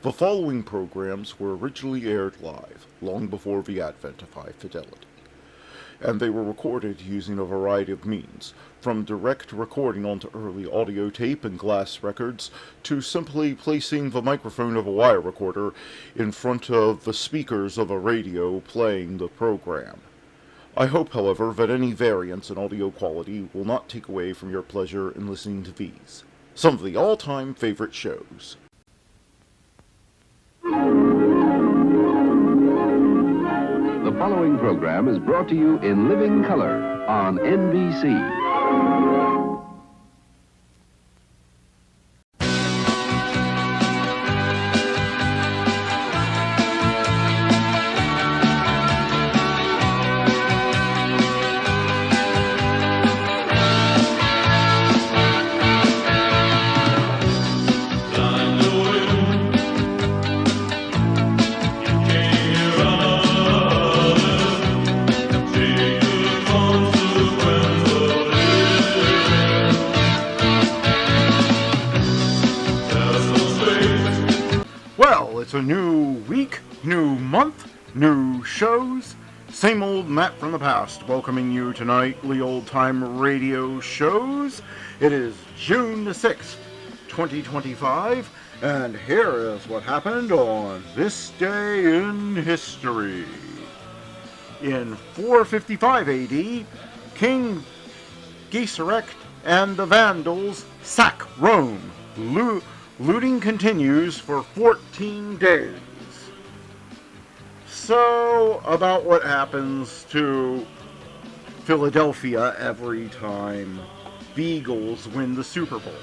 The following programs were originally aired live, long before the advent of high fidelity, and they were recorded using a variety of means, from direct recording onto early audio tape and glass records, to simply placing the microphone of a wire recorder in front of the speakers of a radio playing the program. I hope, however, that any variance in audio quality will not take away from your pleasure in listening to these, some of the all-time favorite shows. The following program is brought to you in living color on NBC. It's a new week, new month, new shows. Same old Matt from the past, welcoming you to nightly old-time radio shows. It is June the 6th, 2025, and here is what happened on this day in history. In 455 AD, King Genseric and the Vandals sack Rome. Looting continues for 14 days. So, about what happens to Philadelphia every time the Eagles win the Super Bowl,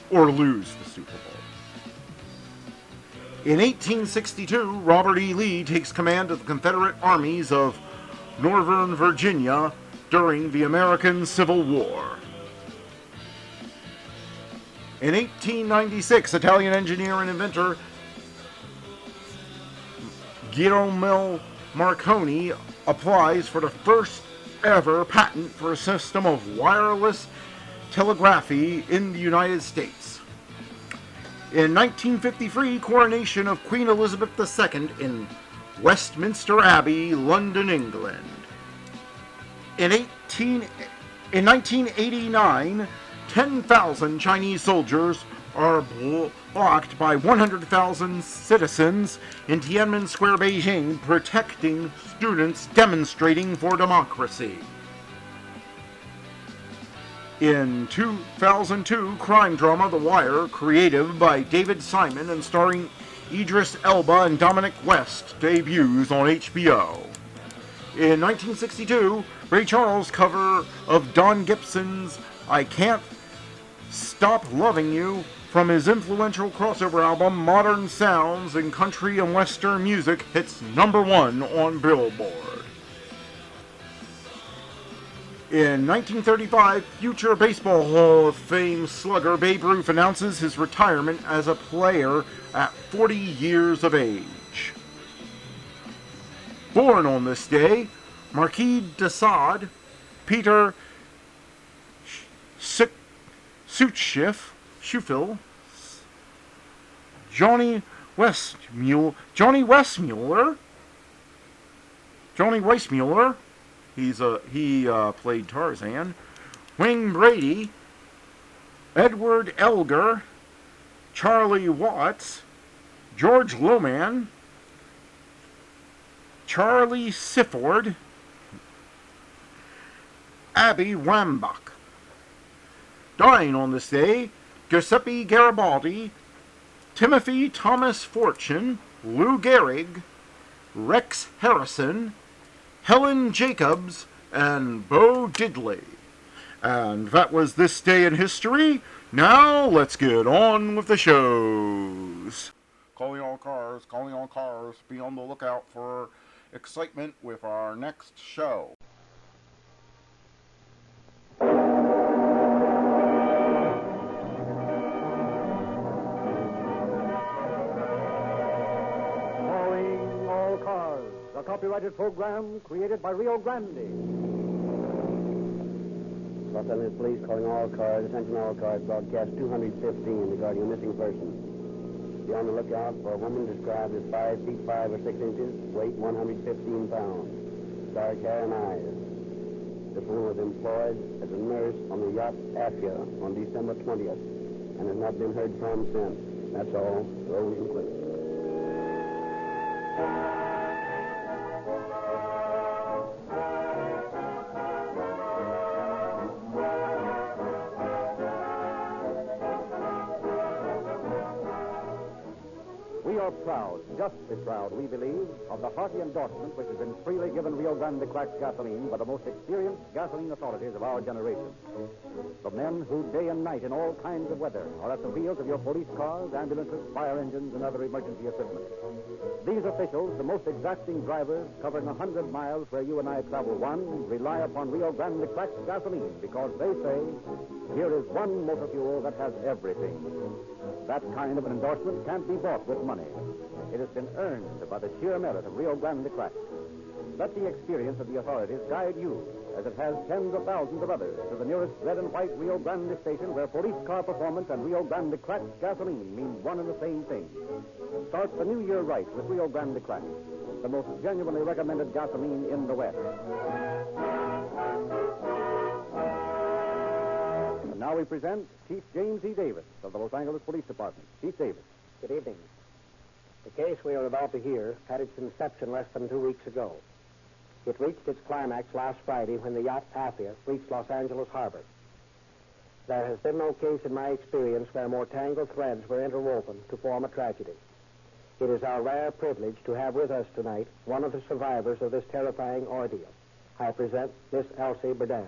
or lose the Super Bowl. In 1862, Robert E. Lee takes command of the Confederate armies of Northern Virginia during the American Civil War. In 1896, Italian engineer and inventor Guglielmo Marconi applies for the first ever patent for a system of wireless telegraphy in the United States. In 1953, coronation of Queen Elizabeth II in Westminster Abbey, London, England. In 1989, 10,000 Chinese soldiers are blocked by 100,000 citizens in Tiananmen Square, Beijing, protecting students demonstrating for democracy. In 2002, crime drama The Wire, created by David Simon and starring Idris Elba and Dominic West, debuts on HBO. In 1962, Ray Charles' cover of Don Gibson's I Can't Stop Loving You from his influential crossover album Modern Sounds in Country and Western Music hits #1 on Billboard. In 1935, future Baseball Hall of Fame slugger Babe Ruth announces his retirement as a player at 40 years of age. Born on this day, Marquis de Sade, Peter Schuffel, Johnny Weissmuller, he played Tarzan, Wayne Brady, Edward Elgar, Charlie Watts, George Loman, Charlie Sifford, Abby Wambach. Dying on this day, Giuseppe Garibaldi, Timothy Thomas Fortune, Lou Gehrig, Rex Harrison, Helen Jacobs, and Bo Diddley. And that was this day in history. Now let's get on with the shows. Calling all cars, be on the lookout for excitement with our next show. A copyrighted program created by Rio Grande. Los Angeles Police calling all cars. Attention all cars. Broadcast 215 regarding a missing person. The on the lookout for a woman described as 5 feet 5 or 6 inches, weight 115 pounds, dark hair and eyes. This woman was employed as a nurse on the yacht Afia on December 20th and has not been heard from since. That's all. Roll and quit. We are proud, justly proud, we believe, of the hearty endorsement which has been freely given Rio Grande cracked gasoline by the most experienced gasoline authorities of our generation. The men who day and night in all kinds of weather are at the wheels of your police cars, ambulances, fire engines, and other emergency equipment. These officials, the most exacting drivers, covering 100 miles where you and I travel one, rely upon Rio Grande cracked gasoline because they say, here is one motor fuel that has everything. That kind of an endorsement can't be bought with money. It has been earned by the sheer merit of Rio Grande cracked. Let the experience of the authorities guide you, as it has tens of thousands of others, to the nearest red and white Rio Grande station where police car performance and Rio Grande cracked gasoline mean one and the same thing. Start the new year right with Rio Grande cracked, the most genuinely recommended gasoline in the West. And now we present Chief James E. Davis of the Los Angeles Police Department. Chief Davis. Good evening. The case we are about to hear had its inception less than 2 weeks ago. It reached its climax last Friday when the yacht Afia reached Los Angeles Harbor. There has been no case in my experience where more tangled threads were interwoven to form a tragedy. It is our rare privilege to have with us tonight one of the survivors of this terrifying ordeal. I present Miss Elsie Berdan.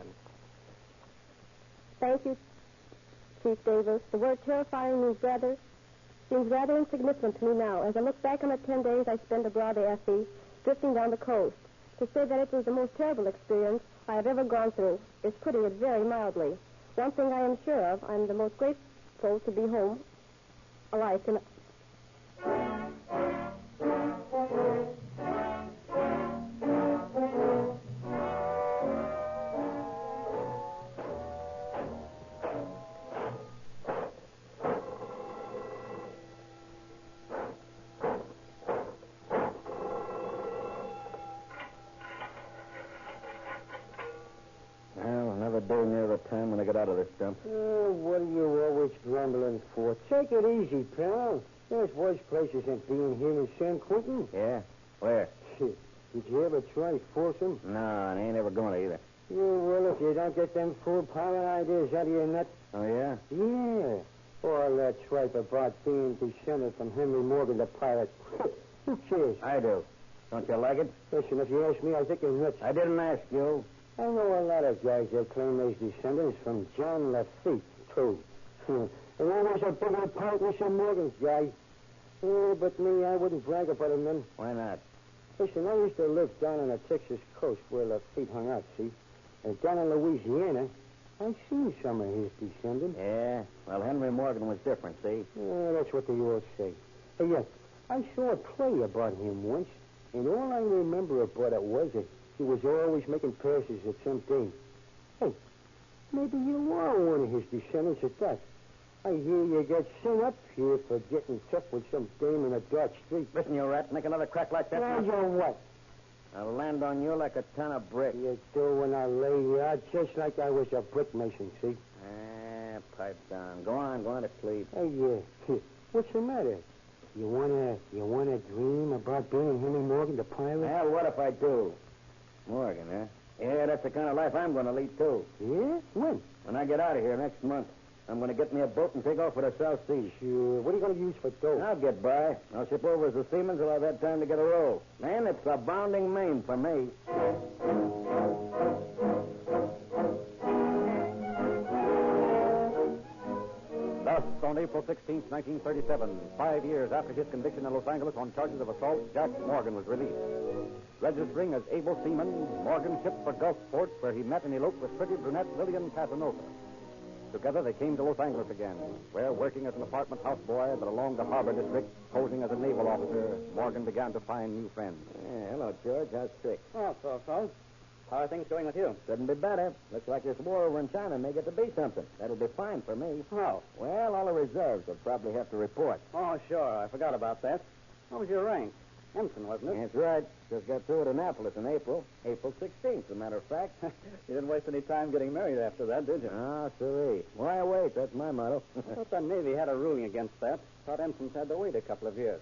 Thank you, Chief Davis. The word terrifying seems rather insignificant to me now. As I look back on the 10 days I spent abroad at Effie, drifting down the coast, to say that it was the most terrible experience I have ever gone through is putting it very mildly. One thing I am sure of, I'm the most grateful to be home alive tonight. Day near the time when I get out of this dump. What are you always grumbling for? Take it easy, pal. There's worse places than being here in San Quentin. Yeah? Where? Did you ever try Folsom? No, I ain't ever going to either. Yeah, well, if you don't get them full power ideas out of your nut. Oh, yeah? Yeah. All that tripe about being descended from Henry Morgan, the pirate. Who cares? I do. Don't you like it? Listen, if you ask me, I think you're nuts. I didn't ask you. I know a lot of guys that claim they're descendants from John Lafitte, too. And there was a bigger part than some Morgan's guy. But me, I wouldn't brag about him then. Why not? Listen, I used to live down on the Texas coast where Lafitte hung out, see? And down in Louisiana, I seen some of his descendants. Yeah? Well, Henry Morgan was different, see? Yeah, that's what they all say. Hey, yeah, I saw a play about him once, and all I remember about it was that he was always making passes at some dame. Hey, maybe you are one of his descendants at that. I hear you got sent up here for getting tough with some dame in a dark street. Listen, you rat, make another crack like that. Now you're what? I'll land on you like a ton of brick. You do when I lay you out just like I was a brick mason, see? Pipe down. Go on to sleep. Hey, what's the matter? You wanna dream about being Henry Morgan, the pirate? Well, what if I do? Morgan, huh? Yeah, that's the kind of life I'm going to lead, too. Yeah? When? When I get out of here next month. I'm going to get me a boat and take off for the South Seas. Sure. What are you going to use for dough? I'll get by. I'll ship over as a seaman till I've had time to get a roll. Man, it's a bounding main for me. Thus, on April 16, 1937, 5 years after his conviction in Los Angeles on charges of assault, Jack Morgan was released. Registering as able seaman, Morgan shipped for Gulfport, where he met and eloped with pretty brunette Lillian Casanova. Together, they came to Los Angeles again, where, working as an apartment houseboy, but along the harbor district, posing as a naval officer, Morgan began to find new friends. Yeah, hello, George. How's sick? Oh, so. How are things going with you? Couldn't be better. Looks like this war over in China may get to be something. That'll be fine for me. Oh. Well, all the reserves will probably have to report. Oh, sure. I forgot about that. What was your rank? Ensign, wasn't it? That's right. Just got through at Annapolis in April. April 16th, as a matter of fact. You didn't waste any time getting married after that, did you? Ah, sirree. Why wait? That's my motto. I thought the Navy had a ruling against that. Thought ensigns had to wait a couple of years.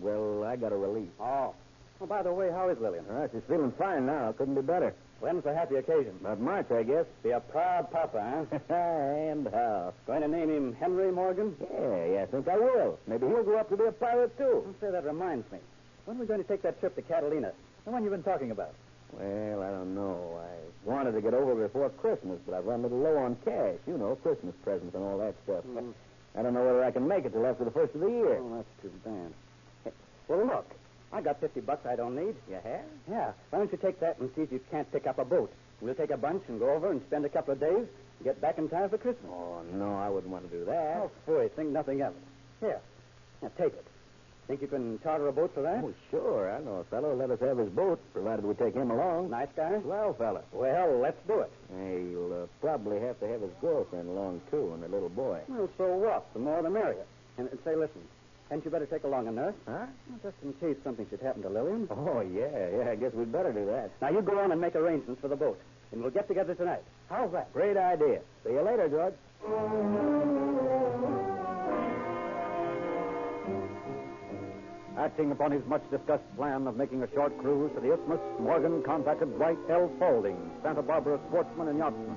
Well, I got a release. Oh. Oh, by the way, how is Lillian? She's feeling fine now. Couldn't be better. When's the happy occasion? About March, I guess. Be a proud papa, huh? And how? Going to name him Henry Morgan? Yeah, I think I will. Maybe he'll grow up to be a pilot, too. I'll say that reminds me. When are we going to take that trip to Catalina? The one you've been talking about? Well, I don't know. I wanted to get over before Christmas, but I've run a little low on cash. You know, Christmas presents and all that stuff. I don't know whether I can make it till after the first of the year. Oh, that's too bad. Well, look. I got $50 I don't need. You have? Yeah. Why don't you take that and see if you can't pick up a boat? We'll take a bunch and go over and spend a couple of days and get back in time for Christmas. Oh, no, I wouldn't want to do that. Oh, boy, think nothing of it. Here. Now, take it. Think you can charter a boat for that? Oh, sure. I know a fellow who'll let us have his boat, provided we take him along. Nice guy? Well, fella. Well, let's do it. He'll probably have to have his girlfriend along, too, and a little boy. Well, so what? The more the merrier. And say, listen, hadn't you better take along a nurse? Huh? Well, just in case something should happen to Lillian. Oh, yeah, I guess we'd better do that. Now, you go on and make arrangements for the boat, and we'll get together tonight. How's that? Great idea. See you later, George. Acting upon his much-discussed plan of making a short cruise to the Isthmus, Morgan contacted Dwight L. Spaulding, Santa Barbara sportsman and yachtsman,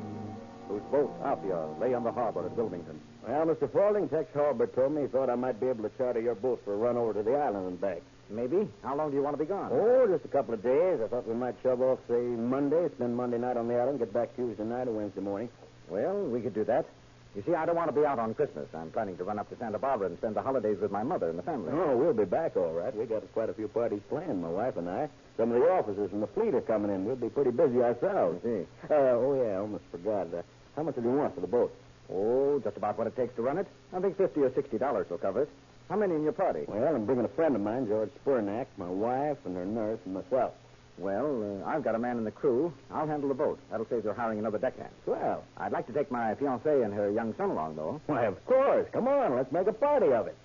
whose boat, Apia, lay on the harbor at Wilmington. Well, Mr. Spaulding, Tex Halbert told me he thought I might be able to charter your boat for a run over to the island and back. Maybe. How long do you want to be gone? Oh, just a couple of days. I thought we might shove off, say, Monday, spend Monday night on the island, get back Tuesday night or Wednesday morning. Well, we could do that. You see, I don't want to be out on Christmas. I'm planning to run up to Santa Barbara and spend the holidays with my mother and the family. Oh, we'll be back all right. We got quite a few parties planned, my wife and I. Some of the officers from the fleet are coming in. We'll be pretty busy ourselves. I see. Oh, yeah, I almost forgot. How much do you want for the boat? Oh, just about what it takes to run it. I think $50 or $60 will cover it. How many in your party? Well, I'm bringing a friend of mine, George Spurnack, my wife and her nurse and myself. Well, I've got a man in the crew. I'll handle the boat. That'll save your hiring another deckhand. Swell. I'd like to take my fiancée and her young son along, though. Why, of course. Come on, let's make a party of it.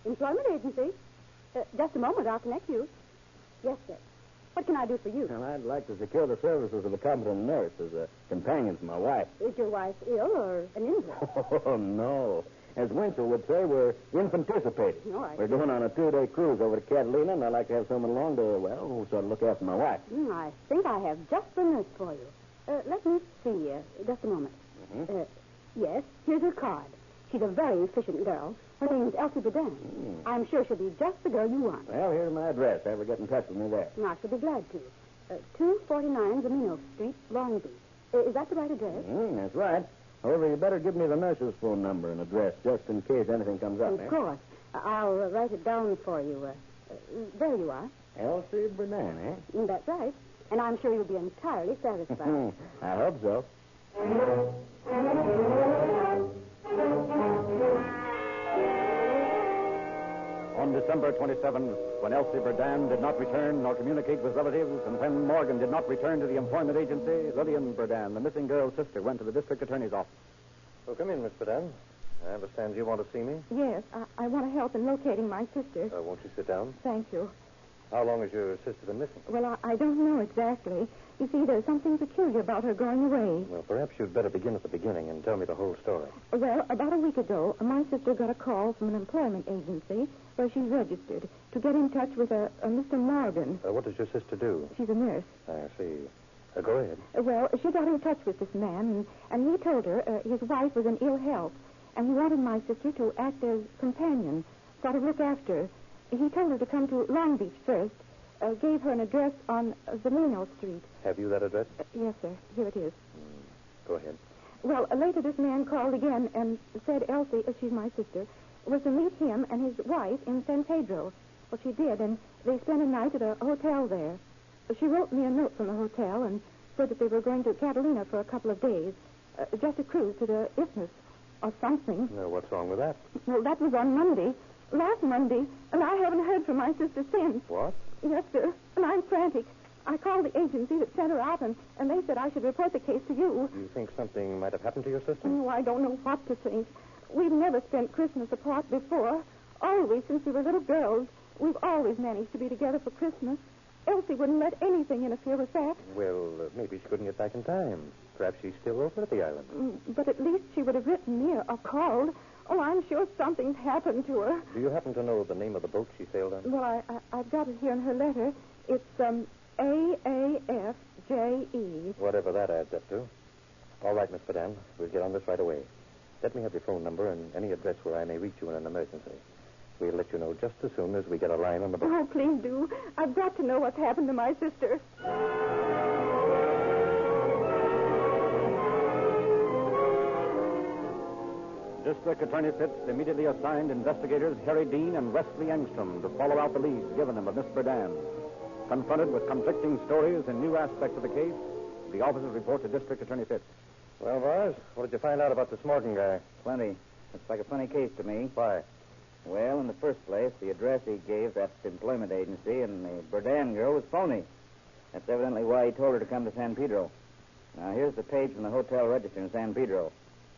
Employment agency. Just a moment, I'll connect you. Yes, sir. What can I do for you? Well, I'd like to secure the services of a competent nurse as a companion to my wife. Is your wife ill or an invalid? Oh, no. As Winslow would say, we're infanticipating. No, I We're going on a 2-day cruise over to Catalina, and I'd like to have someone along to, well, who sort of look after my wife. I think I have just the nurse for you. Let me see. Just a moment. Mm-hmm. Yes, here's her card. She's a very efficient girl. Her name's Elsie Bedan. I'm sure she'll be just the girl you want. Well, here's my address. Have her get in touch with me there. I shall be glad to. 249 Zamino Street, Long Beach. Is that the right address? That's right. However, you better give me the nurse's phone number and address just in case anything comes up. Of course. I'll write it down for you. There you are. Elsie Bedan, eh? That's right. And I'm sure you'll be entirely satisfied. I hope so. On December 27th, when Elsie Berdan did not return nor communicate with relatives, and when Morgan did not return to the employment agency, Lillian Berdan, the missing girl's sister, went to the district attorney's office. Well, come in, Miss Berdan. I understand you want to see me. Yes, I want to help in locating my sister. Won't you sit down? Thank you. How long has your sister been missing? Well, I don't know exactly. You see, there's something peculiar about her going away. Well, perhaps you'd better begin at the beginning and tell me the whole story. Well, about a week ago, my sister got a call from an employment agency where she's registered to get in touch with a Mr. Morgan. What does your sister do? She's a nurse. I see. Go ahead. Well, she got in touch with this man, and he told her his wife was in ill health, and he wanted my sister to act as companion, sort of look after her. He told her to come to Long Beach first, gave her an address on Zamino Street. Have you that address? Yes, sir. Here it is. Go ahead. Well, later this man called again and said Elsie, she's my sister, was to meet him and his wife in San Pedro. Well, she did, and they spent a night at a hotel there. She wrote me a note from the hotel, and said that they were going to Catalina for a couple of days. Just a cruise to the Isthmus or something. No, what's wrong with that? Well, that was on Monday. Last Monday. And I haven't heard from my sister since. What? Yes, sir. And I'm frantic. I called the agency that sent her out, and they said I should report the case to you. You think something might have happened to your sister? Oh, I don't know what to think. We've never spent Christmas apart before. Always, since we were little girls, we've always managed to be together for Christmas. Elsie wouldn't let anything interfere with that. Well, maybe she couldn't get back in time. Perhaps she's still over at the island. But at least she would have written me or called. Oh, I'm sure something's happened to her. Do you happen to know the name of the boat she sailed on? Well, I've got it here in her letter. It's, AAFJE. Whatever that adds up to. All right, Miss Padan. We'll get on this right away. Let me have your phone number and any address where I may reach you in an emergency. We'll let you know just as soon as we get a line on the boat. Oh, please do. I've got to know what's happened to my sister. District Attorney Fitz immediately assigned investigators Harry Dean and Wesley Engstrom to follow out the leads given him by Miss Berdan. Confronted with conflicting stories and new aspects of the case, the officers report to District Attorney Fitz. Well, Vars, what did you find out about this Morgan guy? Plenty. It's like a funny case to me. Why? Well, in the first place, the address he gave that employment agency and the Berdan girl was phony. That's evidently why he told her to come to San Pedro. Now, here's the page from the hotel register in San Pedro.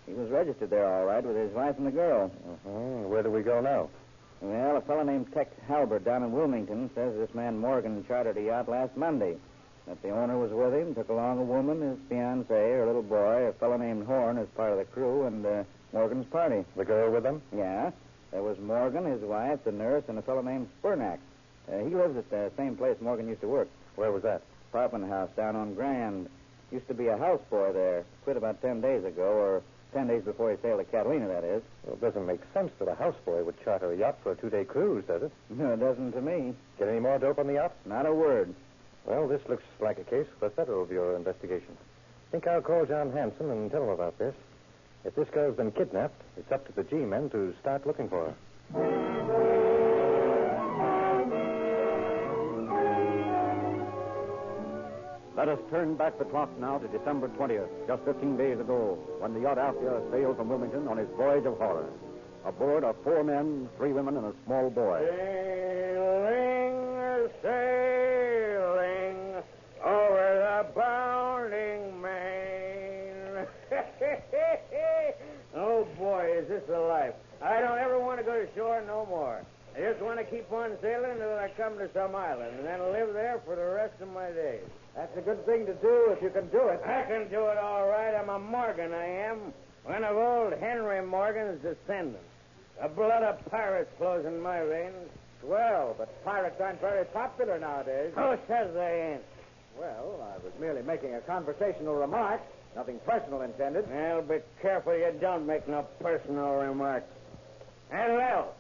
He was registered there, all right, with his wife and the girl. Where do we go now? Well, a fellow named Tex Halbert down in Wilmington says this man Morgan chartered a yacht last Monday. That the owner was with him, took along a woman, his fiancée, her little boy, a fellow named Horn as part of the crew, and Morgan's party. The girl with them? Yeah. There was Morgan, his wife, the nurse, and a fellow named Spurnack. He lives at the same place Morgan used to work. Where was that? Apartment house down on Grand. Used to be a houseboy there. Quit about 10 days ago, or 10 days before he sailed to Catalina, that is. Well, it doesn't make sense that a houseboy would charter a yacht for a 2-day cruise, does it? No, it doesn't to me. Get any more dope on the yacht? Not a word. Well, this looks like a case for the Federal Bureau investigation. I think I'll call John Hanson and tell him about this. If this girl's been kidnapped, it's up to the G-men to start looking for her. Let us turn back the clock now to December 20th, just 15 days ago, when the yacht Althea sailed from Wilmington on his voyage of horror. Aboard are 4 men, 3 women, and a small boy. Sailing, sailing over the bounding main. Oh, boy, is this a life. I don't ever want to go to shore no more. I just want to keep on sailing until I come to some island and then live there for the rest of my days. That's a good thing to do if you can do it. I can do it all right. I'm a Morgan, I am. One of old Henry Morgan's descendants. The blood of pirates flows in my veins. Well, but pirates aren't very popular nowadays. Who says they ain't? Well, I was merely making a conversational remark. Nothing personal intended. Well, be careful you don't make no personal remarks. And well,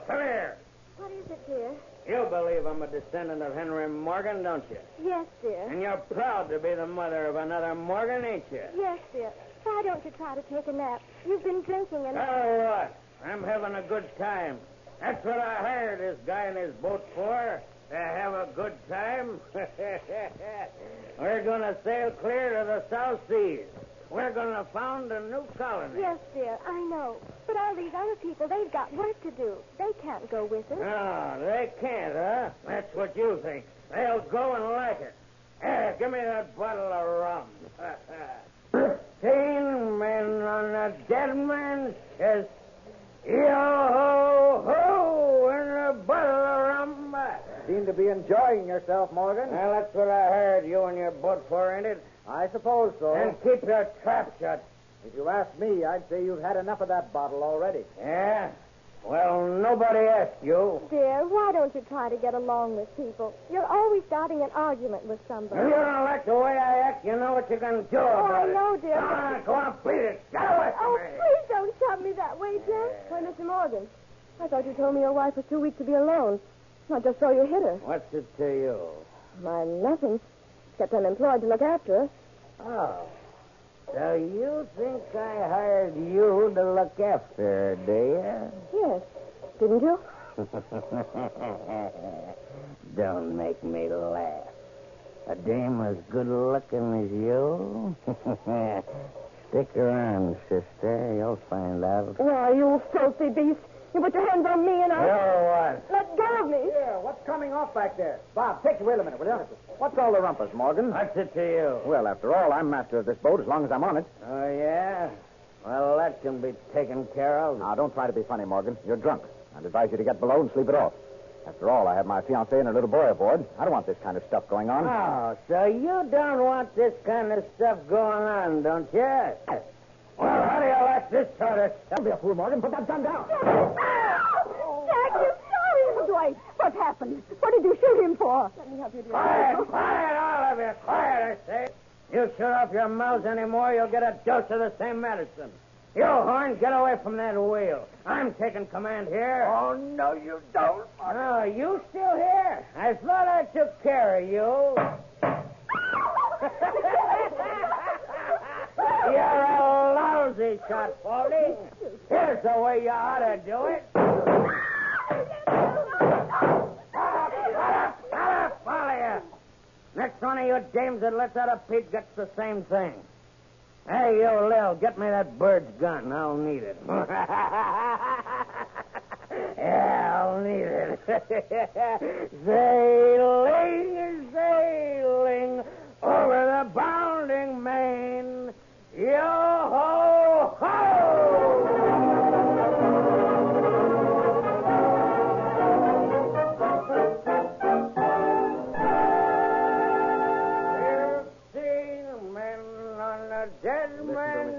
come here. What is it, dear? You believe I'm a descendant of Henry Morgan, don't you? Yes, dear. And you're proud to be the mother of another Morgan, ain't you? Yes, dear. Why don't you try to take a nap? You've been drinking and... Oh, what? I'm having a good time. That's what I hired this guy in his boat for, to have a good time. We're going to sail clear to the South Seas. We're going to found a new colony. Yes, dear, I know. But all these other people, they've got work to do. They can't go with us. No, they can't, huh? That's what you think. They'll go and like it. Give me that bottle of rum. 15 men on a dead man's chest. Yo-ho-ho, and a bottle of rum. Seem to be enjoying yourself, Morgan. Well, that's what I hired you and your boat for, ain't it? I suppose so. And keep your trap shut. If you ask me, I'd say you've had enough of that bottle already. Yeah? Well, nobody asked you. Dear, why don't you try to get along with people? You're always starting an argument with somebody. If you don't like the way I act, you know what you can do about it. I know, dear. Come on, go on, beat it. Get away from me. Please don't shove me that way, Jim. Why, Mr. Morgan, I thought you told me your wife was too weak to be alone. I just saw you hit her. What's it to you? Why, nothing. Except I'm employed to look after her. Oh. So you think I hired you to look after her, do you? Yes. Didn't you? Don't make me laugh. A dame as good looking as you? Stick around, sister. You'll find out. Why, you filthy beast. You put your hands on me and I... what? Let go of me. Yeah, what's coming off back there? Bob, wait a minute, will you? What's all the rumpus, Morgan? What's it to you? Well, after all, I'm master of this boat as long as I'm on it. Oh, yeah? Well, that can be taken care of. Now, don't try to be funny, Morgan. You're drunk. I'd advise you to get below and sleep it off. After all, I have my fiancée and a little boy aboard. I don't want this kind of stuff going on. Oh, so you don't want this kind of stuff going on, don't you? Well, how do you like this sort of stuff? Don't be a fool, Morgan. Put that gun down. Jack, you shot him. Dwight, what happened? What did you shoot him for? Let me help you, Quiet, all of you. Quiet, I say. You shut off your mouths anymore, you'll get a dose of the same medicine. You, Horn, get away from that wheel. I'm taking command here. Oh, no, you don't. Oh, you still here? I thought I took care of you. You're a lousy shot, Baldy. Here's the way you ought to do it. Shut up, all of you. Next one of you dames that lets out a peep gets the same thing. Hey, you, Lil, get me that bird's gun. I'll need it. Yeah, I'll need it. Sailing, sailing over the bounding main. Yo-ho-ho!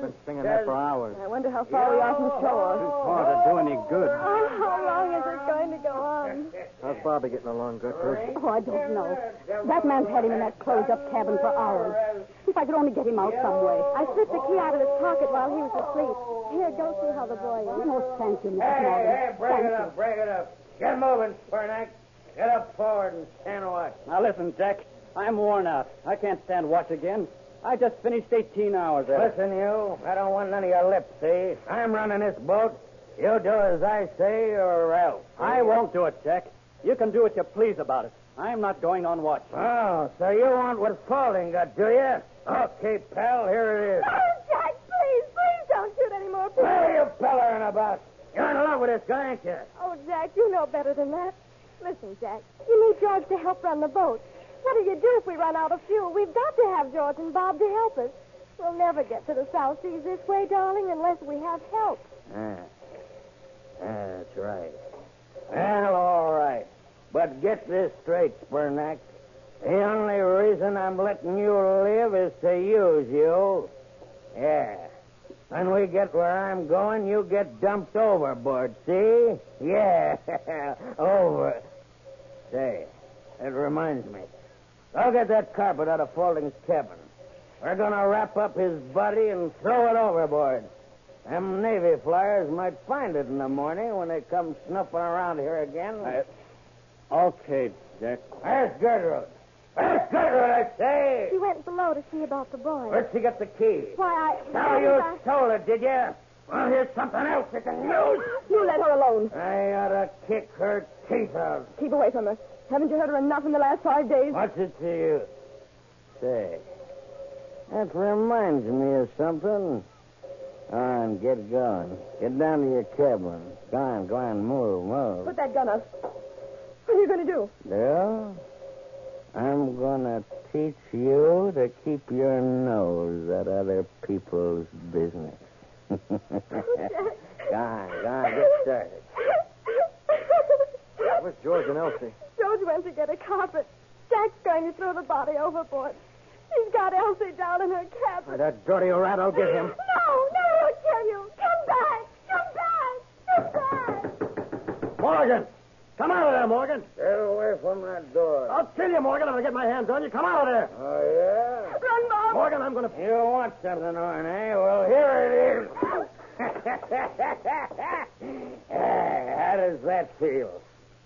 Been singing that for hours. I wonder how far we are from shore. Too far to do any good. Oh, how long is it going to go on? How's Bobby getting along, Gertrude? Oh, I don't know. That man's had him in that closed-up cabin for hours. If I could only get him out some way. I slipped the key out of his pocket while he was asleep. Here, go see how the boy is. Oh, thank you, Mrs. Morgan. Hey, break it up. Get moving, Spurnack. Get up forward and stand watch. Now, listen, Jack. I'm worn out. I can't stand watch again. I just finished 18 hours there. Listen, you. I don't want none of your lips, see? I'm running this boat. You do as I say or else. I won't do it, Jack. You can do what you please about it. I'm not going on watch. Oh, so you want what Spaulding got, do you? Okay, pal, here it is. Oh, Jack, please don't shoot any more people. What are you bellerin' about? You're in love with this guy, ain't you? Oh, Jack, you know better than that. Listen, Jack, you need George to help run the boat. What do you do if we run out of fuel? We've got to have George and Bob to help us. We'll never get to the South Seas this way, darling, unless we have help. That's right. Well, all right. But get this straight, Spurnack. The only reason I'm letting you live is to use you. Yeah. When we get where I'm going, you get dumped overboard, see? Yeah, over. Say, it reminds me. Go get that carpet out of Faulding's cabin. We're going to wrap up his body and throw it overboard. Them Navy flyers might find it in the morning when they come snuffing around here again. Okay, Jack. Where's Gertrude? Where's Gertrude, I say? She went below to see about the boy. Where'd she get the key? Why, Now you stole it, did you? Well, here's something else you can use. You let her alone. I ought to kick her teeth out. Keep away from her. Haven't you heard her enough in the last 5 days? What's it to you? Say, that reminds me of something. Go on, get going. Get down to your cabin. Go on, move. Put that gun up. What are you going to do? Bill, I'm going to teach you to keep your nose at other people's business. Go on, get started. Where's George and Elsie? George went to get a carpet. Jack's going to throw the body overboard. He's got Elsie down in her cabin. That dirty rat, I'll get him. No, he'll kill you. Come back. Morgan! Come out of there, Morgan. Get away from that door. I'll kill you, Morgan, if I get my hands on you. Come out of there. Oh, yeah? Run, Bob. Morgan, I'm going to... You want something, Horn, eh? Well, here it is. How does that feel?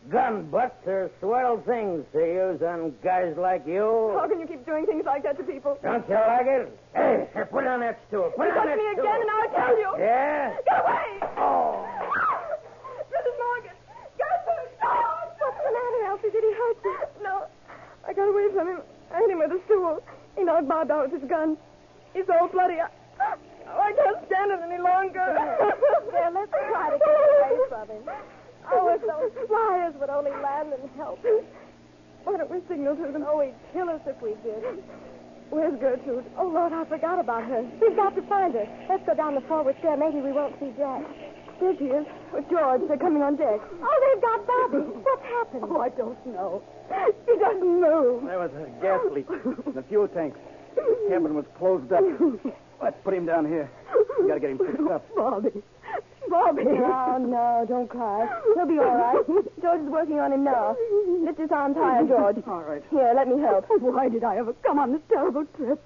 Gun butts are swell things to use on guys like you. How can you keep doing things like that to people? Don't you like it? Hey, put on that stool. Put You on touch that me stool. again and I'll kill you. Yeah? Get away. Oh. Mrs. Morgan. Gertrude. No. What's the matter, Elsie? Did he hurt you? No. I got away from him. I hit him with a stool. He knocked Bob down with his gun. He's all bloody. I can't stand it any longer. There, let's try to get away from him. Oh, if those flyers would only land and help us. Why don't we signal to them? Oh, he'd kill us if we did. Where's Gertrude? Oh, Lord, I forgot about her. We've got to find her. Let's go down the forward stair. Maybe we won't see Jack. There she is, with George. They're coming on deck. Oh, they've got Bobby. What's happened? Oh, I don't know. He doesn't move. There was a gas leak in the fuel tanks. The cabin was closed up. Let's put him down here. We gotta get him fixed up. Bobby. Oh, no, don't cry. He'll be all right. George is working on him now. Lift his arm higher, George. All right. Here, let me help. Why did I ever come on this terrible trip?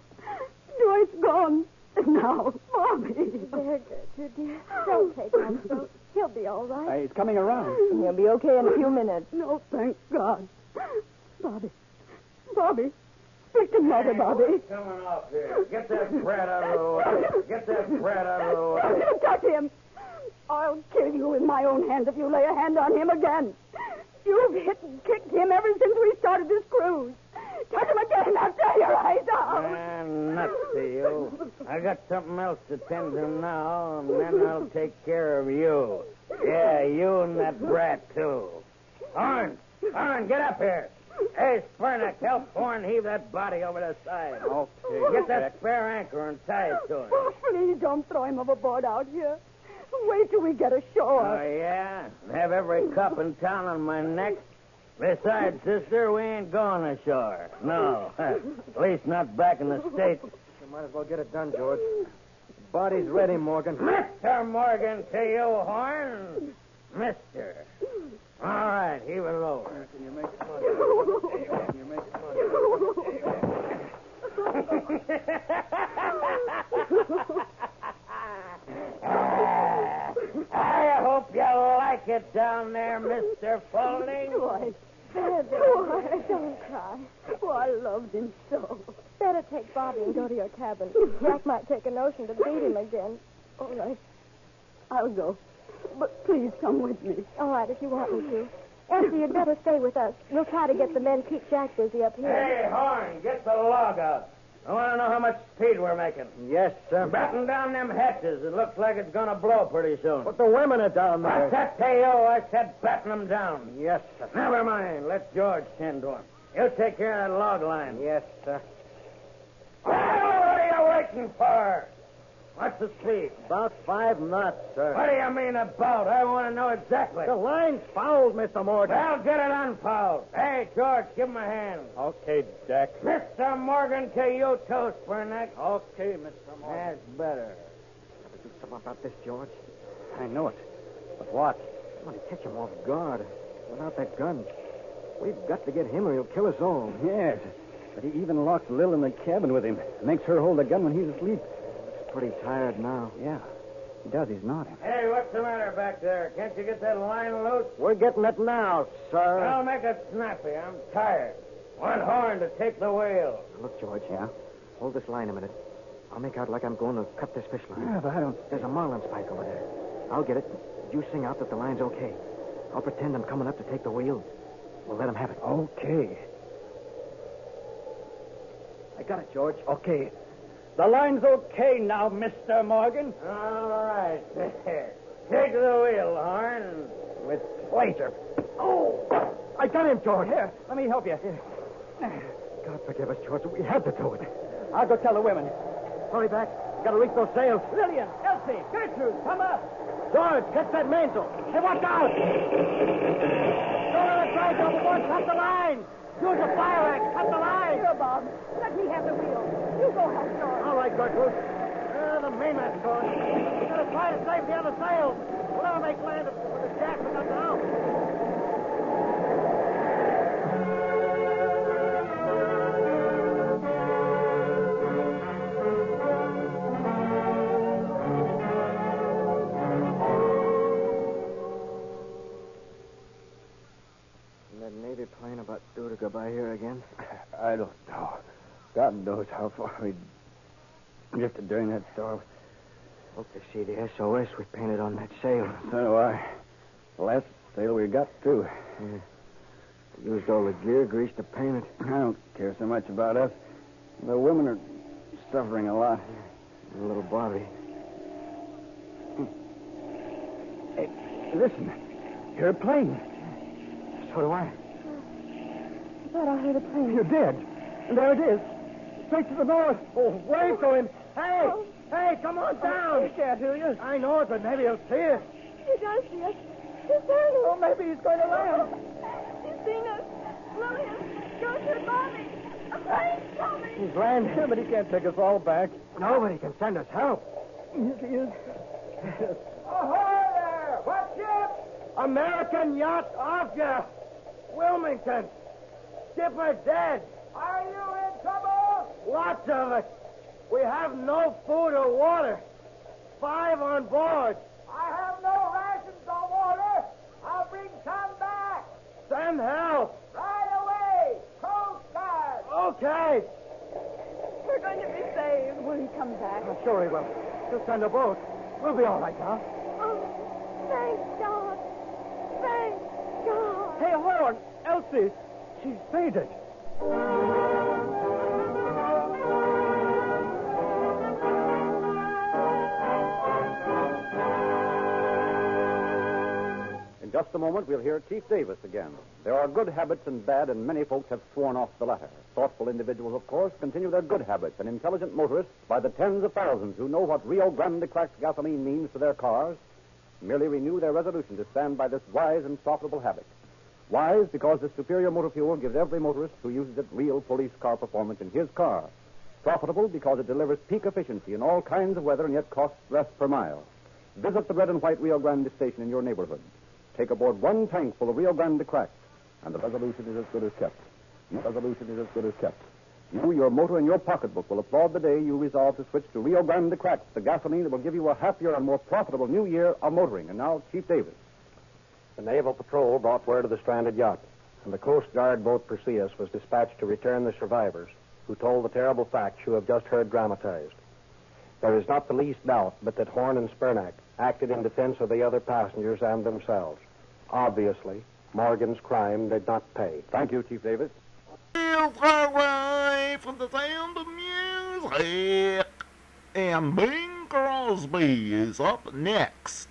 Joy's gone. Now, Bobby. There, Gertrude, dear. Don't take on so. He'll be all right. He's coming around. He'll be okay in a few minutes. No, thank God. Bobby. Victim mother, Bobby. Coming off here. Get that brat out of the way. Get that brat out of the way. Touch him. I'll kill you with my own hands if you lay a hand on him again. You've hit and kicked him ever since we started this cruise. Touch him again, I'll tear your eyes out. Nuts to you. I got something else to tend to now, and then I'll take care of you. Yeah, you and that brat, too. Horn, get up here. Hey, Spurnick, help Horn heave that body over the side. Okay. Get that spare anchor and tie it to him. Oh, please don't throw him overboard out here. Wait till we get ashore. Oh, yeah? Have every cop in town on my neck? Besides, sister, we ain't going ashore. No. At least not back in the States. You might as well get it done, George. Body's ready, Morgan. Mr. Morgan to you, Horn. Mister. All right, heave it over. Can you make it money? Can you make it money? I hope you like it down there, Mr. Folding. There, don't cry. Oh, I loved him so. Better take Bobby and go to your cabin. Jack might take a notion to beat him again. All right. I'll go. But please come with me. All right, if you want me to. Elsie, you'd better stay with us. We'll try to get the men keep Jack busy up here. Hey, Horn, get the log out. I want to know how much speed we're making. Yes, sir. Batten down them hatches. It looks like it's going to blow pretty soon. But the women are down there. I said to you, I said batten them down. Yes, sir. Never mind. Let George tend to him. He'll take care of that log line. Yes, sir. Well, what are you waiting for? What's the speed? About 5 knots, sir. What do you mean about? I want to know exactly. The line's fouled, Mr. Morgan. Well, get it unfouled. Hey, George, give him a hand. Okay, Jack. Mr. Morgan to you too, Spurnick. Okay, Mr. Morgan. That's better. Gotta do something about this, George. I know it. But what? I want to catch him off guard. Without that gun. We've got to get him or he'll kill us all. Yes. But he even locks Lil in the cabin with him. Makes her hold the gun when he's asleep. Pretty tired now. Yeah. He does. He's nodding. Hey, what's the matter back there? Can't you get that line loose? We're getting it now, sir. Well, make it snappy. I'm tired. Want Horn to take the wheel. Look, George. Yeah? Hold this line a minute. I'll make out like I'm going to cut this fish line. Yeah, but I don't... There's a marlin spike over there. I'll get it. You sing out that the line's okay. I'll pretend I'm coming up to take the wheel. We'll let him have it. Okay. I got it, George. Okay. The line's okay now, Mr. Morgan. All right. Take the wheel, Horn. With pleasure. Oh! I got him, George. Here, let me help you. God forgive us, George. We had to do it. I'll go tell the women. Hurry back. Got to reach those sails. Lillian, Elsie, Gertrude, come up. George, get that mainsail. Hey, watch out! Don't let it drag overboard. Cut the line. Use a fire axe. Cut the line. Here, Bob. Let me have the wheel. You go help George. All right, Gertrude. The mainmast's gone. We're going to try to save the other sails. We'll never make land with the jacks and nothing else. That Navy plane about due to go by here again? I don't know. God knows how far we drifted during that storm. Hope they see the SOS we painted on that sail. So do I. The last sail we got, too. Yeah. Used all the gear, grease to paint it. I don't care so much about us. The women are suffering a lot. A little Bobby. Hey, listen. Hear a plane. So do I. I thought I heard a plane. You did. And there it is. Straight to the north. Oh, wait for him. Hey! Oh. Hey, come on down. He can't hear you. I know it, but maybe he'll see us. He does see us. He's there. Oh, maybe he's going to land. He's seen us. Lillian, Gertrude, Bobby. A plane's coming. He's landing, but he can't take us all back. Nobody can send us help. Yes, he is. Ahoy there! What ship? American yacht off ya. Wilmington. Skipper dead. Are you in trouble? Lots of it. We have no food or water. 5 on board. I have no rations or water. I'll bring some back. Send help. Right away. Coast Guard. Okay. We're going to be saved. Will he come back? Oh, sure he will. Just send a boat. We'll be all right now. Oh, thank God. Thank God. Hey, hold on. Elsie. She's fainted. In just a moment, we'll hear Chief Davis again. There are good habits and bad, and many folks have sworn off the latter. Thoughtful individuals, of course, continue their good habits, and intelligent motorists, by the tens of thousands who know what Rio Grande cracked gasoline means to their cars, merely renew their resolution to stand by this wise and profitable habit. Wise because this superior motor fuel gives every motorist who uses it real police car performance in his car. Profitable because it delivers peak efficiency in all kinds of weather and yet costs less per mile. Visit the red and white Rio Grande station in your neighborhood. Take aboard 1 tank full of Rio Grande cracked, and the resolution is as good as kept. The resolution is as good as kept. You, your motor, and your pocketbook will applaud the day you resolve to switch to Rio Grande cracked, the gasoline that will give you a happier and more profitable new year of motoring. And now, Chief Davis. The Naval Patrol brought word of the stranded yacht, and the Coast Guard boat Perseus was dispatched to return the survivors, who told the terrible facts you have just heard dramatized. There is not the least doubt but that Horn and Spernak acted in defense of the other passengers and themselves. Obviously, Morgan's crime did not pay. Thank you, Chief Davis. From the sound of music. And Bing Crosby is up next.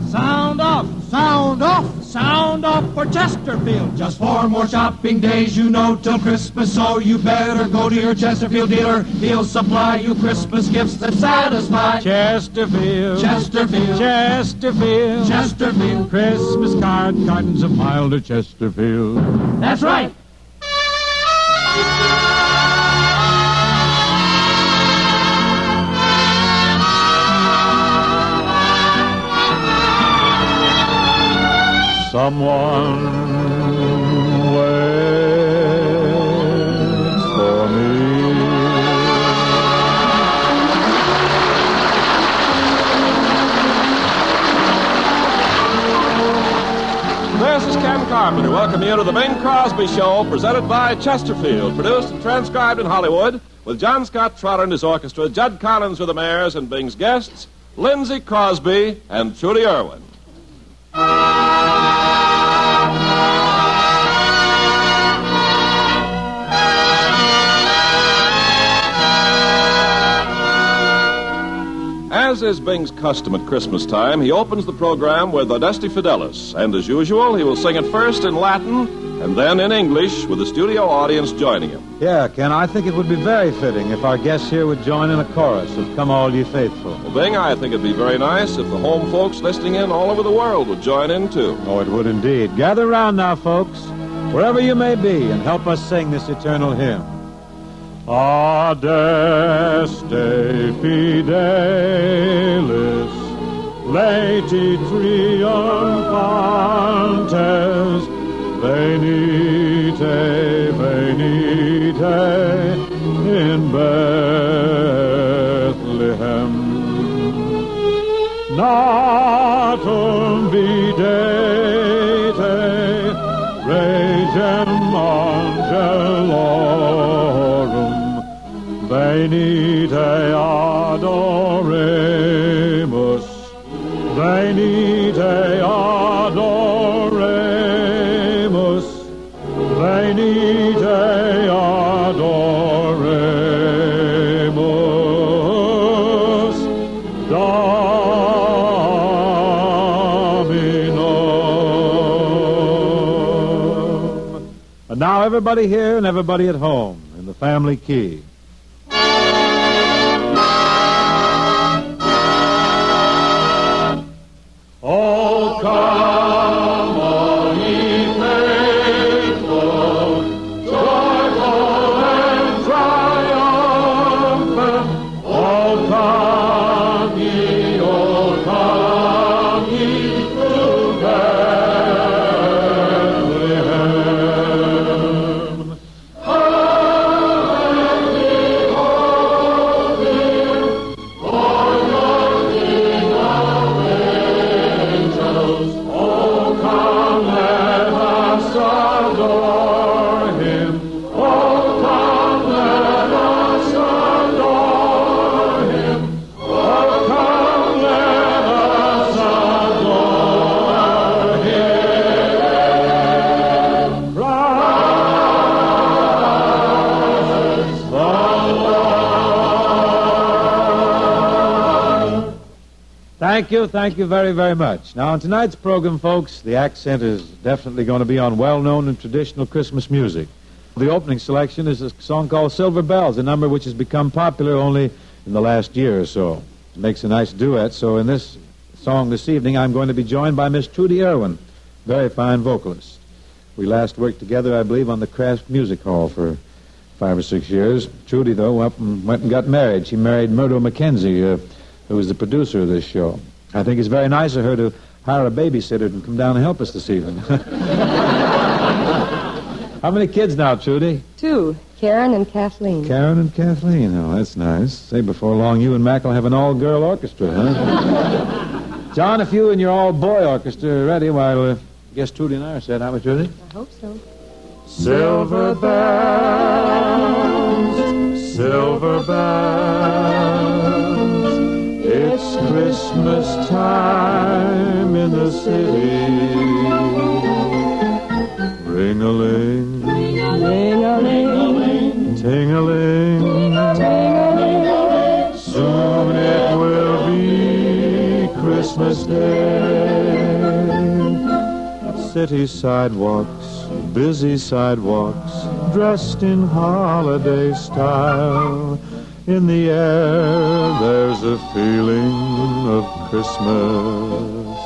Sound off, sound off, sound off for Chesterfield. Just 4 more shopping days, you know, till Christmas, so you better go to your Chesterfield dealer. He'll supply you Christmas gifts that satisfy. Chesterfield, Chesterfield, Chesterfield, Chesterfield. Christmas cartons of milder Chesterfield. That's right. Someone waits for me. This is Ken Carpenter. Welcome you to the Bing Crosby Show, presented by Chesterfield, produced and transcribed in Hollywood, with John Scott Trotter and his orchestra, Judd Collins with the mayors, and Bing's guests, Lindsay Crosby and Trudy Irwin. As is Bing's custom at Christmas time, he opens the program with Adeste Fidelis, and as usual, he will sing it first in Latin and then in English, with the studio audience joining him. Yeah, Ken, I think it would be very fitting if our guests here would join in a chorus of Come All Ye Faithful. Well, Bing, I think it'd be very nice if the home folks listening in all over the world would join in, too. Oh, it would indeed. Gather round now, folks, wherever you may be, and help us sing this eternal hymn. Adeste Fidelis, Leti triumphantes, venite, venite in Bethlehem. Natum videte, regem angelorum, venite adoremus, venite And now everybody here and everybody at home in the family key. Oh, come, all ye faithful, joyful and triumphant. Oh, come ye to Bethlehem. Come and behold him, for your King of angels. Oh, come, let us adore him. Oh, come, let us adore him. Oh, come, let us adore him. Christ the Lord. Thank you very, very much. Now, on tonight's program, folks, the accent is definitely going to be on well-known and traditional Christmas music. The opening selection is a song called Silver Bells, a number which has become popular only in the last year or so. It makes a nice duet, so in this song this evening, I'm going to be joined by Miss Trudy Irwin, very fine vocalist. We last worked together, I believe, on the Craft Music Hall for 5 or 6 years. Trudy, though, went and got married. She married Murdo McKenzie, who was the producer of this show. I think it's very nice of her to hire a babysitter and come down and help us this evening. How many kids now, Trudy? 2, Karen and Kathleen. Karen and Kathleen. Oh, that's nice. Say, before long, you and Mac will have an all-girl orchestra, huh? John, if you and your all-boy orchestra are ready, well, I guess Trudy and I are set, haven't we, Trudy? I hope so. Silver bells, silver bells, it's Christmas time in the city. Ring-a-ling, ring-a-ling, ting-a-ling, ting-a-ling. Soon it will be Christmas Day. City sidewalks, busy sidewalks, dressed in holiday style. In the air, there's a feeling of Christmas.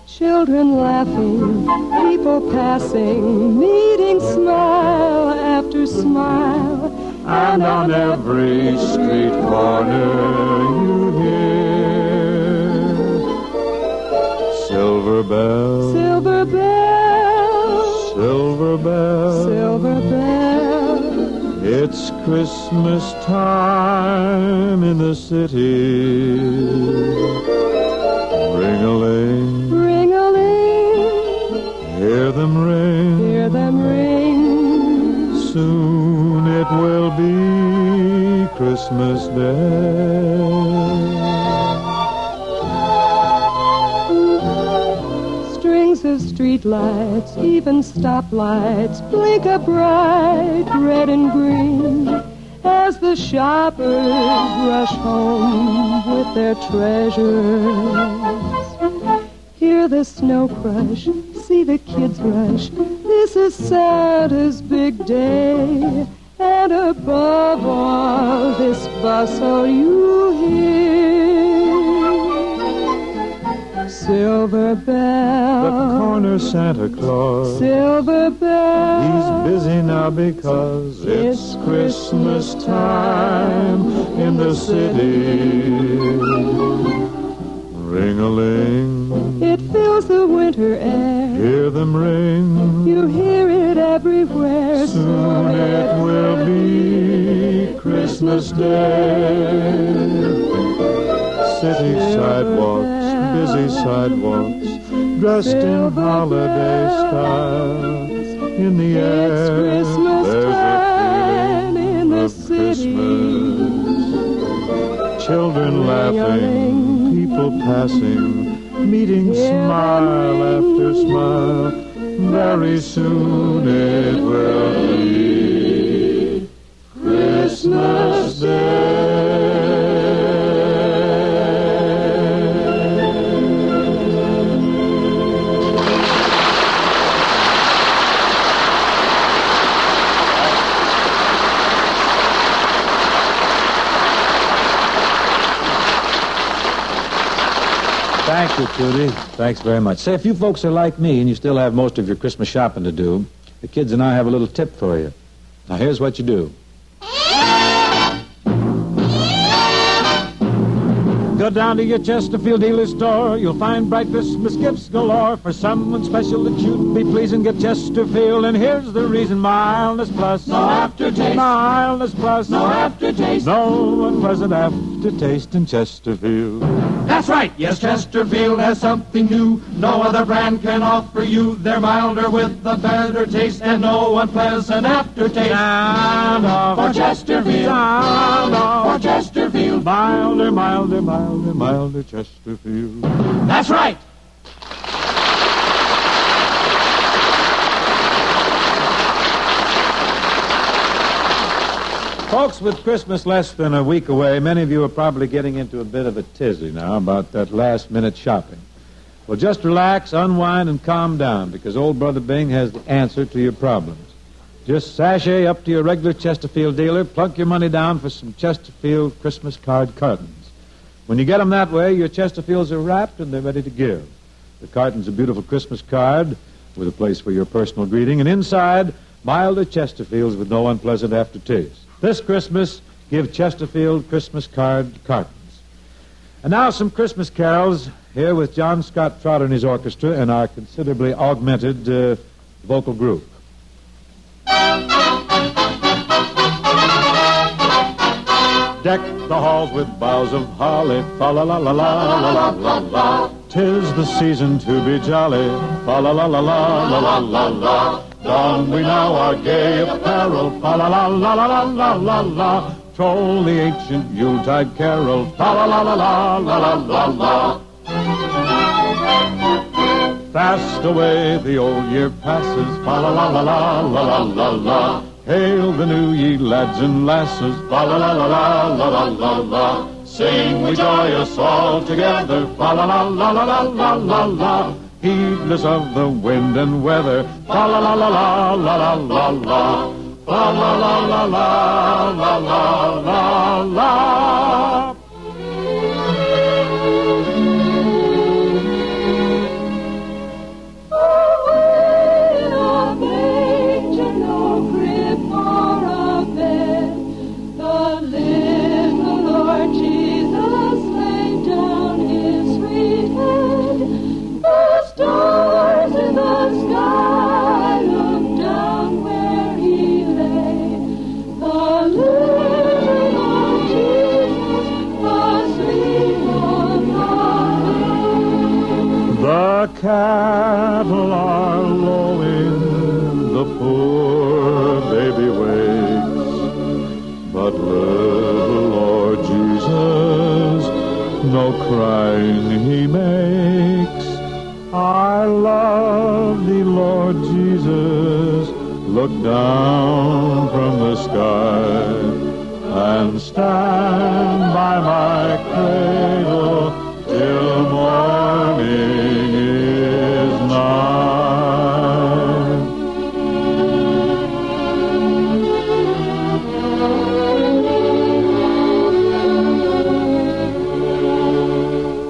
Children laughing, people passing, meeting smile after smile. And on every street corner you hear silver bells, silver bells, silver bells, silver bells. It's Christmas time in the city. Ring-a-ling, ring-a-ling, hear them ring, hear them ring. Soon it will be Christmas Day. Strings of streetlights, even stoplights, blink a bright red and green as the shoppers rush home with their treasures. Hear the snow crush, see the kids rush. This is Santa's big day. And above all this bustle you hear silver bells. The corner Santa Claus, silver bells. He's busy now because it's Christmas time in the city. Ring-a-ling, it fills the winter air. Hear them ring, you hear it everywhere. Soon it will be Christmas Day. City sidewalks, busy sidewalks, dressed in holiday style. In the air, there's a feeling of Christmas. Children laughing, people passing, meeting smile after smile. Very soon it will be Christmas Day. Thank you, Tootie. Thanks very much. Say, if you folks are like me and you still have most of your Christmas shopping to do, the kids and I have a little tip for you. Now, here's what you do. Go down to your Chesterfield dealer store. You'll find bright Christmas gifts galore. For someone special that you'd be pleasing, get Chesterfield. And here's the reason: mildness plus. No aftertaste. Mildness plus. No aftertaste. No unpleasant aftertaste in Chesterfield. That's right, yes, Chesterfield has something new no other brand can offer you. They're milder with a better taste and no unpleasant aftertaste. Sound off. For Chesterfield. Sound off. For Chesterfield. Milder, milder, milder, milder Chesterfield. That's right. Folks, with Christmas less than a week away, many of you are probably getting into a bit of a tizzy now about that last-minute shopping. Well, just relax, unwind, and calm down, because old Brother Bing has the answer to your problems. Just sashay up to your regular Chesterfield dealer, plunk your money down for some Chesterfield Christmas card cartons. When you get them that way, your Chesterfields are wrapped and they're ready to give. The carton's a beautiful Christmas card with a place for your personal greeting, and inside, milder Chesterfields with no unpleasant aftertaste. This Christmas, give Chesterfield Christmas card cartons. And now some Christmas carols, here with John Scott Trotter and his orchestra and our considerably augmented vocal group. Deck the halls with boughs of holly, fa-la-la-la-la-la-la-la-la. 'Tis the season to be jolly, fa-la-la-la-la-la-la-la. Don we now our gay apparel, fa-la-la-la-la-la-la-la. Troll the ancient Yuletide carol, fa-la-la-la-la-la-la-la. Fast away the old year passes, fa-la-la-la-la-la-la-la. Hail the new ye lads and lasses, fa-la-la-la-la-la-la-la. Sing we joyous all together, fa-la-la-la-la-la-la-la. Heedless of the wind and weather, fa-la-la-la-la-la-la-la. Fa-la-la-la-la-la-la-la. Stars in the sky look down where he lay. The little Lord Jesus, asleep on the hill. The cattle are lowing, the poor baby wakes, but little Lord Jesus, no crying he makes. I love thee, Lord Jesus. Look down from the sky and stand by my cradle till morning is nigh.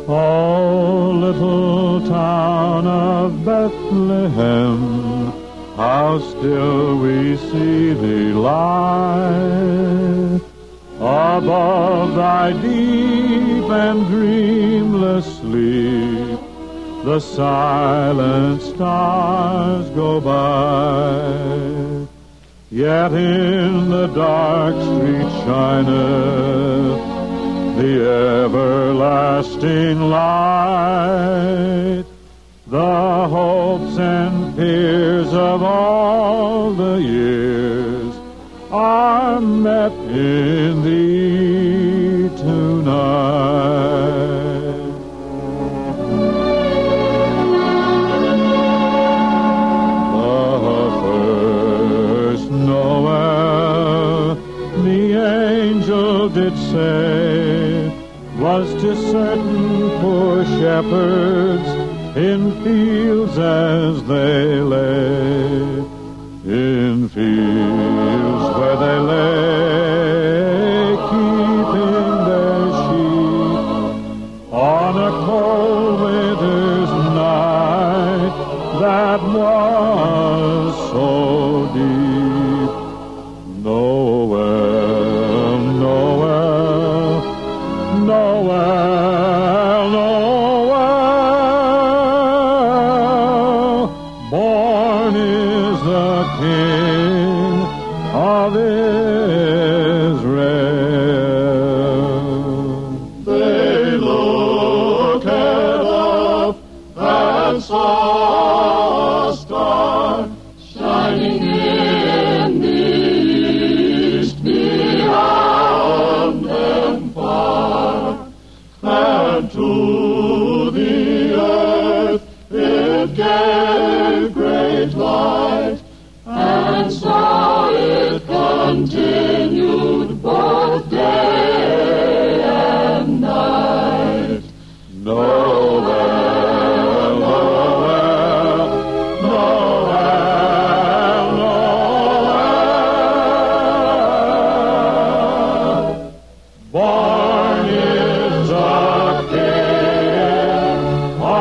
Oh, little town of Bethlehem, how still we see thee lie. Above thy deep and dreamless sleep, the silent stars go by. Yet in the dark street shineth the everlasting light. The hopes and fears of all the years are met in thee tonight. The first Noel, the angel did say, was to certain poor shepherds in fields as they lay, in fields where they lay, keeping their sheep on a cold winter that was so deep. Nowhere, nowhere, nowhere, nowhere. Born is the King of Israel. They looked up and saw a star shining in the east beyond them far, and to the earth it gave great light, and so it continued both day and night. Nowhere, nowhere, nowhere, nowhere. Born is a King of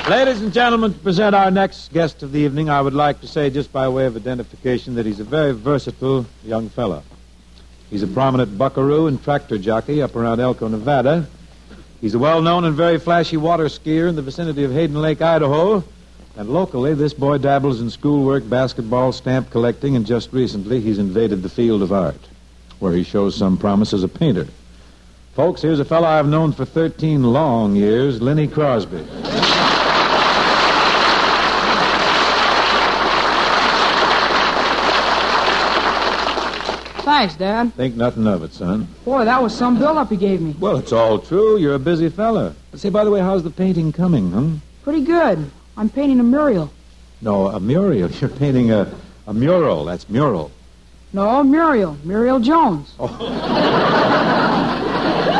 Ladies and gentlemen, to present our next guest of the evening, I would like to say, just by way of identification, that he's a very versatile young fella. He's a prominent buckaroo and tractor jockey up around Elko, Nevada. He's a well-known and very flashy water skier in the vicinity of Hayden Lake, Idaho. And locally, this boy dabbles in schoolwork, basketball, stamp collecting, and just recently he's invaded the field of art, where he shows some promise as a painter. Folks, here's a fellow I've known for 13 long years, Lenny Crosby. Thanks, Dad. Think nothing of it, son. Boy, that was some build-up you gave me. Well, it's all true. You're a busy fella. Say, by the way, how's the painting coming, huh? Pretty good. I'm painting a mural. No, a mural. You're painting a mural. That's mural. No, Muriel. Muriel Jones. Oh.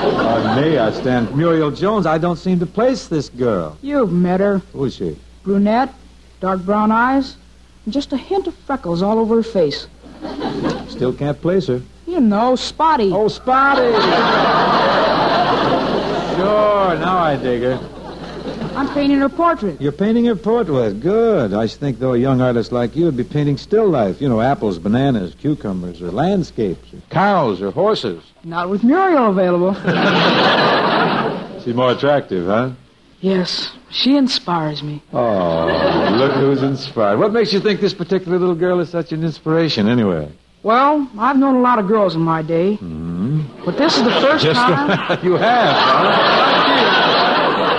Pardon me, I stand Muriel Jones. I don't seem to place this girl. You've met her. Who is she? Brunette, dark brown eyes, and just a hint of freckles all over her face. Still can't place her. You know, Spotty. Oh, Spotty! Sure, now I dig her. I'm painting her portrait. You're painting her portrait. Good. I should think, though, a young artist like you would be painting still life. You know, apples, bananas, cucumbers, or landscapes, or cows, or horses. Not with Muriel available. She's more attractive, huh? Yes, she inspires me. Oh, look who's inspired. What makes you think this particular little girl is such an inspiration, anyway? Well, I've known a lot of girls in my day. Mm-hmm. But this is the first time... You have, huh?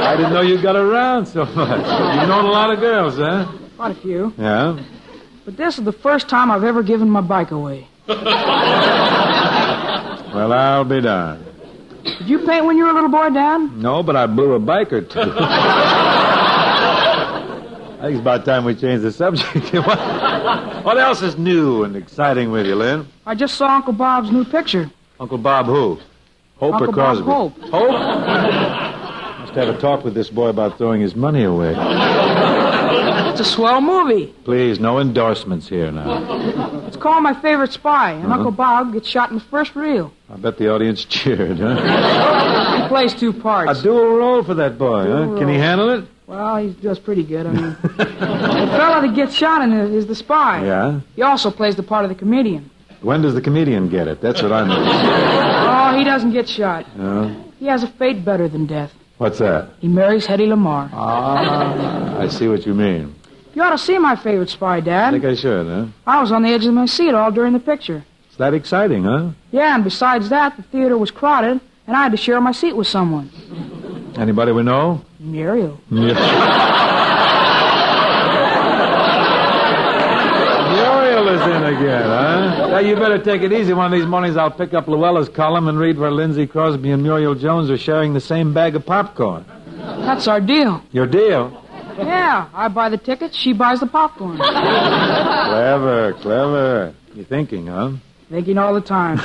I didn't know you got around so much. You've known a lot of girls, huh? Quite a few. Yeah? But this is the first time I've ever given my bike away. Well, I'll be darned. Did you paint when you were a little boy, Dad? No, but I blew a bike or two. I think it's about time we change the subject. What else is new and exciting with you, Lynn? I just saw Uncle Bob's new picture. Uncle Bob who? Hope Uncle or Crosby? Bob Hope. Hope? Must have a talk with this boy about throwing his money away. It's a swell movie. Please, no endorsements here now. It's called My Favorite Spy, and Uncle Bob gets shot in the first reel. I bet the audience cheered, huh? He plays two parts. A dual role for that boy, huh? Can he handle it? Well, he does pretty good. I mean, the fella that gets shot in it is the spy. Yeah? He also plays the part of the comedian. When does the comedian get it? That's what I'm... Oh, he doesn't get shot. No? He has a fate better than death. What's that? He marries Hedy Lamarr. Ah, I see what you mean. You ought to see My Favorite Spy, Dad. I think I should, huh? I was on the edge of my seat all during the picture. It's that exciting, huh? Yeah, and besides that, the theater was crowded, and I had to share my seat with someone. Anybody we know? Muriel. Muriel is in again, huh? Now, you better take it easy. One of these mornings I'll pick up Luella's column and read where Lindsay Crosby and Muriel Jones are sharing the same bag of popcorn. That's our deal. Your deal? Yeah, I buy the tickets, she buys the popcorn. Clever, clever. You're thinking, huh? Thinking all the time.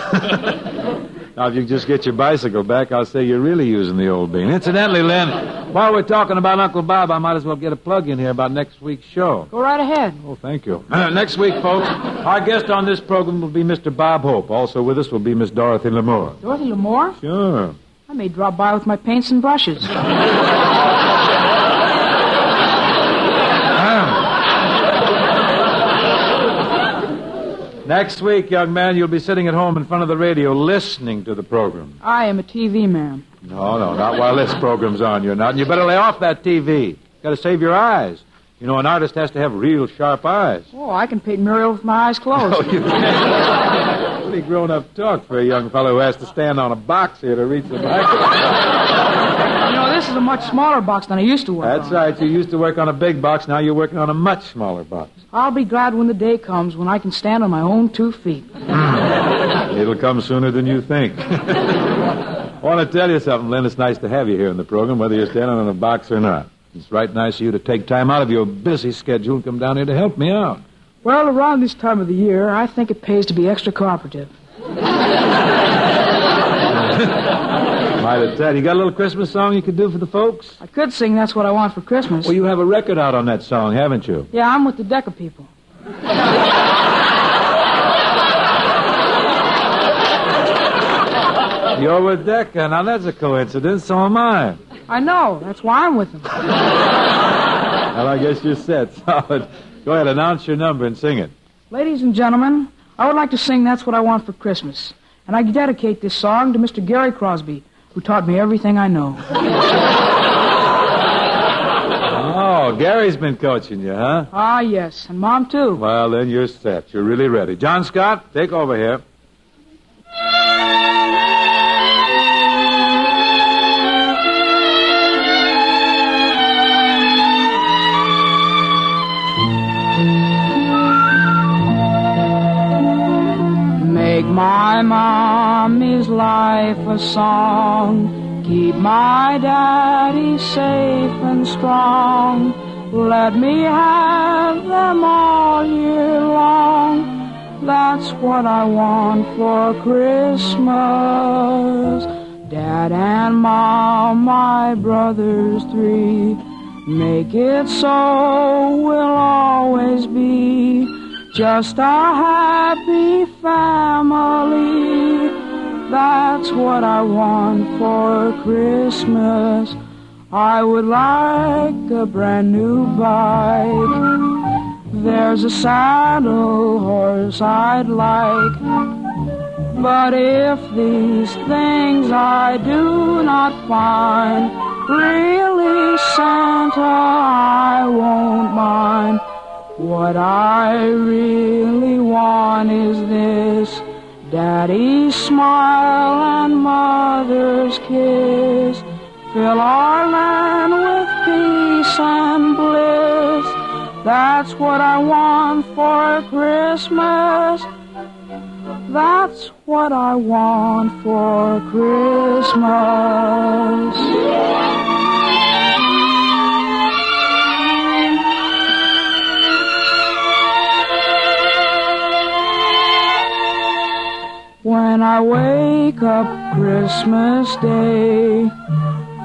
Now, if you just get your bicycle back, I'll say you're really using the old bean. Incidentally, Len, while we're talking about Uncle Bob, I might as well get a plug in here about next week's show. Go right ahead. Oh, thank you. Next week, folks, our guest on this program will be Mr. Bob Hope. Also with us will be Miss Dorothy L'Amour. Dorothy L'Amour? Sure. I may drop by with my paints and brushes. Next week, young man, you'll be sitting at home in front of the radio listening to the program. I am a TV man. No, not while this program's on. You're not. And you better lay off that TV. Got to save your eyes. You know, an artist has to have real sharp eyes. Oh, I can paint Muriel with my eyes closed. Oh, you can. Pretty grown-up talk for a young fellow who has to stand on a box here to reach the microphone. You know, this is a much smaller box than I used to work on. That's right. You used to work on a big box. Now you're working on a much smaller box. I'll be glad when the day comes when I can stand on my own 2 feet. It'll come sooner than you think. I want to tell you something, Lynn. It's nice to have you here in the program, whether you're standing on a box or not. It's right nice of you to take time out of your busy schedule and come down here to help me out. Well, around this time of the year, I think it pays to be extra cooperative. Might have said, you got a little Christmas song you could do for the folks? I could sing That's What I Want for Christmas. Well, you have a record out on that song, haven't you? Yeah, I'm with the Decca people. You're with Decca. Now, that's a coincidence. So am I. I know. That's why I'm with them. Well, I guess you're set. Solid. Go ahead, announce your number and sing it. Ladies and gentlemen, I would like to sing That's What I Want for Christmas. And I dedicate this song to Mr. Gary Crosby, who taught me everything I know. Oh, Gary's been coaching you, huh? Ah, yes. And Mom, too. Well, then you're set. You're really ready. John Scott, take over here. Make my mommy's life a song. Keep my daddy safe and strong. Let me have them all year long. That's what I want for Christmas. Dad and Mom, my brothers 3. Make it so we'll always be just a happy family. That's what I want for Christmas. I would like a brand new bike. There's a saddle horse I'd like. But if these things I do not find, really, Santa, I won't mind. What I really want is this: Daddy's smile and Mother's kiss. Fill our land with peace and bliss. That's what I want for Christmas. That's what I want for Christmas. When I wake up Christmas Day,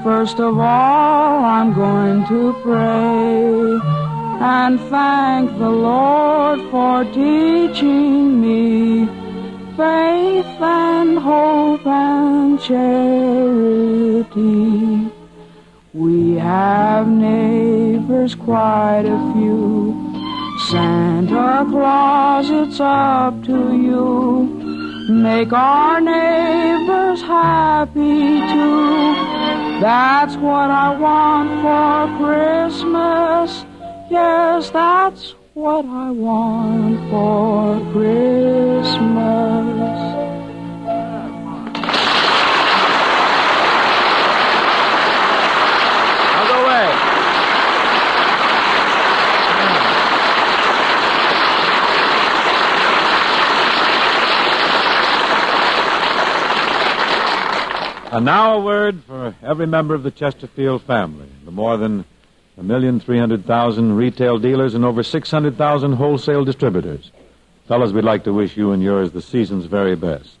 first of all I'm going to pray and thank the Lord for teaching me faith and hope and charity. We have neighbors, quite a few. Santa Claus, it's up to you. Make our neighbors happy too. That's what I want for Christmas. Yes, that's what I want for Christmas. Out of the way. And now a word for every member of the Chesterfield family, the more than 1,300,000 retail dealers and over 600,000 wholesale distributors. Fellas, we'd like to wish you and yours the season's very best.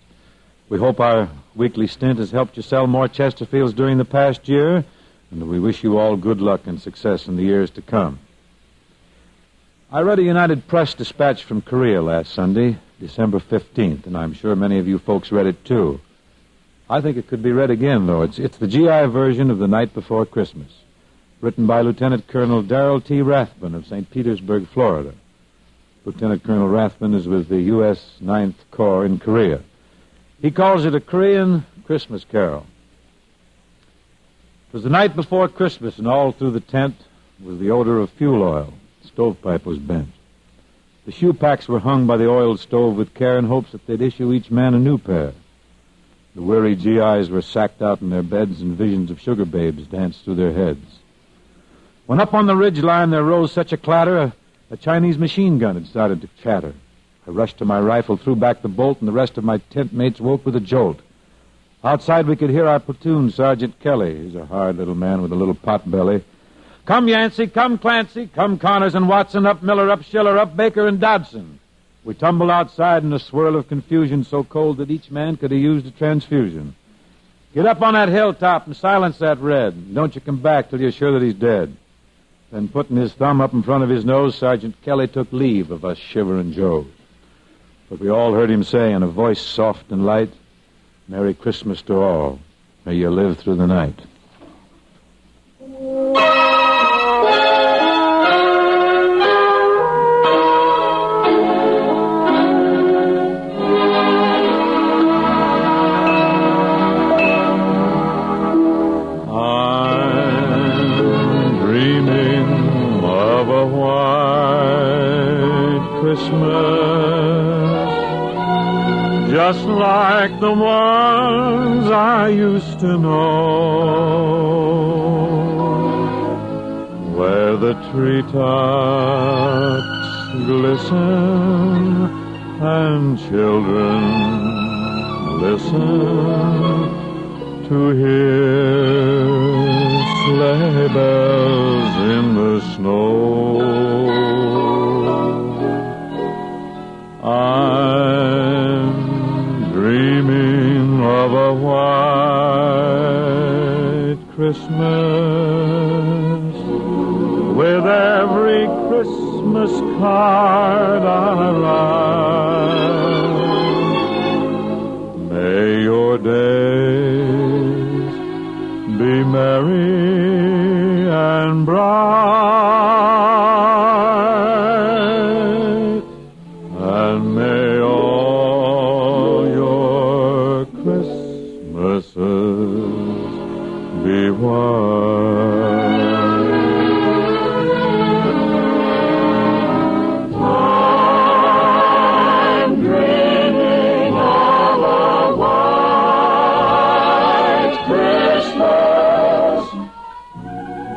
We hope our weekly stint has helped you sell more Chesterfields during the past year, and we wish you all good luck and success in the years to come. I read a United Press dispatch from Korea last Sunday, December 15th, and I'm sure many of you folks read it too. I think it could be read again, though. It's the GI version of The Night Before Christmas, written by Lieutenant Colonel Darrell T. Rathbun of St. Petersburg, Florida. Lieutenant Colonel Rathbun is with the U.S. 9th Corps in Korea. He calls it a Korean Christmas carol. It was the night before Christmas, and all through the tent was the odor of fuel oil. The stovepipe was bent. The shoe packs were hung by the oiled stove with care in hopes that they'd issue each man a new pair. The weary GIs were sacked out in their beds, and visions of sugar babes danced through their heads. When up on the ridge line there rose such a clatter, a Chinese machine gun had started to chatter. I rushed to my rifle, threw back the bolt, and the rest of my tent mates woke with a jolt. Outside we could hear our platoon, Sergeant Kelly. He's a hard little man with a little pot belly. Come Yancey, come Clancy, come Connors and Watson, up Miller, up Schiller, up Baker and Dodson. We tumbled outside in a swirl of confusion so cold that each man could have used a transfusion. Get up on that hilltop and silence that red. Don't you come back till you're sure that he's dead. Then putting his thumb up in front of his nose, Sergeant Kelly took leave of us shivering Joes. But we all heard him say in a voice soft and light, Merry Christmas to all. May you live through the night. I'm dreaming of a white Christmas, just like the ones I used to know, where the treetops glisten and children listen to hear sleigh bells in the snow. I'm dreaming of a white Christmas, with every Christmas card I write. May your days be merry and bright, and may all your Christmases be white. I'm dreaming of a white Christmas,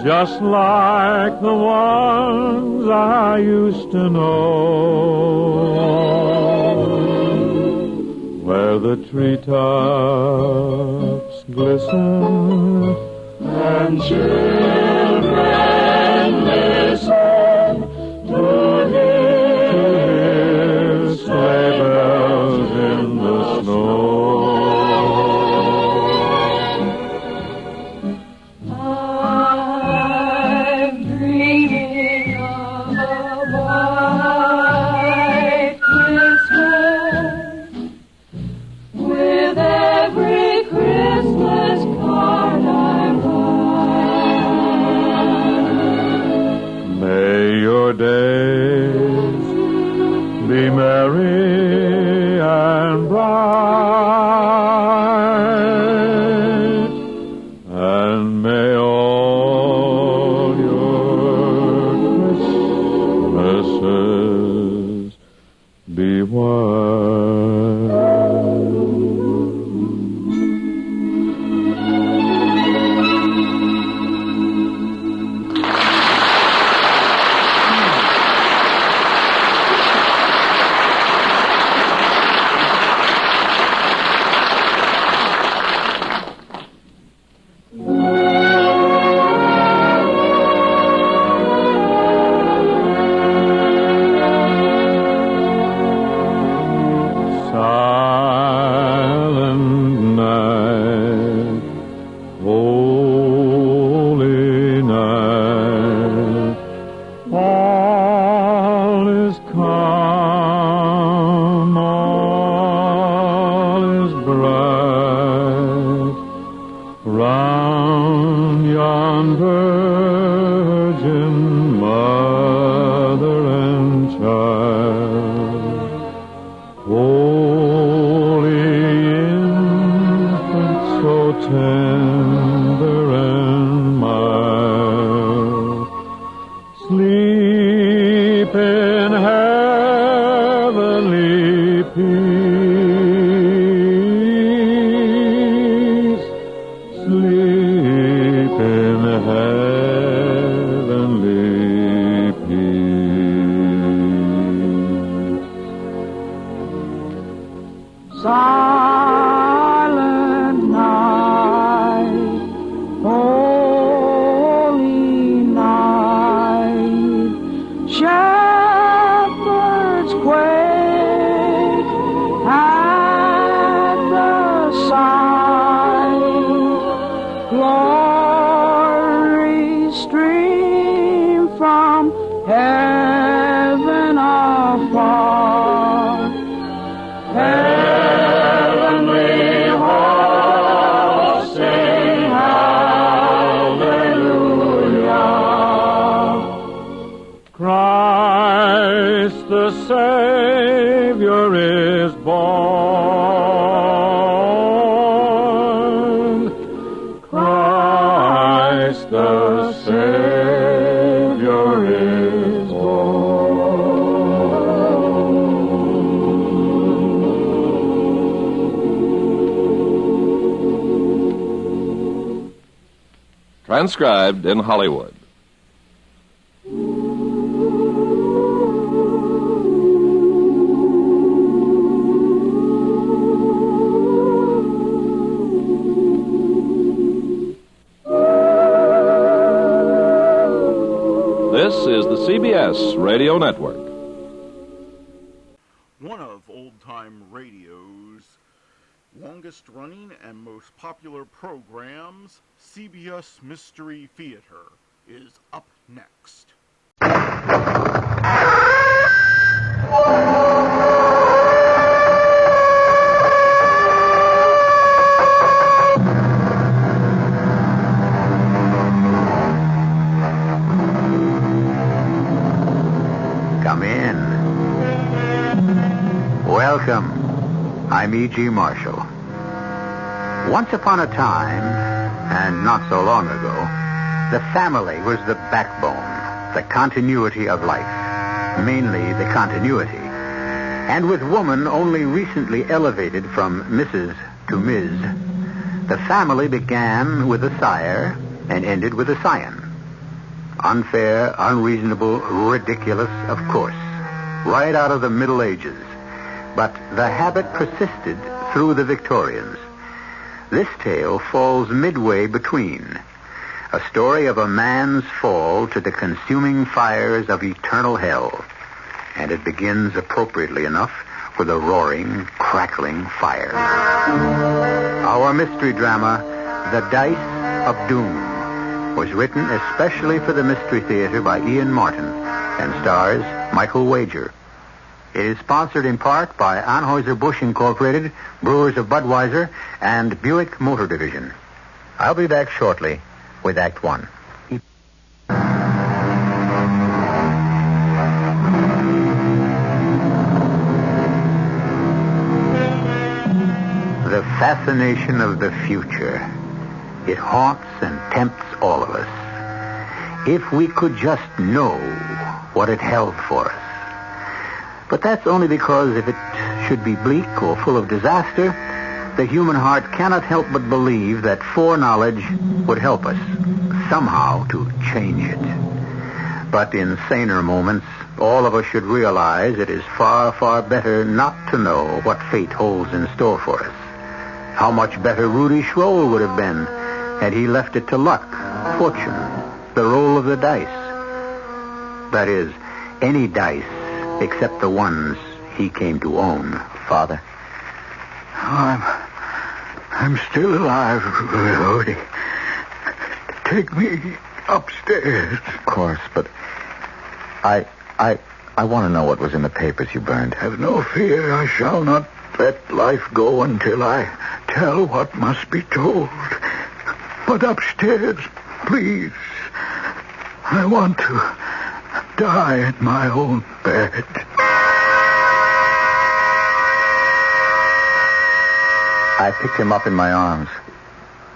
just like the ones I used to know, where the treetops glisten and children listen to hear sleigh bells in the snow. I'm dreaming of a white Christmas, with every Christmas card I write. May your days be merry and bright, and may all your Christmases be white. crown yon virgin mother and child. Holy infant, so tender and mild, sleep in heavenly peace. Sleep in heavenly peace. Silent night, holy night, shepherds quake at the sight, glory stream from heaven afar. Heavenly hosts sing hallelujah. Christ the Savior is born. Christ the Savior is Transcribed in Hollywood. This is the CBS Radio Network. One of old-time radio's longest-running and most popular programs, CBS Mystery Theater, is up next. Come in. Welcome. I'm E.G. Marshall. Once upon a time, and not so long ago, the family was the backbone, the continuity of life, mainly the continuity. And with woman only recently elevated from Mrs. to Ms., the family began with a sire and ended with a scion. Unfair, unreasonable, ridiculous, of course, right out of the Middle Ages. But the habit persisted through the Victorians. This tale falls midway between. A story of a man's fall to the consuming fires of eternal hell. And it begins appropriately enough with a roaring, crackling fire. Our mystery drama, The Dice of Doom, was written especially for the Mystery Theater by Ian Martin and stars Michael Wager. It is sponsored in part by Anheuser-Busch Incorporated, Brewers of Budweiser, and Buick Motor Division. I'll be back shortly with Act One. The fascination of the future. It haunts and tempts all of us. If we could just know what it held for us. But that's only because if it should be bleak or full of disaster, the human heart cannot help but believe that foreknowledge would help us somehow to change it. But in saner moments, all of us should realize it is far, far better not to know what fate holds in store for us. How much better Rudy Schroll would have been had he left it to luck, fortune, the roll of the dice. That is, any dice except the ones he came to own, Father. I'm still alive, Rudy. Take me upstairs. Of course, but I want to know what was in the papers you burned. Have no fear. I shall not let life go until I tell what must be told. But upstairs, please. I want to die in my own bed. I picked him up in my arms.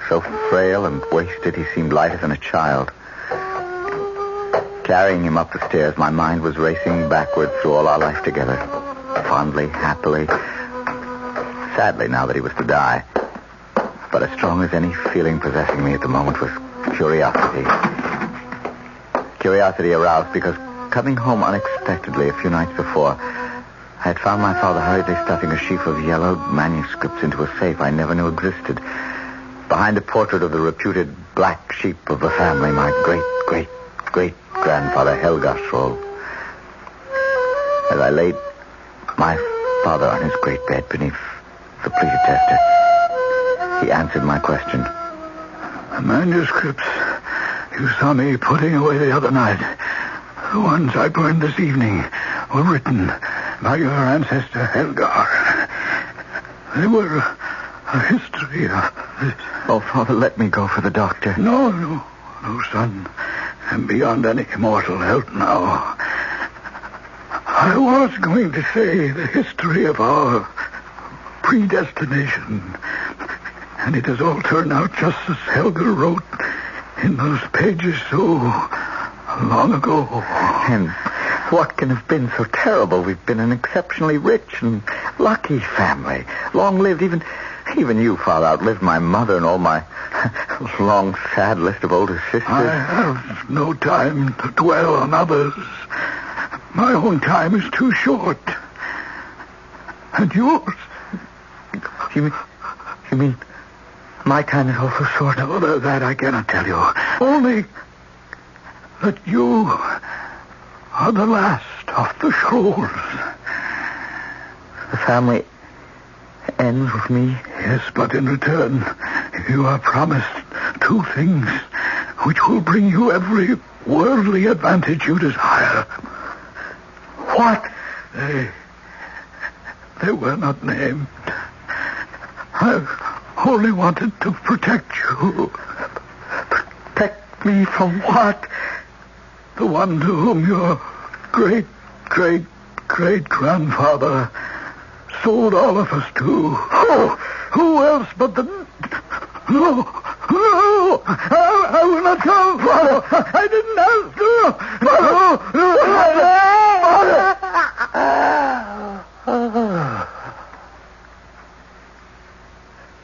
So frail and wasted, he seemed lighter than a child. Carrying him up the stairs, my mind was racing backward through all our life together. Fondly, happily. Sadly, now that he was to die. But as strong as any feeling possessing me at the moment was curiosity. Curiosity aroused because coming home unexpectedly a few nights before, I had found my father hurriedly stuffing a sheaf of yellowed manuscripts into a safe I never knew existed. Behind the portrait of the reputed black sheep of the family, my great-great-great-grandfather Helgarsvold. As I laid my father on his great bed beneath the pleated tester, he answered my question. The manuscripts you saw me putting away the other night, the ones I burned this evening, were written by your ancestor Helgar. They were a history of this. Oh, Father, let me go for the doctor. No, son. I'm beyond any mortal help now. I was going to say the history of our predestination. And it has all turned out just as Helga wrote in those pages so long ago. And what can have been so terrible? We've been an exceptionally rich and lucky family. Long-lived. Even you, Father, outlived my mother and all my long, sad list of older sisters. I have no time to dwell on others. My own time is too short. And yours? You mean my time is also short? No, that I cannot tell you. Only that you are the last of the Scrolls. The family ends with me? Yes, but in return, you are promised two things which will bring you every worldly advantage you desire. What? They were not named. I've only wanted to protect you. Protect me from what? The one to whom your great-great-great-grandfather sold all of us to. Oh, who else but the... No, I will not come, Father. I didn't ask you. Father.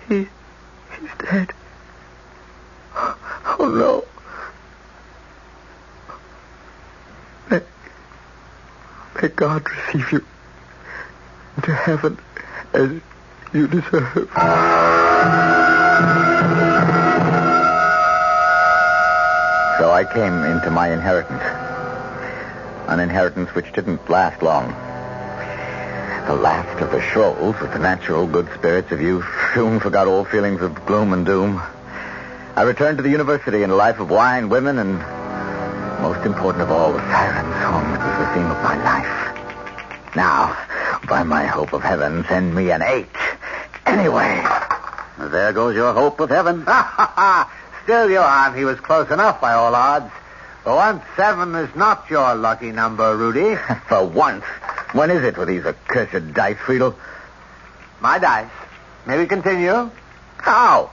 He's dead. Oh, no. May God receive you into heaven as you deserve. So I came into my inheritance. An inheritance which didn't last long. The last of the Scrolls, with the natural good spirits of youth, soon forgot all feelings of gloom and doom. I returned to the university in a life of wine, women, and most important of all, the siren song that was the theme of my life. Now, by my hope of heaven, send me an 8. Anyway. There goes your hope of heaven. Still, Johann, he was close enough by all odds. For once, 7 is not your lucky number, Rudy. For once? When is it with these accursed dice, Friedel? My dice. May we continue? How?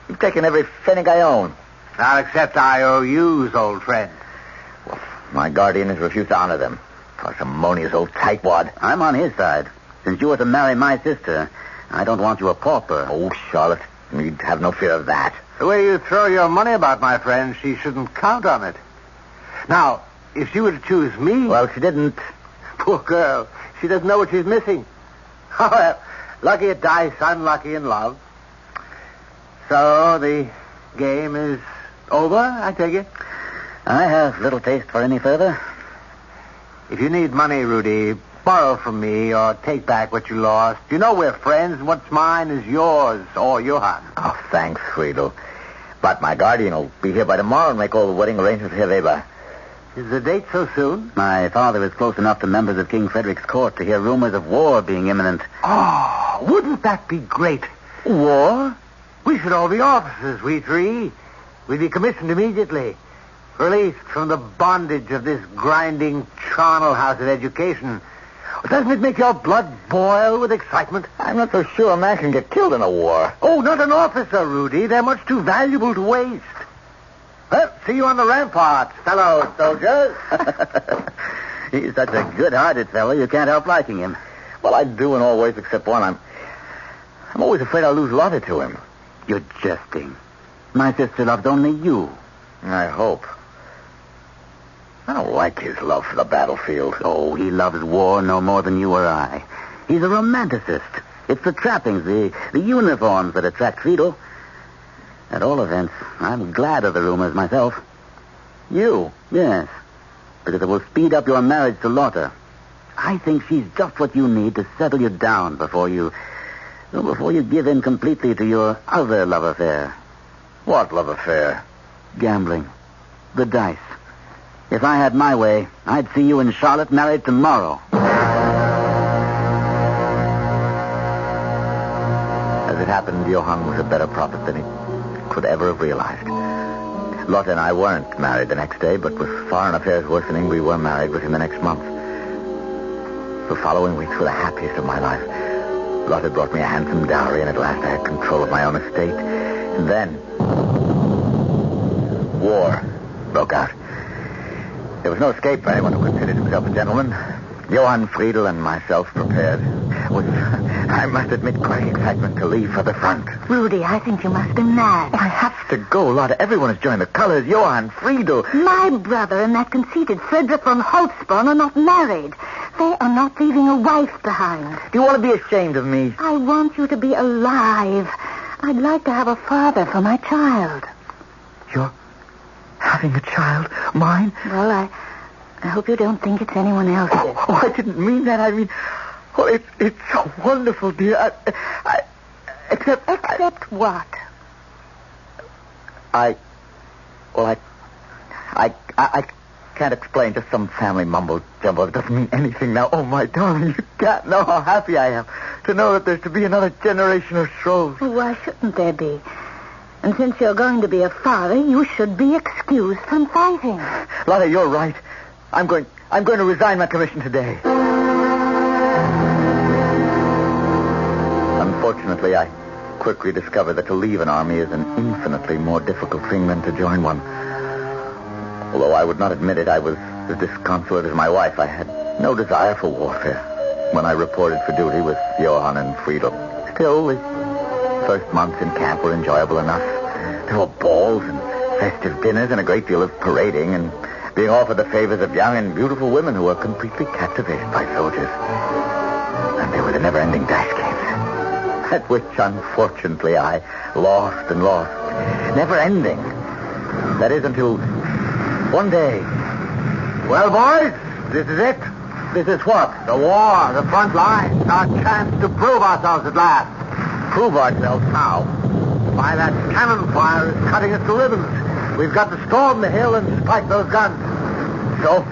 You've taken every pfennig I own. Not except IOUs, old friend. Well, my guardian has refused to honor them. Parsimonious old tightwad. I'm on his side. Since you were to marry my sister, I don't want you a pauper. Oh, Charlotte, you'd have no fear of that. The way you throw your money about, my friend, she shouldn't count on it. Now, if she were to choose me... Well, she didn't. Poor girl. She doesn't know what she's missing. Oh, well, lucky at dice, unlucky in love. So, the game is over, I take it? I have little taste for any further. If you need money, Rudy, borrow from me or take back what you lost. You know we're friends, and what's mine is yours, or Johann. Oh, thanks, Friedel. But my guardian will be here by tomorrow and make all the wedding arrangements, Herr Weber. Is the date so soon? My father is close enough to members of King Frederick's court to hear rumors of war being imminent. Oh, wouldn't that be great? War? We should all be officers, we three. we'd be commissioned immediately. Released from the bondage of this grinding charnel house of education. Doesn't it make your blood boil with excitement? I'm not so sure a man can get killed in a war. Oh, not an officer, Rudy. They're much too valuable to waste. Well, see you on the ramparts, fellow soldiers. He's such a good-hearted fellow, you can't help liking him. Well, I do in all ways except one. I'm always afraid I'll lose Lotta to him. You're jesting. My sister loves only you. I hope. I don't like his love for the battlefield. Oh, he loves war no more than you or I. He's a romanticist. It's the trappings, the uniforms that attract Fido. At all events, I'm glad of the rumors myself. You? Yes, because it will speed up your marriage to Lotta. I think she's just what you need to settle you down before you give in completely to your other love affair. What love affair? Gambling. The dice. If I had my way, I'd see you and Charlotte married tomorrow. As it happened, Johann was a better prophet than he could ever have realized. Lotta and I weren't married the next day, but with foreign affairs worsening, we were married within the next month. The following weeks were the happiest of my life. Lotta brought me a handsome dowry, and at last I had control of my own estate. And then war broke out. There was no escape for anyone who considered himself a gentleman. Johann Friedel and myself prepared with, I must admit, great excitement to leave for the front. Rudy, I think you must be mad. I have to go, Lotta. Everyone has joined the colors. Johann Friedel. My brother and that conceited Frederick von Holtzborn are not married. They are not leaving a wife behind. Do you want to be ashamed of me? I want you to be alive. I'd like to have a father for my child. You're having a child? Mine? Well, I hope you don't think it's anyone else's. Oh, I didn't mean that. I mean, well, it's so wonderful, dear. Except what? I can't explain. Just some family mumbo jumbo. It doesn't mean anything now. Oh, my darling, you can't know how happy I am to know that there's to be another generation of Schrolls. Well, why shouldn't there be? And since you're going to be a father, you should be excused from fighting. Lotta, you're right. I'm going to resign my commission today. Unfortunately, I quickly discovered that to leave an army is an infinitely more difficult thing than to join one. Although I would not admit it, I was as disconsolate as my wife. I had no desire for warfare when I reported for duty with Johann and Friedel. Still, the first months in camp were enjoyable enough. There were balls and festive dinners and a great deal of parading and being offered the favors of young and beautiful women who were completely captivated by soldiers. And there were the never-ending dice games, at which, unfortunately, I lost and lost. Never-ending. That is, until one day. Well, boys, this is it. This is what? The war, the front line, our chance to prove ourselves at last. Prove ourselves how? Why, that cannon fire is cutting us to ribbons. We've got to storm the hill and spike those guns. So,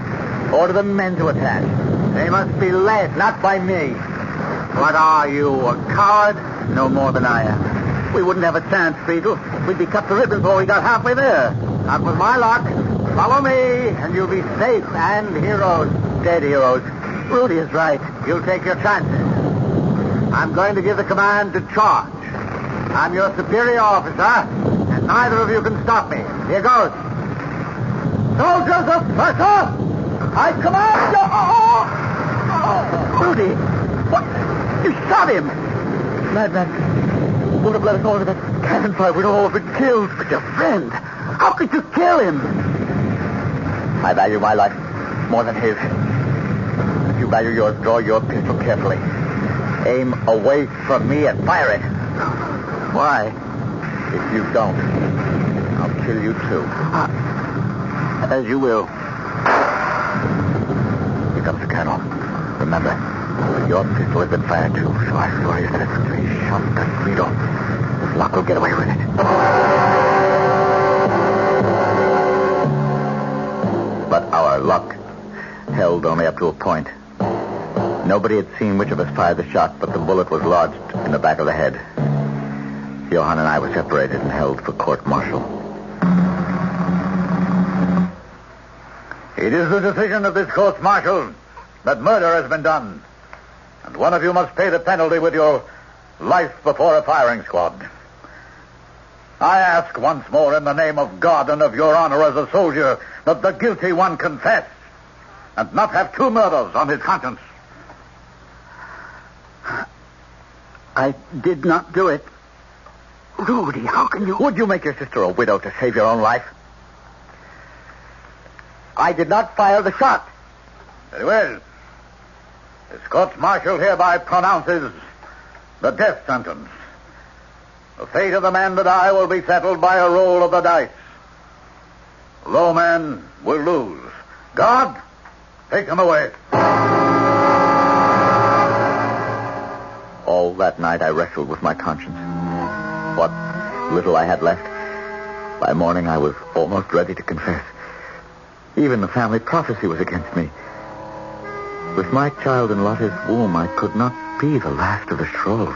order the men to attack. They must be led, not by me. What are you, a coward? No more than I am. We wouldn't have a chance, Friedel. We'd be cut to ribbons before we got halfway there. Not with my luck. Follow me, and you'll be safe and heroes. Dead heroes. Rudy is right. You'll take your chances. I'm going to give the command to charge. I'm your superior officer, and neither of you can stop me. Here goes. Soldiers of Prussia, I command you... Rudy, what? You shot him. Madman, would have let us all to that cannon fire. We'd all have been killed. But your friend, how could you kill him? I value my life more than his. If you value yours, draw your pistol carefully. Aim away from me and fire it. Why? If you don't, I'll kill you too. As you will. Here comes the colonel. Remember, your pistol has been fired too, so I swear you that it's a shot that Friedel. If luck will get away with it. But our luck held only up to a point. Nobody had seen which of us fired the shot, but the bullet was lodged in the back of the head. Johann and I were separated and held for court-martial. It is the decision of this court-martial that murder has been done. And one of you must pay the penalty with your life before a firing squad. I ask once more in the name of God and of your honor as a soldier that the guilty one confess and not have 2 murders on his conscience. I did not do it. Rudy, how can you... Would you make your sister a widow to save your own life? I did not fire the shot. Very well. This court-martial hereby pronounces the death sentence. The fate of the man that I will be settled by a roll of the dice. The low man will lose. God, take him away. All that night I wrestled with my conscience. What little I had left. By morning I was almost ready to confess. Even the family prophecy was against me. With my child in Lotta's womb, I could not be the last of the Scrolls.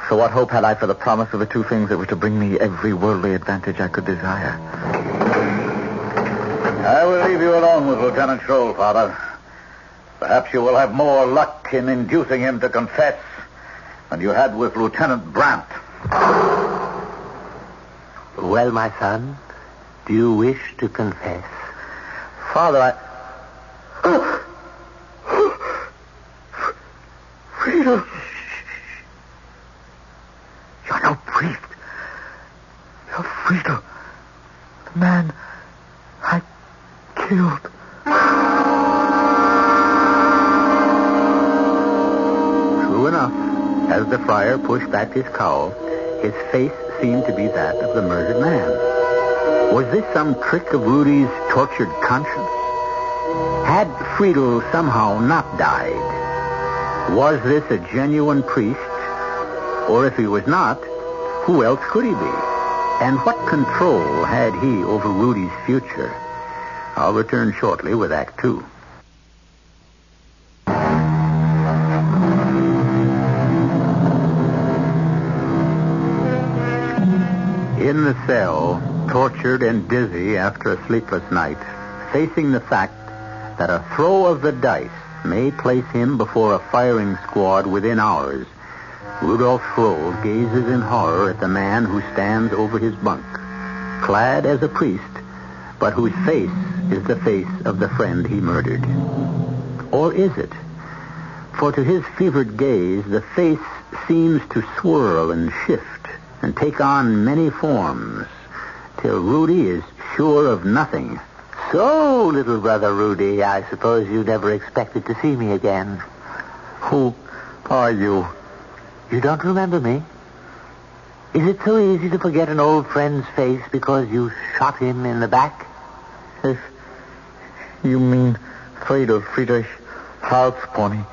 So what hope had I for the promise of the 2 things that were to bring me every worldly advantage I could desire? I will leave you alone with Lieutenant Schroll, Father. Perhaps you will have more luck in inducing him to confess than you had with Lieutenant Brandt. Well, my son, do you wish to confess? Father, Frida! You're no priest. You're Frida. The man I killed. True enough. As the friar pushed back his cowl, his face seemed to be that of the murdered man. Was this some trick of Rudy's tortured conscience? Had Friedel somehow not died? Was this a genuine priest? Or if he was not, who else could he be? And what control had he over Rudy's future? I'll return shortly with Act 2. In the cell, tortured and dizzy after a sleepless night, facing the fact that a throw of the dice may place him before a firing squad within hours, Rudolph Schroll gazes in horror at the man who stands over his bunk, clad as a priest, but whose face is the face of the friend he murdered. Or is it? For to his fevered gaze, the face seems to swirl and shift and take on many forms, till Rudy is sure of nothing. So, little brother Rudy, I suppose you never expected to see me again. Who are you? You don't remember me? Is it so easy to forget an old friend's face because you shot him in the back? If you mean Friedrich Halspony.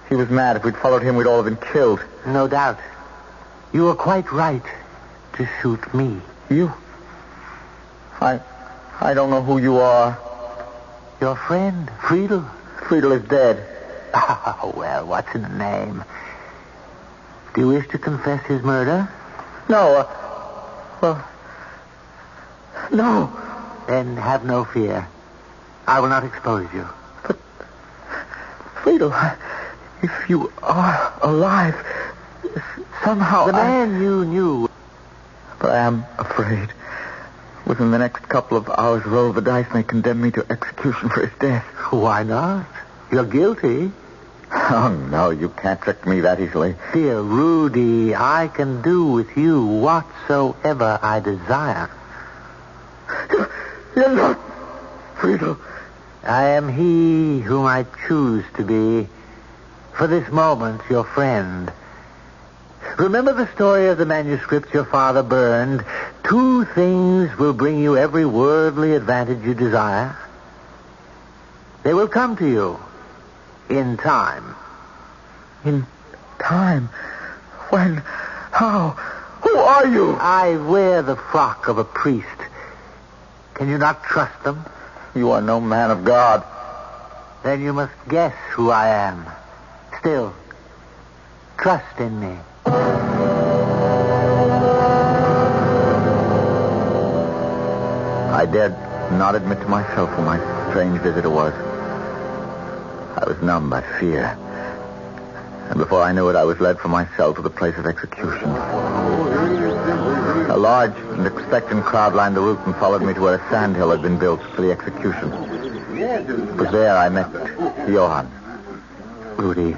He was mad. If we'd followed him, we'd all have been killed. No doubt. You were quite right to shoot me. You? I don't know who you are. Your friend, Friedel. Friedel is dead. Oh, well, what's in the name? Do you wish to confess his murder? No. No. Then have no fear. I will not expose you. But, Friedel, if you are alive, somehow the man you knew. But I am afraid. Within the next couple of hours, roll of the dice may condemn me to execution for his death. Why not? You're guilty. Oh, no, you can't trick me that easily. Dear Rudy, I can do with you whatsoever I desire. You're not Friedel. I am he whom I choose to be. For this moment, your friend. Remember the story of the manuscripts your father burned? 2 things will bring you every worldly advantage you desire. They will come to you in time. In time? When? How? Who are you? I wear the frock of a priest. Can you not trust them? You are no man of God. Then you must guess who I am. Still, trust in me. I dared not admit to myself who my strange visitor was. I was numb by fear. And before I knew it, I was led from my cell to the place of execution. A large and expectant crowd lined the route and followed me to where a sandhill had been built for the execution. It was there I met Johann. Rudy,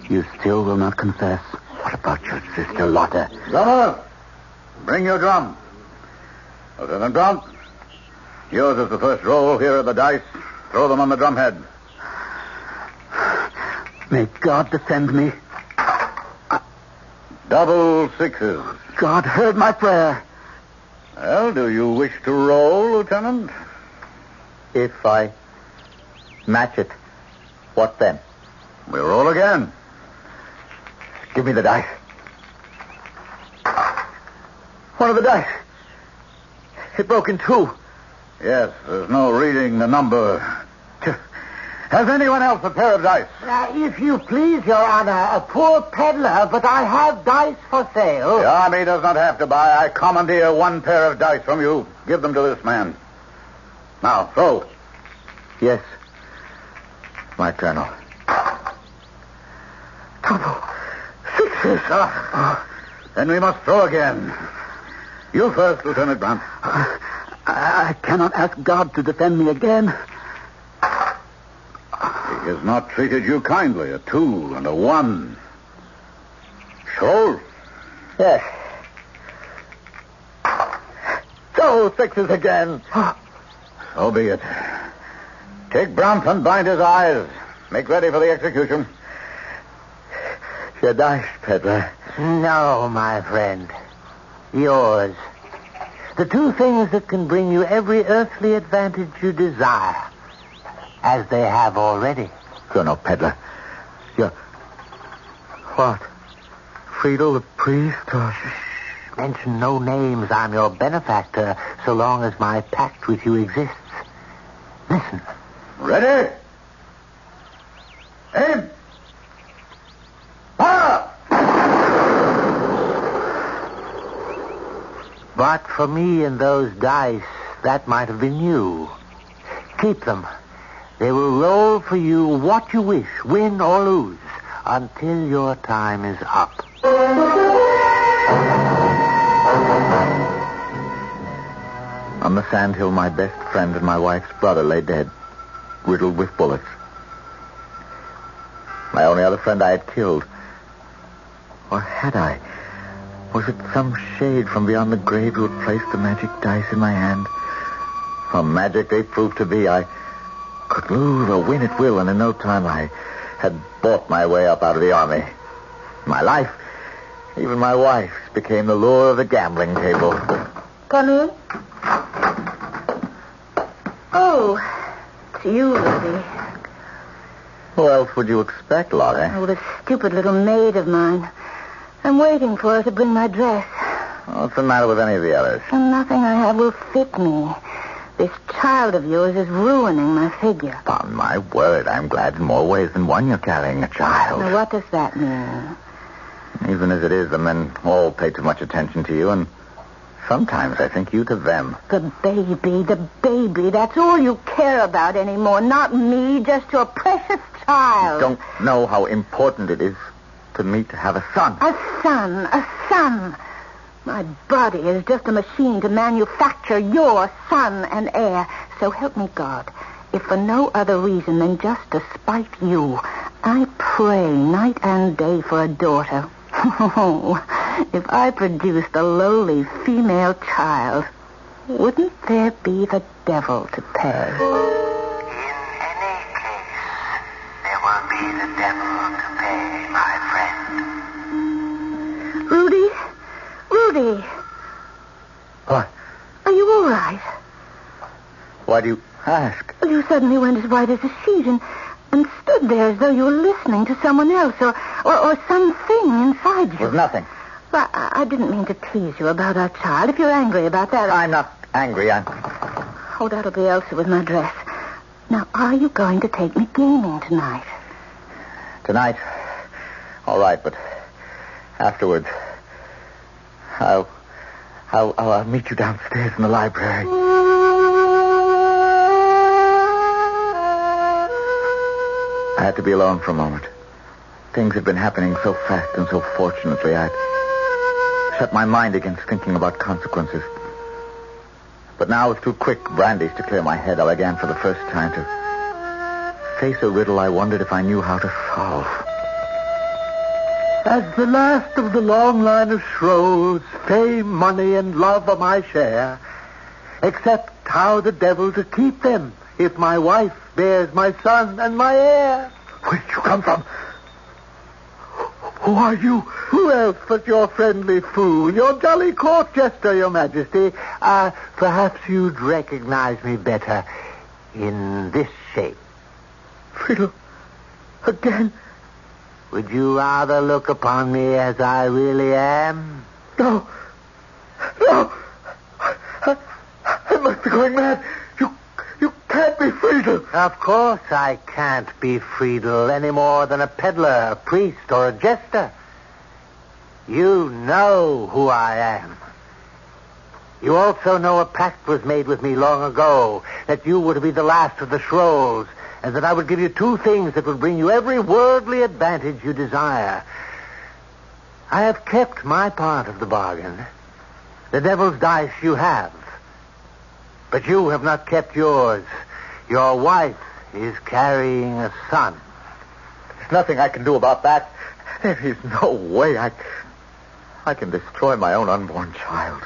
you still will not confess. What about your sister Lotte? Drummer, bring your drum. Lieutenant Grant, yours is the first roll. Here are the dice. Throw them on the drumhead. May God defend me. Double sixes. God heard my prayer. Well, do you wish to roll, Lieutenant? If I match it, what then? We'll roll again. Give me the dice. One of the dice. It broke in two. Yes, there's no reading the number. Has anyone else a pair of dice? If you please, Your Honor, a poor peddler, but I have dice for sale. The army does not have to buy. I commandeer one pair of dice from you. Give them to this man. Now, throw. Yes, my colonel. Double sixes. Then we must throw again. You first, Lieutenant Grant. I cannot ask God to defend me again. He has not treated you kindly. A 2 and a 1. Shoal? Yes. Double sixes again. So be it. Take Brompton, bind his eyes. Make ready for the execution. Your dice, peddler. No, my friend. Yours. The two things that can bring you every earthly advantage you desire. As they have already. You're no peddler. You're... What? Friedel, the priest? Or... Mention no names. I'm your benefactor so long as my pact with you exists. Listen. Ready? Aim! Fire! But for me and those dice, that might have been you. Keep them. They will roll for you what you wish, win or lose, until your time is up. On the sandhill, my best friend and my wife's brother lay dead, riddled with bullets. My only other friend I had killed. Or had I? Was it some shade from beyond the grave who had placed the magic dice in my hand? How magic they proved to be. I could lose or win at will, and in no time I had bought my way up out of the army. My life, even my wife's, became the lure of the gambling table. Come in. Oh, it's you, Rudy. Who else would you expect, Lotte? Oh, the stupid little maid of mine. I'm waiting for her to bring my dress. What's the matter with any of the others? And nothing I have will fit me. This child of yours is ruining my figure. Upon my word, I'm glad in more ways than one you're carrying a child. Now, what does that mean? Even as it is, the men all pay too much attention to you, and sometimes I think you to them. The baby, that's all you care about anymore. Not me, just your precious child. You don't know how important it is to me to have a son. A son. My body is just a machine to manufacture your son and heir. So help me God, if for no other reason than just to spite you, I pray night and day for a daughter. If I produced a lowly female child, wouldn't there be the devil to pay? There will be the devil to pay, my friend. Rudy? What? Are you all right? Why do you ask? Well, you suddenly went as white as a sheet and stood there as though you were listening to someone else or something inside you. It was nothing. Well, I didn't mean to tease you about our child. If you're angry about that... I'm not angry. Oh, that'll be Elsa with my dress. Now, are you going to take me gaming tonight? Tonight? All right, but afterwards, I'll meet you downstairs in the library. I had to be alone for a moment. Things had been happening so fast and so fortunately, I'd shut my mind against thinking about consequences. But now, with 2 quick brandies to clear my head, I began for the first time to face a riddle I wondered if I knew how to solve. As the last of the long line of Shroves, fame, money, and love are my share, except how the devil to keep them if my wife bears my son and my heir. Where did you come from? Who are you? Who else but your friendly fool, your jolly court jester, your majesty? Perhaps you'd recognize me better in this shape. Philo, again? Would you rather look upon me as I really am? No. I must be going mad. You can't be Friedel. Of course I can't be Friedel any more than a peddler, a priest, or a jester. You know who I am. You also know a pact was made with me long ago, that you were to be the last of the Shroves, and that I would give you 2 things that would bring you every worldly advantage you desire. I have kept my part of the bargain. The devil's dice you have. But you have not kept yours. Your wife is carrying a son. There's nothing I can do about that. There is no way I can destroy my own unborn child.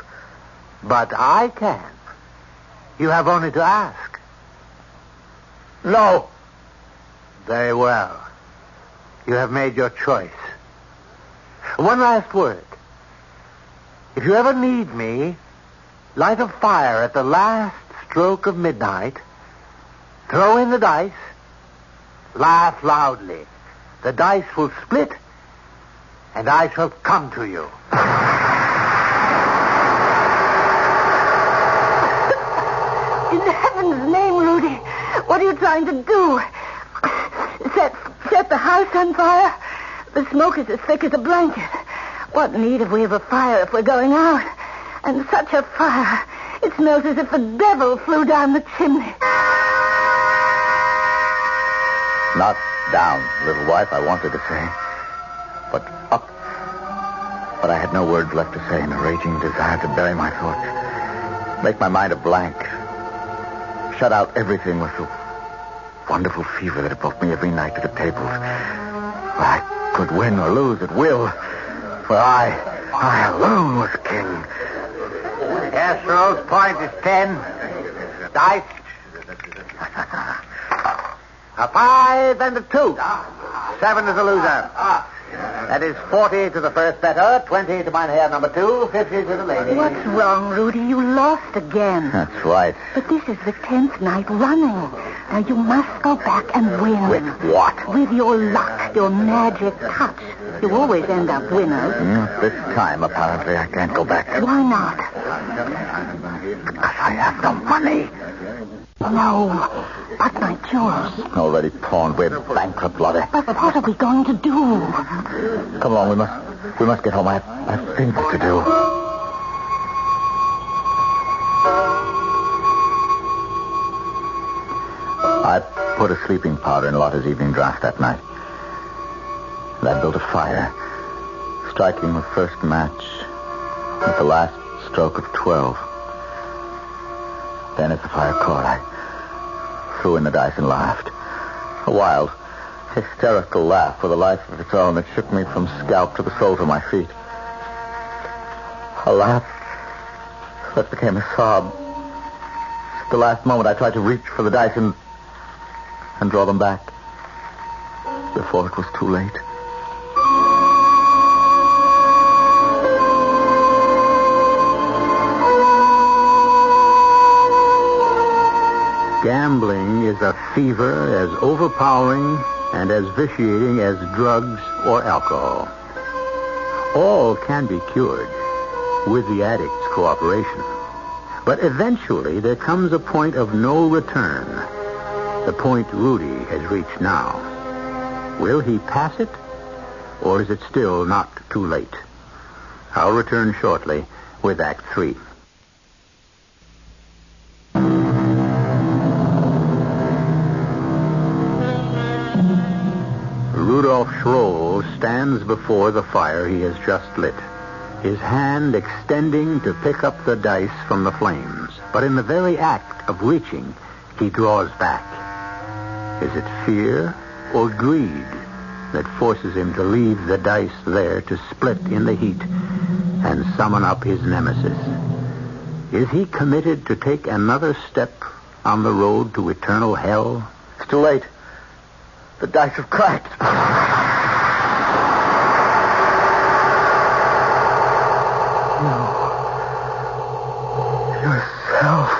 But I can. You have only to ask. No. Very well. You have made your choice. One last word. If you ever need me, light a fire at the last stroke of midnight, throw in the dice, laugh loudly. The dice will split, and I shall come to you. In heaven's name, Rudy, what are you trying to do? Set the house on fire? The smoke is as thick as a blanket. What need have we of a fire if we're going out? And such a fire. It smells as if the devil flew down the chimney. Not down, little wife, I wanted to say. But up. But I had no words left to say in a raging desire to bury my thoughts. Make my mind a blank. Shut out everything with the wonderful fever that brought me every night to the tables. Where I could win or lose at will. Where I alone was king. Yes, Rose, point is 10. Dice. A 5 and a 2. 7 is a loser. That is 40 to the first better, 20 to Mynheer number 2, 50 to the lady. What's wrong, Rudy? You lost again. That's right. But this is the 10th night running. Now, you must go back and win. With what? With your luck, your magic touch. You always end up winners. This time, apparently, I can't go back. Why not? Because I have no money. No, but my jewels. Already pawned. We're bankrupt, Lottie. But what are we going to do? Come along, we must get home. I have things to do. I put a sleeping powder in Lotta's evening draught that night. And I built a fire, striking the first match at the last stroke of 12. Then as the fire caught, I threw in the dice and laughed. A wild, hysterical laugh with a life of its own that shook me from scalp to the soles of my feet. A laugh that became a sob. At the last moment, I tried to reach for the dice and draw them back before it was too late. Gambling is a fever as overpowering and as vitiating as drugs or alcohol. All can be cured with the addict's cooperation. But eventually there comes a point of no return. The point Rudy has reached now. Will he pass it, or is it still not too late? I'll return shortly with Act 3. Roll stands before the fire he has just lit, his hand extending to pick up the dice from the flames. But in the very act of reaching, he draws back. Is it fear or greed that forces him to leave the dice there to split in the heat and summon up his nemesis? Is he committed to take another step on the road to eternal hell? It's too late. The dice have cracked. Yourself.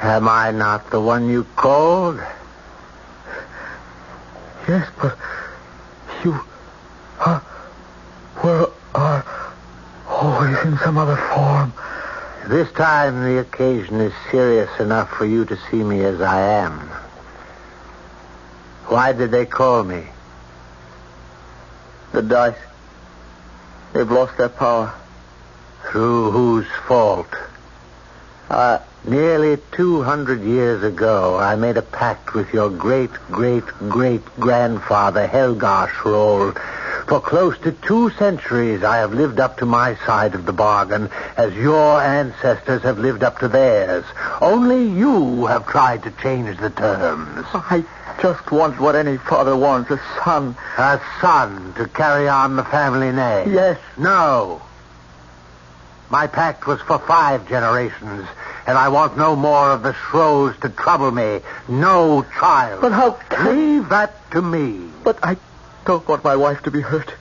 Am I not the one you called? Yes, but you are always in some other form. This time the occasion is serious enough for you to see me as I am. Why did they call me? The dice. They've lost their power. Through whose fault? Nearly 200 years ago, I made a pact with your great-great-great-grandfather, Helga Schroll. For close to 2 centuries, I have lived up to my side of the bargain, as your ancestors have lived up to theirs. Only you have tried to change the terms. I just want what any father wants, a son. A son to carry on the family name? Yes. No. My pact was for 5 generations, and I want no more of the Shrolls to trouble me. No child. But how can... Leave that to me. But I don't want my wife to be hurt.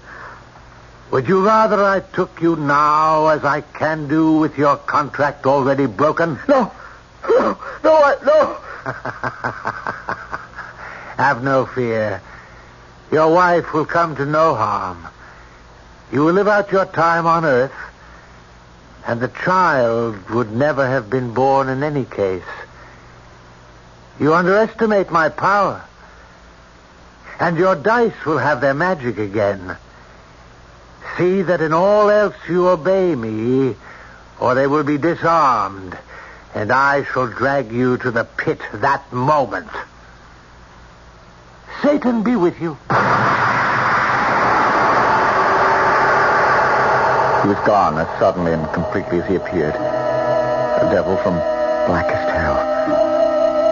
Would you rather I took you now, as I can do with your contract already broken? No. Have no fear. Your wife will come to no harm. You will live out your time on Earth, and the child would never have been born in any case. You underestimate my power. And your dice will have their magic again. See that in all else you obey me, or they will be disarmed, and I shall drag you to the pit that moment. Satan be with you. He was gone as suddenly and completely as he appeared. A devil from blackest hell.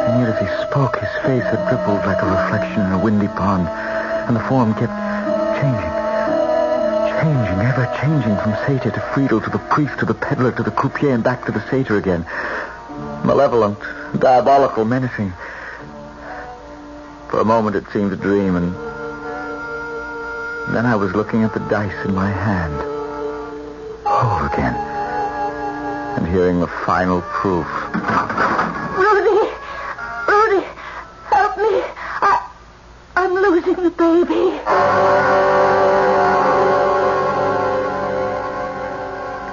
And yet as he spoke, his face had rippled like a reflection in a windy pond, and the form kept changing, ever changing from satyr to Friedel, to the priest, to the peddler, to the croupier, and back to the satyr again. Malevolent, diabolical, menacing. For a moment it seemed a dream, and then I was looking at the dice in my hand, whole again, and hearing the final proof. Rudy, help me. I'm losing the baby.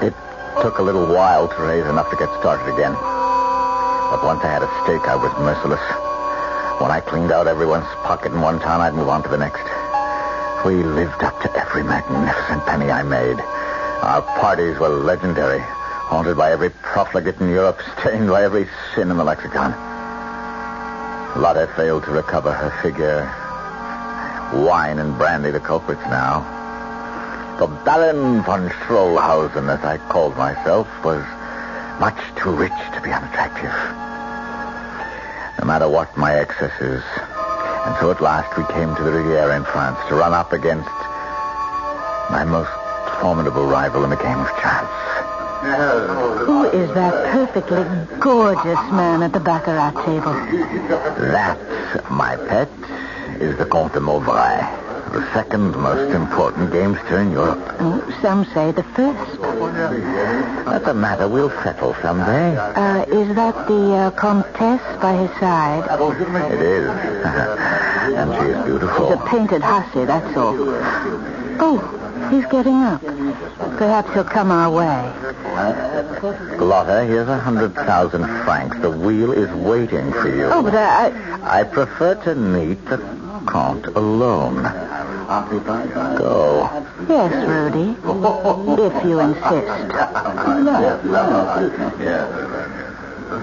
It took a little while to raise enough to get started again. But once I had a stake, I was merciless. When I cleaned out everyone's pocket in one town, I'd move on to the next. We lived up to every magnificent penny I made. Our parties were legendary, haunted by every profligate in Europe, stained by every sin in the lexicon. Lotte failed to recover her figure. Wine and brandy the culprits now. The Baron von Schrollhausen, as I called myself, was much too rich to be unattractive. No matter what my excesses. And so at last we came to the Riviera in France to run up against my most formidable rival in the game of chance. Who is that perfectly gorgeous man at the baccarat table? That, my pet, is the Comte de Mauvrais, the second most important gamester in Europe. Oh, some say the first. That's a matter we'll settle someday. Is that the Comtesse by his side? It is. And she is beautiful. She's a painted hussy, that's all. Oh, he's getting up. Perhaps he'll come our way. Lotte, here's 100,000 francs. The wheel is waiting for you. Oh, but I prefer to meet the Comte alone. Go. Yes, Rudy. If you insist.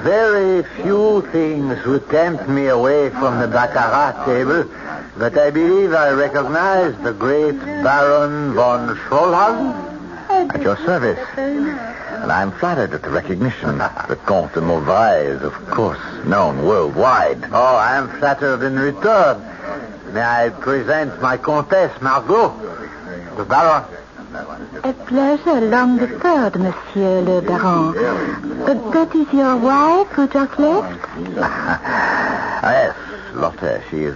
Very few things would tempt me away from the baccarat table, But I believe I recognize the great Baron von Schrollhausen at your service. And I'm flattered at the recognition. The Comte de Mauvais is, of course, known worldwide. Oh, I'm flattered in return. May I present my Comtesse Margot, the Baron? A pleasure long deferred, Monsieur le Baron. But that is your wife who just left? Yes, Lotte, she is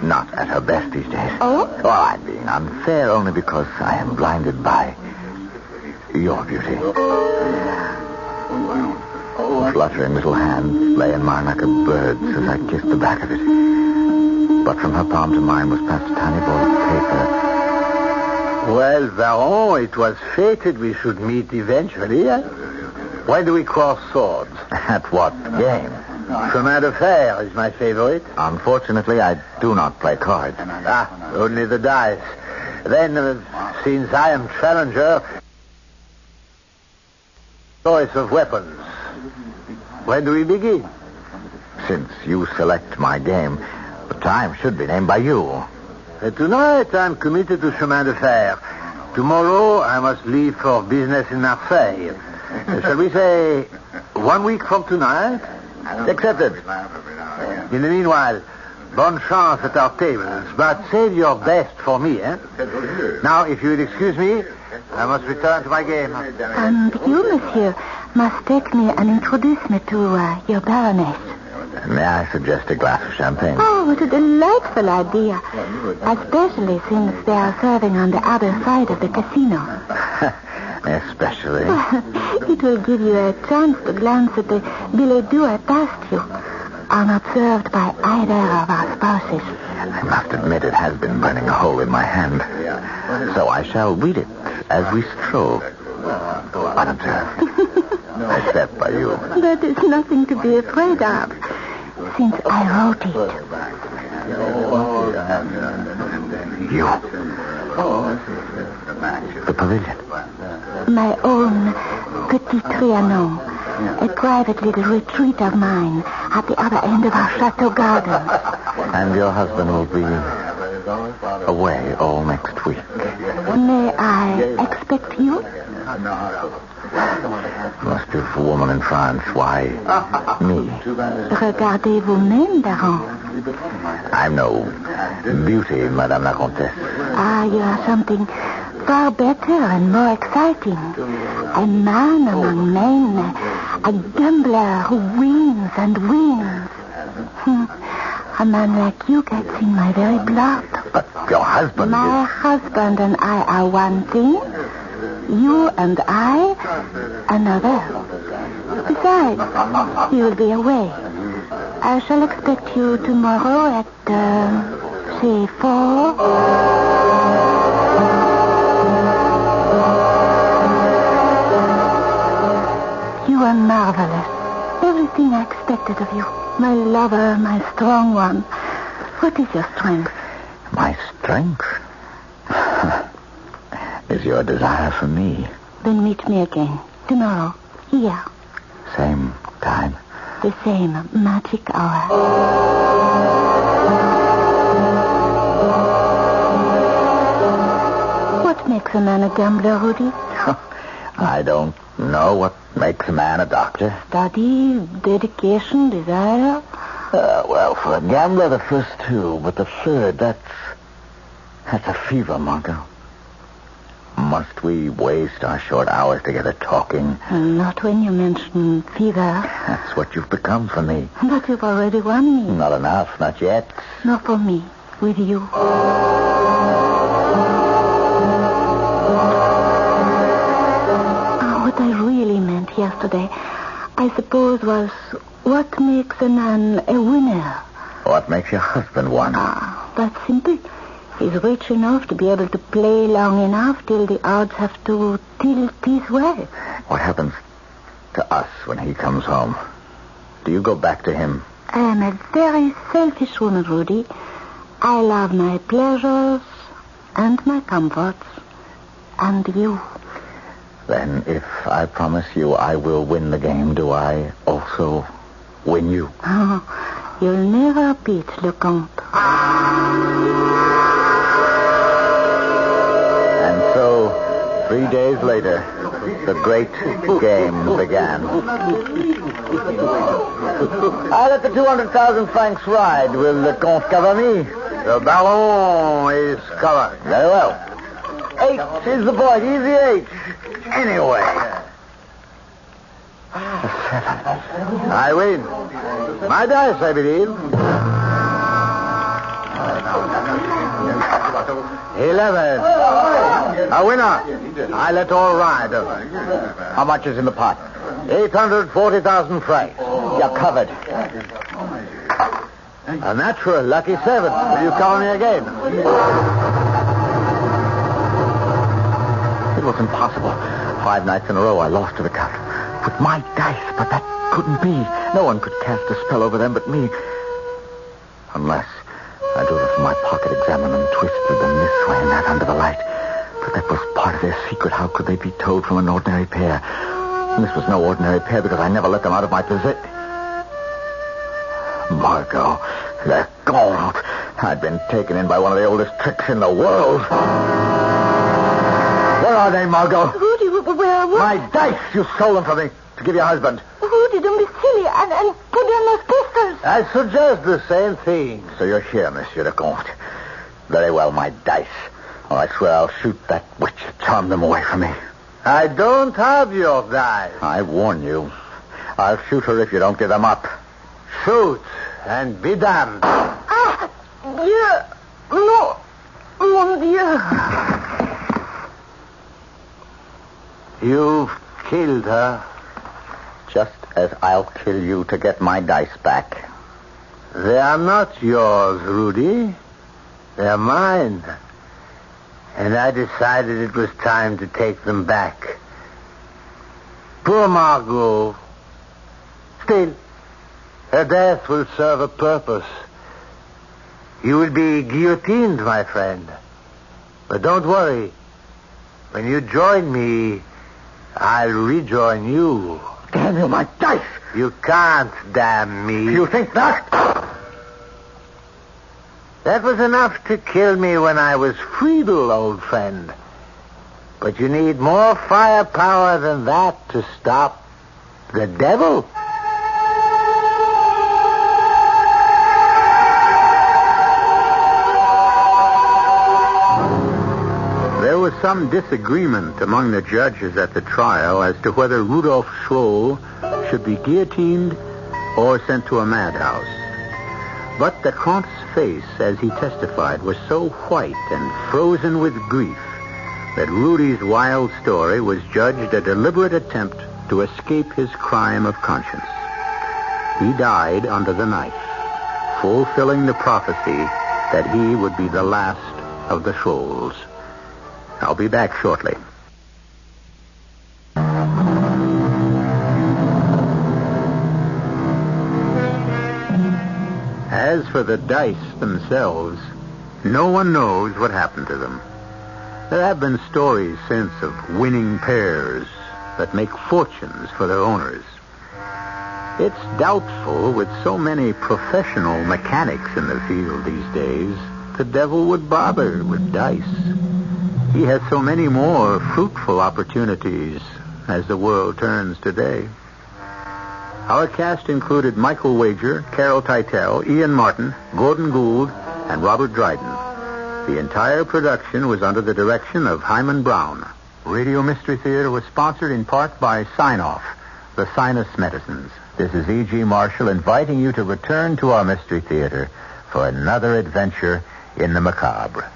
not at her best these days. Oh? Well, I'm being unfair only because I am blinded by your beauty. The fluttering little hand lay in mine like a bird's as I kissed the back of it. But from her palm to mine was passed a tiny ball of paper. Well, Baron, it was fated we should meet eventually. Eh? When do we cross swords? At what game? Chemin de fer is my favorite. Unfortunately, I do not play cards. Only the dice. Then, since I am challenger, choice of weapons. When do we begin? Since you select my game, the time should be named by you. Tonight, I'm committed to Chemin de Fer. Tomorrow, I must leave for business in Marseille. Shall we say 1 week from tonight? Accepted. In the meanwhile, bonne chance at our tables, but save your best for me, eh? Now, if you will excuse me, I must return to my game. And you, monsieur, must take me and introduce me to your baroness. May I suggest a glass of champagne? Oh, what a delightful idea. Especially since they are serving on the other side of the casino. Especially? It will give you a chance to glance at the billet doux past you, unobserved by either of our spouses. I must admit it has been burning a hole in my hand. So I shall read it as we stroll. Unobserved. Except by you. That is nothing to be afraid of, since I wrote it. You. The pavilion. My own Petit Trianon, a private little retreat of mine at the other end of our chateau garden. And your husband will be away all next week. May I expect you? Most beautiful woman in France. Why, me? Regardez vous-même, Baron. I'm no beauty, Madame la Comtesse. You are something far better and more exciting. A man among men. A gambler who wins and wins. A man like you gets in my very blood. But your husband My husband and I are one thing. You and I, another. Besides, he will be away. I shall expect you tomorrow at, say, 4. You are marvelous. Everything I expected of you. My lover, my strong one. What is your strength? My strength is your desire for me. Then meet me again. Tomorrow. Here. Same time. The same magic hour. What makes a man a gambler, Rudy? I don't know what makes a man a doctor. Study, dedication, desire. Well, for a gambler, the first two, but the third, that's a fever, Margot. Must we waste our short hours together talking? Not when you mention fever. That's what you've become for me. But you've already won me. Not enough, not yet. Not for me, with you. What I really meant yesterday, I suppose, was what makes a man a winner. What makes your husband one? That's simple. He's rich enough to be able to play long enough till the odds have to tilt his way. What happens to us when he comes home? Do you go back to him? I am a very selfish woman, Rudy. I love my pleasures and my comforts. And you. Then if I promise you I will win the game, do I also win you? Oh, you'll never beat Le Comte. 3 days later, the great game began. I let the 200,000 francs ride. Will the Comte cover me? The ballon is covered. Very well. H is the point. Easy H. Anyway. I win. My dice, I believe. 11. A winner. I let all ride. How much is in the pot? 840,000 francs. You're covered. A natural lucky 7. Will you cover me again? It was impossible. 5 nights in a row I lost to the Count. With my dice, but that couldn't be. No one could cast a spell over them but me. Unless I drew them from my pocket, examined them, twisted them this way and that under the light. But that was part of their secret. How could they be told from an ordinary pair? And this was no ordinary pair because I never let them out of my possession. Margot, they're gone. I'd been taken in by one of the oldest tricks in the world. Where are they, Margot? Rudy, where? My dice! You stole them from me to give your husband. Rudy, don't be silly and put down those pistols. I suggest the same thing. So you're here, Monsieur le Comte. Very well, my dice. Oh, I swear I'll shoot that witch and charm them away from me. I don't have your dice. I warn you. I'll shoot her if you don't give them up. Shoot and be damned. Ah, Dieu. No. Mon Dieu. You've killed her. Just as I'll kill you to get my dice back. They are not yours, Rudy. They're mine. And I decided it was time to take them back. Poor Margot. Still, her death will serve a purpose. You will be guillotined, my friend. But don't worry. When you join me, I'll rejoin you. Damn you, my dice! You can't damn me. You think not? That was enough to kill me when I was feeble, old friend. But you need more firepower than that to stop the devil. There was some disagreement among the judges at the trial as to whether Rudolf Schroll should be guillotined or sent to a madhouse. But the Comte's face, as he testified, was so white and frozen with grief that Rudy's wild story was judged a deliberate attempt to escape his crime of conscience. He died under the knife, fulfilling the prophecy that he would be the last of the Schrolls. I'll be back shortly. As for the dice themselves, no one knows what happened to them. There have been stories since of winning pairs that make fortunes for their owners. It's doubtful, with so many professional mechanics in the field these days, the devil would bother with dice. He has so many more fruitful opportunities as the world turns today. Our cast included Michael Wager, Carol Teitel, Ian Martin, Gordon Gould, and Robert Dryden. The entire production was under the direction of Hyman Brown. Radio Mystery Theater was sponsored in part by Sign-Off, the sinus medicines. This is E.G. Marshall inviting you to return to our Mystery Theater for another adventure in the macabre.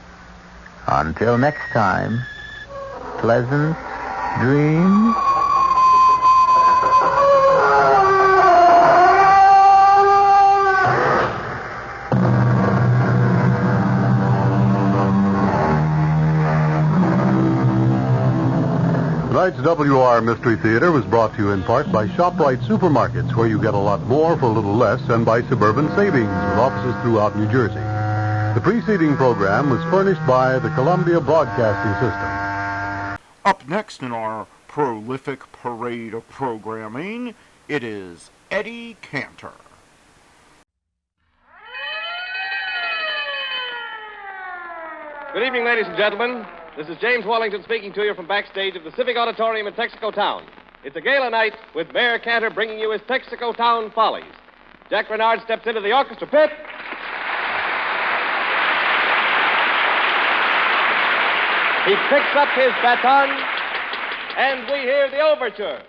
Until next time, pleasant dreams. Tonight's WR Mystery Theater was brought to you in part by ShopRite Supermarkets, where you get a lot more for a little less, and by Suburban Savings, with offices throughout New Jersey. The preceding program was furnished by the Columbia Broadcasting System. Up next in our prolific parade of programming, it is Eddie Cantor. Good evening, ladies and gentlemen. This is James Wallington speaking to you from backstage of the Civic Auditorium in Texaco Town. It's a gala night with Mayor Cantor bringing you his Texaco Town Follies. Jack Renard steps into the orchestra pit. He picks up his baton, and we hear the overture.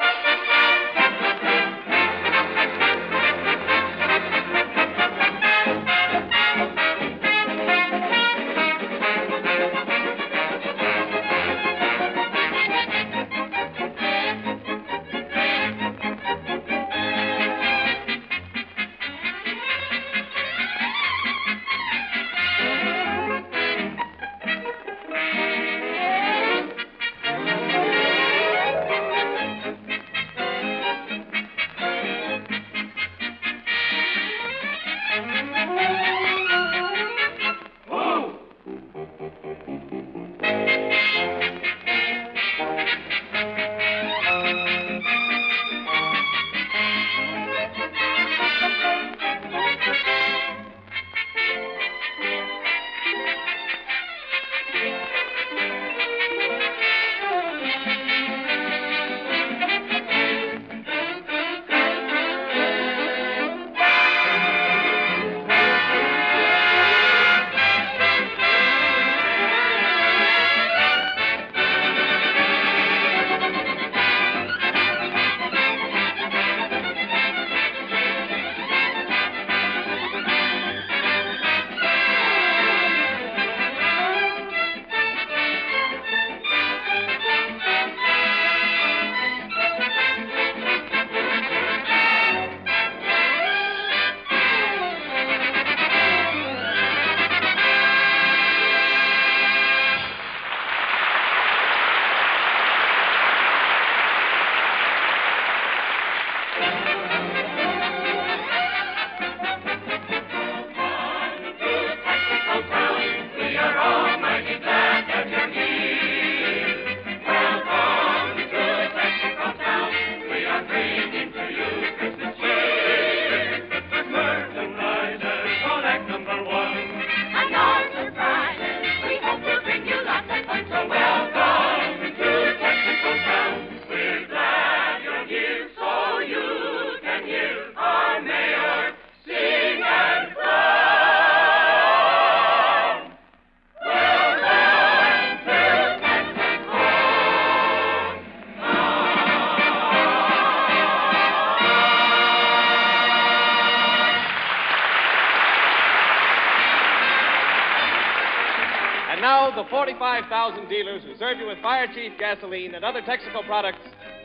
The 45,000 dealers who serve you with Fire Chief gasoline and other Texaco products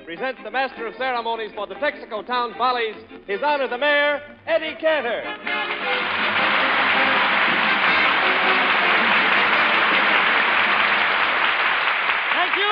present the Master of Ceremonies for the Texaco Town Follies, His Honor the Mayor, Eddie Cantor. Thank you.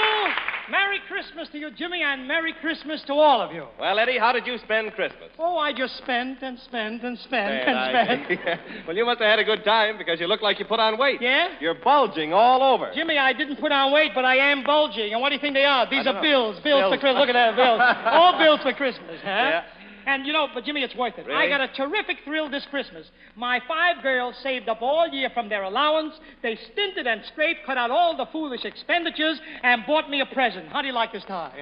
Merry Christmas to you, Jimmy, and Merry Christmas to all of you. Well, Eddie, how did you spend Christmas? Oh, I just spent and spent and spent and spent. Well, you must have had a good time because you look like you put on weight. Yeah? You're bulging all over. Jimmy, I didn't put on weight, but I am bulging. And what do you think they are? These are bills. Bills Bills. for Christmas. Look at that, bills. All bills for Christmas, huh? Yeah. And, but, Jimmy, it's worth it. Really? I got a terrific thrill this Christmas. My 5 girls saved up all year from their allowance. They stinted and scraped, cut out all the foolish expenditures, and bought me a present. How do you like this tie,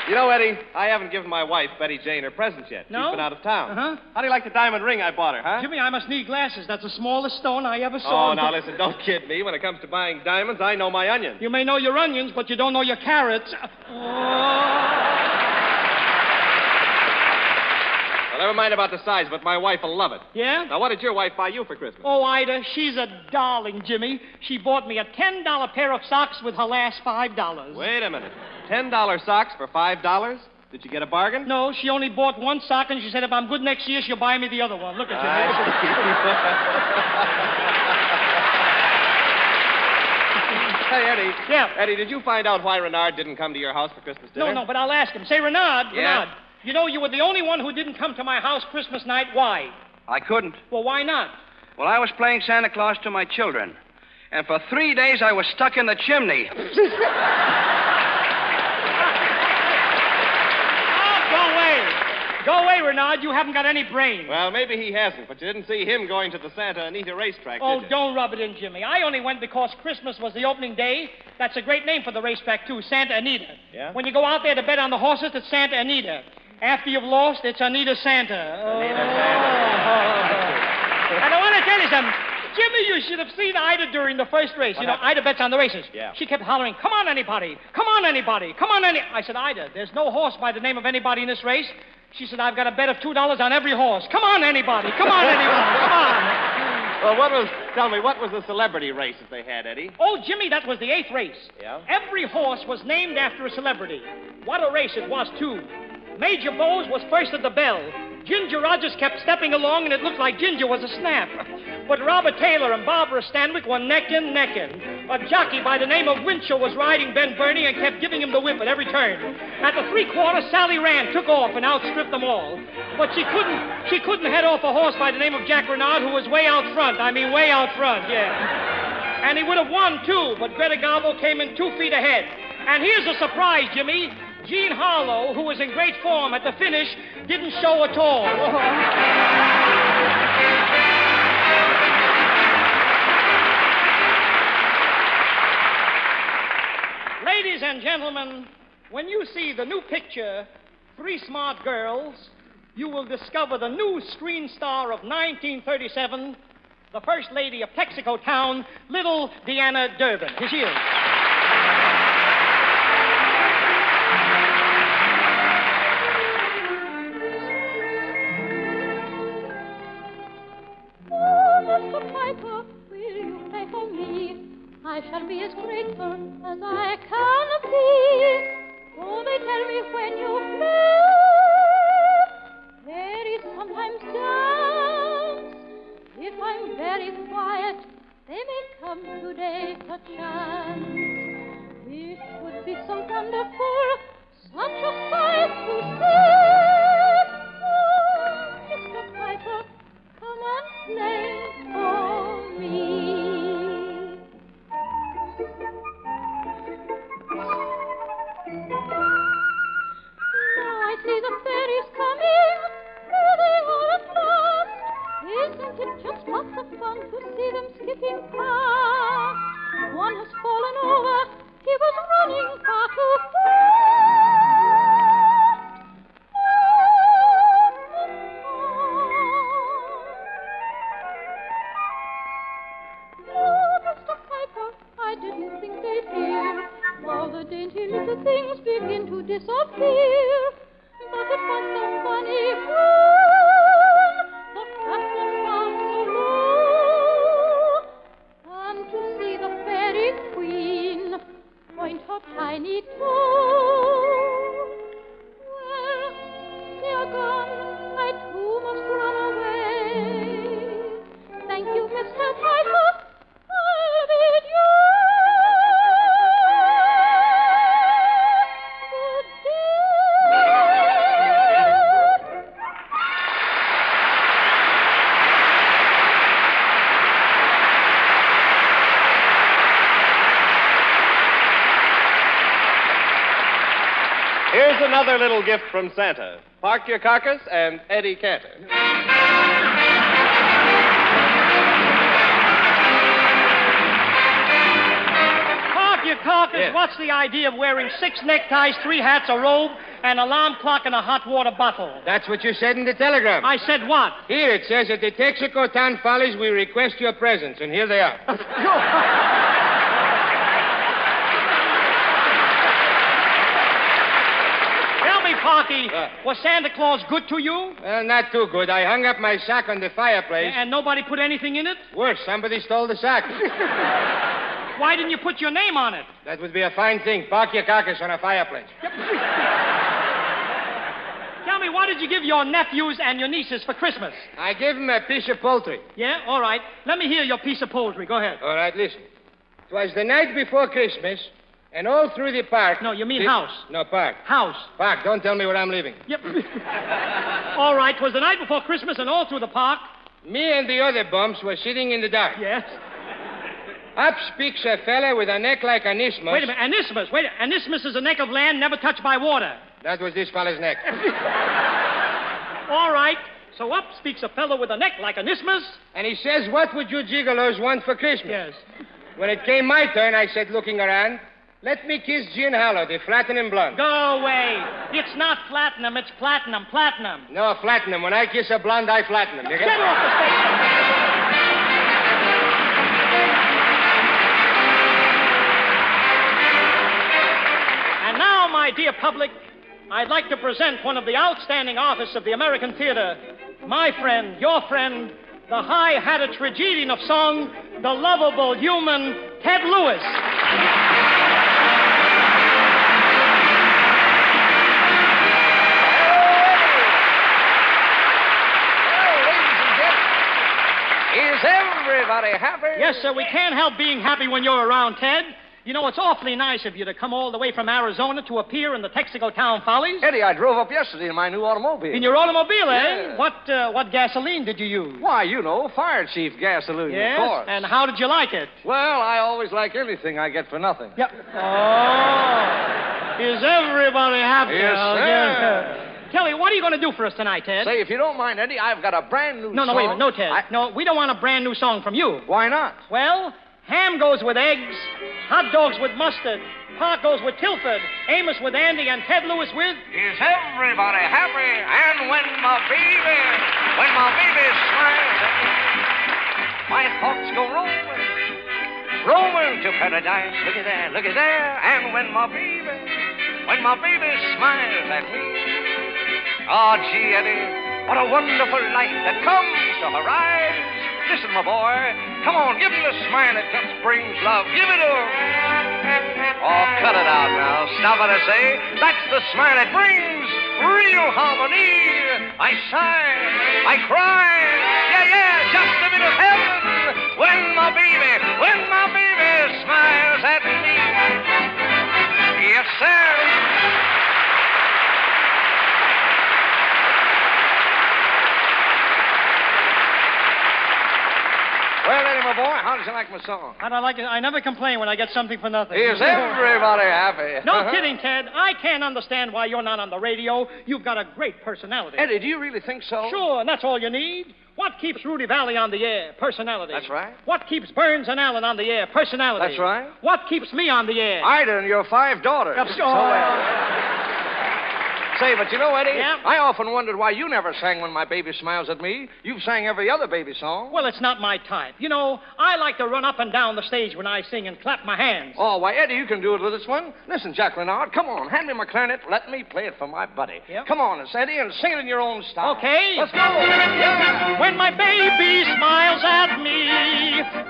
You know, Eddie, I haven't given my wife, Betty Jane, her presents yet. No? She's been out of town. Uh-huh. How do you like the diamond ring I bought her, huh? Jimmy, I must need glasses. That's the smallest stone I ever saw. Oh, now listen, don't kid me. When it comes to buying diamonds, I know my onions. You may know your onions, but you don't know your carrots. Well, never mind about the size, but my wife will love it. Yeah? Now, what did your wife buy you for Christmas? Oh, Ida, she's a darling, Jimmy. She bought me a $10 pair of socks with her last $5. Wait a minute. $10 socks for $5? Did you get a bargain? No, she only bought one sock, and she said if I'm good next year, she'll buy me the other one. Look at you. Hey, Eddie. Yeah. Eddie, did you find out why Renard didn't come to your house for Christmas dinner? No, but I'll ask him. Say, Renard, Yeah? Renard, you were the only one who didn't come to my house Christmas night. Why? I couldn't. Well, why not? Well, I was playing Santa Claus to my children. And for 3 days, I was stuck in the chimney. Go away, Renard, you haven't got any brains. Well, maybe he hasn't, but you didn't see him going to the Santa Anita racetrack, Oh, did you? don't rub it in, Jimmy. I only went because Christmas was the opening day. That's a great name for the racetrack, too, Santa Anita. Yeah? When you go out there to bet on the horses, it's Santa Anita. After you've lost, it's Anita Santa. Anita Santa. And I want to tell you something. Jimmy, you should have seen Ida during the first race. What you know, happened? Ida bets on the races. Yeah. She kept hollering, come on, anybody. Come on, anybody. Come on, any... I said, Ida, there's no horse by the name of anybody in this race. She said, I've got a bet of $2 on every horse. Come on, anybody. Come on, anybody. Come on. Well, tell me, what was the celebrity race that they had, Eddie? Oh, Jimmy, that was the 8th race. Yeah? Every horse was named after a celebrity. What a race it was, too. Major Bowes was first at the bell. Ginger Rogers kept stepping along, and it looked like Ginger was a snap. But Robert Taylor and Barbara Stanwyck were neckin'. A jockey by the name of Winchell was riding Ben Burney and kept giving him the whip at every turn. At the 3/4, Sally Rand took off and outstripped them all. But she couldn't head off a horse by the name of Jack Renard, who was way out front. I mean, way out front, yeah. And he would have won, too, but Greta Garbo came in 2 feet ahead. And here's a surprise, Jimmy. Gene Harlow, who was in great form at the finish, didn't show at all. Ladies and gentlemen, when you see the new picture, Three Smart Girls, you will discover the new screen star of 1937, the First Lady of Texaco Town, little Deanna Durbin. Here she is. I shall be as grateful as I can be. Oh, they tell me when you play, fairies sometimes dance. If I'm very quiet, they may come today perchance. It would be so wonderful, such a sight to see. Oh, Mr. Piper, come and play for me. I see the fairies coming, here they are at last. Isn't it just lots of fun to see them skipping past? One has fallen over, he was running far too fast. Oh, Mr. Piper, I didn't think they'd hear. All the dainty little things begin to disappear. But it was so funny when the captain found so low. And to see the fairy queen point her tiny toe. Well, they are gone, I too must run away. Thank you, Mr. Piper, I'll bid you. Here's another little gift from Santa. Park your carcass and Eddie Cantor. Park your carcass. Yes. What's the idea of wearing 6 neckties, 3 hats, a robe, an alarm clock, and a hot water bottle? That's what you said in the telegram. I said what? Here it says, at the Texaco Town Follies, we request your presence, and here they are. Tell me, Parky, was Santa Claus good to you? Well, not too good. I hung up my sack on the fireplace. And nobody put anything in it? Worse, somebody stole the sack. Why didn't you put your name on it? That would be a fine thing. Park your carcass on a fireplace. Tell me, what did you give your nephews and your nieces for Christmas? I gave them a piece of poultry. Yeah? All right. Let me hear your piece of poultry. Go ahead. All right, listen. It was the night before Christmas, and all through the park... No, you mean house. No, park. House. Park. Don't tell me where I'm living. Yep. All right. It was the night before Christmas, and all through the park... Me and the other bumps were sitting in the dark. Yes? Up speaks a fella with a neck like an isthmus. Wait a minute. An isthmus. Wait. An isthmus is a neck of land never touched by water. That was this fella's neck. All right. So up speaks a fellow with a neck like an isthmus. And he says, what would you gigolos want for Christmas? Yes. When it came my turn, I said, looking around, let me kiss Gin Hallow, the platinum blonde. Go away. It's not platinum, it's platinum. Platinum. No, platinum. When I kiss a blonde, I platinum. You get Get off the station. And now, my dear public, I'd like to present one of the outstanding artists of the American theater, my friend, your friend, the high-hatted tragedian of song, the lovable human Ted Lewis. Is everybody happy? Yes, sir, we can't help being happy when you're around, Ted. You know, it's awfully nice of you to come all the way from Arizona to appear in the Texaco Town Follies. Eddie, I drove up yesterday in my new automobile. In your automobile, eh? Yeah. What gasoline did you use? Why, you know, fire chief gasoline, Yes? of course. And how did you like it? Well, I always like anything I get for nothing. Yep. Oh. Is everybody happy? Yes, sir. Kelly, what are you going to do for us tonight, Ted? Say, if you don't mind, Eddie, I've got a brand new song. No, wait a minute. No, Ted. No, we don't want a brand new song from you. Why not? Well, ham goes with eggs, hot dogs with mustard, Park goes with Tilford, Amos with Andy, and Ted Lewis with... Is everybody happy? And when my baby smiles at me, my thoughts go roaming to paradise. Look at there. And when my baby smiles at me, oh, gee, Eddie, what a wonderful light that comes to her eyes. Listen, my boy, come on, give him the smile that just brings love. Give it to him. Oh, cut it out now. Stop it, I say. That's the smile that brings real harmony. I sigh, I cry. Yeah, just a bit of heaven when my baby smiles at me. Yes, sir. Well, Eddie, my boy, how did you like my song? How do I like it? I never complain when I get something for nothing. Is everybody happy? No kidding, Ted. I can't understand why you're not on the radio. You've got a great personality. Eddie, do you really think so? Sure, and that's all you need. What keeps Rudy Valley on the air? Personality. That's right. What keeps Burns and Allen on the air? Personality. That's right. What keeps me on the air? Ida and your 5 daughters. Say, but you know, Eddie, Yeah? I often wondered why you never sang When My Baby Smiles at Me. You've sang every other baby song. Well, it's not my type. You know, I like to run up and down the stage when I sing and clap my hands. Oh, why, Eddie, you can do it with this one. Listen, Jack Renard, come on, hand me my clarinet. Let me play it for my buddy. Yep. Come on, it's Eddie, and sing it in your own style. Okay. Let's go. Yeah. When my baby smiles at me,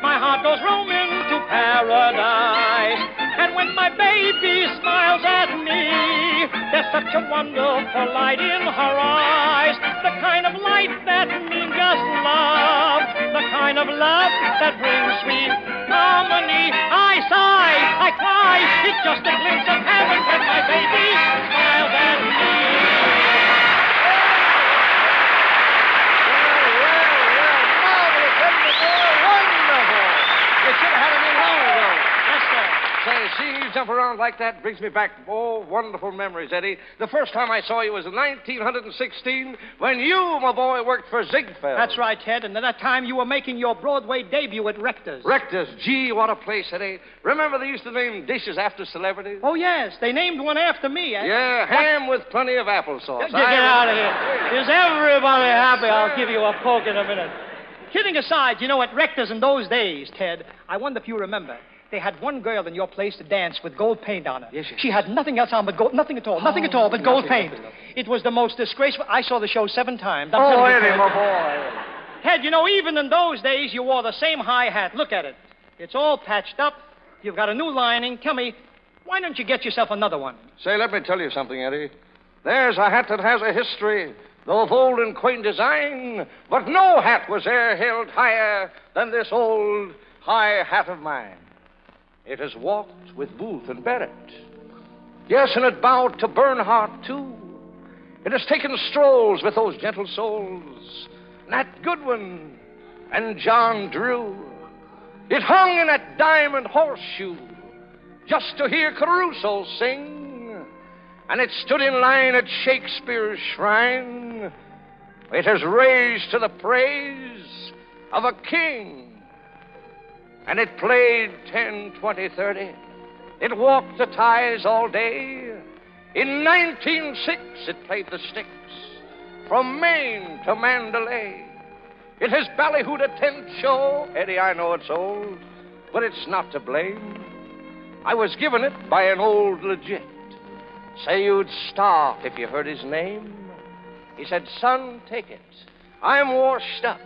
my heart goes roaming to paradise. And when my baby smiles at me, there's such a wonderful light in her eyes. The kind of light that means just love. The kind of love that brings sweet harmony. I sigh, I cry. It's just a glimpse of heaven when my baby smiles at me. Wonderful. You should have had him in long ago. Yes, sir. Say, seeing you jump around like that brings me back, wonderful memories, Eddie. The first time I saw you was in 1916 when you, my boy, worked for Ziegfeld. That's right, Ted. And at that time, you were making your Broadway debut at Rector's. Rector's. Gee, what a place, Eddie. Remember they used to name dishes after celebrities? Oh, yes. They named one after me, eh? Yeah, ham with plenty of applesauce. Get out of here. Is everybody happy? I'll give you a poke in a minute. Kidding aside, you know, at Rector's in those days, Ted, I wonder if you remember, they had one girl in your place to dance with gold paint on her. Yes. She had nothing else on but gold, nothing at all but gold paint. Nothing. It was the most disgraceful. I saw the show 7 times. I'm Oh, telling you, Eddie, Ted. my boy. Ted, you know, even in those days, you wore the same high hat. Look at it. It's all patched up. You've got a new lining. Tell me, why don't you get yourself another one? Say, let me tell you something, Eddie. There's a hat that has a history, though of old and quaint design, but no hat was e'er held higher than this old high hat of mine. It has walked with Booth and Barrett. Yes, and it bowed to Bernhardt, too. It has taken strolls with those gentle souls, Nat Goodwin and John Drew. It hung in that diamond horseshoe just to hear Caruso sing. And it stood in line at Shakespeare's shrine It has raised to the praise of a king. And it played 10, 20, 30. It walked the ties all day. In 1906, it played the sticks from Maine to Mandalay. It has ballyhooed a tent show. Eddie, I know it's old, but it's not to blame. I was given it by an old legit. Say you'd start if you heard his name. He said, son, take it. I'm washed up.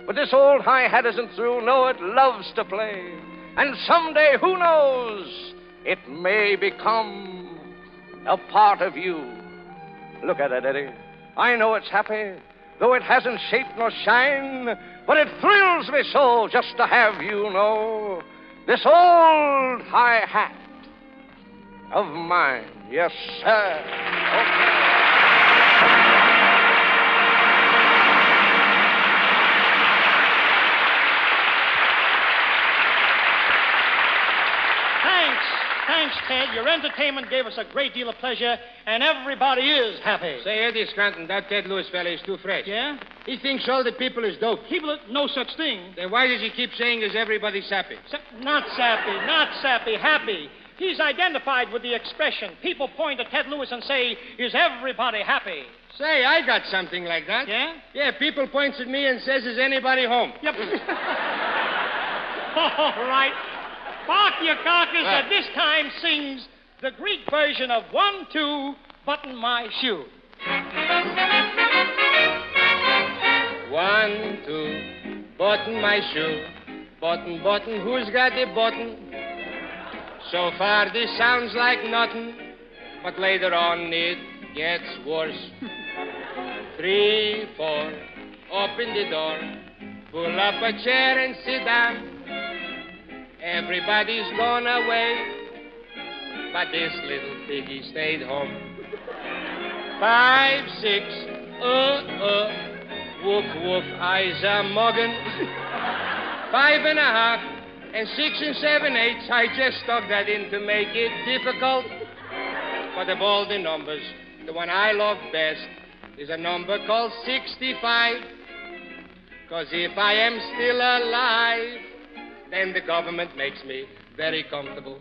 But this old hi-hat isn't through. No, it loves to play. And someday, who knows, it may become a part of you. Look at it, Eddie. I know it's happy, though it hasn't shape nor shine, but it thrills me so just to have you know this old hi-hat of mine. Yes, sir. Okay. Thanks, Ted. Your entertainment gave us a great deal of pleasure, and everybody is happy. Say, Eddie Scranton, that Ted Lewis fella is too fresh. Yeah? He thinks all the people is dope. People, no such thing. Then why does he keep saying is everybody sappy? Not sappy, happy. He's identified with the expression. People point at Ted Lewis and say, is everybody happy? Say, I got something like that. Yeah? Yeah, people points at me and says, is anybody home? Yep. All right. Bark your carcass at this time sings the Greek version of 1, 2, button my shoe. 1, 2, button my shoe. Button, button, who's got the button? So far this sounds like nothing, but later on it gets worse. 3, 4, open the door, pull up a chair and sit down. Everybody's gone away, but this little piggy stayed home. 5, 6, woof, woof, eyes are mugging. 5 and a half, and 6 and 7/8. I just stuck that in to make it difficult. But of all the numbers, the one I love best is a number called 65. 'Cause if I am still alive, then the government makes me very comfortable.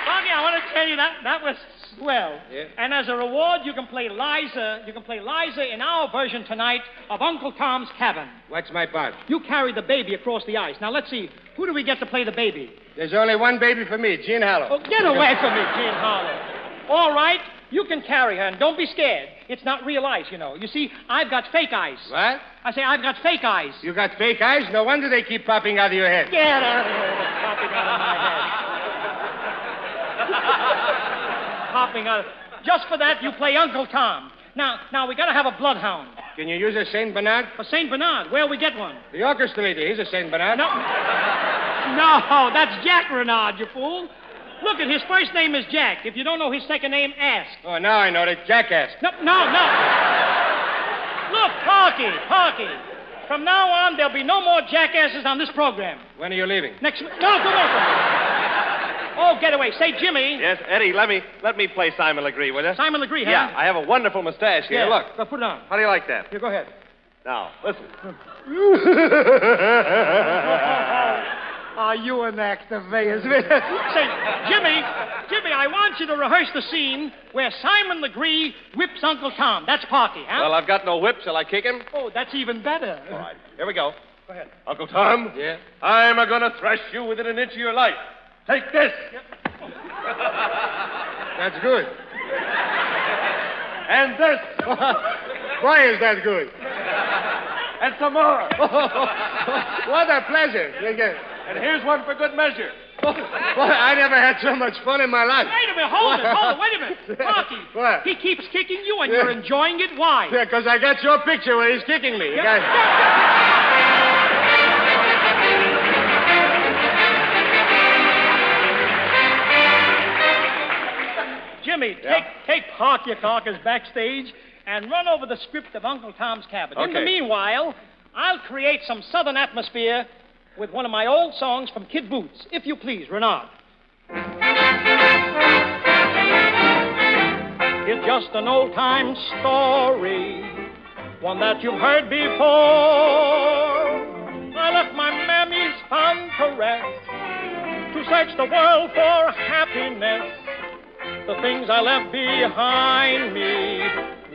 Barky, I want to tell you that was swell. Yeah. And as a reward, you can play Liza. You can play Liza in our version tonight of Uncle Tom's Cabin. What's my part? You carry the baby across the ice. Now let's see. Who do we get to play the baby? There's only one baby for me, Gene Harlow. Oh, get away from me, Gene Harlow. All right, you can carry her, and don't be scared. It's not real ice, you know. You see, I've got fake eyes. What? I say I've got fake eyes. You got fake eyes? No wonder they keep popping out of your head. Get out of here. Popping out of my head. Popping out. Just for that, you play Uncle Tom. Now, we got to have a bloodhound. Can you use a Saint Bernard? A Saint Bernard? Where'll we get one? The orchestra leader. He's a Saint Bernard. No, that's Jack Renard, you fool. Look, his first name is Jack. If you don't know his second name, ask. Oh, now I know that. Jackass. No. Look, Parky. From now on, there'll be no more jackasses on this program. When are you leaving? Next week. No, go away from me. Oh, get away. Say, Jimmy. Yes, Eddie, let me play Simon Legree, will you? Simon Legree, huh? Yeah, I have a wonderful mustache here. Yeah. Look. Go put it on. How do you like that? Here, go ahead. Now, listen. Are you an actor, Vegas? Say, Jimmy, I want you to rehearse the scene where Simon Legree whips Uncle Tom. That's Parky, huh? Well, I've got no whip. Shall I kick him? Oh, that's even better. All right, here we go. Go ahead. Uncle Tom? Yeah? I'm going to thrash you within an inch of your life. Take this. Yep. That's good. And this. Why is that good? And some more. What a pleasure. And here's one for good measure. Boy, I never had so much fun in my life. Wait a minute, hold it, wait a minute. Parky, What? he keeps kicking you and you're enjoying it. Why? Yeah, because I got your picture where he's kicking me. Jimmy, take Parky Carcass backstage and run over the script of Uncle Tom's Cabin. Okay. In the meanwhile, I'll create some southern atmosphere with one of my old songs from Kid Boots. If you please, Renard. It's just an old-time story, one that you've heard before. I left my mammy's fond caress to search the world for happiness. The things I left behind me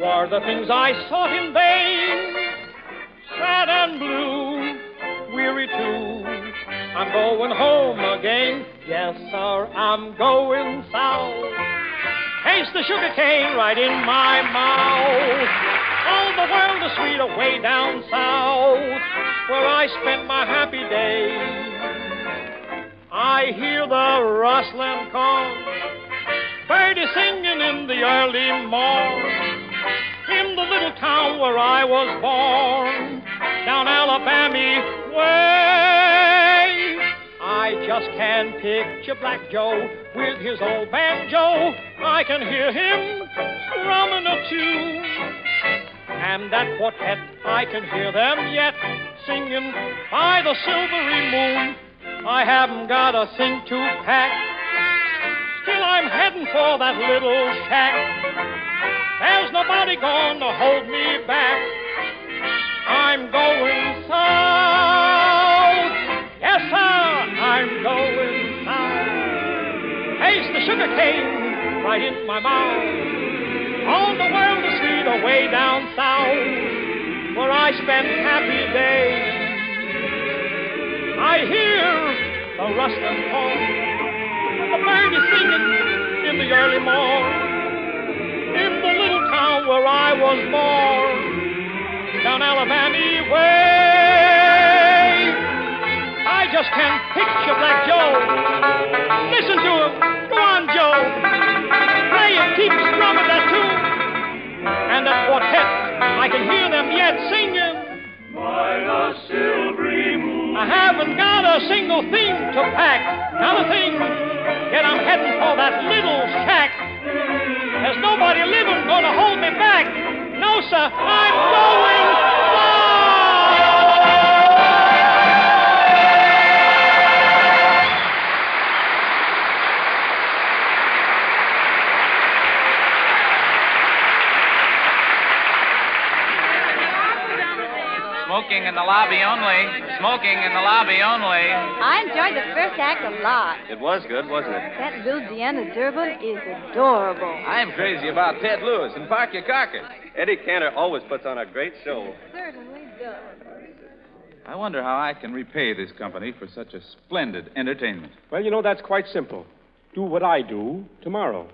were the things I sought in vain. Sad and blue, weary too, I'm going home again. Yes, sir, I'm going south. Taste the sugar cane right in my mouth. All the world is sweet away down south, where I spent my happy days. I hear the rustling corn, birdies singing in the early morn. In the little town where I was born, down Alabama way. I just can't picture Black Joe with his old banjo. I can hear him strumming a tune. And that quartet, I can hear them yet, singing by the silvery moon. I haven't got a thing to pack, still I'm heading for that little shack. There's nobody gonna hold me back. I'm going south. Yes, sir, I'm going south. Taste the sugar cane right in my mouth. All the world is sweet away down south, where I spend happy days. I hear the rustling corn, the birdies singing in the early morn. In the little town where I was born, down Alabama way. I just can't picture Black Joe. Listen to him. Go on, Joe. Play and keep strumming that tune. And that quartet, I can hear them yet singing by the silvery moon. I haven't got a single thing to pack, not a thing. Yet I'm heading for that little shack. There's nobody living gonna hold me back. No, sir, I'm going Smoking in the lobby only. Smoking in the lobby only. I enjoyed the first act a lot. It was good, wasn't it? That Louisiana Durban is adorable. I'm crazy about Ted Lewis and Parky Carcass. Eddie Cantor always puts on a great show. Certainly does. I wonder how I can repay this company for such a splendid entertainment. Well, you know, that's quite simple. Do what I do tomorrow.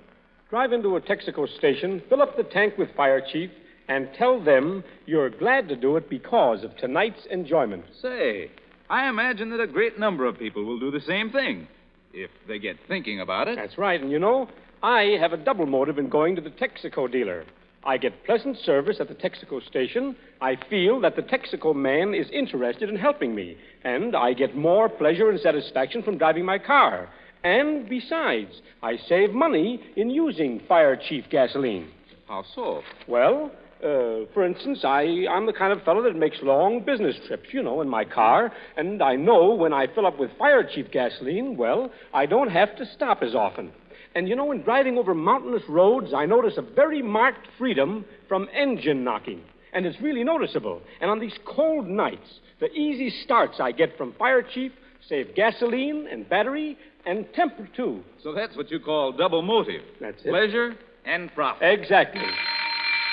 Drive into a Texaco station, fill up the tank with Fire Chief, and tell them you're glad to do it because of tonight's enjoyment. Say, I imagine that a great number of people will do the same thing, if they get thinking about it. That's right, and you know, I have a double motive in going to the Texaco dealer. I get pleasant service at the Texaco station. I feel that the Texaco man is interested in helping me. And I get more pleasure and satisfaction from driving my car. And besides, I save money in using Fire Chief gasoline. How so? Well, for instance, I'm the kind of fellow that makes long business trips, you know, in my car. And I know when I fill up with Fire Chief gasoline, well, I don't have to stop as often. And, you know, in driving over mountainous roads, I notice a very marked freedom from engine knocking. And it's really noticeable. And on these cold nights, the easy starts I get from Fire Chief save gasoline and battery and temper, too. So that's what you call double motive. That's it. Pleasure and profit. Exactly.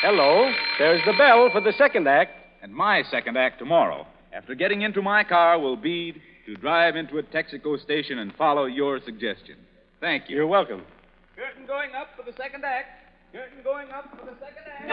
Hello. There's the bell for the second act. And my second act tomorrow, after getting into my car, will be to drive into a Texaco station and follow your suggestion. Thank you. You're welcome. Curtain going up for the second act. Curtain going up for the second act.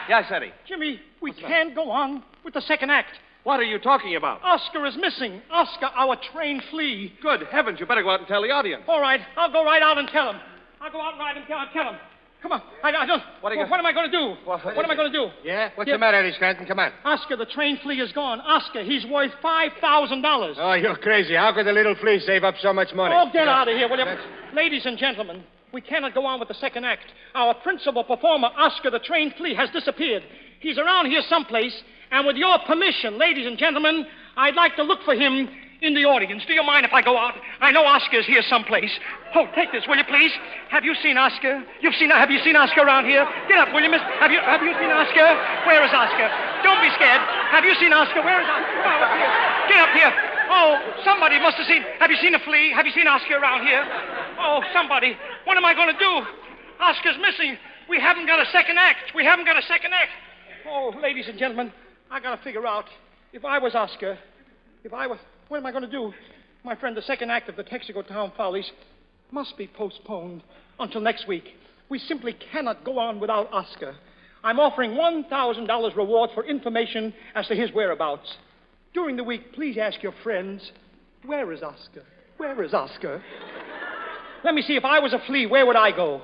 Yes, Eddie. Jimmy, we can't go on with the second act. What are you talking about? Oscar is missing. Oscar, our trained flea. Good heavens, you better go out and tell the audience. All right, I'll go right out and tell him. I'll go out right and tell him. Come on. I don't... What am I going to do? What am I going to do? Yeah? What's the matter, Eddie Scranton? Come on. Oscar, the trained flea is gone. Oscar, he's worth $5,000. Oh, you're crazy. How could the little flea save up so much money? Oh, get out of here, will you? Ladies and gentlemen, we cannot go on with the second act. Our principal performer, Oscar, the trained flea, has disappeared. He's around here someplace, and with your permission, ladies and gentlemen, I'd like to look for him in the audience. Do you mind if I go out? I know Oscar's here someplace. Oh, take this, will you, please? Have you seen Oscar? Have you seen Oscar around here? Get up, will you, miss? Have you seen Oscar? Where is Oscar? Don't be scared. Have you seen Oscar? Where is Oscar? Oh, up here. Get up here. Oh, somebody must have seen... Have you seen a flea? Have you seen Oscar around here? Oh, somebody. What am I going to do? Oscar's missing. We haven't got a second act. Oh, ladies and gentlemen, I got to figure out. If I was Oscar, what am I going to do? My friend, the second act of the Texaco Town Follies must be postponed until next week. We simply cannot go on without Oscar. I'm offering $1,000 reward for information as to his whereabouts. During the week, please ask your friends, where is Oscar? Where is Oscar? Let me see, if I was a flea, where would I go?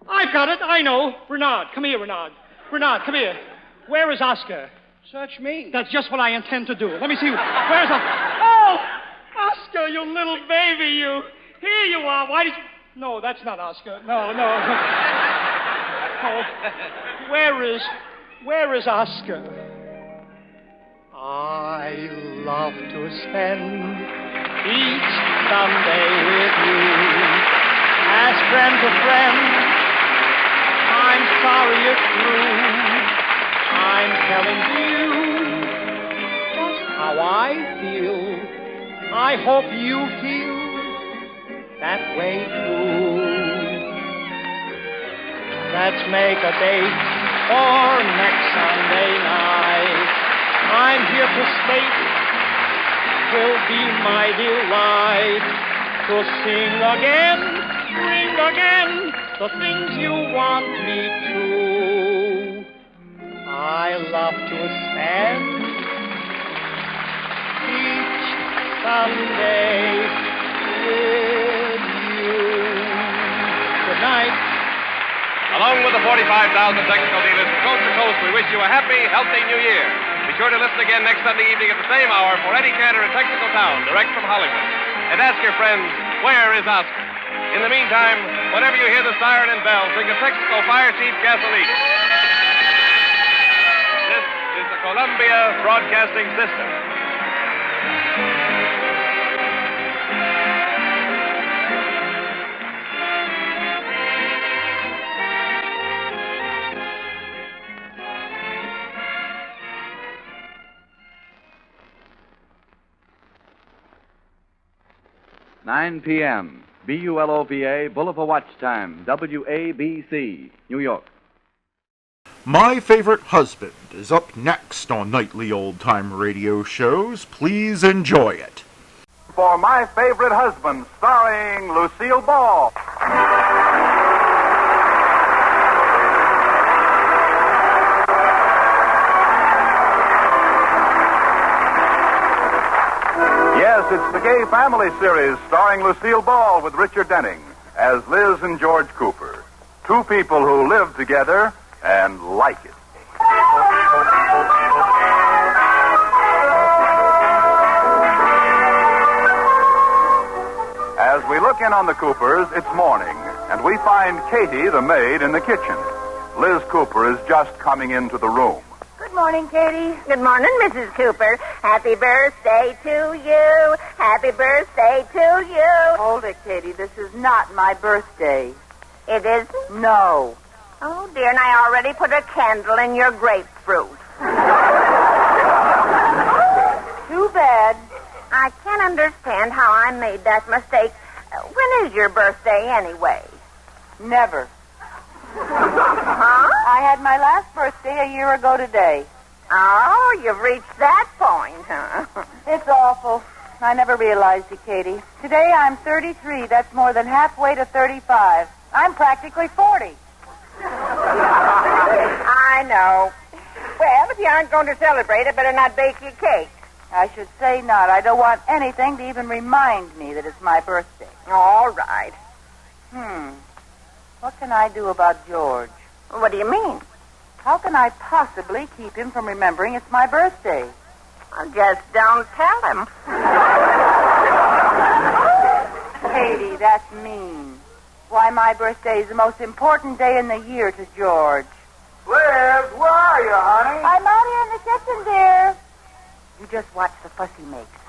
I've got it, I know. Renard, come here, Renard. Renard, come here. Where is Oscar? Search me. That's just what I intend to do. Let me see. Where's Oscar? Oh, Oscar, you little baby, you. Here you are. Why did you... No, that's not Oscar. No. Oh, where is Oscar? I love to spend each Sunday with you. As friend to friend, I'm sorry it's true. I'm telling you just how I feel. I hope you feel that way too. Let's make a date for next Sunday night. I'm here to state will be my delight to sing again, ring again the things you want me to. I love to spend each Sunday with you. Good night. Along with the 45,000 Texaco dealers from coast to coast, we wish you a happy, healthy New Year. Be sure to listen again next Sunday evening at the same hour for Eddie Cantor in Texaco Town, direct from Hollywood. And ask your friends, where is Oscar? In the meantime, whenever you hear the siren and bell, sing the Texaco Fire Chief Gasoline. This is the Columbia Broadcasting System. $9 p.m. BULOVA, Boulevard Watch Time, WABC, New York. My Favorite Husband is up next on Nightly Old Time Radio Shows. Please enjoy it. For My Favorite Husband, starring Lucille Ball. Yes, it's the Gay Family series starring Lucille Ball with Richard Denning as Liz and George Cooper. Two people who live together and like it. As we look in on the Coopers, it's morning, and we find Katie, the maid, in the kitchen. Liz Cooper is just coming into the room. Good morning, Katie. Good morning, Mrs. Cooper. Happy birthday to you. Happy birthday to you. Hold it, Katie. This is not my birthday. It is? No. Oh, dear, and I already put a candle in your grapefruit. Too bad. I can't understand how I made that mistake. When is your birthday, anyway? Never. Huh? I had my last birthday a year ago today. Oh, you've reached that point, huh? It's awful. I never realized it, Katie. Today I'm 33. That's more than halfway to 35. I'm practically 40. I know. Well, if you aren't going to celebrate, I better not bake you cake. I should say not. I don't want anything to even remind me that it's my birthday. All right. What can I do about George? What do you mean? How can I possibly keep him from remembering it's my birthday? Well, just don't tell him. Katie, that's mean. Why, my birthday is the most important day in the year to George. Liz, where are you, honey? I'm out here in the kitchen, dear. You just watch the fuss he makes.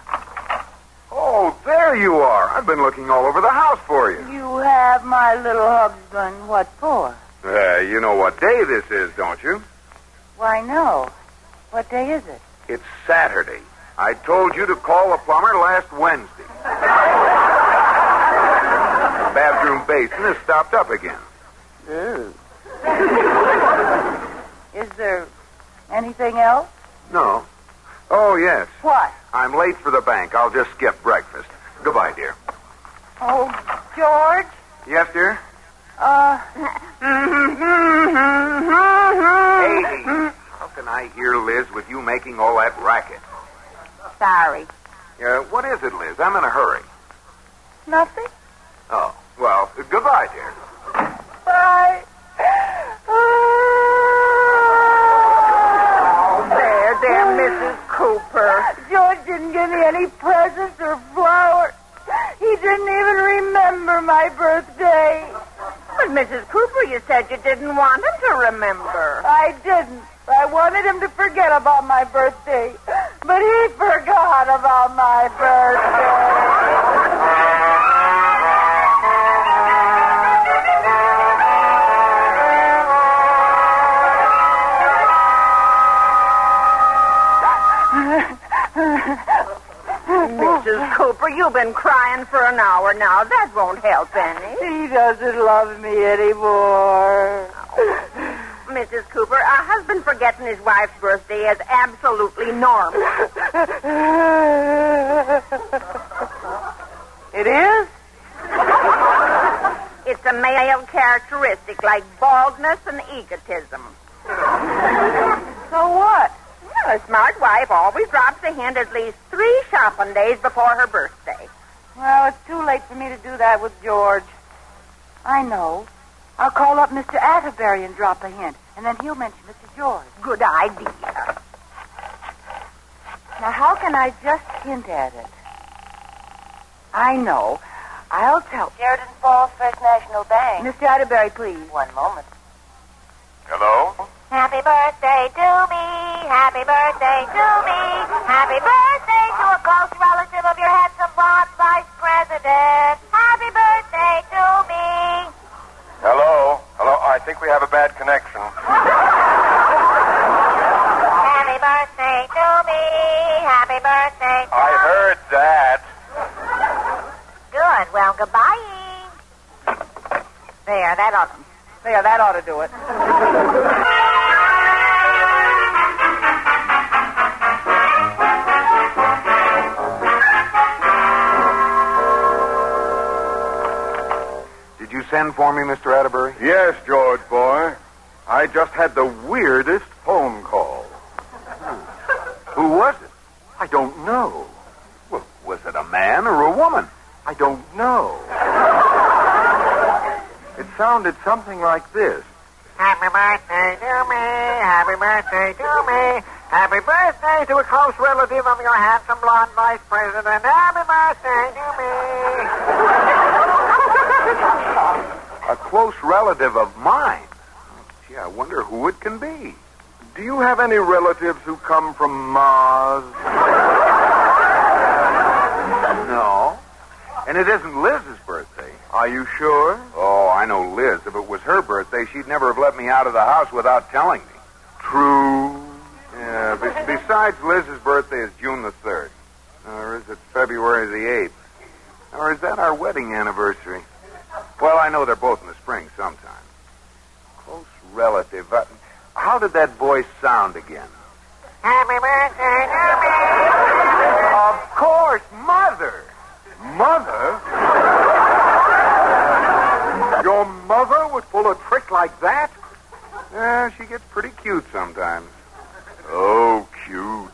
Oh, there you are. I've been looking all over the house for you. You have, my little husband. What for? You know what day this is, don't you? Why, no. What day is it? It's Saturday. I told you to call the plumber last Wednesday. The bathroom basin is stopped up again. Ooh. Is there anything else? No. Oh, yes. What? I'm late for the bank. I'll just skip breakfast. Goodbye, dear. Oh, George? Yes, dear? Katie, how can I hear Liz with you making all that racket? Sorry. What is it, Liz? I'm in a hurry. Nothing? Oh, well, goodbye, dear. Bye. There, Mrs. Cooper. George didn't give me any presents or flowers. He didn't even remember my birthday. But, Mrs. Cooper, you said you didn't want him to remember. I didn't. I wanted him to forget about my birthday. But he forgot about my Mrs. Cooper, you've been crying for an hour now. That won't help any. He doesn't love me anymore. Mrs. Cooper, a husband forgetting his wife's birthday is absolutely normal. It is? It's a male characteristic like baldness and egotism. So what? Well, a smart wife always drops a hint at least 3 shopping days before her birthday. Well, it's too late for me to do that with George. I know. I'll call up Mr. Atterbury and drop a hint, and then he'll mention it to George. Good idea. Now, how can I just hint at it? I know. I'll tell... Sheridan Falls First National Bank. Mr. Atterbury, please. One moment. Hello? Happy birthday to me. Happy birthday to me. Happy birthday to a close relative of your handsome blonde vice president. Happy birthday to me. Hello? I think we have a bad connection. Happy birthday to me. Happy birthday to I heard that. Good. Well, goodbye. There, that ought to do it. Did you send for me, Mr. Atterbury? Yes, George, boy. I just had the weirdest phone call. Who was it? I don't know. Well, was it a man or a woman? I don't know. It sounded something like this. Happy birthday to me. Happy birthday to me. Happy birthday to a close relative of your handsome blonde vice president. Happy birthday to me. A close relative of mine. Gee, I wonder who it can be. Do you have any relatives who come from Mars? No. And it isn't Liz's birthday. Are you sure? Oh, I know Liz. If it was her birthday, she'd never have let me out of the house without telling me. True. Yeah, besides, Liz's birthday is June the 3rd. Or is it February the 8th? Or is that our wedding anniversary? Well, I know they're both in the spring sometime. Close relative. How did that voice sound again? Happy birthday to me. Of course, Mother. Mother? Your mother would pull a trick like that? She gets pretty cute sometimes. Oh, cute.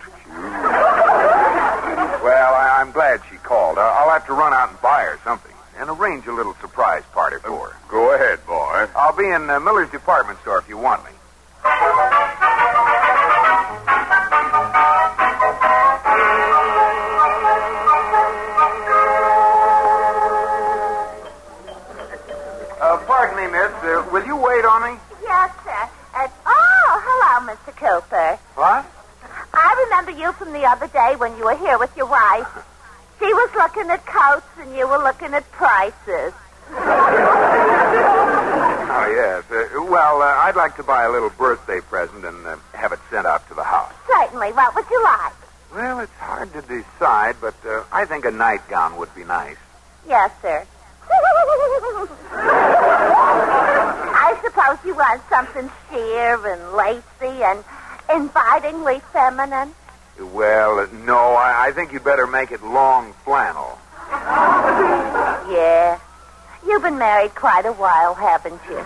Well, I'm glad she called. I'll have to run out and buy her something and arrange a little surprise party for her. Go ahead, boy. I'll be in Miller's department store if you want me. Pardon me, miss. Will you wait on me? Yes, sir. Hello, Mr. Cooper. What? I remember you from the other day when you were here with your wife. She was looking at coats and you were looking at prices. Oh, yes. I'd like to buy a little birthday present and have it sent out to the house. Certainly. What would you like? Well, it's hard to decide, but I think a nightgown would be nice. Yes, sir. I suppose you want something sheer and lacy and invitingly feminine. Well, no, I think you'd better make it long flannel. Yeah. You've been married quite a while, haven't you?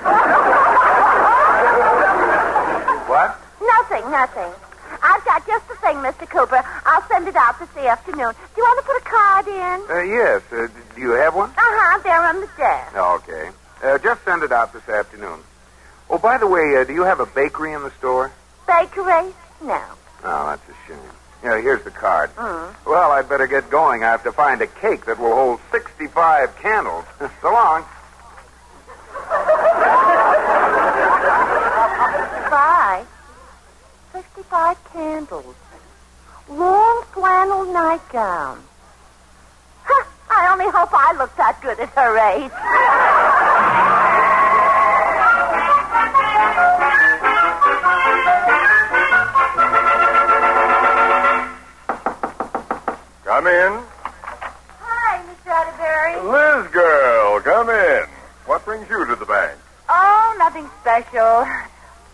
What? Nothing. I've got just the thing, Mr. Cooper. I'll send it out this afternoon. Do you want to put a card in? Yes. Do you have one? They're on the desk. Okay. Just send it out this afternoon. Oh, by the way, do you have a bakery in the store? Bakery? No. Oh, that's a shame. Yeah, here's the card. Well, I'd better get going. I have to find a cake that will hold 65 candles. So long. 65 candles. Long flannel nightgown. I only hope I look that good at her age. Come in. Hi, Mr. Atterbury. Liz girl, come in. What brings you to the bank? Oh, nothing special.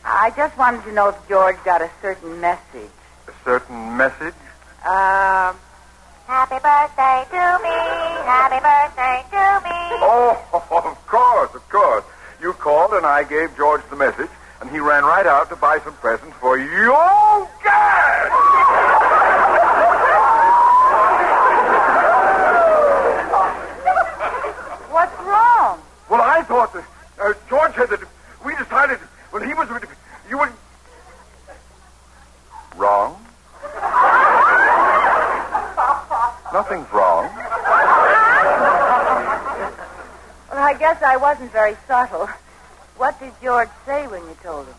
I just wanted to know if George got a certain message. A certain message? Happy birthday to me. Happy birthday to me. Oh, of course. You called and I gave George the message, and he ran right out to buy some presents for your dad. What's wrong? Well, I thought that George said that we decided when he was... You would... Wrong? Nothing's wrong. Well, I guess I wasn't very subtle. What did George say when you told him?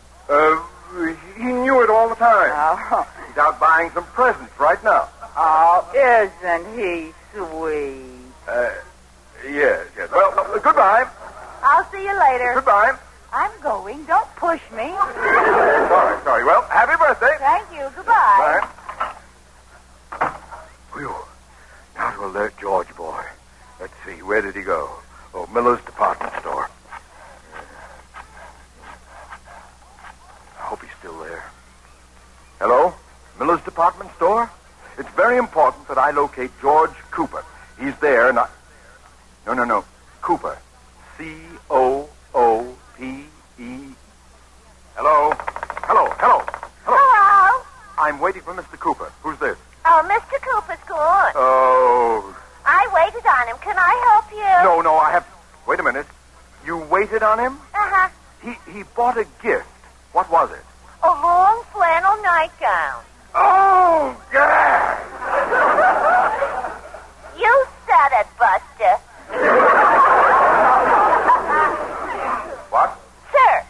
He knew it all the time. Oh. He's out buying some presents right now. Oh, isn't he sweet? Yes. Well, goodbye. I'll see you later. Goodbye. I'm going. Don't push me. Sorry. Well, happy birthday. Thank you. Goodbye. Bye. Whew. Now to alert George, boy. Let's see. Where did he go? Oh, Miller's department store. I hope he's still there. Hello? Miller's department store? It's very important that I locate George Cooper. He's there, and I... No. Cooper. C-O-O-P-E... Hello? Hello? I'm waiting for Mr. Cooper. Who's this? Oh, Mr. Cooper's good. Oh... I waited on him. Can I help you? No, I have... Wait a minute. You waited on him? Uh-huh. He bought a gift. What was it? A long flannel nightgown. Oh, God! You said it, Buster. What? Sir.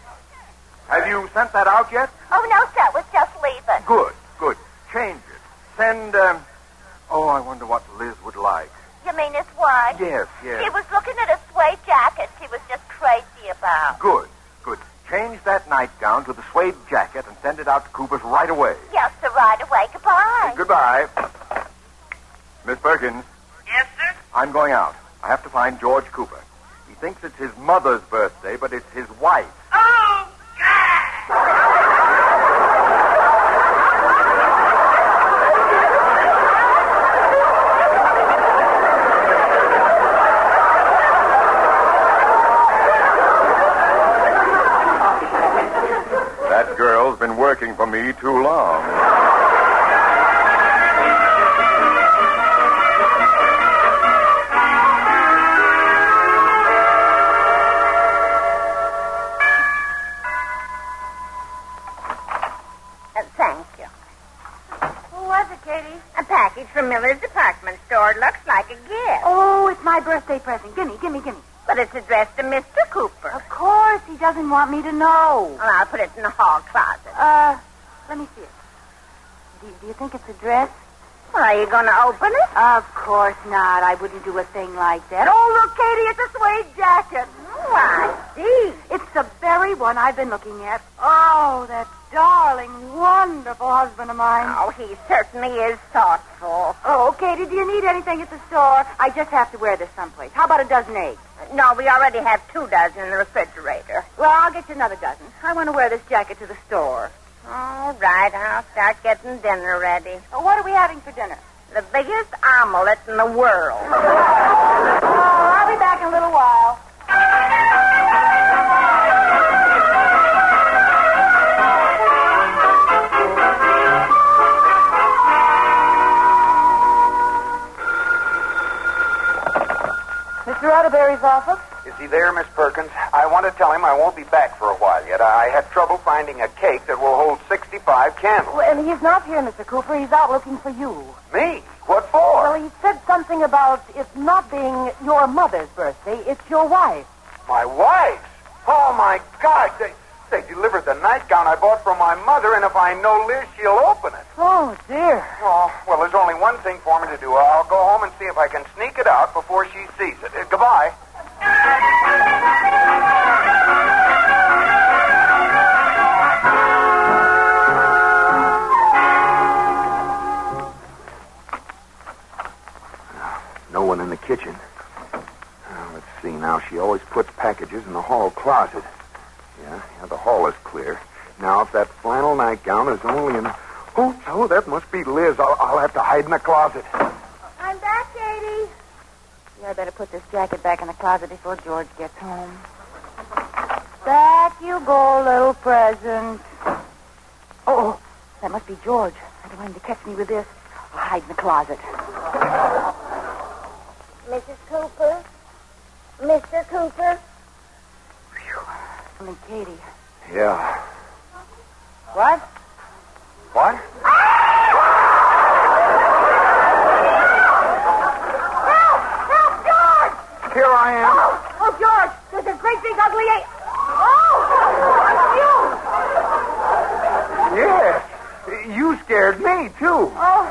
Have you sent that out yet? Oh, no, sir. It was just leaving. Good. Change it. Send, Oh, I wonder what Liz would like. You mean his wife? Yes. She was looking at a suede jacket she was just crazy about. Good. Change that nightgown to the suede jacket and send it out to Cooper's right away. Yes, sir, right away. Goodbye. Goodbye. Miss Perkins. Yes, sir? I'm going out. I have to find George Cooper. He thinks it's his mother's birthday, but it's his wife's. Oh, be too long. Thank you. Who was it, Katie? A package from Miller's department store. Looks like a gift. Oh, it's my birthday present. Gimme. But it's addressed to Mr. Cooper. Of course, he doesn't want me to know. Well, I'll put it in the hall closet. Let me see it. Do you think it's addressed? Well, are you going to open it? Of course not. I wouldn't do a thing like that. Oh, look, Katie, it's a suede jacket. Oh, I see. It's the very one I've been looking at. Oh, that darling, wonderful husband of mine. Oh, he certainly is thoughtful. Oh, Katie, do you need anything at the store? I just have to wear this someplace. How about a dozen eggs? No, we already have 2 dozen in the refrigerator. Well, I'll get you another dozen. I want to wear this jacket to the store. All right, I'll start getting dinner ready. Well, what are we having for dinner? The biggest omelet in the world. Oh, I'll be back in a little while. Mr. Atterbury's office? Is he there, Miss Perkins? I want to tell him I won't be back for a while yet. I had trouble finding a cake that will hold 65 candles. Well, he's not here, Mr. Cooper. He's out looking for you. Me? What for? Well, he said something about it not being your mother's birthday. It's your wife. My wife's? Oh, my God. They delivered the nightgown I bought from my mother, and if I know Liz, she'll open it. Oh, dear. Oh, well, there's only one thing for me to do. I'll go home and see if I can sneak it out before she sees it. Goodbye. No one in the kitchen. Let's see now. She always puts packages in the hall closet. Yeah, the hall is clear. Now, if that flannel nightgown is only in... Oh, that must be Liz. I'll have to hide in the closet. I'm back, Katie. Yeah, I better put this jacket back in the closet before George gets home. Back you go, little present. Oh, that must be George. I don't want him to catch me with this. I'll hide in the closet. Mrs. Cooper? Mr. Cooper? Only Katie. Yeah. What? What? Help, George! Here I am. Oh, George, there's a great big ugly Yes. You scared me, too. Oh,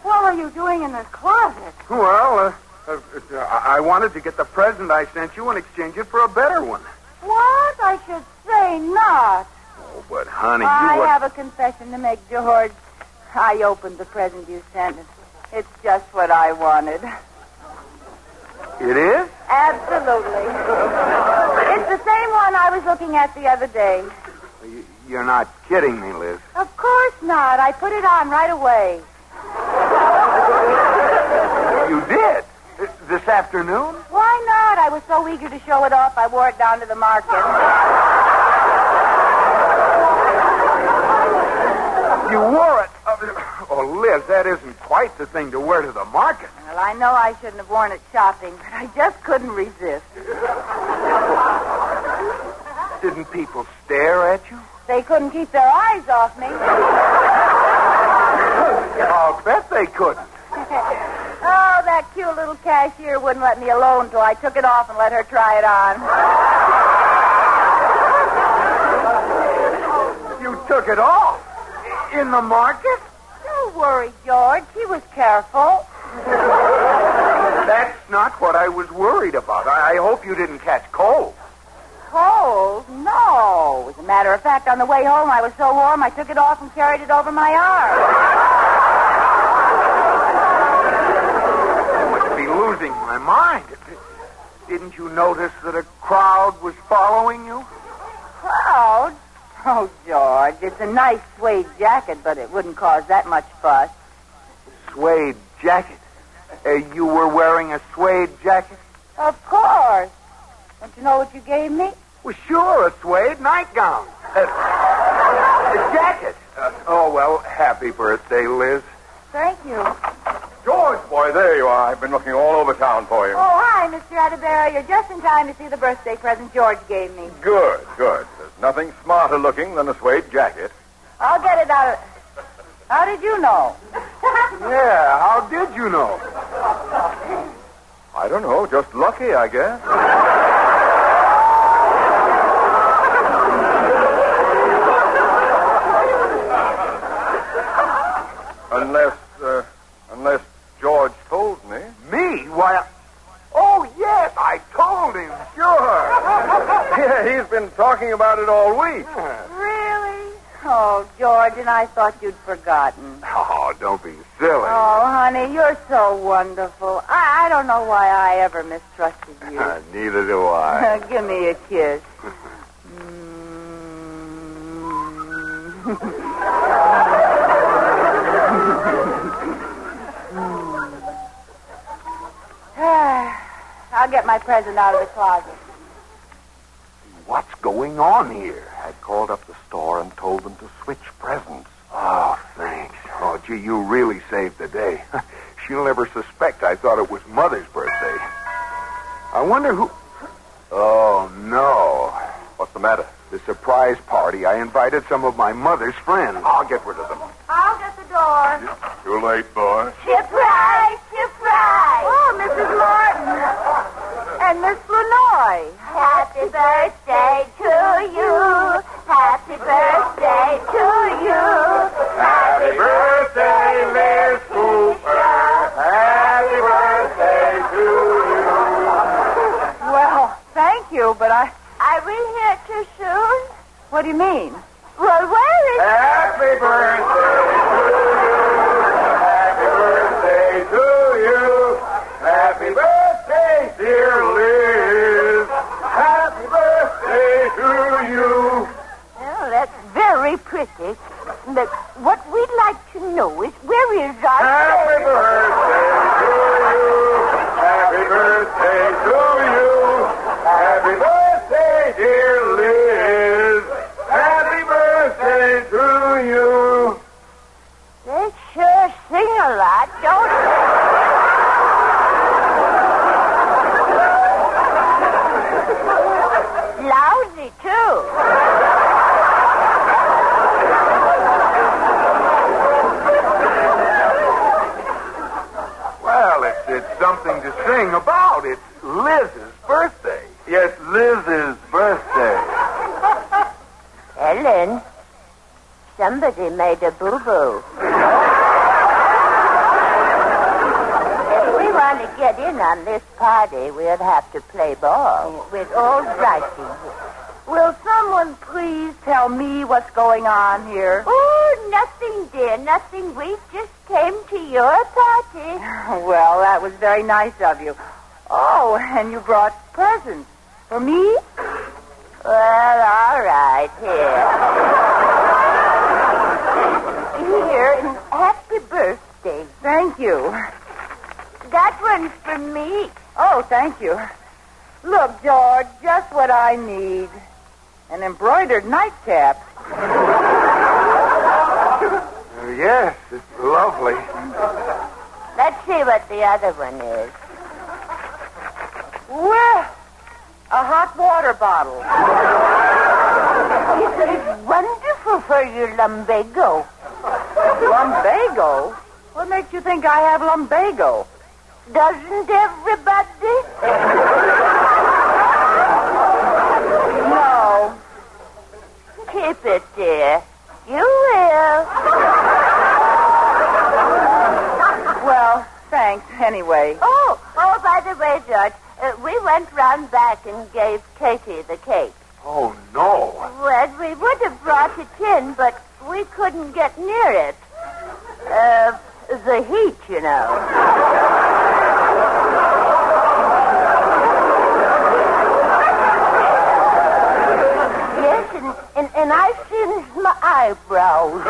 what were you doing in the closet? Well, I wanted to get the present I sent you and exchange it for a better one. What? I should say not. Oh, but, honey, I you were... have a confession to make, George. I opened the present you sent. It's just what I wanted. It is? Absolutely. It's the same one I was looking at the other day. You're not kidding me, Liz. Of course not. I put it on right away. You did? This afternoon? Why not? I was so eager to show it off, I wore it down to the market. You wore it? Oh, Liz, that isn't quite the thing to wear to the market. Well, I know I shouldn't have worn it shopping, but I just couldn't resist. Didn't people stare at you? They couldn't keep their eyes off me. I'll bet they couldn't. Oh, that cute little cashier wouldn't let me alone till I took it off and let her try it on. You took it off? In the market? Don't worry, George. He was careful. That's not what I was worried about. I hope you didn't catch cold. Cold? No. As a matter of fact, on the way home, I was so warm, I took it off and carried it over my arm. I must be losing my mind. Didn't you notice that a crowd was following you? Crowd? Oh, George, it's a nice suede jacket, but it wouldn't cause that much fuss. Suede jacket? You were wearing a suede jacket? Of course. Don't you know what you gave me? Well, sure, a suede nightgown. A jacket. Happy birthday, Liz. Thank you. George, boy, there you are. I've been looking all over town for you. Oh, hi, Mr. Atterbury. You're just in time to see the birthday present George gave me. Good. There's nothing smarter looking than a suede jacket. I'll get it out of... How did you know? Yeah, how did you know? I don't know, just lucky, I guess. Unless George told me. Me? Why, oh, yes, I told him, sure. Yeah, he's been talking about it all week. Really? Oh, George, and I thought you'd forgotten. Oh, don't be silly. Oh, honey, you're so wonderful. I don't know why I ever mistrusted you. Neither do I. Give me a kiss. I'll get my present out of the closet. What's going on here? I called up the store and told them to switch presents. Oh, thanks. Oh, gee, you really saved the day. She'll never suspect I thought it was Mother's birthday. I wonder who... Oh, no. What's the matter? The surprise party. I invited some of my mother's friends. I'll get rid of them. I'll get the door. Too late, boy. Surprise! Surprise! Oh, Mrs. Martin. And Miss Lenoy. Happy birthday to you. Happy birthday to you. Happy birthday, Miss Cooper. Happy birthday to you. Well, thank you, but Are we here too soon? What do you mean? Well, where is... Happy birthday to you. Happy birthday, dear Liz. Happy birthday to you. Oh, that's very pretty. But what we'd like to know is where is our... Happy birthday to you. Happy birthday to you. Happy birthday, dear Liz. Happy birthday to you. They sure sing a lot, don't they? Lousy, too. Well, it's something to sing about. It's Liz's birthday. Yes, Liz's birthday. Ellen, somebody made a boo-boo. If we want to get in on this party, we'll have to play ball with old Brighty. Will someone please tell me what's going on here? Oh, nothing, dear, nothing. We just came to your party. Well, that was very nice of you. Oh, and you brought presents. For me? Well, all right, here, and happy birthday. Thank you. That one's for me. Oh, thank you. Look, George, just what I need. An embroidered nightcap. Yes, it's lovely. Let's see what the other one is. Well, a hot water bottle. It's wonderful for your lumbago. Lumbago? What makes you think I have lumbago? Doesn't everybody? No. Keep it, dear. You will. Well, thanks anyway. Oh, by the way, George, we went round back and gave Katie the cake. Oh, no. Well, we would have brought it in, but we couldn't get near it. The heat, you know. Yes, and I singed my eyebrows.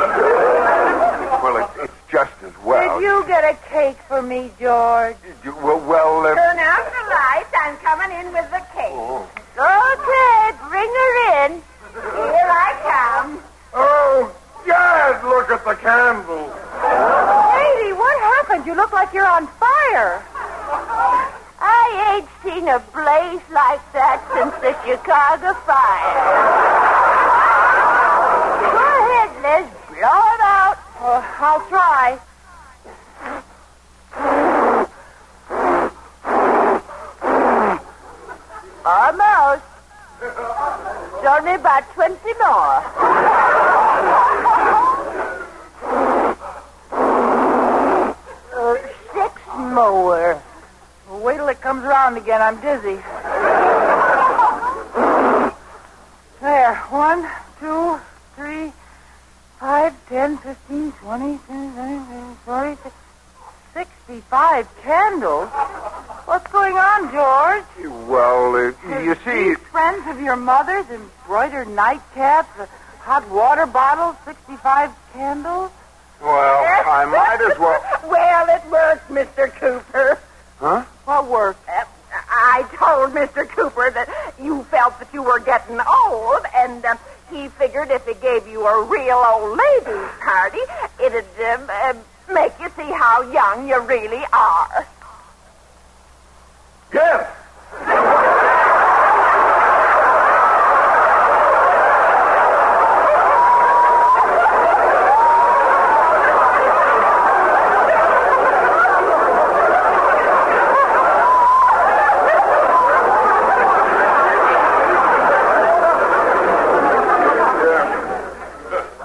Well, it's just as well. Did you get a cake for me, George? Turn out the lights. I'm coming in with the cake. Oh. Okay, bring her in. Here I come. Oh, Dad, look at the candles. Lady, what happened? You look like you're on fire. I ain't seen a blaze like that since the Chicago fire. Go ahead, Liz. Blow it out. I'll try. Almost. It's only about 20 more. Six more. Well, wait till it comes around again. I'm dizzy. There. 1, 2, 3, 5, 10, 15, 20, 40, 65 candles. What's going on, George? Well, you see... These friends of your mother's, embroidered nightcaps, hot water bottles, 65 candles? Well, I might as well... Well, it worked, Mr. Cooper. Huh? What worked? I told Mr. Cooper that you felt that you were getting old, and he figured if he gave you a real old ladies' party, it'd make you see how young you really are. Yes.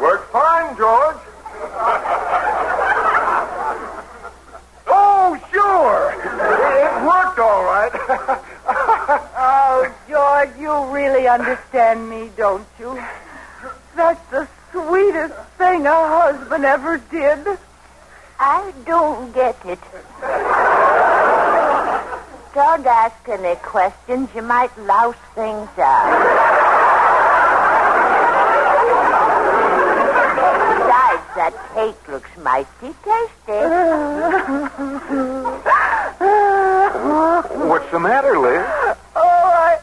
Worked fine, George. Oh, sure. It worked all right. Oh, George, you really understand me, don't you? That's the sweetest thing a husband ever did. I don't get it. Don't ask any questions. You might louse things out. Besides, that cake looks mighty tasty. What's the matter, Liz? Oh,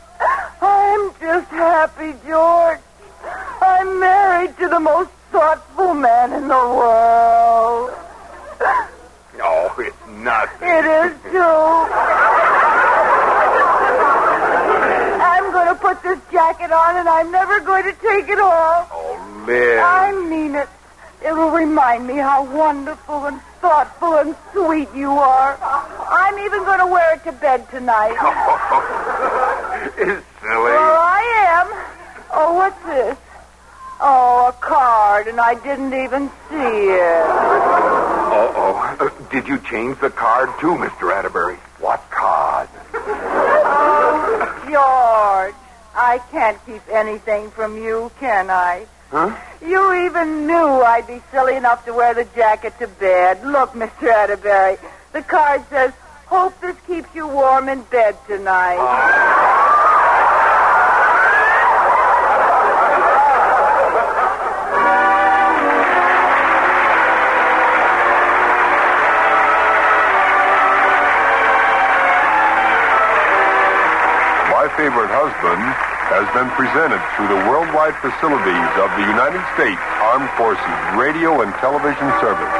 I'm just happy, George. I'm married to the most thoughtful man in the world. Oh, it's nothing. It is, too. I'm going to put this jacket on, and I'm never going to take it off. Oh, Liz. I mean it. It'll remind me how wonderful and thoughtful and sweet you are. I'm even going to wear it to bed tonight. It's silly. Well, I am. Oh, what's this? Oh, a card, and I didn't even see it. Uh-oh. Did you change the card, too, Mr. Atterbury? What card? Oh, George, I can't keep anything from you, can I? Huh? You even knew I'd be silly enough to wear the jacket to bed. Look, Mr. Atterbury, the card says, hope this keeps you warm in bed tonight. My Favorite Husband has been presented through the worldwide facilities of the United States Armed Forces Radio and Television Service.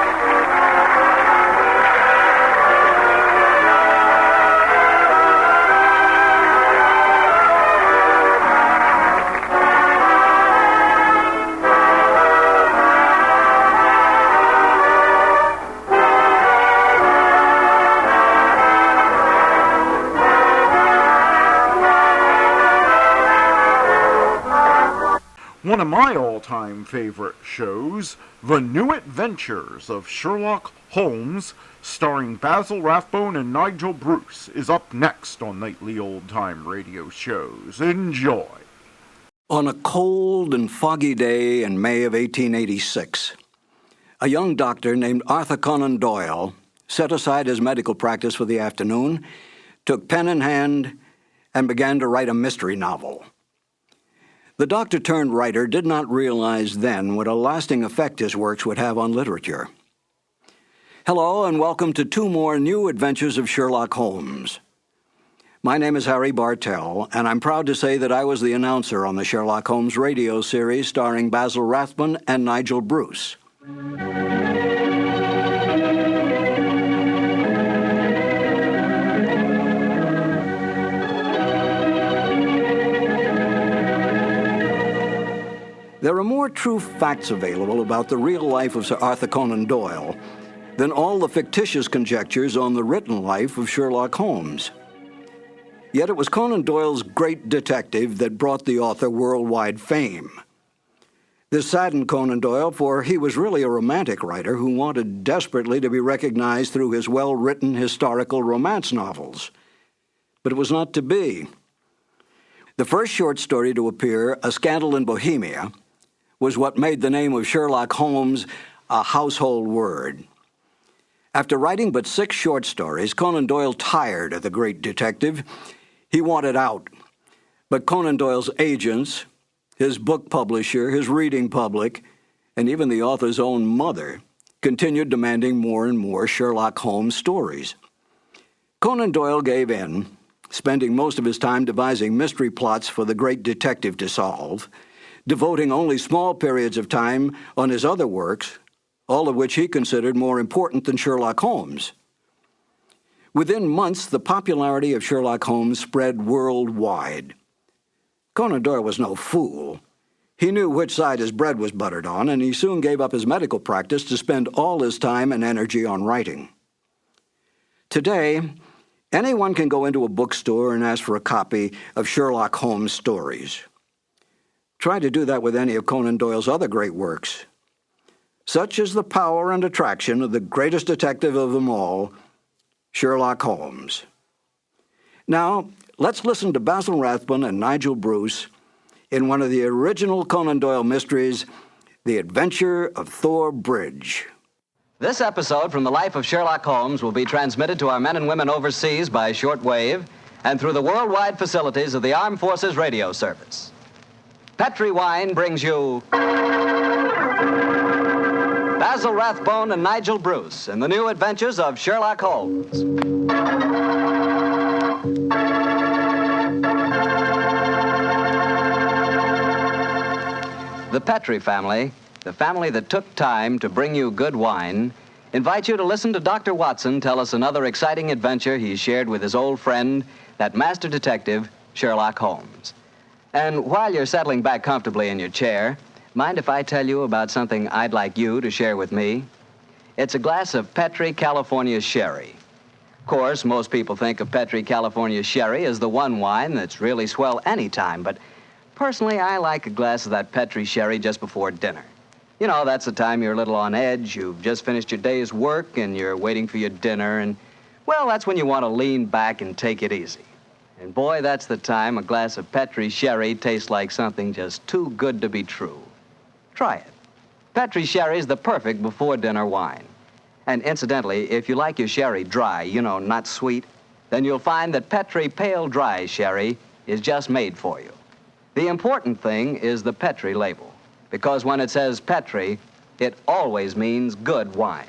One of my all-time favorite shows, The New Adventures of Sherlock Holmes, starring Basil Rathbone and Nigel Bruce, is up next on Nightly Old-Time Radio Shows. Enjoy. On a cold and foggy day in May of 1886, a young doctor named Arthur Conan Doyle set aside his medical practice for the afternoon, took pen in hand, and began to write a mystery novel. The doctor-turned-writer did not realize then what a lasting effect his works would have on literature. Hello, and welcome to two more new adventures of Sherlock Holmes. My name is Harry Bartell, and I'm proud to say that I was the announcer on the Sherlock Holmes radio series starring Basil Rathbone and Nigel Bruce. There are more true facts available about the real life of Sir Arthur Conan Doyle than all the fictitious conjectures on the written life of Sherlock Holmes. Yet it was Conan Doyle's great detective that brought the author worldwide fame. This saddened Conan Doyle, for he was really a romantic writer who wanted desperately to be recognized through his well-written historical romance novels. But it was not to be. The first short story to appear, A Scandal in Bohemia, was what made the name of Sherlock Holmes a household word. After writing but 6 short stories, Conan Doyle tired of the great detective. He wanted out. But Conan Doyle's agents, his book publisher, his reading public, and even the author's own mother continued demanding more and more Sherlock Holmes stories. Conan Doyle gave in, spending most of his time devising mystery plots for the great detective to solve, devoting only small periods of time on his other works, all of which he considered more important than Sherlock Holmes. Within months, the popularity of Sherlock Holmes spread worldwide. Conan Doyle was no fool. He knew which side his bread was buttered on, and he soon gave up his medical practice to spend all his time and energy on writing. Today, anyone can go into a bookstore and ask for a copy of Sherlock Holmes stories. Try to do that with any of Conan Doyle's other great works. Such is the power and attraction of the greatest detective of them all, Sherlock Holmes. Now, let's listen to Basil Rathbone and Nigel Bruce in one of the original Conan Doyle mysteries, The Adventure of Thor Bridge. This episode from the life of Sherlock Holmes will be transmitted to our men and women overseas by shortwave and through the worldwide facilities of the Armed Forces Radio Service. Petri Wine brings you Basil Rathbone and Nigel Bruce in the new adventures of Sherlock Holmes. The Petri family, the family that took time to bring you good wine, invites you to listen to Dr. Watson tell us another exciting adventure he shared with his old friend, that master detective, Sherlock Holmes. And while you're settling back comfortably in your chair, mind if I tell you about something I'd like you to share with me? It's a glass of Petri California Sherry. Of course, most people think of Petri California Sherry as the one wine that's really swell any time, but personally, I like a glass of that Petri Sherry just before dinner. You know, that's the time you're a little on edge, you've just finished your day's work, and you're waiting for your dinner, and, well, that's when you want to lean back and take it easy. And boy, that's the time a glass of Petri Sherry tastes like something just too good to be true. Try it. Petri Sherry's the perfect before-dinner wine. And incidentally, if you like your sherry dry, you know, not sweet, then you'll find that Petri Pale Dry Sherry is just made for you. The important thing is the Petri label, because when it says Petri, it always means good wine.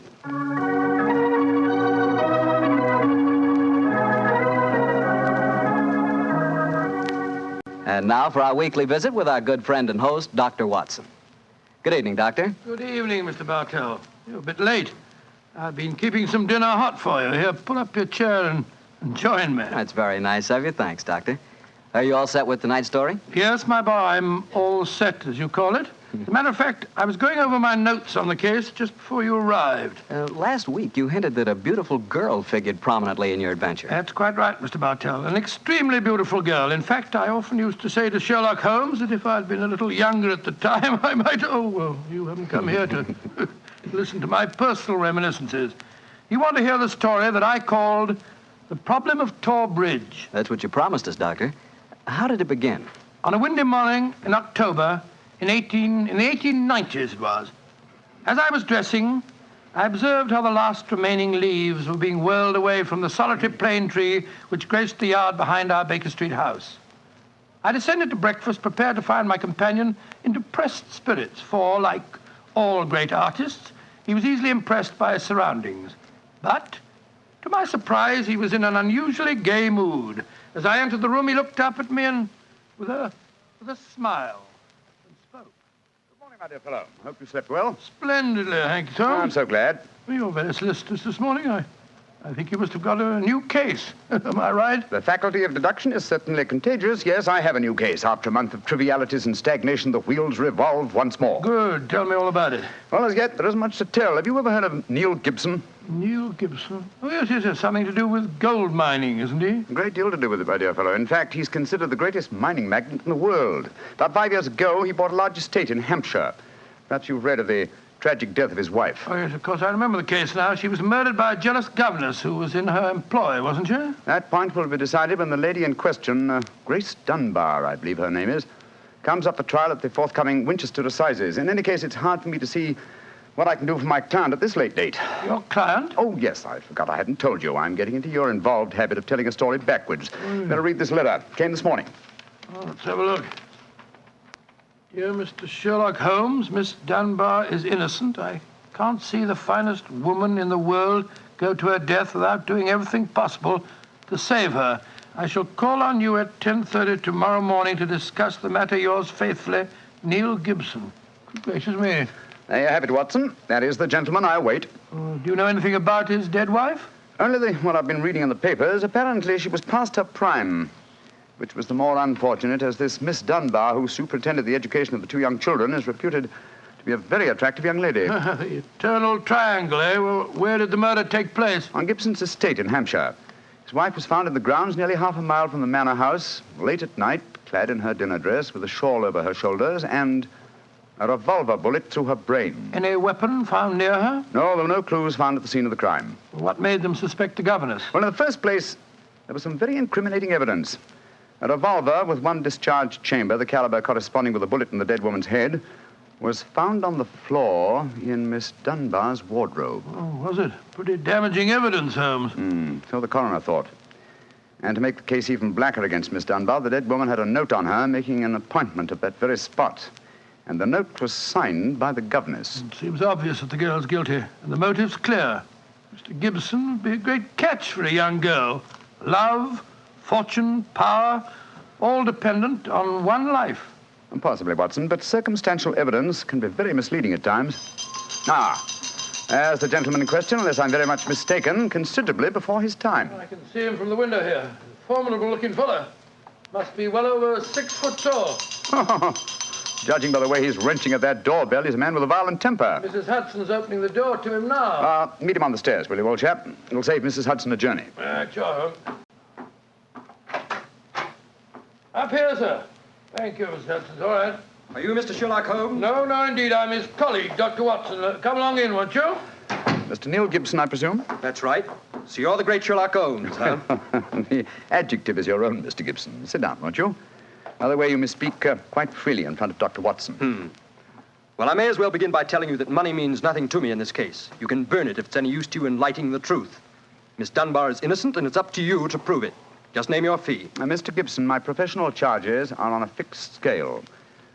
And now for our weekly visit with our good friend and host, Dr. Watson. Good evening, Doctor. Good evening, Mr. Bartell. You're a bit late. I've been keeping some dinner hot for you. Here, pull up your chair and join me. That's very nice of you. Thanks, Doctor. Are you all set with tonight's story? Yes, my boy, I'm all set, as you call it. As a matter of fact, I was going over my notes on the case just before you arrived. Last week, you hinted that a beautiful girl figured prominently in your adventure. That's quite right, Mr. Bartell. An extremely beautiful girl. In fact, I often used to say to Sherlock Holmes that if I'd been a little younger at the time, I might... Oh, well, you haven't come here to listen to my personal reminiscences. You want to hear the story that I called The Problem of Tor Bridge. That's what you promised us, Doctor. How did it begin? On a windy morning in October... In the 1890s it was. As I was dressing, I observed how the last remaining leaves were being whirled away from the solitary plane tree which graced the yard behind our Baker Street house. I descended to breakfast, prepared to find my companion in depressed spirits, for, like all great artists, he was easily impressed by his surroundings. But, to my surprise, he was in an unusually gay mood. As I entered the room, he looked up at me and, with a smile, My dear fellow, hope you slept well. Splendidly, thank you, sir. I'm so glad. Well, you're very solicitous this morning. I think you must have got a new case. Am I right? The faculty of deduction is certainly contagious. Yes, I have a new case. After a month of trivialities and stagnation, the wheels revolve once more. Good. Tell me all about it. Well, as yet, there isn't much to tell. Have you ever heard of Neil Gibson? Neil Gibson? Oh, yes, yes. Something to do with gold mining, isn't he? A great deal to do with it, my dear fellow. In fact, he's considered the greatest mining magnate in the world. About 5 years ago, he bought a large estate in Hampshire. Perhaps you've read of the tragic death of his wife. Oh, yes, of course. I remember the case now. She was murdered by a jealous governess who was in her employ, wasn't she? That point will be decided when the lady in question, Grace Dunbar, I believe her name is, comes up for trial at the forthcoming Winchester Assizes. In any case, it's hard for me to see what I can do for my client at this late date. Your client? Oh, yes, I forgot I hadn't told you. I'm getting into your involved habit of telling a story backwards. Better read this letter. Came this morning. Oh, let's have a look. Dear Mr. Sherlock Holmes, Miss Dunbar is innocent. I can't see the finest woman in the world go to her death without doing everything possible to save her. I shall call on you at 10:30 tomorrow morning to discuss the matter. Yours faithfully, Neil Gibson. Good gracious me. There you have it, Watson. That is the gentleman I await. Do you know anything about his dead wife? Only what I've been reading in the papers. Apparently she was past her prime, which was the more unfortunate as this Miss Dunbar, who superintended the education of the two young children, is reputed to be a very attractive young lady. The eternal triangle, eh? Well, where did the murder take place? On Gibson's estate in Hampshire. His wife was found in the grounds nearly half a mile from the manor house, late at night, clad in her dinner dress, with a shawl over her shoulders, and a revolver bullet through her brain. Any weapon found near her? No, there were no clues found at the scene of the crime. What made them suspect the governess? Well, in the first place, there was some very incriminating evidence. A revolver with one discharged chamber, the caliber corresponding with a bullet in the dead woman's head, was found on the floor in Miss Dunbar's wardrobe. Oh, was it? Pretty damaging evidence, Holmes. So the coroner thought. And to make the case even blacker against Miss Dunbar, the dead woman had a note on her making an appointment at that very spot. And the note was signed by the governess. It seems obvious that the girl's guilty, and the motive's clear. Mr. Gibson would be a great catch for a young girl. Love, fortune, power, all dependent on one life. Possibly, Watson, but circumstantial evidence can be very misleading at times. There's the gentleman in question, unless I'm very much mistaken, considerably before his time. I can see him from the window here. Formidable-looking fellow. Must be well over 6 foot tall. Judging by the way he's wrenching at that doorbell, he's a man with a violent temper. Mrs. Hudson's opening the door to him now. Meet him on the stairs, will you, old chap? It'll save Mrs. Hudson a journey. Sure. Up here, sir. Thank you, Mr. Hudson. All right. Are you Mr. Sherlock Holmes? No, indeed. I'm his colleague, Dr. Watson. Come along in, won't you? Mr. Neil Gibson, I presume? That's right. So you're the great Sherlock Holmes, huh? The adjective is your own, Mr. Gibson. Sit down, won't you? Another way you may speak quite freely in front of Dr. Watson. Well, I may as well begin by telling you that money means nothing to me in this case. You can burn it if it's any use to you in lighting the truth. Miss Dunbar is innocent, and it's up to you to prove it. Just name your fee. Mr. Gibson, my professional charges are on a fixed scale.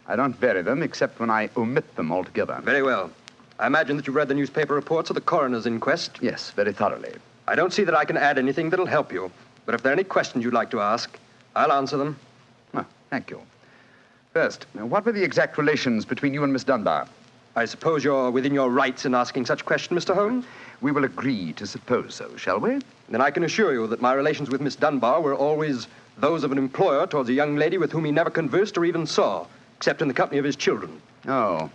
I don't vary them except when I omit them altogether. Very well. I imagine that you've read the newspaper reports of the coroner's inquest? Yes, very thoroughly. I don't see that I can add anything that'll help you. But if there are any questions you'd like to ask, I'll answer them. Thank you. First, what were the exact relations between you and Miss Dunbar? I suppose you're within your rights in asking such a question, Mr. Holmes? We will agree to suppose so, shall we? Then I can assure you that my relations with Miss Dunbar were always those of an employer towards a young lady with whom he never conversed or even saw, except in the company of his children. Oh.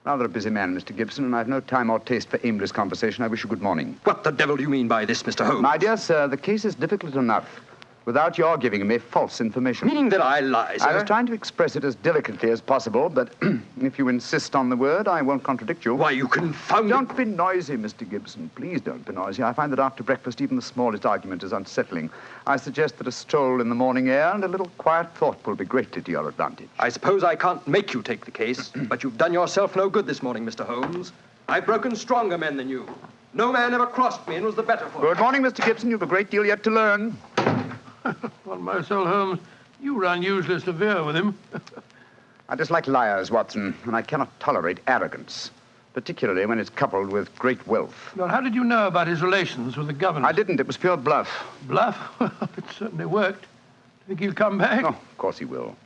Rather a busy man, Mr. Gibson, and I've no time or taste for aimless conversation. I wish you good morning. What the devil do you mean by this, Mr. Holmes? My dear sir, the case is difficult enough without your giving me false information. Meaning that I lie, sir? I was trying to express it as delicately as possible, but if you insist on the word, I won't contradict you. Why, you confounded... Don't be noisy, Mr. Gibson. Please don't be noisy. I find that after breakfast, even the smallest argument is unsettling. I suggest that a stroll in the morning air and a little quiet thought will be greatly to your advantage. I suppose I can't make you take the case, but you've done yourself no good this morning, Mr. Holmes. I've broken stronger men than you. No man ever crossed me and was the better for it. Good morning, Mr. Gibson. You've a great deal yet to learn. On my soul, Holmes, you were unusually severe with him. I dislike liars, Watson, and I cannot tolerate arrogance, particularly when it's coupled with great wealth. Well, how did you know about his relations with the governor? I didn't. It was pure bluff. Bluff? Well, it certainly worked. Think he'll come back? Oh, of course he will.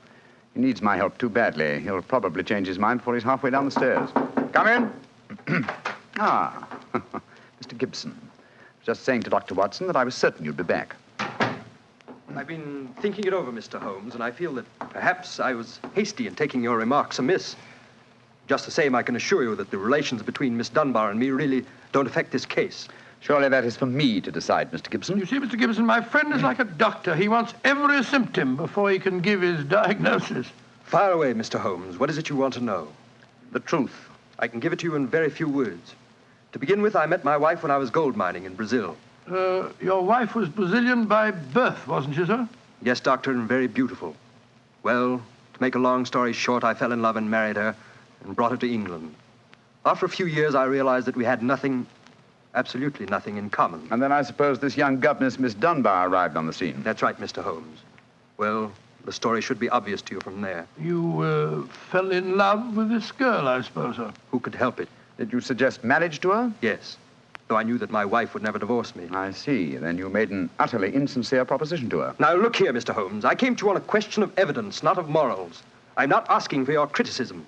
He needs my help too badly. He'll probably change his mind before he's halfway down the stairs. Come in. Ah, Mr. Gibson. Just saying to Dr. Watson that I was certain you'd be back. I've been thinking it over, Mr. Holmes, and I feel that perhaps I was hasty in taking your remarks amiss. Just the same, I can assure you that the relations between Miss Dunbar and me really don't affect this case. Surely that is for me to decide, Mr. Gibson. You see, Mr. Gibson, my friend is like a doctor. He wants every symptom before he can give his diagnosis. Fire away, Mr. Holmes. What is it you want to know? The truth. I can give it to you in very few words. To begin with, I met my wife when I was gold mining in Brazil. Your wife was Brazilian by birth, wasn't she, sir? Yes, Doctor, and very beautiful. Well, to make a long story short, I fell in love and married her and brought her to England. After a few years, I realized that we had nothing, absolutely nothing in common. And then I suppose this young governess, Miss Dunbar, arrived on the scene. That's right, Mr. Holmes. Well, the story should be obvious to you from there. You fell in love with this girl, I suppose, sir? Who could help it? Did you suggest marriage to her? Yes, though I knew that my wife would never divorce me. I see. Then you made an utterly insincere proposition to her. Now, look here, Mr. Holmes. I came to you on a question of evidence, not of morals. I'm not asking for your criticism.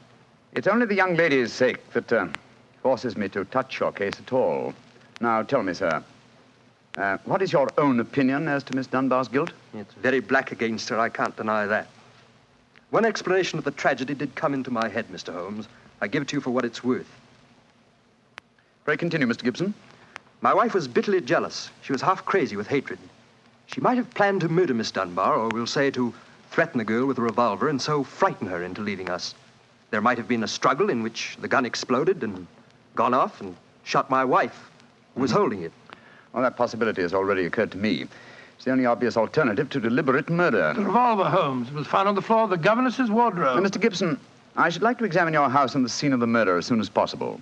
It's only the young lady's sake that forces me to touch your case at all. Now, tell me, sir, what is your own opinion as to Miss Dunbar's guilt? It's very black against her, I can't deny that. One explanation of the tragedy did come into my head, Mr. Holmes. I give it to you for what it's worth. Pray continue, Mr. Gibson. My wife was bitterly jealous. She was half crazy with hatred. She might have planned to murder Miss Dunbar, or we'll say to threaten the girl with a revolver and so frighten her into leaving us. There might have been a struggle in which the gun exploded and gone off and shot my wife, who was holding it. Well, that possibility has already occurred to me. It's the only obvious alternative to deliberate murder. The revolver, Holmes, was found on the floor of the governess's wardrobe. Now, Mr. Gibson, I should like to examine your house and the scene of the murder as soon as possible.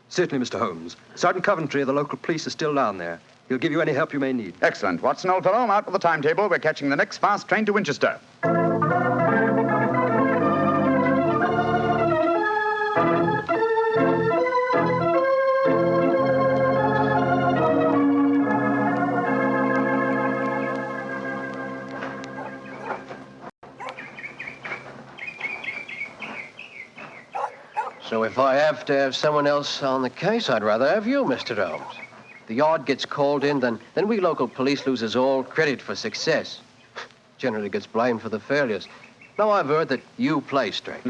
Certainly, Mr. Holmes. Sergeant Coventry of the local police is still down there. He'll give you any help you may need. Excellent. Watson, old fellow, out with the timetable. We're catching the next fast train to Winchester. So if I have to have someone else on the case, I'd rather have you, Mr. Holmes. The yard gets called in, then we local police loses all credit for success. Generally gets blamed for the failures. Now I've heard that you play straight.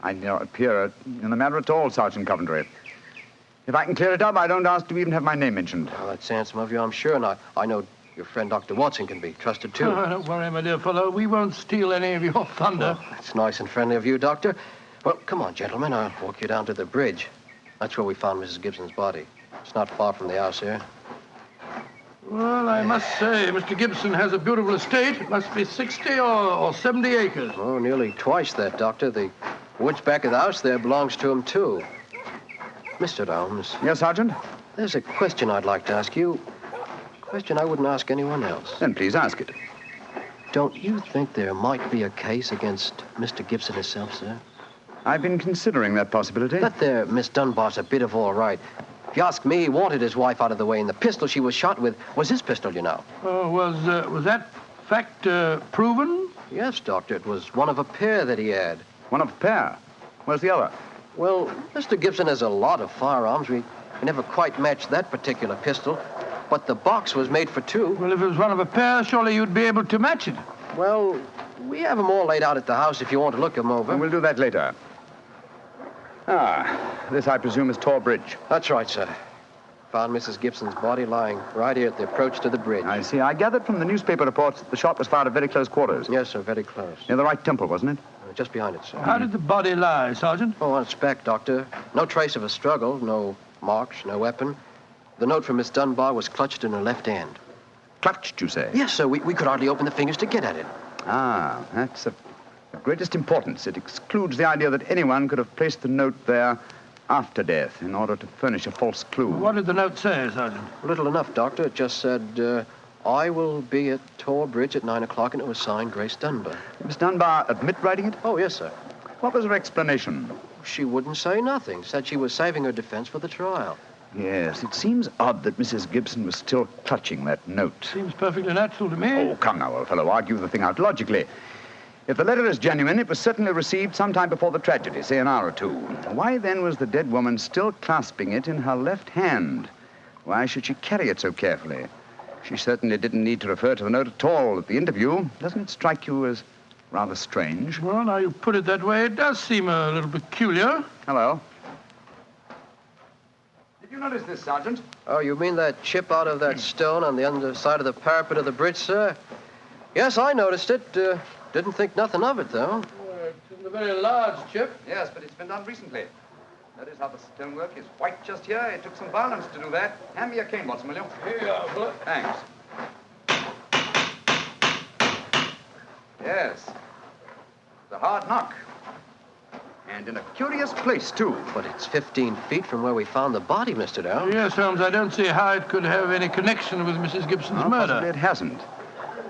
I do not appear in the matter at all, Sergeant Coventry. If I can clear it up, I don't ask to even have my name mentioned. Well, that's handsome of you, I'm sure, and I know your friend Dr. Watson can be trusted, too. Oh, don't worry, my dear fellow. We won't steal any of your thunder. Well, that's nice and friendly of you, Doctor. Well, come on, gentlemen. I'll walk you down to the bridge. That's where we found Mrs. Gibson's body. It's not far from the house here. Well, I must say, Mr. Gibson has a beautiful estate. It must be 60 or 70 acres. Oh, nearly twice that, Doctor. The woods back of the house there belongs to him, too. Mr. Holmes. Yes, Sergeant? There's a question I'd like to ask you. A question I wouldn't ask anyone else. Then please ask it. Don't you think there might be a case against Mr. Gibson himself, sir? I've been considering that possibility. That there Miss Dunbar's a bit of all right. If you ask me, he wanted his wife out of the way, and the pistol she was shot with was his pistol, you know. Oh, was that fact proven? Yes, Doctor. It was one of a pair that he had. One of a pair? Where's the other? Well, Mr. Gibson has a lot of firearms. We never quite matched that particular pistol, but the box was made for two. Well, if it was one of a pair, surely you'd be able to match it. Well, we have them all laid out at the house if you want to look them over. And we'll do that later. This, I presume, is Tor Bridge. That's right, sir. Found Mrs. Gibson's body lying right here at the approach to the bridge. I see. I gathered from the newspaper reports that the shot was fired at very close quarters. Yes, sir, very close. Near the right temple, wasn't it? Just behind it, sir. How did the body lie, Sergeant? Oh, on its back, Doctor. No trace of a struggle, no marks, no weapon. The note from Miss Dunbar was clutched in her left hand. Clutched, you say? Yes, sir. We could hardly open the fingers to get at it. That's of the greatest importance. It excludes the idea that anyone could have placed the note there after death in order to furnish a false clue. What did the note say, Sergeant? Little enough, Doctor. It just said, I will be at Tor Bridge at 9 o'clock, and it was signed Grace Dunbar. Miss Dunbar admit writing it? Oh, yes, sir. What was her explanation? She wouldn't say nothing. Said she was saving her defense for the trial. Yes, it seems odd that Mrs. Gibson was still clutching that note. Seems perfectly natural to me. Oh, come now, old fellow. Argue the thing out logically. If the letter is genuine, it was certainly received sometime before the tragedy, say an hour or two. Why then was the dead woman still clasping it in her left hand? Why should she carry it so carefully? She certainly didn't need to refer to the note at all at the interview. Doesn't it strike you as rather strange? Well, now you put it that way, it does seem a little peculiar. Hello. Did you notice this, Sergeant? Oh, you mean that chip out of that stone on the underside of the parapet of the bridge, sir? Yes, I noticed it. Didn't think nothing of it, though. It isn't a very large chip. Yes, but it's been done recently. Notice how the stonework is white just here. It took some violence to do that. Hand me your cane, Watson, will you? Here you are, fella. Thanks. Yes. It's a hard knock. And in a curious place, too. But it's 15 feet from where we found the body, Mr. Dow. Yes, Holmes, I don't see how it could have any connection with Mrs. Gibson's murder. Possibly it hasn't.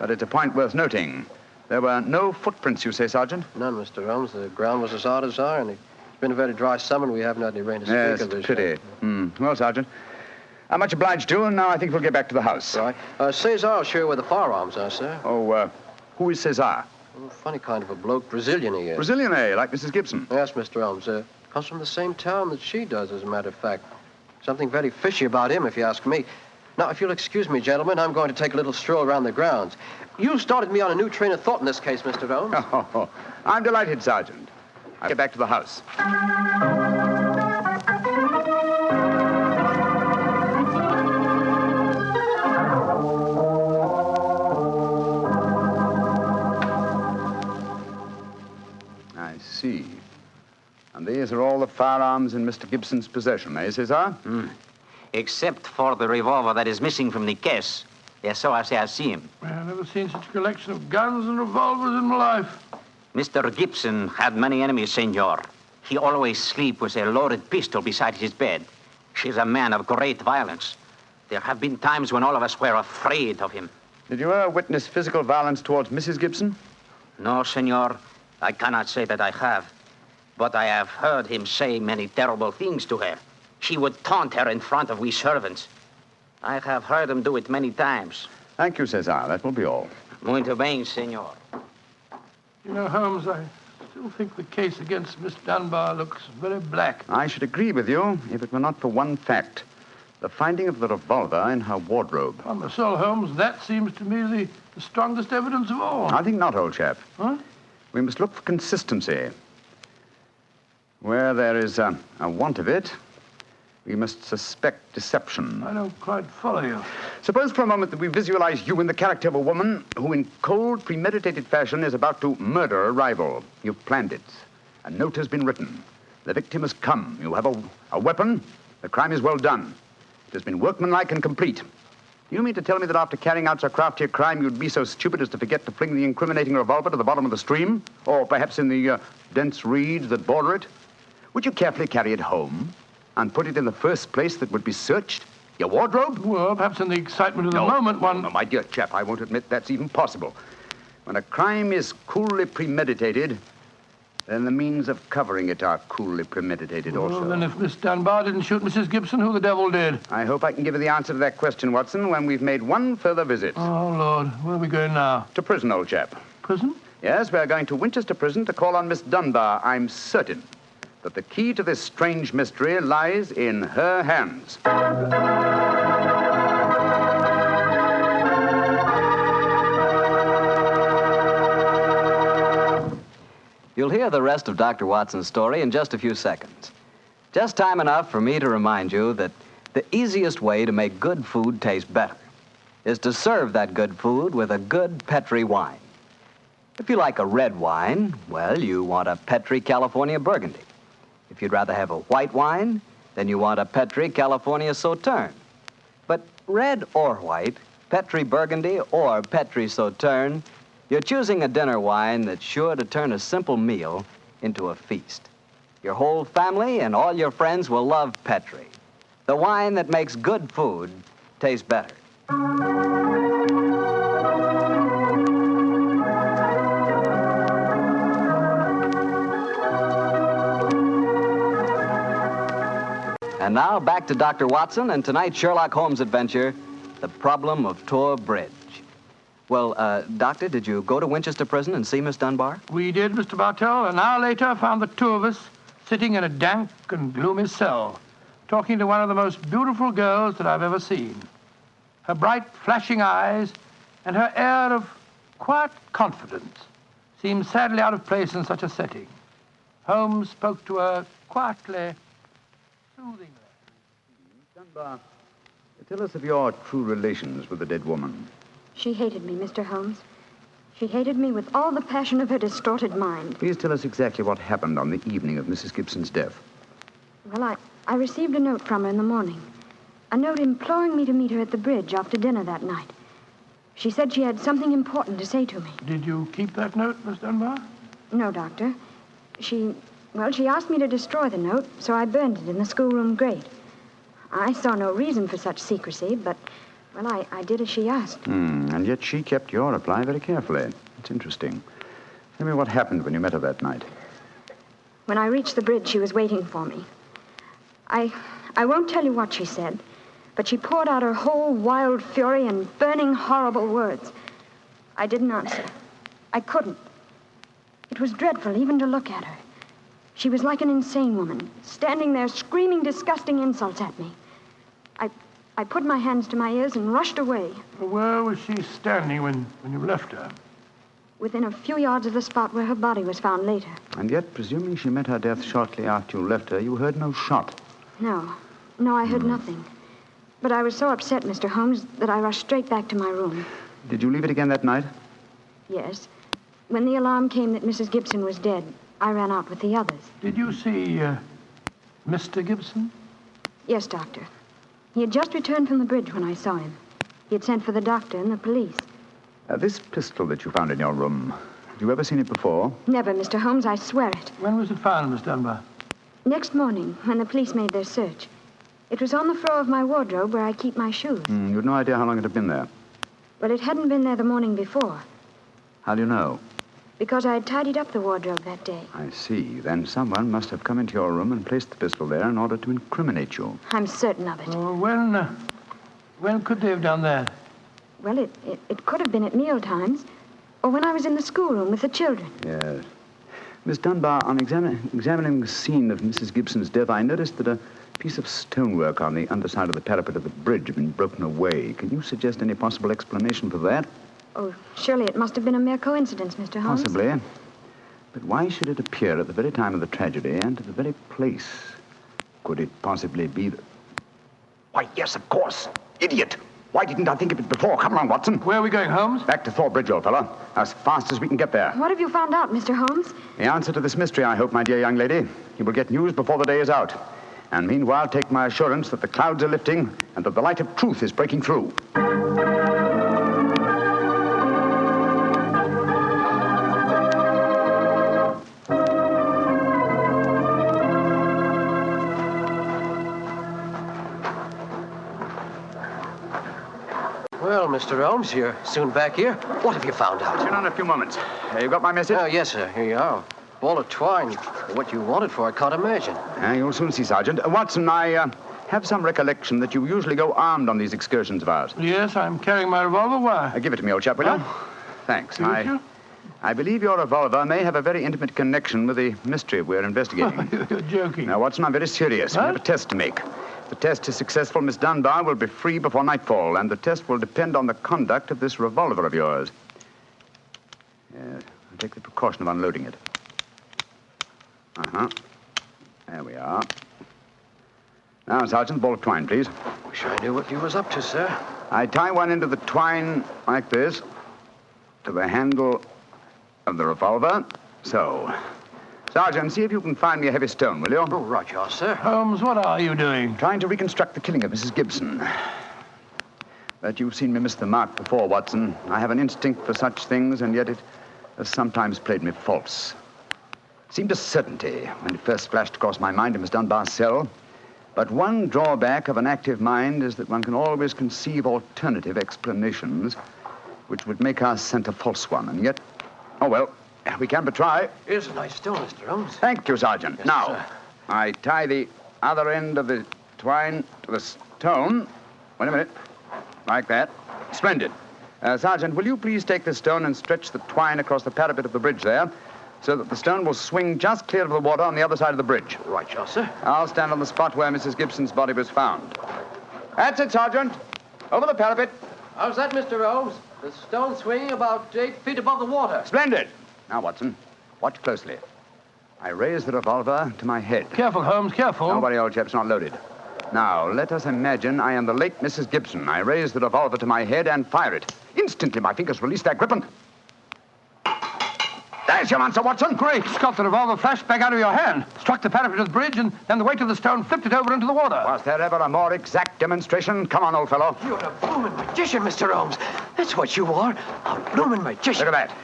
But it's a point worth noting. There were no footprints, you say, Sergeant? None, Mr. Holmes. The ground was as hard as iron. It's been a very dry summer, and we haven't had any rain to speak Yes, of. it's pity. Well, Sergeant, I'm much obliged to you, and now I think we'll get back to the house. Right. Cesar will show you where the firearms are, sir. Oh, who is Cesar? Oh, funny kind of a bloke. Brazilian he is. Brazilian, eh? Like Mrs. Gibson? Yes, Mr. Holmes. Comes from the same town that she does, as a matter of fact. Something very fishy about him, if you ask me. Now, if you'll excuse me, gentlemen, I'm going to take a little stroll around the grounds. You started me on a new train of thought in this case, Mr. Holmes. Oh, I'm delighted, Sergeant. I'll get back to the house. I see. And these are all the firearms in Mr. Gibson's possession, eh, Cesar? Except for the revolver that is missing from the case. Yes, so I say I see him. I've never seen such a collection of guns and revolvers in my life. Mr. Gibson had many enemies, senor. He always sleep with a loaded pistol beside his bed. He's a man of great violence. There have been times when all of us were afraid of him. Did you ever witness physical violence towards Mrs. Gibson? No, senor. I cannot say that I have. But I have heard him say many terrible things to her. He would taunt her in front of we servants. I have heard him do it many times. Thank you, Cesar. That will be all. Muito bem, senor. You know, Holmes, I still think the case against Miss Dunbar looks very black. I should agree with you if it were not for one fact. The finding of the revolver in her wardrobe. On my soul, Holmes, that seems to me the strongest evidence of all. I think not, old chap. Huh? We must look for consistency. Where there is a want of it, we must suspect deception. I don't quite follow you. Suppose for a moment that we visualize you in the character of a woman who in cold, premeditated fashion is about to murder a rival. You've planned it. A note has been written. The victim has come. You have a weapon. The crime is well done. It has been workmanlike and complete. Do you mean to tell me that after carrying out so crafty a crime, you'd be so stupid as to forget to fling the incriminating revolver to the bottom of the stream? Or perhaps in the dense reeds that border it? Would you carefully carry it home and put it in the first place that would be searched? Your wardrobe? Well, perhaps in the excitement of the moment, one... No, my dear chap, I won't admit that's even possible. When a crime is coolly premeditated, then the means of covering it are coolly premeditated also. Well, then if Miss Dunbar didn't shoot Mrs. Gibson, who the devil did? I hope I can give you the answer to that question, Watson, when we've made one further visit. Oh, Lord. Where are we going now? To prison, old chap. Prison? Yes, we're going to Winchester Prison to call on Miss Dunbar. I'm certain that the key to this strange mystery lies in her hands. You'll hear the rest of Dr. Watson's story in just a few seconds. Just time enough for me to remind you that the easiest way to make good food taste better is to serve that good food with a good Petri wine. If you like a red wine, well, you want a Petri California Burgundy. If you'd rather have a white wine, then you want a Petri California Sauterne. But red or white, Petri Burgundy or Petri Sauterne, you're choosing a dinner wine that's sure to turn a simple meal into a feast. Your whole family and all your friends will love Petri, the wine that makes good food taste better. And now back to Dr. Watson and tonight's Sherlock Holmes adventure, The Problem of Tor Bridge. Well, Doctor, did you go to Winchester Prison and see Miss Dunbar? We did, Mr. Bartell. An hour later, found the two of us sitting in a dank and gloomy cell, talking to one of the most beautiful girls that I've ever seen. Her bright, flashing eyes and her air of quiet confidence seemed sadly out of place in such a setting. Holmes spoke to her quietly, soothingly. Dunbar, tell us of your true relations with the dead woman. She hated me, Mr. Holmes. She hated me with all the passion of her distorted mind. Please tell us exactly what happened on the evening of Mrs. Gibson's death. Well, I received a note from her in the morning. A note imploring me to meet her at the bridge after dinner that night. She said she had something important to say to me. Did you keep that note, Miss Dunbar? No, Doctor. She asked me to destroy the note, so I burned it in the schoolroom grate. I saw no reason for such secrecy, but, well, I did as she asked. And yet she kept your reply very carefully. It's interesting. Tell me what happened when you met her that night. When I reached the bridge, she was waiting for me. I won't tell you what she said, but she poured out her whole wild fury in burning, horrible words. I didn't answer. I couldn't. It was dreadful even to look at her. She was like an insane woman, standing there screaming disgusting insults at me. I put my hands to my ears and rushed away. Where was she standing when you left her? Within a few yards of the spot where her body was found later. And yet, presuming she met her death shortly after you left her, you heard no shot. No, I heard nothing. But I was so upset, Mr. Holmes, that I rushed straight back to my room. Did you leave it again that night? Yes. When the alarm came that Mrs. Gibson was dead, I ran out with the others. Did you see Mr. Gibson? Yes, Doctor. He had just returned from the bridge when I saw him. He had sent for the doctor and the police. This pistol that you found in your room, had you ever seen it before? Never, Mr. Holmes, I swear it. When was it found, Miss Dunbar? Next morning, when the police made their search. It was on the floor of my wardrobe where I keep my shoes. You had no idea how long it had been there? Well, it hadn't been there the morning before. How do you know? Because I had tidied up the wardrobe that day. I see. Then someone must have come into your room and placed the pistol there in order to incriminate you. I'm certain of it. When could they have done that? Well, it could have been at meal times, or when I was in the schoolroom with the children. Yes. Miss Dunbar, on examining the scene of Mrs. Gibson's death, I noticed that a piece of stonework on the underside of the parapet of the bridge had been broken away. Can you suggest any possible explanation for that? Oh, surely it must have been a mere coincidence, Mr. Holmes. Possibly. But why should it appear at the very time of the tragedy and at the very place? Could it possibly be that... Why, yes, of course. Idiot. Why didn't I think of it before? Come on, Watson. Where are we going, Holmes? Back to Thorpe Bridge, old fellow. As fast as we can get there. What have you found out, Mr. Holmes? The answer to this mystery, I hope, my dear young lady. You will get news before the day is out. And meanwhile, take my assurance that the clouds are lifting and that the light of truth is breaking through. Well, Mr. Holmes, you're soon back here. What have you found out? Sit down a few moments. You got my message? Oh, yes, sir. Here you are. Ball of twine. What you wanted for, I can't imagine. You'll soon see, Sergeant. Watson, I have some recollection that you usually go armed on these excursions of ours. Yes, I'm carrying my revolver. Why? Give it to me, old chap, will you? Thanks. I believe your revolver may have a very intimate connection with the mystery we're investigating. You're joking. Now, Watson, I'm very serious. We have a test to make. If the test is successful, Miss Dunbar will be free before nightfall, and the test will depend on the conduct of this revolver of yours. Yes, I'll take the precaution of unloading it. There we are. Now, Sergeant, ball of twine, please. Wish I knew what you was up to, sir. I tie one end of the twine like this to the handle of the revolver. So. Sergeant, see if you can find me a heavy stone, will you? Oh, right, you are, sir. Holmes, what are you doing? Trying to reconstruct the killing of Mrs. Gibson. But you've seen me miss the mark before, Watson. I have an instinct for such things, and yet it has sometimes played me false. It seemed a certainty when it first flashed across my mind in Miss Dunbar's cell. But one drawback of an active mind is that one can always conceive alternative explanations which would make our scent a false one. And yet, oh, well, we can but try. Here's a nice stone, Mr. Holmes. Thank you, Sergeant. Yes, now, sir. I tie the other end of the twine to the stone. Wait a minute. Like that. Splendid. Sergeant, will you please take this stone and stretch the twine across the parapet of the bridge there, so that the stone will swing just clear of the water on the other side of the bridge? Right, sir. I'll stand on the spot where Mrs. Gibson's body was found. That's it, Sergeant. Over the parapet. How's that, Mr. Holmes? The stone swinging about 8 feet above the water. Splendid. Now, Watson, watch closely. I raise the revolver to my head. Careful, Holmes, careful. Don't worry, old chap, it's not loaded. Now, let us imagine I am the late Mrs. Gibson. I raise the revolver to my head and fire it. Instantly, my fingers release their grip and... There's your answer, Watson. Great Scott, the revolver flashed back out of your hand, struck the parapet of the bridge, and then the weight of the stone flipped it over into the water. Was there ever a more exact demonstration? Come on, old fellow. You're a bloomin' magician, Mr. Holmes. That's what you are, a bloomin' magician. Look at that.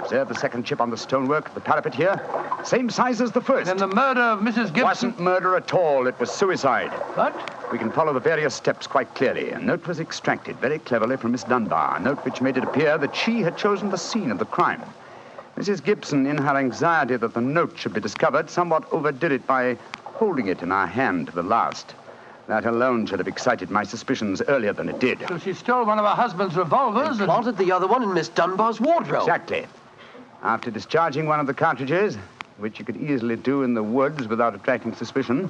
Observe the second chip on the stonework of the parapet here. Same size as the first. Then the murder of Mrs. Gibson... Wasn't murder at all. It was suicide. What? We can follow the various steps quite clearly. A note was extracted very cleverly from Miss Dunbar, a note which made it appear that she had chosen the scene of the crime. Mrs. Gibson, in her anxiety that the note should be discovered, somewhat overdid it by holding it in her hand to the last. That alone should have excited my suspicions earlier than it did. So she stole one of her husband's revolvers and planted the other one in Miss Dunbar's wardrobe. Exactly. After discharging one of the cartridges, which you could easily do in the woods without attracting suspicion,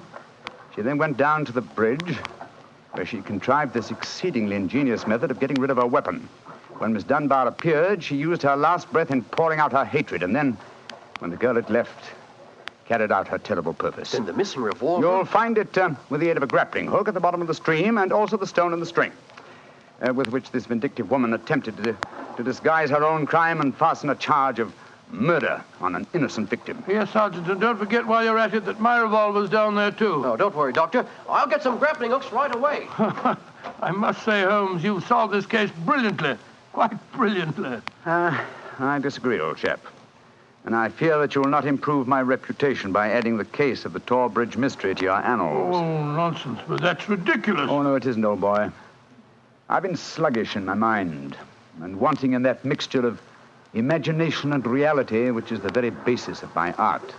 she then went down to the bridge, where she contrived this exceedingly ingenious method of getting rid of her weapon. When Miss Dunbar appeared, she used her last breath in pouring out her hatred, and then, when the girl had left, carried out her terrible purpose. Then the missing revolver... You'll find it with the aid of a grappling hook at the bottom of the stream, and also the stone and the string, with which this vindictive woman attempted to disguise her own crime and fasten a charge of murder on an innocent victim. Yes, Sergeant, and don't forget while you're at it that my revolver's down there, too. Oh, don't worry, Doctor. I'll get some grappling hooks right away. I must say, Holmes, you've solved this case brilliantly. Quite brilliantly. I disagree, old chap. And I fear that you will not improve my reputation by adding the case of the Tor Bridge mystery to your annals. Oh, nonsense, but that's ridiculous. Oh, no, it isn't, old boy. I've been sluggish in my mind and wanting in that mixture of imagination and reality which is the very basis of my art.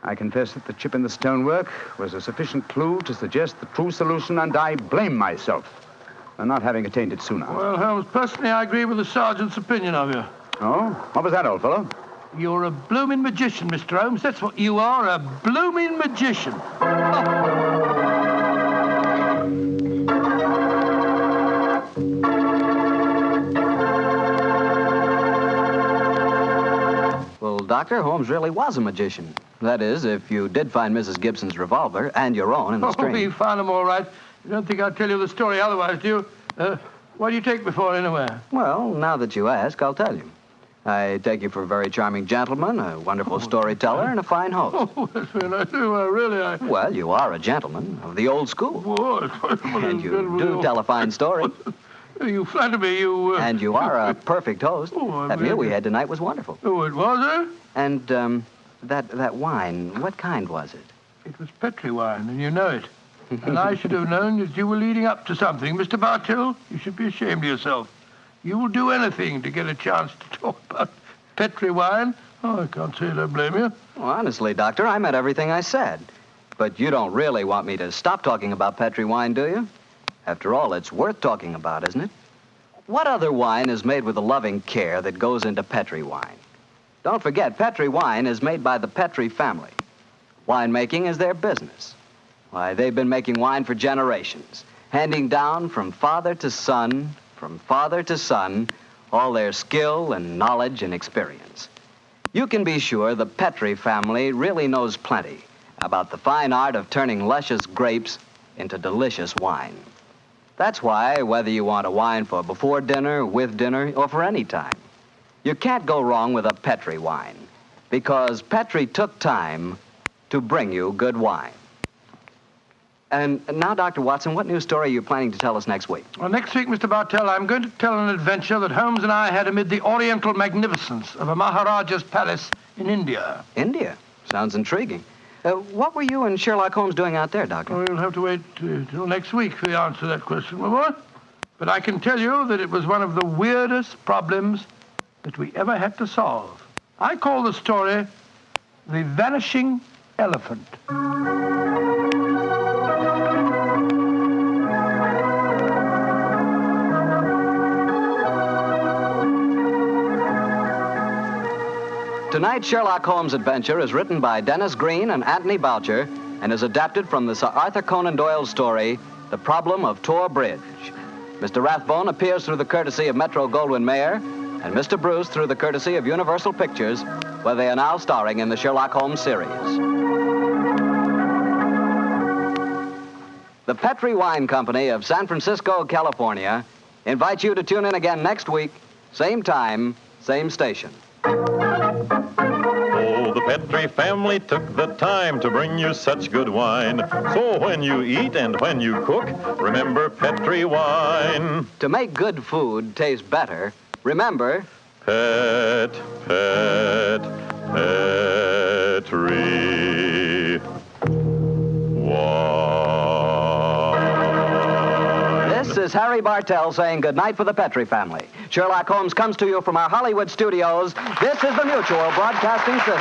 I confess that the chip in the stonework was a sufficient clue to suggest the true solution, and I blame myself for not having attained it sooner. Well, Holmes, personally, I agree with the sergeant's opinion of you. Oh? What was that, old fellow? You're a blooming magician, Mr. Holmes. That's what you are, a blooming magician. Well, Doctor, Holmes really was a magician. That is, if you did find Mrs. Gibson's revolver and your own in the stream. Oh, you found them all right. You don't think I'd tell you the story otherwise, do you? What do you take me for, anyway? Well, now that you ask, I'll tell you. I take you for a very charming gentleman, a wonderful storyteller, and a fine host. Oh, that's when I do. Really. Well, you are a gentleman of the old school. And you do tell a fine story. You flatter me, you... And you are a perfect host. That meal we had tonight was wonderful. Oh, it was, eh? And, that wine, what kind was it? It was Petri wine, and you know it. And I should have known that you were leading up to something. Mr. Bartell, you should be ashamed of yourself. You will do anything to get a chance to talk about Petri wine. Oh, I can't say I don't blame you. Well, honestly, Doctor, I meant everything I said. But you don't really want me to stop talking about Petri wine, do you? After all, it's worth talking about, isn't it? What other wine is made with the loving care that goes into Petri wine? Don't forget, Petri wine is made by the Petri family. Winemaking is their business. Why, they've been making wine for generations, handing down from father to son, all their skill and knowledge and experience. You can be sure the Petri family really knows plenty about the fine art of turning luscious grapes into delicious wine. That's why, whether you want a wine for before dinner, with dinner, or for any time, you can't go wrong with a Petri wine, because Petri took time to bring you good wine. And now, Dr. Watson, what new story are you planning to tell us next week? Well, next week, Mr. Bartell, I'm going to tell an adventure that Holmes and I had amid the oriental magnificence of a Maharaja's palace in India. India? Sounds intriguing. What were you and Sherlock Holmes doing out there, Doctor? Well, you'll have to wait till next week for the answer to that question, my boy. But I can tell you that it was one of the weirdest problems that we ever had to solve. I call the story The Vanishing Elephant. Tonight's Sherlock Holmes adventure is written by Dennis Green and Anthony Boucher and is adapted from the Sir Arthur Conan Doyle story, The Problem of Tor Bridge. Mr. Rathbone appears through the courtesy of Metro-Goldwyn-Mayer and Mr. Bruce through the courtesy of Universal Pictures, where they are now starring in the Sherlock Holmes series. The Petri Wine Company of San Francisco, California, invites you to tune in again next week, same time, same station. Oh, the Petri family took the time to bring you such good wine. So when you eat and when you cook, remember Petri wine. To make good food taste better, remember... Petri wine. This is Harry Bartell saying goodnight for the Petri family. Sherlock Holmes comes to you from our Hollywood studios. This is the Mutual Broadcasting System.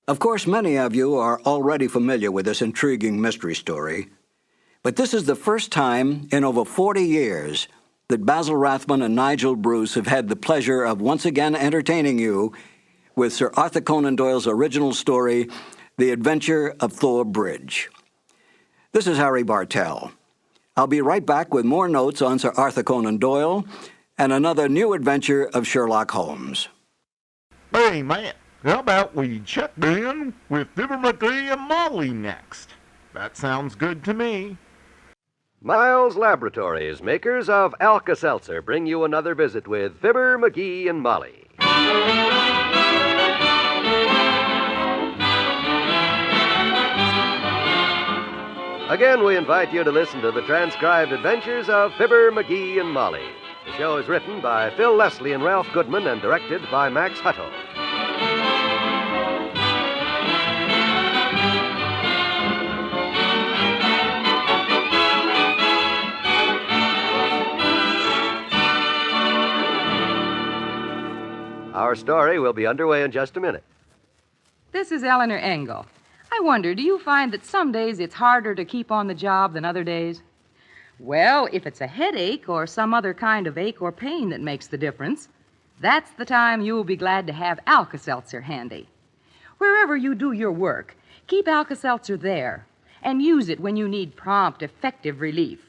Of course, many of you are already familiar with this intriguing mystery story, but this is the first time in over 40 years that Basil Rathbone and Nigel Bruce have had the pleasure of once again entertaining you with Sir Arthur Conan Doyle's original story, The Adventure of Thor Bridge. This is Harry Bartell. I'll be right back with more notes on Sir Arthur Conan Doyle and another new adventure of Sherlock Holmes. Hey, Matt, how about we check in with Fibber, Magee, and Molly next? That sounds good to me. Miles Laboratories, makers of Alka-Seltzer, bring you another visit with Fibber, Magee, and Molly. Again, we invite you to listen to the transcribed adventures of Fibber, Magee, and Molly. The show is written by Phil Leslie and Ralph Goodman and directed by Max Hutto. Our story will be underway in just a minute. This is Eleanor Engel. I wonder, do you find that some days it's harder to keep on the job than other days? Well, if it's a headache or some other kind of ache or pain that makes the difference, that's the time you'll be glad to have Alka-Seltzer handy. Wherever you do your work, keep Alka-Seltzer there and use it when you need prompt, effective relief.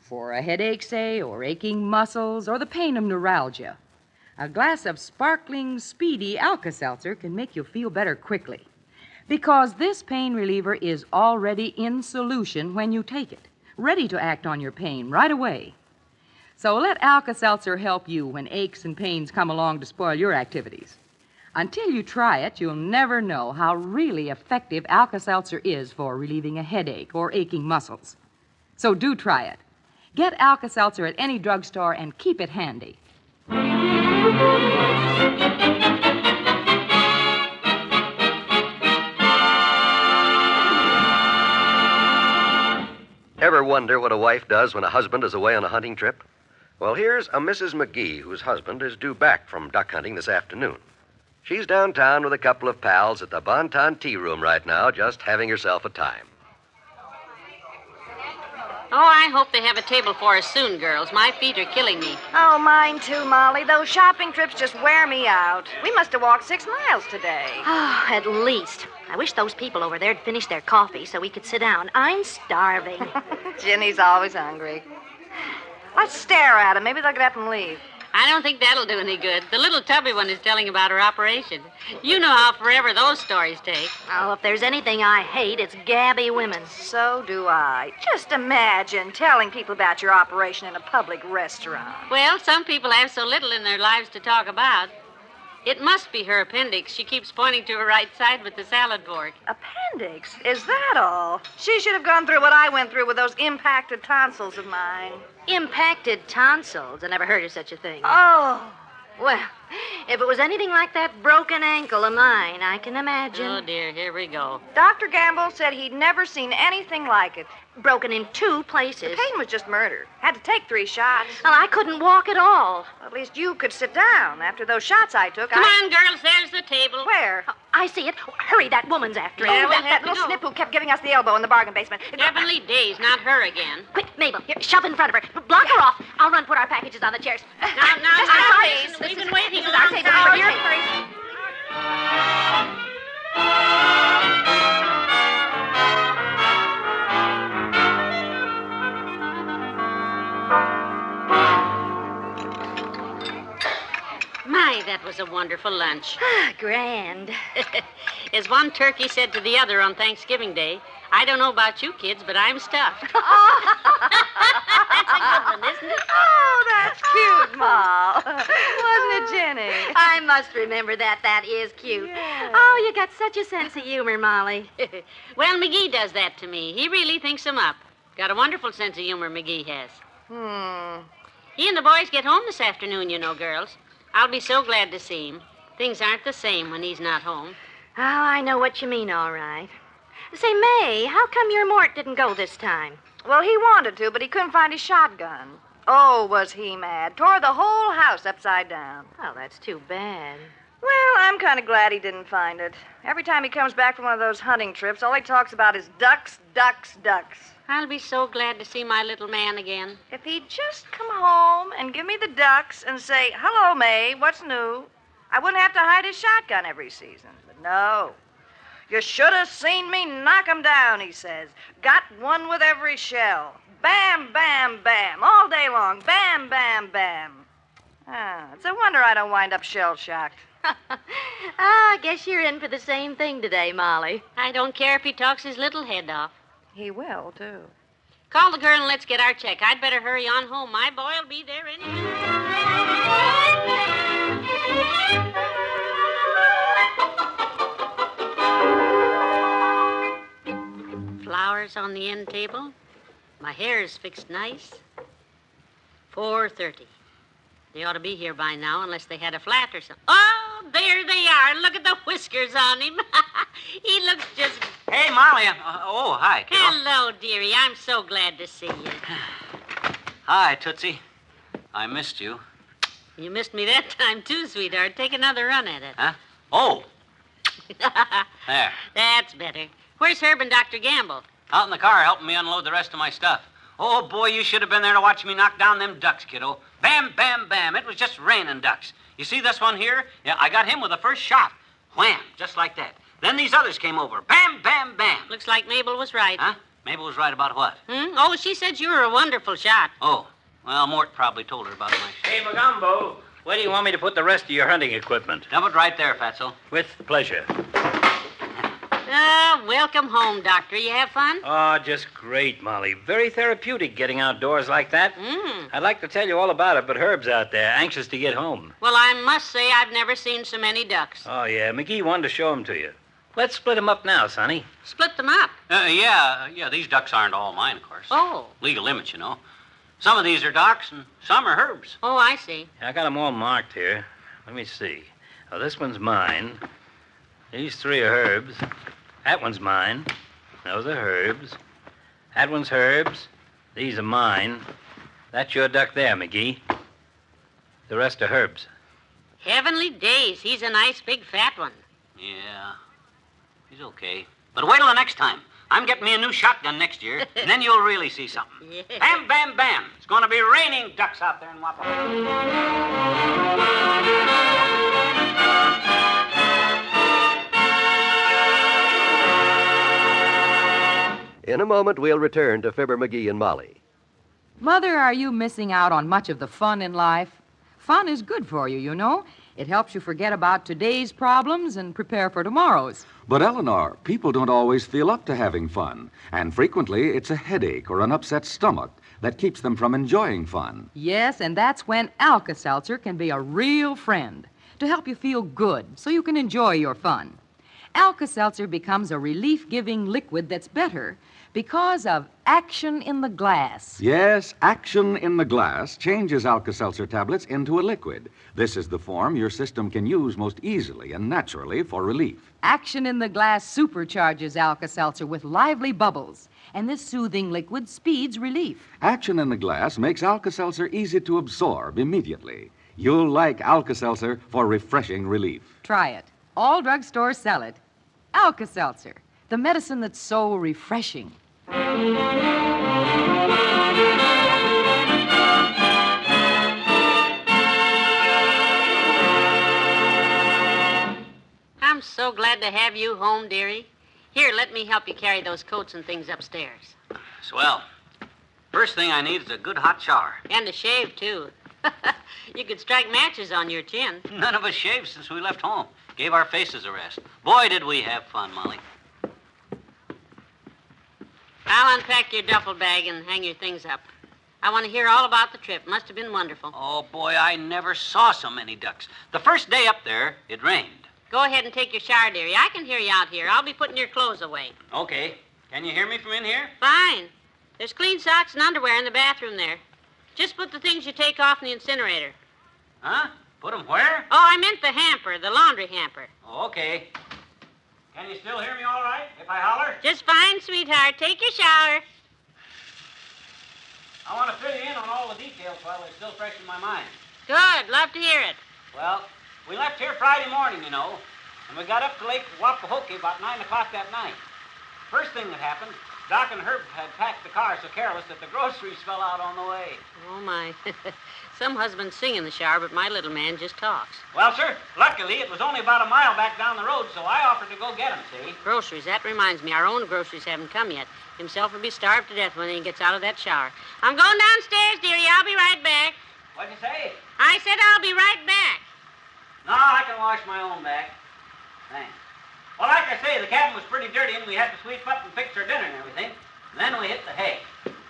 For a headache, say, or aching muscles, or the pain of neuralgia. A glass of sparkling, speedy Alka-Seltzer can make you feel better quickly. Because this pain reliever is already in solution when you take it, ready to act on your pain right away. So let Alka-Seltzer help you when aches and pains come along to spoil your activities. Until you try it, you'll never know how really effective Alka-Seltzer is for relieving a headache or aching muscles. So do try it. Get Alka-Seltzer at any drugstore and keep it handy. Ever wonder what a wife does when a husband is away on a hunting trip? Well, here's a Mrs. Magee whose husband is due back from duck hunting this afternoon. She's downtown with a couple of pals at the Bon Ton Tea Room right now, just having herself a time. Oh, I hope they have a table for us soon, girls. My feet are killing me. Oh, mine too, Molly. Those shopping trips just wear me out. We must have walked 6 miles today. Oh, at least. I wish those people over there had finished their coffee so we could sit down. I'm starving. Ginny's always hungry. Let's stare at them. Maybe they'll get up and leave. I don't think that'll do any good. The little tubby one is telling about her operation. You know how forever those stories take. Oh, if there's anything I hate, it's gabby women. So do I. Just imagine telling people about your operation in a public restaurant. Well, some people have so little in their lives to talk about. It must be her appendix. She keeps pointing to her right side with the salad fork. Appendix? Is that all? She should have gone through what I went through with those impacted tonsils of mine. Impacted tonsils? I never heard of such a thing. Oh. Well, If it was anything like that broken ankle of mine, I can imagine. Oh, dear, here we go. Dr. Gamble said he'd never seen anything like it. Broken in 2 places. The pain was just murder. Had to take 3 shots. Well, I couldn't walk at all. At least you could sit down. After those shots I took, Come on, girls, there's the table. Where? Oh, I see it. Hurry, that woman's after it. Oh, We'll that have to little go. snip who kept giving us the elbow in the bargain basement. Heavenly days, not her again. Quick, Mabel, here, shove in front of her. Block her off. I'll run put our packages on the chairs. Now, please. we've been waiting This a is our long table time. over here. My, that was a wonderful lunch. Grand. As one turkey said to the other on Thanksgiving Day, I don't know about you kids, but I'm stuffed. That's a good one, isn't it? Oh, that's cute, Ma. Wasn't it, Jenny? I must remember that. That is cute. Yeah. Oh, you got such a sense of humor, Molly. Well, Magee does that to me. He really thinks I'm up. Got a wonderful sense of humor, Magee has. He and the boys get home this afternoon, you know, girls. I'll be so glad to see him. Things aren't the same when he's not home. Oh, I know what you mean, all right. Say, May, how come your Mort didn't go this time? Well, he wanted to, but he couldn't find his shotgun. Oh, was he mad. Tore the whole house upside down. Oh, that's too bad. Well, I'm kind of glad he didn't find it. Every time he comes back from one of those hunting trips, all he talks about is ducks, ducks, ducks. I'll be so glad to see my little man again. If he'd just come home and give me the ducks and say, "Hello, May, what's new?" I wouldn't have to hide his shotgun every season. But no. You should have seen me knock 'em down, he says. Got one with every shell. Bam, bam, bam, all day long. Bam, bam, bam. It's a wonder I don't wind up shell-shocked. I guess you're in for the same thing today, Molly. I don't care if he talks his little head off. He will, too. Call the girl and let's get our check. I'd better hurry on home. My boy'll be there any minute. Flowers on the end table. My hair is fixed nice. 4:30. They ought to be here by now unless they had a flat or something. Oh, there they are. Look at the whiskers on him. He looks just... Hey, Molly. Hi, kiddo. Hello, dearie. I'm so glad to see you. Hi, Tootsie. I missed you. You missed me that time, too, sweetheart. Take another run at it. Huh? Oh. There. That's better. Where's Herb and Dr. Gamble? Out in the car helping me unload the rest of my stuff. Oh, boy, you should have been there to watch me knock down them ducks, kiddo. Bam, bam, bam. It was just raining ducks. You see this one here? Yeah, I got him with the first shot. Wham, just like that. Then these others came over. Bam, bam, bam. Looks like Mabel was right. Huh? Mabel was right about what? Oh, she said you were a wonderful shot. Oh, well, Mort probably told her about my shot. Hey, Magumbo, where do you want me to put the rest of your hunting equipment? Dump it right there, Fatso. With pleasure. Welcome home, Doctor. You have fun? Oh, just great, Molly. Very therapeutic getting outdoors like that. I'd like to tell you all about it, but Herb's out there, anxious to get home. Well, I must say I've never seen so many ducks. Oh, yeah. Magee wanted to show them to you. Let's split them up now, Sonny. Split them up? Yeah, these ducks aren't all mine, of course. Oh. Legal limits, you know. Some of these are Doc's and some are Herb's. Oh, I see. I got them all marked here. Let me see. Oh, this one's mine. These 3 are Herb's. That one's mine. Those are Herb's. That one's Herb's. These are mine. That's your duck there, Magee. The rest are Herb's. Heavenly days. He's a nice, big, fat one. Yeah, he's okay. But wait till the next time. I'm getting me a new shotgun next year, and then you'll really see something. Yeah. Bam, bam, bam. It's going to be raining ducks out there in Wapo. In a moment, we'll return to Fibber, Magee, and Molly. Mother, are you missing out on much of the fun in life? Fun is good for you, you know. It helps you forget about today's problems and prepare for tomorrow's. But, Eleanor, people don't always feel up to having fun. And frequently, it's a headache or an upset stomach that keeps them from enjoying fun. Yes, and that's when Alka-Seltzer can be a real friend to help you feel good so you can enjoy your fun. Alka-Seltzer becomes a relief-giving liquid that's better Because of action in the glass. Yes, action in the glass changes Alka-Seltzer tablets into a liquid. This is the form your system can use most easily and naturally for relief. Action in the glass supercharges Alka-Seltzer with lively bubbles, and this soothing liquid speeds relief. Action in the glass makes Alka-Seltzer easy to absorb immediately. You'll like Alka-Seltzer for refreshing relief. Try it. All drugstores sell it. Alka-Seltzer, the medicine that's so refreshing. I'm so glad to have you home, dearie. Here, let me help you carry those coats and things upstairs. Swell. First thing I need is a good hot shower. And a shave, too. You could strike matches on your chin. None of us shaved since we left home. Gave our faces a rest. Boy, did we have fun, Molly. I'll unpack your duffel bag and hang your things up. I want to hear all about the trip. Must have been wonderful. Oh, boy, I never saw so many ducks. The first day up there, it rained. Go ahead and take your shower, dearie. I can hear you out here. I'll be putting your clothes away. Okay. Can you hear me from in here? Fine. There's clean socks and underwear in the bathroom there. Just put the things you take off in the incinerator. Huh? Put them where? Oh, I meant the hamper, the laundry hamper. Oh, okay. Can you still hear me all right if I holler? Just fine, sweetheart. Take your shower. I want to fill you in on all the details while they're still fresh in my mind. Good. Love to hear it. Well, we left here Friday morning, you know, and we got up to Lake Wapahokee about 9 o'clock that night. First thing that happened, Doc and Herb had packed the car so careless that the groceries fell out on the way. Oh, my. Some husbands sing in the shower, but my little man just talks. Well, sir, luckily it was only about a mile back down the road, so I offered to go get them, see? Groceries. That reminds me, our own groceries haven't come yet. Himself will be starved to death when he gets out of that shower. I'm going downstairs, dearie. I'll be right back. What'd you say? I said I'll be right back. No, I can wash my own back. Thanks. Well, like I say, the cabin was pretty dirty, and we had to sweep up and fix our dinner and everything. And then we hit the hay.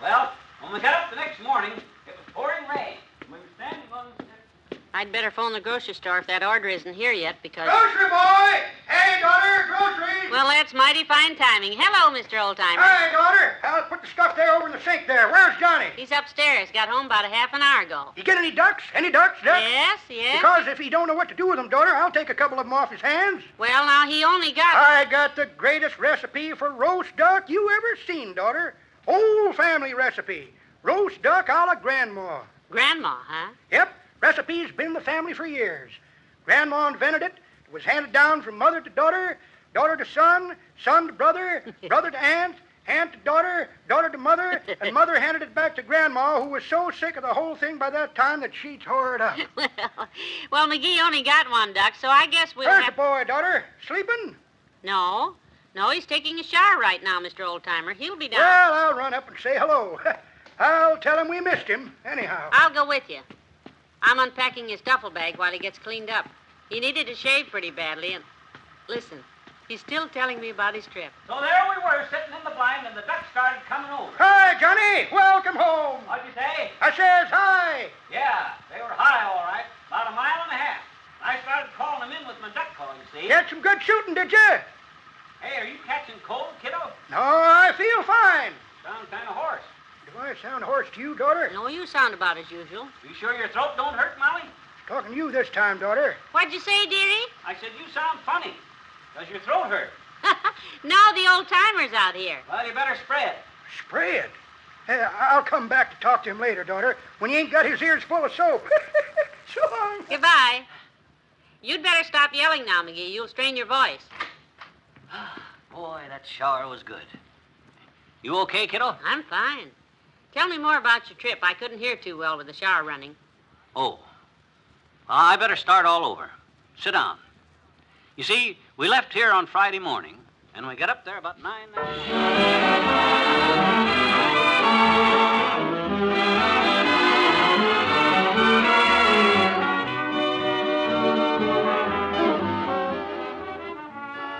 Well, when we got up the next morning, it was pouring rain. We were standing on the steps. I'd better phone the grocery store if that order isn't here yet, because... Grocery boy! Hey, daughter, groceries! Well, that's mighty fine timing. Hello, Mr. Oldtimer. Hey, daughter. I'll put the stuff there over in the sink there. Where's Johnny? He's upstairs. Got home about a half an hour ago. You get any ducks? Any ducks? Yes, yes. Because if he don't know what to do with them, daughter, I'll take a couple of them off his hands. Well, now, he only got... I got the greatest recipe for roast duck you ever seen, daughter. Whole family recipe. Roast duck a la Grandma. Grandma, huh? Yep. Recipe's been in the family for years. Grandma invented it. It was handed down from mother to daughter, daughter to son, son to brother, brother to aunt, aunt to daughter, daughter to mother, and mother handed it back to Grandma, who was so sick of the whole thing by that time that she tore it up. Well, McGee only got one duck, so I guess we'll Where's have... the boy, daughter? Sleeping? No, he's taking a shower right now, Mr. Oldtimer. He'll be down. Well, I'll run up and say hello. I'll tell him we missed him, anyhow. I'll go with you. I'm unpacking his duffel bag while he gets cleaned up. He needed to shave pretty badly, and... Listen, he's still telling me about his trip. So there we were, sitting in the blind, and the ducks started coming over. Hi, Johnny. Welcome home. What'd you say? I says hi. Yeah, they were high, all right. About a mile and a half. I started calling them in with my duck call, you see. Get some good shooting, did you? Hey, are you catching cold, kiddo? No, I feel fine. Sound kind of hoarse. Do I sound hoarse to you, daughter? No, you sound about as usual. You sure your throat don't hurt, Molly? Talking to you this time, daughter. What'd you say, dearie? I said you sound funny. Does your throat hurt? No, the old-timer's out here. Well, you better spread. Spread? I'll come back to talk to him later, daughter, when he ain't got his ears full of soap. So long. Goodbye. You'd better stop yelling now, McGee. You'll strain your voice. Boy, that shower was good. You okay, kiddo? I'm fine. Tell me more about your trip. I couldn't hear too well with the shower running. Oh. I better start all over. Sit down. You see, we left here on Friday morning, and we got up there about 9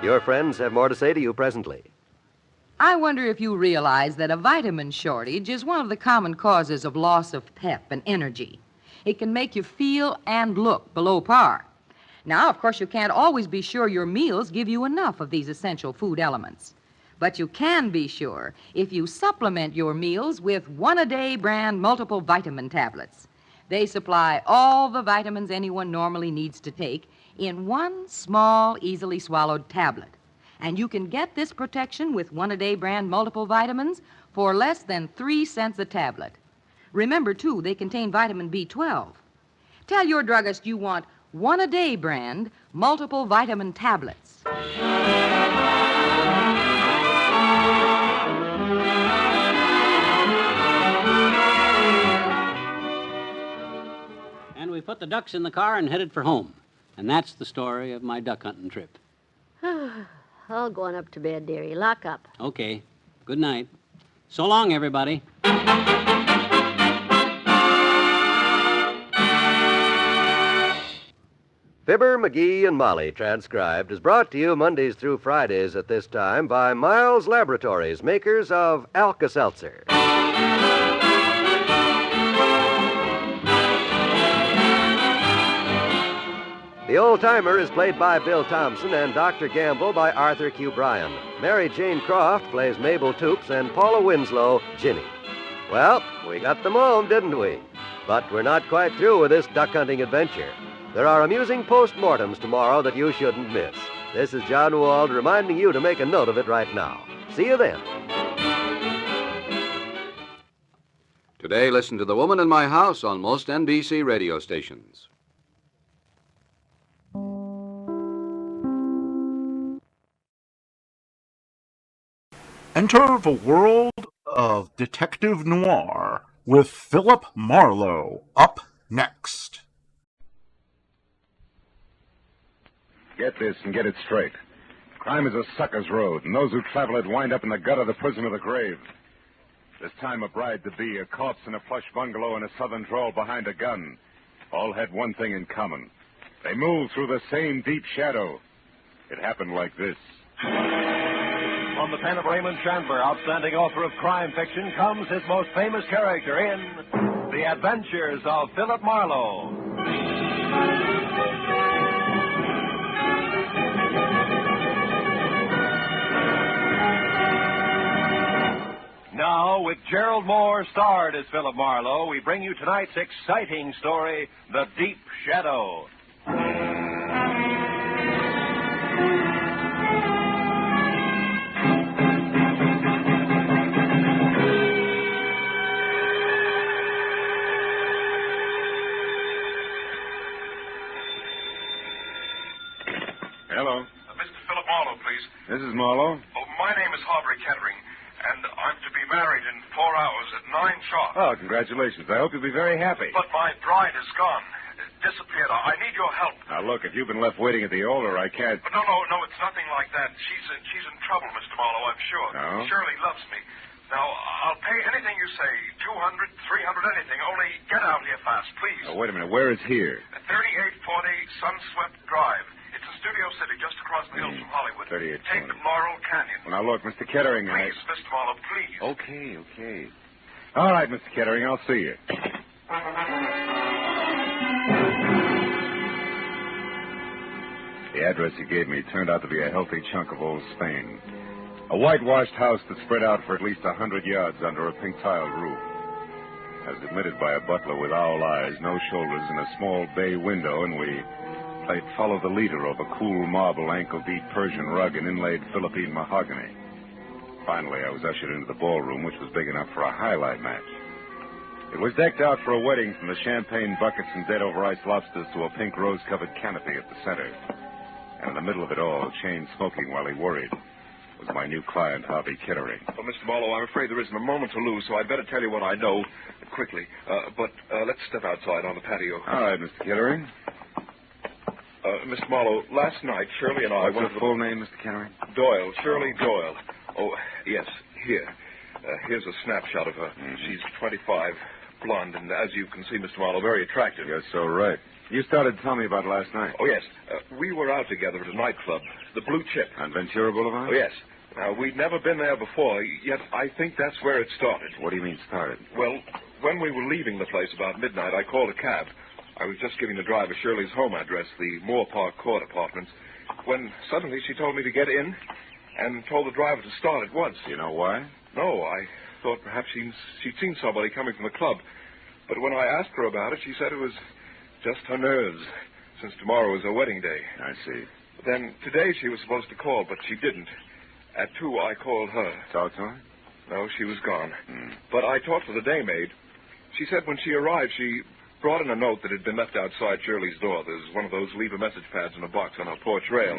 Your friends have more to say to you presently. I wonder if you realize that a vitamin shortage is one of the common causes of loss of pep and energy. It can make you feel and look below par. Now, of course, you can't always be sure your meals give you enough of these essential food elements. But you can be sure if you supplement your meals with one-a-day brand multiple vitamin tablets. They supply all the vitamins anyone normally needs to take in one small, easily swallowed tablet. And you can get this protection with one-a-day brand multiple vitamins for less than 3 cents a tablet. Remember, too, they contain vitamin B12. Tell your druggist you want one-a-day brand multiple vitamin tablets. And we put the ducks in the car and headed for home. And that's the story of my duck hunting trip. All going up to bed, dearie. Lock up. Okay. Good night. So long, everybody. Fibber, Magee, and Molly, transcribed, is brought to you Mondays through Fridays at this time by Miles Laboratories, makers of Alka-Seltzer. The old-timer is played by Bill Thompson and Dr. Gamble by Arthur Q. Bryan. Mary Jane Croft plays Mabel Toops and Paula Winslow, Ginny. Well, we got them home, didn't we? But we're not quite through with this duck hunting adventure. There are amusing post-mortems tomorrow that you shouldn't miss. This is John Wald reminding you to make a note of it right now. See you then. Today, listen to The Woman in My House on most NBC radio stations. Enter the world of Detective Noir with Philip Marlowe up next. Get this and get it straight. Crime is a sucker's road, and those who travel it wind up in the gutter, the prison, or the grave. This time a bride-to-be, a corpse in a plush bungalow, and a southern drawl behind a gun all had one thing in common. They moved through the same deep shadow. It happened like this. From the pen of Raymond Chandler, outstanding author of crime fiction, comes his most famous character in The Adventures of Philip Marlowe. Now, with Gerald Moore starred as Philip Marlowe, we bring you tonight's exciting story, The Deep Shadow. Hello. Mr. Philip Marlowe, please. This is Marlowe. Oh, my name is Harvey Kettering, and I'm to be married in 4 hours at 9 sharp. Oh, congratulations. I hope you'll be very happy. But my bride is gone. Disappeared. I need your help. Now, look, if you've been left waiting at the altar, I can't... But no, it's nothing like that. She's in trouble, Mr. Marlowe, I'm sure. No? Shirley loves me. Now, I'll pay anything you say, 200, 300, anything. Only get out here fast, please. Oh, wait a minute. Where is here? 3840 Sunswept Drive. It's in Studio City, just across the hills from Hollywood. 3840. Take Laurel Canyon. Well, now, look, Mr. Kettering, Please, Mr. Marlowe, please. Okay. All right, Mr. Kettering, I'll see you. The address he gave me turned out to be a healthy chunk of old Spain. A whitewashed house that spread out for at least 100 yards under a pink-tiled roof. I was admitted by a butler with owl eyes, no shoulders, and a small bay window, and we played follow the leader over cool marble ankle-deep Persian rug and inlaid Philippine mahogany. Finally, I was ushered into the ballroom, which was big enough for a highlight match. It was decked out for a wedding, from the champagne buckets and dead-over-ice lobsters to a pink rose-covered canopy at the center. And in the middle of it all, chain smoking while he worried, was my new client, Harvey Kettering. Well, Mr. Marlowe, I'm afraid there isn't a moment to lose, so I'd better tell you what I know quickly. But let's step outside on the patio. All right, Mr. Kettering. Mr. Marlowe, last night, Shirley and I What's your full name, Mr. Kettering? Doyle, Shirley Doyle. Oh, yes, here. Here's a snapshot of her. Mm-hmm. She's 25, blonde, and as you can see, Mr. Marlowe, very attractive. You're so right. You started telling me about last night. Oh, yes. We were out together at a nightclub, the Blue Chip. On Ventura Boulevard? Oh, yes. Now, we'd never been there before, yet I think that's where it started. What do you mean started? Well, when we were leaving the place about midnight, I called a cab. I was just giving the driver Shirley's home address, the Moore Park Court Apartments, when suddenly she told me to get in, and told the driver to start at once. You know why? No, I thought perhaps she'd seen somebody coming from the club. But when I asked her about it, she said it was just her nerves, since tomorrow is her wedding day. I see. Then today she was supposed to call, but she didn't. At 2, I called her. Talk to her? No, she was gone. But I talked to the daymaid. She said when she arrived, she brought in a note that had been left outside Shirley's door. There's one of those leave a message pads in a box on her porch rail.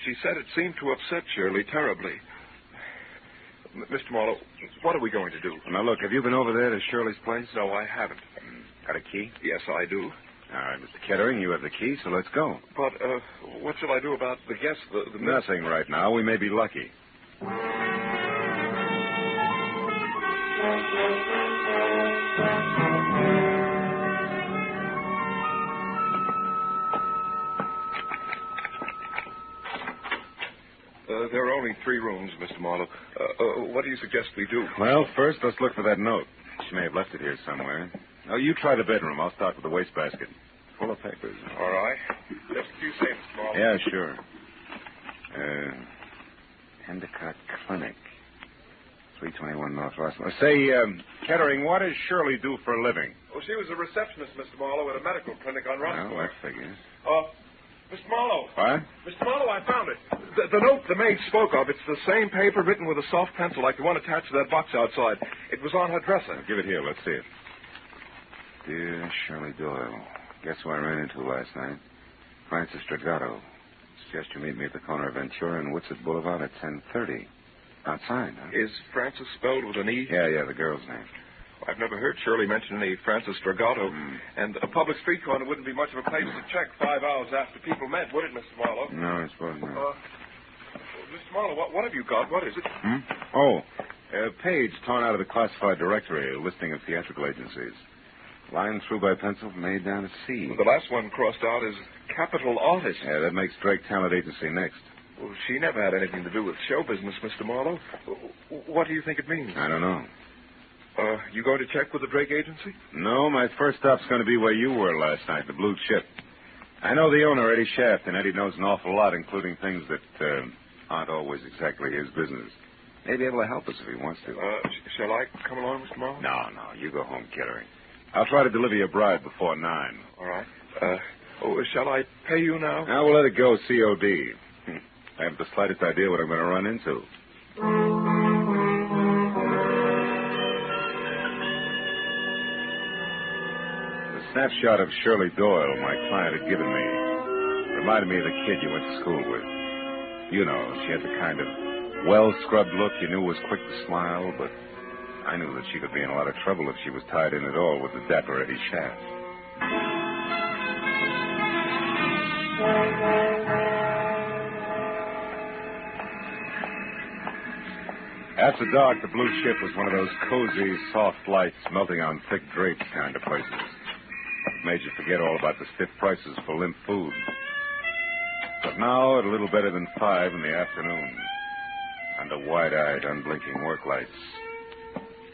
She said it seemed to upset Shirley terribly. Mr. Marlowe, what are we going to do? Now, look, have you been over there to Shirley's place? No, I haven't. Got a key? Yes, I do. All right, Mr. Kettering, you have the key, so let's go. But what shall I do about the guests? Nothing right now. We may be lucky. There are only 3 rooms, Mr. Marlowe. What do you suggest we do? Well, first, let's look for that note. She may have left it here somewhere. Oh, you try the bedroom. I'll start with the wastebasket. Full of papers. All right. Just a few seconds, Marlowe. Yeah, sure. Endicott Clinic. 321 North Rossmore. Say, Kettering, what does Shirley do for a living? Well, she was a receptionist, Mr. Marlowe, at a medical clinic on Rossmore. Well, that figures. Mr. Marlowe. What? Mr. Marlowe, I found it. The note the maid spoke of, it's the same paper written with a soft pencil like the one attached to that box outside. It was on her dresser. Give it here. Let's see it. Dear Shirley Doyle, guess who I ran into last night? Francis Dragato. Suggest you meet me at the corner of Ventura and Woodsett Boulevard at 10:30. Outside, huh? Is Francis spelled with an E? Yeah, the girl's name. I've never heard Shirley mention any Francis Dragato. And a public street corner wouldn't be much of a place to check 5 hours after people met, would it, Mr. Marlowe? No, I suppose not. Mr. Marlowe, what have you got? What is it? Oh, a page torn out of the classified directory, a listing of theatrical agencies. Line through by pencil from A down to C. Well, the last one crossed out is Capital Artist. Yeah, that makes Drake Talent Agency next. Well, she never had anything to do with show business, Mr. Marlowe. What do you think it means? I don't know. You going to check with the Drake Agency? No, my first stop's going to be where you were last night, the Blue Chip. I know the owner, Eddie Shaft, and Eddie knows an awful lot, including things that aren't always exactly his business. May be able to help us if he wants to. Shall I come along, Mr. Marlowe? No, you go home, Kettering. I'll try to deliver your bride before 9. All right. Shall I pay you now? Now we'll let it go COD. I haven't the slightest idea what I'm going to run into. The snapshot of Shirley Doyle my client had given me reminded me of the kid you went to school with. You know, she had the kind of well-scrubbed look you knew was quick to smile, but I knew that she could be in a lot of trouble if she was tied in at all with the dapper Eddie Shaft. After dark, the Blue Ship was one of those cozy, soft lights melting on thick drapes kind of places. It made you forget all about the stiff prices for limp food. But now, at a little better than 5 in the afternoon, under wide-eyed, unblinking work lights,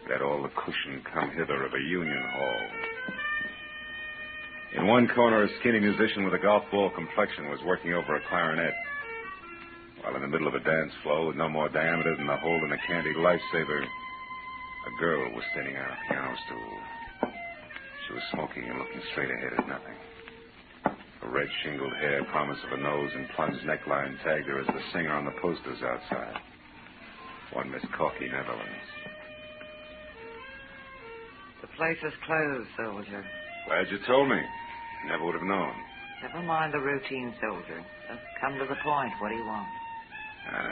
it had all the cushion come hither of a union hall. In one corner, a skinny musician with a golf ball complexion was working over a clarinet, while in the middle of a dance floor with no more diameter than the hole in a candy lifesaver, a girl was standing on a piano stool. She was smoking and looking straight ahead at nothing. Her red shingled hair, promise of a nose and plunged neckline tagged her as the singer on the posters outside. One Miss Corky Netherlands. The place is closed, soldier. Glad you told me. Never would have known. Never mind the routine, soldier. Just come to the point. What do you want?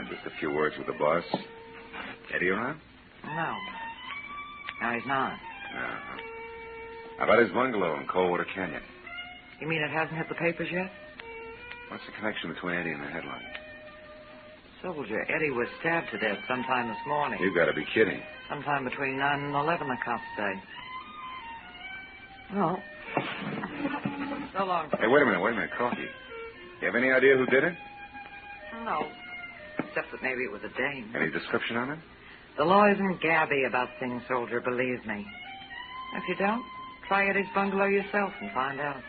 Just a few words with the boss. Eddie around? No. No, he's not. Uh-huh. How about his bungalow in Coldwater Canyon? You mean it hasn't hit the papers yet? What's the connection between Eddie and the headline? Soldier, Eddie was stabbed to death sometime this morning. You've got to be kidding. Sometime between 9 and 11, the cops say. Well, so long. Hey, wait a minute, Corky. You have any idea who did it? No. Except that maybe it was a dame. Any description on it? The law isn't gabby about things, soldier, believe me. If you don't, try Eddie's bungalow yourself and find out.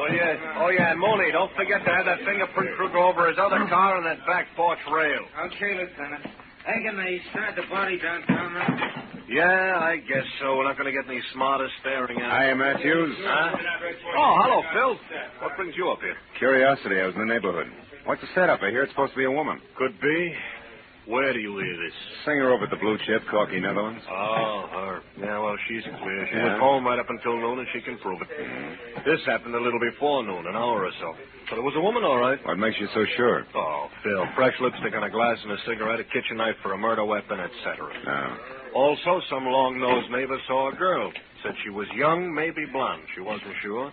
Oh, yeah, and Mooney, don't forget to have that fingerprint crew go over his other car and that back porch rail. Okay, Lieutenant. Hey, can they start the party downtown now? Yeah, I guess so. We're not going to get any smarter staring at Hiya, Matthews. Huh? Oh, hello, Phil. What brings you up here? Curiosity. I was in the neighborhood. What's the setup? I hear it's supposed to be a woman. Could be. Where do you hear this? Singer over at the Blue Chip, Corky, Netherlands. Oh, her. Yeah, well, she's clear. She Yeah? was home right up until noon, and she can prove it. This happened a little before noon, an hour or so. But it was a woman, all right. What makes you so sure? Oh, Phil, fresh lipstick on a glass and a cigarette, a kitchen knife for a murder weapon, etc. No. Also, some long-nosed neighbor saw a girl. Said she was young, maybe blonde. She wasn't sure.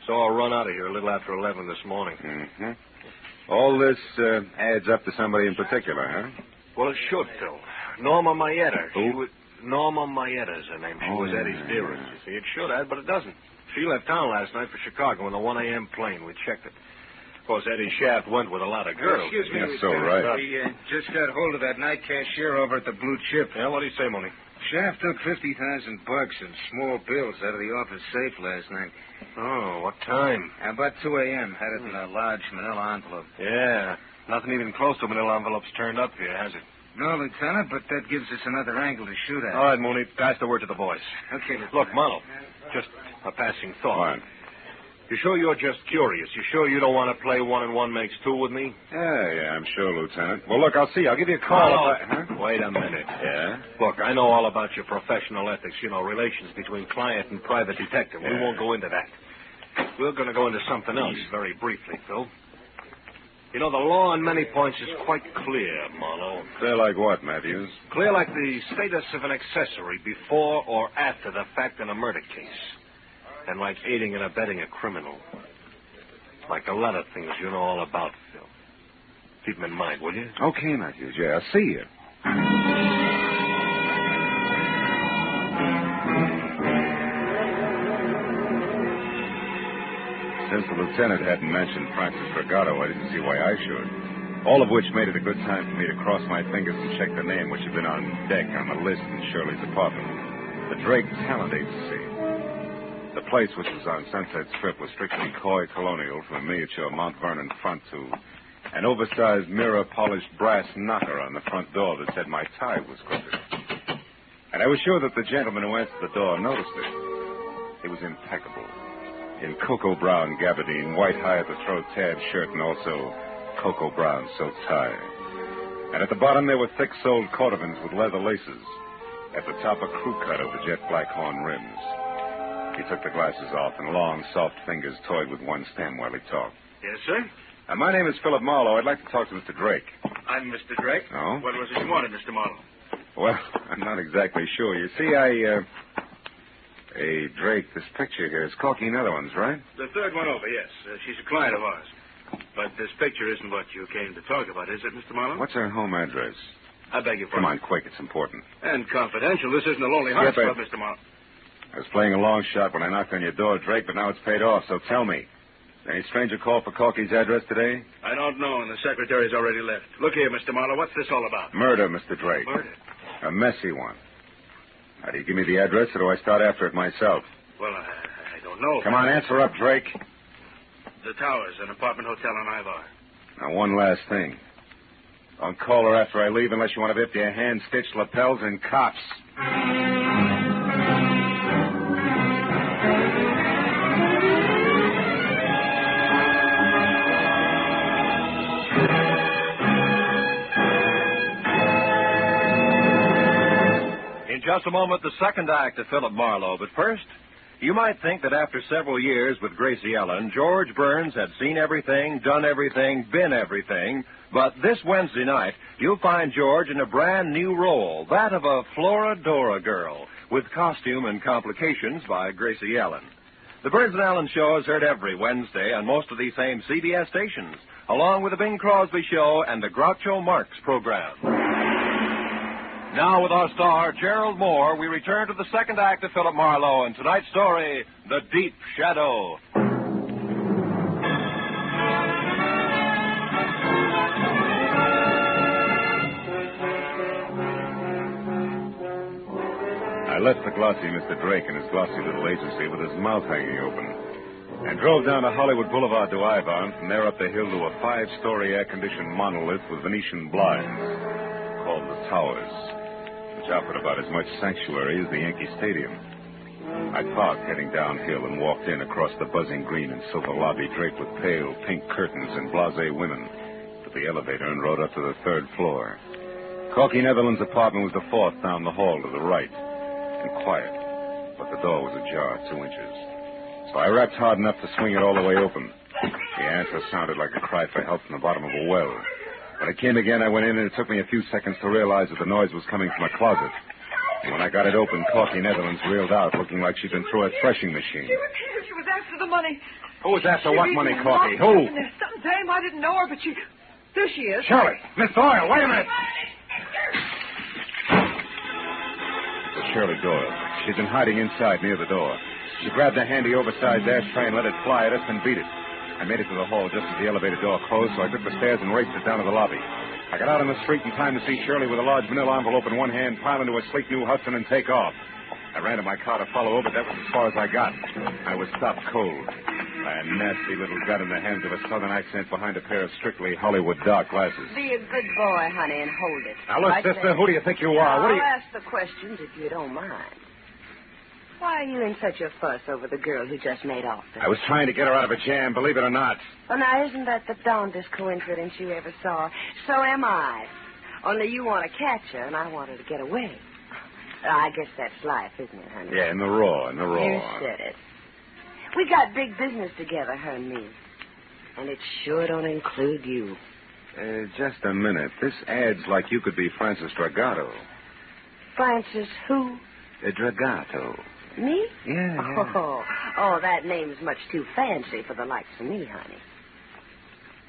Saw her run out of here a little after 11 this morning. Mm-hmm. All this adds up to somebody in particular, huh? Well, it should, Phil. Norma Mayetta. Norma Mayetta's her name. She was Eddie's dearest. You see, it should add, but it doesn't. She left town last night for Chicago in the 1 a.m. plane. We checked it. Of course, Eddie Shaft went with a lot of girls. Excuse me, That's so Lieutenant. right. We just got hold of that night cashier over at the Blue Chip. Yeah, what do you say, Mooney? Shaft took $50,000 in small bills out of the office safe last night. Oh, what time? About 2 a.m. Had it in a large manila envelope. Yeah. Nothing even close to manila envelopes turned up here, has it? No, Lieutenant, but that gives us another angle to shoot at. All right, Mooney, pass the word to the boys. Okay, Lieutenant. Look, Marlowe, just a passing thought. What? You sure you're just curious? You sure you don't want to play 1 and 1 makes 2 with me? Yeah, I'm sure, Lieutenant. Well, look, I'll see. I'll give you a call. Huh? Wait a minute. Yeah? Look, I know all about your professional ethics, relations between client and private detective. We won't go into that. We're going to go into something else very briefly, Phil. The law on many points is quite clear, Marlowe. Clear like what, Matthews? Clear like the status of an accessory before or after the fact in a murder case. And like aiding and abetting a criminal. Like a lot of things you know all about, Phil. Keep them in mind, will you? Okay, Matthews. Yeah, I'll see you. Since the lieutenant hadn't mentioned Francis Regato, I didn't see why I should. All of which made it a good time for me to cross my fingers and check the name, which had been on deck on the list in Shirley's apartment. The Drake Talent Agency. The place, which was on Sunset Strip, was strictly coy colonial, from a miniature Mount Vernon front to an oversized mirror-polished brass knocker on the front door that said my tie was crooked. And I was sure that the gentleman who answered the door noticed it. It was impeccable. In cocoa brown gabardine, white high-at-the-throat tab shirt, and also cocoa brown silk tie. And at the bottom there were thick-soled cordovans with leather laces. At the top, a crew cut over jet black horn rims. He took the glasses off, and long, soft fingers toyed with one stem while he talked. Yes, sir? My name is Philip Marlowe. I'd like to talk to Mr. Drake. I'm Mr. Drake. Oh? What was it you wanted, Mr. Marlowe? Well, I'm not exactly sure. You see, Hey, Drake, this picture here is Corky Netherlands, right? The third one over, yes. She's a client of ours. But this picture isn't what you came to talk about, is it, Mr. Marlowe? What's her home address? I beg your Come pardon. on, quick. It's important. And confidential. This isn't a Lonely Hearts Yeah, Club, but- Mr. Marlowe. I was playing a long shot when I knocked on your door, Drake, but now it's paid off, so tell me. Any stranger called for Corky's address today? I don't know, and the secretary's already left. Look here, Mr. Marlowe, what's this all about? Murder, Mr. Drake. Murder? A messy one. Now, do you give me the address, or do I start after it myself? Well, I don't know. Come on, answer up, Drake. The Towers, an apartment hotel on Ivar. Now, one last thing. Don't call her after I leave unless you want to dip your hand-stitched lapels in cops. In just a moment, the second act of Philip Marlowe. But first, you might think that after several years with Gracie Ellen, George Burns had seen everything, done everything, been everything. But this Wednesday night, you'll find George in a brand new role, that of a Floradora girl, with costume and complications by Gracie Ellen. The Burns and Allen show is heard every Wednesday on most of these same CBS stations, along with the Bing Crosby Show and the Groucho Marx program. Now, with our star, Gerald Moore, we return to the second act of Philip Marlowe and tonight's story, The Deep Shadow. I left the glossy Mr. Drake in his glossy little agency with his mouth hanging open. and drove down to Hollywood Boulevard to Ivon, from there up the hill to a 5-story air-conditioned monolith with Venetian blinds called the Towers, which offered about as much sanctuary as the Yankee Stadium. I parked heading downhill and walked in across the buzzing green and silver lobby draped with pale pink curtains and blasé women to the elevator and rode up to the 3rd floor. Corky Netherland's apartment was the 4th down the hall to the right, and quiet, but the door was ajar 2 inches. So I rapped hard enough to swing it all the way open. The answer sounded like a cry for help from the bottom of a well. When it came again, I went in, and it took me a few seconds to realize that the noise was coming from a closet. And when I got it open, Corky Netherlands reeled out, looking like she'd been through a threshing machine. She was after the money. Who was after what money, Corky? Who? There's some dame. I didn't know her, but she... There she is. Shirley! Miss Doyle, wait a minute! It was Shirley Doyle. She'd been hiding inside near the door. She grabbed a handy oversized ashtray and let it fly at us and beat it. I made it to the hall just as the elevator door closed, so I took the stairs and raced it down to the lobby. I got out on the street in time to see Shirley with a large manila envelope in one hand pile into a sleek new Hudson and take off. I ran to my car to follow her, but that was as far as I got. I was stopped cold by a nasty little gun in the hands of a southern accent behind a pair of strictly Hollywood dark glasses. Be a good boy, honey, and hold it. Now, look, Right sister, there. who do you think you are? What do you... I'll ask the questions if you don't mind. Why are you in such a fuss over the girl who just made off? I was trying to get her out of a jam, believe it or not. Well, now, isn't that the darndest coincidence you ever saw? So am I. Only you want to catch her, and I want her to get away. I guess that's life, isn't it, honey? Yeah, in the raw. You said it. We got big business together, her and me. And it sure don't include you. Just a minute. This adds like you could be Francis Dragato. Francis who? Dragato. Me? Yeah. Oh, that name's much too fancy for the likes of me, honey.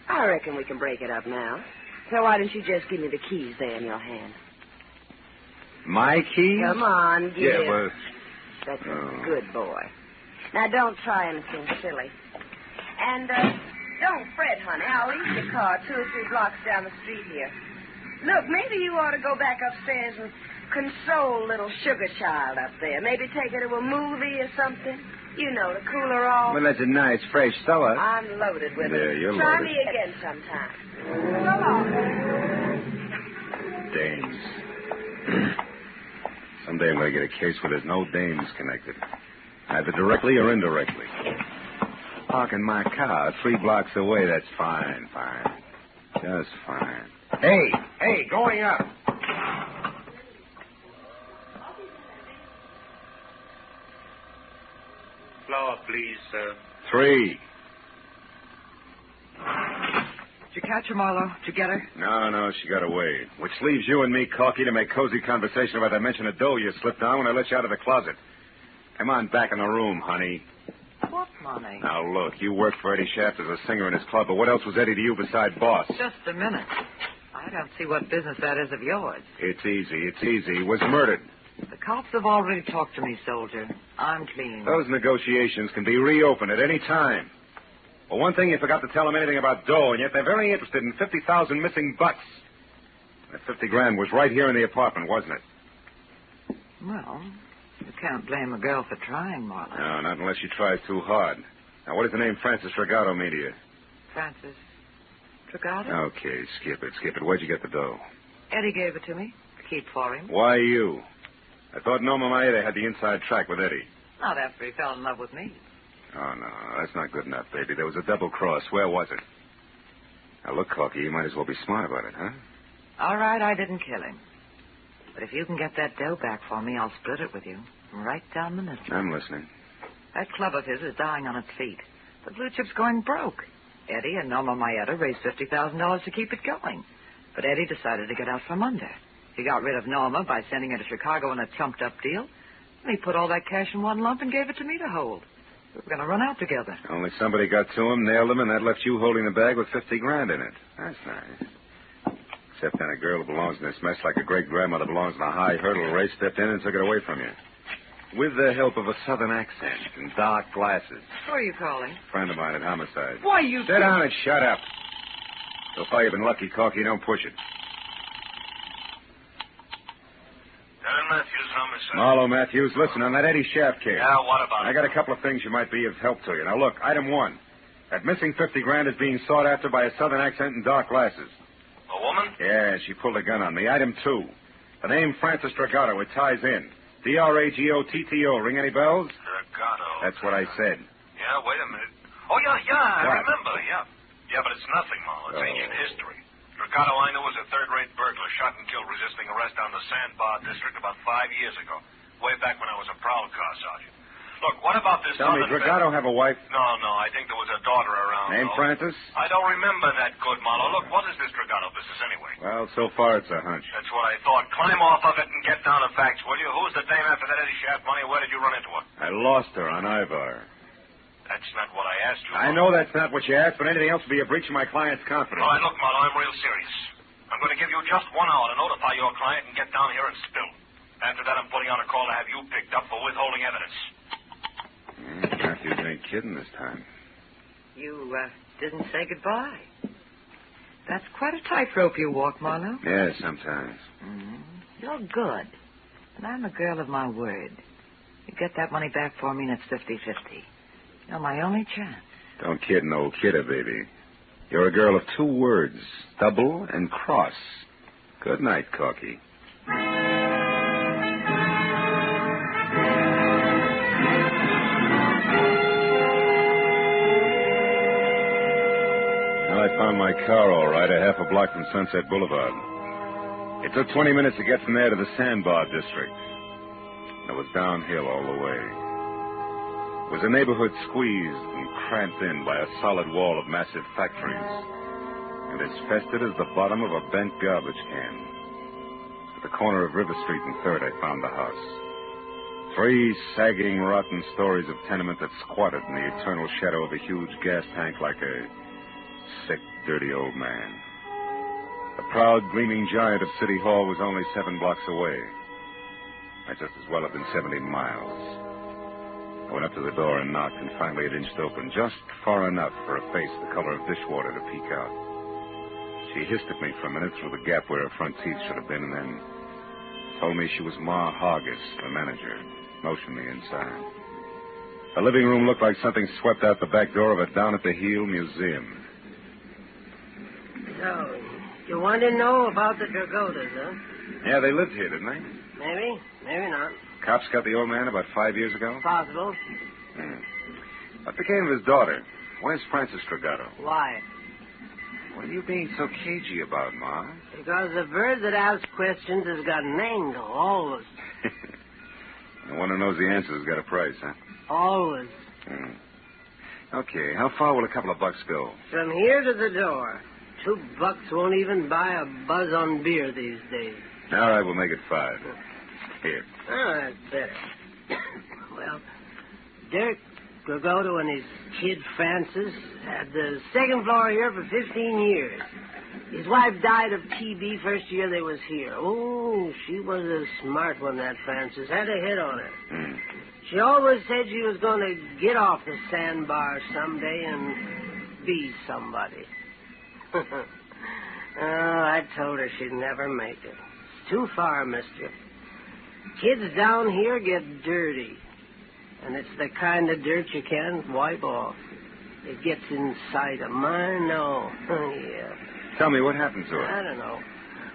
I reckon we can break it up now. So why don't you just give me the keys there in your hand? My keys? Come on, give Yeah, it. well... That's a good boy. Now, don't try anything silly. And, don't fret, honey. I'll leave your car 2 or 3 blocks down the street here. Look, maybe you ought to go back upstairs and console little sugar child up there. Maybe take her to a movie or something. You know, to cool her off. Well, that's a nice, fresh thought. I'm loaded with Yeah, it. you're Try loaded. me again sometime. So long. Dames. Someday I'm going to get a case where there's no dames connected. Either directly or indirectly. Parking my car 3 blocks away, that's fine. Just fine. Hey, going up. Flower, please, sir. 3. Did you catch her, Marlowe? Did you get her? No, she got away. Which leaves you and me, Corky, to make cozy conversation about that mention of dough you slipped on when I let you out of the closet. Come on back in the room, honey. What money? Now, look, you worked for Eddie Shaft as a singer in his club, but what else was Eddie to you beside boss? Just a minute. I don't see what business that is of yours. It's easy. He was murdered. The cops have already talked to me, soldier. I'm clean. Those negotiations can be reopened at any time. For one thing, you forgot to tell them anything about dough, and yet they're very interested in 50,000 missing bucks. That 50 grand was right here in the apartment, wasn't it? Well, you can't blame a girl for trying, Marlowe. No, not unless she tries too hard. Now, what does the name Francis Dragato mean to you? Francis Dragato? Okay, skip it. Where'd you get the dough? Eddie gave it to me to keep for him. Why you? I thought Norma Maeda had the inside track with Eddie. Not after he fell in love with me. Oh, no, that's not good enough, baby. There was a double cross. Where was it? Now, look, Corky, you might as well be smart about it, huh? All right, I didn't kill him. But if you can get that dough back for me, I'll split it with you. Right down the middle. I'm listening. That club of his is dying on its feet. The blue chip's going broke. Eddie and Norma Maeda raised $50,000 to keep it going. But Eddie decided to get out from under. He got rid of Norma by sending her to Chicago in a trumped-up deal. And he put all that cash in one lump and gave it to me to hold. We were going to run out together. Only somebody got to him, nailed him, and that left you holding the bag with 50 grand in it. That's nice. Except then a girl who belongs in this mess like a great-grandmother belongs in a high hurdle race stepped in and took it away from you. With the help of a southern accent and dark glasses. Who are you calling? Friend of mine at Homicide. Why, you... Sit down and shut up. So far you've been lucky, Corky. Don't push it. Darren Matthews, home homicide. Marlowe, Matthews, listen, on that Eddie Shaft case. Yeah, what about I it? got a couple of things you might be of help to you. Now, look, item 1. That missing 50 grand is being sought after by a southern accent and dark glasses. A woman? Yeah, she pulled a gun on me. Item 2. The name Francis Dragato, it ties in. Dragotto. Ring any bells? Dragato. That's what I said. Yeah, wait a minute. Oh, yeah, I What? remember, yeah. Yeah, but it's nothing, Marlowe. It's Oh. ancient history. Dragato, I know, was a third-rate burglar shot and killed resisting arrest down the Sandbar district about 5 years ago, way back when I was a prowl car sergeant. Look, what about this Tell me, southern Dragato have a wife? No, I think there was a daughter around. Named though. Francis? I don't remember that good, Marlowe. Look, what is this Dragato business anyway? Well, so far it's a hunch. That's what I thought. Climb off of it and get down to facts, will you? Who's the dame after that Eddie Shaft money? Where did you run into her? I lost her on Ivar. That's not what I asked you. I know that's not what you asked, but anything else would be a breach of my client's confidence. All right, look, Marlowe, I'm real serious. I'm going to give you just 1 hour to notify your client and get down here and spill. After that, I'm putting out a call to have you picked up for withholding evidence. Matthews ain't kidding this time. You didn't say goodbye. That's quite a tightrope you walk, Marlowe. Yeah, sometimes. You're good. And I'm a girl of my word. You get that money back for me and it's 50-50. You're my only chance. Don't kid no kidder, baby. You're a girl of 2 words, double and cross. Good night, Corky. I found my car all right, a half a block from Sunset Boulevard. It took 20 minutes to get from there to the Sandbar district. It was downhill all the way. It was a neighborhood squeezed and cramped in by a solid wall of massive factories, and as festered as the bottom of a bent garbage can. At the corner of River Street and 3rd, I found the house. 3 sagging, rotten stories of tenement that squatted in the eternal shadow of a huge gas tank like a sick, dirty old man. The proud, gleaming giant of City Hall was only 7 blocks away. Might just as well have been 70 miles. I went up to the door and knocked, and finally it inched open, just far enough for a face the color of dishwater to peek out. She hissed at me for a minute through the gap where her front teeth should have been, and then told me she was Ma Hargis, the manager, motioned me inside. The living room looked like something swept out the back door of a down-at-the-heel museum. So, you want to know about the Dragotas, huh? Yeah, they lived here, didn't they? Maybe, maybe not. Cops got the old man about 5 years ago? Possible. What became of his daughter? Where's Francis Dragato? Why? What are you being so cagey about, Ma? Because the bird that asks questions has got an angle, always. The one who knows the answer has got a price, huh? Always. Okay, how far will a couple of bucks go? From here to the door. $2 won't even buy a buzz on beer these days. All right, we'll make it 5. Here. Oh, that's better. Well, Dirk Dragoto and his kid Francis had the 2nd floor here for 15 years. His wife died of TB first year they was here. Oh, she was a smart one, that Francis. Had a hit on her. She always said she was going to get off the sandbar someday and be somebody. Oh, I told her she'd never make it. It's too far, mister. Kids down here get dirty. And it's the kind of dirt you can't wipe off. It gets inside of mine, no. Yeah. Tell me, what happened to her? I don't know.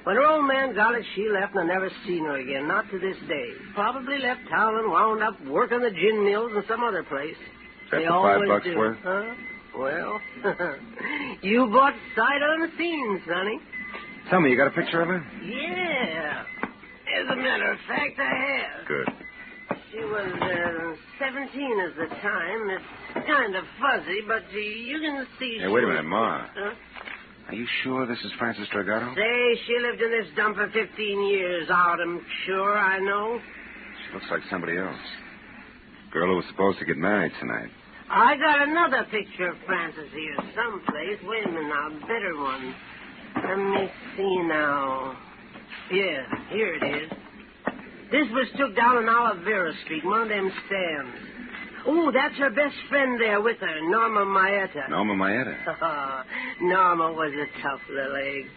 When her old man got it, she left and I never seen her again, not to this day. Probably left town and wound up working the gin mills in some other place. That's They the always $5 do. worth? Huh? Well, you bought sight unseen, Sonny. Tell me, you got a picture of her? Yeah. As a matter of fact, I have. Good. She was 17 at the time. It's kind of fuzzy, but you can see Hey, she wait a was- minute, Ma. Huh? Are you sure this is Francis Dragato? Say, she lived in this dump for 15 years, Autumn. Sure, I know. She looks like somebody else. Girl who was supposed to get married tonight. I got another picture of Francis here someplace. Wait a minute now, better one. Let me see now. Yeah, here it is. This was took down on Olivera Street, one of them stands. Oh, that's her best friend there with her, Norma Maeta. Norma Maeta. Norma was a tough little egg.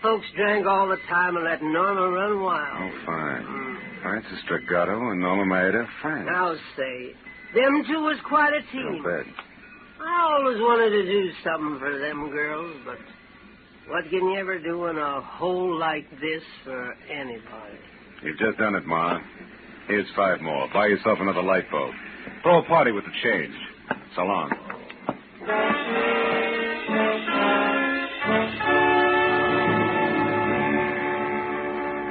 Folks drank all the time and let Norma run wild. Oh, fine. Francis Dragato and Norma Maeda, friends. Now, say, them two was quite a team. No bad. I always wanted to do something for them girls, but what can you ever do in a hole like this for anybody? You've just done it, Ma. Here's 5 more. Buy yourself another light bulb. Throw a party with the change. So long.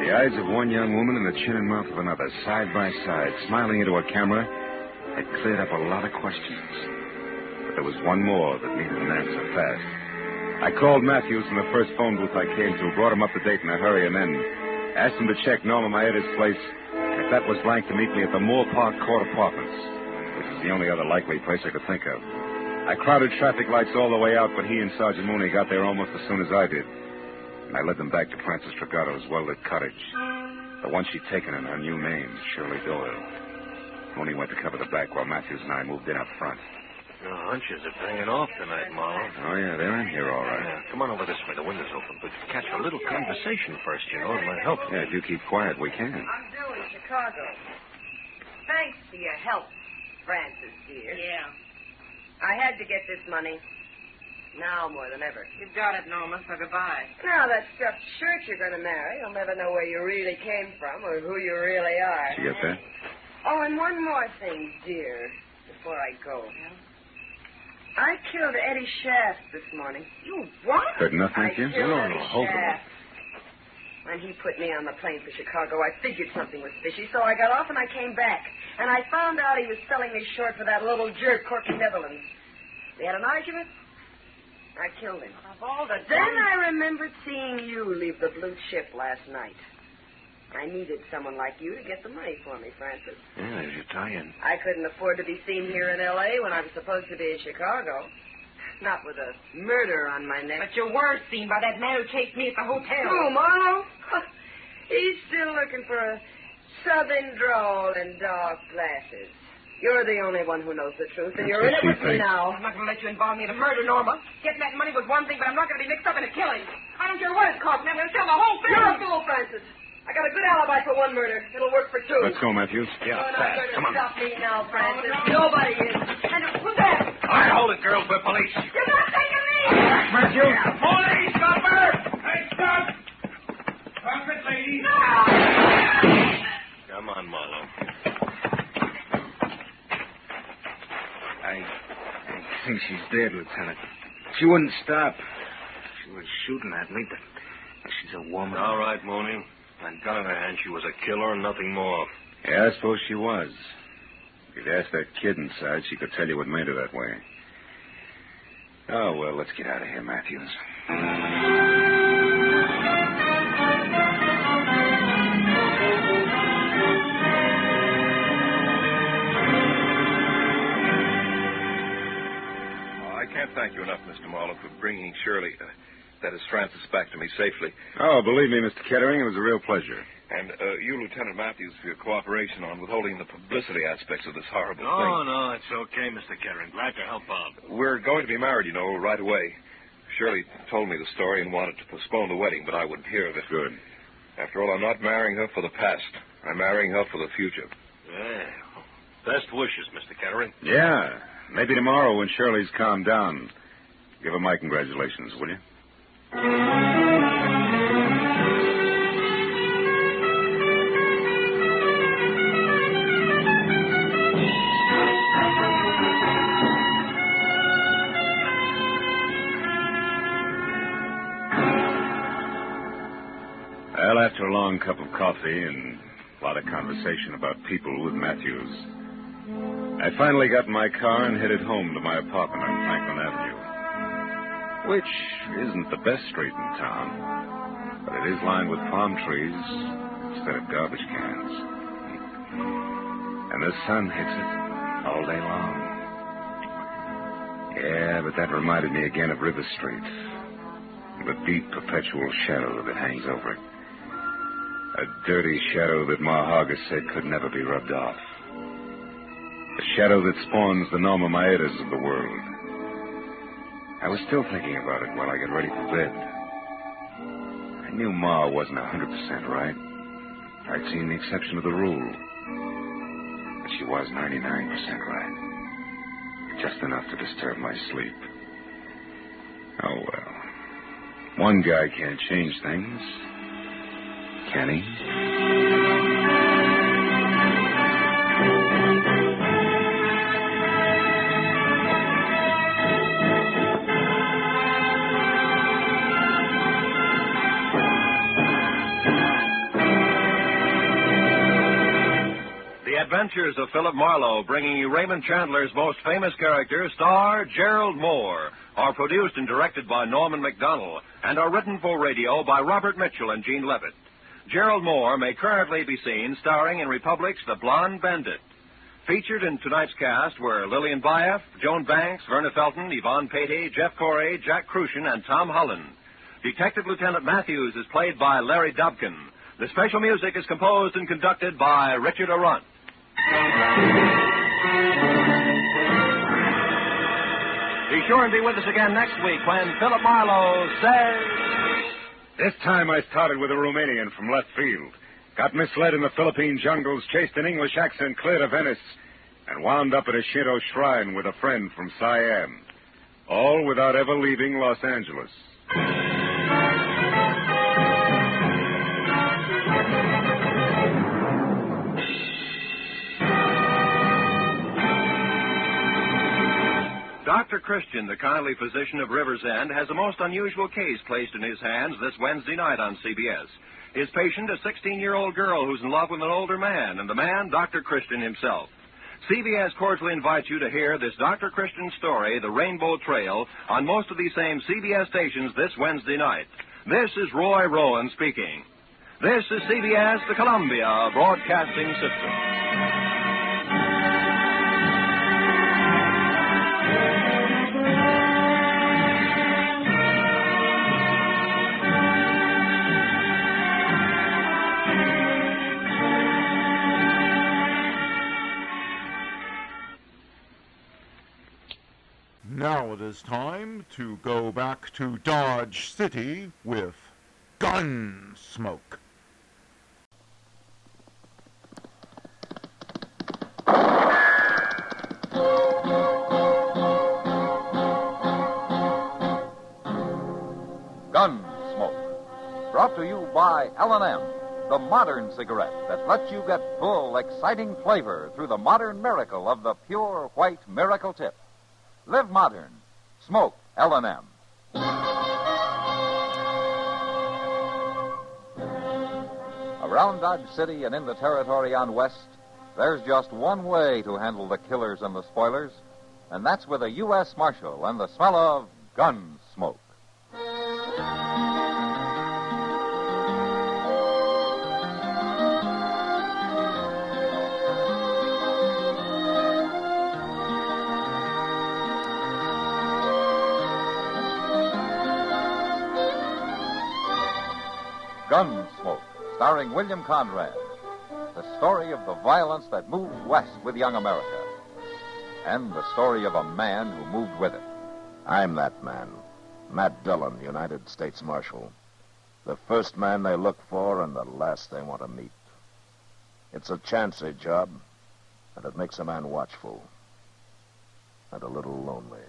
The eyes of one young woman and the chin and mouth of another, side by side, smiling into a camera, had cleared up a lot of questions. But there was one more that needed an answer fast. I called Matthews from the first phone booth I came to, brought him up to date in a hurry, and then asked him to check Norma Maeda's place, and if that was blank, to meet me at the Moore Park Court Apartments, which is the only other likely place I could think of. I crowded traffic lights all the way out, but he and Sergeant Mooney got there almost as soon as I did. And I led them back to Francis Dragato's well-lit cottage, the one she'd taken in her new name, Shirley Doyle. Mooney went to cover the back while Matthews and I moved in up front. Your hunches are paying off tonight, Marlowe. Oh, yeah, they're in here all right. Yeah, come on over this way. The window's open. But catch a little conversation first, you know. It might help. Yeah, if you keep quiet, we can. I'm due in Chicago. Thanks for your help, Francis, dear. Yeah. I had to get this money. Now more than ever. You've got it, Norma, so goodbye. Now, that stuffed shirt you're going to marry, you'll never know where you really came from or who you really are. Did you get that? Oh, and one more thing, dear, before I go. I killed Eddie Shaft this morning. You what? Good enough, thank you. I killed No, Eddie hold Shaft. When he put me on the plane for Chicago, I figured something was fishy, so I got off and I came back. And I found out he was selling me short for that little jerk, Corky Netherlands. We had an argument. I killed him. Of all the Then I remembered seeing you leave the blue chip last night. I needed someone like you to get the money for me, Francis. Yeah, there's your tie-in. I couldn't afford to be seen here in L.A. when I was supposed to be in Chicago. Not with a murder on my neck. But you were seen by that man who chased me at the hotel. Who, Marlowe? He's still looking for a southern drawl and dark glasses. You're the only one who knows the truth, and you're in it with me now. I'm not going to let you involve me in a murder, Norma. Getting that money was one thing, but I'm not going to be mixed up in a killing. I don't care what it costs me. I'm going to tell the whole thing. You're a fool, Francis. I got a good alibi for one murder. It'll work for 2. Let's go, Matthews. You're not going to stop me now, Francis. Nobody is. And who's that? All right, hold it, girls. We're police. You're not taking me! Matthews! Police, stopper! Hey, stop! Stop it, lady. No! Come on, Marlowe. I think she's dead, Lieutenant. She wouldn't stop. She was shooting at me, but she's a woman. All right, Mooney. That gun in her hand, she was a killer and nothing more. Yeah, I suppose she was. If you'd asked that kid inside, she could tell you what made her that way. Oh, well, let's get out of here, Matthews. I can't thank you enough, Mr. Marlowe, for bringing Shirley, that is Francis, back to me safely. Oh, believe me, Mr. Kettering, it was a real pleasure. And you, Lieutenant Matthews, for your cooperation on withholding the publicity aspects of this horrible thing. No, it's okay, Mr. Kettering. Glad to help out. We're going to be married, you know, right away. Shirley told me the story and wanted to postpone the wedding, but I wouldn't hear of it. Good. After all, I'm not marrying her for the past. I'm marrying her for the future. Yeah. Best wishes, Mr. Kettering. Yeah. Maybe tomorrow when Shirley's calmed down. Give her my congratulations, will you? Well, after a long cup of coffee and a lot of conversation about people with Matthews, I finally got in my car and headed home to my apartment on Franklin Avenue, which isn't the best street in town, but it is lined with palm trees instead of garbage cans. And the sun hits it all day long. Yeah, but that reminded me again of River Street, the deep, perpetual shadow that hangs over it. A dirty shadow that Ma Hargis said could never be rubbed off. A shadow that spawns the Norma Maedas of the world. I was still thinking about it while I got ready for bed. I knew Ma wasn't 100% right. I'd seen the exception to the rule. But she was 99% right. Just enough to disturb my sleep. Oh, well. One guy can't change things. Can he? Adventures of Philip Marlowe, bringing you Raymond Chandler's most famous character, star Gerald Moore, are produced and directed by Norman MacDonald and are written for radio by Robert Mitchell and Gene Levitt. Gerald Moore may currently be seen starring in Republic's The Blonde Bandit. Featured in tonight's cast were Lillian Bayef, Joan Banks, Verna Felton, Yvonne Patey, Jeff Corey, Jack Crucian, and Tom Holland. Detective Lieutenant Matthews is played by Larry Dobkin. The special music is composed and conducted by Richard Arunt. Be sure and be with us again next week when Philip Marlowe says... This time I started with a Romanian from left field. Got misled in the Philippine jungles, chased an English accent clear to Venice, and wound up at a Shinto shrine with a friend from Siam. All without ever leaving Los Angeles. Dr. Christian, the kindly physician of River's End, has a most unusual case placed in his hands this Wednesday night on CBS. His patient, a 16-year-old girl who's in love with an older man, and the man, Dr. Christian himself. CBS cordially invites you to hear this Dr. Christian story, The Rainbow Trail, on most of these same CBS stations this Wednesday night. This is Roy Rowan speaking. This is CBS, the Columbia Broadcasting System. Now it is time to go back to Dodge City with Gunsmoke. Gunsmoke. Brought to you by L&M, the modern cigarette that lets you get full, exciting flavor through the modern miracle of the pure white miracle tip. Live modern. Smoke L&M. Around Dodge City and in the territory on West, there's just one way to handle the killers and the spoilers, and that's with a U.S. Marshal and the smell of Gunsmoke. Gunsmoke, starring William Conrad. The story of the violence that moved west with young America. And the story of a man who moved with it. I'm that man. Matt Dillon, United States Marshal. The first man they look for and the last they want to meet. It's a chancy job, and it makes a man watchful. And a little lonely.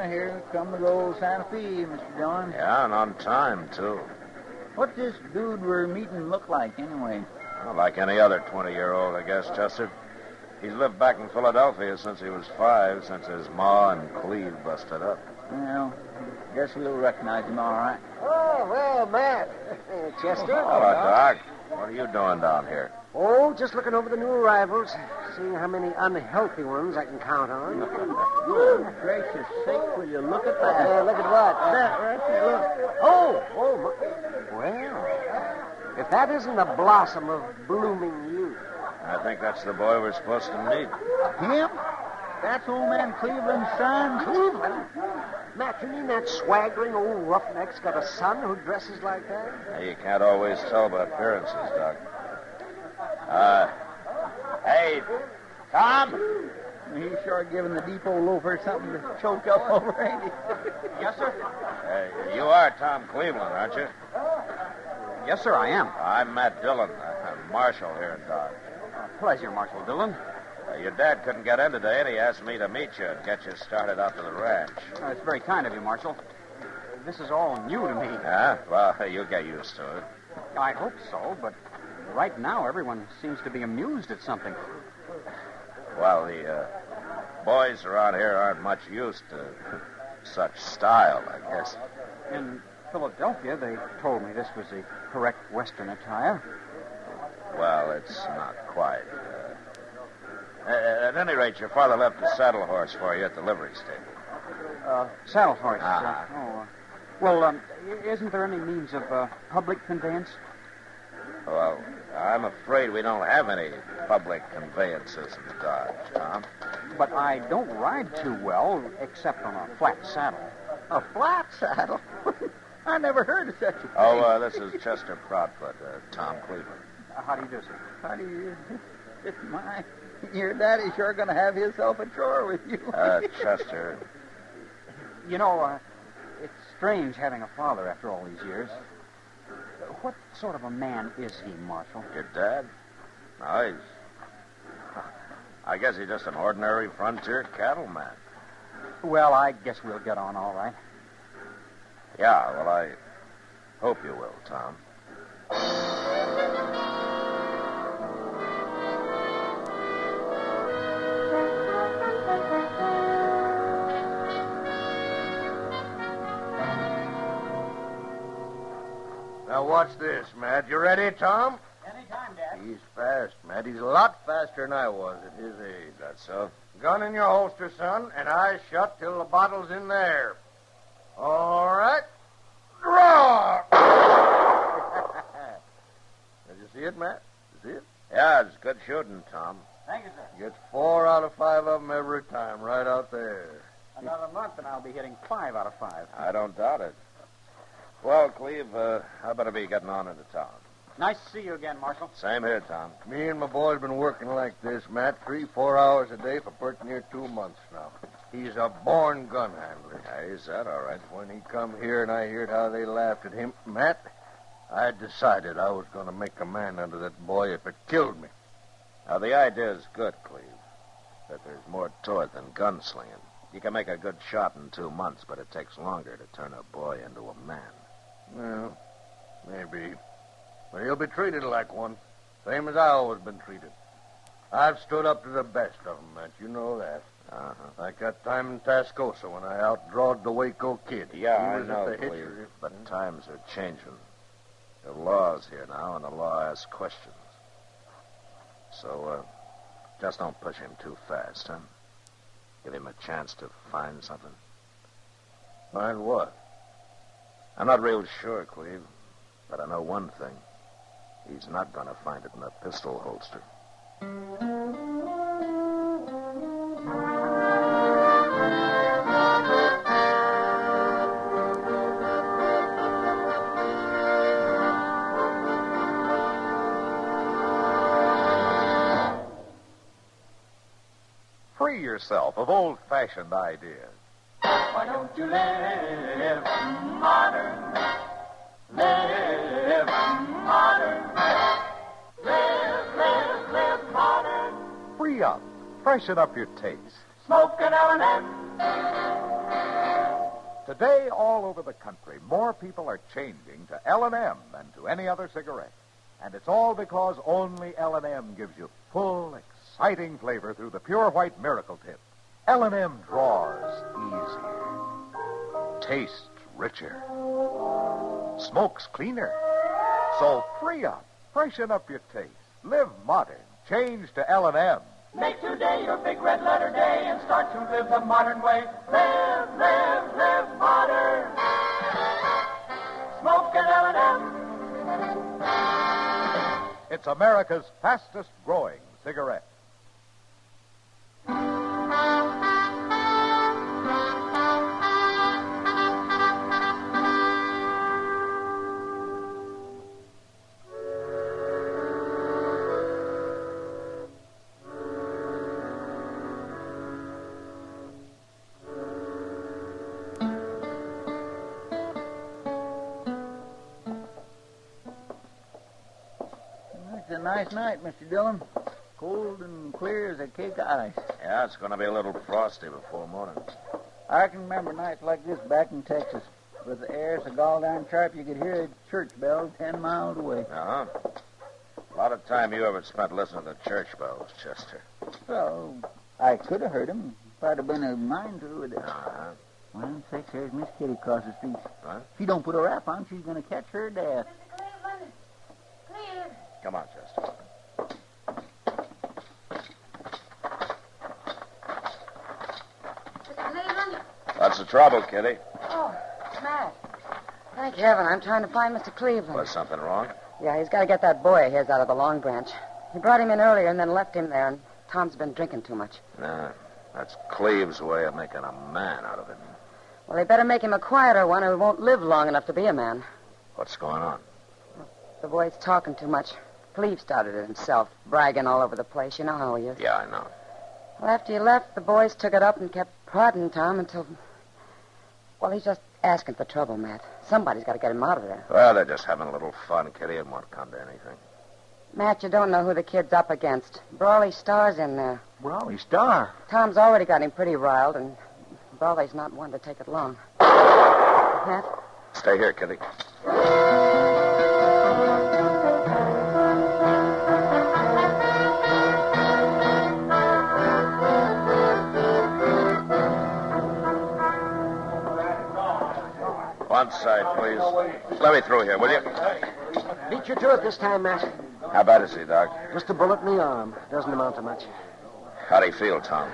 Here comes old Santa Fe, Mr. Dillon. Yeah, and on time, too. What's this dude we're meeting look like, anyway? Well, like any other 20-year-old, I guess, Chester. He's lived back in Philadelphia since he was 5, since his ma and Cleve busted up. Well, guess we'll recognize him all right. Oh, well, Matt. Chester. Hello, Doc. What are you doing down here? Oh, just looking over the new arrivals, seeing how many unhealthy ones I can count on. Good gracious sake, will you look at that? Look at what? That right there, look. Oh, well, If that isn't a blossom of blooming youth. I think that's the boy we're supposed to meet. Him? That's old man Cleveland's son? Cleveland? Matt, you mean that swaggering old roughneck's got a son who dresses like that? You can't always tell by appearances, Doc. Hey, Tom? He's sure giving the depot loafer something to choke up over, ain't he? Yes, sir. You are Tom Cleveland, aren't you? Yes, sir, I am. I'm Matt Dillon. I'm Marshal here in Dodge. Pleasure, Marshal Dillon. Your dad couldn't get in today, and he asked me to meet you and get you started out to the ranch. It's very kind of you, Marshal. This is all new to me. Huh? Well, you'll get used to it. I hope so, but right now everyone seems to be amused at something. Well, the boys around here aren't much used to such style, I guess. In Philadelphia, they told me this was the correct Western attire. Well, it's not quite. At any rate, your father left a saddle horse for you at the livery stable. Saddle horse. Uh-huh. Well, isn't there any means of public conveyance? Well, I'm afraid we don't have any public conveyances in Dodge, Tom. But I don't ride too well, except on a flat saddle. A flat saddle? I never heard of such a thing. Oh, this is Chester Proudfoot, Tom Cleveland. How do you do, sir? How do you... My... Your daddy's sure going to have himself a chore with you. Chester. You know, it's strange having a father after all these years. What sort of a man is he, Marshal? Your dad? No, I guess he's just an ordinary frontier cattleman. Well, I guess we'll get on all right. Yeah, well, I hope you will, Tom. Now, watch this, Matt. You ready, Tom? Anytime, Dad. He's fast, Matt. He's a lot faster than I was at his age. That's so? Gun in your holster, son, and eyes shut till the bottle's in there. All right. Draw! Did you see it, Matt? You see it? Yeah, it's good shooting, Tom. Thank you, sir. Gets 4 out of 5 of them every time, right out there. Another month, and I'll be hitting 5 out of 5. I don't doubt it. Well, Cleve, I better be getting on into town. Nice to see you again, Marshal. Same here, Tom. Me and my boy's been working like this, Matt, 3-4 hours a day for pretty near 2 months now. He's a born gun handler. Yeah, he's that, all right. When he come here and I heard how they laughed at him, Matt, I decided I was going to make a man out of that boy if it killed me. Now, the idea is good, Cleve, but there's more to it than gunslinging. You can make a good shot in 2 months, but it takes longer to turn a boy into a man. Well, maybe. But he'll be treated like one, same as I always been treated. I've stood up to the best of them, Matt. You know that. Uh-huh. Like that time in Tascosa when I outdrawed the Waco kid. Yeah, He I was know, at the Cleve, hitcher. but times are changing. The law's here now, and the law asks questions. So, just don't push him too fast, huh? Give him a chance to find something. Find what? I'm not real sure, Cleve, but I know one thing. He's not going to find it in a pistol holster. Free yourself of old-fashioned ideas. Why don't you live modern? Live modern. Live modern. Free up. Freshen up your taste. Smoke an L&M. Today, all over the country, more people are changing to L&M than to any other cigarette. And it's all because only L&M gives you full, exciting flavor through the pure white miracle tip. L&M draws easier, tastes richer, smokes cleaner. So free up, freshen up your taste, live modern, change to L&M. Make today your big red letter day and start to live the modern way. Live modern. Smoke an L&M. It's America's fastest growing cigarette. It's a nice night, Mr. Dillon. Cold and clear as a cake of ice. Yeah, it's going to be a little frosty before morning. I can remember nights like this back in Texas. With the air so gall-darn sharp you could hear a church bell 10 miles away. Uh-huh. A lot of time you ever spent listening to church bells, Chester. Well, I could have heard him if I'd have been a mind to. Uh-huh. Well, sakes, there's Miss Kitty across the street. What? If she don't put a wrap on, she's going to catch her death. Come on, Chester. What's the trouble, Kitty? Oh, Matt. Thank heaven, I'm trying to find Mr. Cleveland. Was something wrong? Yeah, he's got to get that boy of his out of the Long Branch. He brought him in earlier and then left him there, and Tom's been drinking too much. Nah, that's Cleve's way of making a man out of him. Well, they better make him a quieter one or he won't live long enough to be a man. What's going on? The boy's talking too much. Cleve started it himself, bragging all over the place. You know how he is. Yeah, I know. Well, after you left, the boys took it up and kept prodding Tom until... Well, he's just asking for trouble, Matt. Somebody's got to get him out of there. Well, they're just having a little fun, Kitty. It won't come to anything. Matt, you don't know who the kid's up against. Brawley Star's in there. Brawley Star? Tom's already got him pretty riled, and Brawley's not one to take it long. Matt? Stay here, Kitty. One side, please. Let me through here, will you? Beat you to it this time, Matt. How bad is he, Doc? Just a bullet in the arm. Doesn't amount to much. How do you feel, Tom?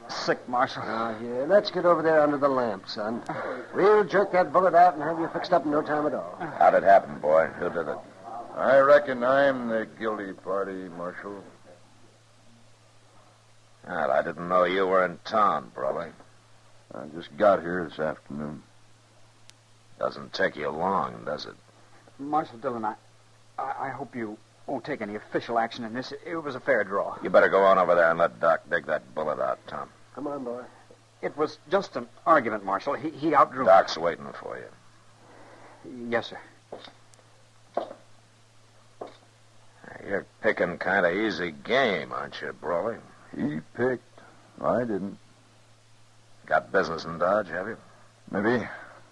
Sick, Marshal. Now, here, let's get over there under the lamp, son. We'll jerk that bullet out and have you fixed up in no time at all. How'd it happen, boy? Who did it? I reckon I'm the guilty party, Marshal. Well, I didn't know you were in town, Brawley. I just got here this afternoon. Doesn't take you long, does it? Marshal Dillon, I hope you won't take any official action in this. It was a fair draw. You better go on over there and let Doc dig that bullet out, Tom. Come on, boy. It was just an argument, Marshal. He outdrew... Doc's waiting for you. Yes, sir. You're picking kind of easy game, aren't you, Brawley? He picked. I didn't. Got business in Dodge, have you? Maybe.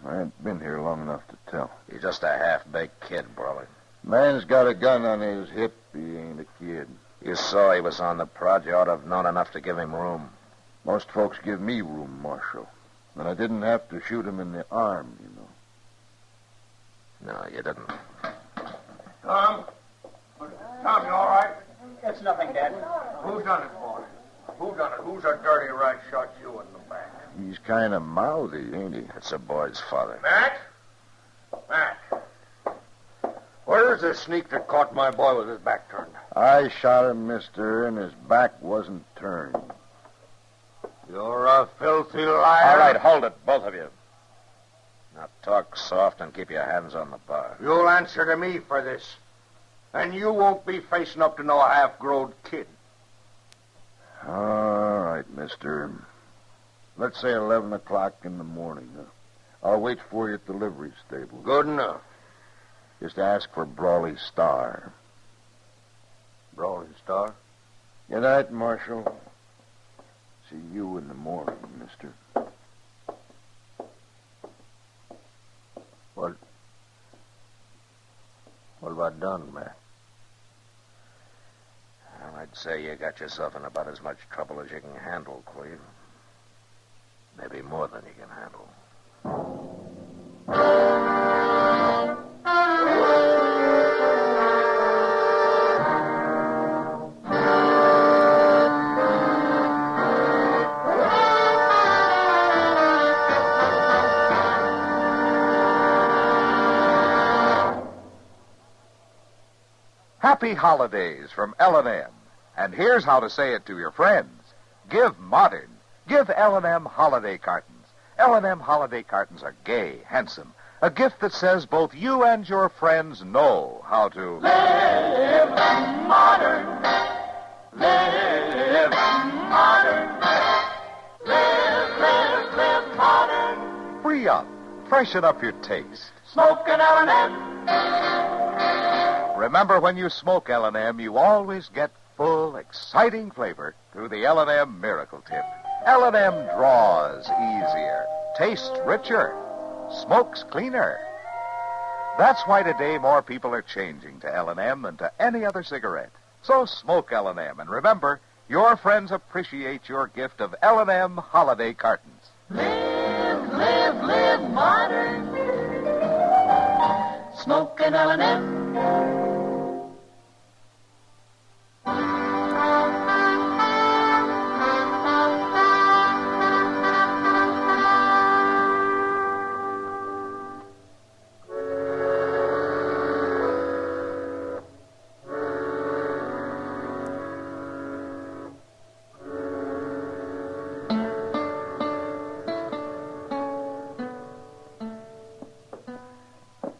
I ain't been here long enough to tell. You're just a half-baked kid, Brawley. Man's got a gun on his hip. He ain't a kid. You saw he was on the prod. You ought to have known enough to give him room. Most folks give me room, Marshal. And I didn't have to shoot him in the arm, you know. No, you didn't. Tom? Tom, you all right? It's nothing, Dad. Who done it, boy? Who done it? Who's a dirty rat shot you in the back? He's kind of mouthy, ain't he? It's a boy's father. Matt? Matt? Where's the sneak that caught my boy with his back turned? I shot him, mister, and his back wasn't turned. You're a filthy liar. All right, hold it, both of you. Now talk soft and keep your hands on the bar. You'll answer to me for this. And you won't be facing up to no half-grown kid. All right, mister. Let's say 11 o'clock in the morning. I'll wait for you at the livery stable. Good enough. Just ask for Brawley Star. Brawley Star? Good night, Marshal. See you in the morning, mister. What have I done, Matt? Well, I'd say you got yourself in about as much trouble as you can handle, Cleve. Maybe more than you can handle. Happy holidays from L&M. And here's how to say it to your friends. Give modern. Give L&M holiday cartons. L&M holiday cartons are gay, handsome. A gift that says both you and your friends know how to live modern. Live modern. Live modern. free up. Freshen up your taste. Smoke an L&M. Remember, when you smoke L&M, you always get full, exciting flavor through the L&M Miracle Tip. L&M draws easier, tastes richer, smokes cleaner. That's why today more people are changing to L&M than to any other cigarette. So smoke L&M, and remember, your friends appreciate your gift of L&M holiday cartons. Live modern. Smoke an L&M.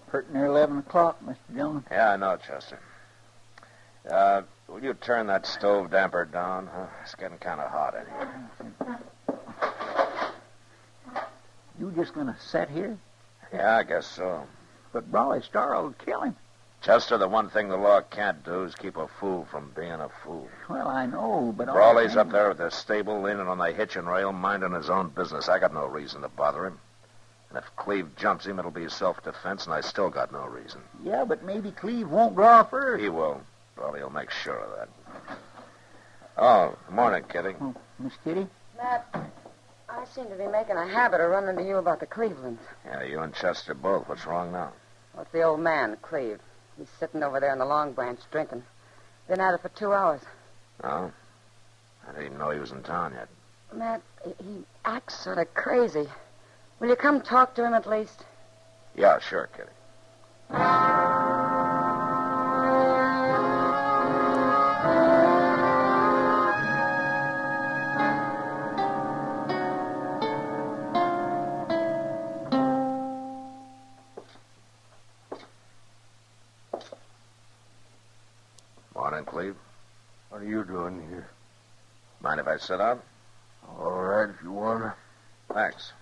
Pretty near 11 o'clock, Mr. Jones. Yeah, I know, Chester. Will you turn that stove damper down? Huh? It's getting kind of hot in here. You just going to sit here? Yeah, I guess so. But Brawley Star will kill him. Chester, the one thing the law can't do is keep a fool from being a fool. Well, I know, but... Brawley's up there at the stable, leaning on the hitching rail, minding his own business. I got no reason to bother him. And if Cleve jumps him, it'll be self-defense, and I still got no reason. Yeah, but maybe Cleve won't draw first. He will. Brawley will make sure of that. Oh, good morning, Kitty. Oh, Miss Kitty? Matt, I seem to be making a habit of running to you about the Clevelands. Yeah, you and Chester both. What's wrong now? What's the old man, Cleve? He's sitting over there in the Long Branch drinking. Been at it for 2 hours. Oh? I didn't even know he was in town yet. Matt, he acts sort of crazy. Will you come talk to him at least? Yeah, sure, Kitty. Morning, Cleve. What are you doing here? Mind if I sit down? All right, if you wanna. Thanks.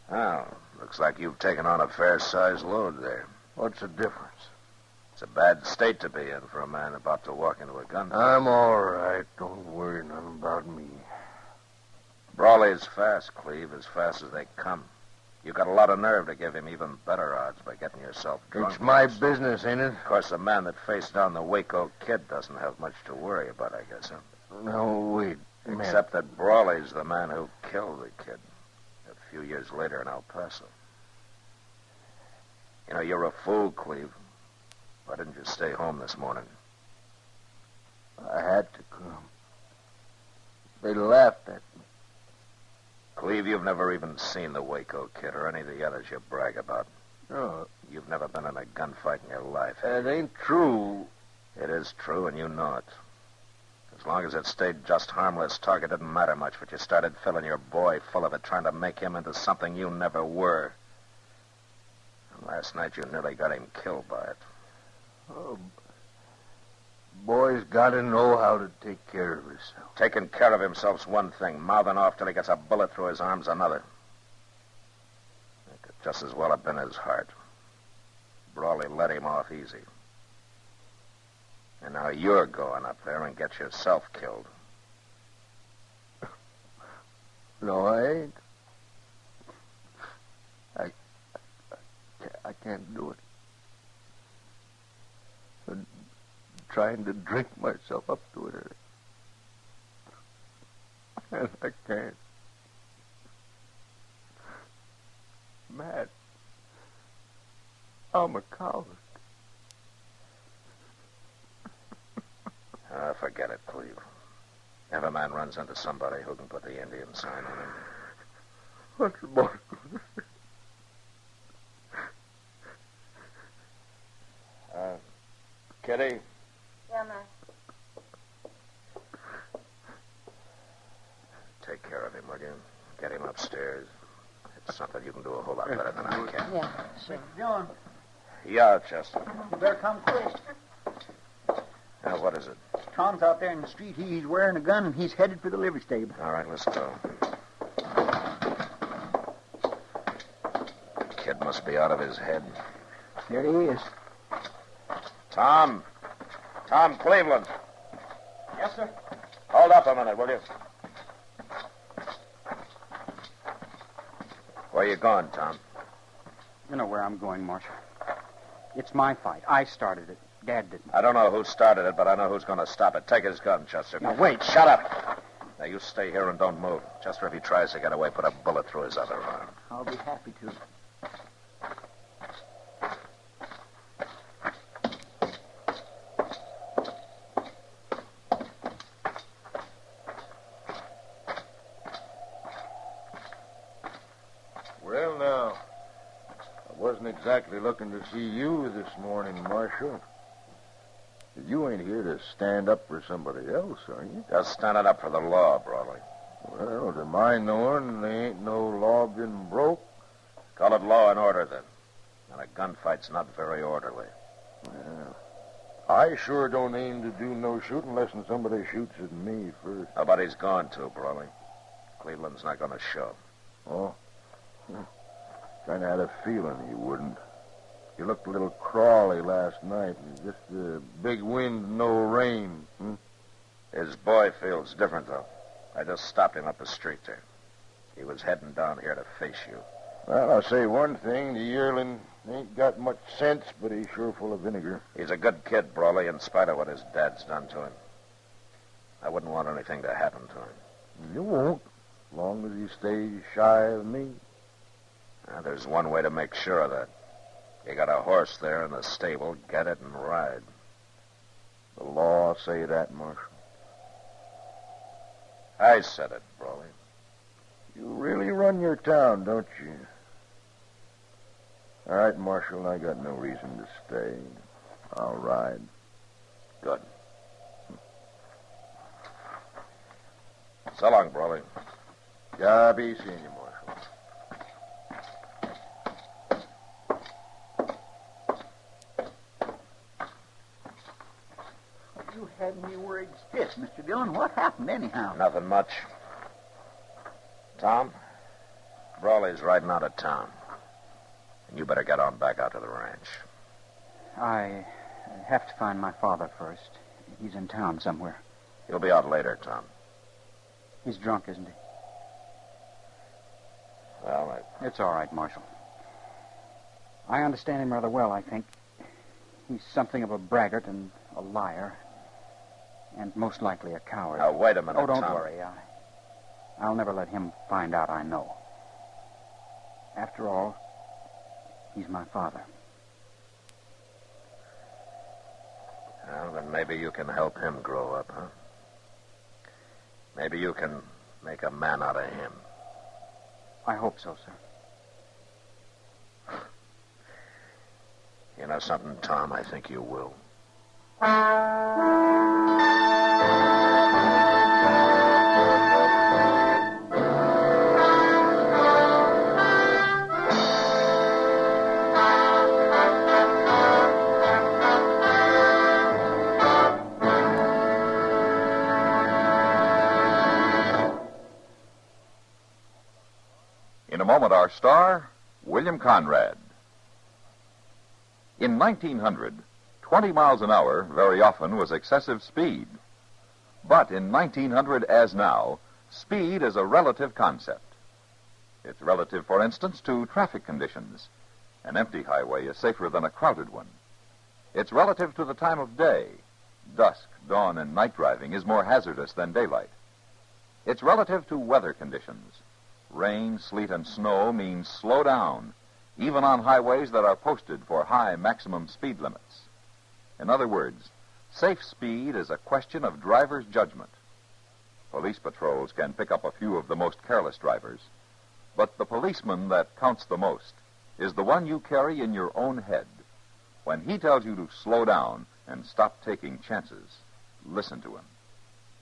Oh, looks like you've taken on a fair-sized load there. What's the difference? It's a bad state to be in for a man about to walk into a gunfight. I'm all right. Don't worry none about me. Brawley is fast, Cleve, as fast as they come. You've got a lot of nerve to give him even better odds by getting yourself drunk. It's my business, ain't it? Of course, the man that faced down the Waco kid doesn't have much to worry about, I guess, huh? No, wait. Except that Brawley's the man who killed the kid a few years later in El Paso. You know, you're a fool, Cleve. Why didn't you stay home this morning? I had to come. They laughed at me. Cleve, you've never even seen the Waco kid or any of the others you brag about. No. You've never been in a gunfight in your life. That ain't true. It is true, and you know it. As long as it stayed just harmless talk, it didn't matter much, but you started filling your boy full of it, trying to make him into something you never were. And last night you nearly got him killed by it. Oh, boy's got to know how to take care of himself. Taking care of himself's one thing. Mouthing off till he gets a bullet through his arm's another. It could just as well have been his heart. Brawley let him off easy. And now you're going up there and get yourself killed. No, I ain't. I can't do it. I'm trying to drink myself up to it. And I can't. Matt, I'm a coward. Forget it, Cleve. Every man runs into somebody who can put the Indian sign on him. What's the boy going to say? Kitty. Yeah, Matt. Take care of him, will you? Get him upstairs. It's something you can do a whole lot better than I can. Yeah, sure. John, Yeah, Chester. you better come quick. Now, what is it? Tom's out there in the street. He's wearing a gun, and he's headed for the livery stable. All right, let's go. Kid must be out of his head. There he is. Tom. Tom Cleveland. Yes, sir. Hold up a minute, will you? Where you going, Tom? You know where I'm going, Marshal. It's my fight. I started it. Dad didn't. I don't know who started it, but I know who's going to stop it. Take his gun, Chester. Now, wait. Shut up. Now, you stay here and don't move. Chester, if he tries to get away, put a bullet through his other arm. I'll be happy to. Well, now, I wasn't exactly looking to see you this morning, Marshal. You ain't here to stand up for somebody else, are you? Just standing up for the law, Broadway. Well, to my knowing, there ain't no law been broke. Call it law and order, then. And a gunfight's not very orderly. Well, I sure don't aim to do no shooting unless somebody shoots at me first. Nobody's going to, Broadway. Cleveland's not going to show. Oh? Kind of had a feeling he wouldn't. He looked a little crawly last night. Just a big wind, no rain. His boy feels different, though. I just stopped him up the street there. He was heading down here to face you. Well, I'll say one thing. The yearling ain't got much sense, but he's sure full of vinegar. He's a good kid, Brawley, in spite of what his dad's done to him. I wouldn't want anything to happen to him. You won't, as long as he stays shy of me. Now, there's one way to make sure of that. You got a horse there in the stable. Get it and ride. The law say that, Marshal. I said it, Brawley. You really run your town, don't you? All right, Marshal, I got no reason to stay. I'll ride. Good. So long, Brawley. Yeah, be seeing you, Marshal. You had me worried stiff, Mr. Dillon. What happened anyhow? Nothing much. Tom, Brawley's riding out of town. And you better get on back out to the ranch. I have to find my father first. He's in town somewhere. He'll be out later, Tom. He's drunk, isn't he? Well, It's all right, Marshal. I understand him rather well, I think. He's something of a braggart and a liar. And most likely a coward. Now, wait a minute, Oh, don't Tom. worry. I'll never let him find out I know. After all, he's my father. Well, then maybe you can help him grow up, huh? Maybe you can make a man out of him. I hope so, sir. You know something, Tom? I think you will. In a moment, our star, William Conrad. In 1900, 20 miles an hour very often was excessive speed. But in 1900, as now, speed is a relative concept. It's relative, for instance, to traffic conditions. An empty highway is safer than a crowded one. It's relative to the time of day. Dusk, dawn, and night driving is more hazardous than daylight. It's relative to weather conditions. Rain, sleet, and snow means slow down, even on highways that are posted for high maximum speed limits. In other words, safe speed is a question of driver's judgment. Police patrols can pick up a few of the most careless drivers, but the policeman that counts the most is the one you carry in your own head. When he tells you to slow down, and stop taking chances. Listen to him.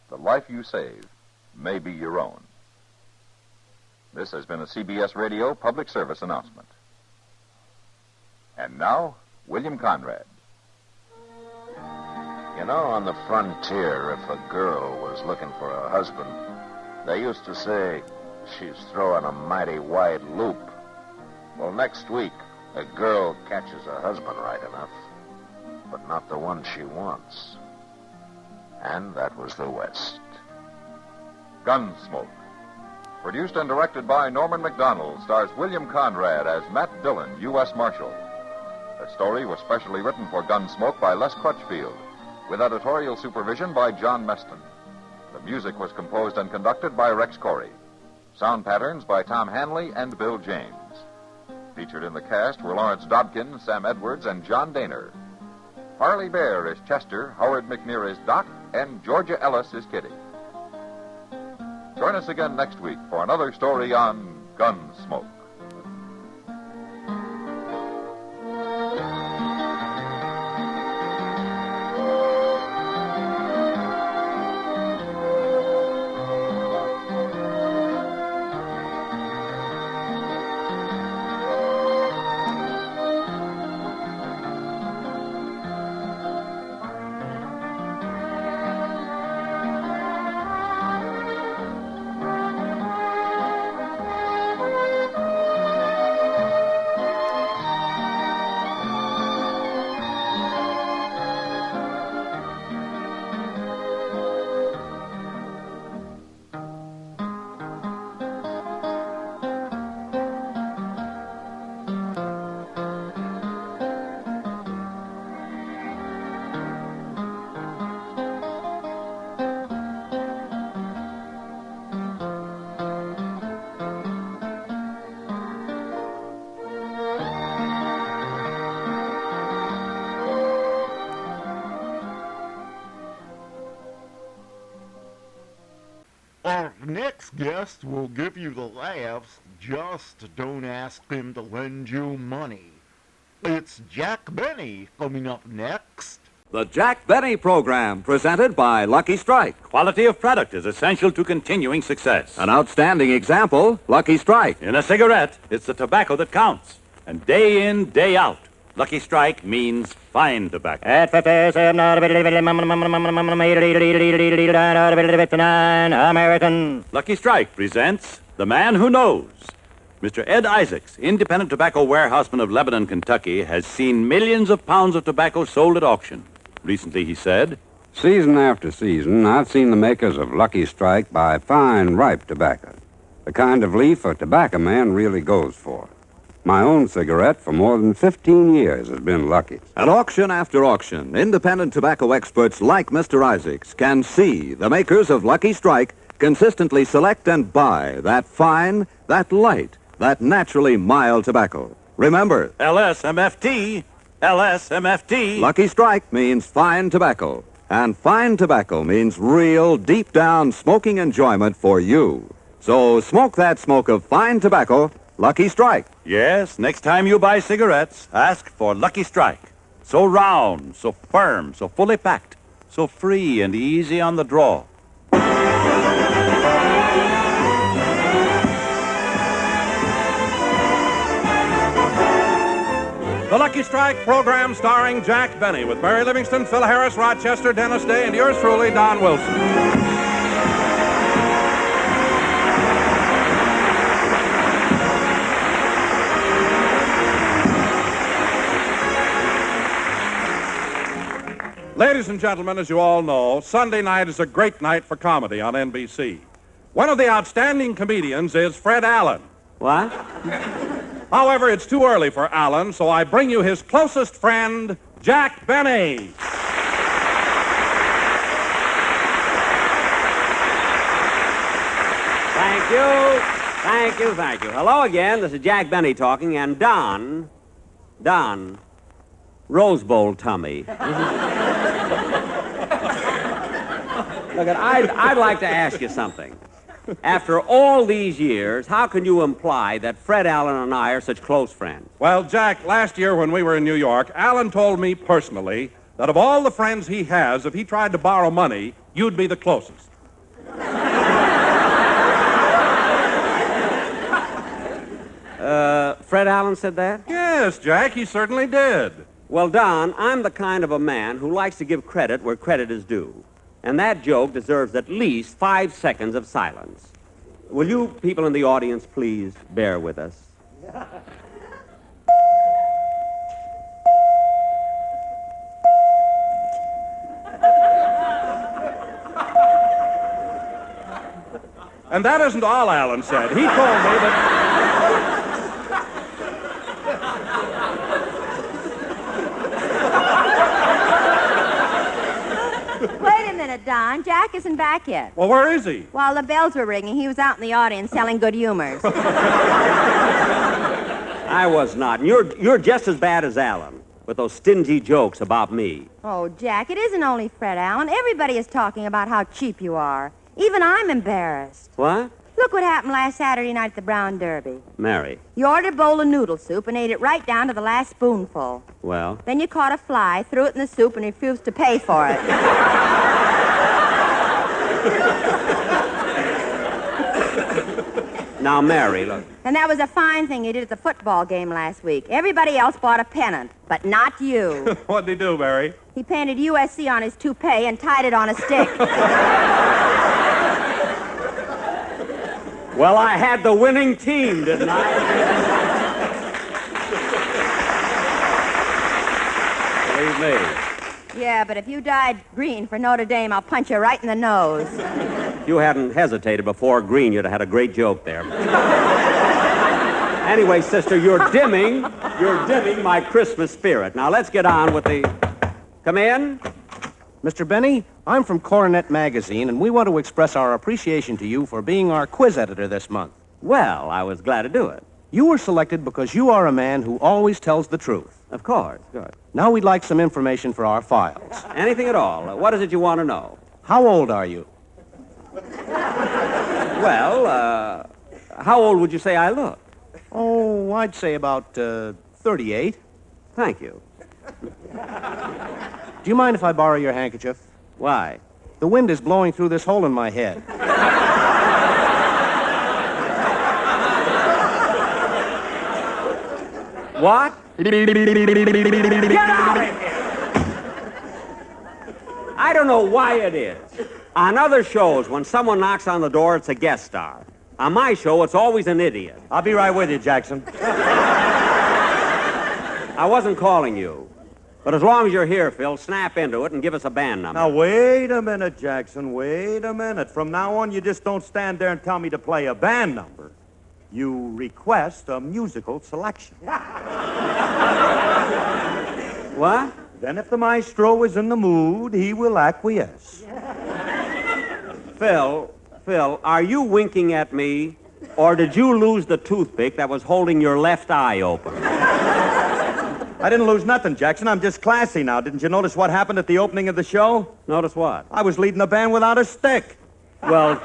The life you save may be your own. This has been a CBS Radio public service announcement. And now, William Conrad. You know, on the frontier, if a girl was looking for a husband, they used to say she's throwing a mighty wide loop. Well, next week, a girl catches a husband right enough, but not the one she wants. And that was the West. Gunsmoke. Produced and directed by Norman MacDonald, stars William Conrad as Matt Dillon, U.S. Marshal. The story was specially written for Gunsmoke by Les Crutchfield, with editorial supervision by John Meston. The music was composed and conducted by Rex Corey. Sound patterns by Tom Hanley and Bill James. Featured in the cast were Lawrence Dobkin, Sam Edwards, and John Daner. Harley Bear is Chester, Howard McNear is Doc, and Georgia Ellis is Kitty. Join us again next week for another story on Gunsmoke. Our next guest will give you the laughs. Just don't ask him to lend you money. It's Jack Benny coming up next. The Jack Benny Program, presented by Lucky Strike. Quality of product is essential to continuing success. An outstanding example, Lucky Strike. In a cigarette, it's the tobacco that counts. And day in, day out, Lucky Strike means fine tobacco. At 57, American. Lucky Strike presents The Man Who Knows. Mr. Ed Isaacs, independent tobacco warehouseman of Lebanon, Kentucky, has seen millions of pounds of tobacco sold at auction. Recently, he said, season after season, I've seen the makers of Lucky Strike buy fine, ripe tobacco. The kind of leaf a tobacco man really goes for. My own cigarette for more than 15 years has been Lucky's. At auction after auction, independent tobacco experts like Mr. Isaacs can see the makers of Lucky Strike consistently select and buy that fine, that light, that naturally mild tobacco. Remember, LSMFT, LSMFT. Lucky Strike means fine tobacco. And fine tobacco means real, deep-down smoking enjoyment for you. So smoke that smoke of fine tobacco, Lucky Strike. Yes, next time you buy cigarettes, ask for Lucky Strike. So round, so firm, so fully packed, so free and easy on the draw. The Lucky Strike program starring Jack Benny with Mary Livingston, Phil Harris, Rochester, Dennis Day, and yours truly, Don Wilson. Ladies and gentlemen, as you all know, Sunday night is a great night for comedy on NBC. One of the outstanding comedians is Fred Allen. What? However, it's too early for Allen, so I bring you his closest friend, Jack Benny. Thank you. Thank you, thank you. Hello again. This is Jack Benny talking, and Don, Rose Bowl tummy. Look, I'd like to ask you something. After all these years, how can you imply that Fred Allen and I are such close friends? Well, Jack, last year when we were in New York, Allen told me personally that of all the friends he has, if he tried to borrow money, you'd be the closest. Fred Allen said that? Yes, Jack, he certainly did. Well, Don, I'm the kind of a man who likes to give credit where credit is due. And that joke deserves at least 5 seconds of silence. Will you people in the audience please bear with us? And that isn't all Allen said. He told me that... Wait a minute, Don. Jack isn't back yet. Well, where is he? While the bells were ringing, he was out in the audience selling good humors. I was not. And you're just as bad as Allen with those stingy jokes about me. Oh, Jack, it isn't only Fred Allen. Everybody is talking about how cheap you are. Even I'm embarrassed. What? Look what happened last Saturday night at the Brown Derby. Mary. You ordered a bowl of noodle soup and ate it right down to the last spoonful. Well? Then you caught a fly, threw it in the soup, and refused to pay for it. Now, Mary, look. And that was a fine thing you did at the football game last week. Everybody else bought a pennant, but not you. What'd he do, Mary? He painted USC on his toupee and tied it on a stick. Well, I had the winning team, didn't I? Believe me. Yeah, but if you dyed green for Notre Dame, I'll punch you right in the nose. If you hadn't hesitated before green, you'd have had a great joke there. Anyway, sister, you're dimming my Christmas spirit. Now, let's get on with the... Come in. Mr. Benny, I'm from Coronet Magazine, and we want to express our appreciation to you for being our quiz editor this month. Well, I was glad to do it. You were selected because you are a man who always tells the truth. Of course, good. Now we'd like some information for our files. Anything at all. What is it you want to know? How old are you? Well, how old would you say I look? Oh, I'd say about 38. Thank you. Do you mind if I borrow your handkerchief? Why? The wind is blowing through this hole in my head. What? Get out of here! I don't know why it is. On other shows, when someone knocks on the door, it's a guest star. On my show, it's always an idiot. I'll be right with you, Jackson. I wasn't calling you. But as long as you're here, Phil, snap into it and give us a band number. Now, wait a minute, Jackson. Wait a minute. From now on, you just don't stand there and tell me to play a band number. You request a musical selection. What? Then if the maestro is in the mood, he will acquiesce. Phil, are you winking at me, or did you lose the toothpick that was holding your left eye open? I didn't lose nothing, Jackson. I'm just classy now. Didn't you notice what happened at the opening of the show? Notice what? I was leading the band without a stick. Well,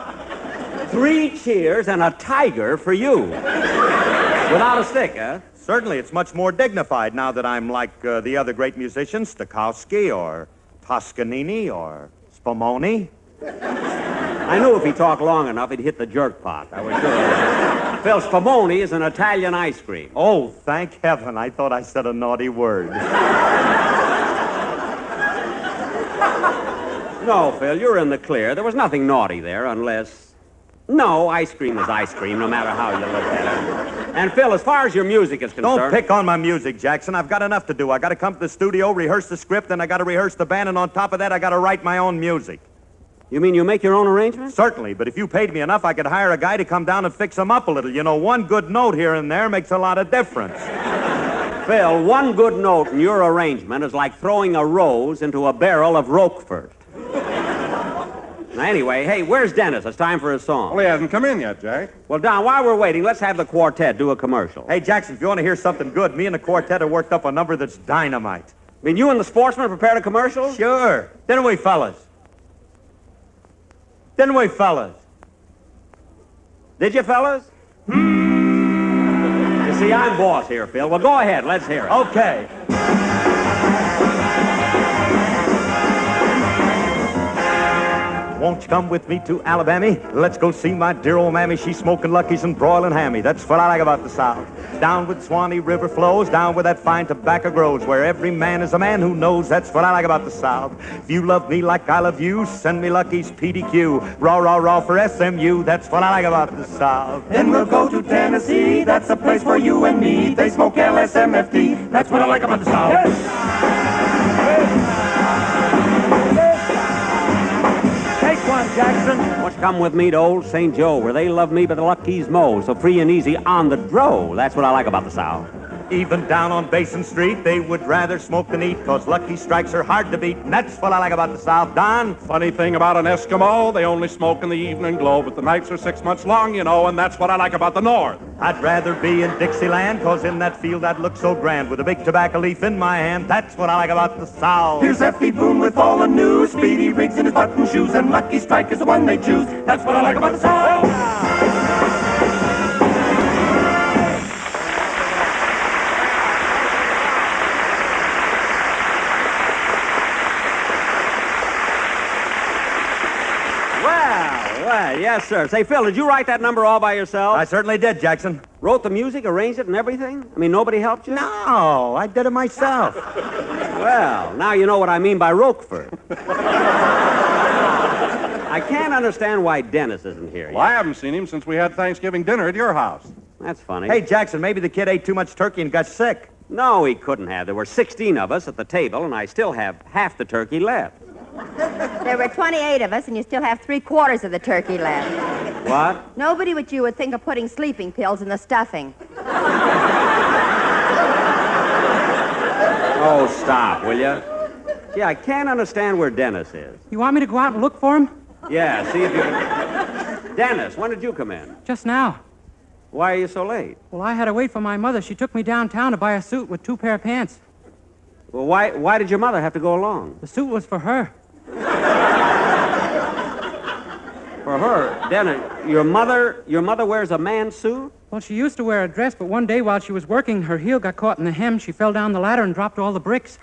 3 cheers and a tiger for you. Without a stick, huh? Certainly, it's much more dignified now that I'm like the other great musicians, Stokowski or Toscanini or Spumoni. I knew if he talked long enough, he'd hit the jerk pot. I was sure. Phil, Spumoni is an Italian ice cream. Oh, thank heaven. I thought I said a naughty word. No, Phil, you're in the clear. There was nothing naughty there unless... No, ice cream is ice cream, no matter how you look at it. And, Phil, as far as your music is concerned... Don't pick on my music, Jackson. I've got enough to do. I got to come to the studio, rehearse the script, then I got to rehearse the band, and on top of that, I got to write my own music. You mean you make your own arrangements? Certainly, but if you paid me enough, I could hire a guy to come down and fix them up a little. You know, one good note here and there makes a lot of difference. Phil, one good note in your arrangement is like throwing a rose into a barrel of Roquefort. Now, anyway, hey, where's Dennis? It's time for his song. Well, he hasn't come in yet, Jack. Well, Don, while we're waiting, let's have the quartet do a commercial. Hey, Jackson, if you want to hear something good, me and the quartet have worked up a number that's dynamite. I mean, you and the sportsman prepared a commercial? Sure. Didn't we, fellas? Didn't we, fellas? Did you, fellas? You see, I'm boss here, Phil. Well, go ahead. Let's hear it. Okay. Won't you come with me to Alabama? Let's go see my dear old mammy. She's smoking Luckies and broiling hammy. That's what I like about the South. Down where the Swanee River flows, down where that fine tobacco grows, where every man is a man who knows. That's what I like about the South. If you love me like I love you, send me Lucky's PDQ. Raw, raw, raw for SMU. That's what I like about the South. Then we'll go to Tennessee. That's the place for you and me. They smoke LSMFT. That's what I like about the South. Jackson. Won't you come with me to old St. Joe, where they love me but the Lucky's Mo, so free and easy on the dro. That's what I like about the South. Even down on Basin Street, they would rather smoke than eat, 'cause Lucky Strikes are hard to beat, and that's what I like about the South. Don? Funny thing about an Eskimo, they only smoke in the evening glow, but the nights are 6 months long, you know, and that's what I like about the North. I'd rather be in Dixieland, 'cause in that field I'd look so grand, with a big tobacco leaf in my hand. That's what I like about the South. Here's F.B. Boone with all the news, Speedy Riggs in his button shoes, and Lucky Strike is the one they choose. That's what I like about the South. Well, yes, sir. Say, Phil, did you write that number all by yourself? I certainly did, Jackson. Wrote the music, arranged it, and everything? I mean, nobody helped you? No, I did it myself. Well, now you know what I mean by Roquefort. I can't understand why Dennis isn't here. Well, I haven't seen him since we had Thanksgiving dinner at your house. That's funny. Hey, Jackson, maybe the kid ate too much turkey and got sick. No, he couldn't have. There were 16 of us at the table, and I still have half the turkey left. There were 28 of us, and you still have 3/4 of the turkey left. What? Nobody but you would think of putting sleeping pills in the stuffing. Oh, stop, will you? Gee, I can't understand where Dennis is. You want me to go out and look for him? Yeah, see if you can... Dennis, when did you come in? Just now. Why are you so late? Well, I had to wait for my mother. She took me downtown to buy a suit with 2 pair of pants. Well, why did your mother have to go along? The suit was for her. For her? Dennis, your mother wears a man's suit? Well, she used to wear a dress, but one day while she was working, her heel got caught in the hem. She fell down the ladder and dropped all the bricks.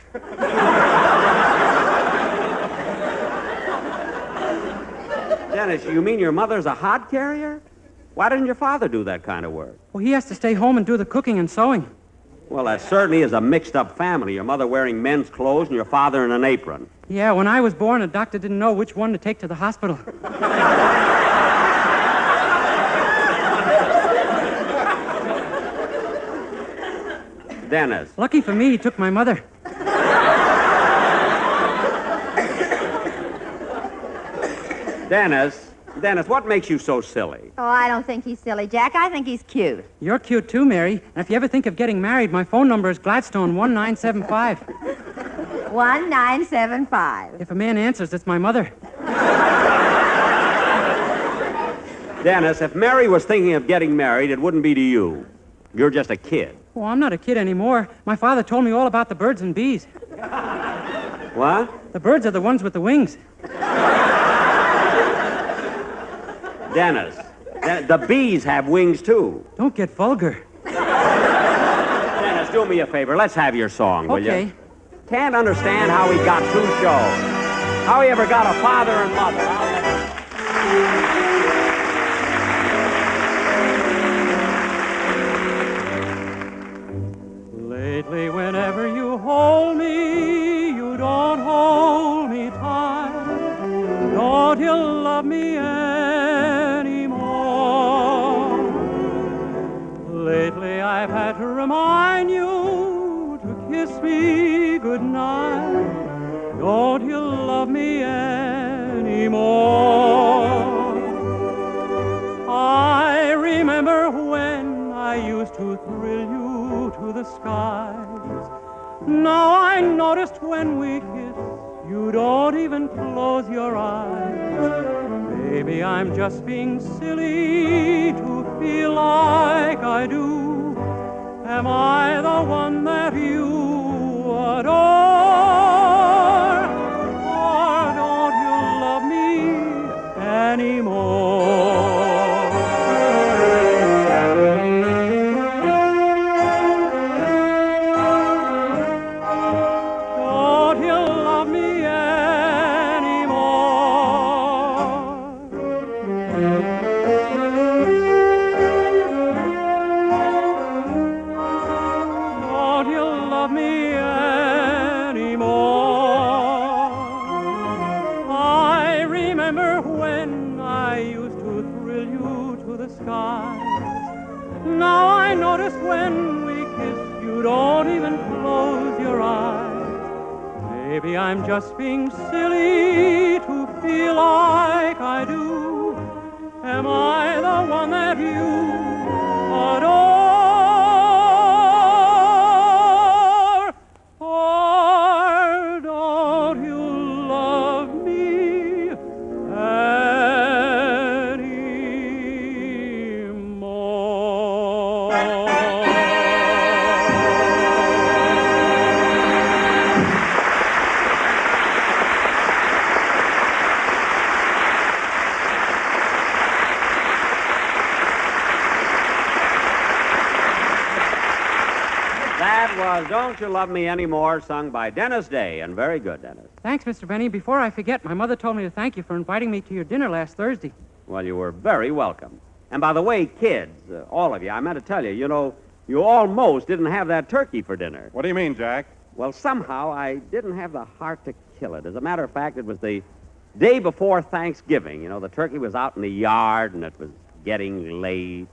Dennis, you mean your mother's a hod carrier? Why didn't your father do that kind of work? Well, he has to stay home and do the cooking and sewing. Well, that certainly is a mixed-up family. Your mother wearing men's clothes and your father in an apron. Yeah, when I was born, a doctor didn't know which one to take to the hospital. Dennis. Lucky for me, he took my mother. Dennis, what makes you so silly? Oh, I don't think he's silly, Jack. I think he's cute. You're cute too, Mary. And if you ever think of getting married, my phone number is Gladstone 1975. 1975. If a man answers, it's my mother. Dennis, if Mary was thinking of getting married, it wouldn't be to you. You're just a kid. Oh, I'm not a kid anymore. My father told me all about the birds and bees. What? The birds are the ones with the wings. Dennis, the bees have wings, too. Don't get vulgar. Dennis, do me a favor. Let's have your song, will you? Okay. Can't understand how he got 2 shows. How he ever got a father and mother. Lately, whenever you hold me, you don't hold me tight. Don't you love me anymore? Lately, I've had to remind you to kiss me goodnight. Don't you love me anymore? I remember when I used to thrill you to the skies. Now I noticed when we kiss, you don't even close your eyes. Maybe I'm just being silly to feel like I do. Am I the one that you adore? Or don't you love me anymore? Don't you love me anymore? Maybe I'm just being silly to feel like I do. Am I the one that you adore? Or don't you love me anymore? That was Don't You Love Me Anymore, sung by Dennis Day, and very good, Dennis. Thanks, Mr. Benny. Before I forget, my mother told me to thank you for inviting me to your dinner last Thursday. Well, you were very welcome. And by the way, kids, all of you, I meant to tell you, you almost didn't have that turkey for dinner. What do you mean, Jack? Well, somehow I didn't have the heart to kill it. As a matter of fact, it was the day before Thanksgiving. You know, the turkey was out in the yard, and it was getting late.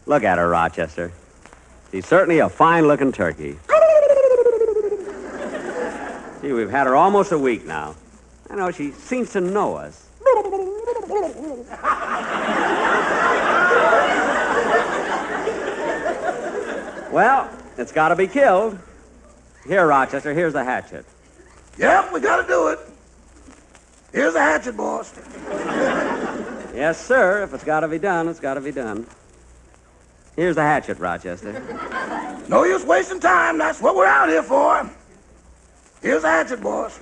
Look at her, Rochester. She's certainly a fine-looking turkey. Gee, we've had her almost a week now. I know, she seems to know us. Well, it's got to be killed. Here, Rochester, here's the hatchet. Yep, we got to do it. Here's the hatchet, boss. Yes, sir. If it's got to be done, it's got to be done. Here's the hatchet, Rochester. No use wasting time. That's what we're out here for. Here's the hatchet, boss.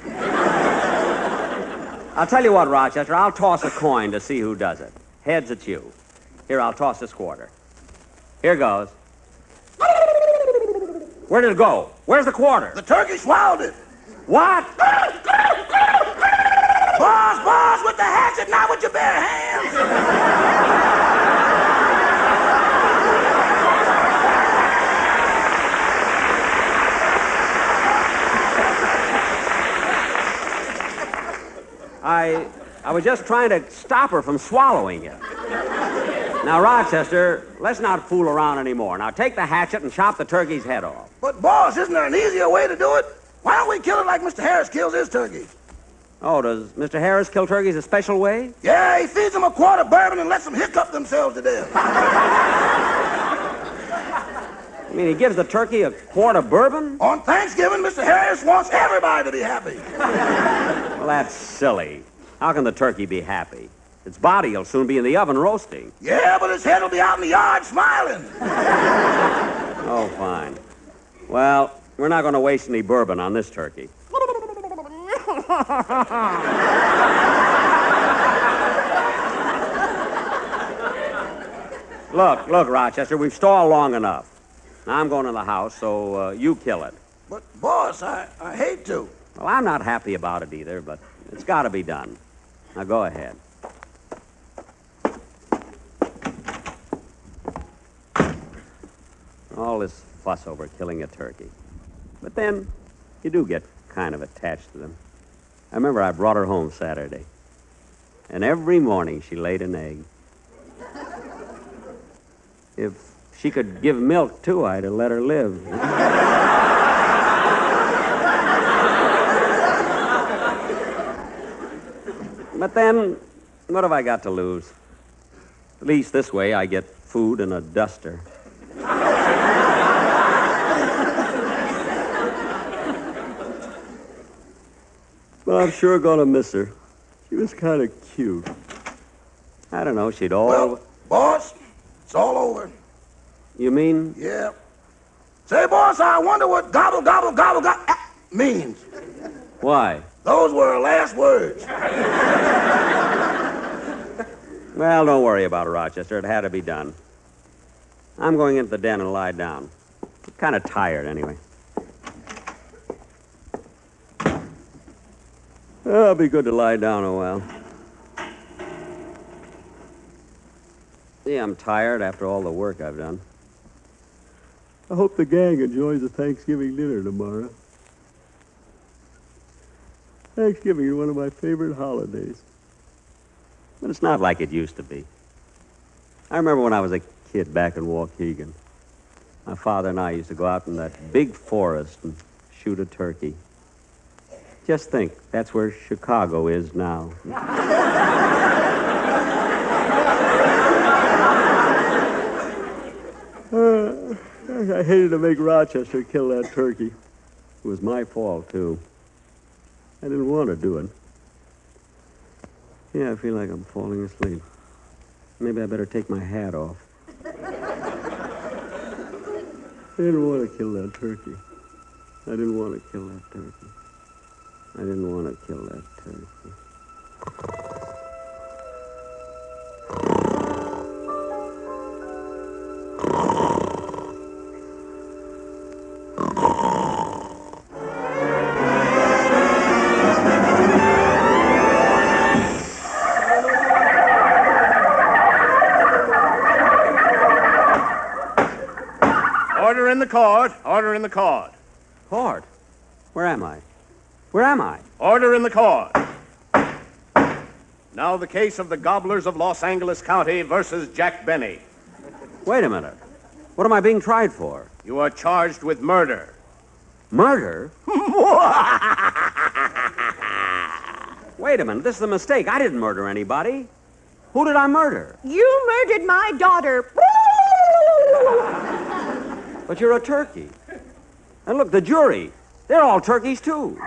I'll tell you what, Rochester. I'll toss a coin to see who does it. Heads, it's you. Here, I'll toss this quarter. Here goes. Where did it go? Where's the quarter? The turkey swallowed it. What? Boss, with the hatchet, not with your bare hands. I was just trying to stop her from swallowing it. Now, Rochester, let's not fool around anymore. Now, take the hatchet and chop the turkey's head off. But, boss, isn't there an easier way to do it? Why don't we kill it like Mr. Harris kills his turkey? Oh, does Mr. Harris kill turkeys a special way? Yeah, he feeds them a quart of bourbon and lets them hiccup themselves to death. I mean, he gives the turkey a quart of bourbon? On Thanksgiving, Mr. Harris wants everybody to be happy. Well, that's silly. How can the turkey be happy? Its body will soon be in the oven roasting. Yeah, but his head will be out in the yard smiling. Oh, fine. Well, we're not going to waste any bourbon on this turkey. Look, Rochester, we've stalled long enough. Now I'm going to the house, so you kill it. But, boss, I hate to. Well, I'm not happy about it either, but it's got to be done. Now go ahead. All this fuss over killing a turkey. But then, you do get kind of attached to them. I remember I brought her home Saturday. And every morning she laid an egg. If she could give milk, too, I'd have let her live. But then, what have I got to lose? At least this way I get food and a duster. But I'm sure gonna miss her. She was kind of cute. I don't know, she'd all... Well, boss, it's all over. You mean? Yeah. Say, boss, I wonder what gobble, gobble, gobble, gobble means. Why? Those were her last words. Well, don't worry about it, Rochester. It had to be done. I'm going into the den and lie down. I'm kind of tired, anyway. Oh, it'll be good to lie down a while. See, I'm tired after all the work I've done. I hope the gang enjoys the Thanksgiving dinner tomorrow. Thanksgiving is one of my favorite holidays. But it's not like it used to be. I remember when I was a kid back in Waukegan. My father and I used to go out in that big forest and shoot a turkey. Just think, that's where Chicago is now. I hated to make Rochester kill that turkey. It was my fault, too. I didn't want to do it. Yeah, I feel like I'm falling asleep. Maybe I better take my hat off. I didn't want to kill that turkey. I didn't want to kill that turkey. I didn't want to kill that turkey. Order in the court. Order in the court. Court? Where am I? Where am I? Order in the court. Now the case of the Gobblers of Los Angeles County versus Jack Benny. Wait a minute. What am I being tried for? You are charged with murder. Murder? Wait a minute. This is a mistake. I didn't murder anybody. Who did I murder? You murdered my daughter. But you're a turkey. And look, the jury. They're all turkeys, too.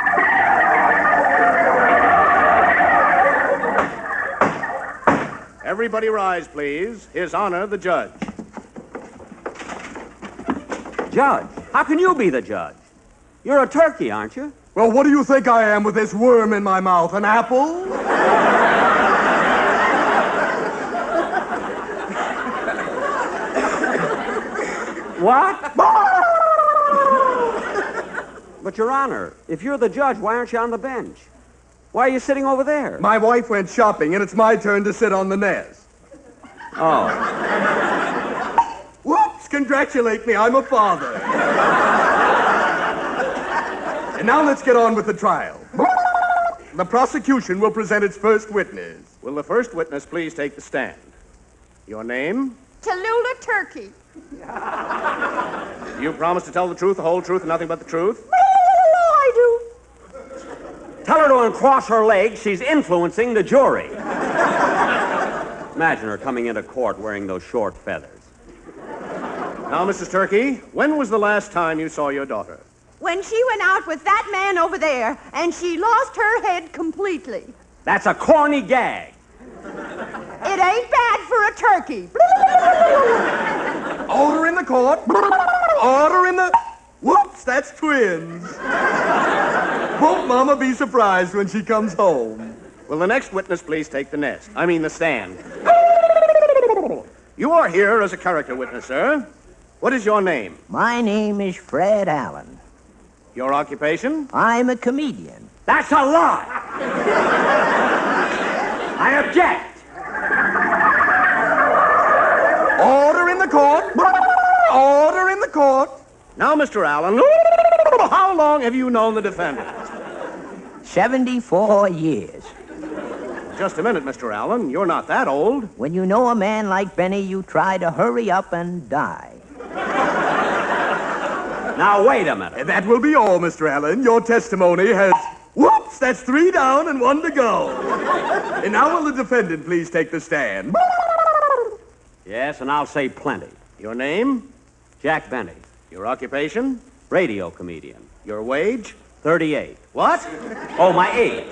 Everybody rise, please. His Honor, the judge. Judge? How can you be the judge? You're a turkey, aren't you? Well, what do you think I am with this worm in my mouth? An apple? What? But, Your Honor, if you're the judge, why aren't you on the bench? Why are you sitting over there? My wife went shopping, and it's my turn to sit on the nest. Oh. Whoops! Congratulate me, I'm a father. And now let's get on with the trial. The prosecution will present its first witness. Will the first witness please take the stand? Your name? Tallulah Turkey. You promise to tell the truth, the whole truth, and nothing but the truth? I do. Tell her to uncross her legs. She's influencing the jury. Imagine her coming into court wearing those short feathers. Now, Mrs. Turkey, when was the last time you saw your daughter? When she went out with that man over there, and she lost her head completely. That's a corny gag. It ain't bad for a turkey. Order in the court. Order in the... Whoops, that's twins. Won't Mama be surprised when she comes home? Will the next witness please take the stand? You are here as a character witness, sir. What is your name? My name is Fred Allen. Your occupation? I'm a comedian. That's a lie! I object! Order in the court! Order in the court! Now, Mr. Allen, how long have you known the defendant? 74 years. Just a minute, Mr. Allen. You're not that old. When you know a man like Benny, you try to hurry up and die. Now, wait a minute. That will be all, Mr. Allen. Your testimony has... Whoops! That's 3 down and 1 to go. And now will the defendant please take the stand? Yes, and I'll say plenty. Your name? Jack Benny. Your occupation? Radio comedian. Your wage? 38. What? Oh, my age.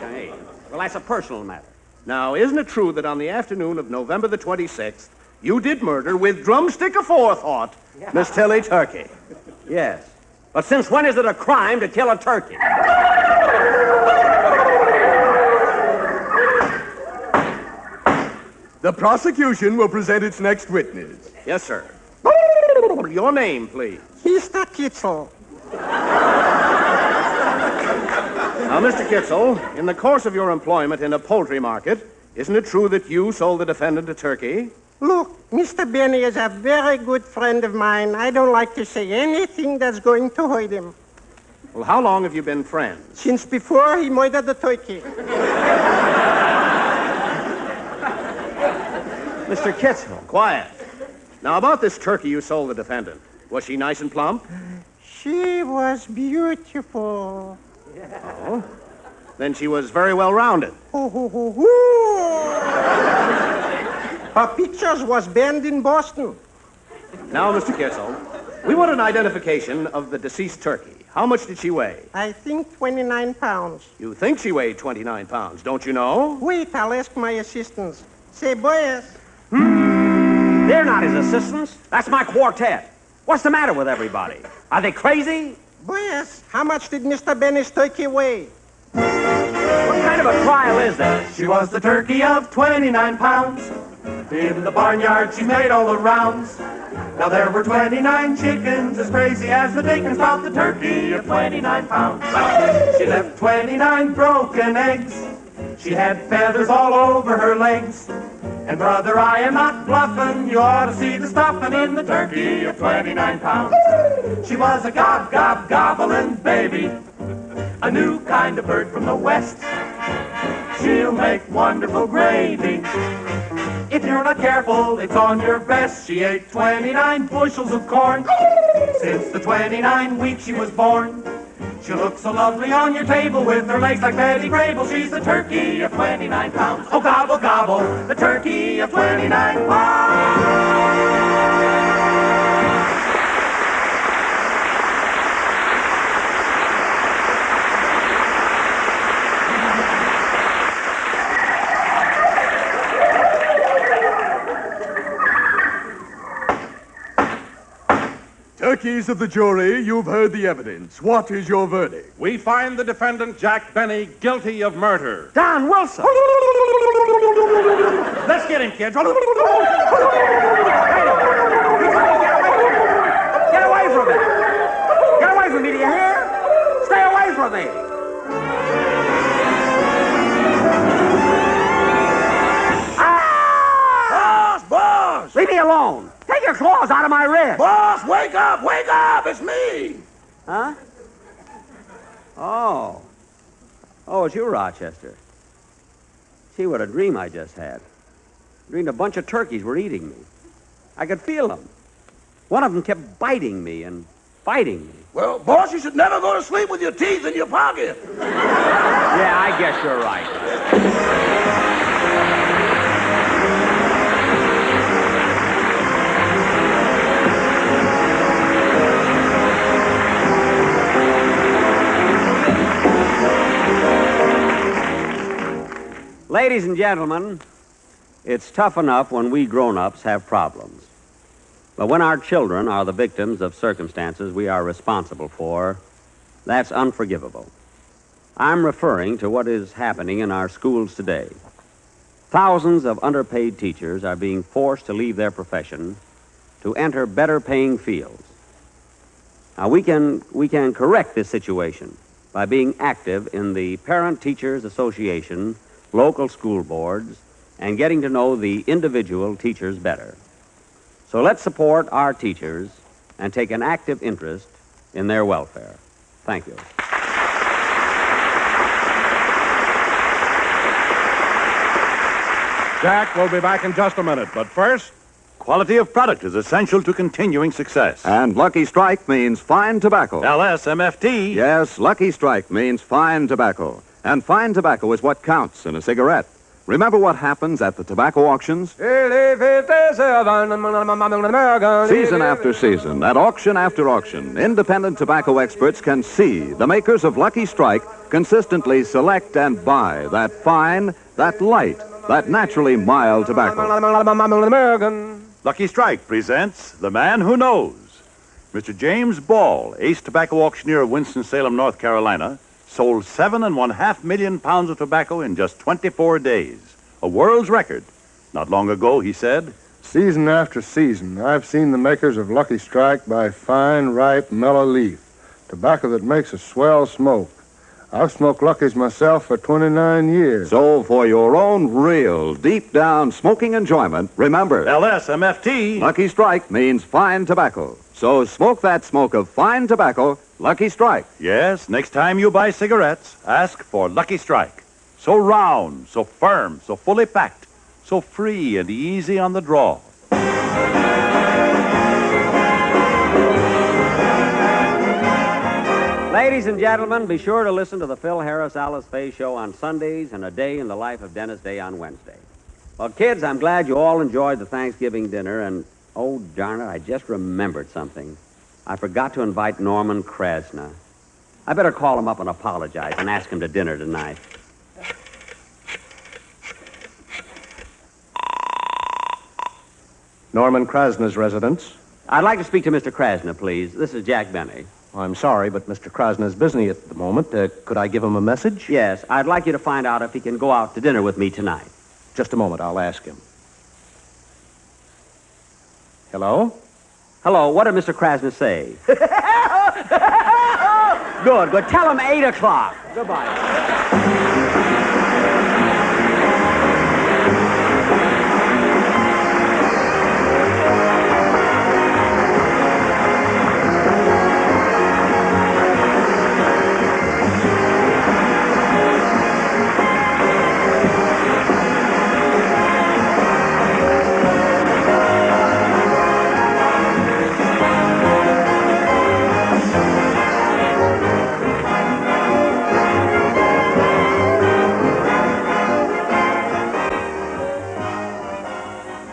Well, that's a personal matter. Now, isn't it true that on the afternoon of November the 26th, you did murder with drumstick aforethought Miss Tilly Turkey? Yes. But since when is it a crime to kill a turkey? The prosecution will present its next witness. Yes, sir. Your name, please. Mr. Kitzel. Now, Mr. Kitzel, in the course of your employment in a poultry market, isn't it true that you sold the defendant a turkey? Look, Mr. Benny is a very good friend of mine. I don't like to say anything that's going to hurt him. Well, how long have you been friends? Since before he murdered the turkey. Mr. Kitzel. Quiet. Now, about this turkey you sold the defendant. Was she nice and plump? She was beautiful. Oh? Then she was very well-rounded. Her pictures was banned in Boston. Now, Mr. Kitzel, we want an identification of the deceased turkey. How much did she weigh? I think 29 pounds. You think she weighed 29 pounds, don't you know? Wait, I'll ask my assistants. Say, boys. They're not his assistants. That's my quartet. What's the matter with everybody? Are they crazy? Boys, how much did Mr. Benny's turkey weigh? What kind of a trial is this? She was the turkey of 29 pounds. In the barnyard she made all the rounds. Now there were 29 chickens as crazy as the Dickens about the turkey of 29 pounds. She left 29 broken eggs. She had feathers all over her legs. And brother, I am not bluffing. You ought to see the stuffing in the turkey of 29 pounds. She was a gobbling baby, a new kind of bird from the west. She'll make wonderful gravy. If you're not careful, it's on your breast. She ate 29 bushels of corn since the 29 weeks she was born. She'll look so lovely on your table with her legs like Betty Grable. She's the turkey of 29 pounds. Oh, gobble, gobble, the turkey of 29 pounds. Turkeys of the jury, you've heard the evidence. What is your verdict? We find the defendant, Jack Benny, guilty of murder. Don Wilson! Let's get him, kids. Get away from me! Get away from me, do you hear? Stay away from me! Boss! Leave me alone! Take your claws out of my ribs! Boss, wake up! Wake up! It's me! Huh? Oh. Oh, it's you, Rochester. See what a dream I just had. Dreamed a bunch of turkeys were eating me. I could feel them. One of them kept biting me and biting me. Well, boss, you should never go to sleep with your teeth in your pocket. Yeah, I guess you're right. Ladies and gentlemen, it's tough enough when we grown-ups have problems. But when our children are the victims of circumstances we are responsible for, that's unforgivable. I'm referring to what is happening in our schools today. Thousands of underpaid teachers are being forced to leave their profession to enter better-paying fields. Now, we can correct this situation by being active in the Parent Teachers Association, local school boards, and getting to know the individual teachers better. So let's support our teachers and take an active interest in their welfare. Thank you. Jack will be back in just a minute, but first, quality of product is essential to continuing success. And Lucky Strike means fine tobacco. LSMFT. Yes, Lucky Strike means fine tobacco. And fine tobacco is what counts in a cigarette. Remember what happens at the tobacco auctions? Season after season, at auction after auction, independent tobacco experts can see the makers of Lucky Strike consistently select and buy that fine, that light, that naturally mild tobacco. Lucky Strike presents The Man Who Knows. Mr. James Ball, ace tobacco auctioneer of Winston-Salem, North Carolina, sold 7.5 million pounds of tobacco in just 24 days. A world's record. Not long ago, he said, season after season, I've seen the makers of Lucky Strike buy fine, ripe, mellow leaf, tobacco that makes a swell smoke. I've smoked Lucky's myself for 29 years. So for your own real, deep-down smoking enjoyment, remember, LSMFT. Lucky Strike means fine tobacco. So smoke that smoke of fine tobacco, Lucky Strike. Yes, next time you buy cigarettes, ask for Lucky Strike. So round, so firm, so fully packed, so free and easy on the draw. Ladies and gentlemen, be sure to listen to the Phil Harris Alice Faye Show on Sundays and A Day in the Life of Dennis Day on Wednesday. Well, kids, I'm glad you all enjoyed the Thanksgiving dinner, and, oh, darn it, I just remembered something. I forgot to invite Norman Krasna. I better call him up and apologize and ask him to dinner tonight. Norman Krasna's residence. I'd like to speak to Mr. Krasna, please. This is Jack Benny. I'm sorry, but Mr. Krasna's busy at the moment. Could I give him a message? Yes, I'd like you to find out if he can go out to dinner with me tonight. Just a moment, I'll ask him. Hello? Hello, what did Mr. Krasna say? Good. Tell him 8 o'clock. Goodbye.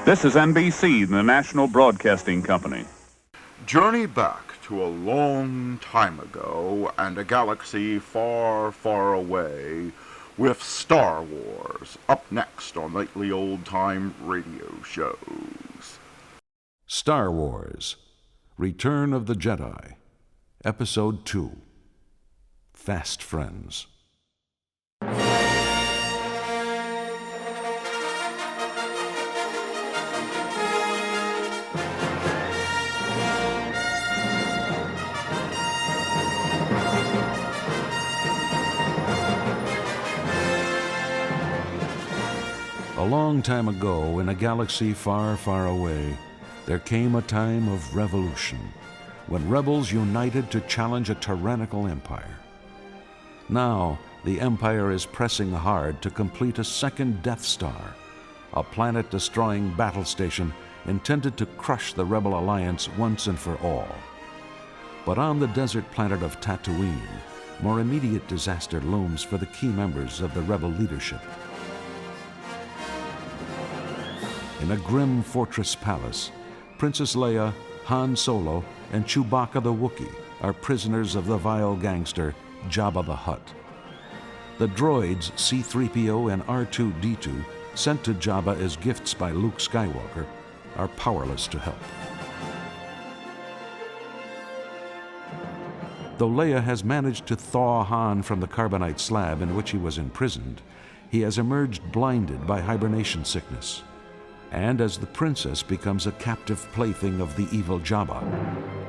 This is NBC, the National Broadcasting Company. Journey back to a long time ago and a galaxy far, far away with Star Wars up next on Nightly Old Time Radio Shows. Star Wars, Return of the Jedi, Episode 2, Fast Friends. A long time ago, in a galaxy far, far away, there came a time of revolution, when rebels united to challenge a tyrannical empire. Now, the Empire is pressing hard to complete a second Death Star, a planet-destroying battle station intended to crush the Rebel Alliance once and for all. But on the desert planet of Tatooine, more immediate disaster looms for the key members of the Rebel leadership. In a grim fortress palace, Princess Leia, Han Solo, and Chewbacca the Wookiee are prisoners of the vile gangster Jabba the Hutt. The droids C-3PO and R2-D2, sent to Jabba as gifts by Luke Skywalker, are powerless to help. Though Leia has managed to thaw Han from the carbonite slab in which he was imprisoned, he has emerged blinded by hibernation sickness. And as the princess becomes a captive plaything of the evil Jabba,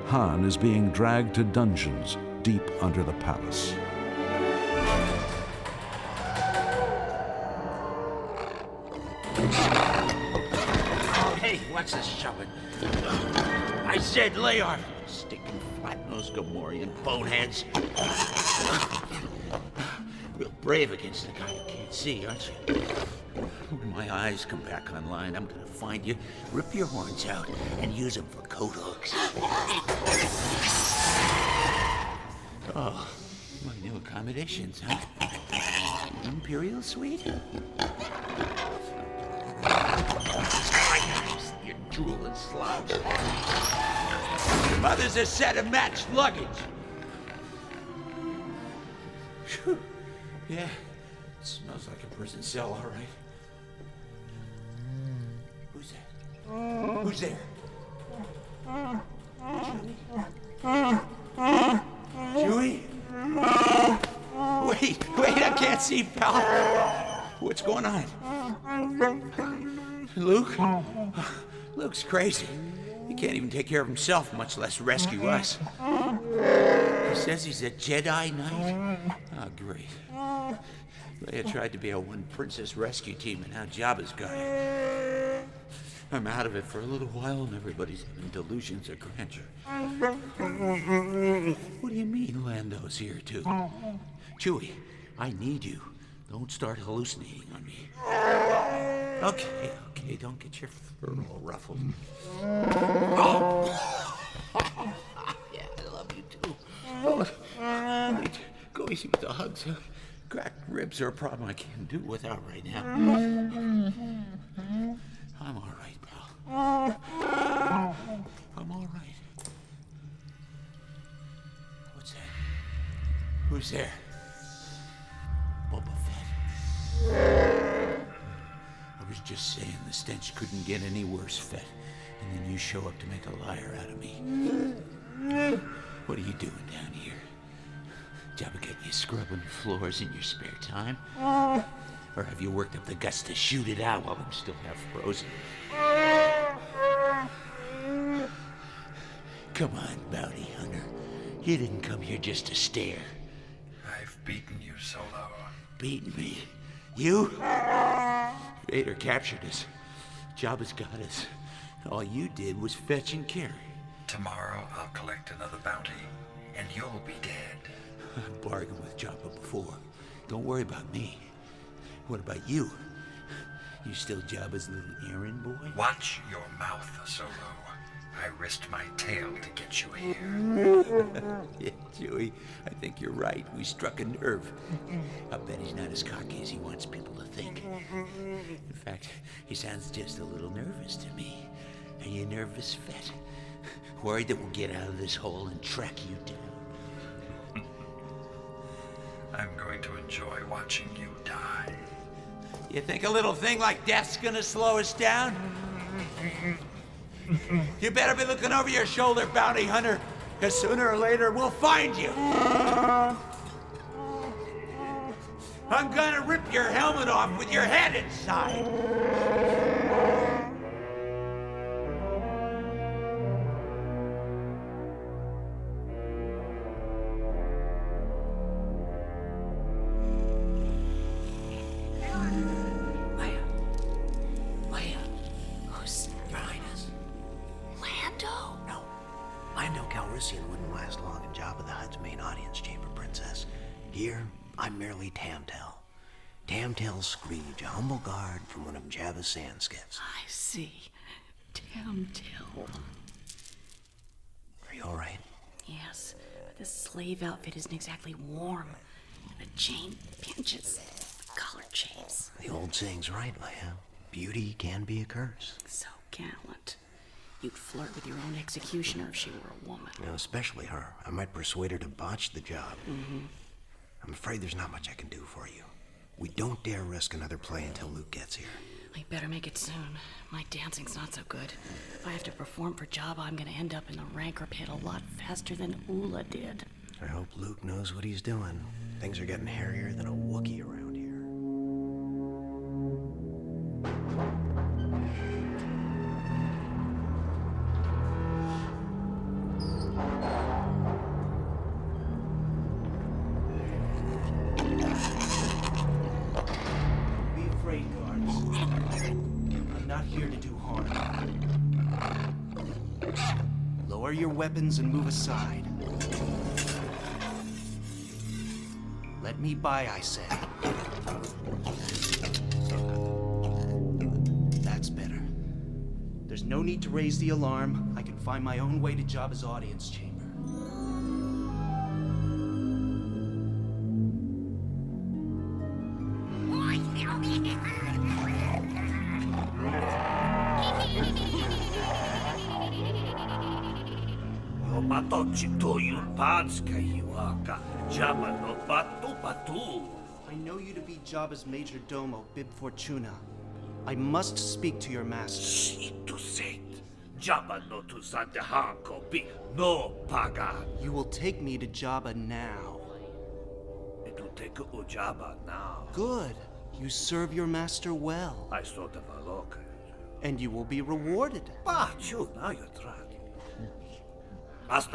Han is being dragged to dungeons deep under the palace. Hey, what's this shoving? I said lay off, stinking flat-nosed Gamorrean boneheads. Real brave against the guy who can't see, aren't you? When my eyes come back online, I'm gonna find you, rip your horns out, and use them for coat hooks. Oh, my new accommodations, huh? Imperial Suite? You drooling slouch. Your mother's a set of matched luggage. Whew. Yeah, it smells like a prison cell, all right. Who's that? Who's there? Chewie? Wait, I can't see, pal. What's going on? Luke? Luke's crazy. He can't even take care of himself, much less rescue us. He says he's a Jedi Knight. Oh, great. Leia tried to be a one-princess rescue team, and now Jabba's got it. I'm out of it for a little while, and everybody's having delusions of grandeur. What do you mean Lando's here, too? Chewie, I need you. Don't start hallucinating on me. Okay, don't get your fur all ruffled. Oh. Yeah, I love you, too. Oh, crazy with the hugs. Cracked ribs are a problem I can't do without right now. I'm all right, pal. I'm all right. What's that? Who's there? Boba Fett. I was just saying the stench couldn't get any worse, Fett. And then you show up to make a liar out of me. What are you doing down here? Job of getting you scrubbing floors in your spare time? Or have you worked up the guts to shoot it out while I'm still half frozen? Come on, bounty hunter. You didn't come here just to stare. I've beaten you, Solo. Beaten me? You? Vader captured us. Jabba's got us. All you did was fetch and carry. Tomorrow I'll collect another bounty, and you'll be dead. I've bargained with Jabba before. Don't worry about me. What about you? You still Jabba's little errand boy? Watch your mouth, Solo. I risked my tail to get you here. Yeah, Chewie, I think you're right. We struck a nerve. I bet he's not as cocky as he wants people to think. In fact, he sounds just a little nervous to me. Are you nervous, Fett? Worried that we'll get out of this hole and track you down? I'm going to enjoy watching you die. You think a little thing like death's gonna slow us down? You better be looking over your shoulder, bounty hunter, because sooner or later we'll find you. I'm gonna rip your helmet off with your head inside. Wouldn't last long in Jabba the Hutt's main audience chamber, Princess. Here, I'm merely Tamtel. Tamtel Screech, a humble guard from one of Jabba's sand skiffs. I see. Tamtel. Are you all right? Yes, but this slave outfit isn't exactly warm. The chain pinches. The collar chafes. The old saying's right, Leia. Beauty can be a curse. So gallant. You'd flirt with your own executioner if she were a woman. You know, especially her. I might persuade her to botch the job. Mm-hmm. I'm afraid there's not much I can do for you. We don't dare risk another play until Luke gets here. We better make it soon. My dancing's not so good. If I have to perform for Jabba, I'm gonna end up in the rancor pit a lot faster than Ula did. I hope Luke knows what he's doing. Things are getting hairier than a Wookiee around here. Your weapons and move aside. Let me by, I said. That's better. There's no need to raise the alarm. I can find my own way to Jabba's audience chamber. I know you to be Jabba's major domo, Bib Fortuna. I must speak to your master. You will take me to Jabba now. Good. You serve your master well. And you will be rewarded. Master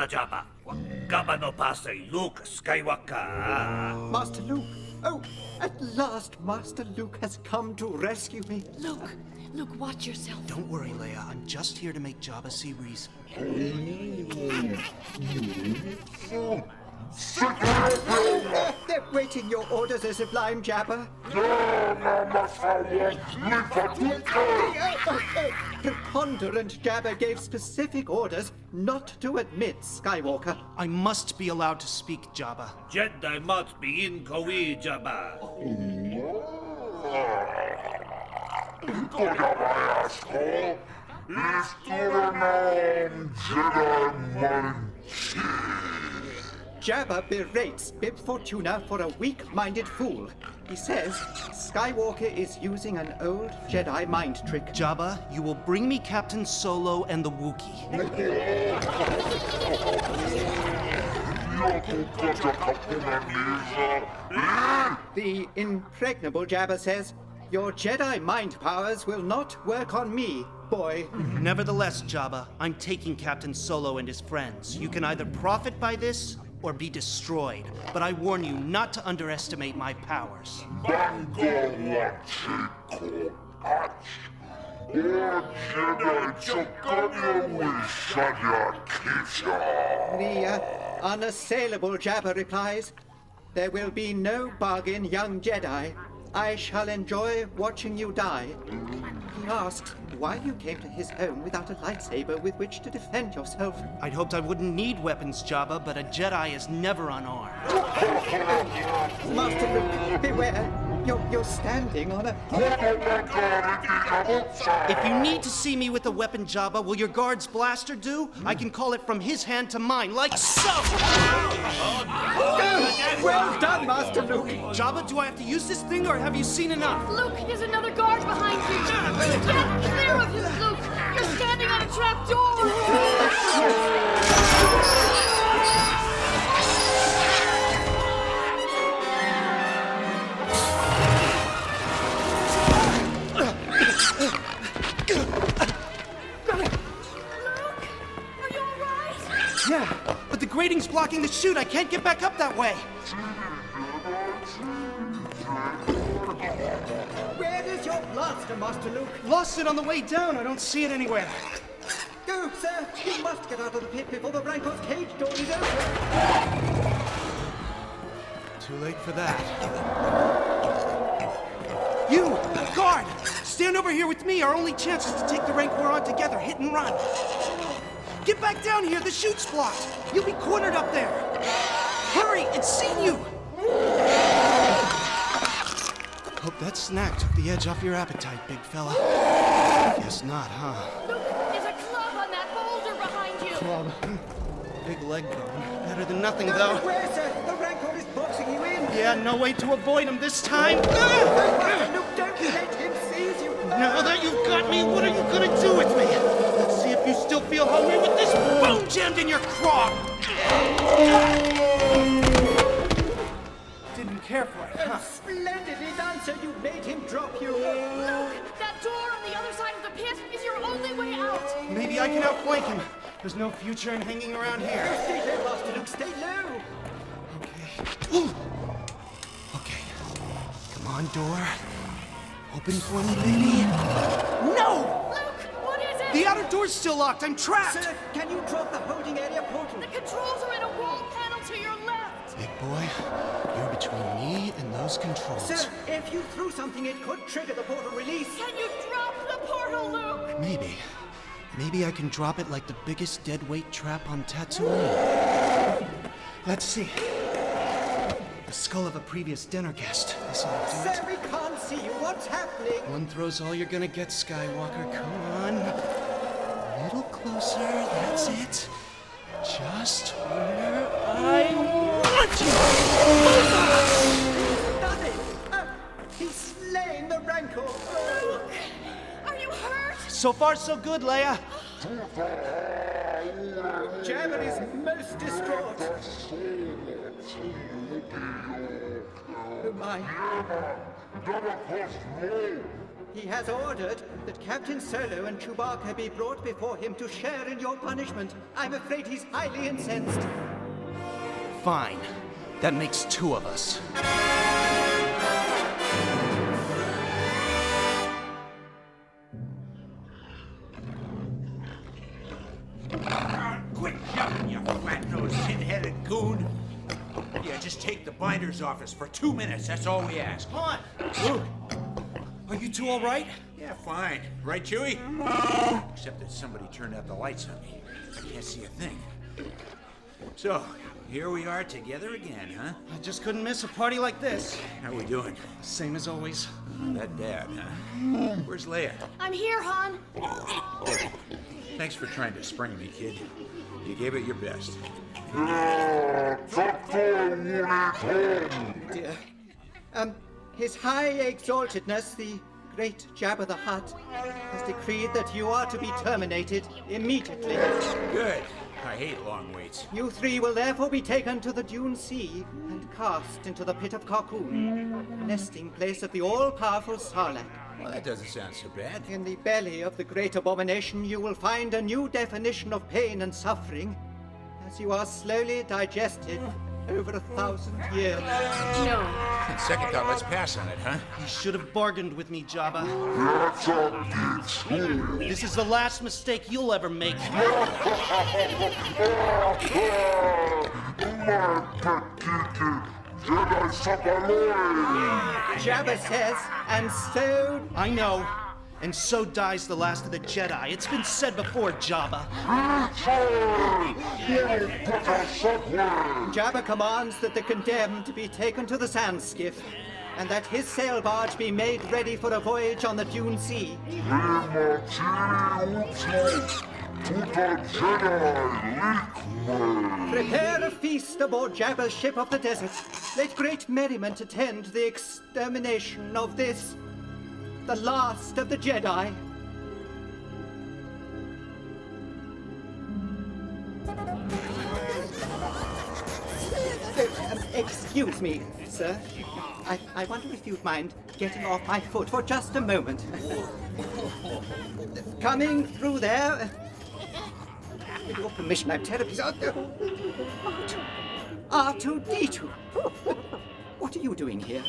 Jabba, Gabba no Pase Luke Skywalker. Master Luke. Oh, at last Master Luke has come to rescue me. Luke, watch yourself. Don't worry, Leia. I'm just here to make Jabba see reason. They're waiting your orders, a sublime Jabba. Preponderant Jabba gave specific orders not to admit Skywalker. I must be allowed to speak, Jabba. Jedi must be in Koi, Jabba. Jabba berates Bib Fortuna for a weak-minded fool. He says Skywalker is using an old Jedi mind trick. Jabba, you will bring me Captain Solo and the Wookiee. The impregnable Jabba says, your Jedi mind powers will not work on me, boy. Nevertheless, Jabba, I'm taking Captain Solo and his friends. You can either profit by this or be destroyed. But I warn you not to underestimate my powers. The unassailable Jabba replies, there will be no bargain, young Jedi. I shall enjoy watching you die. He asks why you came to his home without a lightsaber with which to defend yourself. I'd hoped I wouldn't need weapons, Jabba, but a Jedi is never unarmed. Master Luke, beware. You're standing on a... If you need to see me with a weapon, Jabba, will your guard's blaster do? I can call it from his hand to mine, like so! Well done, Master Luke! Jabba, do I have to use this thing, or have you seen enough? Luke, there's another guard behind you! Get clear of him, Luke! You're standing on a trap door! Yeah, but the grating's blocking the chute. I can't get back up that way. Where is your blaster, Master Luke? Lost it on the way down. I don't see it anywhere. Go, sir. You must get out of the pit before the Rancor's cage door is open. Too late for that. You, guard! Stand over here with me. Our only chance is to take the Rancor on together. Hit and run. Get back down here! The chute's blocked! You'll be cornered up there! Hurry! It's seen you! Hope that snack took the edge off your appetite, big fella. Guess not, huh? Luke, there's a club on that boulder behind you! Club. Big leg bone. Better than nothing, though. Where, sir? The Rancor is boxing you in! Yeah, no way to avoid him this time! Luke, don't let him seize you! Now that you've got me, what are you gonna do with me? Let's see if you still feel hungry with this bone jammed in your craw! Didn't care for it, huh? Splendidly done, sir. You made him drop you. Luke, that door on the other side of the pit is your only way out! Maybe I can outflank him. There's no future in hanging around here. Stay low, Master Luke. Stay low. Ooh. Okay. Come on, door. Open for me, baby. No! Luke, what is it? The outer door's still locked. I'm trapped. Sir, can you drop the holding area portal? The controls are in a wall panel to your left. Big boy, you're between me and those controls. Sir, if you threw something, it could trigger the portal release. Can you drop the portal, Luke? Maybe. Maybe I can drop it like the biggest deadweight trap on Tatooine. Let's see. The skull of a previous dinner guest. This'll do it. Sir, we can't see you. What's happening? One throw's all you're gonna get, Skywalker. Come on. A little closer. That's it. Just where I want you. Done it! He's slain the Rancor. Luke, are you hurt? So far, so good, Leia. Jabba is most distraught. Oh my. He has ordered that Captain Solo and Chewbacca be brought before him to share in your punishment. I'm afraid he's highly incensed. Fine. That makes two of us. Quit jumping, you flat-nosed, tin-headed goon. just take the binder's office for 2 minutes. That's all we ask. Han! Luke! Are you two all right? Yeah, fine. Right, Chewie? Except that somebody turned out the lights on me. I can't see a thing. So, here we are together again, huh? I just couldn't miss a party like this. How we doing? Same as always. That bad, huh? Where's Leia? I'm here, Han. Thanks for trying to spring me, kid. You gave it your best. Dear. His High Exaltedness, the great Jabba the Hutt, has decreed that you are to be terminated immediately. Good. I hate long waits. You three will therefore be taken to the Dune Sea and cast into the Pit of Carcoon, nesting place of the all-powerful Sarlacc. Well, that doesn't sound so bad. In the belly of the great abomination, you will find a new definition of pain and suffering as you are slowly digested over 1,000 years. No. On second thought, let's pass on it, huh? You should have bargained with me, Jabba. This is the last mistake you'll ever make. Jabba says, and so... I know. And so dies the last of the Jedi. It's been said before, Jabba. Jabba commands that the condemned be taken to the sand skiff, and that his sail barge be made ready for a voyage on the Dune Sea. Prepare a feast aboard Jabba's ship of the desert. Let great merriment attend the extermination of this, the last of the Jedi. Excuse me, sir. I wonder if you'd mind getting off my foot for just a moment. Coming through there. With your permission, I'm terribly sorry. R2-D2. What are you doing here?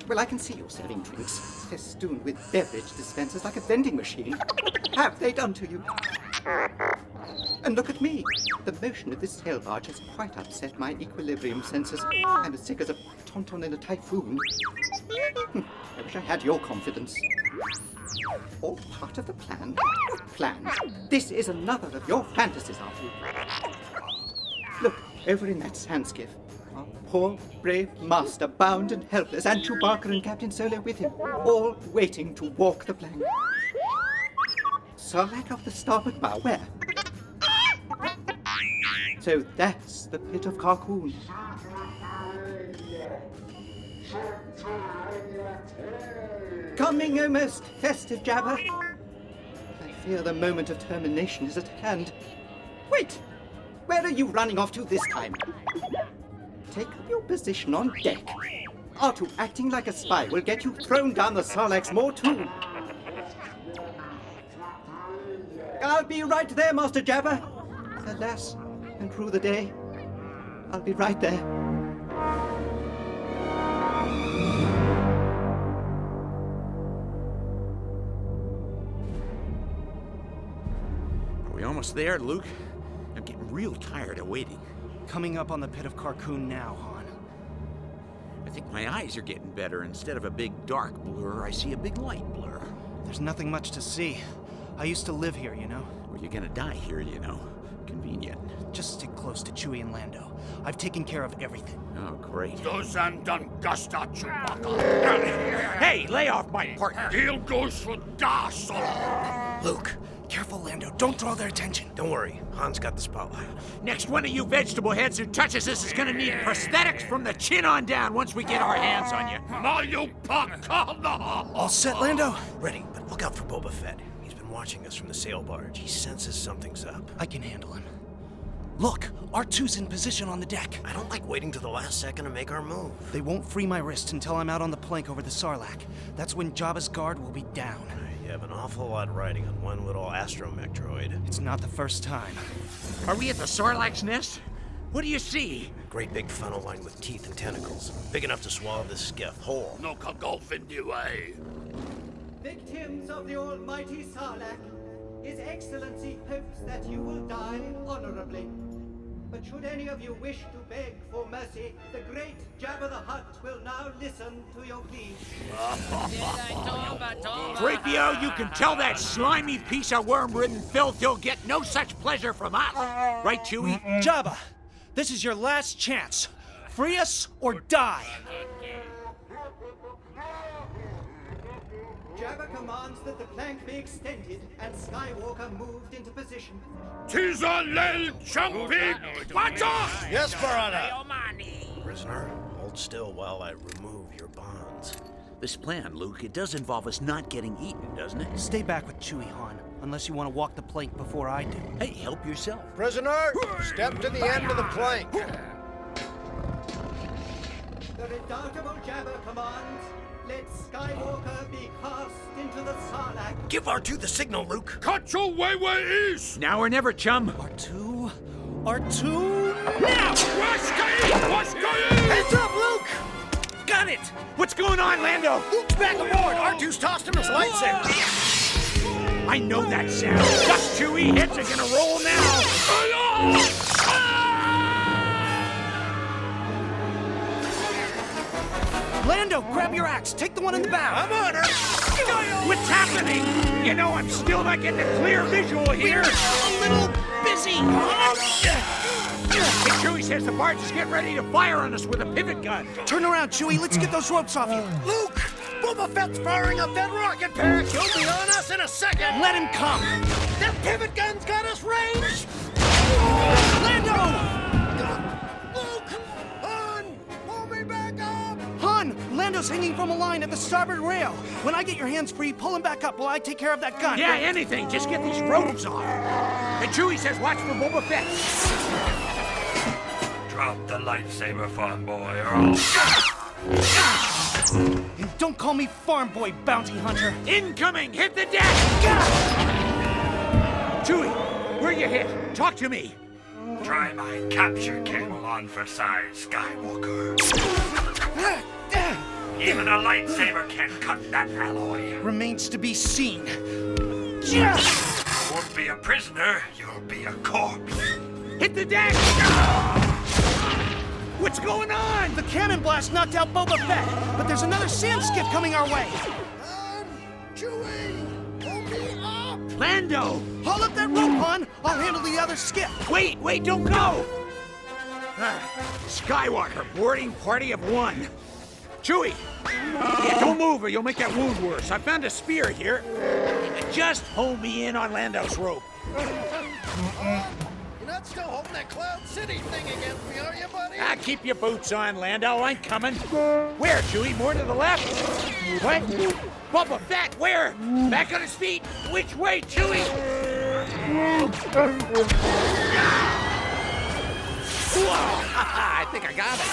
Well, I can see you're serving drinks, festooned with beverage dispensers like a vending machine. Have they done to you? And look at me. The motion of this sail barge has quite upset my equilibrium senses. I'm as sick as a tauntaun in a typhoon. I wish I had your confidence. All part of the plan? What plan? This is another of your fantasies, Arthur. Look, over in that sand skiff. Our poor, brave master, bound and helpless, and Chewbacca and Captain Solo with him, all waiting to walk the plank. Sarlacc off the starboard bow, where? So that's the Pit of Carcoon. Coming, O most festive Jabba. I fear the moment of termination is at hand. Wait! Where are you running off to this time? Take up your position on deck. R2 acting like a spy will get you thrown down the Sarlacc's maw too. I'll be right there, Master Jabba. Alas, and through the day, I'll be right there. Are we almost there, Luke? I'm getting real tired of waiting. Coming up on the Pit of Carcoon now, Han. I think my eyes are getting better. Instead of a big dark blur, I see a big light blur. There's nothing much to see. I used to live here, you know. Well, you're gonna die here, you know. Convenient. Just stick close to Chewie and Lando. I've taken care of everything. Oh, great. Gusta Chewbacca. Hey, lay off my partner. He'll go for das. Luke, careful, Lando. Don't draw their attention. Don't worry. Han's got the spotlight. Next one of you vegetable heads who touches this is gonna need prosthetics from the chin on down once we get our hands on you. All set, Lando? Ready, but look out for Boba Fett. He's been watching us from the sail barge. He senses something's up. I can handle him. Look, R2's in position on the deck. I don't like waiting to the last second to make our move. They won't free my wrist until I'm out on the plank over the Sarlacc. That's when Jabba's guard will be down. You have an awful lot riding on one little astromech droid. It's not the first time. Are we at the Sarlacc's nest? What do you see? Great big funnel lined with teeth and tentacles. Big enough to swallow this skiff whole. No can go in the way. Victims of the almighty Sarlacc, His Excellency hopes that you will die honorably. But should any of you wish to beg for mercy, the great Jabba the Hutt will now listen to your pleas. 3PO, you can tell that slimy piece of worm-ridden filth he'll get no such pleasure from us. Right, Chewie? Jabba, this is your last chance. Free us or die. Jabba commands that the plank be extended and Skywalker moved into position. Tis a little jumping! Watch off! Yes, Barada. Prisoner, hold still while I remove your bonds. This plan, Luke, it does involve us not getting eaten, doesn't it? Stay back with Chewie, Han, unless you want to walk the plank before I do. Hey, help yourself. Prisoner, step to the end of the plank. The redoubtable Jabba commands, let Skywalker be cast into the Sarlacc. Give R2 the signal, Luke. Cut your way east! Now or never, chum. R2? Now! What's going? Heads up, Luke! Got it! What's going on, Lando? Luke's back aboard. R2's tossed him his lightsaber. I know that sound. Just Chewie, heads are gonna roll now. Lando, grab your axe. Take the one in the bow. I'm on her. What's happening? You know I'm still not getting a clear visual here. We're a little busy. Hey, Chewie says the barge is getting ready to fire on us with a pivot gun. Turn around, Chewie. Let's get those ropes off you. Luke! Boba Fett's firing up that rocket pack. He'll be on us in a second. Let him come. That pivot gun's got us ranged. Lando! Luke! Han! Pull me back up! Han! Lando's hanging from a line at the starboard rail. When I get your hands free, pull him back up while I take care of that gun. Yeah, anything. Just get these ropes off. And Chewie says watch for Boba Fett. Drop the lightsaber, farm boy, or I'll... And don't call me farm boy, bounty hunter. Incoming! Hit the deck! Chewie, where you hit? Talk to me. Try my capture cable on for size, Skywalker. Even a lightsaber can't cut that alloy. Remains to be seen. You won't be a prisoner, you'll be a corpse. Hit the deck! What's going on? The cannon blast knocked out Boba Fett, but there's another sand skiff coming our way. Chewie! Pull me up! Lando! Haul up that rope, Han. I'll handle the other skiff. Wait, don't go! Skywalker, boarding party of one. Chewie! Yeah, don't move or you'll make that wound worse. I found a spear here. Just hold me in on Lando's rope. You're not still holding that Cloud City thing against me, are you, buddy? Keep your boots on, Lando. I'm coming. Where, Chewie? More to the left? What? Boba Fett, where? Back on his feet. Which way, Chewie? Whoa! I think I got it.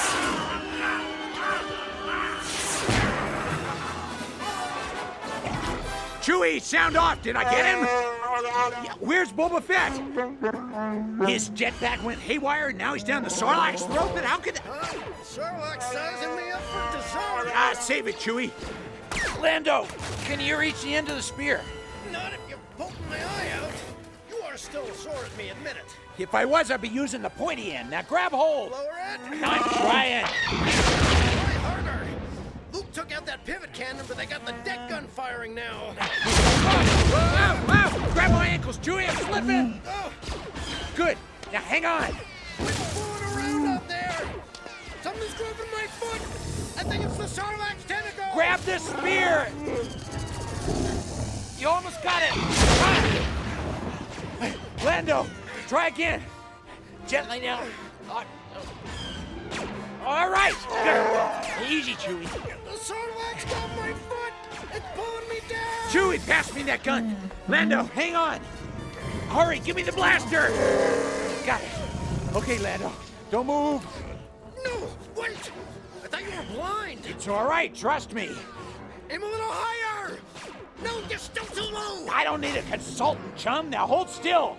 Chewie, sound off. Did I get him? Yeah, where's Boba Fett? His jetpack went haywire, and now he's down the Sarlacc's throat. But how could that? Sarlacc's sizing me up for dessert. Save it, Chewie. Lando, can you reach the end of the spear? Not if you're poking my eye out. You are still sore at me, admit it. If I was, I'd be using the pointy end. Now grab hold. Lower it. I'm trying. Try harder. Luke took out that pivot cannon, but they got the deck gun firing now. Whoa! Grab my ankles, Chewie. I'm slipping. Oh. Good. Now hang on. Quit fooling around out there. Something's grabbing my foot. I think it's the Sarlacc's tentacle. Grab this spear. You almost got it. Lando, try again. Gently now. All right. Easy, Chewie. The Sarlacc's got my foot. It's pulling me down. Chewie, pass me that gun. Lando, hang on. Hurry, give me the blaster. Got it. Okay, Lando, don't move. No, wait. I thought you were blind. It's all right, trust me. Aim a little higher. No, you're still too low. I don't need a consultant, chum. Now hold still.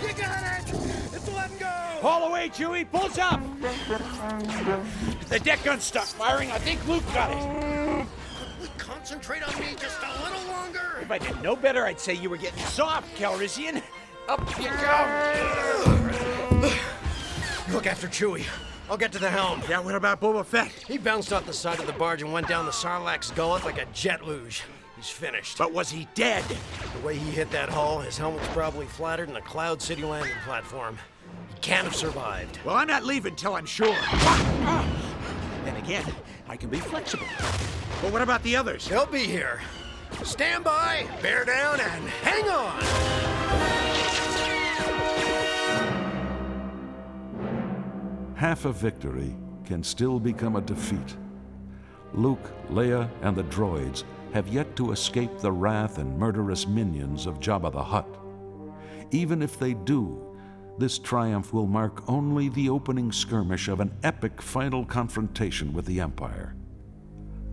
You got it! It's letting go! Haul away, Chewie! Pulls up! The deck gun's stuck firing. I think Luke got it. We can't concentrate on me just a little longer? If I did no better, I'd say you were getting soft, Calrissian. Up you go. Look after Chewie. I'll get to the helm. Yeah, what about Boba Fett? He bounced off the side of the barge and went down the Sarlacc's gullet like a jet luge. He's finished. But was he dead? The way he hit that hull, his helmet's probably flattered in the Cloud City landing platform. He can't have survived. Well, I'm not leaving till I'm sure. Then again, I can be flexible. But what about the others? They'll be here. Stand by, bear down, and hang on! Half a victory can still become a defeat. Luke, Leia, and the droids have yet to escape the wrath and murderous minions of Jabba the Hutt. Even if they do, this triumph will mark only the opening skirmish of an epic final confrontation with the Empire.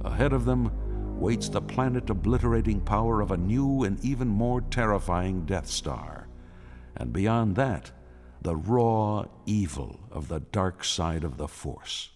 Ahead of them waits the planet-obliterating power of a new and even more terrifying Death Star. And beyond that, the raw evil of the dark side of the Force.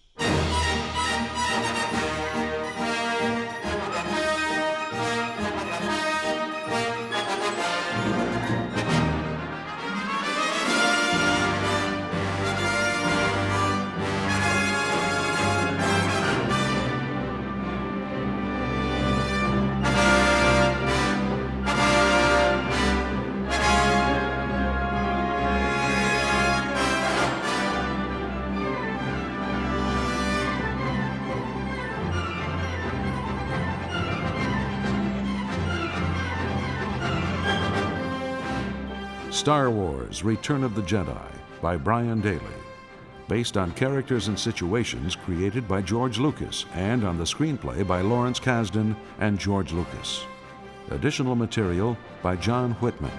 Star Wars: Return of the Jedi by Brian Daley, based on characters and situations created by George Lucas and on the screenplay by Lawrence Kasdan and George Lucas. Additional material by John Whitman.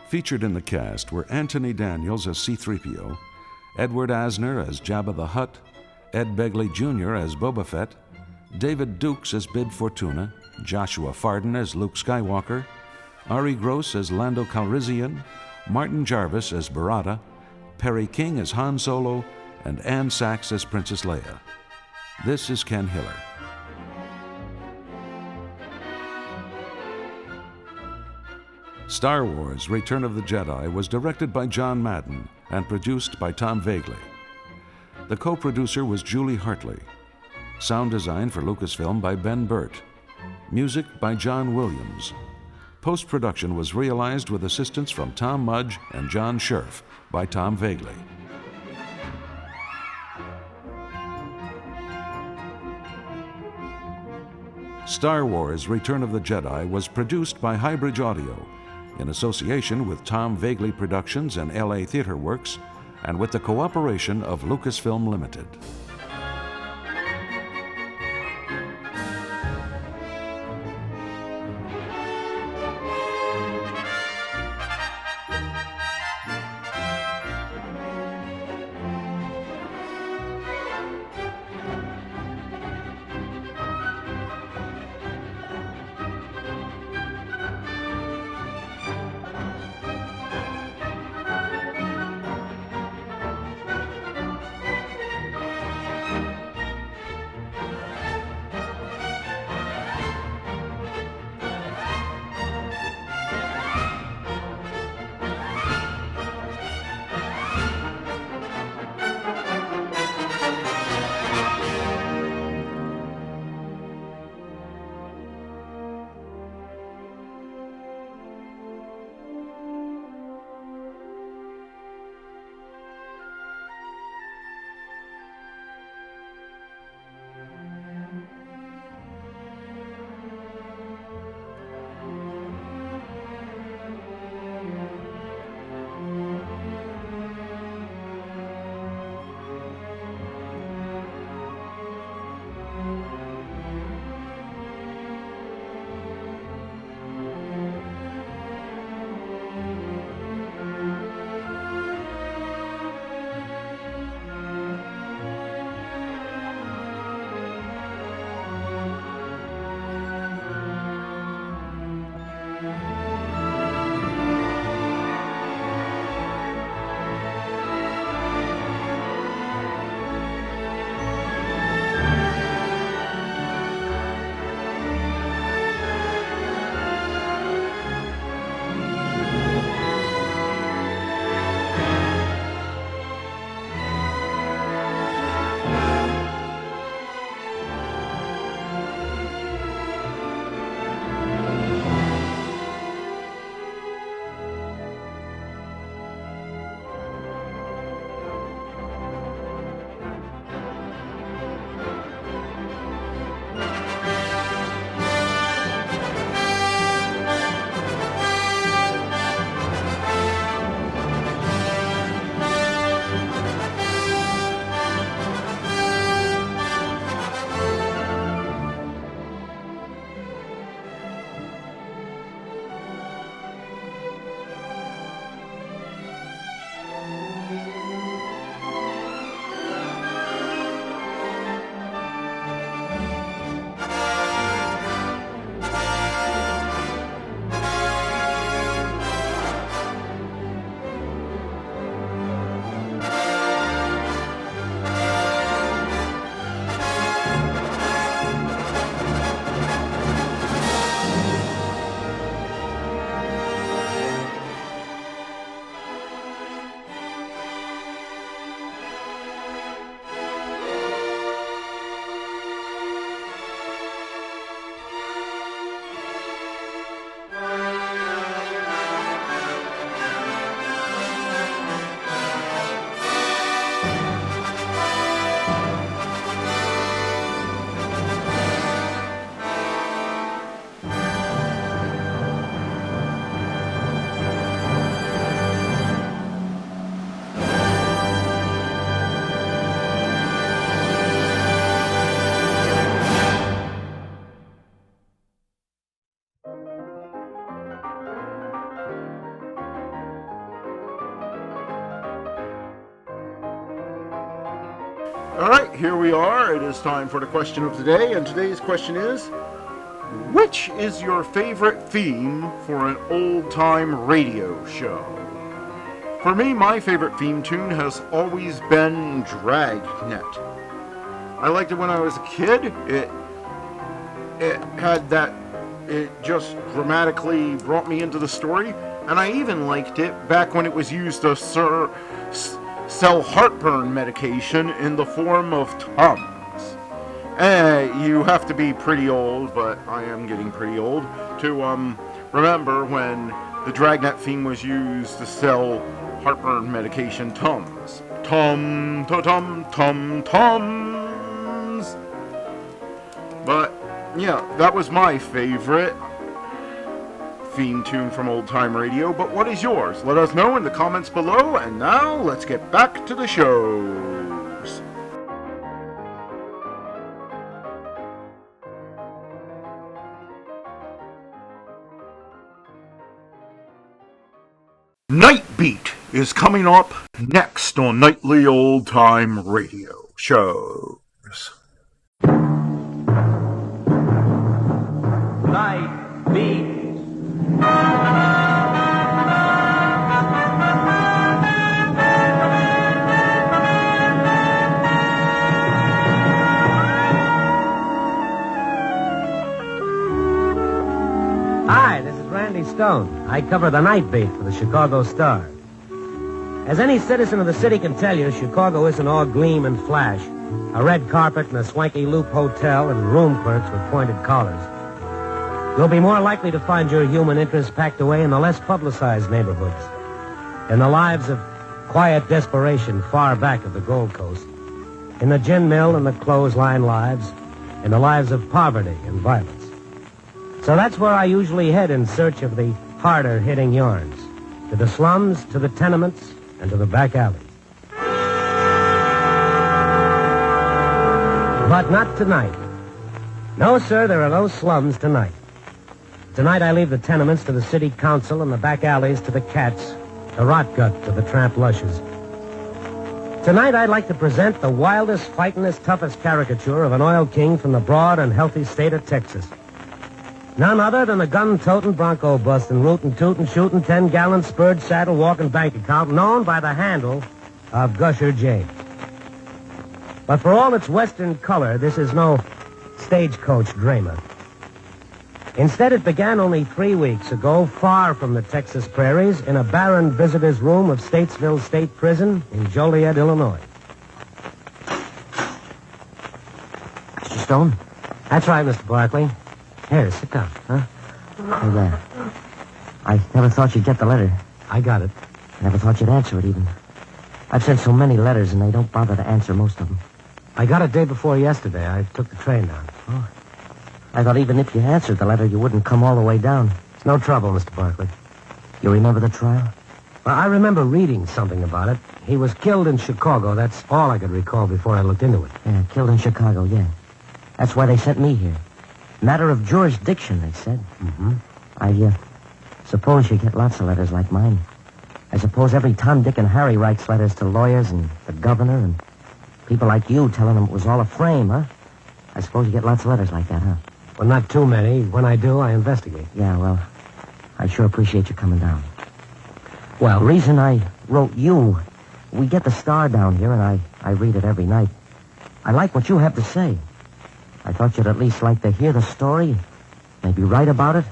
Featured in the cast were Anthony Daniels as C-3PO, Edward Asner as Jabba the Hutt, Ed Begley Jr. as Boba Fett, David Dukes as Bib Fortuna, Joshua Farden as Luke Skywalker, Ari Gross as Lando Calrissian, Martin Jarvis as Barada, Perry King as Han Solo, and Anne Sachs as Princess Leia. This is Ken Hiller. Star Wars: Return of the Jedi was directed by John Madden and produced by Tom Vagley. The co-producer was Julie Hartley. Sound design for Lucasfilm by Ben Burt. Music by John Williams. Post-production was realized with assistance from Tom Mudge and John Scherf by Tom Vagley. Star Wars: Return of the Jedi was produced by Highbridge Audio in association with Tom Vagley Productions and LA Theater Works, and with the cooperation of Lucasfilm Limited. All right, here we are. It is time for the question of the day, and today's question is, which is your favorite theme for an old-time radio show? For me, my favorite theme tune has always been Dragnet. I liked it when I was a kid. It had that, it just dramatically brought me into the story, and I even liked it back when it was used to sell heartburn medication in the form of Tums. You have to be pretty old, but I am getting pretty old, to remember when the Dragnet theme was used to sell heartburn medication Tums. Tums. But, yeah, that was my favorite theme tune from old time radio, but what is yours? Let us know in the comments below, and now let's get back to the shows. Night Beat is coming up next on Nightly Old Time Radio Shows. Night Beat. Hi, this is Randy Stone. I cover the night beat for the Chicago Star. As any citizen of the city can tell you, Chicago isn't all gleam and flash. A red carpet and a swanky loop hotel and room clerks with pointed collars. You'll be more likely to find your human interest packed away in the less publicized neighborhoods. In the lives of quiet desperation far back of the Gold Coast. In the gin mill and the clothesline lives. In the lives of poverty and violence. So that's where I usually head in search of the harder-hitting yarns. To the slums, to the tenements, and to the back alleys. But not tonight. No, sir, there are no slums tonight. Tonight I leave the tenements to the city council and the back alleys to the cats, the rot gut to the tramp lushes. Tonight I'd like to present the wildest, fightingest, toughest caricature of an oil king from the broad and healthy state of Texas. None other than the gun-toting, bronco-busting, rootin', tootin', shootin', 10-gallon spurred saddle walking bank account known by the handle of Gusher James. But for all its western color, this is no stagecoach drama. Instead, it began only 3 weeks ago, far from the Texas prairies, in a barren visitor's room of Statesville State Prison in Joliet, Illinois. Mr. Stone? That's right, Mr. Barkley. Here, sit down, huh? Hey there. I never thought you'd get the letter. I got it. I never thought you'd answer it, even. I've sent so many letters, and they don't bother to answer most of them. I got it day before yesterday. I took the train down. Oh. I thought even if you answered the letter, you wouldn't come all the way down. It's no trouble, Mr. Barkley. You remember the trial? Well, I remember reading something about it. He was killed in Chicago. That's all I could recall before I looked into it. Yeah, killed in Chicago, yeah. That's why they sent me here. Matter of jurisdiction, they said. Mm-hmm. I suppose you get lots of letters like mine. I suppose every Tom, Dick, and Harry writes letters to lawyers and the governor and people like you telling them it was all a frame, huh? I suppose you get lots of letters like that, huh? Well, not too many. When I do, I investigate. Yeah, well, I sure appreciate you coming down. Well, the reason I wrote you, we get the Star down here, and I read it every night. I like what you have to say. I thought you'd at least like to hear the story, maybe write about it.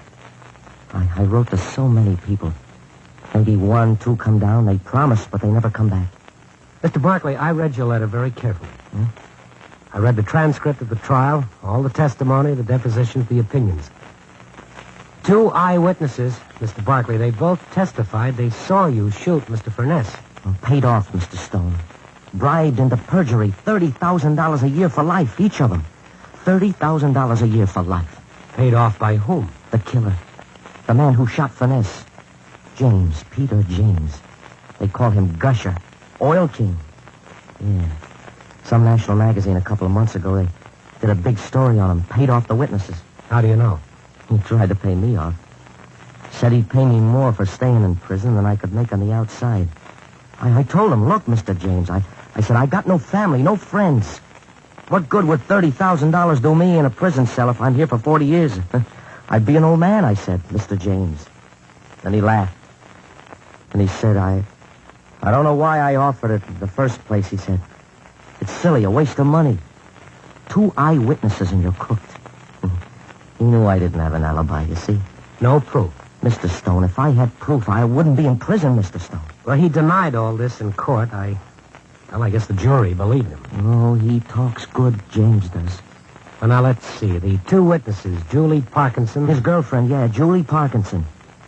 I wrote to so many people. Maybe 1, 2 come down. They promise, but they never come back. Mr. Barkley, I read your letter very carefully. Hmm? I read the transcript of the trial, all the testimony, the depositions, the opinions. 2 eyewitnesses, Mr. Barkley, they both testified they saw you shoot Mr. Furness. Well, paid off, Mr. Stone. Bribed into perjury, $30,000 a year for life, each of them. $30,000 a year for life. Paid off by whom? The killer. The man who shot Furness. James, Peter James. They call him Gusher. Oil King. Yeah. Some national magazine a couple of months ago, they did a big story on him. Paid off the witnesses. How do you know? He tried to pay me off. Said he'd pay me more for staying in prison than I could make on the outside. I told him, look, Mr. James, I said, I got no family, no friends. What good would $30,000 do me in a prison cell if I'm here for 40 years? I'd be an old man, I said, Mr. James. Then he laughed. And he said, I don't know why I offered it in the first place, he said. It's silly, a waste of money. 2 eyewitnesses and you're cooked. He knew I didn't have an alibi, you see. No proof. Mr. Stone, if I had proof, I wouldn't be in prison, Mr. Stone. Well, he denied all this in court. I guess the jury believed him. Oh, he talks good, James does. Well, now, let's see. The 2 witnesses, Julie Parkinson. His girlfriend, yeah, Julie Parkinson.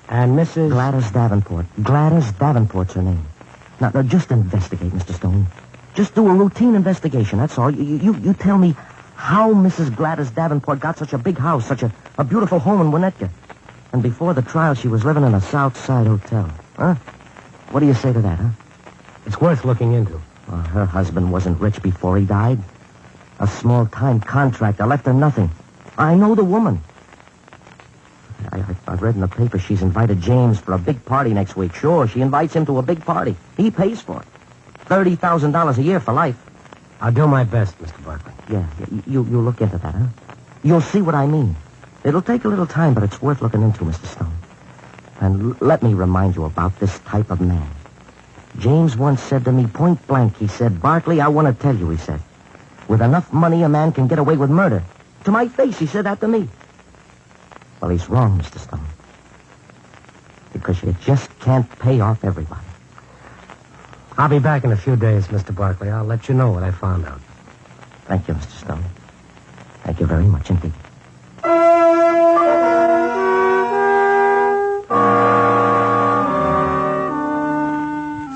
And Mrs. Gladys Davenport. Gladys Davenport's her name. Now, just investigate, Mr. Stone. Just do a routine investigation, that's all. You tell me how Mrs. Gladys Davenport got such a big house, such a beautiful home in Winnetka. And before the trial, she was living in a South Side hotel. Huh? What do you say to that, huh? It's worth looking into. Well, her husband wasn't rich before he died. A small-time contractor left her nothing. I know the woman. I've read in the paper she's invited James for a big party next week. Sure, she invites him to a big party. He pays for it. $30,000 a year for life. I'll do my best, Mr. Barkley. Yeah, you look into that, huh? You'll see what I mean. It'll take a little time, but it's worth looking into, Mr. Stone. And let me remind you about this type of man. James once said to me point blank, he said, Barkley, I want to tell you, he said, with enough money, a man can get away with murder. To my face, he said that to me. Well, he's wrong, Mr. Stone. Because you just can't pay off everybody. I'll be back in a few days, Mr. Barkley. I'll let you know what I found out. Thank you, Mr. Stone. Thank you very much indeed.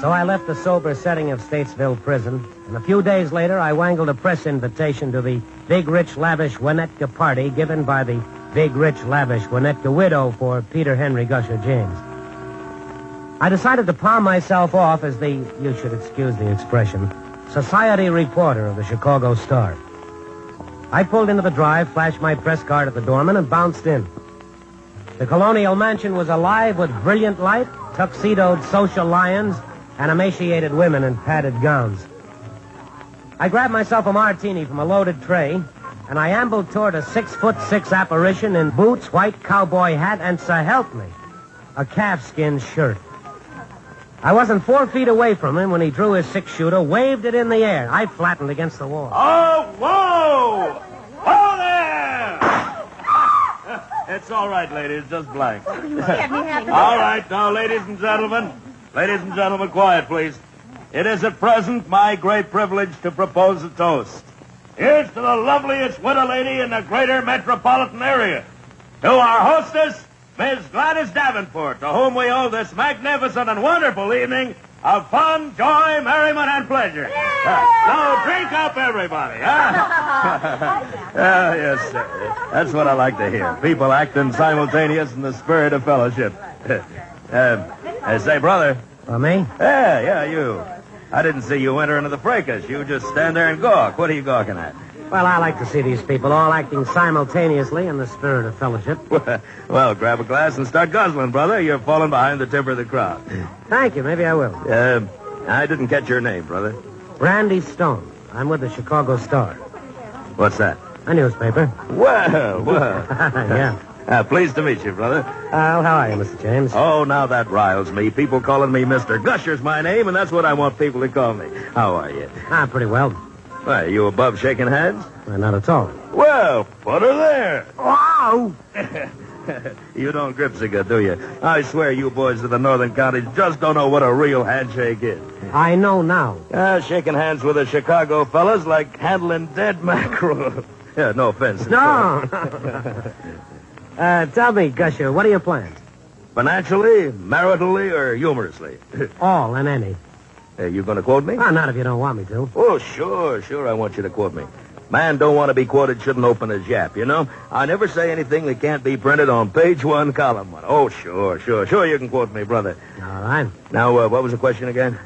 So I left the sober setting of Statesville Prison, and a few days later I wangled a press invitation to the Big Rich Lavish Winnetka party given by the Big Rich Lavish Winnetka widow for Peter Henry Gusher James. I decided to palm myself off as the, you should excuse the expression, society reporter of the Chicago Star. I pulled into the drive, flashed my press card at the doorman, and bounced in. The colonial mansion was alive with brilliant light, tuxedoed social lions, and emaciated women in padded gowns. I grabbed myself a martini from a loaded tray, and I ambled toward a 6'6" apparition in boots, white cowboy hat, and, so help me, a calfskin shirt. I wasn't 4 feet away from him when he drew his 6-shooter, waved it in the air. I flattened against the wall. Oh, whoa! Oh, there! It's all right, ladies, just blank. All right, now, ladies and gentlemen, quiet, please. It is at present my great privilege to propose a toast. Here's to the loveliest widow lady in the greater metropolitan area. To our hostess, Miss Gladys Davenport, to whom we owe this magnificent and wonderful evening of fun, joy, merriment, and pleasure. So drink up, everybody, huh? Yes, sir. That's what I like to hear. People acting simultaneous in the spirit of fellowship. Say, brother. Me? Yeah, you. I didn't see you enter into the fracas. You just stand there and gawk. What are you gawking at? Well, I like to see these people all acting simultaneously in the spirit of fellowship. Well, grab a glass and start guzzling, brother. You're falling behind the temper of the crowd. Thank you. Maybe I will. I didn't catch your name, brother. Randy Stone. I'm with the Chicago Star. What's that? A newspaper. Well. Yeah. Pleased to meet you, brother. How are you, Mr. James? Oh, now that riles me. People calling me Mr. Gusher's my name, and that's what I want people to call me. How are you? Pretty well. Why, you above shaking hands? Not at all. Well, put her there. Wow! You don't grip so good, do you? I swear you boys of the northern counties just don't know what a real handshake is. I know now. Shaking hands with the Chicago fellas like handling dead mackerel. Yeah, no offense. No. Tell me, Gusher, what are your plans? Financially, maritally, or humorously? All and any. You going to quote me? Not if you don't want me to. Oh, sure, I want you to quote me. Man don't want to be quoted shouldn't open his yap, you know? I never say anything that can't be printed on page 1, column 1. Oh, sure, you can quote me, brother. All right. Now, what was the question again?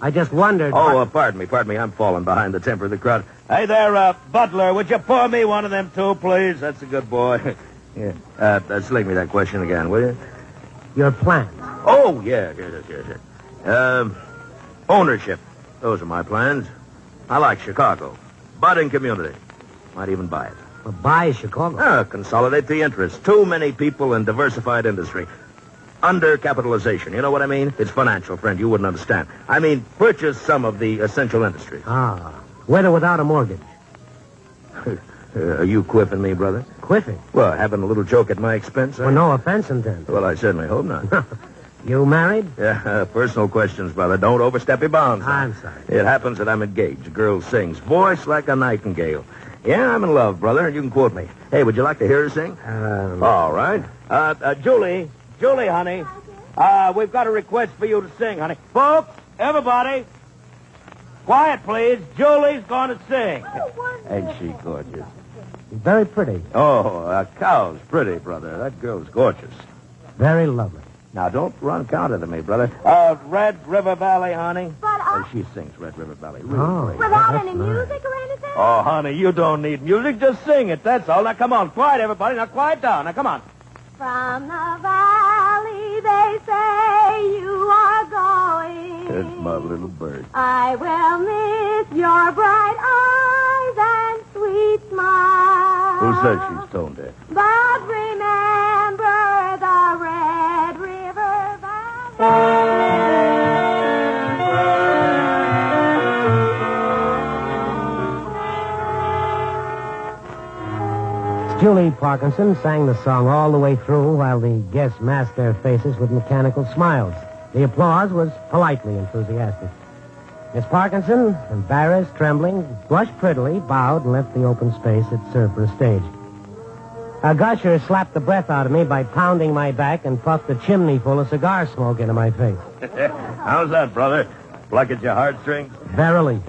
I just wondered... Oh, pardon me. I'm falling behind the temper of the crowd. Hey there, butler, would you pour me one of them too, please? That's a good boy. Yeah. Sling me that question again, will you? Your plan? Oh, yeah. Ownership. Those are my plans. I like Chicago. Budding community. Might even buy it. Well, buy Chicago? Consolidate the interests. Too many people in diversified industry. Undercapitalization. You know what I mean? It's financial, friend. You wouldn't understand. I mean, purchase some of the essential industries. With or without a mortgage? Are you quiffing me, brother? Quiffing? Well, having a little joke at my expense? Well, no offense intended. Well, I certainly hope not. You married? Yeah, personal questions, brother. Don't overstep your bounds. I'm sorry. It happens that I'm engaged. A girl sings. Voice like a nightingale. Yeah, I'm in love, brother, and you can quote me. Hey, would you like to hear her sing? All right. Julie, honey, we've got a request for you to sing, honey. Folks, everybody, quiet, please. Julie's going to sing. Ain't she gorgeous? Very pretty. Oh, a cow's pretty, brother. That girl's gorgeous. Very lovely. Now, don't run counter to me, brother. Red River Valley, honey. But, she sings Red River Valley. Really great. without any music or anything? Oh, honey, you don't need music. Just sing it, that's all. Now, come on. Quiet, everybody. Now, quiet down. Now, come on. From the valley, they say you are going. It's my little bird. I will miss your bright eyes and sweet smile. Who says she's tone deaf? But remember the Red River Valley. Julie Parkinson sang the song all the way through while the guests masked their faces with mechanical smiles. The applause was politely enthusiastic. Miss Parkinson, embarrassed, trembling, blushed prettily, bowed, and left the open space that served for a stage. A gusher slapped the breath out of me by pounding my back and puffed a chimney full of cigar smoke into my face. How's that, brother? Pluck at your heartstrings? Verily.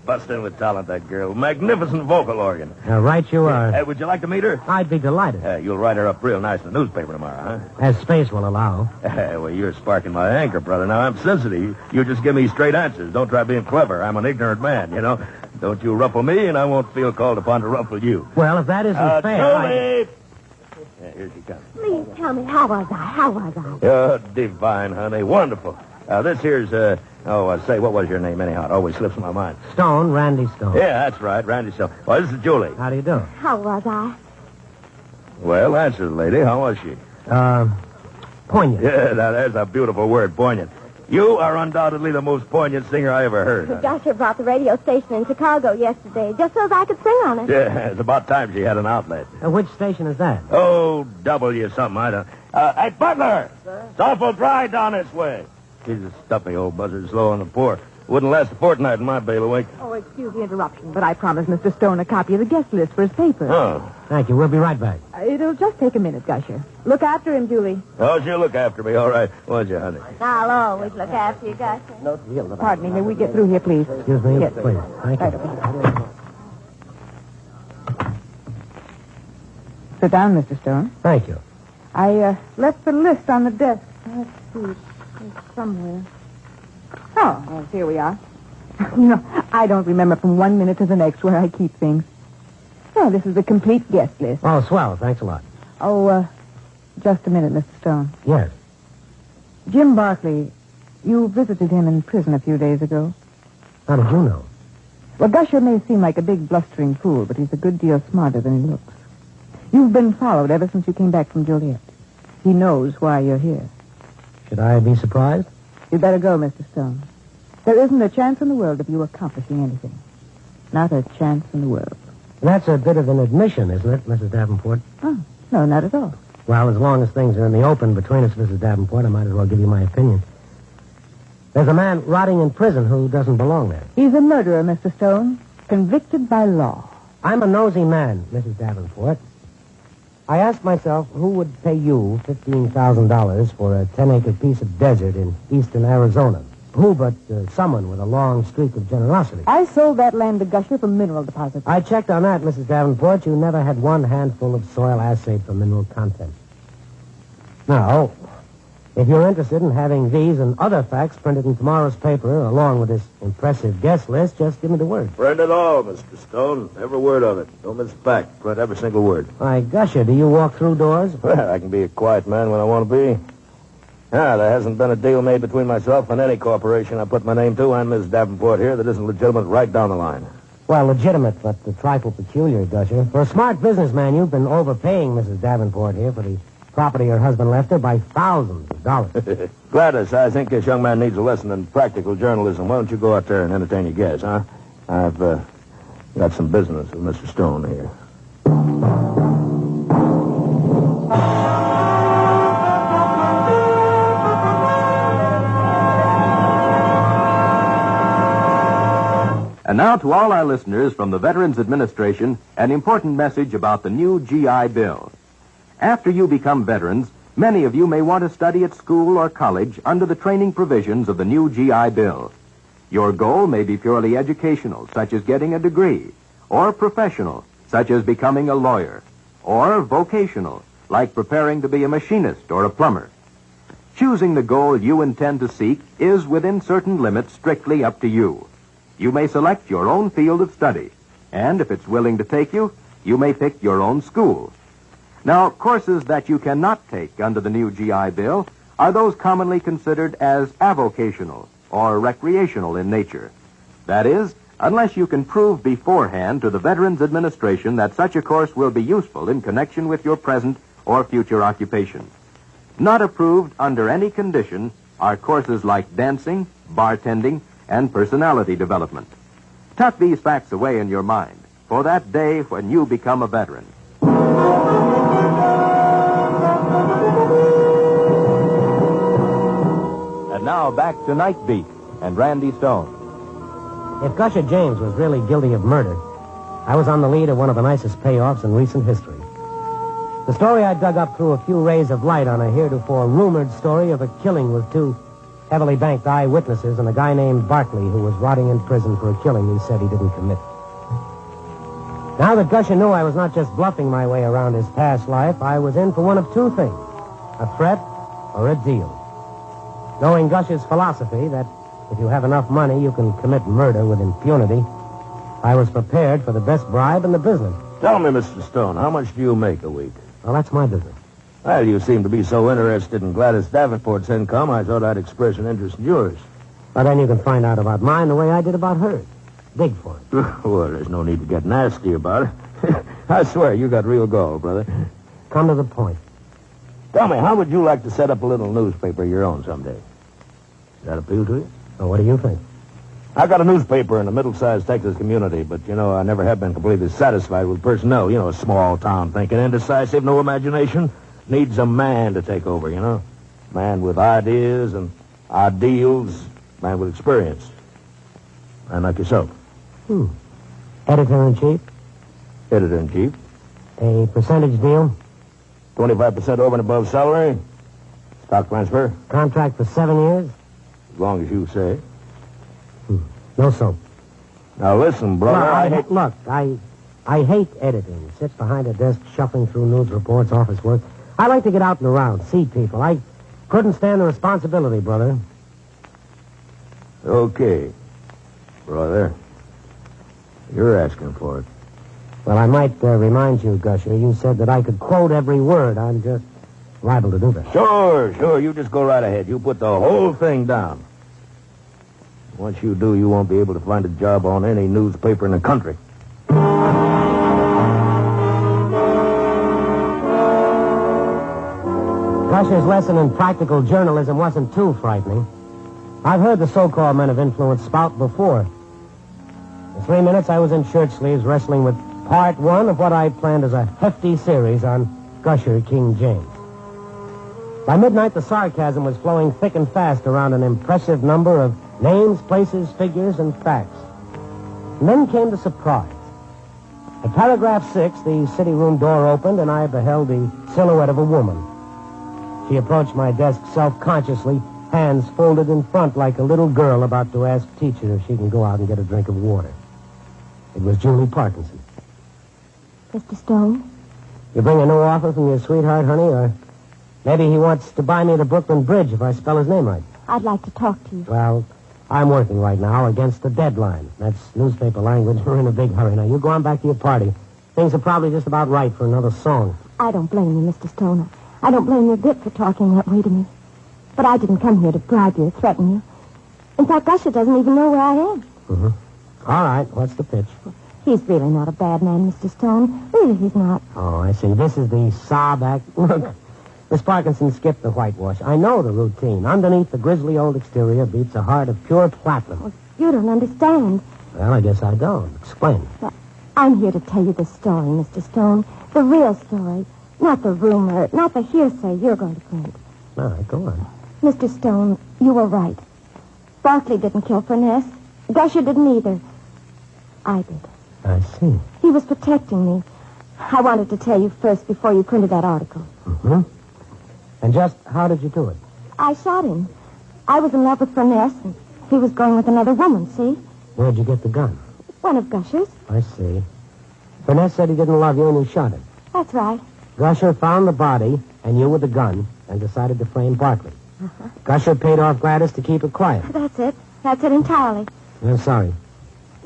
Busting with talent, that girl. Magnificent vocal organ. Right you are. Hey, would you like to meet her? I'd be delighted. You'll write her up real nice in the newspaper tomorrow, huh? As space will allow. Well, you're sparking my anger, brother. Now, I'm sensitive. You just give me straight answers. Don't try being clever. I'm an ignorant man, you know. Don't you ruffle me, and I won't feel called upon to ruffle you. Well, if that isn't fair, Julie! Yeah, here she comes. Please tell me, how was I? Oh, divine, honey. Wonderful. This here's, say, what was your name anyhow? It always slips my mind. Stone, Randy Stone. Yeah, that's right, Randy Stone. Well, this is Julie. How do you do? How was I? Well, answer, lady. How was she? Poignant. Yeah, now, there's a beautiful word, poignant. You are undoubtedly the most poignant singer I ever heard. The gusher brought the radio station in Chicago yesterday, just so I could sing on it. Yeah, it's about time she had an outlet. Which station is that? Oh, W something, I don't... hey, Butler! Sir? It's awful dry down this way. He's a stuffy old buzzard, slow on the pour. Wouldn't last a fortnight in my bailiwick. Oh, excuse the interruption, but I promised Mr. Stone a copy of the guest list for his paper. Oh. Thank you. We'll be right back. It'll just take a minute, Gusher. Look after him, Julie. Oh, she'll look after me, all right. Won't you, honey? I'll always look after you, Gusher. Pardon me, may we get through here, please? Excuse me? Yes. Please. Thank you. Sit down, Mr. Stone. Thank you. I left the list on the desk. Let's see. It's somewhere. Oh, well, here we are. You know, I don't remember from one minute to the next where I keep things. Oh, this is the complete guest list. Oh, swell. Thanks a lot. Oh, just a minute, Mr. Stone. Yes. Jim Barkley, you visited him in prison a few days ago. How did you know? Well, Gusher may seem like a big blustering fool, but he's a good deal smarter than he looks. You've been followed ever since you came back from Joliet. He knows why you're here. Should I be surprised? You'd better go, Mr. Stone. There isn't a chance in the world of you accomplishing anything. Not a chance in the world. That's a bit of an admission, isn't it, Mrs. Davenport? Oh, no, not at all. Well, as long as things are in the open between us, Mrs. Davenport, I might as well give you my opinion. There's a man rotting in prison who doesn't belong there. He's a murderer, Mr. Stone. Convicted by law. I'm a nosy man, Mrs. Davenport. I asked myself who would pay you $15,000 for a 10-acre piece of desert in eastern Arizona. Who but someone with a long streak of generosity? I sold that land to Gusher for mineral deposits. I checked on that, Mrs. Davenport. You never had one handful of soil assayed for mineral content. Now, if you're interested in having these and other facts printed in tomorrow's paper, along with this impressive guest list, just give me the word. Print it all, Mr. Stone. Every word of it. Don't miss a fact. Print every single word. Why, Gusher, do you walk through doors? Well, I can be a quiet man when I want to be. Yeah, there hasn't been a deal made between myself and any corporation I put my name to and Miss Davenport here that isn't legitimate right down the line. Well, legitimate, but a trifle peculiar, Gusher. For a smart businessman, you've been overpaying Mrs. Davenport here for the property her husband left her by thousands of dollars. Gladys, I think this young man needs a lesson in practical journalism. Why don't you go out there and entertain your guests, huh? I've got some business with Mr. Stone here. And now to all our listeners from the Veterans Administration, an important message about the new GI Bill. After you become veterans, many of you may want to study at school or college under the training provisions of the new GI Bill. Your goal may be purely educational, such as getting a degree, or professional, such as becoming a lawyer, or vocational, like preparing to be a machinist or a plumber. Choosing the goal you intend to seek is, within certain limits, strictly up to you. You may select your own field of study, and if it's willing to take you, you may pick your own school. Now, courses that you cannot take under the new GI Bill are those commonly considered as avocational or recreational in nature. That is, unless you can prove beforehand to the Veterans Administration that such a course will be useful in connection with your present or future occupation. Not approved under any condition are courses like dancing, bartending, and personality development. Tuck these facts away in your mind for that day when you become a veteran. And now back to Night Beat and Randy Stone. If Gusher James was really guilty of murder, I was on the lead of one of the nicest payoffs in recent history. The story I dug up threw a few rays of light on a heretofore rumored story of a killing with two heavily banked eyewitnesses and a guy named Barkley who was rotting in prison for a killing he said he didn't commit. Now that Gusher knew I was not just bluffing my way around his past life, I was in for one of two things, a threat or a deal. Knowing Gusher's philosophy that if you have enough money, you can commit murder with impunity, I was prepared for the best bribe in the business. Tell me, Mr. Stone, how much do you make a week? Well, that's my business. Well, you seem to be so interested in Gladys Davenport's income, I thought I'd express an interest in yours. Well, then you can find out about mine the way I did about hers. Dig for it. Well, there's no need to get nasty about it. I swear, you got real gall, brother. Come to the point. Tell me, how would you like to set up a little newspaper of your own someday? Does that appeal to you? Well, what do you think? I've got a newspaper in a middle-sized Texas community, but, I never have been completely satisfied with personnel. A small town thinking, indecisive, no imagination. Needs a man to take over, Man with ideas and ideals, man with experience. Man like yourself. Editor-in-chief? Editor-in-chief. A percentage deal? 25% over and above salary. Stock transfer. Contract for 7 years? As long as you say. No soap. Now listen, brother, Look, I hate editing. Sits behind a desk shuffling through news reports, office work. I like to get out and around, see people. I couldn't stand the responsibility, brother. Okay, brother. You're asking for it. Well, I might remind you, Gusher, you said that I could quote every word. I'm just liable to do that. Sure. You just go right ahead. You put the whole thing down. Once you do, you won't be able to find a job on any newspaper in the country. Gusher's lesson in practical journalism wasn't too frightening. I've heard the so-called men of influence spout before. In 3 minutes, I was in shirt sleeves wrestling with part one of what I planned as a hefty series on Gusher King James. By midnight, the sarcasm was flowing thick and fast around an impressive number of names, places, figures, and facts. And then came the surprise. At paragraph 6, the city room door opened, and I beheld the silhouette of a woman. She approached my desk self-consciously, hands folded in front like a little girl about to ask teacher if she can go out and get a drink of water. It was Julie Parkinson. Mr. Stone? You bring a new offer from your sweetheart, honey, or maybe he wants to buy me the Brooklyn Bridge if I spell his name right. I'd like to talk to you. Well, I'm working right now against the deadline. That's newspaper language. We're in a big hurry now. You go on back to your party. Things are probably just about right for another song. I don't blame you, Mr. Stone. I don't blame you a bit for talking that way to me. But I didn't come here to bribe you or threaten you. In fact, Gusher doesn't even know where I am. Mm-hmm. All right, what's the pitch? He's really not a bad man, Mr. Stone. Really, he's not. Oh, I see. This is the sob act. Look, Miss Parkinson skipped the whitewash. I know the routine. Underneath the grisly old exterior beats a heart of pure platinum. You don't understand. Well, I guess I don't. Explain. Well, I'm here to tell you the story, Mr. Stone. The real story. Not the rumor, not the hearsay you're going to print. All right, go on. Mr. Stone, you were right. Barkley didn't kill Furness. Gusher didn't either. I did. I see. He was protecting me. I wanted to tell you first before you printed that article. Mm-hmm. And just how did you do it? I shot him. I was in love with Furness, and he was going with another woman, see? Where'd you get the gun? One of Gusher's. I see. Furness said he didn't love you and you shot him. That's right. Gusher found the body and you with the gun and decided to frame Barkley. Uh-huh. Gusher paid off Gladys to keep it quiet. That's it. That's it entirely. I'm sorry.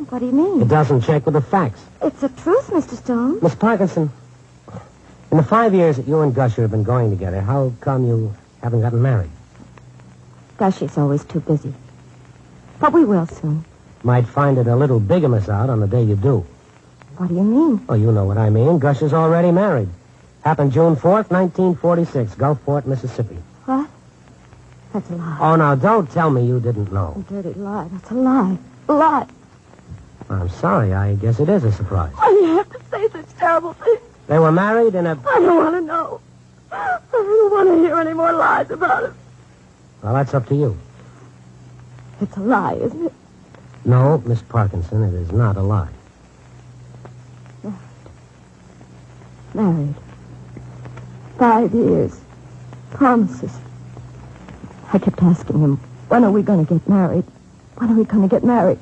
What do you mean? It doesn't check with the facts. It's the truth, Mr. Stone. Miss Parkinson, in the 5 years that you and Gusher have been going together, how come you haven't gotten married? Gusher's always too busy. But we will soon. Might find it a little bigamous out on the day you do. What do you mean? Oh, you know what I mean. Gusher's already married. Happened June 4th, 1946, Gulfport, Mississippi. What? That's a lie. Oh, now, don't tell me you didn't know. A dirty lie. That's a lie. A lie. I'm sorry. I guess it is a surprise. Why do you have to say such terrible things? They were married in a... I don't want to know. I don't want to hear any more lies about it. Well, that's up to you. It's a lie, isn't it? No, Miss Parkinson, it is not a lie. Married. 5 years. Promises. I kept asking him, when are we going to get married? When are we going to get married?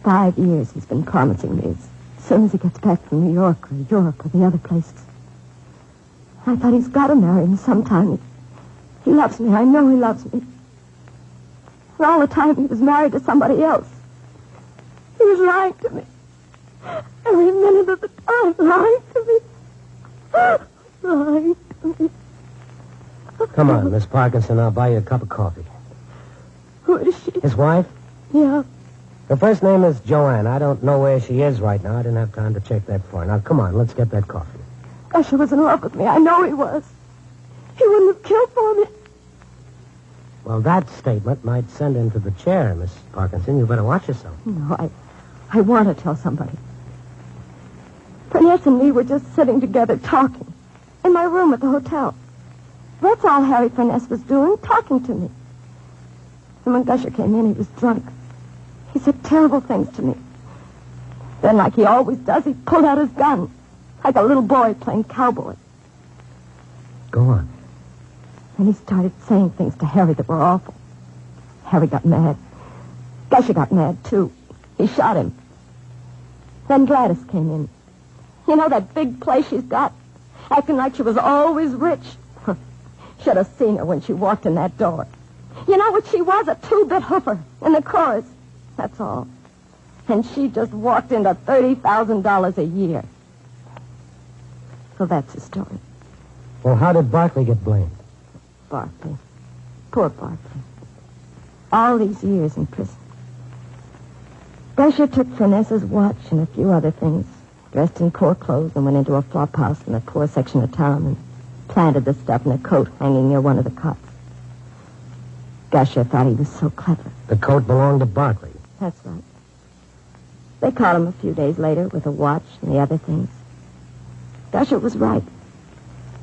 5 years he's been promising me as soon as he gets back from New York or Europe or the other places. I thought he's got to marry me sometime. He loves me. I know he loves me. And all the time he was married to somebody else. He was lying to me. Every minute of the time, lying to me. Lying to me. Come on, Miss Parkinson. I'll buy you a cup of coffee. Who is she? His wife? Yeah. Her first name is Joanne. I don't know where she is right now. I didn't have time to check that for her. Now, come on. Let's get that coffee. Gusher was in love with me. I know he was. He wouldn't have killed for me. Well, that statement might send him to the chair, Miss Parkinson. You better watch yourself. No, I want to tell somebody. Furness and me were just sitting together talking in my room at the hotel. That's all Harry Furness was doing, talking to me. And when Gusher came in, he was drunk. He said terrible things to me. Then, like he always does, he pulled out his gun, like a little boy playing cowboy. Go on. And he started saying things to Harry that were awful. Harry got mad. Gusher got mad, too. He shot him. Then Gladys came in. You know that big place she's got? Acting like she was always rich. Should have seen her when she walked in that door. You know what she was? A two-bit hoofer in the chorus. That's all. And she just walked into $30,000 a year. So that's the story. Well, how did Barkley get blamed? Barkley. Poor Barkley. All these years in prison. Gusher took Furness's watch and a few other things, dressed in poor clothes, and went into a flop house in a poor section of town and planted the stuff in a coat hanging near one of the cots. Gusher thought he was so clever. The coat belonged to Barkley. That's right. They caught him a few days later with a watch and the other things. Gusher was right.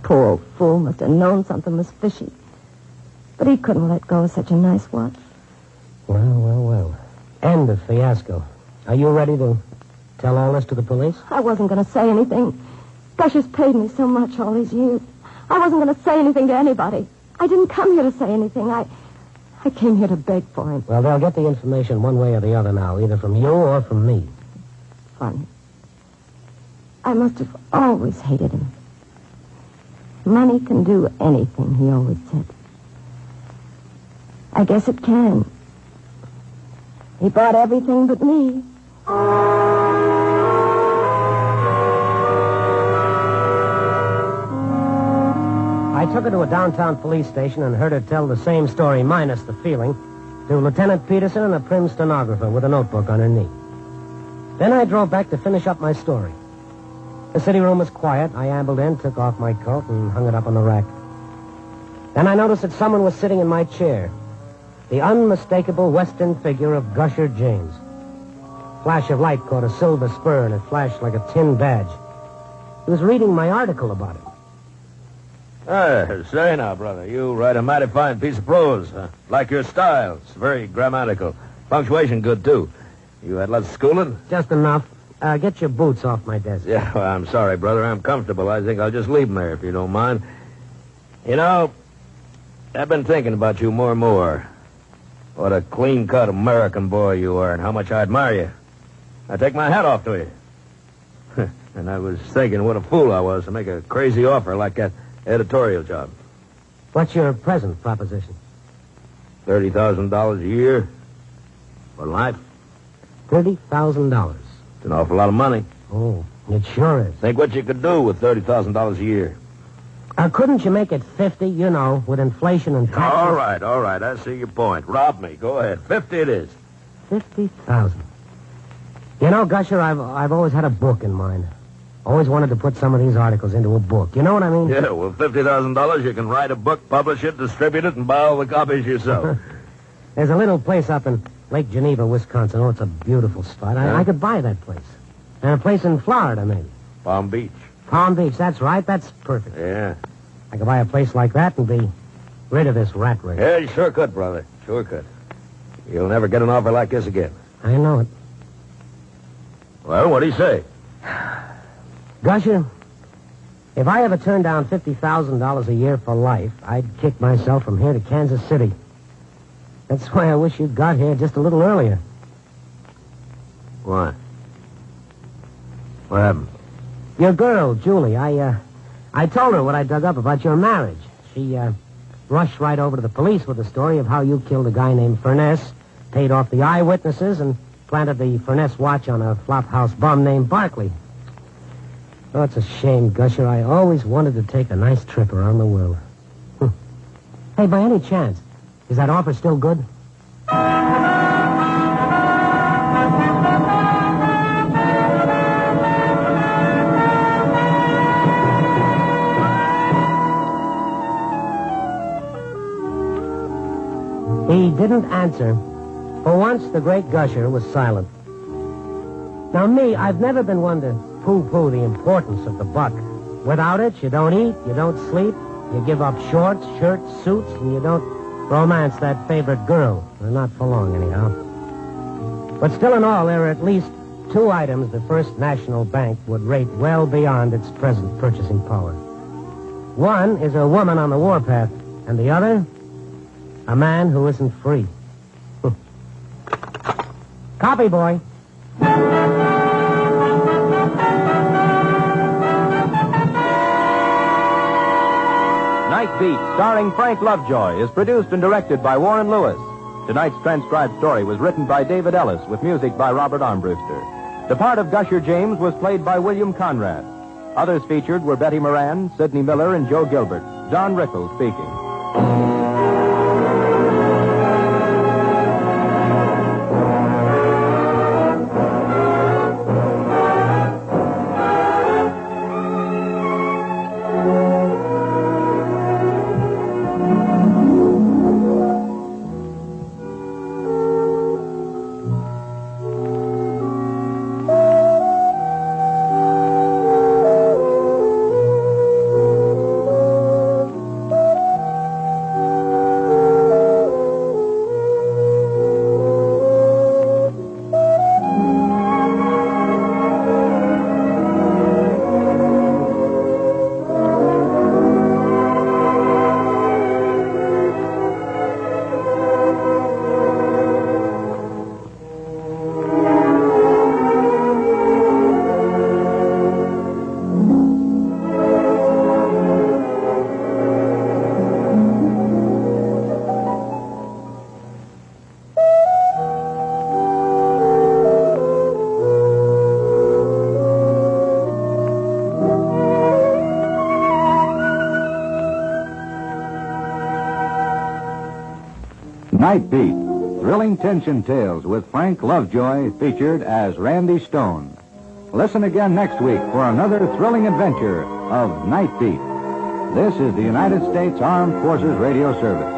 Poor old fool must have known something was fishy. But he couldn't let go of such a nice watch. Well. End of fiasco. Are you ready to tell all this to the police? I wasn't going to say anything. Gusher's paid me so much all these years. I wasn't going to say anything to anybody. I didn't come here to say anything. I came here to beg for him. Well, they'll get the information one way or the other now, either from you or from me. Funny. I must have always hated him. Money can do anything, he always said. I guess it can. He bought everything but me. I took her to a downtown police station and heard her tell the same story, minus the feeling, to Lieutenant Peterson and a prim stenographer with a notebook on her knee. Then I drove back to finish up my story. The city room was quiet. I ambled in, took off my coat, and hung it up on the rack. Then I noticed that someone was sitting in my chair. The unmistakable Western figure of Gusher James. Flash of light caught a silver spur, and it flashed like a tin badge. He was reading my article about him. Say now, brother, you write a mighty fine piece of prose. Like your style. It's very grammatical. Punctuation good, too. You had lots of schooling? Just enough. Get your boots off my desk. Yeah, well, I'm sorry, brother. I'm comfortable. I think I'll just leave them there, if you don't mind. You know, I've been thinking about you more and more. What a clean-cut American boy you are, and how much I admire you. I take my hat off to you. And I was thinking what a fool I was to make a crazy offer like that editorial job. What's your present proposition? $30,000 a year. For life. $30,000. It's an awful lot of money. Oh, it sure is. Think what you could do with $30,000 a year. Couldn't you make it 50, you know, with inflation and taxes? All right. I see your point. Rob me. Go ahead. 50 it is. 50,000. You know, Gusher, I've always had a book in mind. Always wanted to put some of these articles into a book. You know what I mean? Yeah, well, $50,000, you can write a book, publish it, distribute it, and buy all the copies yourself. There's a little place up in Lake Geneva, Wisconsin. Oh, it's a beautiful spot. I could buy that place. And a place in Florida, maybe. Palm Beach. Palm Beach, that's right. That's perfect. Yeah. I could buy a place like that and be rid of this rat race. Yeah, you sure could, brother. Sure could. You'll never get an offer like this again. I know it. Well, what do you say? Gusher, if I ever turned down $50,000 a year for life, I'd kick myself from here to Kansas City. That's why I wish you'd got here just a little earlier. Why? What happened? Your girl, Julie, I told her what I dug up about your marriage. She, rushed right over to the police with the story of how you killed a guy named Furness, paid off the eyewitnesses, and planted the Furness watch on a flophouse bum named Barkley. Oh, it's a shame, Gusher. I always wanted to take a nice trip around the world. Hey, by any chance, is that offer still good? He didn't answer. For once, the great Gusher was silent. Now, me, I've never been one to pooh-pooh the importance of the buck. Without it, you don't eat, you don't sleep, you give up shorts, shirts, suits, and you don't romance that favorite girl. Well, not for long, anyhow. But still in all, there are at least two items the First National Bank would rate well beyond its present purchasing power. One is a woman on the warpath, and the other, a man who isn't free. Copy, boy. Night Beat, starring Frank Lovejoy, is produced and directed by Warren Lewis. Tonight's transcribed story was written by David Ellis with music by Robert Armbruster. The part of Gusher James was played by William Conrad. Others featured were Betty Moran, Sidney Miller, and Joe Gilbert. John Rickles speaking. Night Beat, thrilling tension tales with Frank Lovejoy featured as Randy Stone. Listen again next week for another thrilling adventure of Night Beat. This is the United States Armed Forces Radio Service.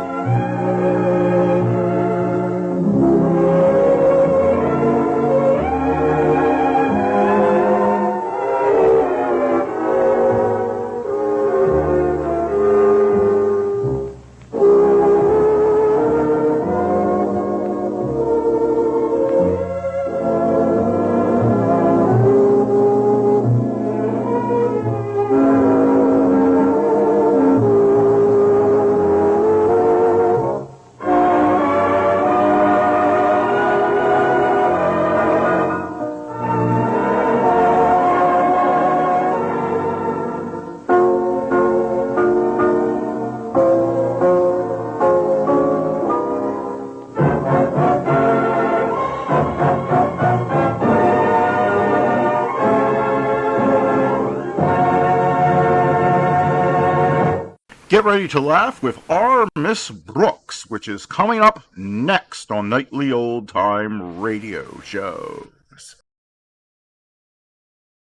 Get ready to laugh with our Miss Brooks, which is coming up next on Nightly Old Time Radio Shows.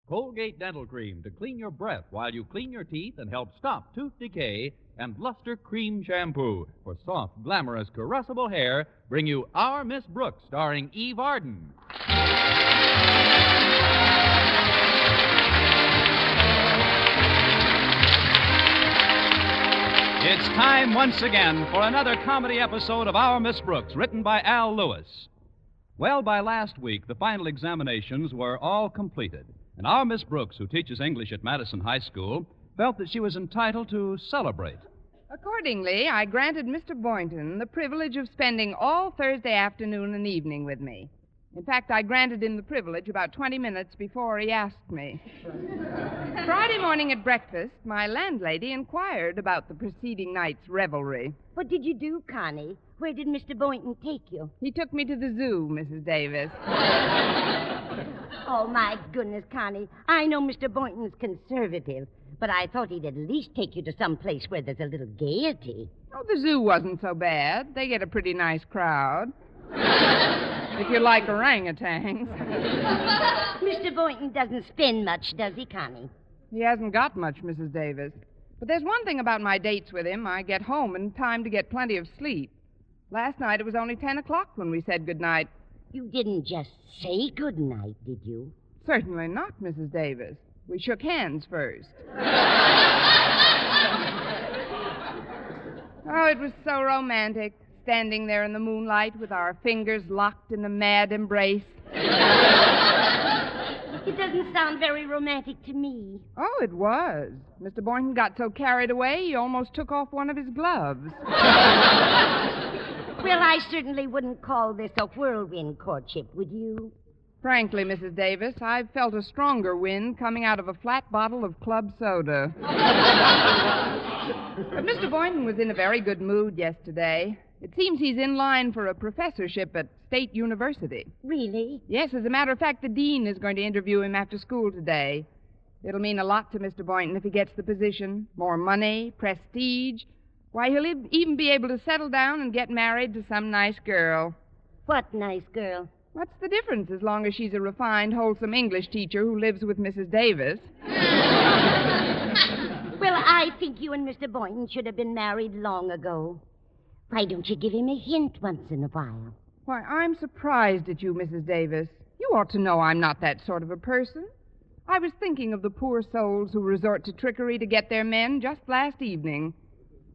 Colgate Dental Cream to clean your breath while you clean your teeth and help stop tooth decay, and Luster Cream Shampoo for soft, glamorous, caressable hair bring you Our Miss Brooks, starring Eve Arden. It's time once again for another comedy episode of Our Miss Brooks, written by Al Lewis. Well, by last week, the final examinations were all completed, and our Miss Brooks, who teaches English at Madison High School, felt that she was entitled to celebrate. Accordingly, I granted Mr. Boynton the privilege of spending all Thursday afternoon and evening with me. In fact, I granted him the privilege about 20 minutes before he asked me. Friday morning at breakfast, my landlady inquired about the preceding night's revelry. What did you do, Connie? Where did Mr. Boynton take you? He took me to the zoo, Mrs. Davis. Oh, my goodness, Connie. I know Mr. Boynton's conservative, but I thought he'd at least take you to some place where there's a little gaiety. Oh, the zoo wasn't so bad. They get a pretty nice crowd. If you like orangutans. Mr. Boynton doesn't spend much, does he, Connie? He hasn't got much, Mrs. Davis. But there's one thing about my dates with him. I get home in time to get plenty of sleep. Last night it was only 10 o'clock when we said goodnight. You didn't just say goodnight, did you? Certainly not, Mrs. Davis. We shook hands first. Oh, it was so romantic, standing there in the moonlight with our fingers locked in a mad embrace. It doesn't sound very romantic to me. Oh, it was. Mr. Boynton got so carried away, he almost took off one of his gloves. Well, I certainly wouldn't call this a whirlwind courtship, would you? Frankly, Mrs. Davis, I've felt a stronger wind coming out of a flat bottle of club soda. But Mr. Boynton was in a very good mood yesterday. It seems he's in line for a professorship at State University. Really? Yes, as a matter of fact, the dean is going to interview him after school today. It'll mean a lot to Mr. Boynton if he gets the position. More money, prestige. Why, he'll even be able to settle down and get married to some nice girl. What nice girl? What's the difference as long as she's a refined, wholesome English teacher who lives with Mrs. Davis? Well, I think you and Mr. Boynton should have been married long ago. Why don't you give him a hint once in a while? Why, I'm surprised at you, Mrs. Davis. You ought to know I'm not that sort of a person. I was thinking of the poor souls who resort to trickery to get their men just last evening.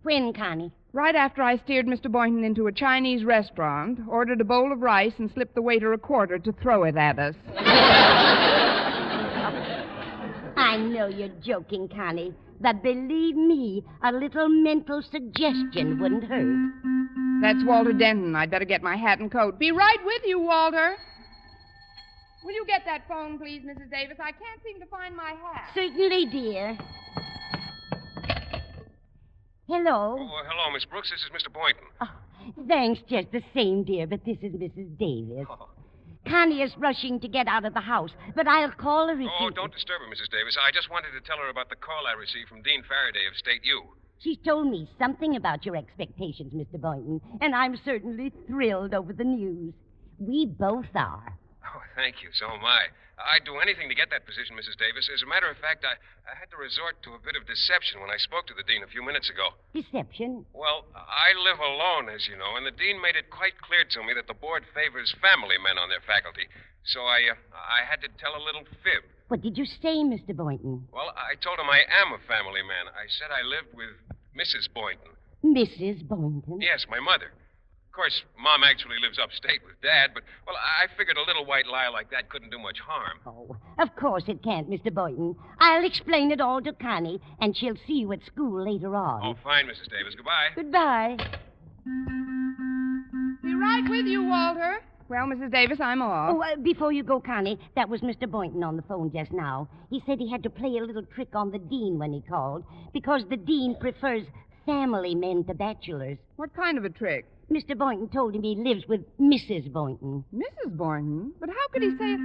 When, Connie? Right after I steered Mr. Boynton into a Chinese restaurant, ordered a bowl of rice, and slipped the waiter a quarter to throw it at us. I know you're joking, Connie, but believe me, a little mental suggestion wouldn't hurt. That's Walter Denton. I'd better get my hat and coat. Be right with you, Walter. Will you get that phone, please, Mrs. Davis? I can't seem to find my hat. Certainly, dear. Hello. Oh, hello, Miss Brooks. This is Mr. Boynton. Oh, thanks, just the same, dear, but this is Mrs. Davis. Oh. Connie is rushing to get out of the house, but I'll call her if Oh, don't disturb her, Mrs. Davis. I just wanted to tell her about the call I received from Dean Faraday of State U. She's told me something about your expectations, Mr. Boynton, and I'm certainly thrilled over the news. We both are. Oh, thank you. So am I. I'd do anything to get that position, Mrs. Davis. As a matter of fact, I had to resort to a bit of deception when I spoke to the dean a few minutes ago. Deception? Well, I live alone, as you know, and the dean made it quite clear to me that the board favors family men on their faculty. So I had to tell a little fib. What did you say, Mr. Boynton? Well, I told him I am a family man. I said I lived with Mrs. Boynton. Mrs. Boynton? Yes, my mother. Of course, Mom actually lives upstate with Dad, but, well, I figured a little white lie like that couldn't do much harm. Oh, of course it can't, Mr. Boynton. I'll explain it all to Connie, and she'll see you at school later on. Oh, fine, Mrs. Davis. Goodbye. Goodbye. Be right with you, Walter. Well, Mrs. Davis, I'm off. Oh, before you go, Connie, that was Mr. Boynton on the phone just now. He said he had to play a little trick on the dean when he called, because the dean prefers family men to bachelors. What kind of a trick? Mr. Boynton told him he lives with Mrs. Boynton. Mrs. Boynton? But how could he say it?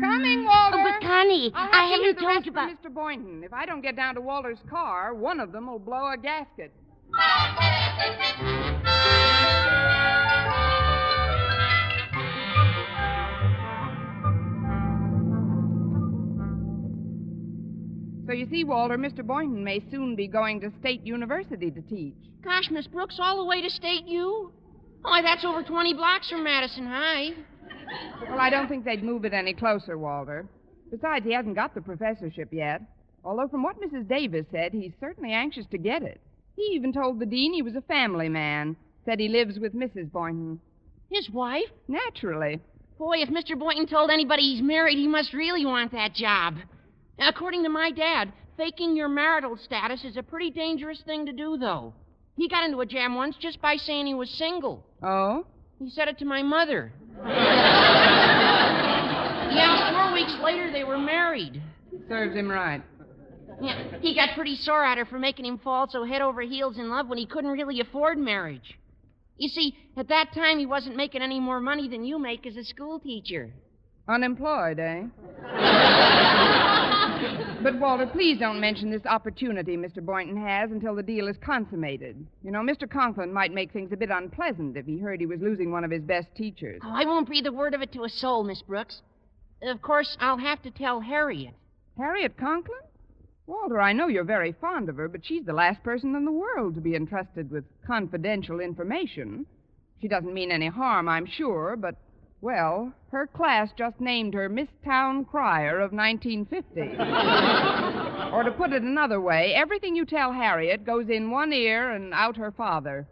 Coming, Walter. Oh, but Connie, I haven't told you about... Mr. Boynton. If I don't get down to Walter's car, one of them will blow a gasket. So you see, Walter, Mr. Boynton may soon be going to State University to teach. Gosh, Miss Brooks, all the way to State U? Why, that's over 20 blocks from Madison High. Well, I don't think they'd move it any closer, Walter. Besides, he hasn't got the professorship yet. Although from what Mrs. Davis said, he's certainly anxious to get it. He even told the dean he was a family man. Said he lives with Mrs. Boynton. His wife? Naturally. Boy, if Mr. Boynton told anybody he's married, he must really want that job. According to my dad, faking your marital status is a pretty dangerous thing to do, though. He got into a jam once just by saying he was single. Oh? He said it to my mother. Yeah, 4 weeks later, they were married. Serves him right. Yeah, he got pretty sore at her for making him fall so head over heels in love when he couldn't really afford marriage. You see, at that time, he wasn't making any more money than you make as a school teacher. Unemployed, eh? But, Walter, please don't mention this opportunity Mr. Boynton has until the deal is consummated. You know, Mr. Conklin might make things a bit unpleasant if he heard he was losing one of his best teachers. Oh, I won't breathe a word of it to a soul, Miss Brooks. Of course, I'll have to tell Harriet. Harriet Conklin? Walter, I know you're very fond of her, but she's the last person in the world to be entrusted with confidential information. She doesn't mean any harm, I'm sure, but... Well, her class just named her Miss Town Crier of 1950. Or to put it another way, everything you tell Harriet goes in one ear and out her father.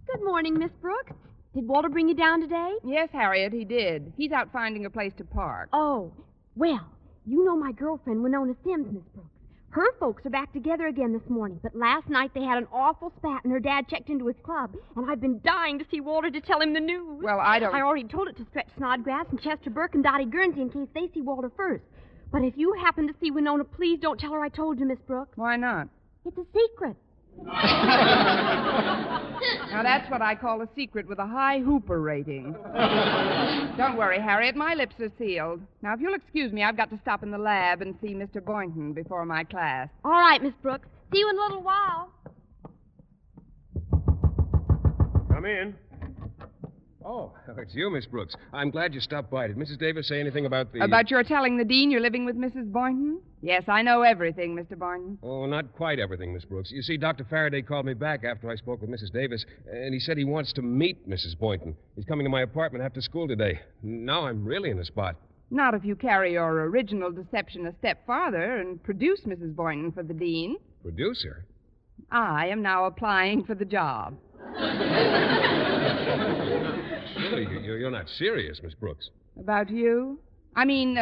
Good morning, Miss Brooks. Did Walter bring you down today? Yes, Harriet, he did. He's out finding a place to park. Oh, well, you know my girlfriend, Winona Sims, Miss Brooks. Her folks are back together again this morning, but last night they had an awful spat and her dad checked into his club, and I've been dying to see Walter to tell him the news. Well, I already told it to Stretch Snodgrass and Chester Burke and Dottie Guernsey in case they see Walter first. But if you happen to see Winona, please don't tell her I told you, Miss Brooks. Why not? It's a secret. Now, that's what I call a secret with a high Hooper rating. Don't worry, Harriet. My lips are sealed. Now, if you'll excuse me, I've got to stop in the lab and see Mr. Boynton before my class. All right, Miss Brooks. See you in a little while. Come in. Oh, it's you, Miss Brooks. I'm glad you stopped by. Did Mrs. Davis say anything about the... About your telling the dean you're living with Mrs. Boynton? Yes, I know everything, Mr. Boynton. Oh, not quite everything, Miss Brooks. You see, Dr. Faraday called me back after I spoke with Mrs. Davis, and he said he wants to meet Mrs. Boynton. He's coming to my apartment after school today. Now I'm really in the spot. Not if you carry your original deception a step farther and produce Mrs. Boynton for the dean. Producer? I am now applying for the job. Really, you're not serious, Miss Brooks. About you? I mean,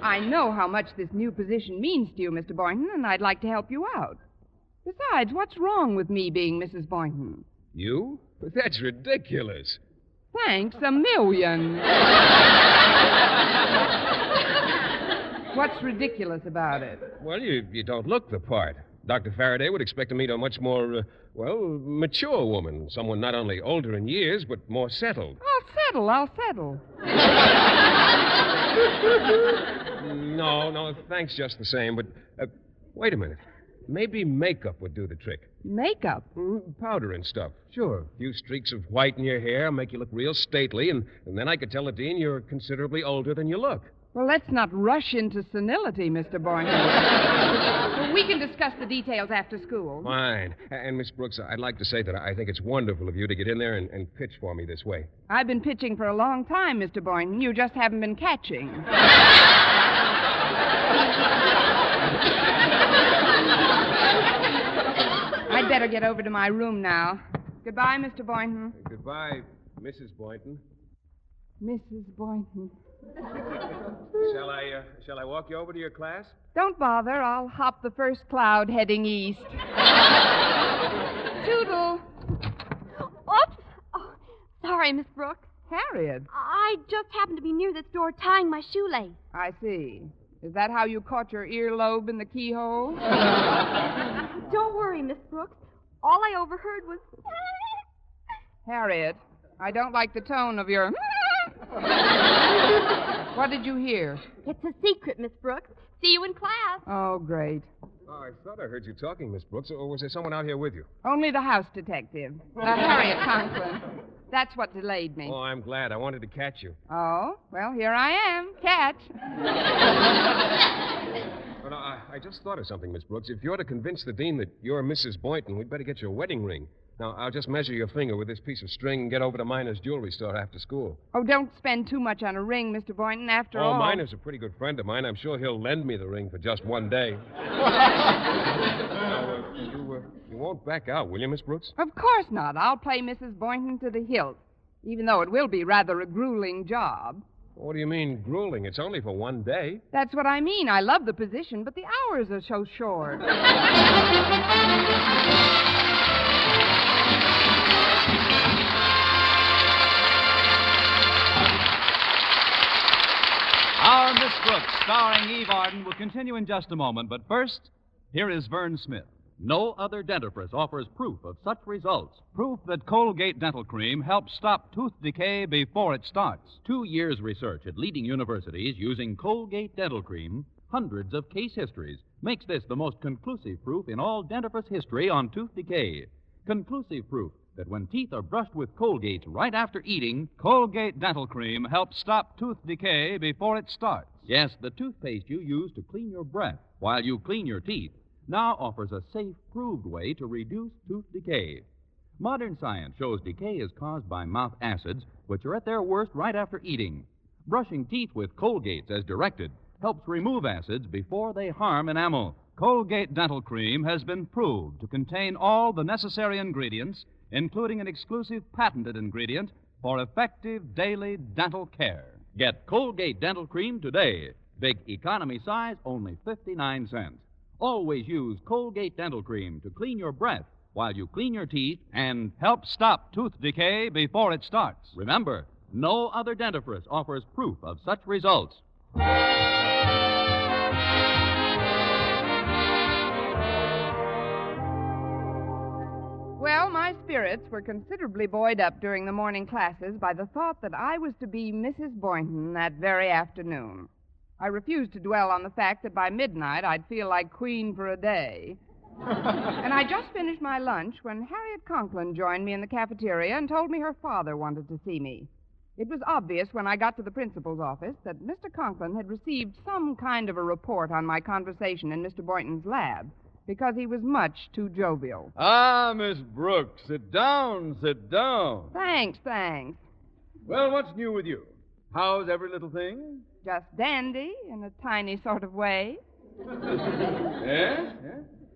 I know how much this new position means to you, Mr. Boynton, and I'd like to help you out. Besides, what's wrong with me being Mrs. Boynton? You? But that's ridiculous. Thanks a million. What's ridiculous about it? Well, you don't look the part. Dr. Faraday would expect to meet a much more, mature woman. Someone not only older in years, but more settled. I'll settle. No, thanks just the same. But wait a minute. Maybe makeup would do the trick. Makeup? Powder and stuff. Sure. A few streaks of white in your hair make you look real stately, and then I could tell the dean you're considerably older than you look. Well, let's not rush into senility, Mr. Boynton. Well, we can discuss the details after school. Fine. And, Miss Brooks, I'd like to say that I think it's wonderful of you to get in there and pitch for me this way. I've been pitching for a long time, Mr. Boynton. You just haven't been catching. I'd better get over to my room now. Goodbye, Mr. Boynton. Goodbye, Mrs. Boynton. Mrs. Boynton. Shall I walk you over to your class? Don't bother. I'll hop the first cloud heading east. Toodle. Oops. Oh, sorry, Miss Brooks. Harriet. I just happened to be near this door tying my shoelace. I see. Is that how you caught your earlobe in the keyhole? Don't worry, Miss Brooks. All I overheard was... Harriet, I don't like the tone of your... What did you hear? It's a secret, Miss Brooks. See you in class. Oh, great. Oh, I thought I heard you talking, Miss Brooks. Or was there someone out here with you? Only the house detective. Harriet Conklin. That's what delayed me. Oh, I'm glad. I wanted to catch you. Oh, well, here I am. Catch. But I just thought of something, Miss Brooks. If you're to convince the dean that you're Mrs. Boynton, we'd better get your wedding ring. Now, I'll just measure your finger with this piece of string and get over to Miner's jewelry store after school. Oh, don't spend too much on a ring, Mr. Boynton, after all. Oh, Miner's a pretty good friend of mine. I'm sure he'll lend me the ring for just one day. Now, you won't back out, will you, Miss Brooks? Of course not. I'll play Mrs. Boynton to the hilt, even though it will be rather a grueling job. What do you mean, grueling? It's only for one day. That's what I mean. I love the position, but the hours are so short. Our Miss Brooks, starring Eve Arden, will continue in just a moment. But first, here is Vern Smith. No other dentifrice offers proof of such results. Proof that Colgate Dental Cream helps stop tooth decay before it starts. 2 years' research at leading universities using Colgate Dental Cream, hundreds of case histories, makes this the most conclusive proof in all dentifrice history on tooth decay. Conclusive proof that when teeth are brushed with Colgate right after eating, Colgate Dental Cream helps stop tooth decay before it starts. Yes, the toothpaste you use to clean your breath while you clean your teeth now offers a safe, proved way to reduce tooth decay. Modern science shows decay is caused by mouth acids, which are at their worst right after eating. Brushing teeth with Colgate as directed helps remove acids before they harm enamel. Colgate Dental Cream has been proved to contain all the necessary ingredients, including an exclusive patented ingredient for effective daily dental care. Get Colgate Dental Cream today. Big economy size, only 59 cents. Always use Colgate Dental Cream to clean your breath while you clean your teeth and help stop tooth decay before it starts. Remember, no other dentifrice offers proof of such results. Well, my spirits were considerably buoyed up during the morning classes by the thought that I was to be Mrs. Boynton that very afternoon. I refused to dwell on the fact that by midnight I'd feel like queen for a day. And I just finished my lunch when Harriet Conklin joined me in the cafeteria and told me her father wanted to see me. It was obvious when I got to the principal's office that Mr. Conklin had received some kind of a report on my conversation in Mr. Boynton's lab, because he was much too jovial. Ah, Miss Brooks, sit down, sit down. Thanks. Well, what's new with you? How's every little thing? Just dandy, in a tiny sort of way. Yes?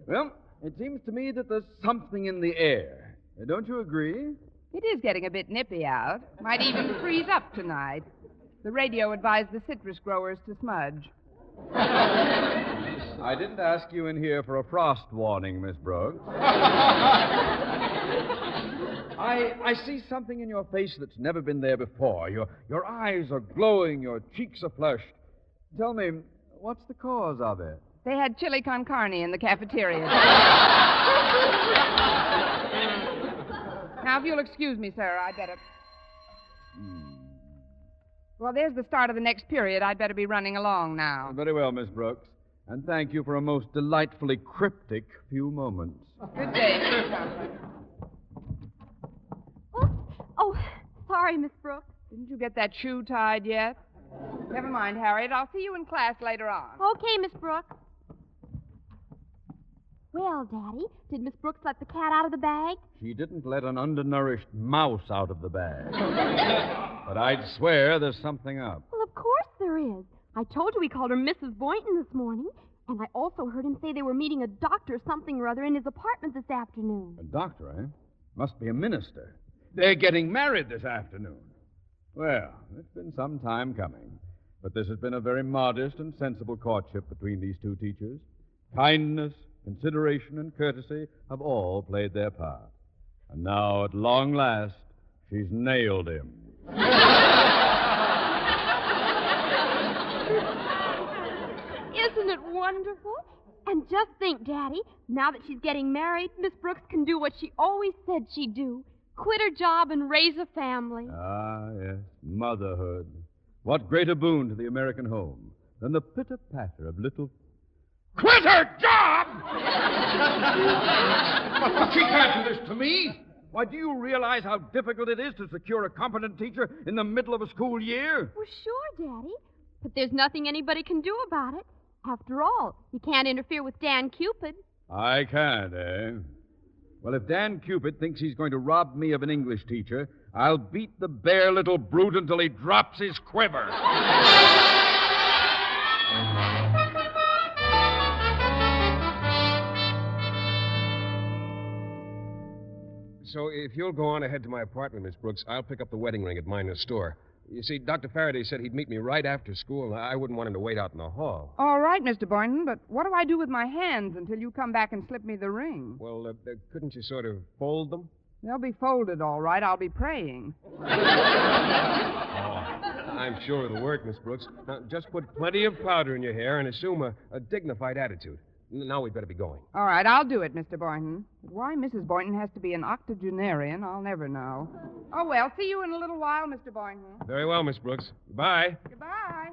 Well, it seems to me that there's something in the air. Don't you agree? It is getting a bit nippy out. Might even freeze up tonight. The radio advised the citrus growers to smudge. I didn't ask you in here for a frost warning, Miss Brooks. I see something in your face that's never been there before. Your eyes are glowing, your cheeks are flushed. Tell me, what's the cause of it? They had chili con carne in the cafeteria. Now, if you'll excuse me, sir, I'd better... Well, there's the start of the next period. I'd better be running along now. Very well, Miss Brooks. And thank you for a most delightfully cryptic few moments. Good day, Mr. Thompson. Oh, sorry, Miss Brooks. Didn't you get that shoe tied yet? Never mind, Harriet. I'll see you in class later on. Okay, Miss Brooks. Well, Daddy, did Miss Brooks let the cat out of the bag? She didn't let an undernourished mouse out of the bag. But I'd swear there's something up. Well, of course there is. I told you we called her Mrs. Boynton this morning. And I also heard him say they were meeting a doctor something or other in his apartment this afternoon. A doctor, eh? Must be a minister. They're getting married this afternoon. Well, it's been some time coming. But this has been a very modest and sensible courtship between these two teachers. Kindness, consideration, and courtesy have all played their part. And now, at long last, she's nailed him. Isn't it wonderful? And just think, Daddy, now that she's getting married, Miss Brooks can do what she always said she'd do. Quit her job and raise a family. Ah, yes, motherhood. What greater boon to the American home than the pitter-patter of little... Quit her job! But she can't do this to me. Why, do you realize how difficult it is to secure a competent teacher in the middle of a school year? Well, sure, Daddy. But there's nothing anybody can do about it. After all, you can't interfere with Dan Cupid. I can't, eh? Well, if Dan Cupid thinks he's going to rob me of an English teacher, I'll beat the bare little brute until he drops his quiver. So if you'll go on ahead to my apartment, Miss Brooks, I'll pick up the wedding ring at Miner's store. You see, Dr. Faraday said he'd meet me right after school, and I wouldn't want him to wait out in the hall. All right, Mr. Boynton, but what do I do with my hands until you come back and slip me the ring? Well, couldn't you sort of fold them? They'll be folded, all right. I'll be praying. I'm sure it'll work, Miss Brooks. Now, just put plenty of powder in your hair and assume a dignified attitude. Now we'd better be going. All right, I'll do it, Mr. Boynton. But why Mrs. Boynton has to be an octogenarian, I'll never know. Oh, well, see you in a little while, Mr. Boynton. Very well, Miss Brooks. Goodbye. Goodbye.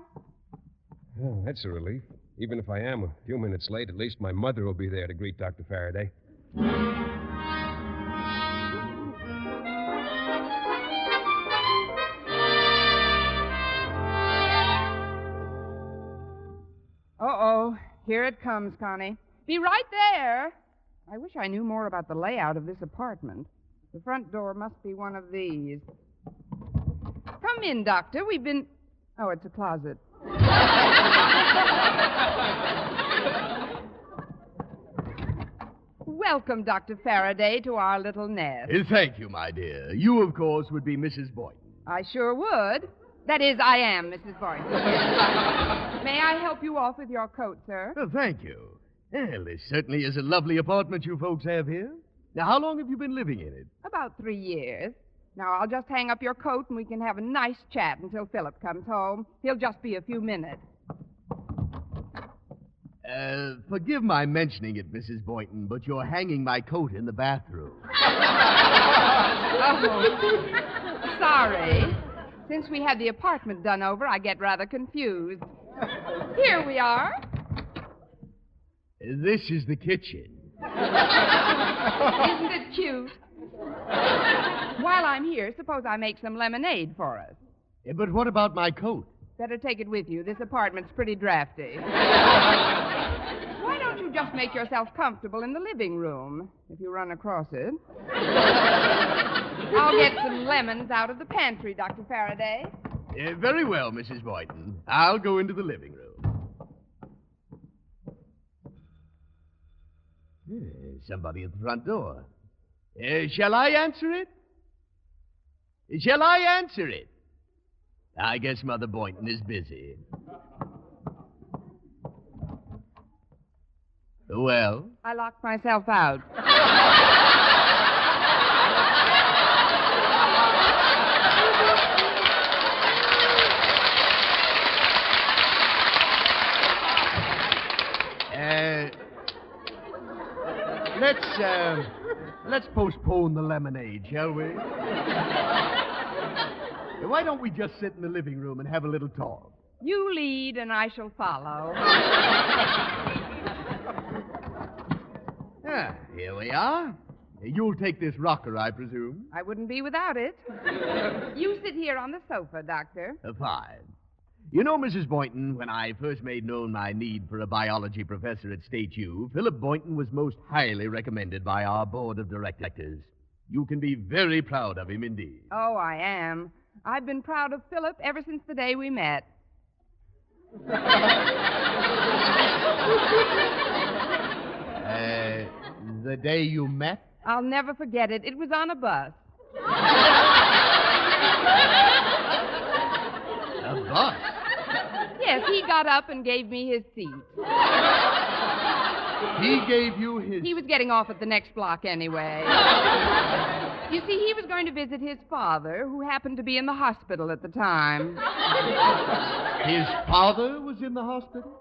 Oh, that's a relief. Even if I am a few minutes late, at least my mother will be there to greet Dr. Faraday. Uh-oh. Here it comes, Connie. Be right there. I wish I knew more about the layout of this apartment. The front door must be one of these. Come in, Doctor. We've been... Oh, it's a closet. Welcome, Dr. Faraday, to our little nest. Thank you, my dear. You, of course, would be Mrs. Boynton. I sure would. That is, I am Mrs. Boynton. May I help you off with your coat, sir? Oh, thank you. Well, this certainly is a lovely apartment you folks have here. Now, how long have you been living in it? About 3 years. Now, I'll just hang up your coat and we can have a nice chat until Philip comes home. He'll just be a few minutes. Forgive my mentioning it, Mrs. Boynton, but you're hanging my coat in the bathroom. Oh, sorry. Since we had the apartment done over, I get rather confused. Here we are. This is the kitchen. Isn't it cute? While I'm here, suppose I make some lemonade for us. But what about my coat? Better take it with you. This apartment's pretty drafty. Why don't you just make yourself comfortable in the living room, if you run across it? I'll get some lemons out of the pantry, Dr. Faraday. Very well, Mrs. Boynton. I'll go into the living room. Somebody at the front door. Shall I answer it? Shall I answer it? I guess Mother Boynton is busy. Well? I locked myself out. Let's postpone the lemonade, shall we? Why don't we just sit in the living room and have a little talk? You lead, and I shall follow. Here we are. You'll take this rocker, I presume. I wouldn't be without it. You sit here on the sofa, Doctor. Fine. You know, Mrs. Boynton, when I first made known my need for a biology professor at State U, Philip Boynton was most highly recommended by our board of directors. You can be very proud of him indeed. Oh, I am. I've been proud of Philip ever since the day we met. The day you met? I'll never forget it. It was on a bus. A bus? Yes, he got up and gave me his seat. He gave you his... He was getting off at the next block anyway. You see, he was going to visit his father, who happened to be in the hospital at the time. His father was in the hospital?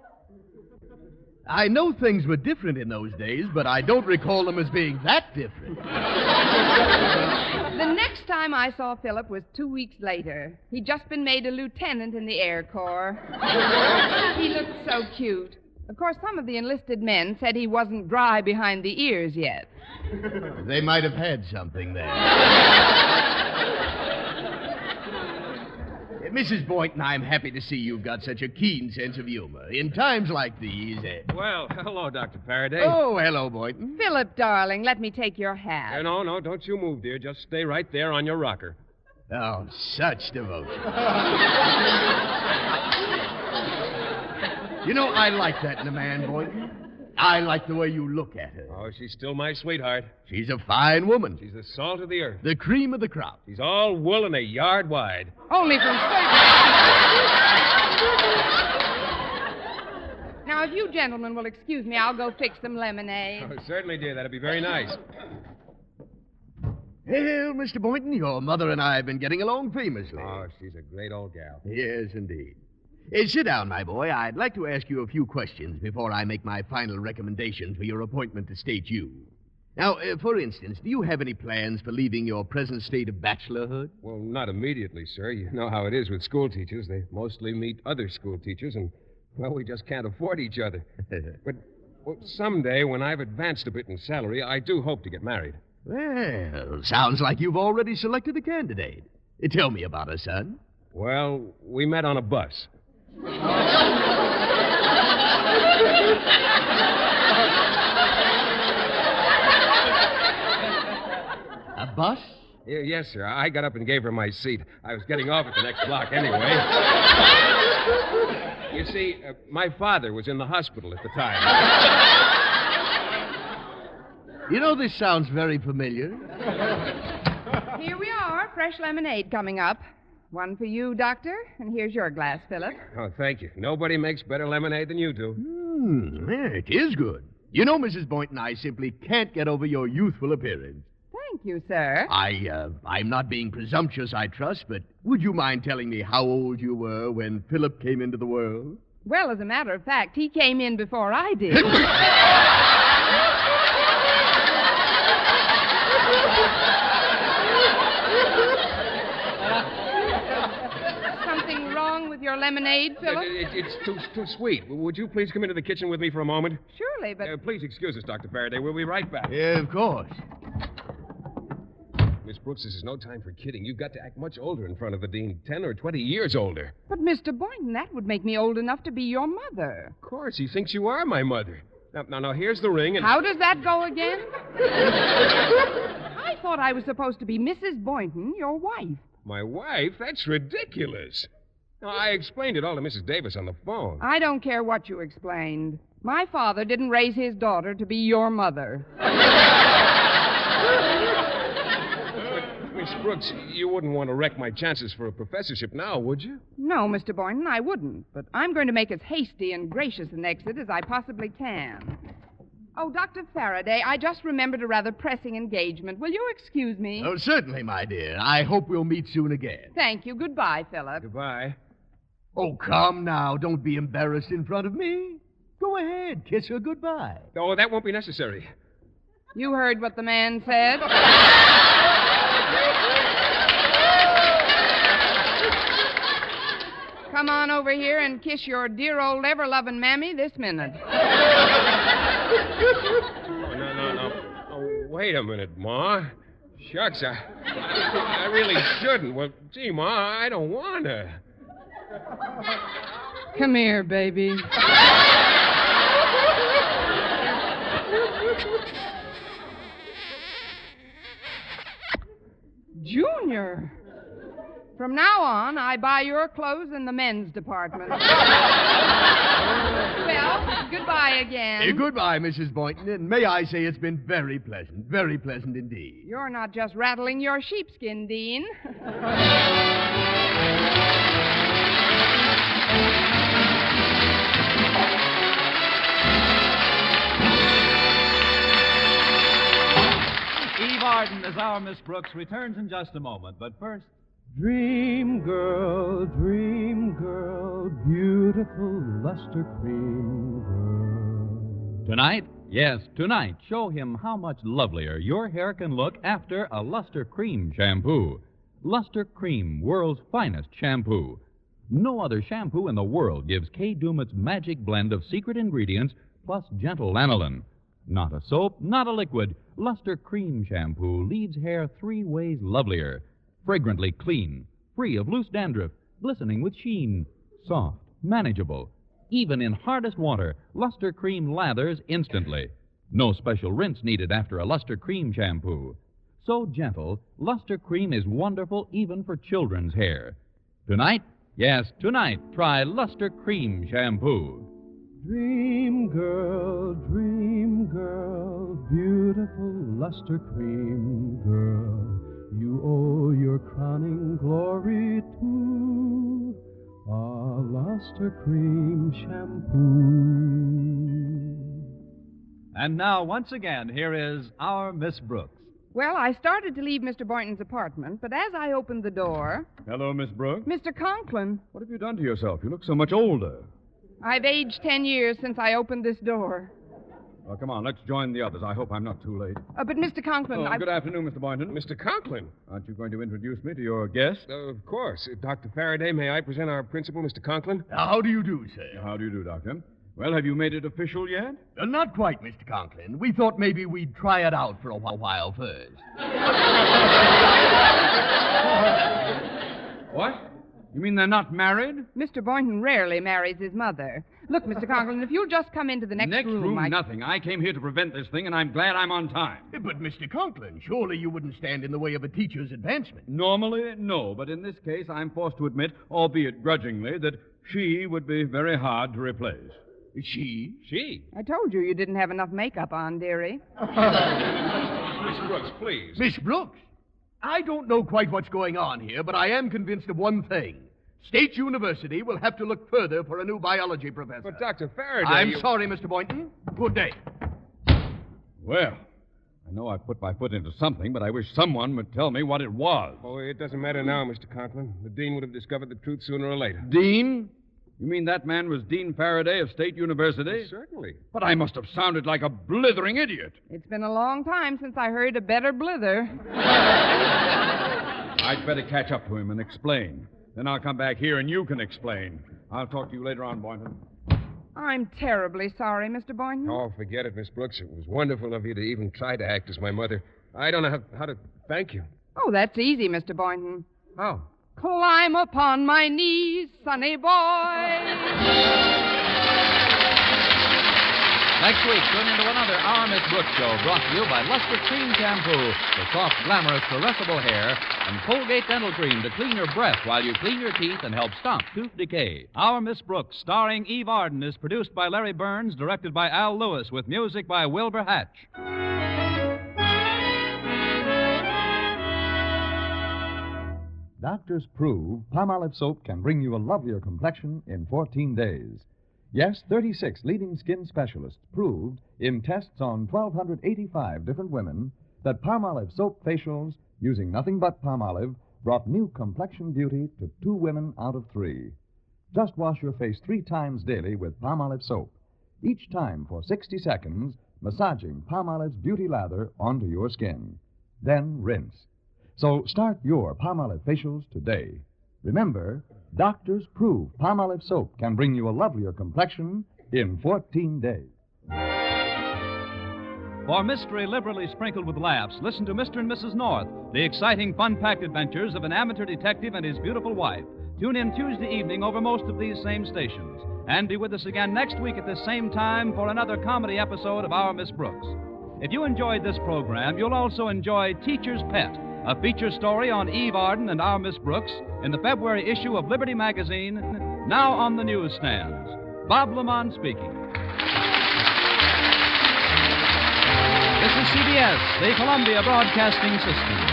I know things were different in those days, but I don't recall them as being that different. The next time I saw Philip was 2 weeks later. He'd just been made a lieutenant in the Air Corps. He looked so cute. Of course, some of the enlisted men said he wasn't dry behind the ears yet. They might have had something there. Mrs. Boynton, I'm happy to see you've got such a keen sense of humor. In times like these... Well, hello, Dr. Faraday. Oh, hello, Boynton. Philip, darling, let me take your hat. No, don't you move, dear. Just stay right there on your rocker. Oh, such devotion. You know, I like that in a man, Boynton. I like the way you look at her. Oh, she's still my sweetheart. She's a fine woman. She's the salt of the earth. The cream of the crop. She's all wool and a yard wide. Only from Now, if you gentlemen will excuse me, I'll go fix some lemonade. Oh, certainly, dear. That'd be very nice. Well, Mr. Boynton, your mother and I have been getting along famously. Oh, she's a great old gal. Yes, indeed. Sit down, my boy. I'd like to ask you a few questions before I make my final recommendation for your appointment to State U. Now, for instance, do you have any plans for leaving your present state of bachelorhood? Well, not immediately, sir. You know how it is with school teachers. They mostly meet other school teachers, and, well, we just can't afford each other. But someday, when I've advanced a bit in salary, I do hope to get married. Well, sounds like you've already selected a candidate. Tell me about her, son. Well, we met on a bus. A bus? Yes, sir. I got up and gave her my seat. I was getting off at the next block anyway. You see, my father was in the hospital at the time. You know, this sounds very familiar. Here we are, fresh lemonade coming up. One for you, Doctor, and here's your glass, Philip. Oh, thank you. Nobody makes better lemonade than you do. Yeah, it is good. You know, Mrs. Boynton, I simply can't get over your youthful appearance. Thank you, sir. I'm not being presumptuous, I trust, but would you mind telling me how old you were when Philip came into the world? Well, as a matter of fact, he came in before I did. Something wrong with your lemonade, Philip? It's too sweet. Would you please come into the kitchen with me for a moment? Surely, but... Please excuse us, Dr. Faraday. We'll be right back. Yeah, of course. Miss Brooks, this is no time for kidding. You've got to act much older in front of the dean, 10 or 20 years older. But, Mr. Boynton, that would make me old enough to be your mother. Of course, he thinks you are my mother. Now, here's the ring and... How does that go again? I thought I was supposed to be Mrs. Boynton, your wife. My wife? That's ridiculous. Now, I explained it all to Mrs. Davis on the phone. I don't care what you explained. My father didn't raise his daughter to be your mother. Miss Brooks, you wouldn't want to wreck my chances for a professorship now, would you? No, Mr. Boynton, I wouldn't. But I'm going to make as hasty and gracious an exit as I possibly can. Oh, Dr. Faraday, I just remembered a rather pressing engagement. Will you excuse me? Oh, certainly, my dear. I hope we'll meet soon again. Thank you. Goodbye, Philip. Goodbye. Oh, come now. Don't be embarrassed in front of me. Go ahead. Kiss her goodbye. Oh, that won't be necessary. You heard what the man said. Come on over here and kiss your dear old ever-loving mammy this minute. No. Oh, wait a minute, Ma. Shucks, I really shouldn't. Well, gee, Ma, I don't want to. Come here, baby. Junior. From now on, I buy your clothes in the men's department. Well, goodbye again. Goodbye, Mrs. Boynton, and may I say it's been very pleasant indeed. You're not just rattling your sheepskin, Dean. Eve Arden as our Miss Brooks returns in just a moment, but first... Dream girl, beautiful luster cream girl. Tonight, yes, tonight, show him how much lovelier your hair can look after a Luster Cream shampoo. Luster Cream, world's finest shampoo. No other shampoo in the world gives Kay Daumit's magic blend of secret ingredients plus gentle lanolin. Not a soap, not a liquid. Luster Cream shampoo leaves hair 3 ways lovelier. Fragrantly clean, free of loose dandruff, glistening with sheen, soft, manageable. Even in hardest water, Luster Cream lathers instantly. No special rinse needed after a Luster Cream shampoo. So gentle, Luster Cream is wonderful even for children's hair. Tonight, yes, tonight, try Luster Cream shampoo. Dream girl, beautiful luster cream girl. You owe your crowning glory to a luster cream shampoo. And now, once again, here is our Miss Brooks. Well, I started to leave Mr. Boynton's apartment, but as I opened the door... Hello, Miss Brooks. Mr. Conklin. What have you done to yourself? You look so much older. I've aged 10 years since I opened this door. Well, come on, let's join the others. I hope I'm not too late. But, Mr. Conklin, Good afternoon, Mr. Boynton. Mr. Conklin. Aren't you going to introduce me to your guest? Of course. Dr. Faraday, may I present our principal, Mr. Conklin? How do you do, sir? How do you do, Doctor? Well, have you made it official yet? Not quite, Mr. Conklin. We thought maybe we'd try it out for a while first. What? You mean they're not married? Mr. Boynton rarely marries his mother. Look, Mr. Conklin, if you'll just come into the next room... Nothing. I came here to prevent this thing, and I'm glad I'm on time. But, Mr. Conklin, surely you wouldn't stand in the way of a teacher's advancement. Normally, no. But in this case, I'm forced to admit, albeit grudgingly, that she would be very hard to replace. She? She. I told you didn't have enough makeup on, dearie. Miss Brooks, please. Miss Brooks? I don't know quite what's going on here, but I am convinced of one thing. State University will have to look further for a new biology professor. But, Dr. Faraday... I'm sorry, Mr. Boynton. Good day. Well, I know I put my foot into something, but I wish someone would tell me what it was. Oh, it doesn't matter now, Mr. Conklin. The dean would have discovered the truth sooner or later. Dean? You mean that man was Dean Faraday of State University? Well, certainly. But I must have sounded like a blithering idiot. It's been a long time since I heard a better blither. I'd better catch up to him and explain. Then I'll come back here and you can explain. I'll talk to you later on, Boynton. I'm terribly sorry, Mr. Boynton. Oh, forget it, Miss Brooks. It was wonderful of you to even try to act as my mother. I don't know how to thank you. Oh, that's easy, Mr. Boynton. How? Climb upon my knees, sonny boy. Next week, tune into another Our Miss Brooks show brought to you by Luster Cream Shampoo, the soft, glamorous, caressable hair, and Colgate Dental Cream to clean your breath while you clean your teeth and help stop tooth decay. Our Miss Brooks, starring Eve Arden, is produced by Larry Burns, directed by Al Lewis, with music by Wilbur Hatch. Doctors prove Palmolive soap can bring you a lovelier complexion in 14 days. Yes, 36 leading skin specialists proved in tests on 1,285 different women that Palmolive soap facials using nothing but Palmolive brought new complexion beauty to 2 women out of 3. Just wash your face 3 times daily with Palmolive soap. each time for 60 seconds, massaging Palmolive's beauty lather onto your skin. Then rinse. So start your Palmolive facials today. Remember, doctors prove Palmolive soap can bring you a lovelier complexion in 14 days. For mystery liberally sprinkled with laughs, listen to Mr. and Mrs. North, the exciting, fun-packed adventures of an amateur detective and his beautiful wife. Tune in Tuesday evening over most of these same stations. And be with us again next week at this same time for another comedy episode of Our Miss Brooks. If you enjoyed this program, you'll also enjoy Teacher's Pet, a feature story on Eve Arden and Our Miss Brooks in the February issue of Liberty Magazine, now on the newsstands. Bob Lamont speaking. This is CBS, the Columbia Broadcasting System.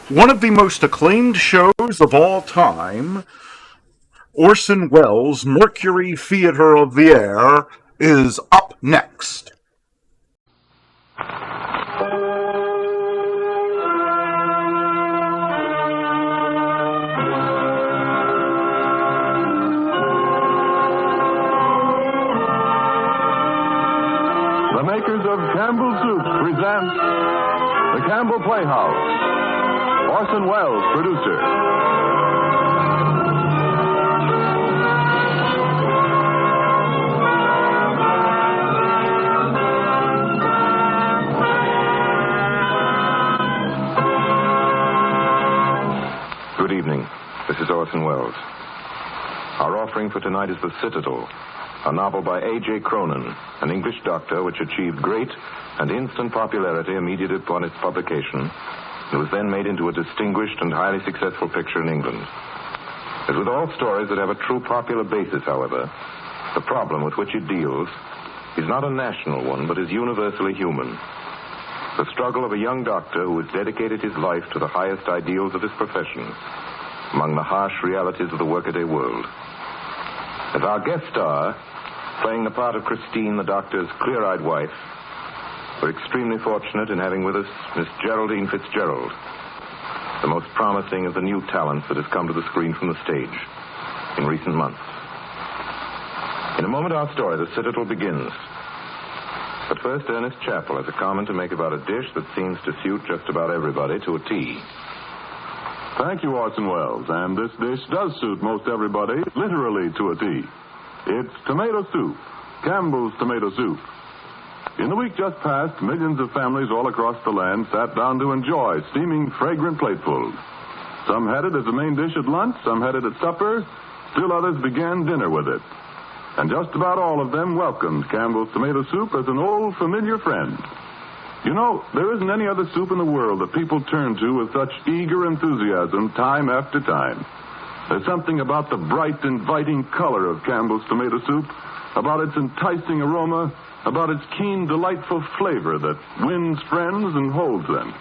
One of the most acclaimed shows of all time, Orson Welles' Mercury Theater of the Air, is up next. The makers of Campbell Soup present The Campbell Playhouse. Orson Welles, producer. Good evening. This is Orson Welles. Our offering for tonight is The Citadel, a novel by A.J. Cronin, an English doctor which achieved great and instant popularity immediately upon its publication. It was then made into a distinguished and highly successful picture in England. As with all stories that have a true popular basis, however, the problem with which it deals is not a national one, but is universally human. The struggle of a young doctor who has dedicated his life to the highest ideals of his profession among the harsh realities of the workaday world. As our guest star, playing the part of Christine, the doctor's clear-eyed wife, we're extremely fortunate in having with us Miss Geraldine Fitzgerald, the most promising of the new talents that has come to the screen from the stage in recent months. In a moment, our story, The Citadel, begins. But first, Ernest Chappell has a comment to make about a dish that seems to suit just about everybody to a T. Thank you, Orson Welles. And this dish does suit most everybody, literally to a T. It's tomato soup, Campbell's tomato soup. In the week just past, millions of families all across the land sat down to enjoy steaming, fragrant platefuls. Some had it as a main dish at lunch, some had it at supper, still others began dinner with it. And just about all of them welcomed Campbell's tomato soup as an old, familiar friend. You know, there isn't any other soup in the world that people turn to with such eager enthusiasm time after time. There's something about the bright, inviting color of Campbell's tomato soup, about its enticing aroma, about its keen, delightful flavor that wins friends and holds them.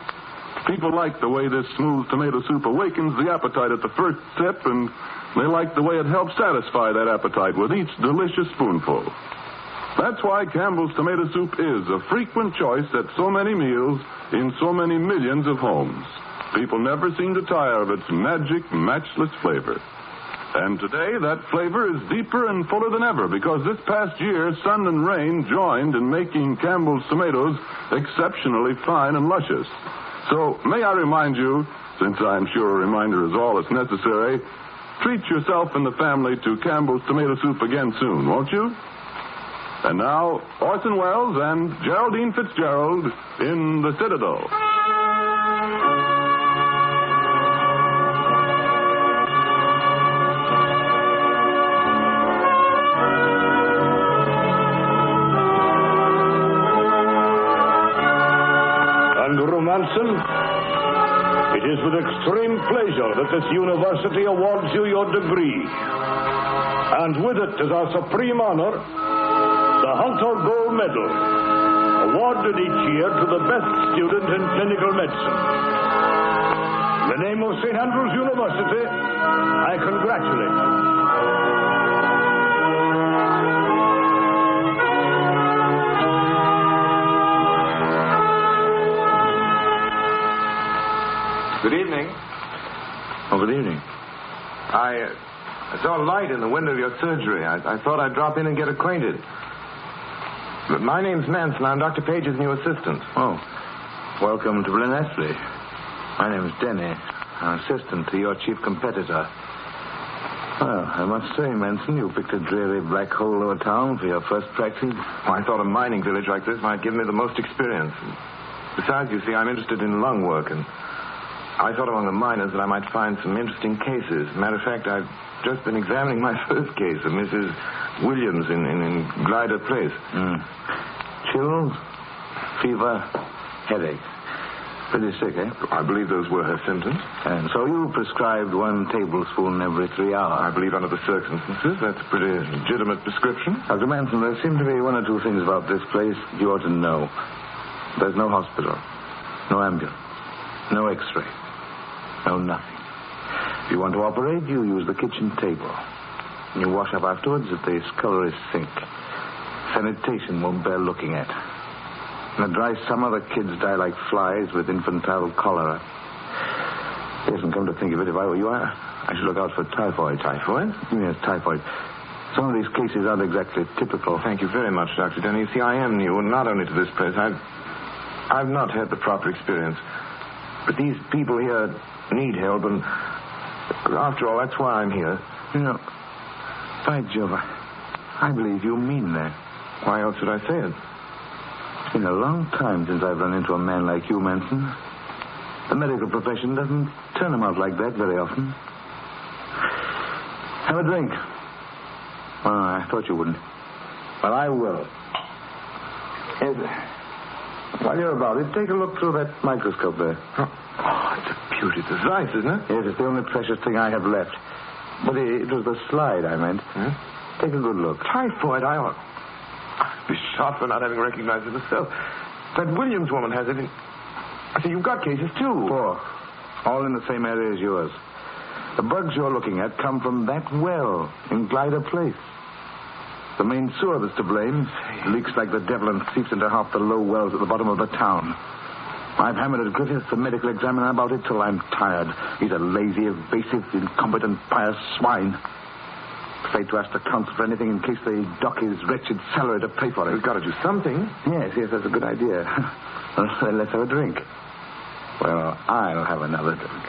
People like the way this smooth tomato soup awakens the appetite at the first sip, and they like the way it helps satisfy that appetite with each delicious spoonful. That's why Campbell's tomato soup is a frequent choice at so many meals in so many millions of homes. People never seem to tire of its magic, matchless flavor. And today, that flavor is deeper and fuller than ever because this past year, sun and rain joined in making Campbell's tomatoes exceptionally fine and luscious. So, may I remind you, since I'm sure a reminder is all that's necessary, treat yourself and the family to Campbell's tomato soup again soon, won't you? And now, Orson Welles and Geraldine Fitzgerald in The Citadel. Manson, it is with extreme pleasure that this university awards you your degree. And with it, as our supreme honor, the Hunter Gold Medal, awarded each year to the best student in clinical medicine. In the name of St. Andrews University, I congratulate you. saw a light in the window of your surgery. I thought I'd drop in and get acquainted. But my name's Manson. I'm Dr. Page's new assistant. Oh, welcome to Blenhesley. My name's Denny, an assistant to your chief competitor. Well, I must say, Manson, you picked a dreary black hole of a town for your first practice. Well, I thought a mining village like this might give me the most experience. Besides, you see, I'm interested in lung work, and I thought among the miners that I might find some interesting cases. Matter of fact, I've just been examining my first case of Mrs. Williams in Glider Place. Chills, fever, headache. Pretty sick, eh? I believe those were her symptoms. And so you prescribed 1 tablespoon every 3 hours. I believe under the circumstances, that's a pretty legitimate prescription. Dr. Manson, there seem to be 1 or 2 things about this place you ought to know. There's no hospital, no ambulance, no x-ray, no nothing. If you want to operate, you use the kitchen table. You wash up afterwards at the scullery sink. Sanitation won't bear looking at. In the dry summer, the kids die like flies with infantile cholera. Yes, and come to think of it, if I were you, I should look out for typhoid. Typhoid? Yes, typhoid. Some of these cases aren't exactly typical. Thank you very much, Dr. Denny. You see, I am new, not only to this place. I've not had the proper experience. But these people here need help, and after all, that's why I'm here. You know, by Jove, I believe you mean that. Why else would I say it? It's been a long time since I've run into a man like you, Manson. The medical profession doesn't turn them out like that very often. Have a drink. Oh, I thought you wouldn't. But I will. While you're about it, take a look through that microscope there. Oh, it's a beauty. It's nice, isn't it? Yes, it's the only precious thing I have left. But it was the slide I meant. Take a good look. Typhoid, I'd be shot for not having recognized it myself. That Williams woman has it. I say, you've got cases, too. 4. All in the same area as yours. The bugs you're looking at come from that well in Glider Place. The main sewer that's to blame leaks like the devil and seeps into half the low wells at the bottom of the town. I've hammered at Griffiths, the medical examiner, about it till I'm tired. He's a lazy, evasive, incompetent, pious swine. Afraid to ask the council for anything in case they dock his wretched salary to pay for it. We've got to do something. Yes, that's a good idea. Well, let's have a drink. Well, I'll have another drink.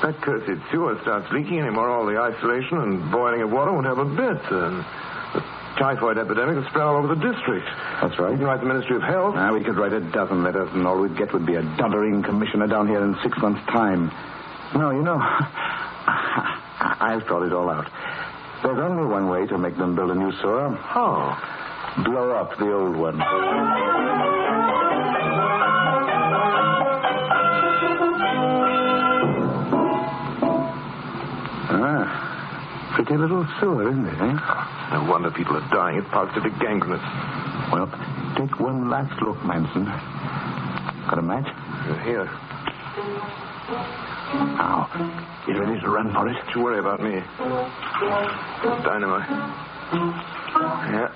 That cursed sewer starts leaking anymore. All the isolation and boiling of water won't help a bit. The typhoid epidemic will spread all over the district. That's right. You can write the Ministry of Health. We could write a dozen letters, and all we'd get would be a doddering commissioner down here in 6 months' time. No, you know, I've thought it all out. There's only one way to make them build a new sewer. How? Blow up the old one. Pretty little sewer, isn't it, eh? No wonder people are dying. It's positive gangrenous. Well, take one last look, Manson. Got a match? Here. Now, you ready to run for it? Don't you worry about me. Dynamite. Yeah.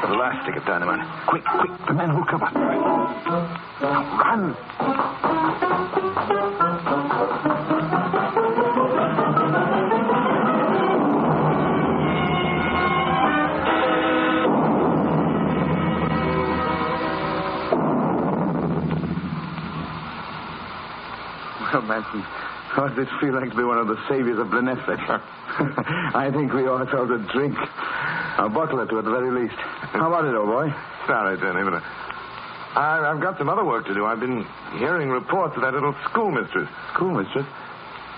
The last stick of dynamite. Quick, the men will cover. Now, run. Well, Manson, how does it feel like to be one of the saviors of Blenhesley? I think we owe ourselves a drink. A bottle or two at the very least. How about it, old boy? Sorry, Denny, but I've got some other work to do. I've been hearing reports of that little schoolmistress. Schoolmistress?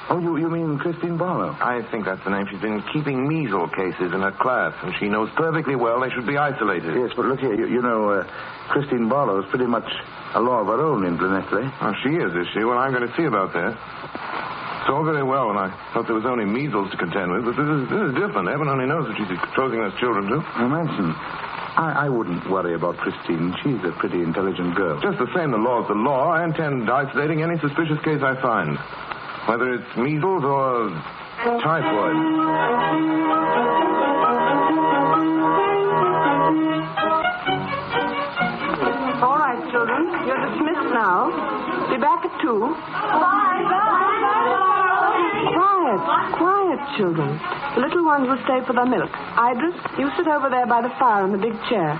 Oh, you mean Christine Barlow? I think that's the name. She's been keeping measles cases in her class, and she knows perfectly well they should be isolated. Yes, but look here. You know, Christine Barlow is pretty much a law of her own in Blenhesley. Oh, she is she? Well, I'm going to see about that. It's all very well, and I thought there was only measles to contend with, but this is different. Heaven only knows what she's exposing those children to. Now, Manson, I wouldn't worry about Christine. She's a pretty intelligent girl. Just the same, the law's the law. I intend isolating any suspicious case I find, whether it's measles or typhoid. All right, children. You're dismissed now. Be back at 2. Bye. Quiet. Quiet, children. The little ones will stay for their milk. Idris, you sit over there by the fire in the big chair.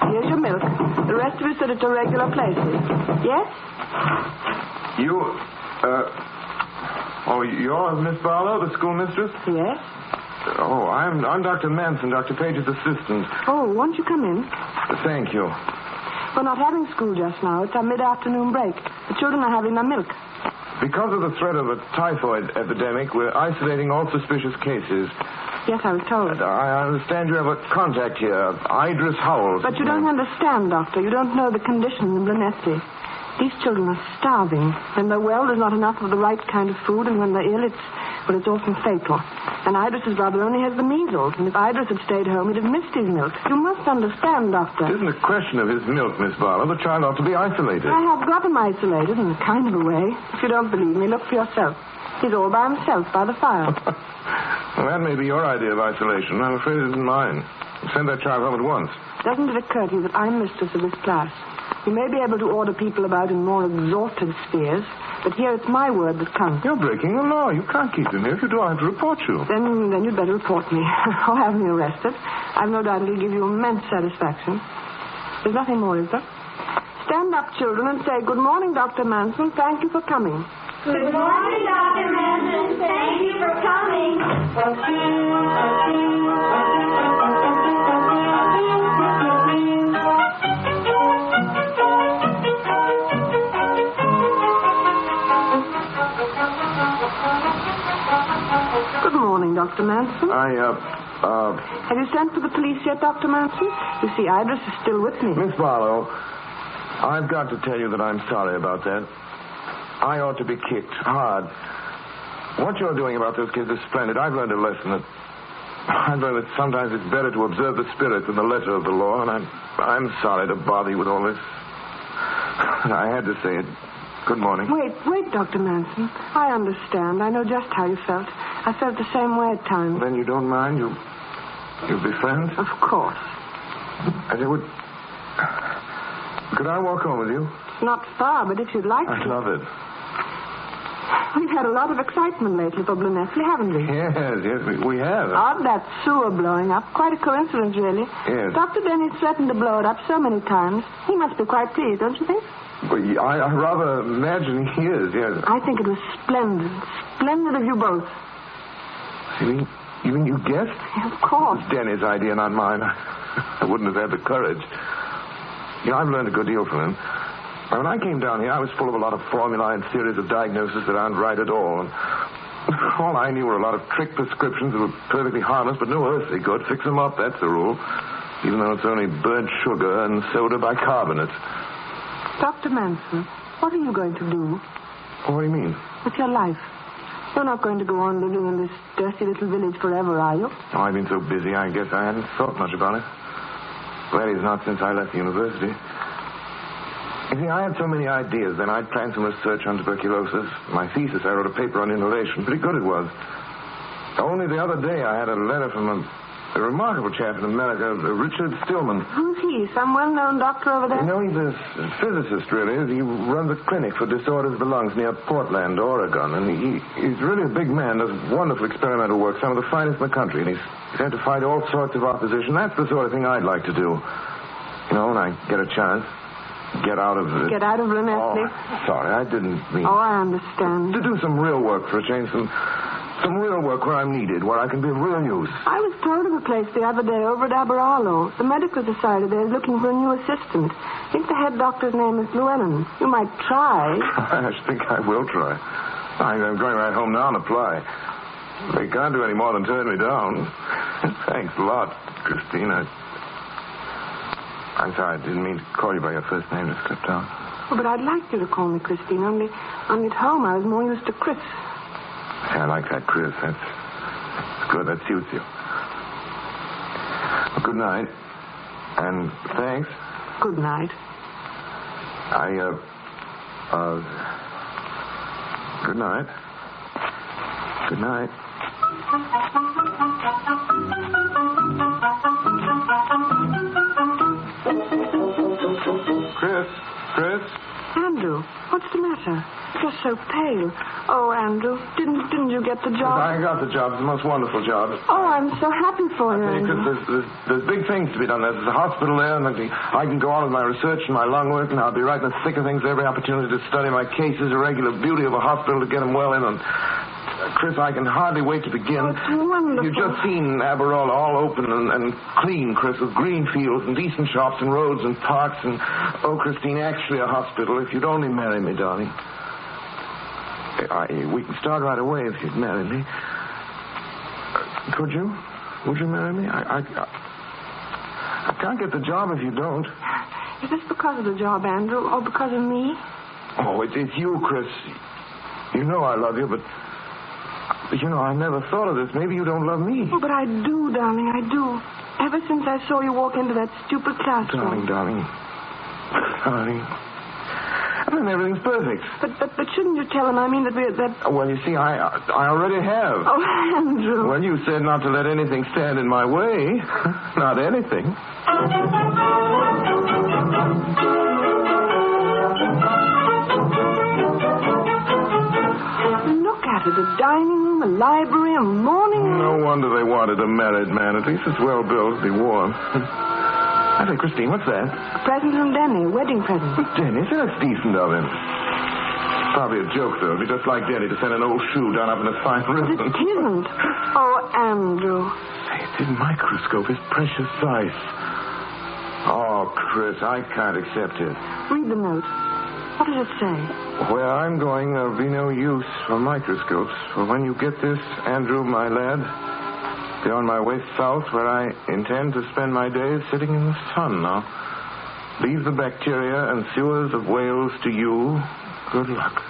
Here's your milk. The rest of you sit at your regular places. Yes? You're Miss Barlow, the schoolmistress? Yes. Oh, I'm Dr. Manson, Dr. Page's assistant. Oh, won't you come in? Thank you. We're not having school just now. It's our mid-afternoon break. The children are having their milk. Because of the threat of a typhoid epidemic, we're isolating all suspicious cases. Yes, I was told. I understand you have a contact here, Idris Howells. But you don't understand, Doctor. You don't know the conditions in Blunesty. These children are starving. When they're well, there's not enough of the right kind of food, and when they're ill, it's often fatal. And Idris's brother only has the measles, and if Idris had stayed home, he'd have missed his milk. You must understand, Doctor. It isn't a question of his milk, Miss Barlow. The child ought to be isolated. I have got him isolated in a kind of a way. If you don't believe me, look for yourself. He's all by himself by the fire. Well, that may be your idea of isolation. I'm afraid it isn't mine. Send that child home at once. Doesn't it occur to you that I'm mistress of this class? You may be able to order people about in more exalted spheres, but here it's my word that counts. You're breaking the law. You can't keep him here. If you do, I have to report you. Then you'd better report me or have me arrested. I've no doubt it'll give you immense satisfaction. There's nothing more, is there? Stand up, children, and say, "Good morning, Dr. Manson. Thank you for coming." Good morning, Dr. Manson. Thank you for coming. Good morning, Dr. Manson. Have you sent for the police yet, Dr. Manson? You see, Idris is still with me. Miss Barlow, I've got to tell you that I'm sorry about that. I ought to be kicked hard. What you're doing about those kids is splendid. I've learned that sometimes it's better to observe the spirit than the letter of the law, and I'm sorry to bother you with all this. I had to say it. Good morning. Wait, Dr. Manson. I understand. I know just how you felt. I felt the same way at times. Then you don't mind? You'll be friends? Of course. I say, could I walk home with you? Not far, but if you'd like to. I'd love it. We've had a lot of excitement lately for Blunesty, haven't we? Yes, we have. Odd, that sewer blowing up. Quite a coincidence, really. Yes. Dr. Denny's threatened to blow it up so many times. He must be quite pleased, don't you think? Well, I rather imagine he is, yes. I think it was splendid. Splendid of you both. You mean you guessed? Of course. It was Denny's idea, not mine. I wouldn't have had the courage. I've learned a good deal from him. When I came down here, I was full of a lot of formulae and theories of diagnosis that aren't right at all. And all I knew were a lot of trick prescriptions that were perfectly harmless, but no earthly good. Fix them up, that's the rule. Even though it's only burnt sugar and soda bicarbonate. Dr. Manson, what are you going to do? What do you mean? With your life. You're not going to go on living in this dirty little village forever, are you? Oh, I've been so busy, I guess I hadn't thought much about it. That is, not since I left the university. You see, I had so many ideas. Then I'd planned some research on tuberculosis. My thesis, I wrote a paper on inhalation. Pretty good it was. Only the other day I had a letter from a remarkable chap in America, Richard Stillman. Who's he? Some well-known doctor over there? He's a physicist, really. He runs a clinic for disorders of the lungs near Portland, Oregon. And he's really a big man, does wonderful experimental work, some of the finest in the country. And he's had to fight all sorts of opposition. That's the sort of thing I'd like to do. When I get a chance. Get out of it. Get out of Blunesty? Sorry, I didn't mean... Oh, I understand. To do some real work for a change, some real work where I'm needed, where I can be of real use. I was told of a place the other day over at Aberarlo. The medical society there is looking for a new assistant. I think the head doctor's name is Llewellyn. You might try. I think I will try. I'm going right home now and apply. They can't do any more than turn me down. Thanks a lot, Christine. I'm sorry, I didn't mean to call you by your first name. Just slipped out. Oh, but I'd like you to call me Christine. Only at home I was more used to Chris. Yeah, I like that, Chris. That's good. That suits you. Well, good night. And thanks. Good night. Good night. Good night. Chris? Andrew, what's the matter? sir. You're so pale. Oh, Andrew, didn't you get the job? I got the job. It's the most wonderful job. Oh, I'm so happy for you, Andrew. Because there's big things to be done. There's a hospital there, and I can go on with my research and my lung work, and I'll be right in the thick of things, every opportunity to study my cases, a regular beauty of a hospital to get them well in. And Chris, I can hardly wait to begin. Oh, it's wonderful. You've just seen Aberola all open and clean, Chris, with green fields and decent shops and roads and parks and, oh, Christine, actually a hospital. If you'd only marry me, darling. We can start right away if you'd marry me. Could you? Would you marry me? I can't get the job if you don't. Is this because of the job, Andrew, or because of me? Oh, it's you, Chris. You know I love you, but you know, I never thought of this. Maybe you don't love me. Oh, but I do, darling, I do. Ever since I saw you walk into that stupid classroom. Darling. And everything's perfect. But shouldn't you tell him? I mean that Well, you see, I already have. Oh, Andrew. Well, you said not to let anything stand in my way. Not anything. Look at it. A dining room, a library, a morning room. No wonder they wanted a married man. At least it's well built to be warm. I say, Christine, what's that? A present from Denny, a wedding present. Denny? That's decent of him. Probably a joke, though. It'd be just like Denny to send an old shoe done up in a fine ribbon. It isn't. Oh, Andrew. Say, it's in microscope. It's precious ice. Oh, Chris, I can't accept it. Read the note. What does it say? Where I'm going, there'll be no use for microscopes. For when you get this, Andrew, my lad, be on my way south, where I intend to spend my days sitting in the sun now. Leave the bacteria and sewers of Wales to you. Good luck.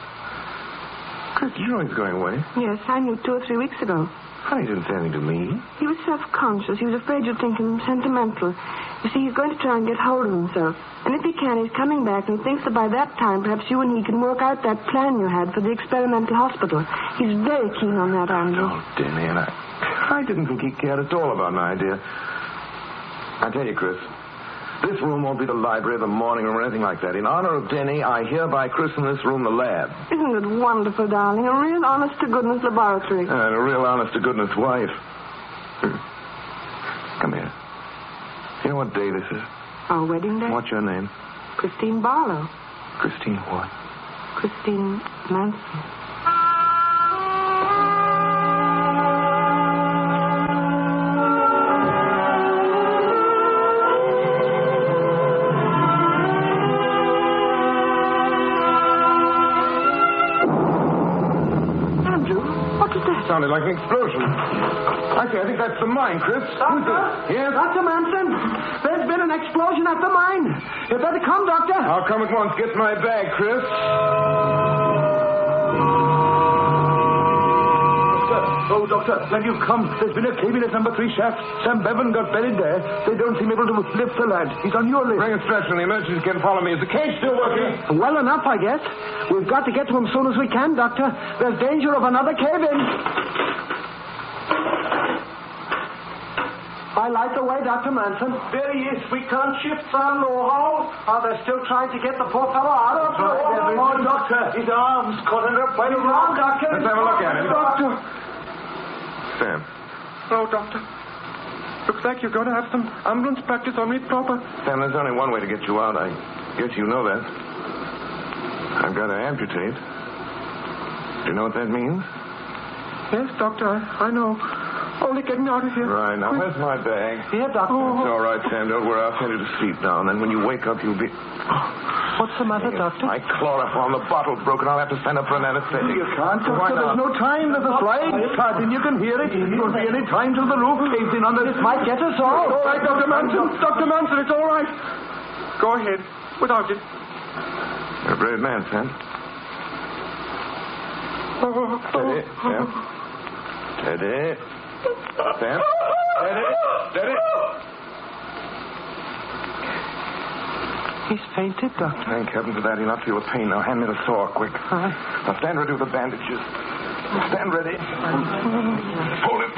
Chris, did you know he's going away? Yes, I knew 2 or 3 weeks ago. Honey didn't say anything to me. He was self-conscious. He was afraid you'd think him sentimental. You see, he's going to try and get hold of himself. And if he can, he's coming back and thinks that by that time, perhaps you and he can work out that plan you had for the experimental hospital. He's very keen on that, Andrew. Oh, Denny, and I didn't think he cared at all about my idea. I tell you, Chris, this room won't be the library, the morning room, or anything like that. In honor of Denny, I hereby christen this room the lab. Isn't it wonderful, darling? A real honest-to-goodness laboratory. And a real honest-to-goodness wife. Come here. You know what day this is? Our wedding day? What's your name? Christine Barlow. Christine what? Christine Manson. Sounded like an explosion. I think that's the mine, Chris. Doctor? Yes? Dr. Manson, there's been an explosion at the mine. You better come, Doctor. I'll come at once. Get my bag, Chris. Oh, Doctor, when you come, there's been a cave in at number 3 shaft. Sam Bevan got buried there. They don't seem able to lift the lad. He's on your list. Bring a stretcher and the emergency can follow me. Is the cage still working? Well enough, I guess. We've got to get to him as soon as we can, Doctor. There's danger of another cave-in. I light the way, Dr. Manson. There he is. We can't shift Sam Lowhall. Oh, they're still trying to get the poor fellow out. Oh, Doctor, his arm's caught under a plate of rock, Doctor. Let's have a look at him. Doctor. Sam. Oh, Doctor. Looks like you're going to have some ambulance practice on me proper. Sam, there's only one way to get you out. I guess you know that. I've got to amputate. Do you know what that means? Yes, Doctor, I know. Only get me out of here. Right, now, where's my bag? Here, Doctor. It's all right, Sam. Don't worry. I'll send you to sleep now. And then when you wake up, you'll be... What's the matter, Doctor? My chloroform. The bottle's broken. I'll have to send up for an anesthetic. You can't, Doctor. There's no time. There's a flying starting. You can hear it. It won't be any time till the roof caves in under this. Might get us all. All right, Dr. Manson. Dr. Manson, it's all right. Go ahead. Without it. You're a brave man, Sam. Steady, Sam. Steady. Sam? Steady. Steady. He's fainted, Doctor. Thank heaven for that. He'll not feel the pain now. Hand me the saw, quick. Now stand ready with the bandages. Stand ready. Hold him.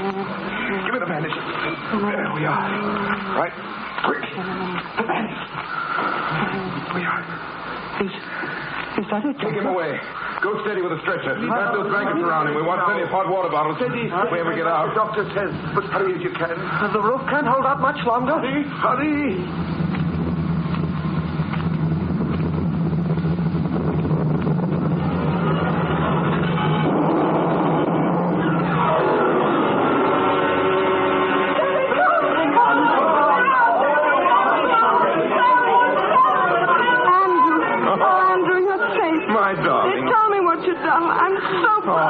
Give me the bandages. There we are. Right. Quick. The bandages. We are. Is that it? Take him away. Go steady with the stretcher. Wrap those blankets around him. We want plenty of hot water bottles Steady. if we ever get out. The doctor says, but hurry as you can. The roof can't hold out much longer. Hurry.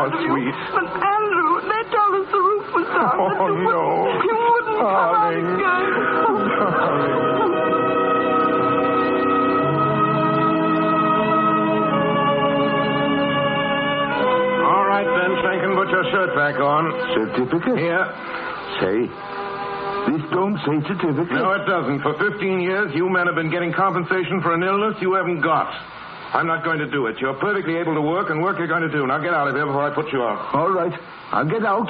Sweet. But, Andrew, they told us the roof was down. Oh, no. You wouldn't come out again. All right, then, Shankin, put your shirt back on. Certificate? Here. Say, this don't say certificate. No, it doesn't. For 15 years, you men have been getting compensation for an illness you haven't got. I'm not going to do it. You're perfectly able to work, and work you're going to do. Now get out of here before I put you out. All right. I'll get out.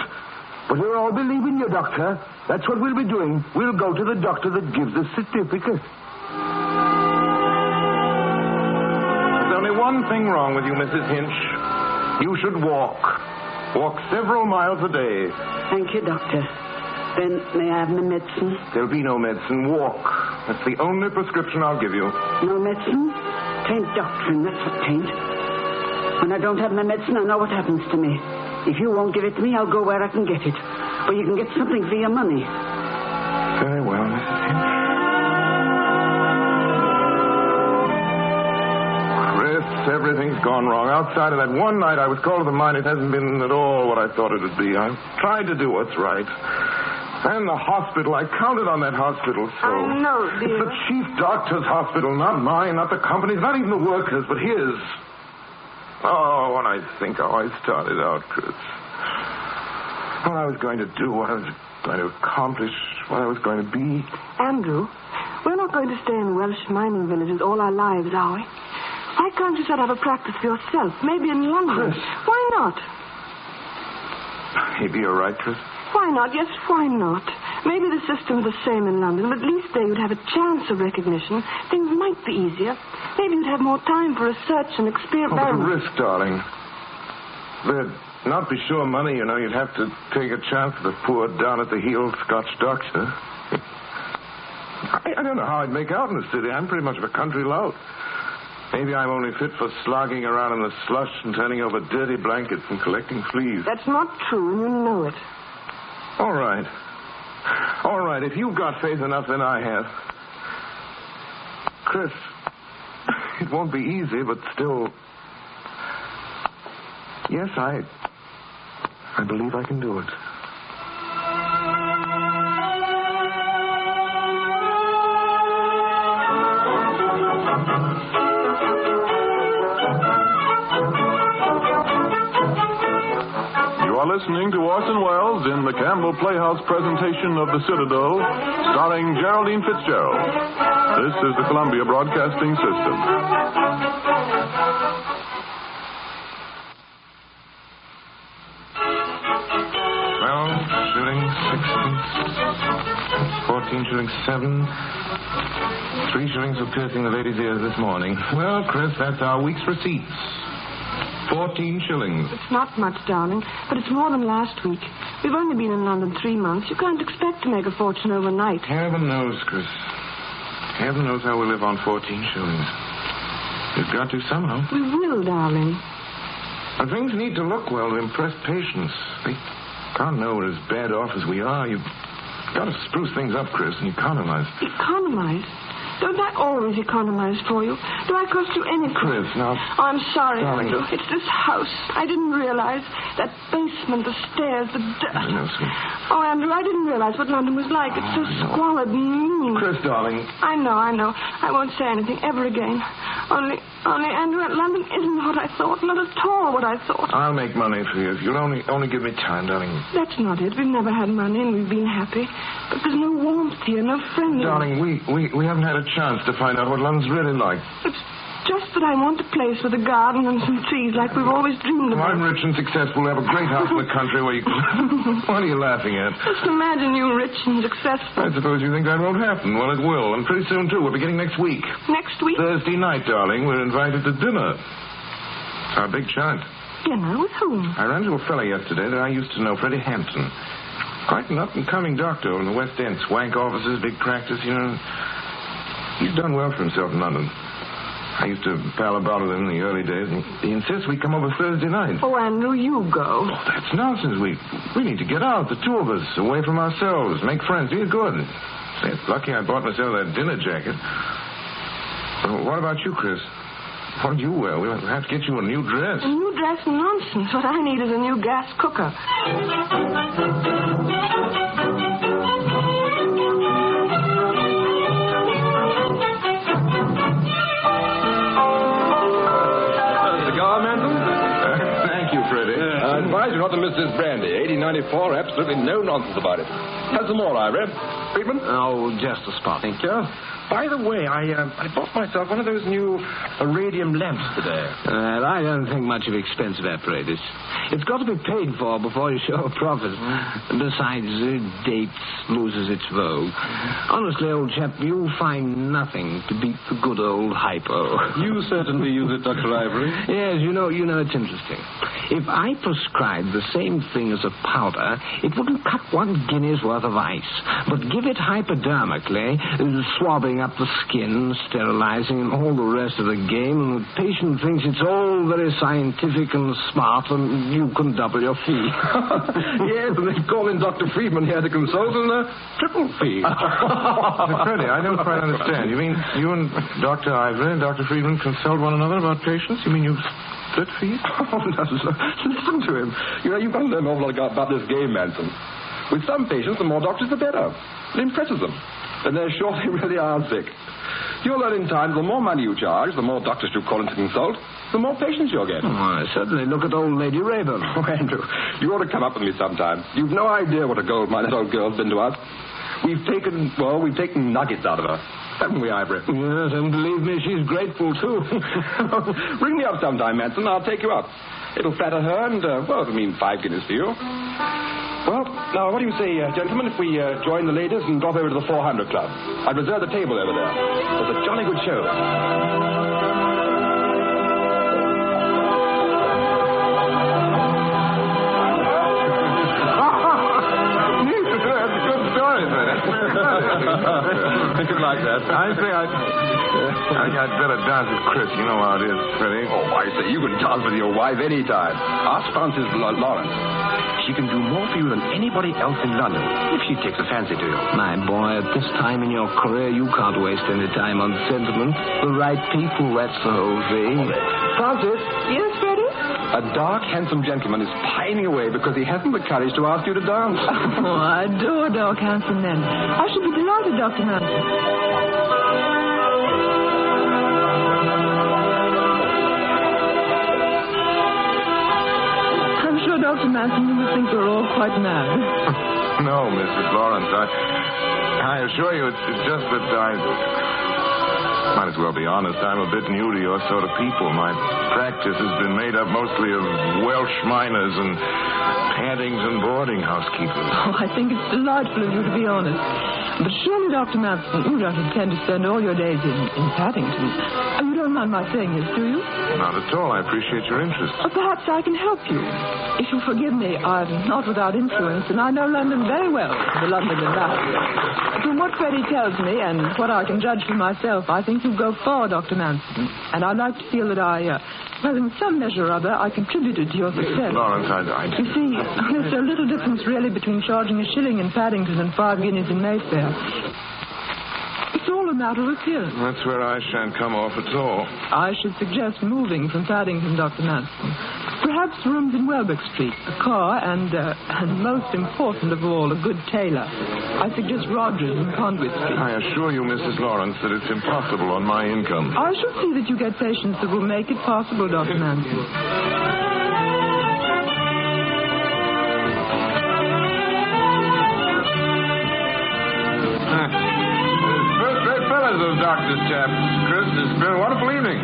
But we'll all believe in you, Doctor. That's what we'll be doing. We'll go to the doctor that gives us certificate. There's only one thing wrong with you, Mrs. Hinch. You should walk. Walk several miles a day. Thank you, Doctor. Then may I have my medicine? There'll be no medicine. Walk. That's the only prescription I'll give you. No medicine? Tain't doctrine, that's what tain't. When I don't have my medicine, I know what happens to me. If you won't give it to me, I'll go where I can get it. Where you can get something for your money. Very well, Mrs. Hinch. Chris, everything's gone wrong. Outside of that one night I was called to the mine, it hasn't been at all what I thought it would be. I've tried to do what's right. And the hospital. I counted on that hospital, so... I know, dear. It's the chief doctor's hospital, not mine, not the company's, not even the workers, but his. Oh, when I think how I started out, Chris. What I was going to do, what I was going to accomplish, what I was going to be. Andrew, we're not going to stay in Welsh mining villages all our lives, are we? Why can't you set up a practice for yourself? Maybe in London. Chris. Why not? Maybe you're right, Chris. Why not? Yes, why not? Maybe the system's the same in London, but at least there you'd have a chance of recognition. Things might be easier. Maybe you'd have more time for research and experiment. Oh, but the risk, darling. There'd not be sure money, you know. You'd have to take a chance with a poor, down-at-the-heel Scotch doctor. I don't know how I'd make out in the city. I'm pretty much of a country lout. Maybe I'm only fit for slogging around in the slush and turning over dirty blankets and collecting fleas. That's not true, and you know it. All right. All right, if you've got faith enough, then I have. Chris, it won't be easy, but still... Yes, I believe I can do it. Listening to Orson Welles in the Campbell Playhouse presentation of The Citadel, starring Geraldine Fitzgerald. This is the Columbia Broadcasting System. $12 shillings, 16, 14 shillings, 7. 3 shillings for piercing the lady's ears this morning. Well, Chris, that's our week's receipts. 14 shillings. It's not much, darling, but it's more than last week. We've only been in London 3 months. You can't expect to make a fortune overnight. Heaven knows, Chris. Heaven knows how we live on 14 shillings. We've got to somehow. We will, darling. And things need to look well to impress patients. They can't know we're as bad off as we are. You've got to spruce things up, Chris, and economize. Economize? Don't I always economize for you? Do I cost you anything? Chris, now... Oh, I'm sorry, darling. Andrew. It's this house. I didn't realize. That basement, the stairs, the dirt. I know, sweet. Oh, Andrew, I didn't realize what London was like. It's so squalid and mean. Chris, darling. I know. I won't say anything ever again. Only, Andrew, London isn't what I thought. Not at all what I thought. I'll make money for you if you'll only give me time, darling. That's not it. We've never had money and we've been happy. But there's no warmth here, no friendliness. Darling, we haven't had a chance to find out what London's really like. Just that I want a place with a garden and some trees like we've always dreamed about. I'm rich and successful. I have a great house in the country where you can... What are you laughing at? Just imagine you rich and successful. I suppose you think that won't happen. Well, it will. And pretty soon, too. We're beginning next week. Next week? Thursday night, darling. We're invited to dinner. It's our big chance. Dinner with whom? I ran into a fellow yesterday that I used to know, Freddie Hampton. Quite an up-and-coming doctor in the West End. Swank offices, big practice, you know. He's done well for himself in London. I used to pal about with him in the early days, and he insists we come over Thursday night. Oh, Andrew, you go. Oh, that's nonsense. We need to get out, the two of us, away from ourselves, make friends, do you good. Say, it's lucky I bought myself that dinner jacket. Well, what about you, Chris? What do you wear? We'll have to get you a new dress. A new dress? Nonsense. What I need is a new gas cooker. Cigar, Manson? Thank you, Freddie. I advise you not to miss this brandy. 1894, absolutely no nonsense about it. Have some more, Ivory. Friedman? Oh, just a spot. Thank you. By the way, I bought myself one of those new radium lamps today. I don't think much of expensive apparatus. It's got to be paid for before you show a profit. Besides, dates loses its vogue. Honestly, old chap, you'll find nothing to beat the good old hypo. You certainly use it, Dr. Ivory. Yes, you know, it's interesting. If I prescribed the same thing as a powder, it wouldn't cut 1 guinea's worth of ice. But give it hypodermically, swabbing up the skin, sterilizing, and all the rest of the game, and the patient thinks it's all very scientific and smart, and you can double your fee. Yes, and they call in Dr. Friedman here to consult on a triple fee. Freddie, I don't quite understand. You mean you and Dr. Ivory and Dr. Friedman consult one another about patients? You mean you split fees? Oh, no, listen to him. You know, you've got to learn an awful lot about this game, Manson. With some patients, the more doctors, the better. It impresses them. And they're sure they really are sick. You'll learn in time, the more money you charge, the more doctors you call in to consult, the more patients you'll get. Oh, I certainly look at old Lady Rayburn. Oh, Andrew, you ought to come up with me sometime. You've no idea what a gold mine that old girl's been to us. We've taken nuggets out of her. Haven't we, Ivory? Yes, and believe me, she's grateful, too. Ring me up sometime, Manson. I'll take you up. It'll flatter her, and, it'll mean 5 guineas for you. Well, now, what do you say, gentlemen, if we join the ladies and drop over to the 400 Club? I've reserved a table over there. It's a jolly good show. Think it like that. I say I'd better dance with Chris. You know how it is, Freddie. Oh, I say, you can dance with your wife any time. Our sponsor is Lawrence. She can do more for you than anybody else in London, if she takes a fancy to you. My boy, at this time in your career, you can't waste any time on sentiment. The right people, that's the whole thing. Francis? Yes, Freddie? A dark, handsome gentleman is pining away because he hasn't the courage to ask you to dance. Oh, I adore dark, handsome men. I should be delighted, Dr. Manson. Dr. Manson, you would think we're all quite mad. No, Mrs. Lawrence. I assure you, it's just that I might as well be honest. I'm a bit new to your sort of people. My practice has been made up mostly of Welsh miners and paddings and boarding housekeepers. Oh, I think it's delightful of you to be honest. But surely, Dr. Manson, you don't intend to spend all your days in Paddington. You don't mind my saying this, do you? Not at all. I appreciate your interest. Perhaps I can help you. If you'll forgive me, I'm not without influence, and I know London very well, the London ambassador. From what Freddie tells me, and what I can judge for myself, I think you go far, Dr. Manson. And I'd like to feel that well, in some measure or other, I contributed to your success. Lawrence, You see, there's so little difference really between charging a shilling in Paddington and 5 guineas in Mayfair. It's all a matter of appearance. That's where I shan't come off at all. I should suggest moving from Paddington, Dr. Manson. Perhaps rooms in Welbeck Street, a car, and most important of all, a good tailor. I suggest Rogers in Conduit Street. I assure you, Mrs. Lawrence, that it's impossible on my income. I shall see that you get patients that will make it possible, Dr. Manson. Those talk to this chap, Chris. It's been a wonderful evening.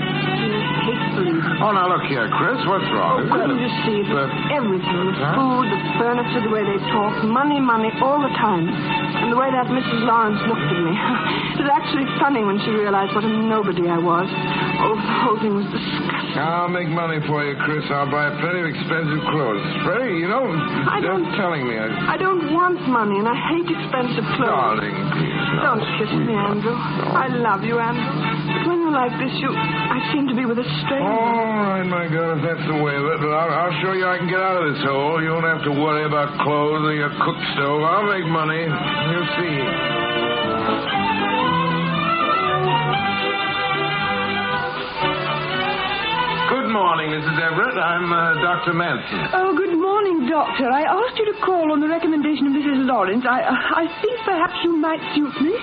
Oh, now look here, Chris. What's wrong? Couldn't you see it? Everything. The food, the furniture, the way they talk. Money, all the time. And the way that Mrs. Lawrence looked at me. It was actually funny when she realized what a nobody I was. Oh, the whole thing was disgusting. I'll make money for you, Chris. I'll buy plenty of expensive clothes. Freddie, just telling me. I don't want money, and I hate expensive clothes. Darling, please. No. Don't kiss me, Andrew. I love you, Andrew. But when you're like this, I seem to be with a stranger. All right, my girl, if that's the way of it. But I'll show you I can get out of this hole. You don't have to worry about clothes or your cook stove. I'll make money. You'll see. Good morning, Mrs. Everett. I'm Dr. Manson. Oh, good morning, Doctor. I asked you to call on the recommendation of Mrs. Lawrence. I think perhaps you might suit me.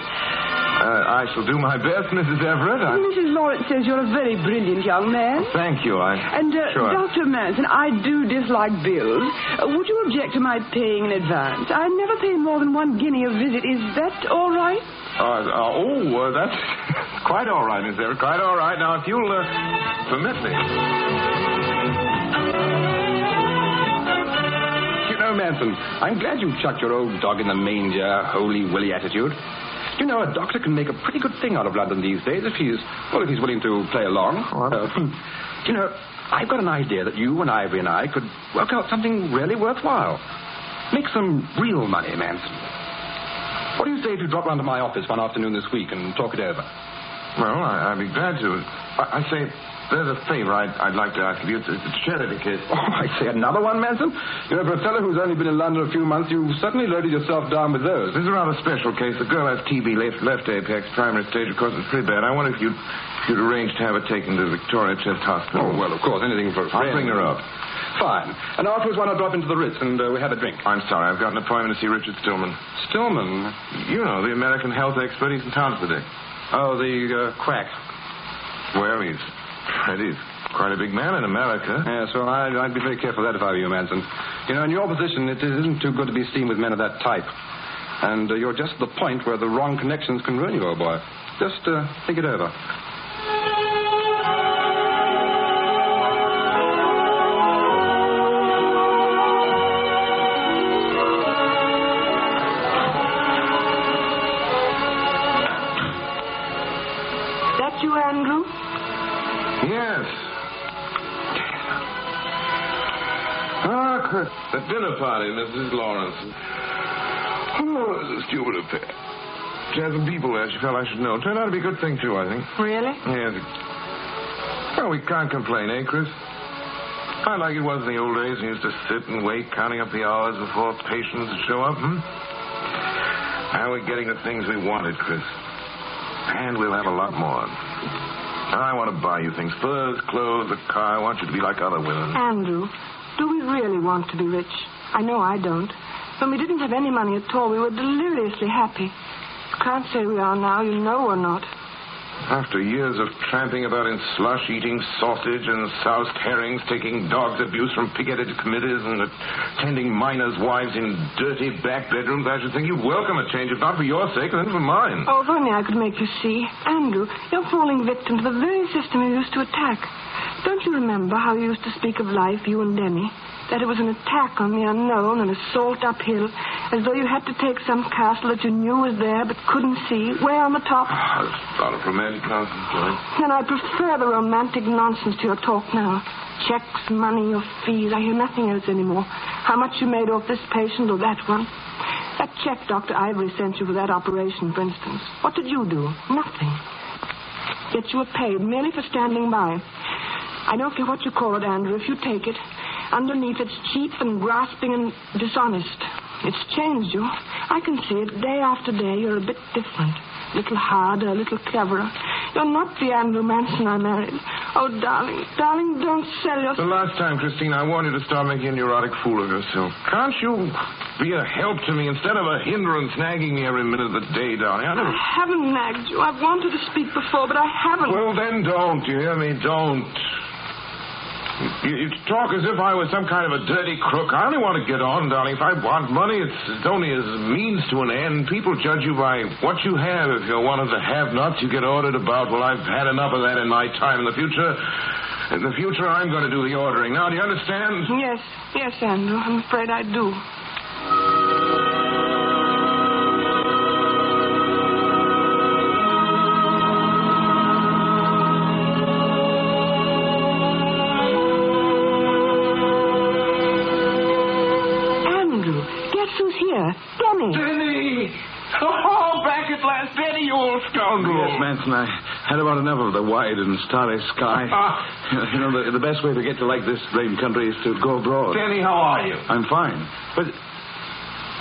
I shall do my best, Mrs. Everett. Mrs. Lawrence says you're a very brilliant young man. Thank you. Sure. Dr. Manson, I do dislike bills. Would you object to my paying in advance? I never pay more than $1 guinea a visit. Is that all right? That's quite all right, Miss Everett. Quite all right. Now, if you'll permit me. Manson, I'm glad you chucked your old dog in the manger, holy-willy attitude. You know, a doctor can make a pretty good thing out of London these days if he's willing to play along. I've got an idea that you and Ivory and I could work out something really worthwhile. Make some real money, Manson. What do you say if you drop round to my office one afternoon this week and talk it over? Well, I'd be glad to. I say, there's a favor I'd like to ask of you. It's a charity case. Oh, I say, another one, Manson? For a fellow who's only been in London a few months, you've certainly loaded yourself down with those. This is a rather special case. The girl has TB, left apex, primary stage. Of course, it's pretty bad. I wonder if you'd arrange to have her taken to Victoria Chest Hospital. Oh, well, of course, anything for a friend. I'll bring her up. Fine. And afterwards, why not drop into the Ritz and we have a drink? I'm sorry. I've got an appointment to see Richard Stillman. Stillman? You know, the American health expert. He's in town today. Oh, the quack. Well, he's quite a big man in America. Yes, well, I'd be very careful of that if I were you, Manson. In your position, it isn't too good to be seen with men of that type. And you're just at the point where the wrong connections can ruin you, old boy. Just think it over. That you, Andrew? Yes. The dinner party, Mrs. Lawrence. Oh, it's a stupid affair. She had some people there she felt I should know. Turned out to be a good thing, too, I think. Really? Yes. Well, we can't complain, eh, Chris? Not like it was in the old days. We used to sit and wait, counting up the hours before patients would show up, Now we're getting the things we wanted, Chris. And we'll have a lot more. I want to buy you things. Furs, clothes, a car. I want you to be like other women. Andrew, do we really want to be rich? I know I don't. When we didn't have any money at all, we were deliriously happy. You can't say we are now. You know we're not. After years of tramping about in slush, eating sausage and soused herrings, taking dog's abuse from pig-headed committees and attending miners' wives in dirty back bedrooms, I should think you'd welcome a change, if not for your sake, then for mine. Oh, if only I could make you see. Andrew, you're falling victim to the very system you used to attack. Don't you remember how you used to speak of life, you and Denny? That it was an attack on the unknown, an assault uphill, as though you had to take some castle that you knew was there but couldn't see, way on the top. That's a lot of romantic nonsense, Joey. Then I prefer the romantic nonsense to your talk now. Checks, money, or fees. I hear nothing else anymore. How much you made off this patient or that one. That check Dr. Ivory sent you for that operation, for instance. What did you do? Nothing. Yet you were paid merely for standing by. I don't care what you call it, Andrew. If you take it, underneath it's cheap and grasping and dishonest. It's changed you. I can see it. Day after day, you're a bit different. A little harder, a little cleverer. You're not the Andrew Manson I married. Oh, darling, don't sell yourself. The last time, Christine, I wanted to start making a neurotic fool of yourself. Can't you be a help to me instead of a hindrance nagging me every minute of the day, darling? I haven't nagged you. I've wanted to speak before, but I haven't. Well, then don't. You hear me? Don't. You talk as if I was some kind of a dirty crook. I only want to get on, darling. If I want money, it's only as a means to an end. People judge you by what you have. If you're one of the have-nots, you get ordered about. Well, I've had enough of that in my time. In the future, I'm going to do the ordering. Now, do you understand? Yes, Andrew. I'm afraid I do. Denny! Oh, back at last. Denny, you old scoundrel. Yes, Manson, I had about enough of the wide and starry sky. You know, the best way to get to like this blamed country is to go abroad. Denny, how are you? I'm fine. But,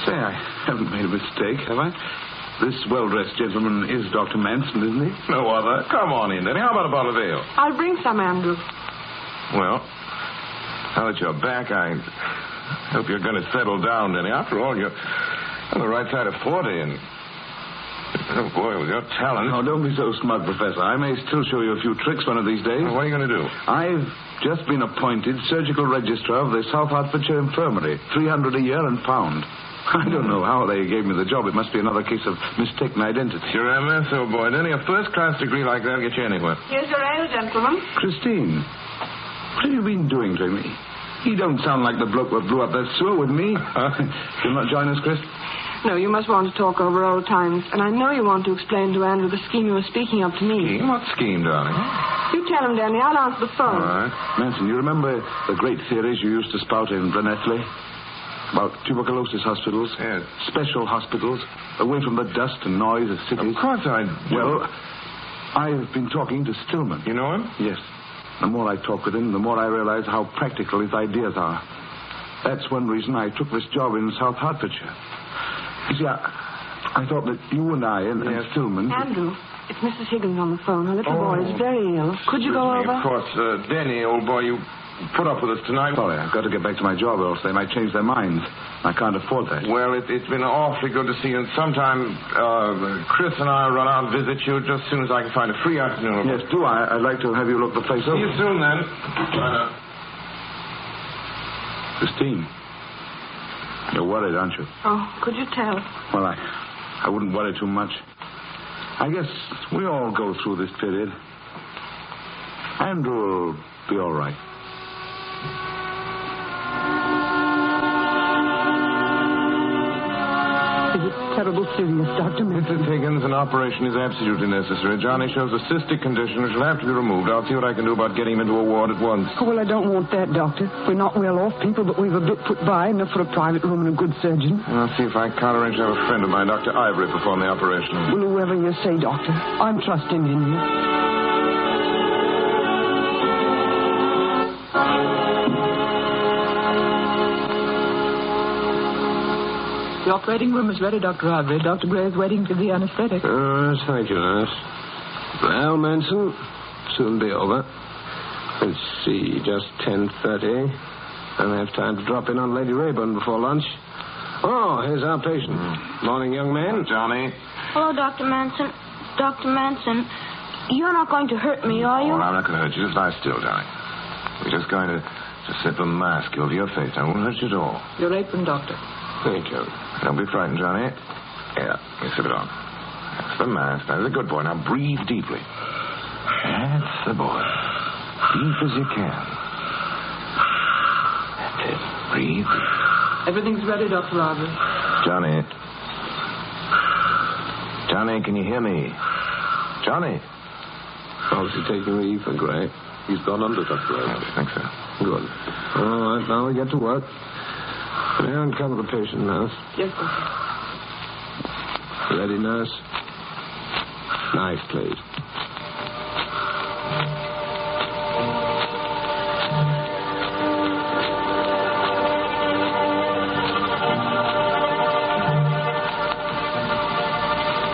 say, I haven't made a mistake, have I? This well-dressed gentleman is Dr. Manson, isn't he? No other. Come on in, Denny. How about a bottle of ale? I'll bring some, Andrew. Well, now that you're back, I hope you're going to settle down, Denny. After all, you're on the right side of 40, and... Oh, boy, with your talent... No, don't be so smug, Professor. I may still show you a few tricks one of these days. Well, what are you going to do? I've just been appointed surgical registrar of the South Hertfordshire Infirmary. $300 a year and pound. I don't know how they gave me the job. It must be another case of mistaken identity. Sure, MS, old boy. Denny, a first-class degree like that'll get you anywhere. Here's your ale, gentlemen. Christine, what have you been doing to me? You don't sound like the bloke that blew up that sewer with me. You'll not join us, Chris? No, you must want to talk over old times. And I know you want to explain to Andrew the scheme you were speaking of to me. Scheme? What scheme, darling? You tell him, Danny. I'll answer the phone. All right. Manson, you remember the great theories you used to spout in Blenethley? About tuberculosis hospitals? Yes. Special hospitals, away from the dust and noise of cities? Of course I do. Well, I've been talking to Stillman. You know him? Yes. The more I talk with him, the more I realize how practical his ideas are. That's one reason I took this job in South Hertfordshire. You see, I thought that you and I and Stillman... Andrew, it's Mrs. Higgins on the phone. Her little boy is very ill. Could you go over? Of course. Denny, old boy, you put up with us tonight. Sorry, I've got to get back to my job, or else they might change their minds. I can't afford that. Well, it's been awfully good to see you. And sometime Chris and I will run out and visit you just as soon as I can find a free afternoon. Yes, do. I'd like to have you look the place over. See you soon, then. Christine, you're worried, aren't you? Oh, could you tell? Well, I wouldn't worry too much. I guess we all go through this period. Andrew will be all right. Is it terrible serious, Dr. Mrs. Higgins, an operation is absolutely necessary. Johnny shows a cystic condition which will have to be removed. I'll see what I can do about getting him into a ward at once. Oh, well, I don't want that, Doctor. We're not well-off people, but we've a bit put by, enough for a private room and a good surgeon. I'll see if I can't arrange to have a friend of mine, Dr. Ivory, perform the operation. Well, whoever you say, Doctor, I'm trusting in you. The operating room is ready, Dr. Harvey. Dr. Gray is waiting for the anesthetic. Thank you, nurse. Well, Manson, soon be over. Let's see, just 10:30. I'll have time to drop in on Lady Rayburn before lunch. Oh, here's our patient. Morning, young man. Johnny. Hello, Dr. Manson. Dr. Manson, you're not going to hurt me, are you? Oh, I'm not going to hurt you. Just lie still, Johnny. We're just going to slip a mask over your face. I won't hurt you at all. Your apron, Doctor. Thank you. Don't be frightened, Johnny. Here, you slip it on. That's the mask. That's a good boy. Now breathe deeply. That's the boy. Deep as you can. That's it. Breathe. Everything's ready, Dr. Harvey. Johnny. Johnny, can you hear me? Johnny. How's he taking the ether, Gray? He's gone under, Dr. Harvey. I think so. Good. All right, now we get to work. May I uncover the patient, nurse? Yes, Doctor. Ready, nurse? Knife, please.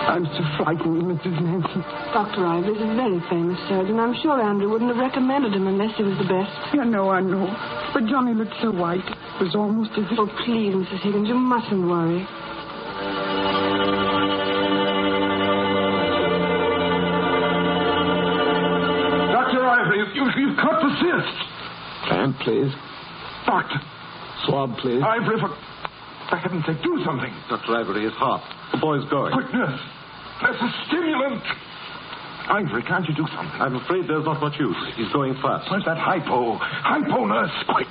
I'm so frightened, Mrs. Nancy. Dr. Ivory's a very famous surgeon. I'm sure Andrew wouldn't have recommended him unless he was the best. I know. But Johnny looked so white. It was almost as if... Oh, please, Mrs. Higgins, you mustn't worry. Dr. Ivory, you've cut the cyst. Hand, please. Doctor. Swab, please. Ivory, for heaven's sake, do something. Dr. Ivory is hot. The boy's going. Quick, nurse. There's a stimulant. Ivory, can't you do something? I'm afraid there's not much use. He's going fast. Where's that hypo? Hypo, nurse. Quick.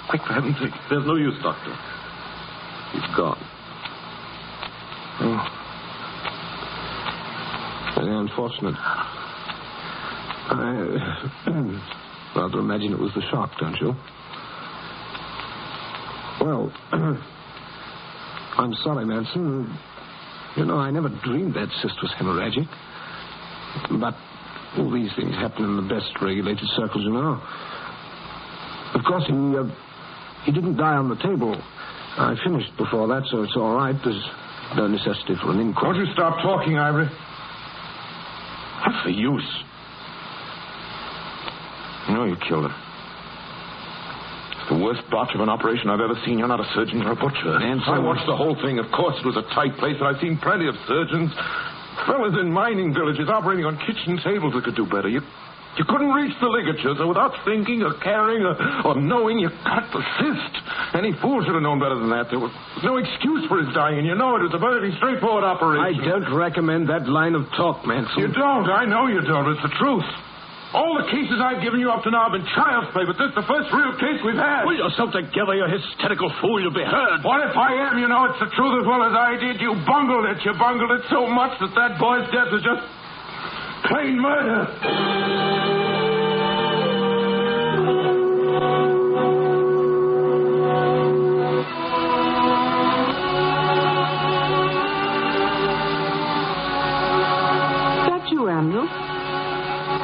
Quick, for heaven's sake. There's no use, Doctor. He's gone. Oh. Very unfortunate. I rather imagine it was the shock, don't you? Well, I'm sorry, Manson. You know, I never dreamed that cyst was hemorrhagic. But all these things happen in the best regulated circles, you know. Of course, he didn't die on the table. I finished before that, so it's all right. There's no necessity for an inquest. Won't you stop talking, Ivory? What's the use? You know you killed him. It's the worst botch of an operation I've ever seen. You're not a surgeon, you're a butcher. And I watched the whole thing. Of course, it was a tight place, and I've seen plenty of surgeons. Fellas in mining villages operating on kitchen tables that could do better. You couldn't reach the ligatures, or without thinking or caring or knowing, you cut the cyst. Any fool should have known better than that. There was no excuse for his dying. You know it was a very straightforward operation. I don't recommend that line of talk, Manson. You don't. I know you don't. It's the truth. All the cases I've given you up to now have been child's play, but this is the first real case we've had. Pull yourself together, you hysterical fool. You'll be heard. What if I am? You know it's the truth as well as I did. You bungled it. You bungled it so much that boy's death was just plain murder. That you, Andrew?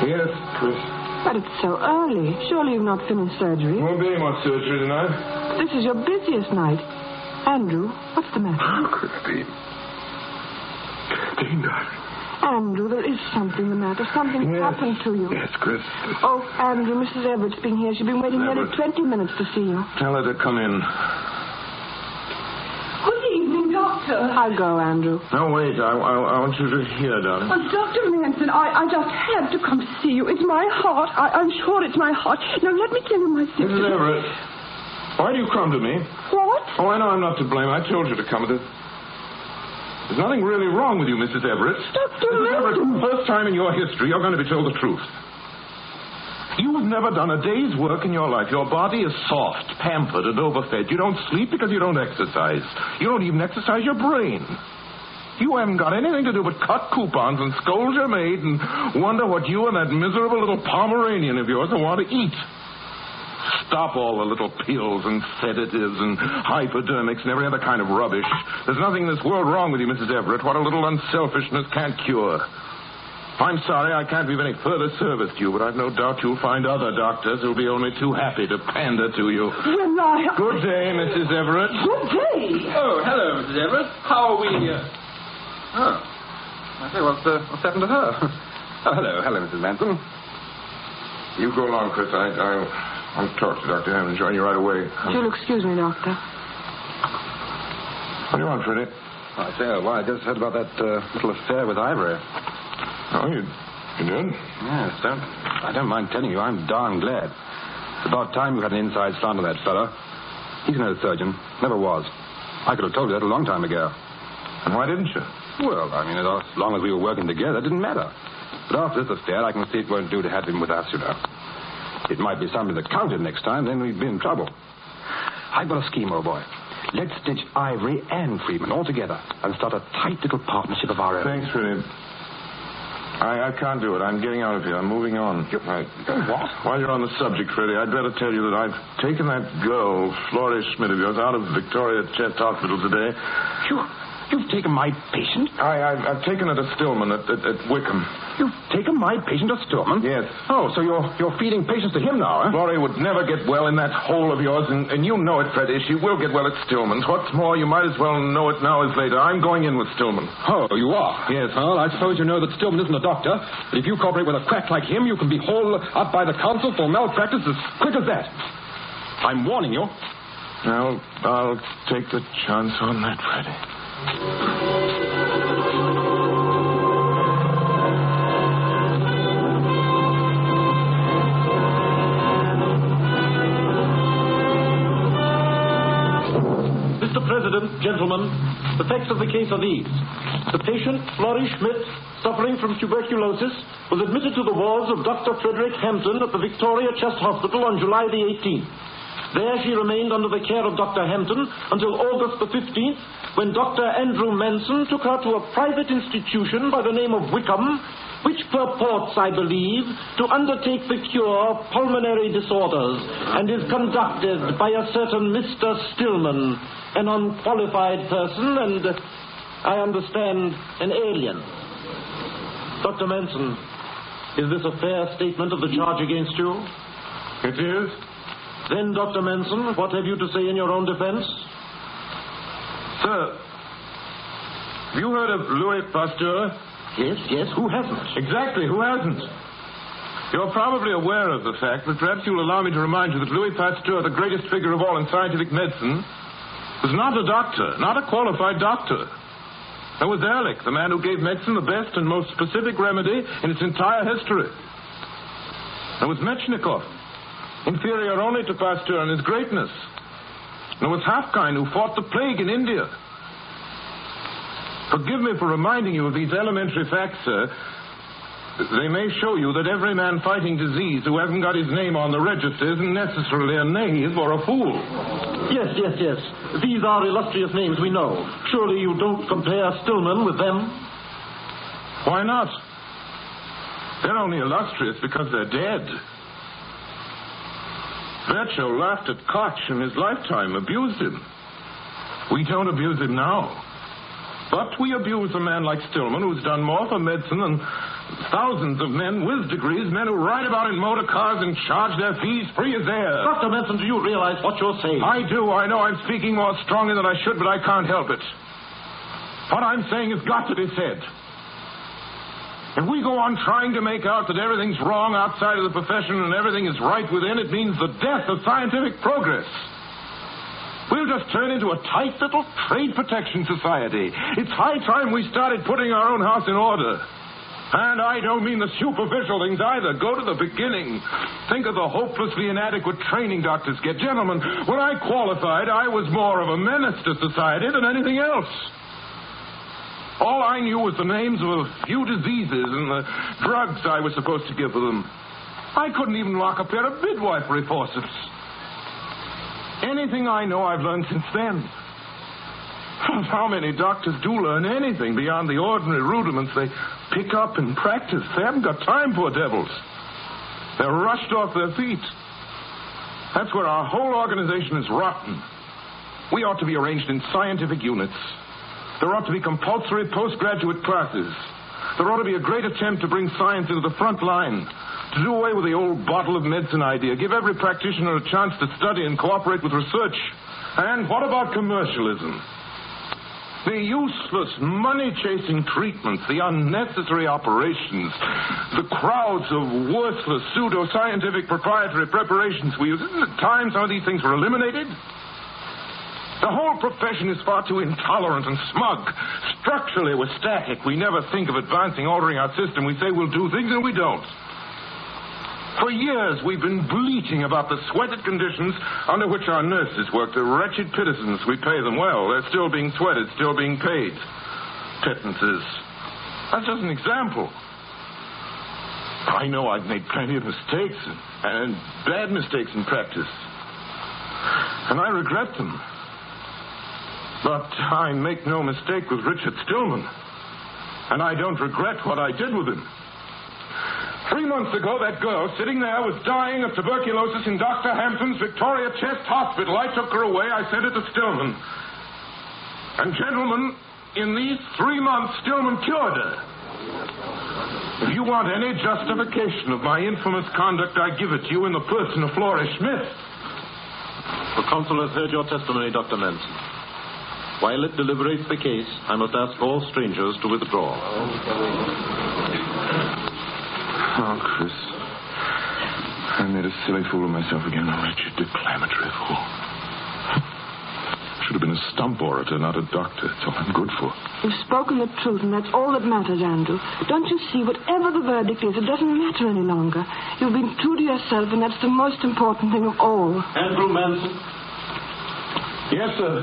Yes, Chris. But it's so early. Surely you've not finished surgery. Won't be any more surgery tonight. This is your busiest night. Andrew, what's the matter? Oh, Christine. Christine, darling. Andrew, there is something the matter. Something happened to you. Yes, Chris. Oh, Andrew, Mrs. Everett's been here. She's been waiting nearly 20 minutes to see you. Tell her to come in. Good evening, Doctor. I'll go, Andrew. No, wait. I want you to hear, darling. Oh, Dr. Manson, I just had to come to see you. It's my heart. I'm sure it's my heart. Now, let me tell you my secret. Mrs. Everett, why do you come to me? What? Oh, I know I'm not to blame. I told you to come. There's nothing really wrong with you, Mrs. Everett. Dr. Mrs. Everett, for the first time in your history, you're going to be told the truth. You've never done a day's work in your life. Your body is soft, pampered, and overfed. You don't sleep because you don't exercise. You don't even exercise your brain. You haven't got anything to do but cut coupons and scold your maid and wonder what you and that miserable little Pomeranian of yours want to eat. Stop all the little pills and sedatives and hypodermics and every other kind of rubbish. There's nothing in this world wrong with you, Mrs. Everett. What a little unselfishness can't cure. I'm sorry I can't be of any further service to you, but I've no doubt you'll find other doctors who'll be only too happy to pander to you. Well, Good day, Mrs. Everett. Good day. Oh, hello, Mrs. Everett. How are we? Oh. I say, what's happened to her? Oh, hello, Mrs. Manson. You go along, Chris. I'll talk to Dr. Hammond and join you right away. You'll excuse me, Doctor. What do you want, Freddie? I say, I just heard about that little affair with Ivory. Oh, you did? Yes, I don't mind telling you, I'm darn glad. It's about time you had an inside slant on that fellow. He's no surgeon. Never was. I could have told you that a long time ago. And why didn't you? Well, I mean, as long as we were working together, it didn't matter. But after this affair, I can see it won't do to have him with us, you know. It might be something that counted next time, then we'd be in trouble. I've got a scheme, old boy. Let's stitch Ivory and Freeman all together and start a tight little partnership of our own. Thanks, Freddie. I can't do it. I'm getting out of here. I'm moving on. What? While you're on the subject, Freddie, I'd better tell you that I've taken that girl, Florrie Schmidt of yours, out of Victoria Chest Hospital today. You've taken my patient? I've taken her to Stillman at Wickham. You've taken my patient to Stillman? Yes. Oh, so you're feeding patients to him now, huh? Florrie would never get well in that hole of yours, and you know it, Freddie. She will get well at Stillman's. What's more, you might as well know it now as later. I'm going in with Stillman. Oh, you are? Yes. Well, I suppose you know that Stillman isn't a doctor, but if you cooperate with a quack like him, you can be hauled up by the council for malpractice as quick as that. I'm warning you. I'll take the chance on that, Freddie. Gentlemen, the facts of the case are these. The patient, Florrie Schmidt, suffering from tuberculosis, was admitted to the wards of Dr. Frederick Hampton at the Victoria Chest Hospital on July the 18th. There she remained under the care of Dr. Hampton until August the 15th, when Dr. Andrew Manson took her to a private institution by the name of Wickham, which purports, I believe, to undertake the cure of pulmonary disorders and is conducted by a certain Mr. Stillman, an unqualified person and, I understand, an alien. Dr. Manson, is this a fair statement of the charge against you? It is. Then, Dr. Manson, what have you to say in your own defense? Sir, have you heard of Louis Pasteur? Yes, who hasn't? Exactly, who hasn't? You're probably aware of the fact, but perhaps you'll allow me to remind you that Louis Pasteur, the greatest figure of all in scientific medicine, was not a doctor, not a qualified doctor. There was Ehrlich, the man who gave medicine the best and most specific remedy in its entire history. There was Metchnikoff, inferior only to Pasteur in his greatness. There was Hafkind, who fought the plague in India. Forgive me for reminding you of these elementary facts, sir. They may show you that every man fighting disease who hasn't got his name on the register isn't necessarily a knave or a fool. Yes. These are illustrious names, we know. Surely you don't compare Stillman with them? Why not? They're only illustrious because they're dead. Virchow laughed at Koch in his lifetime, abused him. We don't abuse him now. But we abuse a man like Stillman, who's done more for medicine than thousands of men with degrees, men who ride about in motor cars and charge their fees free as air. Dr. Manson, do you realize what you're saying? I do. I know I'm speaking more strongly than I should, but I can't help it. What I'm saying has got to be said. If we go on trying to make out that everything's wrong outside of the profession and everything is right within, it means the death of scientific progress. We'll just turn into a tight little trade protection society. It's high time we started putting our own house in order. And I don't mean the superficial things either. Go to the beginning. Think of the hopelessly inadequate training doctors get. Gentlemen, when I qualified, I was more of a menace to society than anything else. All I knew was the names of a few diseases and the drugs I was supposed to give them. I couldn't even lock a pair of midwifery forceps. Anything I know I've learned since then. How many doctors do learn anything beyond the ordinary rudiments they pick up and practice? They haven't got time, poor devils. They're rushed off their feet. That's where our whole organization is rotten. We ought to be arranged in scientific units. There ought to be compulsory postgraduate classes. There ought to be a great attempt to bring science into the front line, to do away with the old bottle of medicine idea, give every practitioner a chance to study and cooperate with research. And what about commercialism? The useless, money-chasing treatments, the unnecessary operations, the crowds of worthless, pseudo-scientific proprietary preparations we use. Isn't it time some of these things were eliminated? The whole profession is far too intolerant and smug. Structurally, we're static. We never think of advancing, altering our system. We say we'll do things, and we don't. For years, we've been bleating about the sweated conditions under which our nurses work, the wretched pittance we pay them well. They're still being sweated, still being paid. Pittances. That's just an example. I know I've made plenty of mistakes and bad mistakes in practice. And I regret them. But I make no mistake with Richard Stillman. And I don't regret what I did with him. 3 months ago, that girl sitting there was dying of tuberculosis in Dr. Hampton's Victoria Chest Hospital. I took her away. I sent her to Stillman. And, gentlemen, in these 3 months, Stillman cured her. If you want any justification of my infamous conduct, I give it to you in the person of Florrie Schmidt. The consul has heard your testimony, Dr. Manson. While it deliberates the case, I must ask all strangers to withdraw. Oh, Chris. I made a silly fool of myself again, a wretched declamatory fool. Should have been a stump orator, not a doctor. That's all I'm good for. You've spoken the truth, and that's all that matters, Andrew. Don't you see, whatever the verdict is, it doesn't matter any longer. You've been true to yourself, and that's the most important thing of all. Andrew Manson? Yes, sir.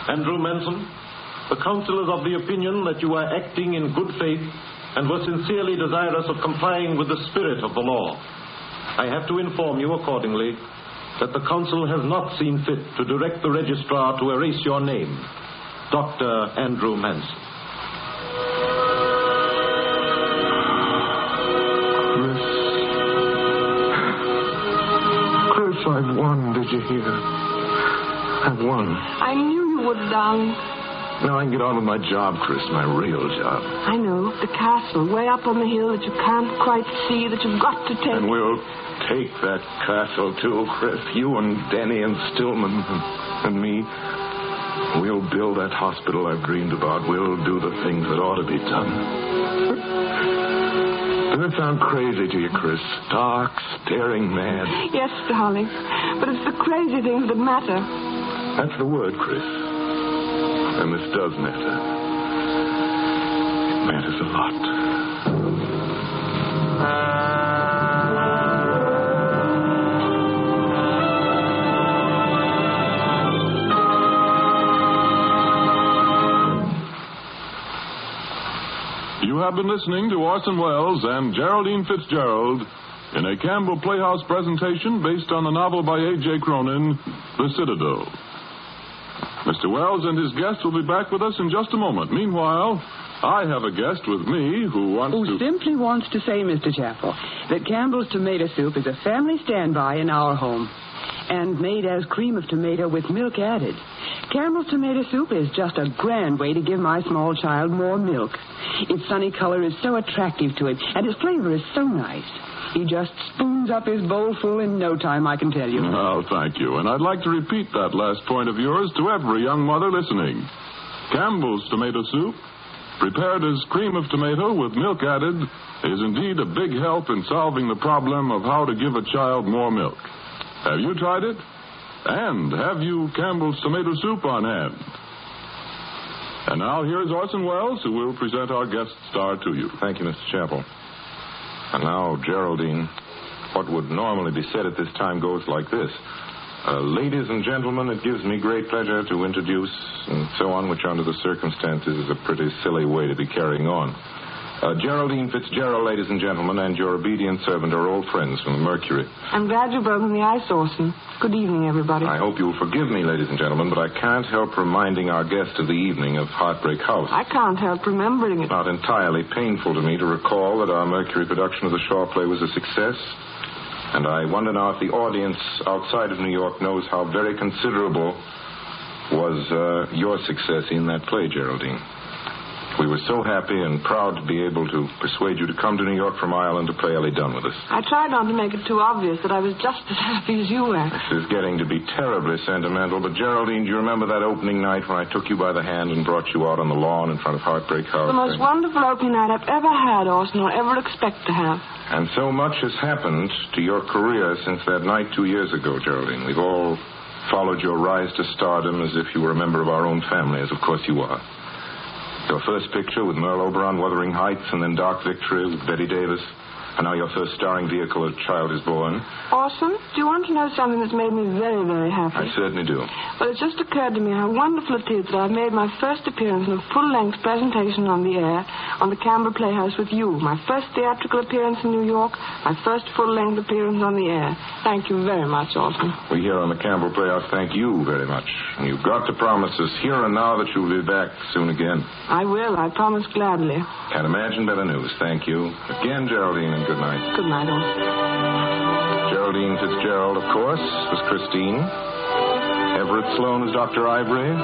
Andrew Manson, the council is of the opinion that you are acting in good faith and were sincerely desirous of complying with the spirit of the law. I have to inform you accordingly that the council has not seen fit to direct the registrar to erase your name, Dr. Andrew Manson. Chris, I've won, did you hear? I've won. I knew you would, darling. Now I can get on with my job, Chris, my real job. I know. The castle, way up on the hill that you can't quite see, that you've got to take. And we'll take that castle, too, Chris. You and Denny and Stillman and me. We'll build that hospital I've dreamed about. We'll do the things that ought to be done. Doesn't it sound crazy to you, Chris? Stark, staring mad. Yes, darling. But it's the crazy things that matter. That's the word, Chris. And this does matter. It matters a lot. You have been listening to Orson Welles and Geraldine Fitzgerald in a Campbell Playhouse presentation based on the novel by A.J. Cronin, The Citadel. Mr. Wells and his guest will be back with us in just a moment. Meanwhile, I have a guest with me who simply wants to say, Mr. Chappell, that Campbell's tomato soup is a family standby in our home and made as cream of tomato with milk added. Campbell's tomato soup is just a grand way to give my small child more milk. Its sunny color is so attractive to him, and its flavor is so nice. He just spoons up his bowl full in no time, I can tell you. Oh, thank you. And I'd like to repeat that last point of yours to every young mother listening. Campbell's tomato soup, prepared as cream of tomato with milk added, is indeed a big help in solving the problem of how to give a child more milk. Have you tried it? And have you Campbell's tomato soup on hand? And now here's Orson Welles, who will present our guest star to you. Thank you, Mr. Chappell. And now, Geraldine, what would normally be said at this time goes like this. Ladies and gentlemen, it gives me great pleasure to introduce, and so on, which under the circumstances is a pretty silly way to be carrying on. Geraldine Fitzgerald, ladies and gentlemen, and your obedient servant are old friends from the Mercury. I'm glad you broke the ice, Orson. Good evening, everybody. I hope you'll forgive me, ladies and gentlemen, but I can't help reminding our guest of the evening of Heartbreak House. I can't help remembering it. Not entirely painful to me to recall that our Mercury production of the Shaw play was a success. And I wonder now if the audience outside of New York knows how very considerable was your success in that play, Geraldine. We were so happy and proud to be able to persuade you to come to New York from Ireland to play Ellie Dunn with us. I tried not to make it too obvious that I was just as happy as you were. This is getting to be terribly sentimental, but Geraldine, do you remember that opening night when I took you by the hand and brought you out on the lawn in front of Heartbreak House? The most wonderful opening night I've ever had, Orson, or ever expect to have. And so much has happened to your career since that night 2 years ago, Geraldine. We've all followed your rise to stardom as if you were a member of our own family, as of course you are. Your first picture with Merle Oberon, Wuthering Heights, and then Dark Victory with Betty Davis. And now your first starring vehicle, A Child is Born. Orson, do you want to know something that's made me very, very happy? I certainly do. Well, it just occurred to me how wonderful it is that I've made my first appearance in a full-length presentation on the air on the Campbell Playhouse with you. My first theatrical appearance in New York, my first full-length appearance on the air. Thank you very much, Orson. We here on the Campbell Playhouse thank you very much. And you've got to promise us here and now that you'll be back soon again. I will. I promise gladly. Can't imagine better news. Thank you. Again, Geraldine, and good night. Good night, Orson. Geraldine Fitzgerald, of course, was Christine. Everett Sloan was Dr. Ivory.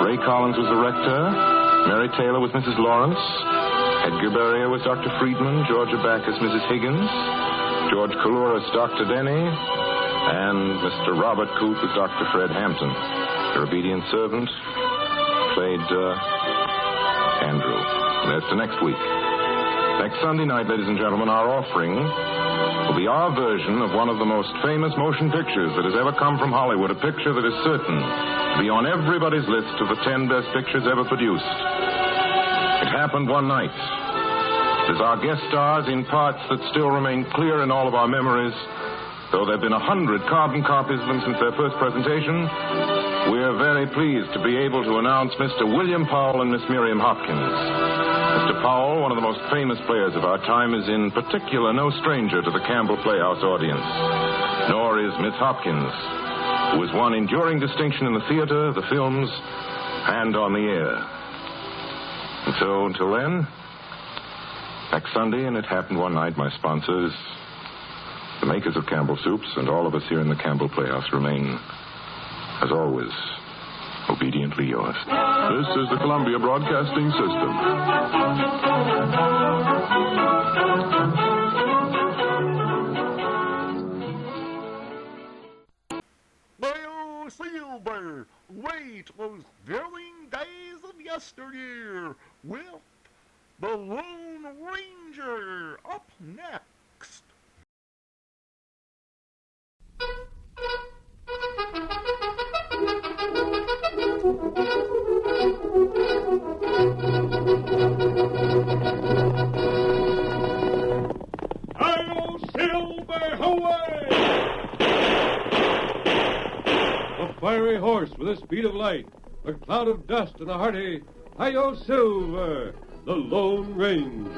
Ray Collins was the rector. Mary Taylor was Mrs. Lawrence. Edgar Barrier was Dr. Friedman. Georgia Backus, Mrs. Higgins. George Coulouris, Dr. Denny. And Mr. Robert Coote was Dr. Fred Hampton. Your obedient servant played Andrew. And that's the next week. Next Sunday night, ladies and gentlemen, our offering will be our version of one of the most famous motion pictures that has ever come from Hollywood, a picture that is certain to be on everybody's list of the 10 best pictures ever produced. It happened one night. As our guest stars in parts that still remain clear in all of our memories, Though there have been 100 carbon copies of them since their first presentation, we're very pleased to be able to announce Mr. William Powell and Miss Miriam Hopkins. Mr. Powell, one of the most famous players of our time, is in particular no stranger to the Campbell Playhouse audience. Nor is Miss Hopkins, who has won enduring distinction in the theater, the films, and on the air. And so, until then, next Sunday, and it happened one night, my sponsors, the makers of Campbell Soups, and all of us here in the Campbell Playhouse remain, as always, obediently yours. This is the Columbia Broadcasting System. Well, Silver, wait those thrilling days of yesteryear with the Lone Ranger up next. Hi-yo, Silver, away! A fiery horse with a speed of light, a cloud of dust, and a hearty Hi-yo, Silver, the Lone Ranger.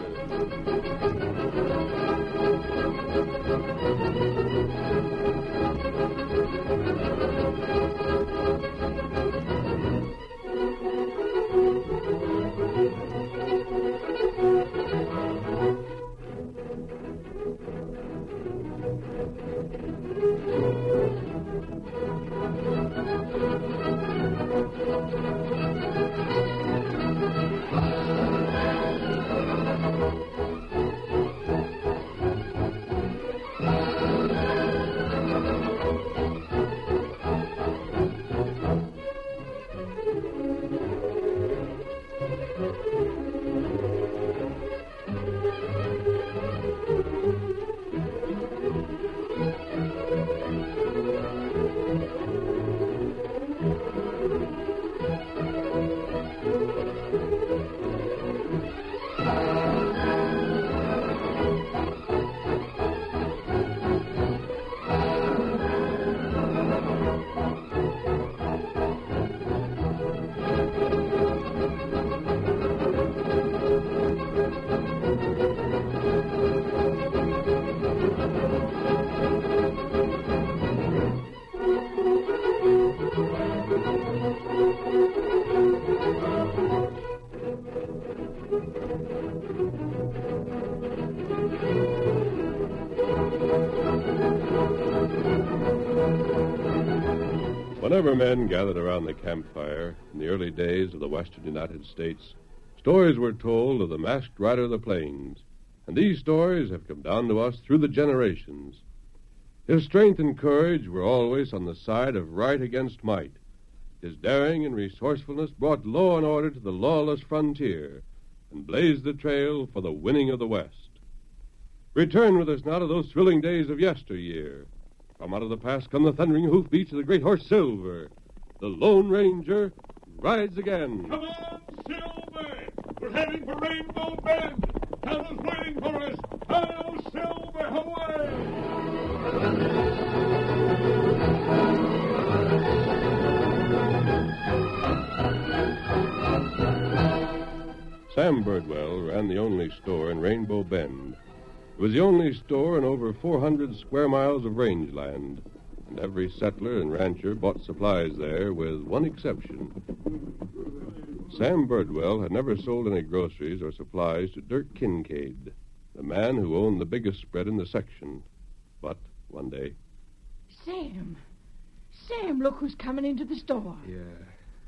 Whenever men gathered around the campfire in the early days of the western United States, stories were told of the masked rider of the plains, and these stories have come down to us through the generations. His strength and courage were always on the side of right against might. His daring and resourcefulness brought law and order to the lawless frontier and blazed the trail for the winning of the West. Return with us now to those thrilling days of yesteryear. From out of the past come the thundering hoofbeats of the great horse Silver. The Lone Ranger rides again. Come on, Silver! We're heading for Rainbow Bend. Town is waiting for us. Hi-yo, Silver, away! Sam Birdwell ran the only store in Rainbow Bend. It was the only store in over 400 square miles of rangeland, and every settler and rancher bought supplies there with one exception. Sam Birdwell had never sold any groceries or supplies to Dirk Kincaid, the man who owned the biggest spread in the section. But one day... Sam, look who's coming into the store. Yeah,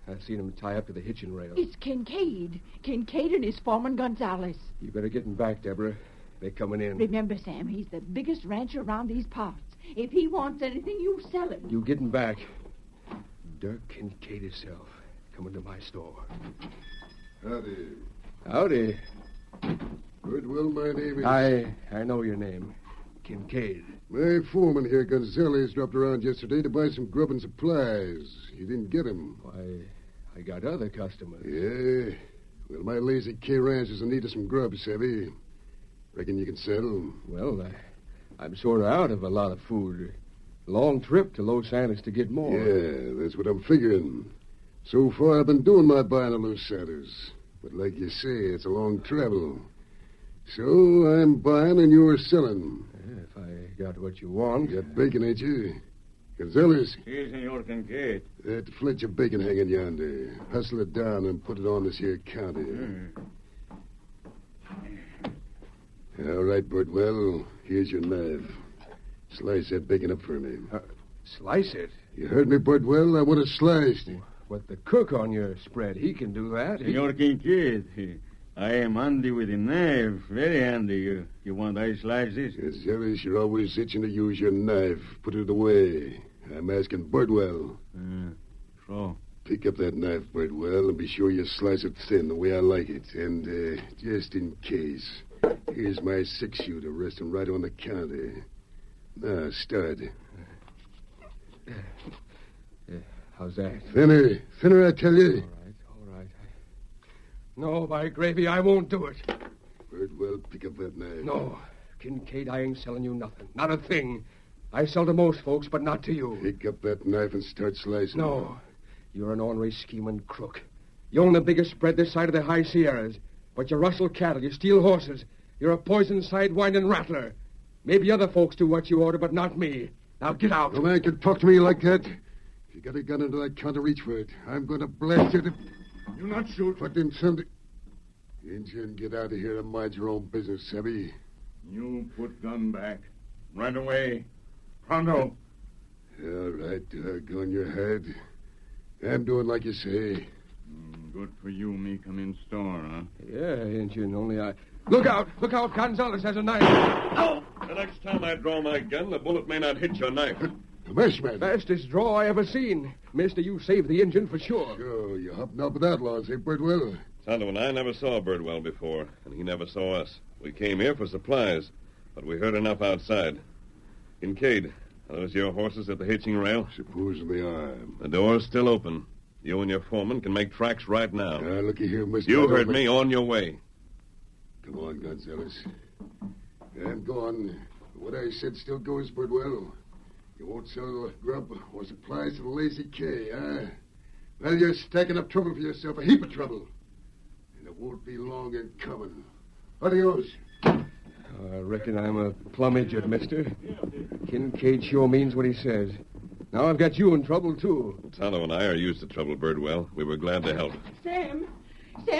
I've seen him tie up to the hitching rail. It's Kincaid and his foreman Gonzales. You better get him back, Deborah. They're coming in. Remember, Sam, he's the biggest rancher around these parts. If he wants anything, you sell him. You get him back. Dirk Kincaid himself coming to my store. Howdy. Howdy. Birdwell, my name is... I know your name. Kincaid. My foreman here, Gonzales, dropped around yesterday to buy some grub and supplies. You didn't get him. Why, I got other customers. Yeah? Well, my lazy K ranch is in need of some grub, savvy. Reckon you can settle? Well, I'm sort of out of a lot of food. Long trip to Los Angeles to get more. Yeah, that's what I'm figuring. So far, I've been doing my buying of Los Santos. But like you say, it's a long travel. So I'm buying and you're selling. If I got what you want. You got bacon, ain't you? Gonzalez? Si, Senor Kincaid. That flitch of bacon hanging yonder. Hustle it down and put it on this here counter. All right, Birdwell. Here's your knife. Slice that bacon up for me. Slice it? You heard me, Birdwell. I want it sliced. But the cook on your spread, he can do that. Senor Kincaid, I am handy with a knife. Very handy. You want I slice this? Gonzalez, you're always itching to use your knife. Put it away. I'm asking Birdwell. So? Pick up that knife, Birdwell, and be sure you slice it thin the way I like it. And just in case, here's my 6-shooter resting right on the counter. Now, start. How's that? Thinner, I tell you. All right. No, by gravy, I won't do it. Birdwell, pick up that knife. No, Kincaid, I ain't selling you nothing. Not a thing. I sell to most folks, but not to you. Pick up that knife and start slicing. No, you're an ornery scheming crook. You own the biggest spread this side of the high Sierras, but you rustle cattle, you steal horses. You're a poison sidewinding rattler. Maybe other folks do what you order, but not me. Now get out. No man can talk to me like that. If you got a gun under that counter, reach for it. I'm going to blast you to... You not shoot. But then somebody... Injun, get out of here and mind your own business, Savvy. You put gun back. Right away. Pronto. All right, go on your head. I'm doing like you say. Good for you, me come in store, huh? Yeah, Injun, only I... Look out! Gonzalez has a knife. Oh! The next time I draw my gun, the bullet may not hit your knife. Commissioner. Fastest draw I ever seen. Mister, you saved the engine for sure. Sure, you hopping up with outlaws, eh, Birdwell? Tonto and I never saw Birdwell before, and he never saw us. We came here for supplies, but we heard enough outside. Kincaid, are those your horses at the hitching rail? Suppose they are. The door's still open. You and your foreman can make tracks right now. Looky here, mister. You heard me. On your way. Come on, Gonzalez. I'm gone. What I said still goes, Birdwell. You won't sell grub or supplies to the Lazy K, huh? Well, you're stacking up trouble for yourself, a heap of trouble. And it won't be long in coming. Adios. I reckon I'm a plumb idiot, mister. Kincaid sure means what he says. Now I've got you in trouble, too. Tonto and I are used to trouble, Birdwell. We were glad to help. Sam,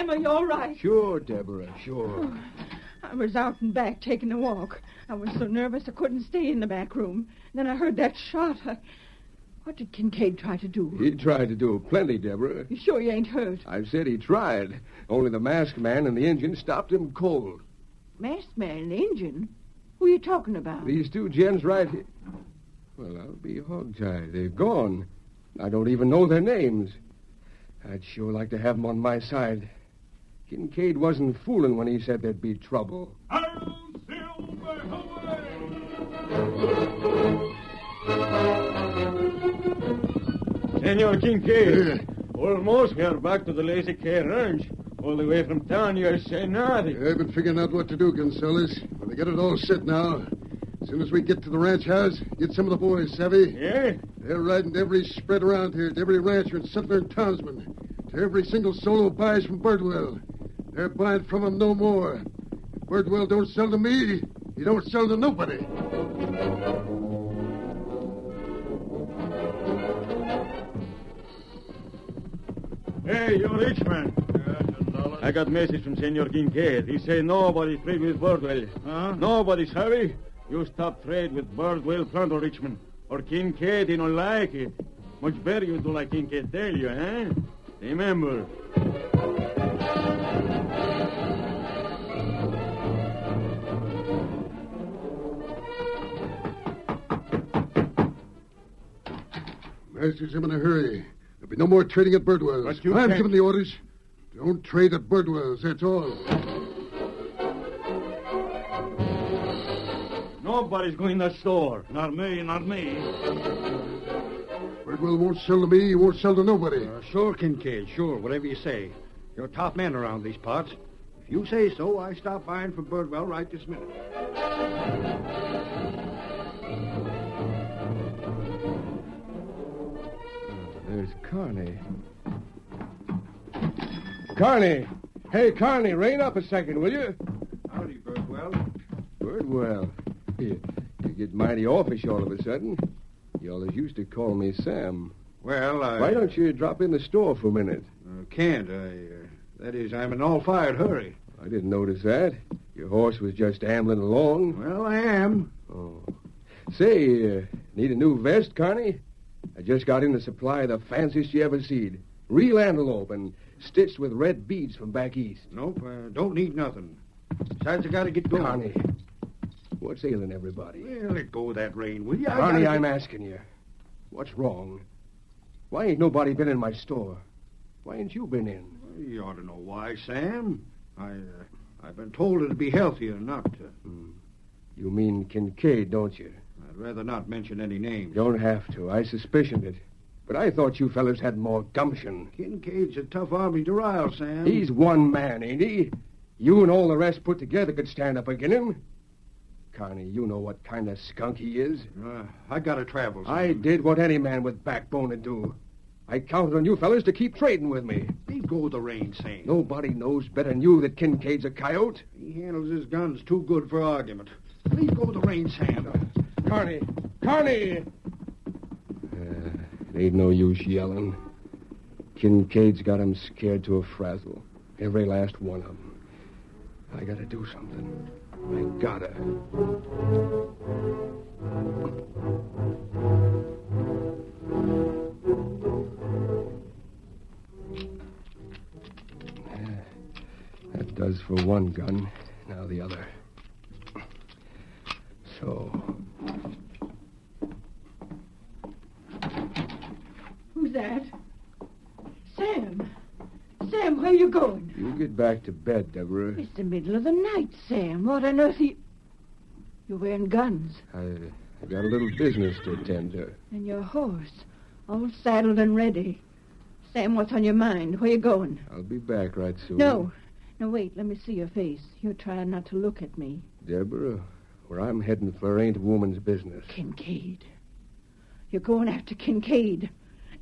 are you all right? Sure, Deborah, sure. Oh, I was out and back taking a walk. I was so nervous I couldn't stay in the back room. Then I heard that shot. What did Kincaid try to do? He tried to do plenty, Deborah. You sure you ain't hurt? I said he tried. Only the masked man and the engine stopped him cold. Masked man and engine? Who are you talking about? These two gents right here. Well, I'll be hogtied. They've gone. I don't even know their names. I'd sure like to have them on my side. Kincaid wasn't fooling when he said there'd be trouble. Senor Kincaid, almost we are back to the Lazy K Ranch. All the way from town, you say nothing. I've been figuring out what to do, Gonzalez. Well, they got it all set now. As soon as we get to the ranch house, get some of the boys, savvy? Yeah? They're riding to every spread around here, to every rancher and settler and townsman, to every single soul who buys from Birdwell. They're buying from him no more. If Birdwell don't sell to me, he don't sell to nobody. Hey, you rich man. I got message from Senor Kincaid. He say nobody trade with Birdwell. Huh? Nobody, savvy? You stop trade with Birdwell, pronto, Richmond. Or Kincaid, he don't like it. Much better you do like Kincaid tell you, eh? Remember. Masters, I'm in a hurry. There'll be no more trading at Birdwell's. I'm giving the orders. Don't trade at Birdwell's, that's all. Nobody's going to the store. Not me, not me. Birdwell won't sell to me. He won't sell to nobody. Sure, Kincaid, sure. Whatever you say. You're a top man around these parts. If you say so, I stop buying from Birdwell right this minute. Carney! Hey, Carney, rein up a second, will you? Howdy, Birdwell. Birdwell. You get mighty offish all of a sudden. You always used to call me Sam. Well, Why don't you drop in the store for a minute? Can't. That is, I'm in an all-fired hurry. I didn't notice that. Your horse was just ambling along. Well, I am. Oh. Say, need a new vest, Carney? I just got in the supply of the fanciest you ever seed. Real antelope and stitched with red beads from back east. Nope, don't need nothing. Besides, I gotta get going. Carney, what's ailing everybody? Well, let go of that rein, will you? Carney, I'm asking you. What's wrong? Why ain't nobody been in my store? Why ain't you been in? Well, you ought to know why, Sam. I've been told it'd be healthier not to. You mean Kincaid, don't you? I'd rather not mention any names. Don't have to. I suspicioned it. But I thought you fellas had more gumption. Kincaid's a tough army to rile, Sam. He's one man, ain't he? You and all the rest put together could stand up against him. Carney, you know what kind of skunk he is. I gotta travel, Sam. I did what any man with backbone would do. I counted on you fellas to keep trading with me. Let go of the rein, Sam. Nobody knows better than you that Kincaid's a coyote. He handles his guns too good for argument. Please go of the rein, Sam. Carney! Carney! It ain't no use yelling. Kincaid's got 'em scared to a frazzle. Every last one of 'em. I gotta do something. I gotta. That does for one gun. Now the other. So. Who's that? Sam. Sam, where you going? You get back to bed, Deborah. It's the middle of the night, Sam. What on earth You're wearing guns. I got a little business to attend to. And your horse, all saddled and ready. Sam, what's on your mind? Where you going? I'll be back right soon. No, wait. Let me see your face. You're trying not to look at me. Deborah, where I'm heading for ain't a woman's business. Kincaid. You're going after Kincaid.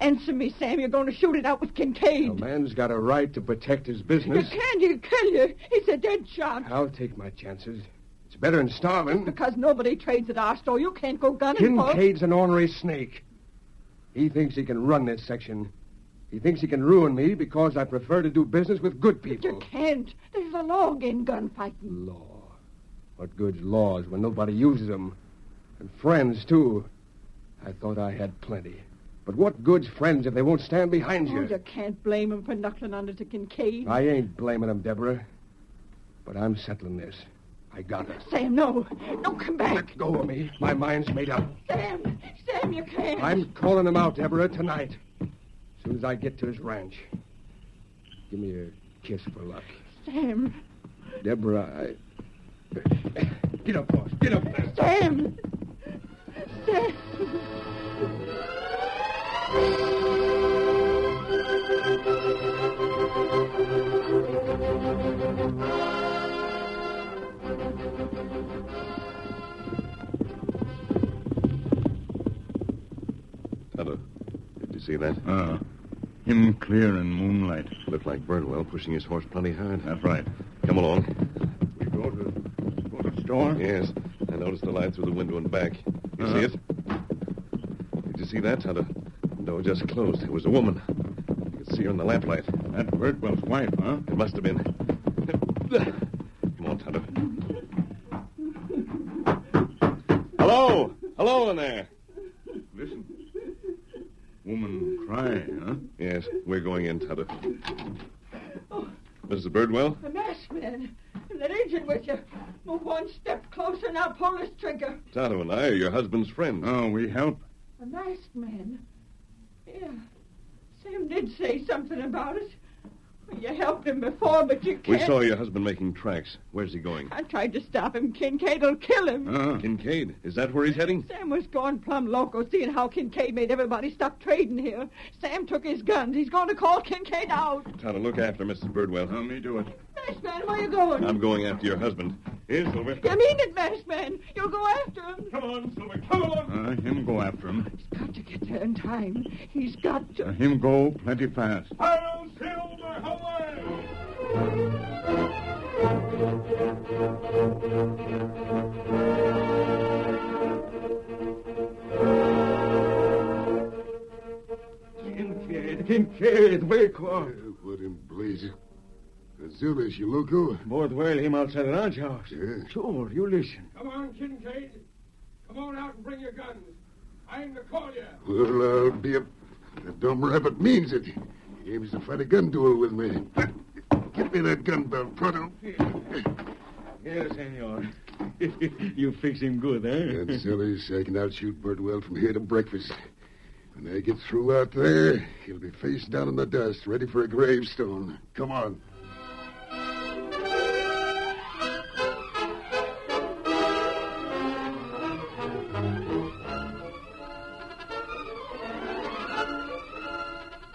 Answer me, Sam. You're going to shoot it out with Kincaid. A man's got a right to protect his business. You can't. He'll kill you. He's a dead shot. I'll take my chances. It's better than starving. Because nobody trades at our store. You can't go gunning for... Kincaid's an ornery snake. He thinks he can run this section. He thinks he can ruin me because I prefer to do business with good people. But you can't. There's a law against gunfighting. Law? What good's laws when nobody uses them? And friends, too. I thought I had plenty. But what good's friends if they won't stand behind you? Oh, you can't blame him for knuckling under to Kincaid. I ain't blaming him, Deborah. But I'm settling this. I got it. Sam, no. No, come back. Let go of me. My mind's made up. Sam, you can't. I'm calling him out, Deborah, tonight. As soon as I get to his ranch. Give me a kiss for luck. Sam. Deborah, Get up, boss. Get up there. Sam. Sam. Tonto, did you see that? Him clear in moonlight. Looked like Birdwell pushing his horse plenty hard. That's right. Come along. We go to the store? Yes. I noticed the light through the window and back. You see it? Did you see that, Tonto? The door just closed. It was a woman. You could see her in the lamplight. That Birdwell's wife, huh? It must have been. Come on, Tonto. Hello! Hello in there! Listen. Woman cry, huh? Yes, we're going in, Tonto. Mrs. Birdwell? The masked man. And that agent with you. Move one step closer, now pull this trigger. Tonto and I are your husband's friends. Oh, we help. The masked man. Yeah. Sam did say something about it. Well, you helped him before, but you can't. We saw your husband making tracks. Where's he going? I tried to stop him. Kincaid'll kill him. Kincaid? Is that where he's heading? Sam was going plumb loco, seeing how Kincaid made everybody stop trading here. Sam took his guns. He's going to call Kincaid out. Tonto, look after Mrs. Birdwell. Let me do it. Masked Man, where you going? I'm going after your husband. Here, Silver. You mean it, Masked Man. You'll go after him. Come on, Silver. Come on. Him go after him. He's got to get there in time. He's got to. Him go plenty fast. I'll Silver away. Kincaid, wake up. What in blazes? Gonzales, you loco? Bordwell, him outside the ranch house. Yeah. Sure, you listen. Come on, Kincaid. Come on out and bring your guns. I'm to call you. Well, I'll be a... The dumb rabbit means it. He aims to fight a gun duel with me. Give me that gun belt, pronto. Yes, senor. You fix him good, eh? Gonzales, I can outshoot Birdwell from here to breakfast. When I get through out there, he'll be face down in the dust, ready for a gravestone. Come on.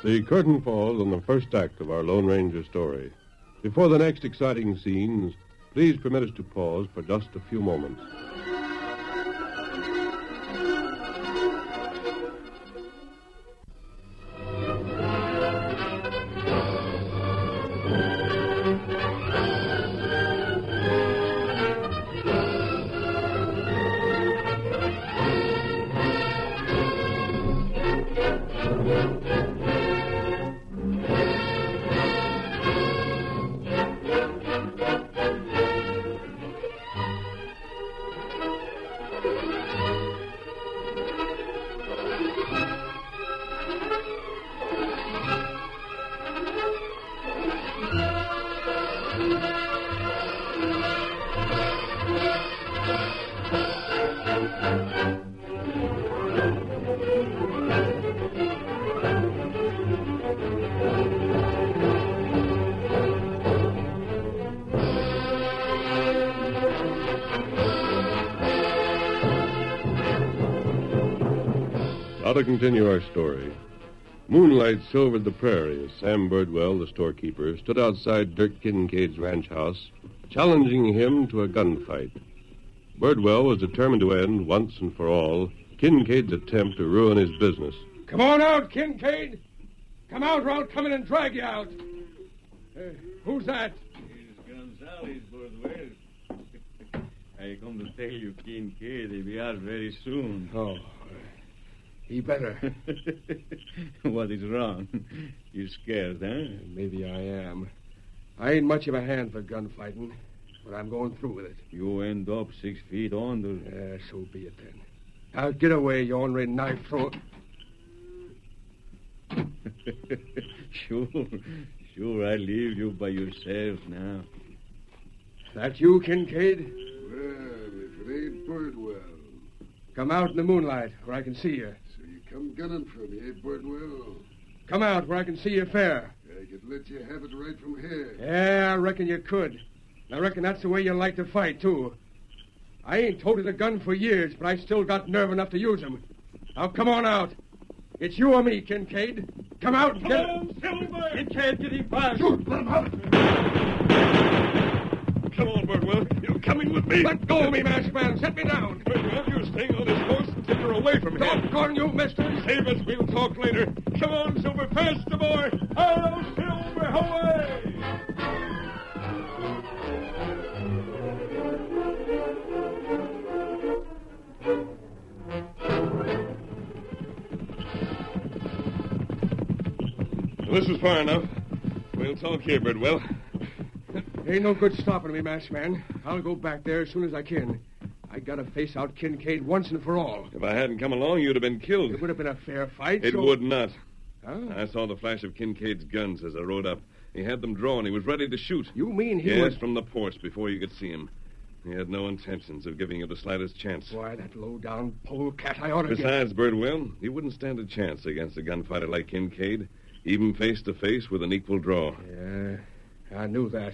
The curtain falls on the first act of our Lone Ranger story. Before the next exciting scenes, please permit us to pause for just a few moments. Now to continue our story. Moonlight silvered the prairie as Sam Birdwell, the storekeeper, stood outside Dirk Kincaid's ranch house, challenging him to a gunfight. Birdwell was determined to end, once and for all, Kincaid's attempt to ruin his business. Come on out, Kincaid. Come out or I'll come in and drag you out. Who's that? It's Gonzales, Birdwell. I come to tell you, Kincaid, he'll be out very soon. Oh, he better. What is wrong? You scared, huh? Maybe I am. I ain't much of a hand for gunfighting, but I'm going through with it. You end up 6 feet under. So be it then. Now get away, you ornery knife thrower. Sure, I leave you by yourself now. That you, Kincaid? Well, if it ain't Birdwell. Come out in the moonlight where I can see you. So you come gunning for me, eh, Birdwell? Come out where I can see you fair. I could let you have it right from here. Yeah, I reckon you could. I reckon that's the way you like to fight, too. I ain't toted a gun for years, but I still got nerve enough to use them. Now, come on out. It's you or me, Kincaid. Come out and get... Come on, Silver! Kincaid, get him fast. Shoot, let him out. Come on, Birdwell. You're coming with me. Let go of me, masked man. Set me down. Birdwell, you're staying on this horse until you're away from here. Doggone you, mister. Save us. We'll talk later. Come on, Silver. Faster, boy. Hello, Silver. Away! This is far enough. We'll talk here, Birdwell. Ain't no good stopping me, masked man. I'll go back there as soon as I can. I gotta face out Kincaid once and for all. If I hadn't come along, you'd have been killed. It would have been a fair fight. It would not. Oh. I saw the flash of Kincaid's guns as I rode up. He had them drawn. He was ready to shoot. You mean he Yes, was... from the porch before you could see him. He had no intentions of giving you the slightest chance. Why, that low-down polecat, I ought to Besides, Birdwell, he wouldn't stand a chance against a gunfighter like Kincaid, even face-to-face with an equal draw. Yeah, I knew that.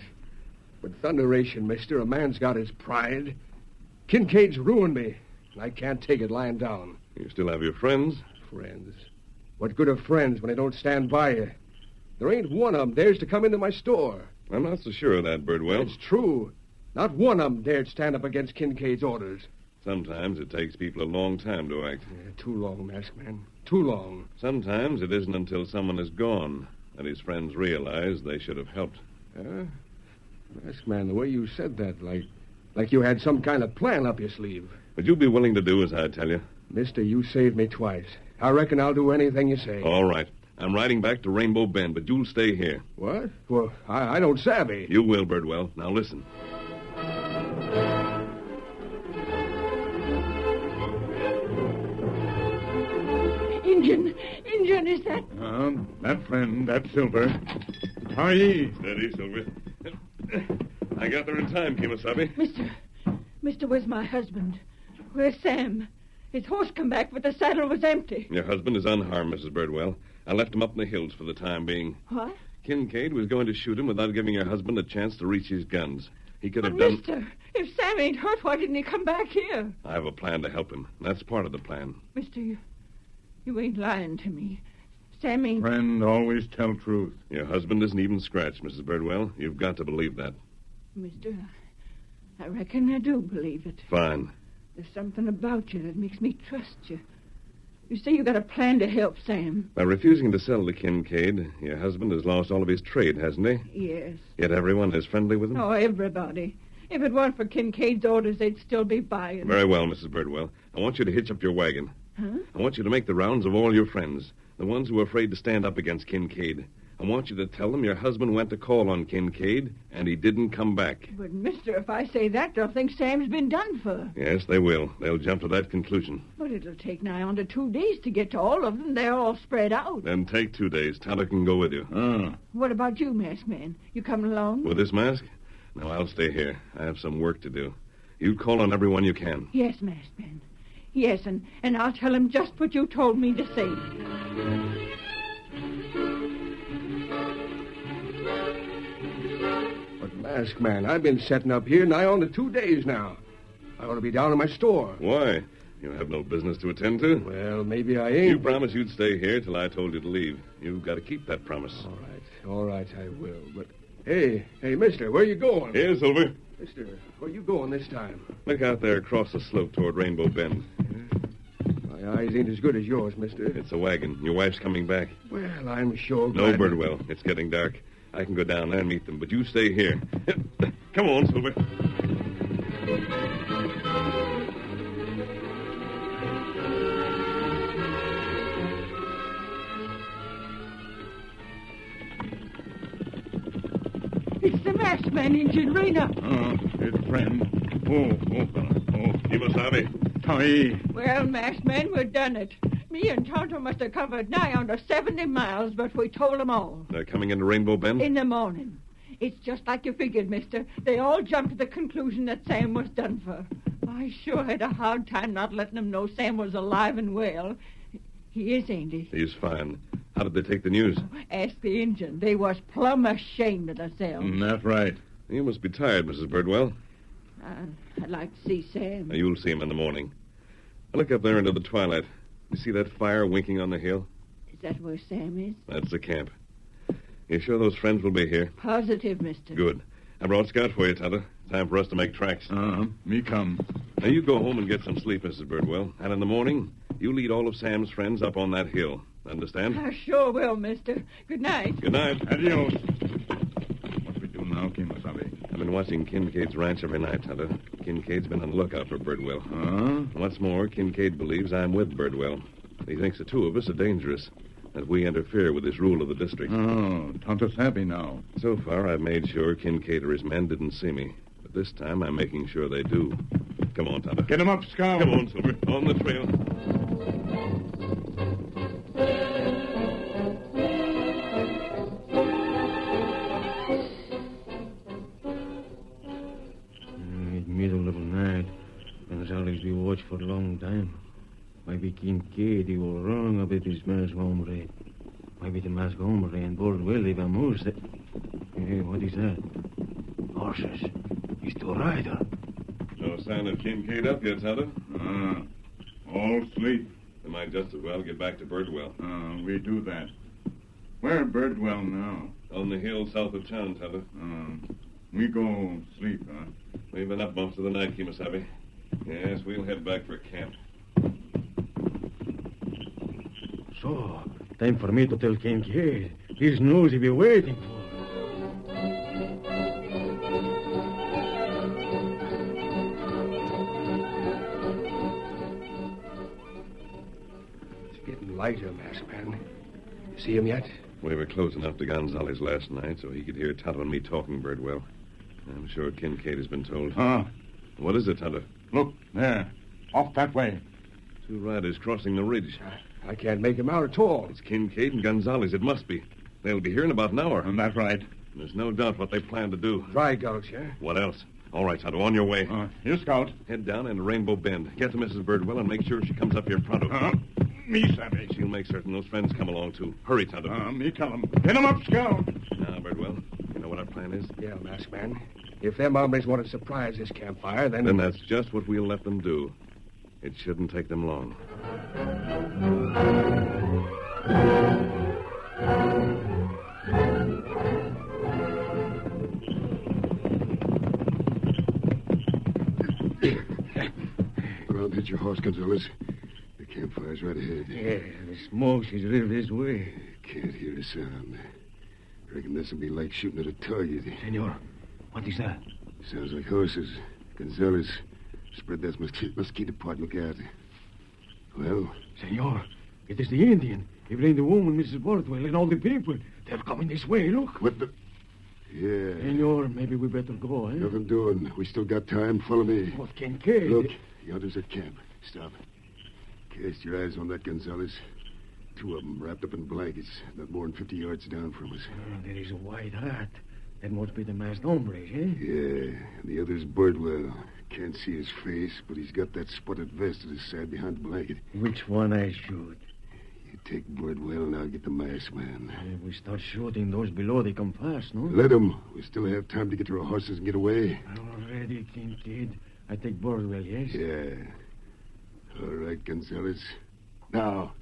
But thunderation, mister, a man's got his pride. Kincaid's ruined me, and I can't take it lying down. You still have your friends? Friends? What good are friends when they don't stand by you? There ain't one of them dares to come into my store. I'm not so sure of that, Birdwell. It's true. Not one of them dared stand up against Kincaid's orders. Sometimes it takes people a long time to act. Yeah, too long, Masked Man. Too long. Sometimes it isn't until someone is gone that his friends realize they should have helped. Masked Man, the way you said that, like you had some kind of plan up your sleeve. Would you be willing to do as I tell you? Mister, you saved me twice. I reckon I'll do anything you say. All right. I'm riding back to Rainbow Bend, but you'll stay here. What? Well, I don't savvy. You will, Birdwell. Now listen. Injun, is that... That friend, that Silver. How are ye? Steady, Silver. I got there in time, Kemosabe. Mister, where's my husband? Where's Sam? His horse come back, but the saddle was empty. Your husband is unharmed, Mrs. Birdwell. I left him up in the hills for the time being. What? Kincaid was going to shoot him without giving your husband a chance to reach his guns. He could have done... Mister, if Sam ain't hurt, why didn't he come back here? I have a plan to help him. That's part of the plan. Mister, you ain't lying to me. Sam ain't... Friend, always tell truth. Your husband isn't even scratched, Mrs. Birdwell. You've got to believe that. Mister, I reckon I do believe it. Fine. There's something about you that makes me trust you. You say you got a plan to help Sam. By refusing to sell to Kincaid, your husband has lost all of his trade, hasn't he? Yes. Yet everyone is friendly with him? Oh, everybody. If it weren't for Kincaid's orders, they'd still be buying. Very well, Mrs. Birdwell. I want you to hitch up your wagon. Huh? I want you to make the rounds of all your friends, the ones who are afraid to stand up against Kincaid. I want you to tell them your husband went to call on Kincaid, and he didn't come back. But, mister, if I say that, they'll think Sam's been done for. Yes, they will. They'll jump to that conclusion. But it'll take nigh on to 2 days to get to all of them. They're all spread out. Then take 2 days. Tonto can go with you. What about you, Masked Man? You coming along? With this mask? No, I'll stay here. I have some work to do. You call on everyone you can. Yes, Masked Man. Yes, and I'll tell him just what you told me to say. Masked Man, I've been setting up here nigh on to 2 days now. I ought to be down in my store. Why? You have no business to attend to? Well, maybe I ain't. You promised you'd stay here till I told you to leave. You've got to keep that promise. All right, I will. But, hey, mister, where you going? Here, Silver. Mister, where you going this time? Look out there across the slope toward Rainbow Bend. My eyes ain't as good as yours, mister. It's a wagon. Your wife's coming back. Well, I'm sure No, glad... Birdwell. It's getting dark. I can go down there and meet them, but you stay here. Come on, Silver. It's the Masked Man, Injun. Rein up. It's friend. Kemosabe. Tawee. Well, Masked Man, we've done it. Me and Tonto must have covered nigh under 70 miles, but we told them all. They're coming into Rainbow Bend? In the morning. It's just like you figured, mister. They all jumped to the conclusion that Sam was done for. I sure had a hard time not letting them know Sam was alive and well. He is, ain't he? He's fine. How did they take the news? Ask the Injun. They was plumb ashamed of themselves. That's right. You must be tired, Mrs. Birdwell. I'd like to see Sam. Now, you'll see him in the morning. I look up there into the twilight. You see that fire winking on the hill? Is that where Sam is? That's the camp. You sure those friends will be here? Positive, mister. Good. I brought Scout for you, Tonto. Time for us to make tracks. Me come. Now, you go home and get some sleep, Mrs. Birdwell. And in the morning, you lead all of Sam's friends up on that hill. Understand? I sure will, mister. Good night. Good night. Adios. What we do now, Kemosabe? I've been watching Kincaid's ranch every night, Tonto. Kincaid's been on the lookout for Birdwell. What's more, Kincaid believes I'm with Birdwell. He thinks the two of us are dangerous, that we interfere with his rule of the district. Tonto's happy now. So far, I've made sure Kincaid or his men didn't see me. But this time, I'm making sure they do. Come on, Tonto. Get him up, Scout. Come on, Silver. On the trail. Middle of the night, and it's always we watch for a long time. Maybe Kincaid, he was wrong about this masked hombre. Maybe the masked hombre and Birdwell, they vamoose. Hey, what is that? Horses. He's the rider. No sign of Kincaid up yet, Tonto? All sleep. They might just as well get back to Birdwell. We do that. Where Birdwell now? On the hill south of town, Tonto. We go sleep, huh? We've been up most of the night, Kimasabi. Yes, we'll head back for camp. So, time for me to tell Kincaid. His news he'll be waiting for. It's getting lighter, masked man. You see him yet? We were close enough to Gonzales last night so he could hear Tonto and me talking Birdwell. I'm sure Kincaid has been told. What is it, Tonto? Look, there. Off that way. Two riders crossing the ridge. I can't make him out at all. It's Kincaid and Gonzales. It must be. They'll be here in about an hour. That's right. There's no doubt what they plan to do. Dry gulch, huh? What else? All right, Tonto, on your way. Here, Scout. Head down into Rainbow Bend. Get to Mrs. Birdwell and make sure she comes up here pronto. Me, Savvy. She'll make certain those friends come along, too. Hurry, Tonto. Me tell them. Get them up, Scout. Now, Birdwell, you know what our plan is? Yeah, masked man. If them hombres want to surprise this campfire, then... Then that's just what we'll let them do. It shouldn't take them long. Ground hit your horse, Gonzales. The campfire's right ahead. Yeah, the smoke's real this way. Can't hear a sound. Reckon this'll be like shooting at a target. Senor, what is that? Sounds like horses. Gonzales, spread that mosquito pot. Look out. Well? Senor, it is the Indian. He blamed the woman, Mrs. Bardwell, and all the people. They're coming this way, look. What the... Yeah. Senor, maybe we better go, eh? Nothing doing. We still got time. Follow me. What Kincaid? Look, yonder's at camp. Stop. Cast your eyes on that, Gonzales. Two of them wrapped up in blankets, not more than 50 yards down from us. There is a white hat. That must be the masked hombre, eh? Yeah, and the other's Birdwell. Can't see his face, but he's got that spotted vest at his side behind the blanket. Which one I shoot? You take Birdwell, and I'll get the masked man. If we start shooting those below, they come fast, no? Let them. We still have time to get to our horses and get away. All ready, Kincaid. I take Birdwell, yes? Yeah. All right, Gonzales. Now.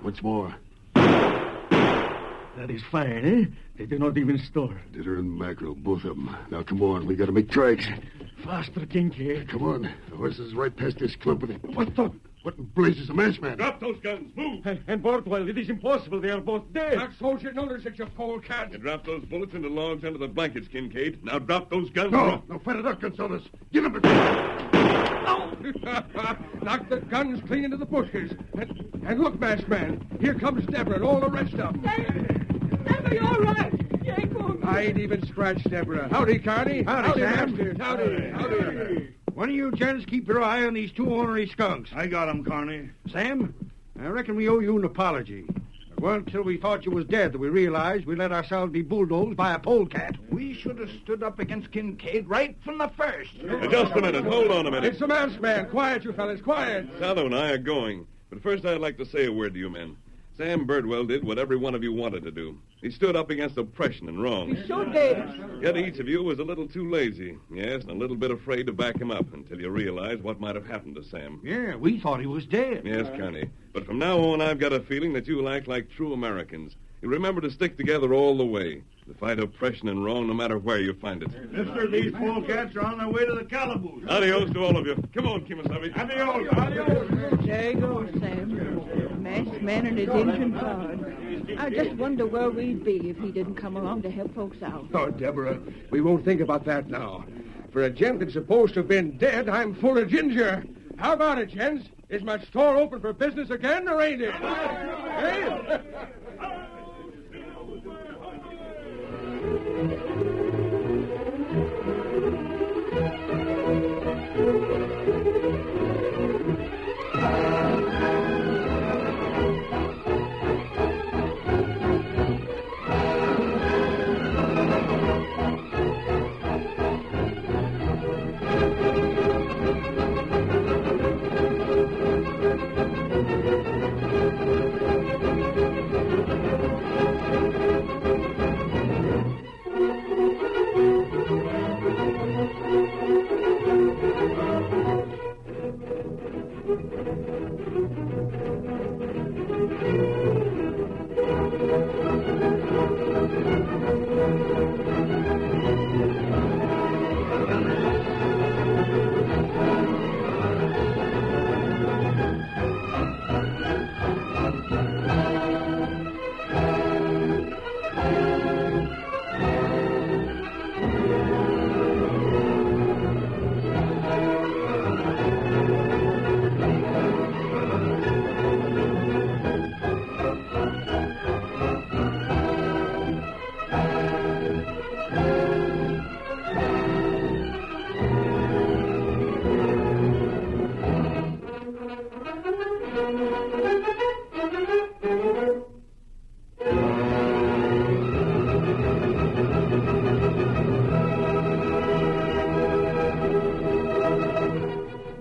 Once more. That is fine, eh? They do not even stir. Dinner and mackerel, both of them. Now, come on. We got to make tracks. Faster, Kincaid. Come on. The horse is right past this clump of it. What the... What in blazes, a masked man? Drop those guns. Move. And Bardwell, it is impossible. They are both dead. That soldier noticed you polecat. You drop those bullets into logs under the blankets, Kincaid. Now drop those guns. No, fight it up, Gonzales. Get him. Knock the guns clean into the bushes. And look, masked man, here comes Deborah and all the rest of them. Deborah, you're all right. You ain't going. I ain't even scratched Deborah. Howdy, Carney. Howdy, Sam. Masters. Howdy. One of you gents keep your eye on these two ornery skunks. I got 'em, Carney. Sam, I reckon we owe you an apology. It weren't until we thought you was dead that we realized we let ourselves be bulldozed by a polecat. We should have stood up against Kincaid right from the first. Just a minute. Hold on a minute. It's the masked man. Quiet, you fellas. Quiet. Tonto and I are going. But first I'd like to say a word to you men. Sam Birdwell did what every one of you wanted to do. He stood up against oppression and wrong. He sure did. Yet each of you was a little too lazy. Yes, and a little bit afraid to back him up until you realized what might have happened to Sam. Yeah, we thought he was dead. Yes, Connie. But from now on, I've got a feeling that you'll act like true Americans. You remember to stick together all the way. To fight oppression and wrong no matter where you find it. Mister, these polecats are on their way to the calaboose. Adios to all of you. Come on, Kimasabi. Adios. Adios. There you go, Sam. Masked man and his Indian guard. I just wonder where we'd be if he didn't come along to help folks out. Oh, Deborah, we won't think about that now. For a gent that's supposed to have been dead, I'm full of ginger. How about it, gents? Is my store open for business again, or ain't it? Hey?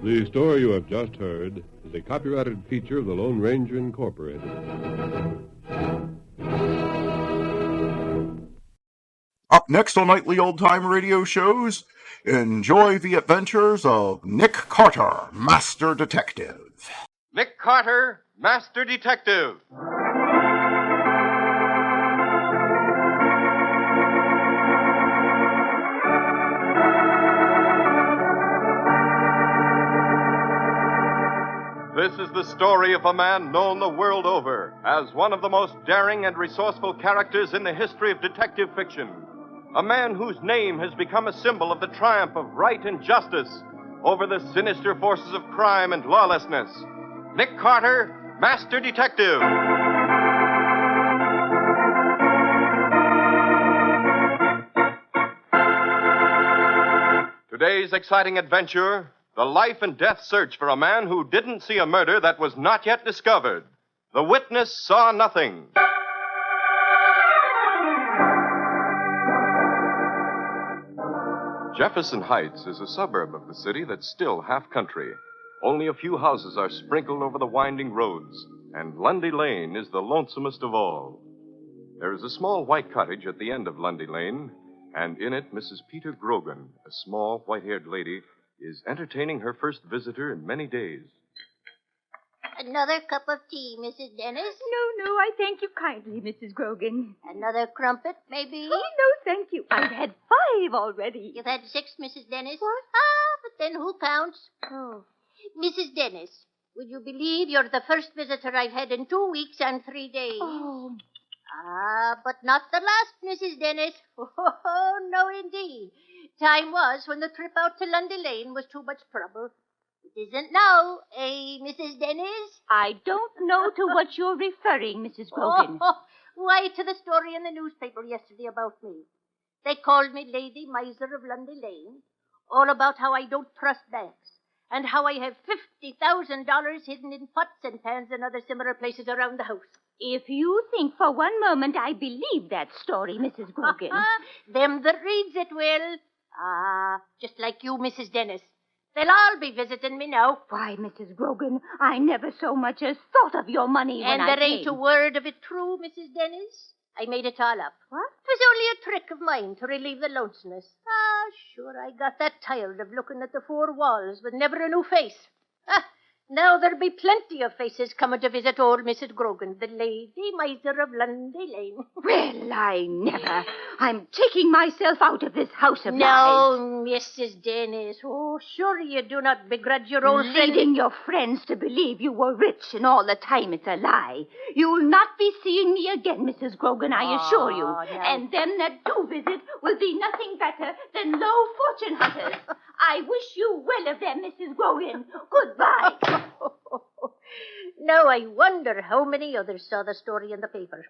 The story you have just heard is a copyrighted feature of the Lone Ranger Incorporated. Up next on Nightly Old Time Radio Shows, enjoy the adventures of Nick Carter, Master Detective. Nick Carter, Master Detective. This is the story of a man known the world over as one of the most daring and resourceful characters in the history of detective fiction. A man whose name has become a symbol of the triumph of right and justice over the sinister forces of crime and lawlessness. Nick Carter, Master Detective. Today's exciting adventure, the life and death search for a man who didn't see a murder that was not yet discovered. The witness saw nothing. Jefferson Heights is a suburb of the city that's still half country. Only a few houses are sprinkled over the winding roads, and Lundy Lane is the lonesomest of all. There is a small white cottage at the end of Lundy Lane, and in it Mrs. Peter Grogan, a small white-haired lady, is entertaining her first visitor in many days. Another cup of tea, Mrs. Dennis? No, I thank you kindly, Mrs. Grogan. Another crumpet, maybe? Oh, no, thank you. I've had 5 already. You've had 6, Mrs. Dennis? What? But then who counts? Oh. Mrs. Dennis, would you believe you're the first visitor I've had in 2 weeks and 3 days? Oh. But not the last, Mrs. Dennis. Oh, no, indeed. Time was when the trip out to Lundy Lane was too much trouble. It isn't now, eh, Mrs. Dennis? I don't know to what you're referring, Mrs. Grogan. Why, to the story in the newspaper yesterday about me. They called me Lady Miser of Lundy Lane, all about how I don't trust banks, and how I have $50,000 hidden in pots and pans and other similar places around the house. If you think for one moment I believe that story, Mrs. Grogan. Them that reads it will. Just like you, Mrs. Dennis. They'll all be visiting me now. Why, Mrs. Grogan, I never so much as thought of your money when I came. And there ain't a word of it true, Mrs. Dennis. I made it all up. What? It was only a trick of mine to relieve the lonesomeness. Sure, I got that tired of looking at the 4 walls with never a new face. Now there'll be plenty of faces coming to visit old Mrs. Grogan, the Lady Miser of Lundy Lane. Well, I never. I'm taking myself out of this house of No, Mrs. Dennis. Oh, sure you do not begrudge your old friend. Leading your friends to believe you were rich and all the time it's a lie. You'll not be seeing me again, Mrs. Grogan, I assure you. No. And them that do visit will be nothing better than low fortune hunters. I wish you well of them, Mrs. Grogan. Goodbye. Now I wonder how many others saw the story in the paper.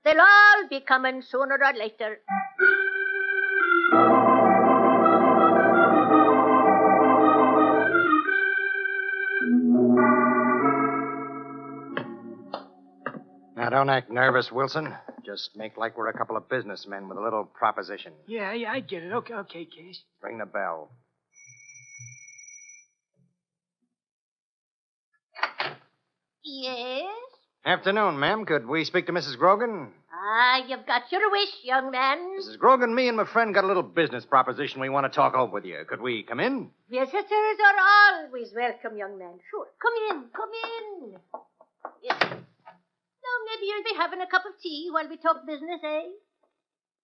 They'll all be coming sooner or later. Now, don't act nervous, Wilson. Just make like we're a couple of businessmen with a little proposition. Yeah, I get it. Okay, Case. Ring the bell. Yes? Afternoon, ma'am. Could we speak to Mrs. Grogan? You've got your wish, young man. Mrs. Grogan, me and my friend got a little business proposition we want to talk over with you. Could we come in? Visitors are always welcome, young man. Sure. Come in. Yes. Now, maybe you'll be having a cup of tea while we talk business, eh?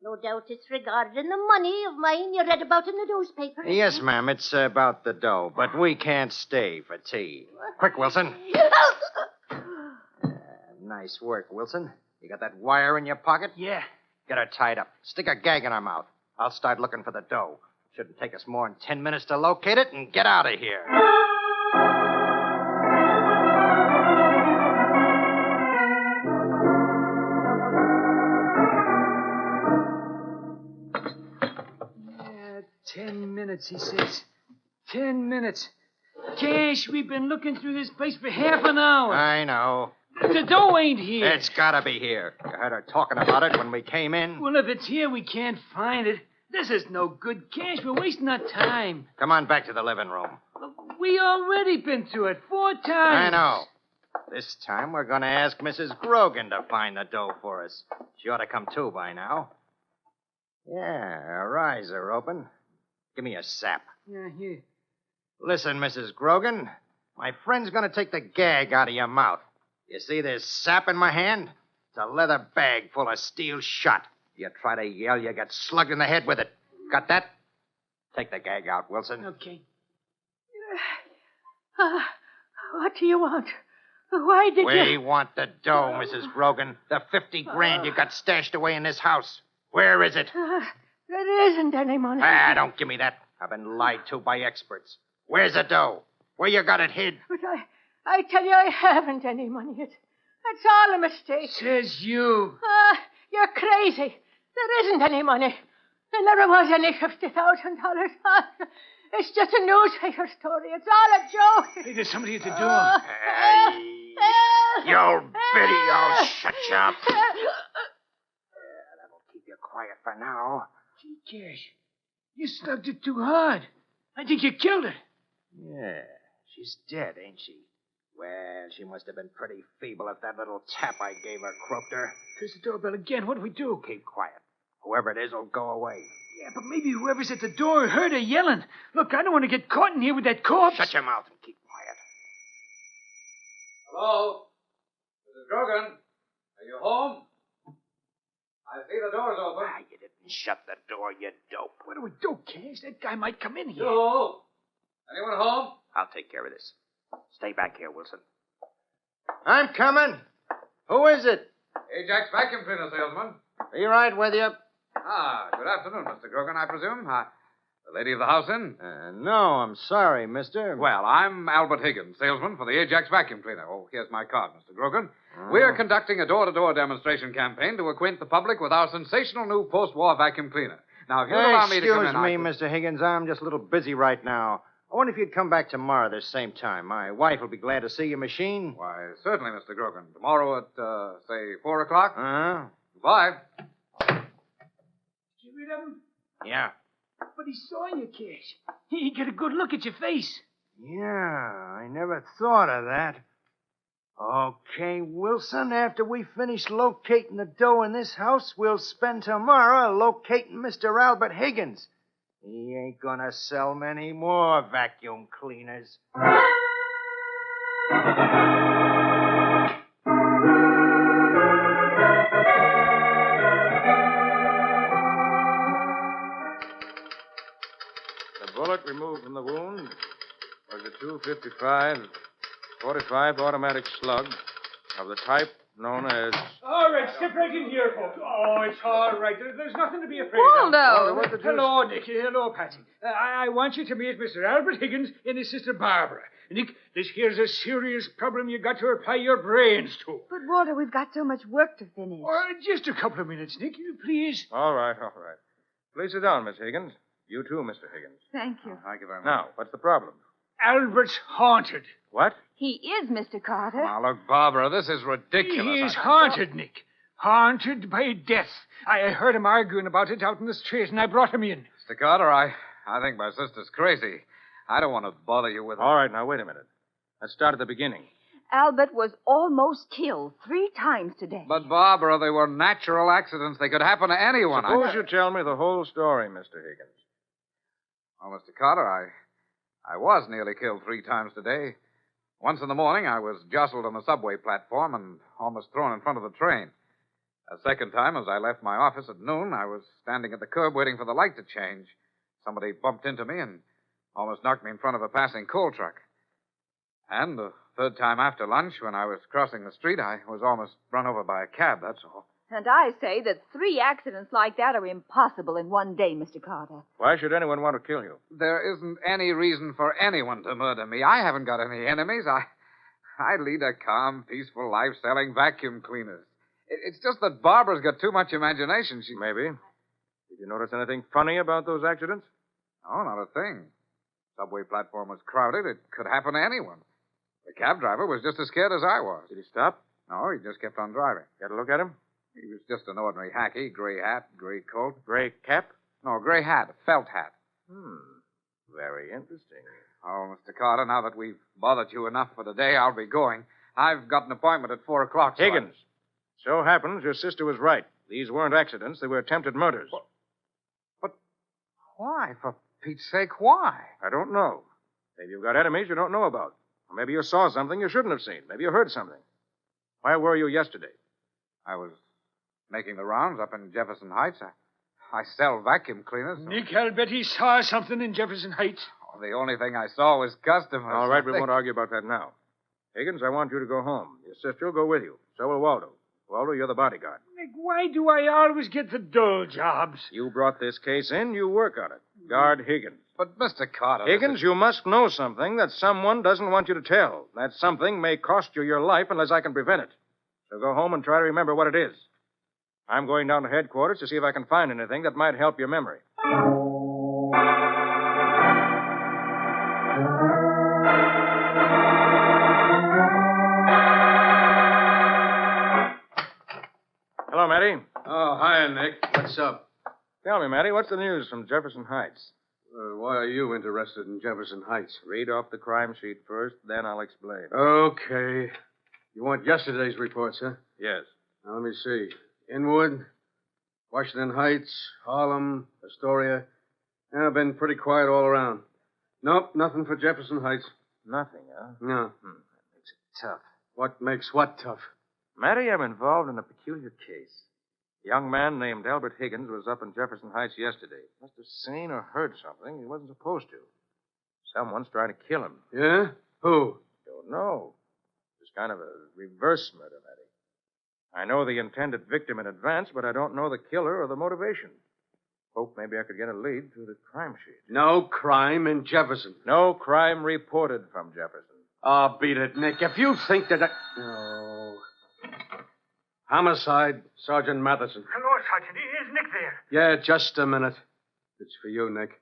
No doubt it's regarding the money of mine you read about in the newspaper. Yes, ma'am. It's about the dough, but we can't stay for tea. Quick, Wilson. Nice work, Wilson. You got that wire in your pocket? Yeah. Get her tied up. Stick a gag in her mouth. I'll start looking for the dough. Shouldn't take us more than 10 minutes to locate it and get out of here. Yeah, 10 minutes, he says. 10 minutes. Cash, we've been looking through this place for half an hour. I know. The dough ain't here. It's gotta be here. You heard her talking about it when we came in. Well, if it's here, we can't find it. This is no good, Cash. We're wasting our time. Come on back to the living room. Look, we already been through it 4 times. I know. This time we're going to ask Mrs. Grogan to find the dough for us. She ought to come too by now. Yeah, her eyes are open. Give me a sap. Yeah, here. Listen, Mrs. Grogan, my friend's going to take the gag out of your mouth. You see this sap in my hand? It's a leather bag full of steel shot. You try to yell, you get slugged in the head with it. Got that? Take the gag out, Wilson. Okay. What do you want? Why did We you... want the dough, Mrs. Grogan. The 50 grand you got stashed away in this house. Where is it? There isn't any money. Don't give me that. I've been lied to by experts. Where's the dough? Where you got it hid? But I tell you, I haven't any money. It's all a mistake. Says you. You're crazy. There isn't any money. There never was any $50,000. It's just a newspaper story. It's all a joke. Hey, there's somebody at the door. You old biddy, I'll shut you up. That'll keep you quiet for now. Gee, Cash, you slugged it too hard. I think you killed it. Yeah, she's dead, ain't she? Well, she must have been pretty feeble if that little tap I gave her croaked her. There's the doorbell again. What do we do? Keep quiet. Whoever it is will go away. Yeah, but maybe whoever's at the door heard her yelling. Look, I don't want to get caught in here with that corpse. Shut your mouth and keep quiet. Hello? Mrs. Grogan? Are you home? I see the door's open. You didn't shut the door, you dope. What do we do, Cash? That guy might come in here. You? Anyone home? I'll take care of this. Stay back here, Wilson. I'm coming. Who is it? Ajax vacuum cleaner salesman. Be right with you. Good afternoon, Mr. Grogan, I presume. The lady of the house in? No, I'm sorry, mister. Well, I'm Albert Higgins, salesman for the Ajax vacuum cleaner. Oh, here's my card, Mr. Grogan. We're conducting a door-to-door demonstration campaign to acquaint the public with our sensational new post-war vacuum cleaner. Now, if you'll allow me to come in... Excuse me, Mr. Higgins. I'm just a little busy right now. I wonder if you'd come back tomorrow this same time. My wife will be glad to see your machine. Why, certainly, Mr. Grogan. Tomorrow at, say, 4 o'clock? Uh-huh. Bye. Did you read him? Yeah. But he saw you, Cash. He got a good look at your face. Yeah, I never thought of that. Okay, Wilson, after we finish locating the dough in this house, we'll spend tomorrow locating Mr. Albert Higgins. He ain't gonna sell many more vacuum cleaners. The bullet removed from the wound was a .255 45 automatic slug of the type known as... All right, step right in here, folks. Oh, it's all right. There's nothing to be afraid Waldo! of. Waldo, hello, Nick. Hello, Patsy. I want you to meet Mr. Albert Higgins and his sister Barbara. Nick, this here's a serious problem you got to apply your brains to. But, Walter, we've got so much work to finish. Just a couple of minutes, Nick, please. All right. Please sit down, Miss Higgins. You too, Mr. Higgins. Thank you. Thank you very much. Now, what's the problem? Albert's haunted. What? He is, Mr. Carter. Now, look, Barbara, this is ridiculous. He is haunted, Nick. Haunted by death. I heard him arguing about it out in the street, and I brought him in. Mr. Carter, I think my sister's crazy. I don't want to bother you with... All right, now, wait a minute. Let's start at the beginning. Albert was almost killed 3 times today. But, Barbara, they were natural accidents. They could happen to anyone. Suppose you tell me the whole story, Mr. Higgins. Well, Mr. Carter, I was nearly killed 3 times today. Once in the morning, I was jostled on the subway platform and almost thrown in front of the train. A second time, as I left my office at noon, I was standing at the curb waiting for the light to change. Somebody bumped into me and almost knocked me in front of a passing coal truck. And the third time after lunch, when I was crossing the street, I was almost run over by a cab, that's all. And I say that 3 accidents like that are impossible in one day, Mr. Carter. Why should anyone want to kill you? There isn't any reason for anyone to murder me. I haven't got any enemies. I lead a calm, peaceful life selling vacuum cleaners. It's just that Barbara's got too much imagination. Maybe. Did you notice anything funny about those accidents? Oh, not a thing. Subway platform was crowded. It could happen to anyone. The cab driver was just as scared as I was. Did he stop? No, he just kept on driving. Got a look at him? He was just an ordinary hacky. Gray hat, gray coat. Gray cap? No, gray hat, a felt hat. Very interesting. Oh, Mr. Carter, now that we've bothered you enough for today, I'll be going. I've got an appointment at 4 o'clock. Higgins, so happens your sister was right. These weren't accidents. They were attempted murders. But why, for Pete's sake, why? I don't know. Maybe you've got enemies you don't know about. Or maybe you saw something you shouldn't have seen. Maybe you heard something. Where were you yesterday? I was making the rounds up in Jefferson Heights. I sell vacuum cleaners. So... Nick, I'll bet he saw something in Jefferson Heights. Oh, the only thing I saw was customers. All right, we won't argue about that now. Higgins, I want you to go home. Your sister will go with you. So will Waldo. Waldo, you're the bodyguard. Nick, why do I always get the dull jobs? You brought this case in. You work on it. Guard Higgins. But, Mr. Carter... Higgins, you must know something that someone doesn't want you to tell. That something may cost you your life unless I can prevent it. So go home and try to remember what it is. I'm going down to headquarters to see if I can find anything that might help your memory. Hello, Matty. Oh, hi, Nick. What's up? Tell me, Matty, what's the news from Jefferson Heights? Why are you interested in Jefferson Heights? Read off the crime sheet first, then I'll explain. Okay. You want yesterday's reports, huh? Yes. Now, let me see. Inwood, Washington Heights, Harlem, Astoria. Yeah, I've been pretty quiet all around. Nope, nothing for Jefferson Heights. Nothing, huh? No. That makes it tough. What makes what tough? Matty, I'm involved in a peculiar case. A young man named Albert Higgins was up in Jefferson Heights yesterday. Must have seen or heard something he wasn't supposed to. Someone's trying to kill him. Yeah? Who? Don't know. It's kind of a reverse murder, Matty. I know the intended victim in advance, but I don't know the killer or the motivation. Hope maybe I could get a lead through the crime sheet. No crime in Jefferson. No crime reported from Jefferson. Oh, beat it, Nick. If you think that... Oh. Homicide, Sergeant Matheson. Hello, Sergeant. Is Nick there? Yeah, just a minute. It's for you, Nick.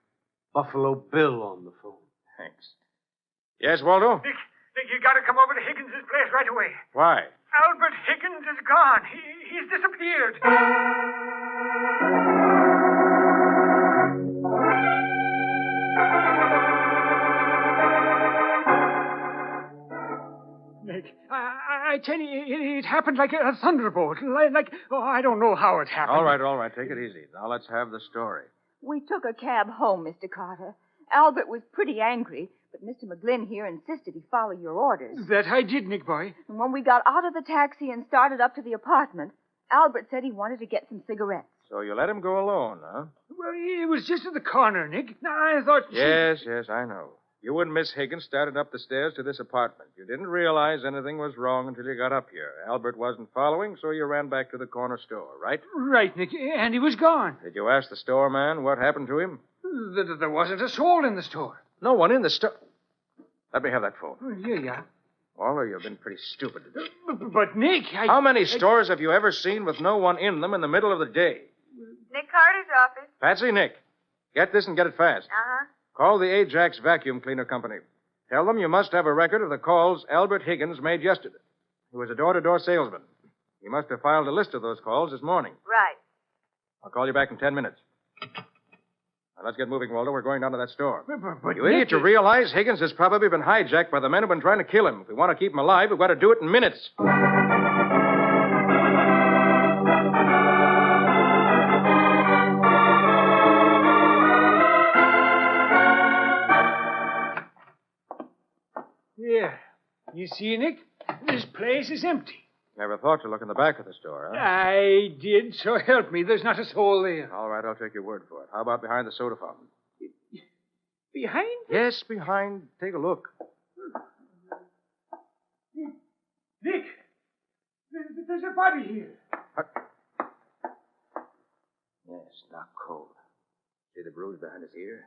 Buffalo Bill on the phone. Thanks. Yes, Waldo? Nick, you gotta come over to Higgins' place right away. Why? Albert Higgins is gone. He's disappeared. Nick, I tell you, it happened like a thunderbolt. I don't know how it happened. All right. Take it easy. Now let's have the story. We took a cab home, Mr. Carter. Albert was pretty angry, but Mr. McGlynn here insisted he follow your orders. That I did, Nick boy. And when we got out of the taxi and started up to the apartment, Albert said he wanted to get some cigarettes. So you let him go alone, huh? Well, it was just at the corner, Nick. Now, I thought... Yes, I know. You and Miss Higgins started up the stairs to this apartment. You didn't realize anything was wrong until you got up here. Albert wasn't following, so you ran back to the corner store, right? Right, Nick, and he was gone. Did you ask the store man what happened to him? There wasn't a soul in the store. No one in the store. Let me have that phone. Oh, yeah. Waldo, you've been pretty stupid today. But Nick, How many stores have you ever seen with no one in them in the middle of the day? Nick Carter's office. Patsy, Nick, get this and get it fast. Uh-huh. Call the Ajax Vacuum Cleaner Company. Tell them you must have a record of the calls Albert Higgins made yesterday. He was a door-to-door salesman. He must have filed a list of those calls this morning. Right. I'll call you back in 10 minutes. Now, let's get moving, Waldo. We're going down to that store. But You idiot, you realize Higgins has probably been hijacked by the men who've been trying to kill him. If we want to keep him alive, we've got to do it in minutes. Yeah. You see, Nick? This place is empty. Never thought to look in the back of the store, huh? I did, so help me. There's not a soul there. All right, I'll take your word for it. How about behind the soda fountain? Behind? Yes, behind. Take a look. Nick! There's a body here. Yes, not cold. See the bruise behind his ear?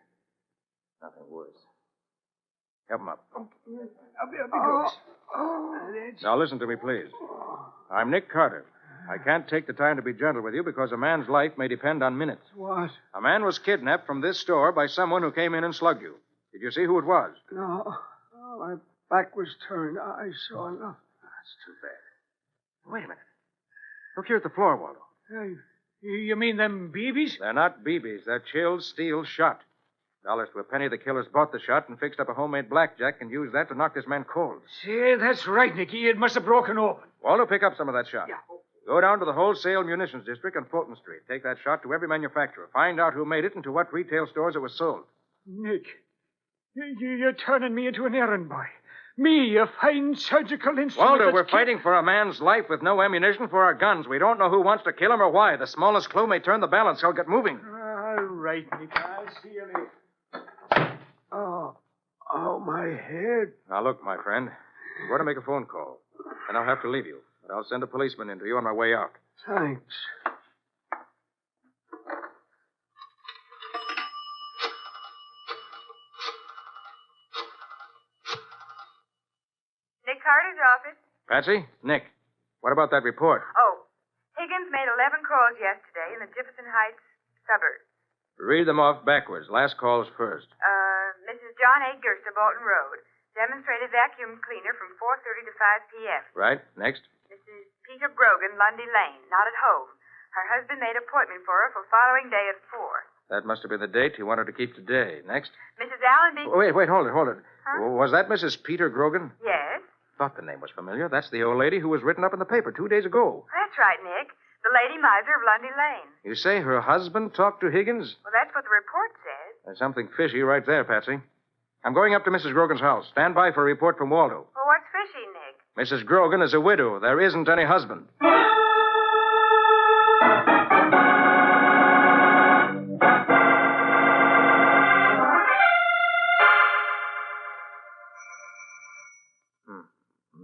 Nothing worse. Help him up. I'll be close. Now listen to me, please. I'm Nick Carter. I can't take the time to be gentle with you because a man's life may depend on minutes. What? A man was kidnapped from this store by someone who came in and slugged you. Did you see who it was? No. My back was turned. I saw nothing. That's too bad. Wait a minute. Look here at the floor, Waldo. Hey, you mean them BBs? They're not BBs. They're chilled steel shot. Dollars to a penny, the killers bought the shot and fixed up a homemade blackjack and used that to knock this man cold. See, that's right, Nicky. It must have broken open. Waldo, pick up some of that shot. Yeah. Go down to the wholesale munitions district on Fulton Street. Take that shot to every manufacturer. Find out who made it and to what retail stores it was sold. Nick, you're turning me into an errand boy. Me, a fine surgical instrument. Waldo, we're fighting for a man's life with no ammunition for our guns. We don't know who wants to kill him or why. The smallest clue may turn the balance. So get moving. All right, Nick. I'll see you later. Oh, my head. Now, look, my friend. I'm going to make a phone call. And I'll have to leave you. But I'll send a policeman in to you on my way out. Thanks. Nick Carter's office. Patsy? Nick. What about that report? Oh, Higgins made 11 calls yesterday in the Jefferson Heights suburbs. Read them off backwards. Last calls first. Mrs. John A. Gerster, Bolton Road. Demonstrated vacuum cleaner from 4:30 to 5 p.m. Right. Next. Mrs. Peter Grogan, Lundy Lane. Not at home. Her husband made appointment for her for following day at 4. That must have been the date he wanted to keep today. Next. Mrs. Allenby... Wait, hold it. Huh? Was that Mrs. Peter Grogan? Yes. Thought the name was familiar. That's the old lady who was written up in the paper 2 days ago. That's right, Nick. The lady miser of Lundy Lane. You say her husband talked to Higgins? Well, that's what the report says. There's something fishy right there, Patsy. I'm going up to Mrs. Grogan's house. Stand by for a report from Waldo. Well, what's fishy, Nick? Mrs. Grogan is a widow. There isn't any husband.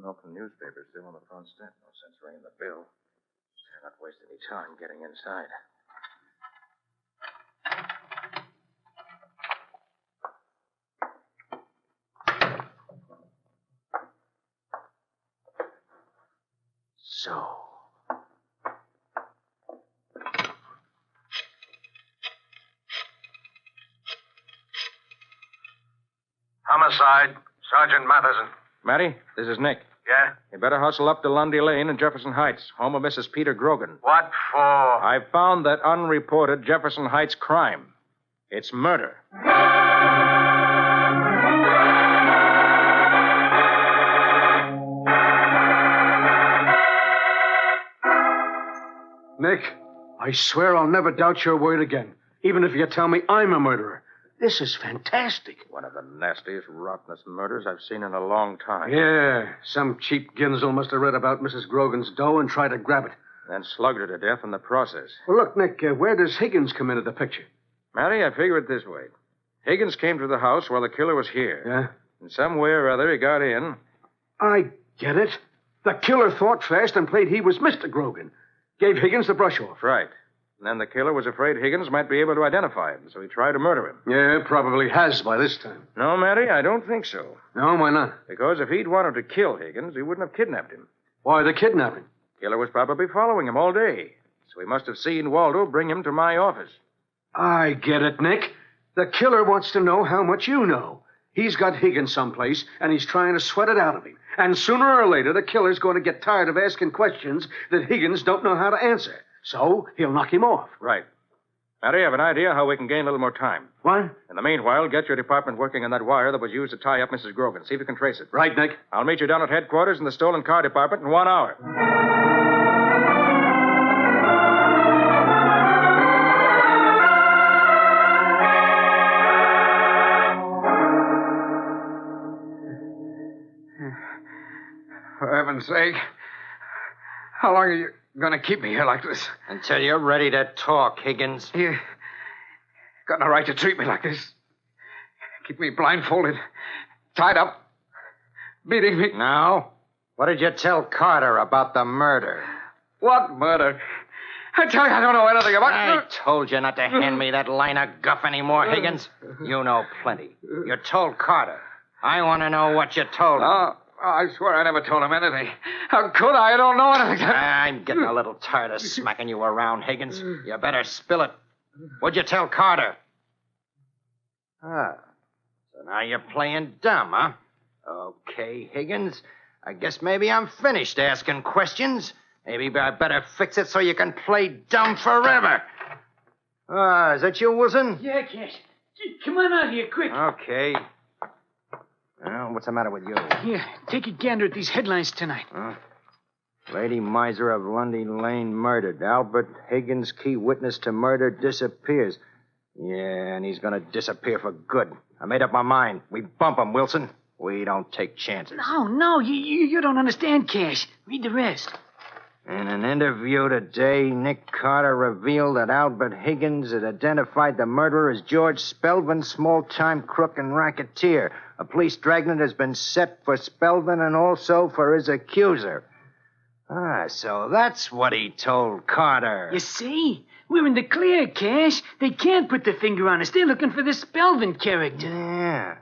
Open newspaper still on the front step. No sense ringing the bell. Better not waste any time getting inside. So. Homicide, Sergeant Matheson. Matty, this is Nick. Yeah? You better hustle up to Lundy Lane in Jefferson Heights, home of Mrs. Peter Grogan. What for? I found that unreported Jefferson Heights crime. It's murder. Nick, I swear I'll never doubt your word again, even if you tell me I'm a murderer. This is fantastic. One of the nastiest, rottenest murders I've seen in a long time. Yeah, some cheap Ginzel must have read about Mrs. Grogan's dough and tried to grab it. Then slugged her to death in the process. Well, look, Nick, where does Higgins come into the picture? Matty, I figure it this way. Higgins came to the house while the killer was here. Yeah? And some way or other he got in. I get it. The killer thought fast and played he was Mr. Grogan. Gave Higgins the brush off. Right. And then the killer was afraid Higgins might be able to identify him, so he tried to murder him. Yeah, probably has by this time. No, Matty, I don't think so. No, why not? Because if he'd wanted to kill Higgins, he wouldn't have kidnapped him. Why the kidnapping? Killer was probably following him all day, so he must have seen Waldo bring him to my office. I get it, Nick. The killer wants to know how much you know. He's got Higgins someplace, and he's trying to sweat it out of him. And sooner or later, the killer's going to get tired of asking questions that Higgins don't know how to answer. So he'll knock him off. Right. Matty, I have an idea how we can gain a little more time. What? In the meanwhile, get your department working on that wire that was used to tie up Mrs. Grogan. See if you can trace it. Right, Nick. I'll meet you down at headquarters in the stolen car department in 1 hour. For heaven's sake. How long are you going to keep me here like this? Until you're ready to talk, Higgins. You got no right to treat me like this. Keep me blindfolded, tied up, beating me. Now, what did you tell Carter about the murder? What murder? I tell you, I don't know anything about I told you not to hand me that line of guff anymore, Higgins. You know plenty. You told Carter. I want to know what you told him. Oh, I swear I never told him anything. How could I? I don't know anything. I'm getting a little tired of smacking you around, Higgins. You better spill it. What'd you tell Carter? Ah, so now you're playing dumb, huh? Okay, Higgins. I guess maybe I'm finished asking questions. Maybe I better fix it so you can play dumb forever. Ah, is that you, Wilson? Yeah, Kit. Come on out here, quick. Okay. Well, what's the matter with you? Here, take a gander at these headlines tonight. Huh? Lady Miser of Lundy Lane murdered. Albert Higgins, key witness to murder, disappears. Yeah, and he's going to disappear for good. I made up my mind. We bump him, Wilson. We don't take chances. No, you don't understand, Cash. Read the rest. In an interview today, Nick Carter revealed that Albert Higgins had identified the murderer as George Spelvin, small-time crook and racketeer. A police dragnet has been set for Spelvin and also for his accuser. So that's what he told Carter. You see? We're in the clear, Cash. They can't put the finger on us. They're looking for the Spelvin character.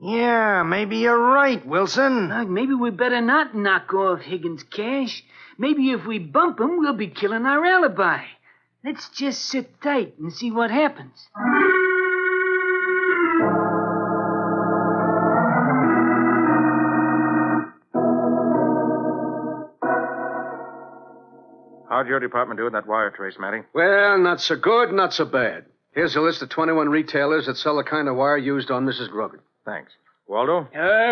Yeah, maybe you're right, Wilson. Maybe we better not knock off Higgins, Cash. Maybe if we bump him, we'll be killing our alibi. Let's just sit tight and see what happens. How'd your department do with that wire trace, Matty? Well, not so good, not so bad. Here's a list of 21 retailers that sell the kind of wire used on Mrs. Grogan. Thanks. Waldo?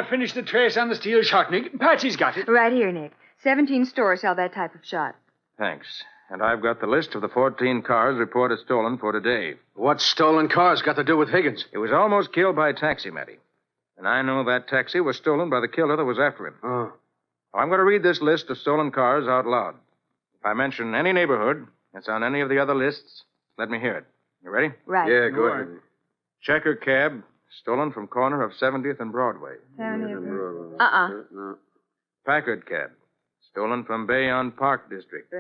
Finish the trace on the steel shot, Nick. Patsy's got it. Right here, Nick. 17 stores sell that type of shot. Thanks. And I've got the list of the 14 cars reported stolen for today. What stolen cars got to do with Higgins? He was almost killed by a taxi, Matty. And I know that taxi was stolen by the killer that was after him. Oh. I'm going to read this list of stolen cars out loud. If I mention any neighborhood that's on any of the other lists, let me hear it. You ready? Right. Yeah, go ahead. Checker cab, stolen from corner of 70th and Broadway. No. Packard cab, stolen from Bayonne Park District.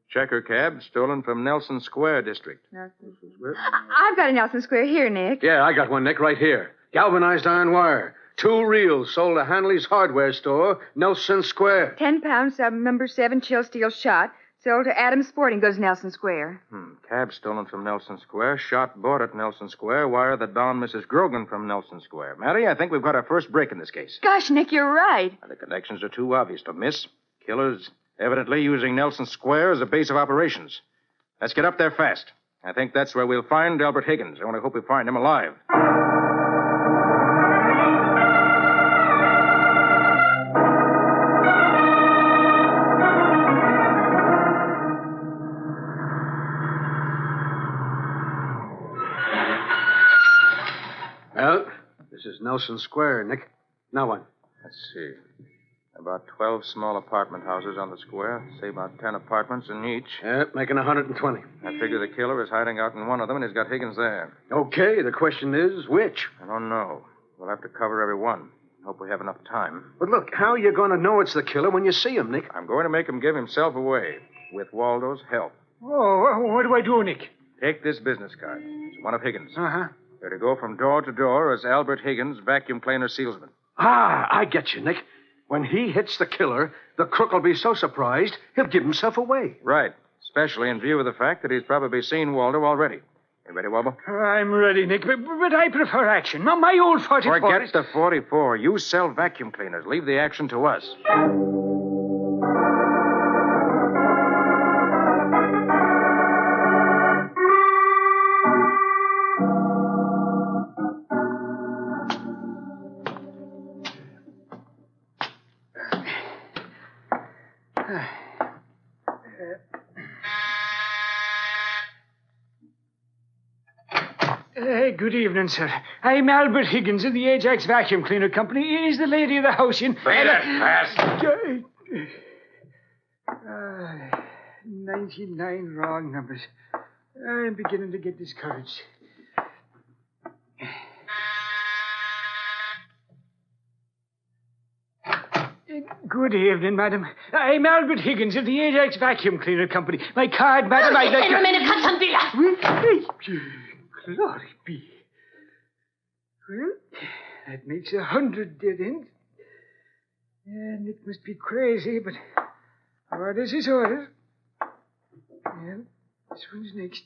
Checker cab, stolen from Nelson Square District. I've got a Nelson Square here, Nick. Yeah, I got one, Nick, right here. Galvanized iron wire. 2 reels sold at Hanley's hardware store, Nelson Square. 10 pounds, number 7 chill steel shot. Sold to Adams Sporting Goods, Nelson Square. Cab stolen from Nelson Square, shot bought at Nelson Square, wire that bound Mrs. Grogan from Nelson Square. Matty, I think we've got our first break in this case. Gosh, Nick, you're right. The connections are too obvious to miss. Killers evidently using Nelson Square as a base of operations. Let's get up there fast. I think that's where we'll find Albert Higgins. I only hope we find him alive. Well, this is Nelson Square, Nick. Now what? Let's see. About 12 small apartment houses on the square. Say about 10 apartments in each. Yeah, making 120. I figure the killer is hiding out in one of them, and he's got Higgins there. Okay, the question is, which? I don't know. We'll have to cover every one. Hope we have enough time. But look, how are you going to know it's the killer when you see him, Nick? I'm going to make him give himself away, with Waldo's help. Oh, what do I do, Nick? Take this business card. It's one of Higgins. Uh-huh. You're to go from door to door as Albert Higgins, vacuum cleaner salesman. I get you, Nick. When he hits the killer, the crook will be so surprised, he'll give himself away. Right. Especially in view of the fact that he's probably seen Waldo already. You ready, Wobble? I'm ready, Nick, but I prefer action. Not my old 44. Forget the 44. You sell vacuum cleaners. Leave the action to us. Good evening, sir. I'm Albert Higgins of the Ajax Vacuum Cleaner Company. Is the lady of the house in... Read it fast. 99 wrong numbers. I'm beginning to get discouraged. Good evening, madam. I'm Albert Higgins of the Ajax Vacuum Cleaner Company. My card, madam, I'd like to... Glory be. Well, that makes 100 dead ends. And it must be crazy, but orders is orders. Well, this one's next.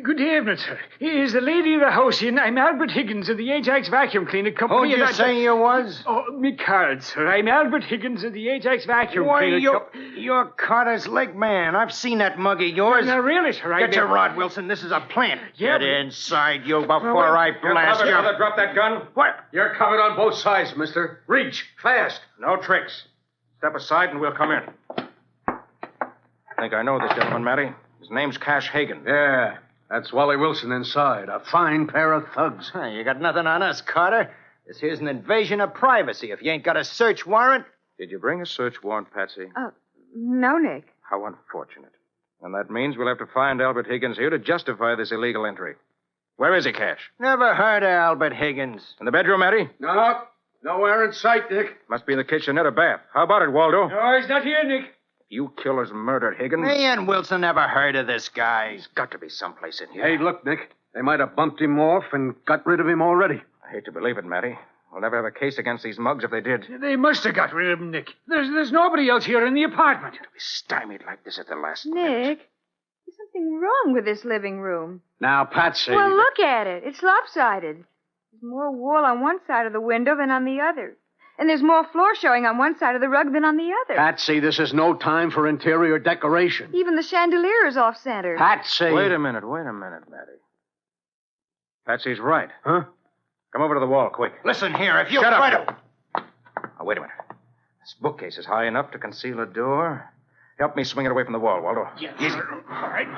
Good evening, sir. Is the lady of the house in? I'm Albert Higgins of the Ajax Vacuum Cleaner Company. Who'd you say you was? Oh, me card, sir. I'm Albert Higgins of the Ajax Vacuum Why, Cleaner you're Carter's leg man. I've seen that mug of yours. No, really, sir. Get your rod, Wilson. This is a plant. Yeah, Get inside, you, before I blast you. Brother, drop that gun. What? You're covered on both sides, mister. Reach, fast. No tricks. Step aside and we'll come in. I think I know this gentleman, Matty. His name's Cash Hagen. Yeah, that's Wally Wilson inside. A fine pair of thugs. You got nothing on us, Carter. This here's an invasion of privacy if you ain't got a search warrant. Did you bring a search warrant, Patsy? No, Nick. How unfortunate. And that means we'll have to find Albert Higgins here to justify this illegal entry. Where is he, Cash? Never heard of Albert Higgins. In the bedroom, Matty? No, nowhere in sight, Dick. Must be in the kitchenette or bath. How about it, Waldo? No, he's not here, Nick. You killers murdered Higgins? Me and Wilson never heard of this guy. He's got to be someplace in here. Hey, look, Nick. They might have bumped him off and got rid of him already. I hate to believe it, Matty. We'll never have a case against these mugs if they did. They must have got rid of him, Nick. There's nobody else here in the apartment. To be stymied like this at the last Nick, minute. there's something wrong with this living room. Now, Patsy. Well, look at it. It's lopsided. There's more wall on one side of the window than on the other. And there's more floor showing on one side of the rug than on the other. Patsy, this is no time for interior decoration. Even the chandelier is off-center. Patsy. Wait a minute, Matty. Patsy's right. Huh? Come over to the wall, quick. Listen here, if you Shut try up. Oh, wait a minute. This bookcase is high enough to conceal a door. Help me swing it away from the wall, Waldo. Yes, Easy. sir. All right.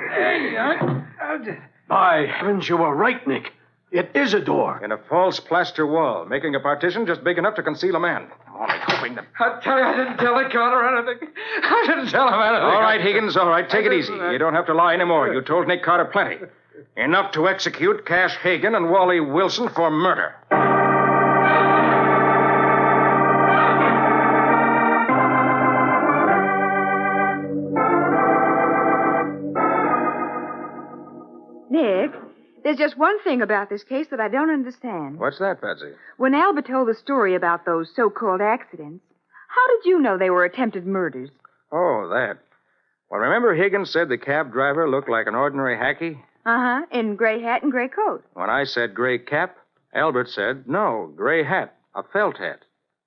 There you are. By heavens, you were right, Nick. It is a door. In a false plaster wall, making a partition just big enough to conceal a man. I'm only hoping that... I tell you, I didn't tell the Carter anything. I didn't tell him anything. All right, Higgins, all right. Take it easy. You don't have to lie anymore. You told Nick Carter plenty. Enough to execute Cash Hagen and Wally Wilson for murder. Nick, there's just one thing about this case that I don't understand. What's that, Patsy? When Albert told the story about those so-called accidents, how did you know they were attempted murders? Oh, that. Well, remember Higgins said the cab driver looked like an ordinary hacky? Uh-huh, in gray hat and gray coat. When I said gray cap, Albert said, no, gray hat, a felt hat.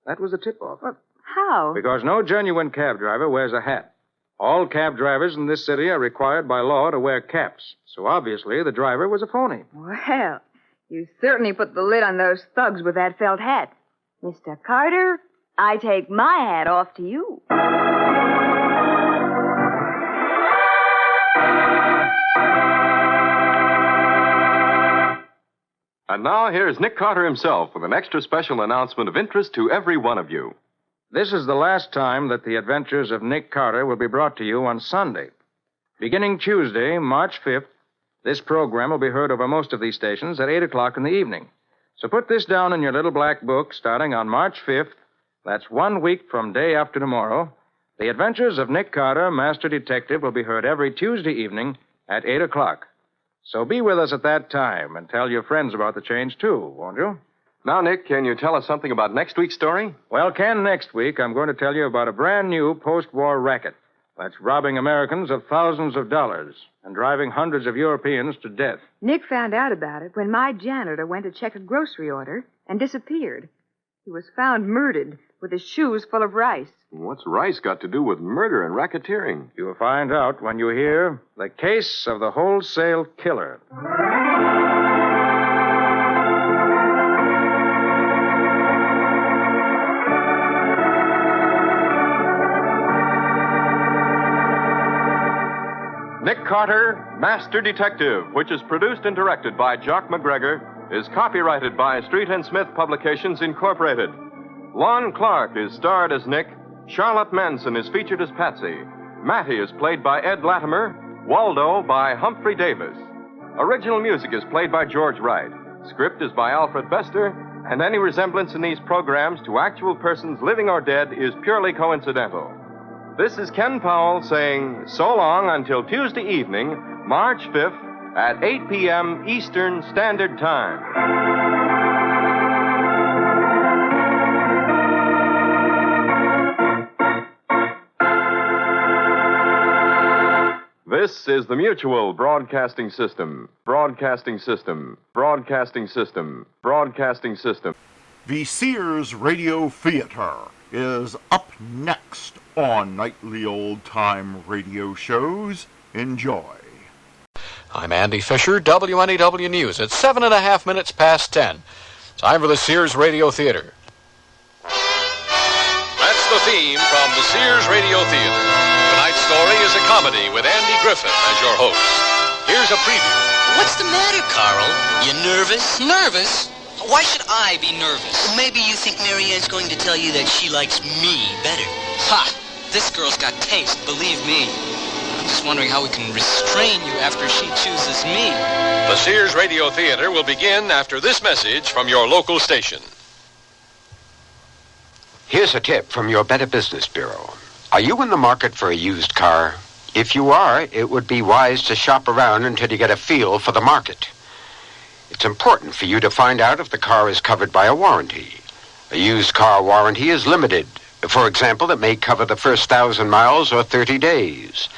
That was the tip-off. How? Because no genuine cab driver wears a hat. All cab drivers in this city are required by law to wear caps. So obviously the driver was a phony. Well, you certainly put the lid on those thugs with that felt hat. Mr. Carter, I take my hat off to you. And now here's Nick Carter himself with an extra special announcement of interest to every one of you. This is the last time that the adventures of Nick Carter will be brought to you on Sunday. Beginning Tuesday, March 5th, this program will be heard over most of these stations at 8 o'clock in the evening. So put this down in your little black book starting on March 5th. That's 1 week from day after tomorrow. The adventures of Nick Carter, Master Detective, will be heard every Tuesday evening at 8 o'clock. So be with us at that time and tell your friends about the change, too, won't you? Now, Nick, can you tell us something about next week's story? Well, Ken, next week I'm going to tell you about a brand new post-war racket that's robbing Americans of thousands of dollars and driving hundreds of Europeans to death. Nick found out about it when my janitor went to check a grocery order and disappeared. He was found murdered with his shoes full of rice. What's rice got to do with murder and racketeering? You'll find out when you hear the case of the wholesale killer. Nick Carter, Master Detective, which is produced and directed by Jock McGregor, is copyrighted by Street and Smith Publications, Incorporated. Lon Clark is starred as Nick. Charlotte Manson is featured as Patsy. Matty is played by Ed Latimer. Waldo by Humphrey Davis. Original music is played by George Wright. Script is by Alfred Bester, and any resemblance in these programs to actual persons living or dead is purely coincidental. This is Ken Powell saying so long until Tuesday evening, March 5th at 8 p.m. Eastern Standard Time. This is the Mutual Broadcasting System. Broadcasting System. Broadcasting System. Broadcasting System. The Sears Radio Theater is up next on Nightly Old Time Radio Shows. Enjoy. I'm Andy Fisher, WNEW News. It's 7.5 minutes past 10. Time for the Sears Radio Theater. That's the theme from the Sears Radio Theater. Tonight's story is a comedy with Andy Griffith as your host. Here's a preview. What's the matter, Carl? You nervous? Nervous? Why should I be nervous? Well, maybe you think Marianne's going to tell you that she likes me better. Ha! This girl's got taste, believe me. I'm just wondering how we can restrain you after she chooses me. The Sears Radio Theater will begin after this message from your local station. Here's a tip from your Better Business Bureau. Are you in the market for a used car? If you are, it would be wise to shop around until you get a feel for the market. It's important for you to find out if the car is covered by a warranty. A used car warranty is limited. For example, it may cover the first 1,000 miles or 30 days.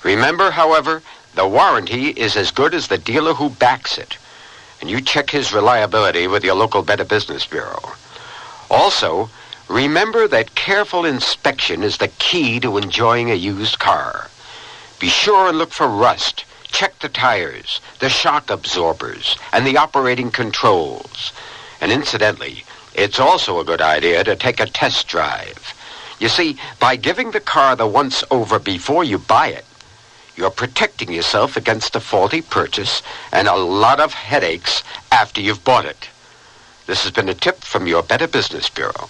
Remember, however, the warranty is as good as the dealer who backs it. And you check his reliability with your local Better Business Bureau. Also, remember that careful inspection is the key to enjoying a used car. Be sure and look for rust. Check the tires, the shock absorbers, and the operating controls. And incidentally, it's also a good idea to take a test drive. You see, by giving the car the once-over before you buy it, you're protecting yourself against a faulty purchase and a lot of headaches after you've bought it. This has been a tip from your Better Business Bureau.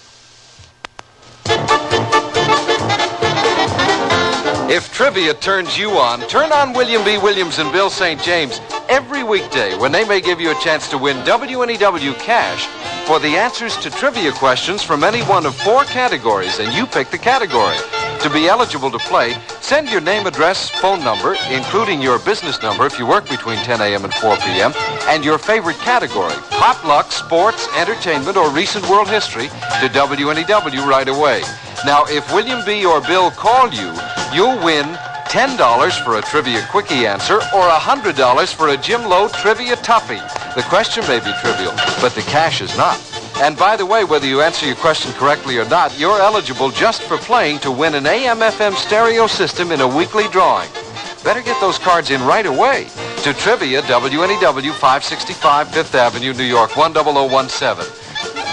If trivia turns you on, turn on William B. Williams and Bill St. James every weekday when they may give you a chance to win WNEW cash for the answers to trivia questions from any one of 4 categories, and you pick the category. To be eligible to play, send your name, address, phone number, including your business number if you work between 10 a.m. and 4 p.m., and your favorite category, pop luck, sports, entertainment, or recent world history, to WNEW right away. Now, if William B. or Bill call you, you'll win $10 for a Trivia Quickie answer or $100 for a Jim Lowe Trivia Toughie. The question may be trivial, but the cash is not. And by the way, whether you answer your question correctly or not, you're eligible just for playing to win an AM/FM stereo system in a weekly drawing. Better get those cards in right away. To Trivia, WNEW 565 5th Avenue, New York 10017.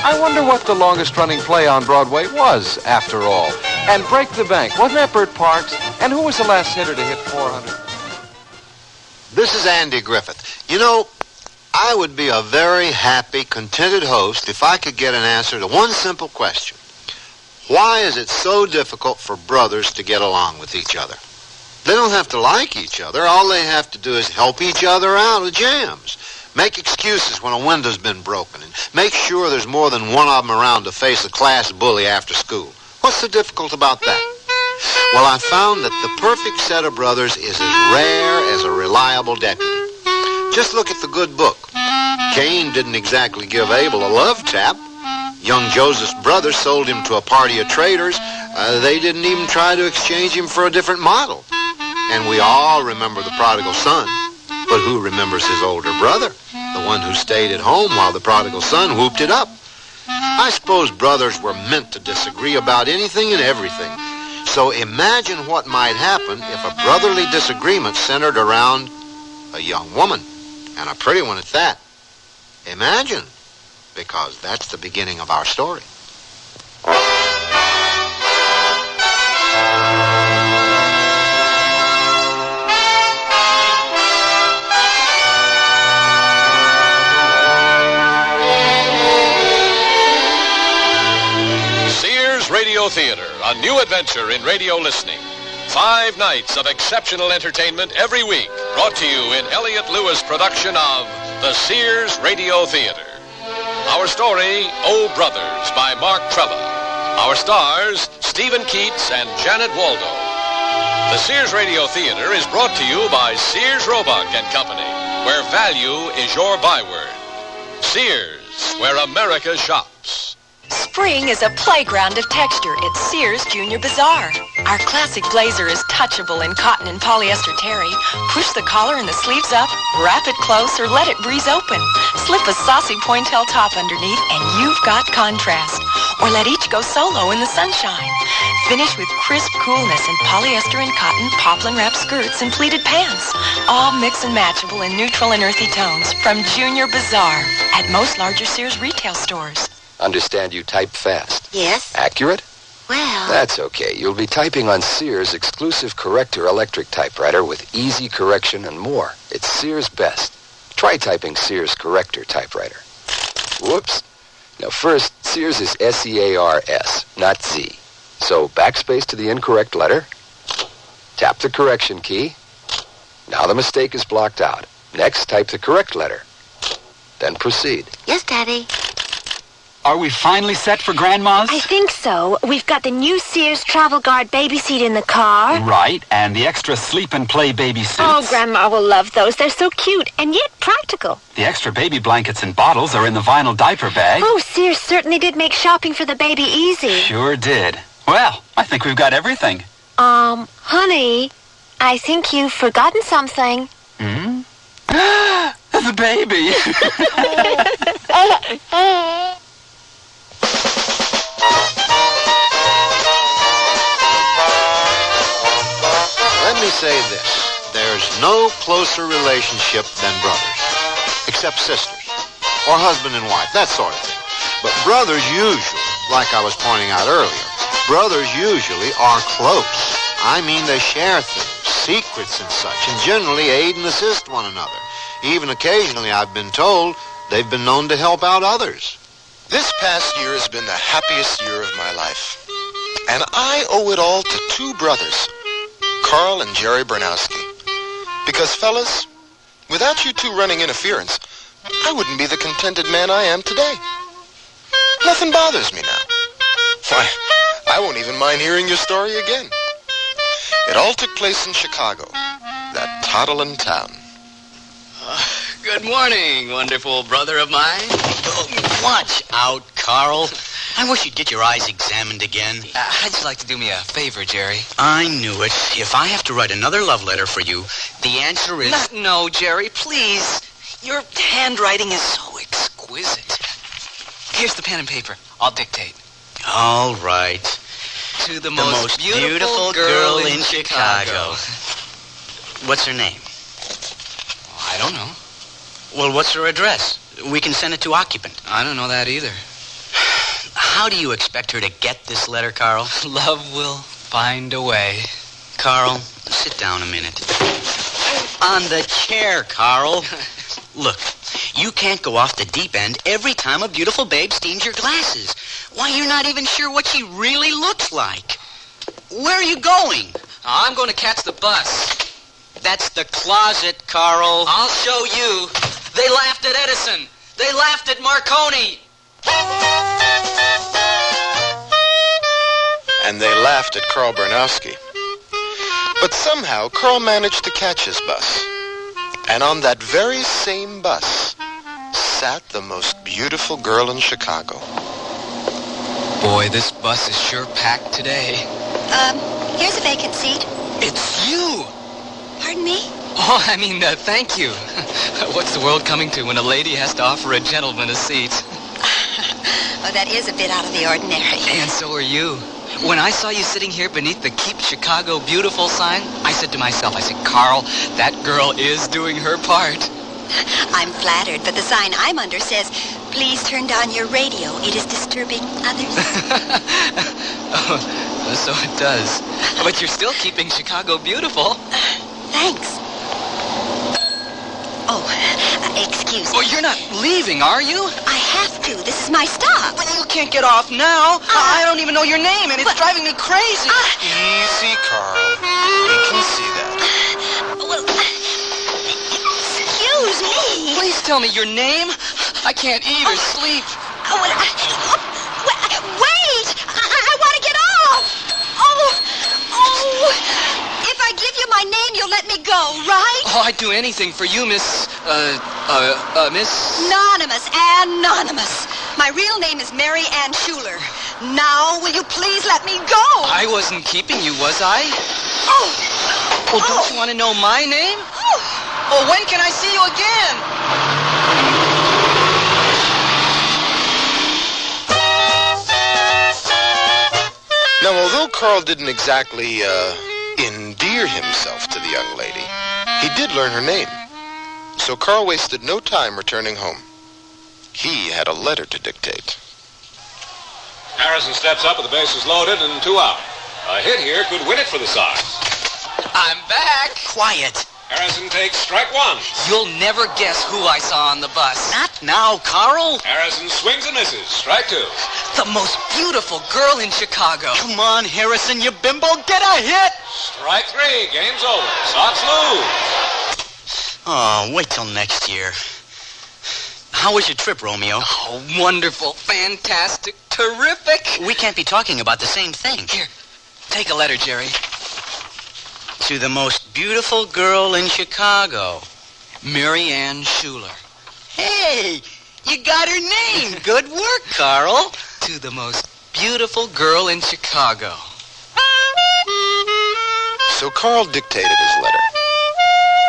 I wonder what the longest-running play on Broadway was, after all. And Break the Bank, wasn't that Bert Parks? And who was the last hitter to hit 400? This is Andy Griffith. You know, I would be a very happy, contented host if I could get an answer to one simple question. Why is it so difficult for brothers to get along with each other? They don't have to like each other. All they have to do is help each other out with jams. Make excuses when a window's been broken, and make sure there's more than one of them around to face a class bully after school. What's so difficult about that? Well, I found that the perfect set of brothers is as rare as a reliable deputy. Just look at the good book. Cain didn't exactly give Abel a love tap. Young Joseph's brothers sold him to a party of traders. They didn't even try to exchange him for a different model. And we all remember the prodigal son. But who remembers his older brother? The one who stayed at home while the prodigal son whooped it up. I suppose brothers were meant to disagree about anything and everything. So imagine what might happen if a brotherly disagreement centered around a young woman, and a pretty one at that. Imagine, because that's the beginning of our story. Radio Theater, a new adventure in radio listening. 5 nights of exceptional entertainment every week, brought to you in Elliott Lewis' production of the Sears Radio Theater. Our story, Oh Brothers, by Mark Trella. Our stars, Stephen Keats and Janet Waldo. The Sears Radio Theater is brought to you by Sears Roebuck and Company, where value is your byword. Sears, where America shops. Spring is a playground of texture at Sears Junior Bazaar. Our classic blazer is touchable in cotton and polyester terry. Push the collar and the sleeves up, wrap it close, or let it breeze open. Slip a saucy pointelle top underneath, and you've got contrast. Or let each go solo in the sunshine. Finish with crisp coolness in polyester and cotton, poplin wrap skirts, and pleated pants. All mix and matchable in neutral and earthy tones from Junior Bazaar at most larger Sears retail stores. Understand you type fast. Yes? Accurate? Well... That's okay. You'll be typing on Sears' exclusive Corrector electric typewriter with easy correction and more. It's Sears' best. Try typing Sears Corrector typewriter. Whoops. Now first, Sears is S-E-A-R-S, not Z. So backspace to the incorrect letter. Tap the correction key. Now the mistake is blocked out. Next, type the correct letter. Then proceed. Yes, Daddy. Are we finally set for Grandma's? I think so. We've got the new Sears Travel Guard baby seat in the car. Right, and the extra sleep and play baby suits. Oh, Grandma will love those. They're so cute and yet practical. The extra baby blankets and bottles are in the vinyl diaper bag. Oh, Sears certainly did make shopping for the baby easy. Sure did. Well, I think we've got everything. Honey, I think you've forgotten something. Hmm? The baby. Let me say this. There's no closer relationship than brothers. Except sisters. Or husband and wife, that sort of thing. But brothers usually, like I was pointing out earlier, brothers usually are close. I mean, they share things, secrets and such, and generally aid and assist one another. Even occasionally, I've been told, they've been known to help out others. This past year has been the happiest year of my life. And I owe it all to two brothers, Carl and Jerry Bernowski. Because, fellas, without you two running interference, I wouldn't be the contented man I am today. Nothing bothers me now. Why, I won't even mind hearing your story again. It all took place in Chicago, that toddling town. Good morning, wonderful brother of mine. Oh, watch out, Carl. I wish you'd get your eyes examined again. I'd just like to do me a favor, Jerry. I knew it. If I have to write another love letter for you, the answer is... No, Jerry, please. Your handwriting is so exquisite. Here's the pen and paper. I'll dictate. All right. To the most beautiful girl in Chicago. What's her name? I don't know. Well, what's her address? We can send it to occupant. I don't know that either. How do you expect her to get this letter, Carl? Love will find a way. Carl, sit down a minute. On the chair, Carl. Look, you can't go off the deep end every time a beautiful babe steams your glasses. Why, you're not even sure what she really looks like. Where are you going? I'm going to catch the bus. That's the closet, Carl. I'll show you. They laughed at Edison. They laughed at Marconi. And they laughed at Carl Bernowski. But somehow, Carl managed to catch his bus. And on that very same bus sat the most beautiful girl in Chicago. Boy, this bus is sure packed today. Here's a vacant seat. It's you. Pardon me? Oh, I mean, thank you. What's the world coming to when a lady has to offer a gentleman a seat? Oh, that is a bit out of the ordinary. And so are you. When I saw you sitting here beneath the Keep Chicago Beautiful sign, I said to myself, Carl, that girl is doing her part. I'm flattered, but the sign I'm under says, please turn down your radio. It is disturbing others. Oh, so it does. But you're still keeping Chicago beautiful. Thanks. Oh, excuse me. Oh, you're not leaving, are you? I have to. This is my stop. But you can't get off now. I don't even know your name, and it's driving me crazy. Easy, Carl. We can see that. Well, excuse me. Please tell me your name. I can't eat or sleep. Wait! I want to get off! If I give you my name, you'll let me go, right? Oh, I'd do anything for you, Miss... Miss... Anonymous. My real name is Mary Ann Schuler. Now, will you please let me go? I wasn't keeping you, was I? Oh! Well, don't you want to know my name? Oh! Well, when can I see you again? Now, although Carl didn't exactly, endear himself to the young lady, he did learn her name. So Carl wasted no time returning home. He had a letter to dictate. Harrison steps up with the bases loaded and 2 out. A hit here could win it for the Sox. I'm back. Quiet. Harrison takes strike 1. You'll never guess who I saw on the bus. Not now, Carl. Harrison swings and misses. Strike 2. The most beautiful girl in Chicago. Come on, Harrison, you bimbo. Get a hit. Strike 3. Game's over. Sox lose. Oh, wait till next year. How was your trip, Romeo? Oh, wonderful, fantastic, terrific. We can't be talking about the same thing. Here, take a letter, Jerry. To the most beautiful girl in Chicago, Mary Ann Schuler. Hey, you got her name. Good work, Carl. To the most beautiful girl in Chicago. So Carl dictated his letter.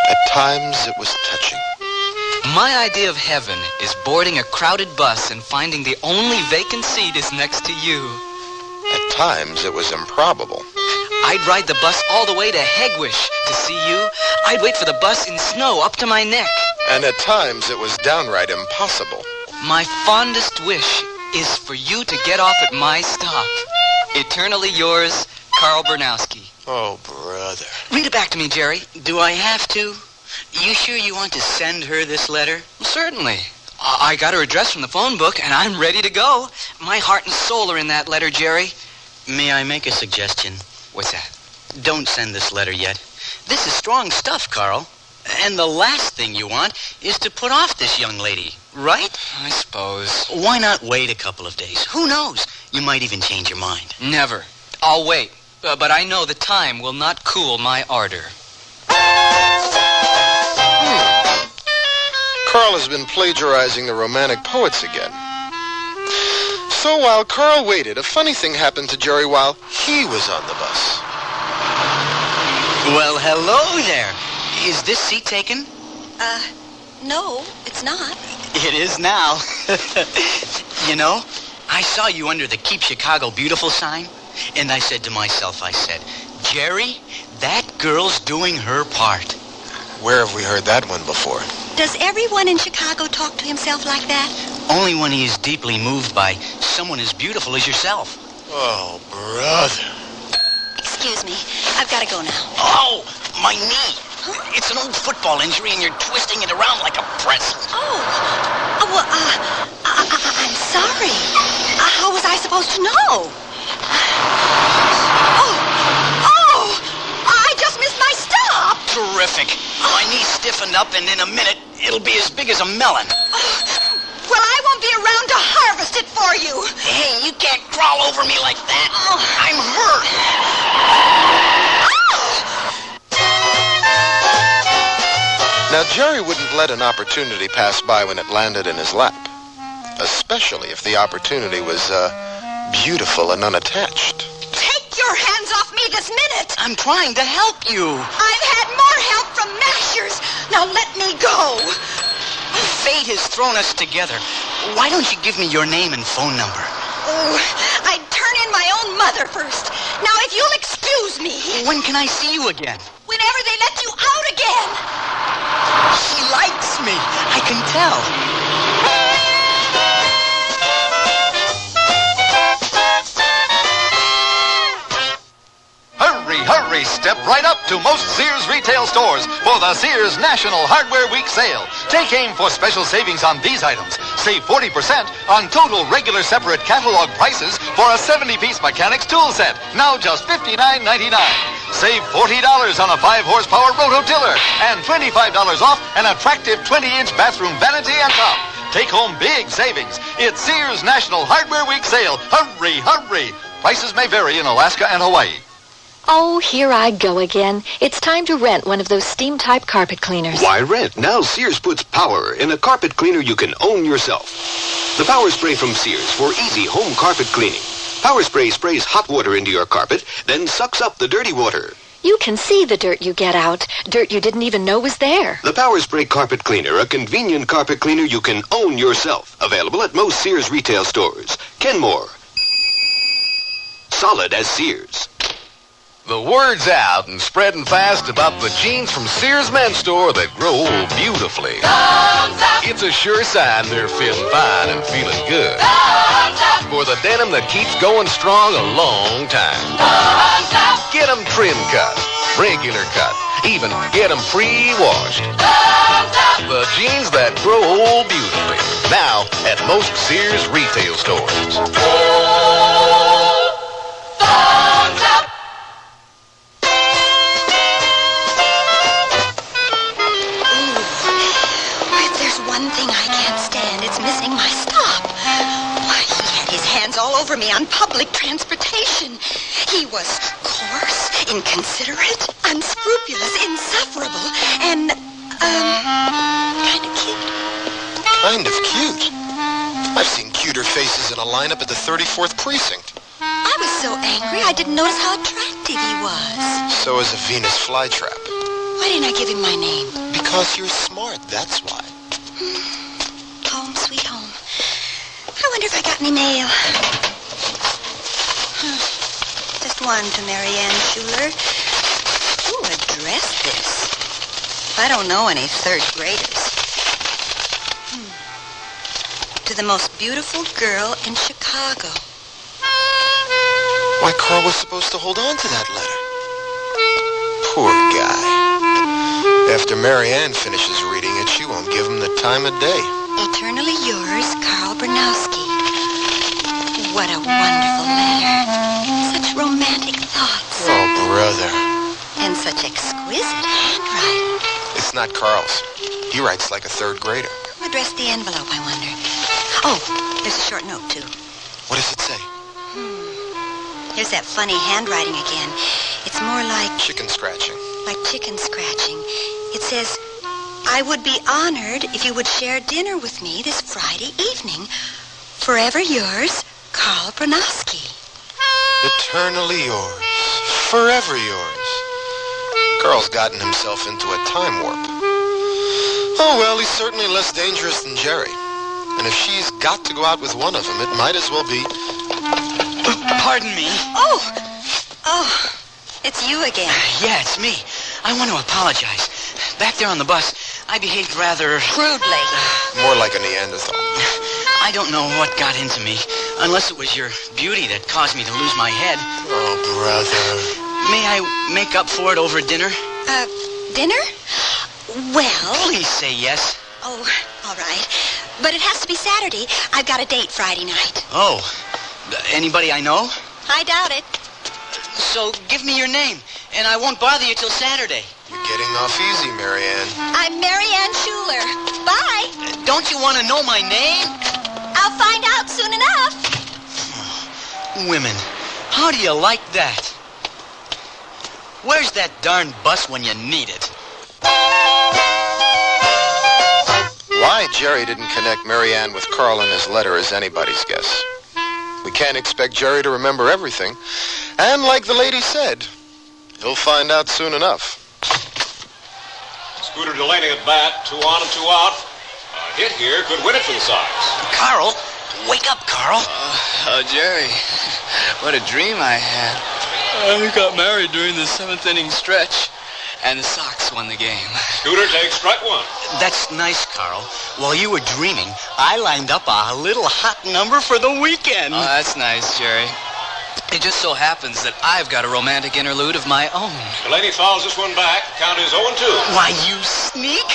At times, it was touching. My idea of heaven is boarding a crowded bus and finding the only vacant seat is next to you. At times, it was improbable. I'd ride the bus all the way to Hegwish to see you. I'd wait for the bus in snow up to my neck. And at times, it was downright impossible. My fondest wish is for you to get off at my stop. Eternally yours, Carl Bernowski. Oh, brother. Read it back to me, Jerry. Do I have to? You sure you want to send her this letter? Certainly. I got her address from the phone book, and I'm ready to go. My heart and soul are in that letter, Jerry. May I make a suggestion? What's that? Don't send this letter yet. This is strong stuff, Carl. And the last thing you want is to put off this young lady, right? I suppose. Why not wait a couple of days? Who knows? You might even change your mind. Never. I'll wait. But I know the time will not cool my ardor. Carl has been plagiarizing the Romantic poets again. So while Carl waited, a funny thing happened to Jerry while he was on the bus. Well, hello there. Is this seat taken? No, it's not. It is now. You know, I saw you under the Keep Chicago Beautiful sign, and I said to myself, Jerry, that girl's doing her part. Where have we heard that one before? Does everyone in Chicago talk to himself like that? Only when he is deeply moved by someone as beautiful as yourself. Oh, brother. Excuse me. I've got to go now. Oh, my knee. Huh? It's an old football injury, and you're twisting it around like a pretzel. Well, I'm sorry. How was I supposed to know? I just missed my stop. Terrific. My knee's stiffened up, and in a minute, it'll be as big as a melon. Well, I won't be around to harvest it for you. Hey, you can't crawl over me like that. I'm hurt. Now, Jerry wouldn't let an opportunity pass by when it landed in his lap, especially if the opportunity was, beautiful and unattached. Take your hands off me this minute. I'm trying to help you. I've had more help from mashers. Now let me go. Fate has thrown us together. Why don't you give me your name and phone number? Oh, I'd turn in my own mother first. Now, if you'll excuse me. When can I see you again? Whenever they let you out again. She likes me. I can tell. Hurry, step right up to most Sears retail stores for the Sears National Hardware Week sale. Take aim for special savings on these items. Save 40% on total regular separate catalog prices for a 70-piece mechanics tool set, now just $59.99. Save $40 on a 5-horsepower rototiller and $25 off an attractive 20-inch bathroom vanity and top. Take home big savings. It's Sears National Hardware Week sale. Hurry. Prices may vary in Alaska and Hawaii. Oh, here I go again. It's time to rent one of those steam-type carpet cleaners. Why rent? Now Sears puts power in a carpet cleaner you can own yourself. The Power Spray from Sears for easy home carpet cleaning. Power Spray sprays hot water into your carpet, then sucks up the dirty water. You can see the dirt you get out. Dirt you didn't even know was there. The Power Spray Carpet Cleaner, a convenient carpet cleaner you can own yourself. Available at most Sears retail stores. Kenmore. Solid as Sears. The word's out and spreading fast about the jeans from Sears Men's Store that grow old beautifully. It's a sure sign they're feeling fine and feeling good. For the denim that keeps going strong a long time. Get them trim cut, regular cut, even get them pre-washed. The jeans that grow old beautifully. Now at most Sears retail stores. One thing I can't stand, it's missing my stop. Why, he had his hands all over me on public transportation. He was coarse, inconsiderate, unscrupulous, insufferable, and, kind of cute. Kind of cute? I've seen cuter faces in a lineup at the 34th Precinct. I was so angry I didn't notice how attractive he was. So is a Venus flytrap. Why didn't I give him my name? Because you're smart, that's why. Home, sweet home. I wonder if I got any mail. Just one to Marianne Schuler. Who addressed this? I don't know any third graders. To the most beautiful girl in Chicago. Why, Carl was supposed to hold on to that letter. Poor guy. After Marianne finishes reading it, she won't give him the time of day. Eternally yours, Carl Bernowski. What a wonderful letter. Such romantic thoughts. Oh, brother. And such exquisite handwriting. It's not Carl's. He writes like a third grader. Who addressed the envelope, I wonder? Oh, there's a short note, too. What does it say? Here's that funny handwriting again. It's more like... Chicken scratching. Like chicken scratching. It says, I would be honored if you would share dinner with me this Friday evening. Forever yours, Carl Bernowski. Eternally yours. Forever yours. Carl's gotten himself into a time warp. Oh, well, he's certainly less dangerous than Jerry. And if she's got to go out with one of them, it might as well be... Pardon me. Oh, it's you again. Yeah, it's me. I want to apologize. Back there on the bus, I behaved rather... crudely. More like a Neanderthal. I don't know what got into me, unless it was your beauty that caused me to lose my head. Oh, brother. May I make up for it over dinner? Dinner? Well... Please say yes. Oh, all right. But it has to be Saturday. I've got a date Friday night. Oh, anybody I know? I doubt it. So give me your name, and I won't bother you till Saturday. You're getting off easy, Marianne. I'm Marianne Schuler. Bye. Don't you want to know my name? I'll find out soon enough. Women, how do you like that? Where's that darn bus when you need it? Why Jerry didn't connect Marianne with Carl in his letter is anybody's guess. We can't expect Jerry to remember everything. And like the lady said, he'll find out soon enough. Scooter Delaney at bat, 2 on and 2 out. A hit here could win it for the Sox. Carl, wake up, Carl. Oh, Jerry, what a dream I had. I got married during the 7th inning stretch, and the Sox won the game. Scooter takes strike 1. That's nice, Carl. While you were dreaming, I lined up a little hot number for the weekend. Oh, that's nice, Jerry. It just so happens that I've got a romantic interlude of my own. Delaney fouls this one back. Count is 0-2. Why, you sneak.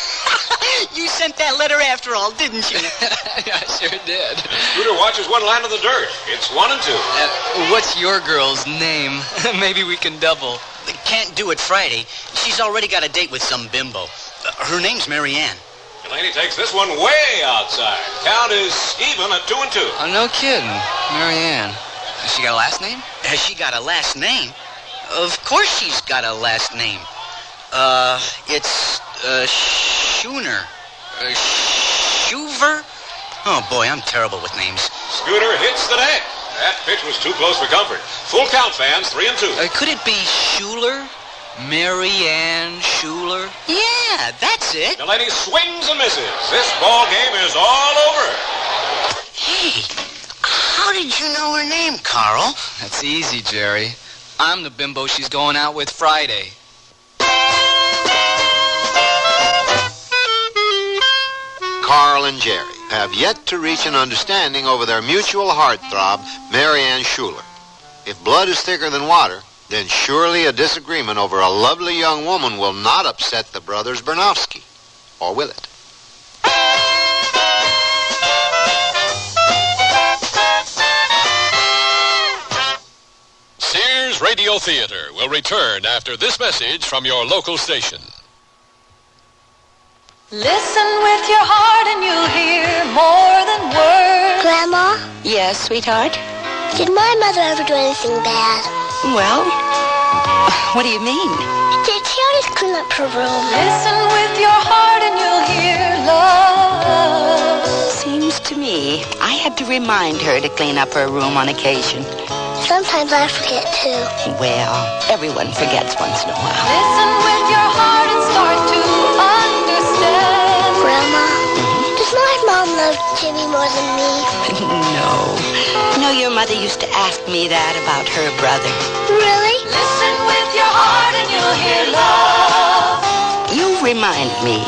You sent that letter after all, didn't you? I sure did. Scooter watches one line in the dirt. It's 1-2. What's your girl's name? Maybe we can double. Can't do it Friday. She's already got a date with some bimbo. Her name's Marianne. Delaney takes this one way outside. Count is even at 2-2. Oh, no kidding. Marianne. Has she got a last name? Has she got a last name? Of course she's got a last name. It's, Schooner. Schuver? Oh, boy, I'm terrible with names. Scooter hits the deck. That pitch was too close for comfort. Full count, fans, 3-2. Could it be Schuler? Mary Ann Schuler? Yeah, that's it. Delaney swings and misses. This ball game is all over. Hey, how did you know her name, Carl? That's easy, Jerry. I'm the bimbo she's going out with Friday. Carl and Jerry have yet to reach an understanding over their mutual heartthrob, Mary Ann Schuler. If blood is thicker than water, then surely a disagreement over a lovely young woman will not upset the brothers Bernowski. Or will it? Sears Radio Theater will return after this message from your local station. Listen with your heart and you'll hear more than words. Grandma? Yes, sweetheart? Did my mother ever do anything bad? Well, what do you mean? Did she always clean up her room? Listen with your heart and you'll hear love. Seems to me I had to remind her to clean up her room on occasion. Sometimes I forget, too. Well, everyone forgets once in a while. Listen with your heart and start to understand. Grandma, does my mom love Jimmy more than me? No. You know, your mother used to ask me that about her brother. Really? Listen with your heart and you'll hear love. You remind me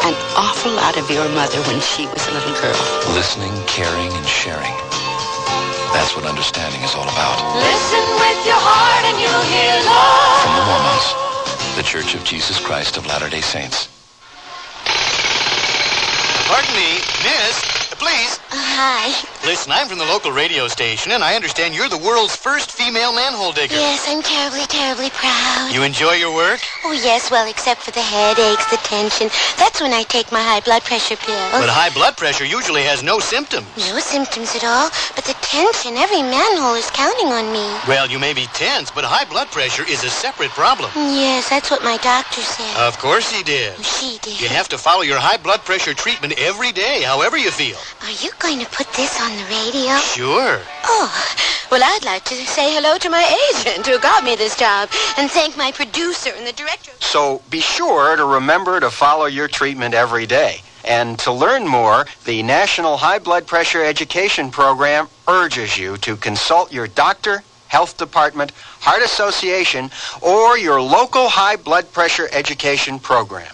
an awful lot of your mother when she was a little girl. Listening, caring, and sharing. That's what understanding is all about. Listen with your heart and you'll hear love. From the Mormons, the Church of Jesus Christ of Latter-day Saints. Pardon me, miss, please. Hi. Listen, I'm from the local radio station, and I understand you're the world's first female manhole digger. Yes, I'm terribly, terribly proud. You enjoy your work? Oh, yes, well, except for the headaches, the tension. That's when I take my high blood pressure pill. But high blood pressure usually has no symptoms. No symptoms at all, but the tension, every manhole is counting on me. Well, you may be tense, but high blood pressure is a separate problem. Yes, that's what my doctor said. Of course he did. She did. You have to follow your high blood pressure treatment every day, however you feel. Are you going to put this on the radio? Sure. Oh, well, I'd like to say hello to my agent who got me this job and thank my producer and the director. So be sure to remember to follow your treatment every day. And to learn more, the National High Blood Pressure Education Program urges you to consult your doctor, health department, heart association, or your local high blood pressure education program.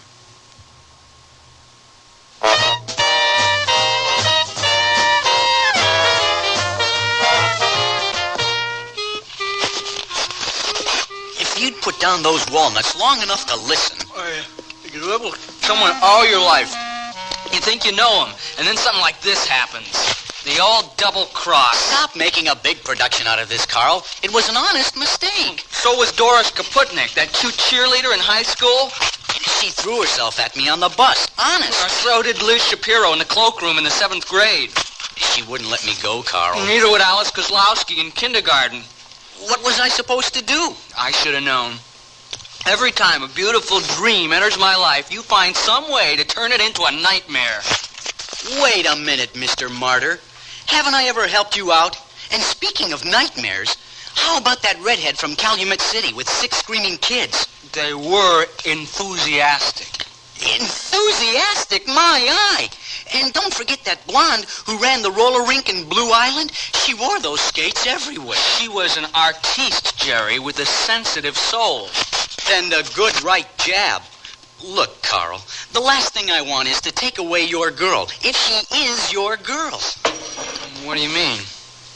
If you'd put down those walnuts long enough to listen. You live with someone all your life. You think you know them, and then something like this happens. They all double-cross. Stop making a big production out of this, Carl. It was an honest mistake. So was Doris Kaputnik, that cute cheerleader in high school. She threw herself at me on the bus. Honest. So did Liz Shapiro in the cloakroom in the 7th grade. She wouldn't let me go, Carl. Neither would Alice Kozlowski in kindergarten. What was I supposed to do? I should have known. Every time a beautiful dream enters my life, you find some way to turn it into a nightmare. Wait a minute, Mr. Martyr. Haven't I ever helped you out? And speaking of nightmares, how about that redhead from Calumet City with 6 screaming kids? They were enthusiastic. Enthusiastic? My eye! And don't forget that blonde who ran the roller rink in Blue Island. She wore those skates everywhere. She was an artiste, Jerry, with a sensitive soul. And a good right jab. Look, Carl, the last thing I want is to take away your girl, if she is your girl. What do you mean?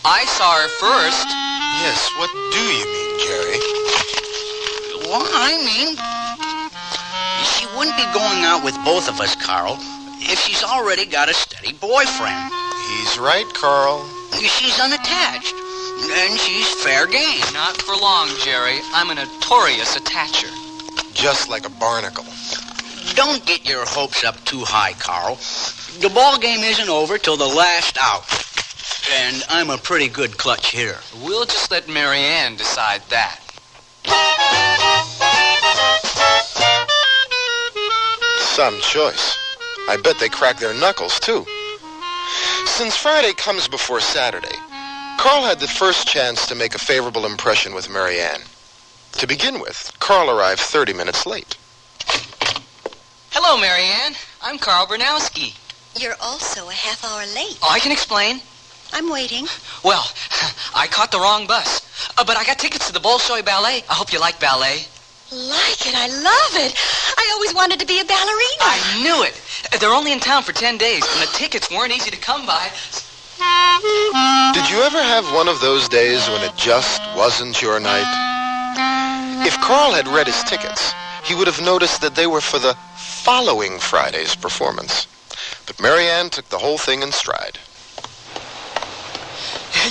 I saw her first. Yes, what do you mean, Jerry? Well, I mean, she wouldn't be going out with both of us, Carl, if she's already got a steady boyfriend. He's right, Carl. She's unattached, and she's fair game. Not for long, Jerry. I'm a notorious attacher. Just like a barnacle. Don't get your hopes up too high, Carl. The ball game isn't over till the last out. And I'm a pretty good clutch hitter. We'll just let Mary Ann decide that. Some choice. I bet they crack their knuckles, too. Since Friday comes before Saturday, Carl had the first chance to make a favorable impression with Mary Ann. To begin with, Carl arrived 30 minutes late. Hello, Mary Ann. I'm Carl Bernowski. You're also a half hour late. Oh, I can explain. I'm waiting. Well, I caught the wrong bus. But I got tickets to the Bolshoi Ballet. I hope you like ballet. Like it. I love it. I always wanted to be a ballerina. I knew it. They're only in town for 10 days, and the tickets weren't easy to come by. Did you ever have one of those days when it just wasn't your night? If Carl had read his tickets, he would have noticed that they were for the following Friday's performance. But Mary Ann took the whole thing in stride.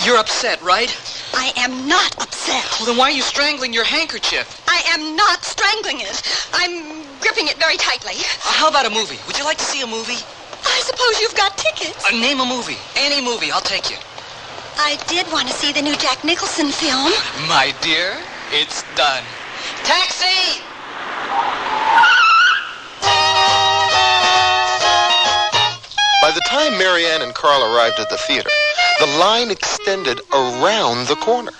You're upset, right? I am not upset. Well, then why are you strangling your handkerchief? I am not strangling it. I'm gripping it very tightly. How about a movie? Would you like to see a movie? I suppose you've got tickets. Name a movie. Any movie. I'll take you. I did want to see the new Jack Nicholson film. My dear, it's done. Taxi! By the time Mary Ann and Carl arrived at the theater, the line extended around the corner.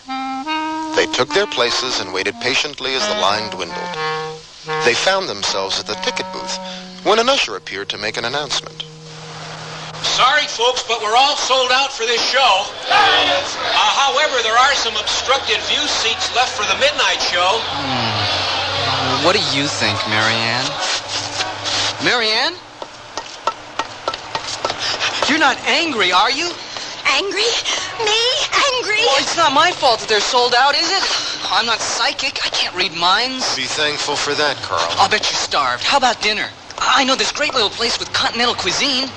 They took their places and waited patiently as the line dwindled. They found themselves at the ticket booth when an usher appeared to make an announcement. Sorry, folks, but we're all sold out for this show. However, there are some obstructed view seats left for the midnight show. What do you think, Mary Ann? Mary Ann? You're not angry, are you? Angry? Me? Angry? Well, it's not my fault that they're sold out, is it? I'm not psychic. I can't read minds. Be thankful for that, Carl. I'll bet you're starved. How about dinner? I know this great little place with continental cuisine.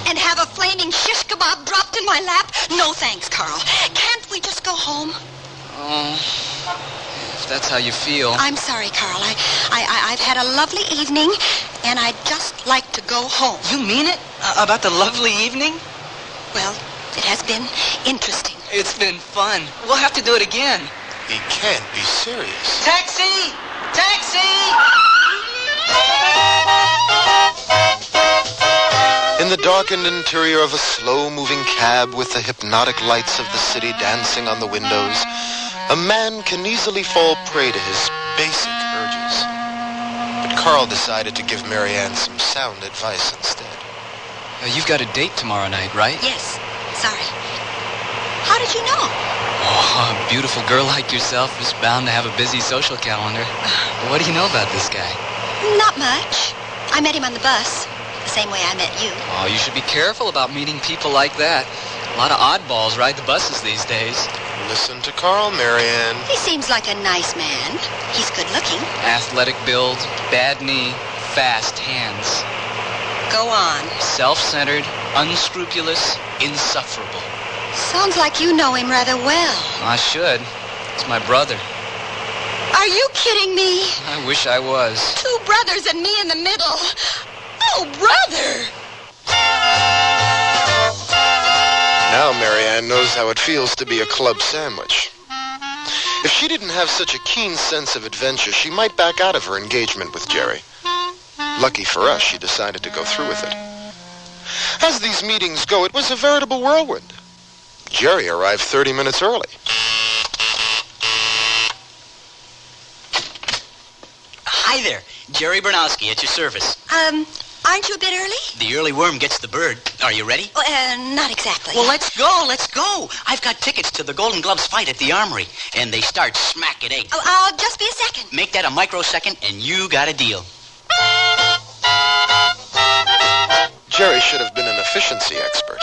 And have a flaming shish kebab dropped in my lap? No thanks, Carl. Can't we just go home? Oh, if that's how you feel. I'm sorry, Carl. I've had a lovely evening, and I'd just like to go home. You mean it? About the lovely evening? Well, it has been interesting. It's been fun. We'll have to do it again. He can't be serious. Taxi! Taxi! In the darkened interior of a slow-moving cab with the hypnotic lights of the city dancing on the windows, a man can easily fall prey to his basic urges. But Carl decided to give Mary Ann some sound advice instead. You've got a date tomorrow night, right? Yes. Sorry. How did you know? Oh, a beautiful girl like yourself is bound to have a busy social calendar. What do you know about this guy? Not much. I met him on the bus, the same way I met you. Oh, you should be careful about meeting people like that. A lot of oddballs ride the buses these days. Listen to Carl, Mary Ann. He seems like a nice man. He's good looking. Athletic build, bad knee, fast hands. Go on. Self-centered, unscrupulous, insufferable. Sounds like you know him rather well. I should. It's my brother. Are you kidding me? I wish I was. 2 brothers and me in the middle. Oh, brother! Now Mary Ann knows how it feels to be a club sandwich. If she didn't have such a keen sense of adventure, she might back out of her engagement with Jerry. Lucky for us, she decided to go through with it. As these meetings go, it was a veritable whirlwind. Jerry arrived 30 minutes early. Hi there. Jerry Bernowski at your service. Aren't you a bit early? The early worm gets the bird. Are you ready? Not exactly. Well, let's go. Let's go. I've got tickets to the Golden Gloves fight at the Armory, and they start smack at 8. Oh, I'll just be a second. Make that a microsecond, and you got a deal. Jerry should have been an efficiency expert.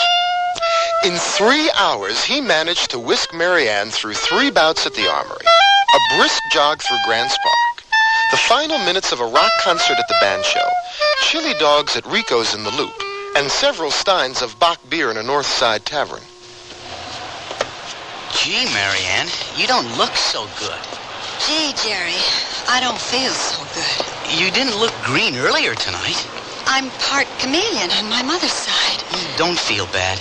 In 3 hours, he managed to whisk Mary Ann through 3 bouts at the Armory, a brisk jog through Grants Park, the final minutes of a rock concert at the band shell, chili dogs at Rico's in the Loop, and several steins of Bach beer in a North Side tavern. Gee, Mary Ann, you don't look so good. Gee, Jerry, I don't feel so good. You didn't look green earlier tonight. I'm part chameleon on my mother's side. Don't feel bad.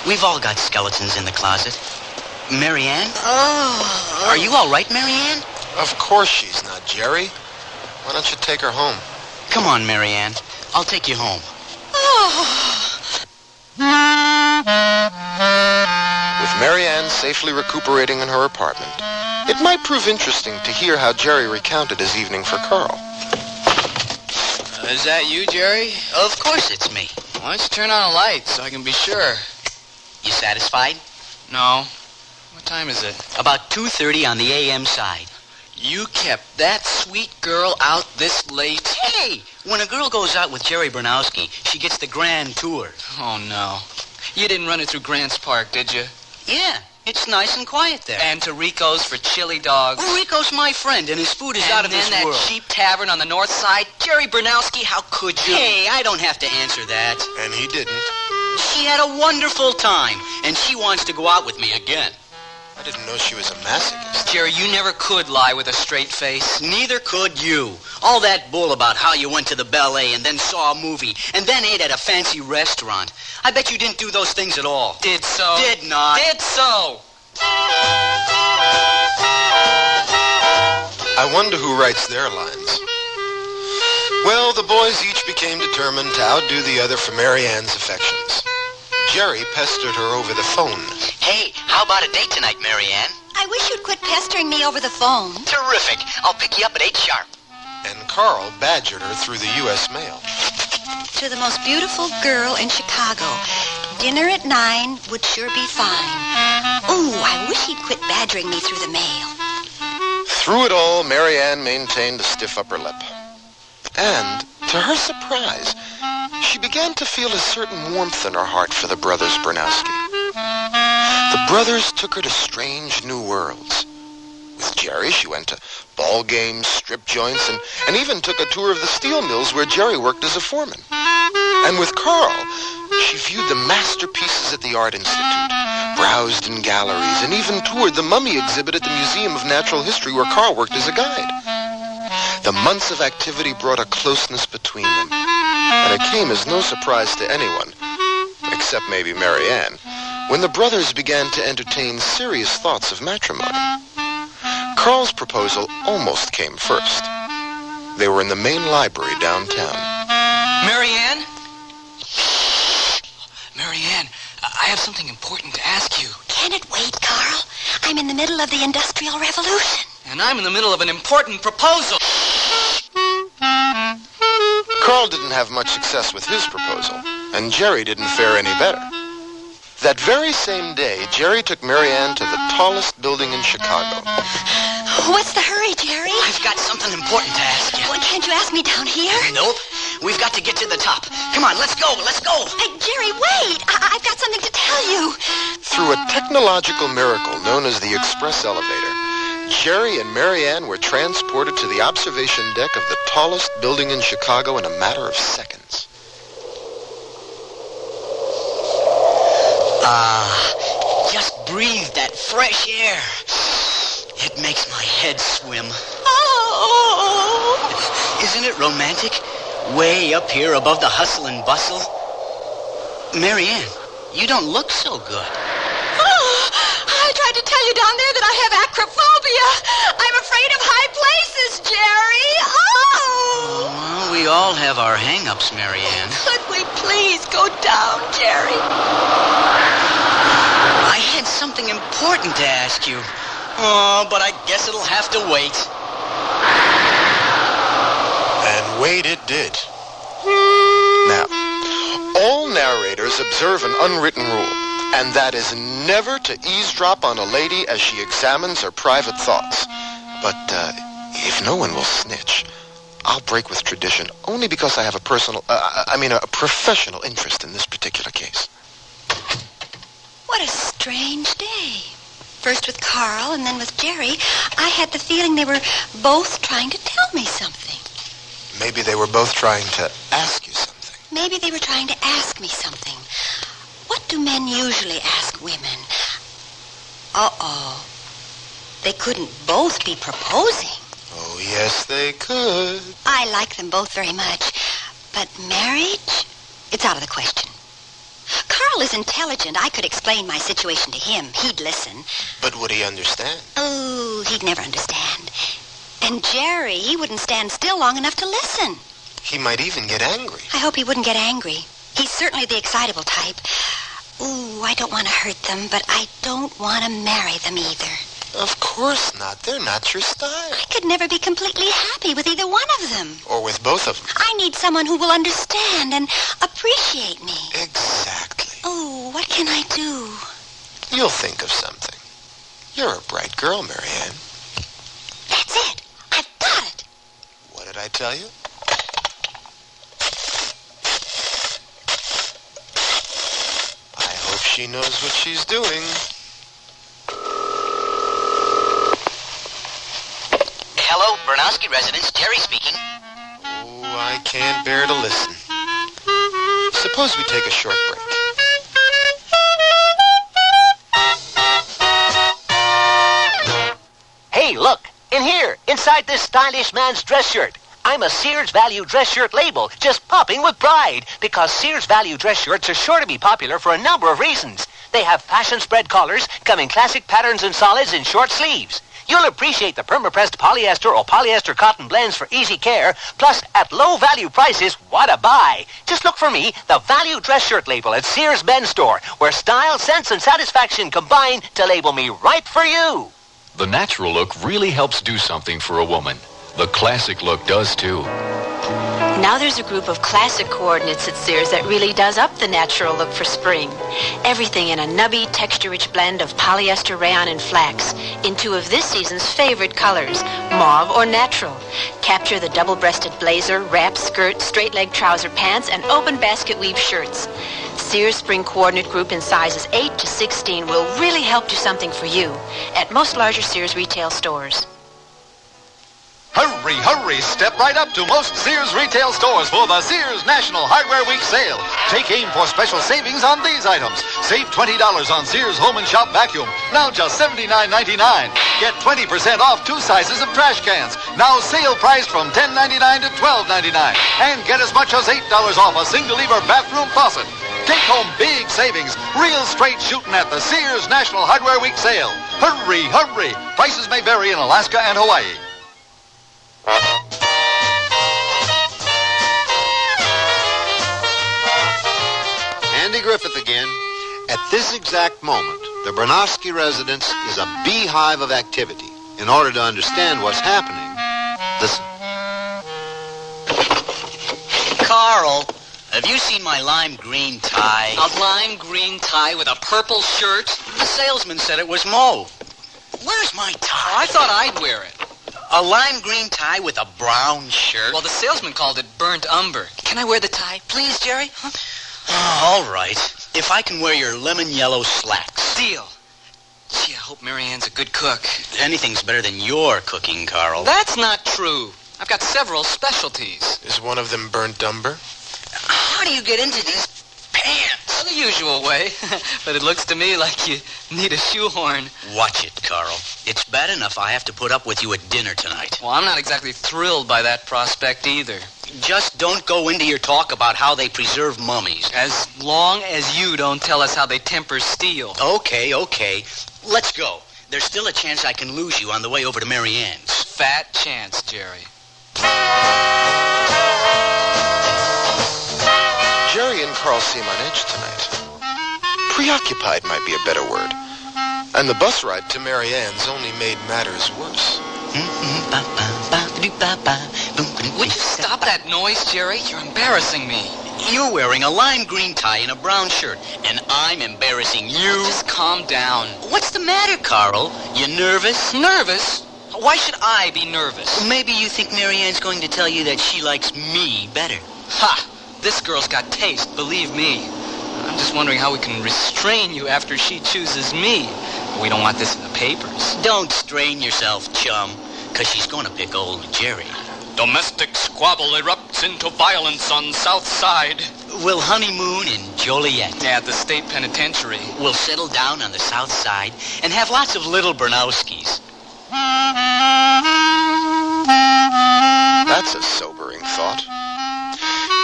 We've all got skeletons in the closet. Mary Ann? Oh. Are you all right, Mary Ann? Of course she's not, Jerry. Why don't you take her home? Come on, Marianne. I'll take you home. With Marianne safely recuperating in her apartment, it might prove interesting to hear how Jerry recounted his evening for Carl. Is that you, Jerry? Of course it's me. Why don't you turn on a light so I can be sure? You satisfied? No. What time is it? About 2:30 on the AM side. You kept that sweet girl out this late? Hey! When a girl goes out with Jerry Bernowski, she gets the grand tour. Oh, no. You didn't run it through Grants Park, did you? Yeah, it's nice and quiet there. And to Rico's for chili dogs. Well, Rico's my friend, and his food is out of this world. And then that cheap tavern on the north side? Jerry Bernowski, how could you? Hey, I don't have to answer that. And he didn't. She had a wonderful time, and she wants to go out with me again. I didn't know she was a masochist. Jerry, you never could lie with a straight face. Neither could you. All that bull about how you went to the ballet and then saw a movie and then ate at a fancy restaurant. I bet you didn't do those things at all. Did so. Did not. Did so. I wonder who writes their lines. Well, the boys each became determined to outdo the other for Marianne's affections. Jerry pestered her over the phone. Hey, how about a date tonight, Marianne? I wish you'd quit pestering me over the phone. Terrific. I'll pick you up at 8 sharp. And Carl badgered her through the U.S. mail. To the most beautiful girl in Chicago. Dinner at 9 would sure be fine. Ooh, I wish he'd quit badgering me through the mail. Through it all, Marianne maintained a stiff upper lip. And, to her surprise, she began to feel a certain warmth in her heart for the brothers Bernowski. The brothers took her to strange new worlds. With Jerry, she went to ball games, strip joints, and even took a tour of the steel mills where Jerry worked as a foreman. And with Carl, she viewed the masterpieces at the Art Institute, browsed in galleries, and even toured the mummy exhibit at the Museum of Natural History where Carl worked as a guide. The months of activity brought a closeness between them, and it came as no surprise to anyone, except maybe Marianne, when the brothers began to entertain serious thoughts of matrimony. Carl's proposal almost came first. They were in the main library downtown. Marianne? Marianne, I have something important to ask you. Can it wait, Carl? I'm in the middle of the Industrial Revolution. And I'm in the middle of an important proposal. Carl didn't have much success with his proposal, and Jerry didn't fare any better. That very same day, Jerry took Marianne to the tallest building in Chicago. What's the hurry, Jerry? I've got something important to ask you. Well, can't you ask me down here? Nope. We've got to get to the top. Come on, let's go. Let's go. Jerry, wait. I've got something to tell you. Through a technological miracle known as the express elevator, Jerry and Marianne were transported to the observation deck of the tallest building in Chicago in a matter of seconds. Just breathe that fresh air. It makes my head swim. Oh! Isn't it romantic? Way up here above the hustle and bustle. Marianne, you don't look so good. I tried to tell you down there that I have acrophobia. I'm afraid of high places, Jerry. Oh! Well, we all have our hang-ups, Marianne. Could we please go down, Jerry? I had something important to ask you. Oh, but I guess it'll have to wait. And wait it did. Now, all narrators observe an unwritten rule, and that is never to eavesdrop on a lady as she examines her private thoughts. But if no one will snitch, I'll break with tradition only because I have a professional interest in this particular case. What a strange day. First with Carl and then with Jerry, I had the feeling they were both trying to tell me something. Maybe they were both trying to ask you something. Maybe they were trying to ask me something. What do men usually ask women? Uh-oh. They couldn't both be proposing. Oh, yes, they could. I like them both very much. But marriage? It's out of the question. Carl is intelligent. I could explain my situation to him. He'd listen. But would he understand? Oh, he'd never understand. And Jerry, he wouldn't stand still long enough to listen. He might even get angry. I hope he wouldn't get angry. He's certainly the excitable type. Ooh, I don't want to hurt them, but I don't want to marry them either. Of course not. They're not your style. I could never be completely happy with either one of them. Or with both of them. I need someone who will understand and appreciate me. Exactly. Oh, what can I do? You'll think of something. You're a bright girl, Marianne. That's it. I've got it. What did I tell you? I hope she knows what she's doing. Hello, Bernowski residence. Jerry speaking. Oh, I can't bear to listen. Suppose we take a short break. Hey, look. In here, inside this stylish man's dress shirt. I'm a Sears Value dress shirt label, just popping with pride, because Sears Value dress shirts are sure to be popular for a number of reasons. They have fashion spread collars, come in classic patterns and solids and short sleeves. You'll appreciate the perma-pressed polyester or polyester cotton blends for easy care, plus at low value prices, what a buy. Just look for me, the Value dress shirt label at Sears Men's Store, where style, sense, and satisfaction combine to label me right for you. The natural look really helps do something for a woman. The classic look does too. Now there's a group of classic coordinates at Sears that really does up the natural look for spring. Everything in a nubby, texture-rich blend of polyester, rayon, and flax in two of this season's favorite colors, mauve or natural. Capture the double-breasted blazer, wrap, skirt, straight-leg trouser pants, and open basket weave shirts. Sears Spring Coordinate Group in sizes 8 to 16 will really help do something for you at most larger Sears retail stores. Hurry, hurry, step right up to most Sears retail stores for the Sears National Hardware Week sale. Take aim for special savings on these items. Save $20 on Sears Home and Shop Vacuum, now just $79.99. Get 20% off 2 sizes of trash cans, now sale priced from $10.99 to $12.99. And get as much as $8 off a single-lever bathroom faucet. Take home big savings, real straight shooting at the Sears National Hardware Week sale. Hurry, hurry. Prices may vary in Alaska and Hawaii. Andy Griffith again. At this exact moment, the Bernowski residence is a beehive of activity. In order to understand what's happening, listen. Carl, have you seen my lime green tie? A lime green tie with a purple shirt? The salesman said it was mauve. Where's my tie? Oh, I thought I'd wear it. A lime green tie with a brown shirt? Well, the salesman called it burnt umber. Can I wear the tie, please, Jerry? Huh? Oh, all right. If I can wear your lemon yellow slacks. Deal. Gee, I hope Marianne's a good cook. Anything's better than your cooking, Carl. That's not true. I've got several specialties. Is one of them burnt umber? How do you get into these pants? Well, the usual way. But it looks to me like you need a shoehorn. Watch it, Carl. It's bad enough I have to put up with you at dinner tonight. Well, I'm not exactly thrilled by that prospect either. Just don't go into your talk about how they preserve mummies. As long as you don't tell us how they temper steel. Okay. Let's go. There's still a chance I can lose you on the way over to Marianne's. Fat chance, Jerry. Jerry and Carl seem on edge tonight. Preoccupied might be a better word. And the bus ride to Marianne's only made matters worse. Would you stop that noise, Jerry? You're embarrassing me. You're wearing a lime green tie and a brown shirt, and I'm embarrassing you. Just calm down. What's the matter, Carl? You nervous? Nervous? Why should I be nervous? Maybe you think Marianne's going to tell you that she likes me better. Ha! This girl's got taste, believe me. I'm just wondering how we can restrain you after she chooses me. We don't want this in the papers. Don't strain yourself, chum, because she's going to pick old Jerry. Domestic squabble erupts into violence on South Side. We'll honeymoon in Joliet. Yeah, at the state penitentiary. We'll settle down on the South Side and have lots of little Bernowskis. That's a sobering thought.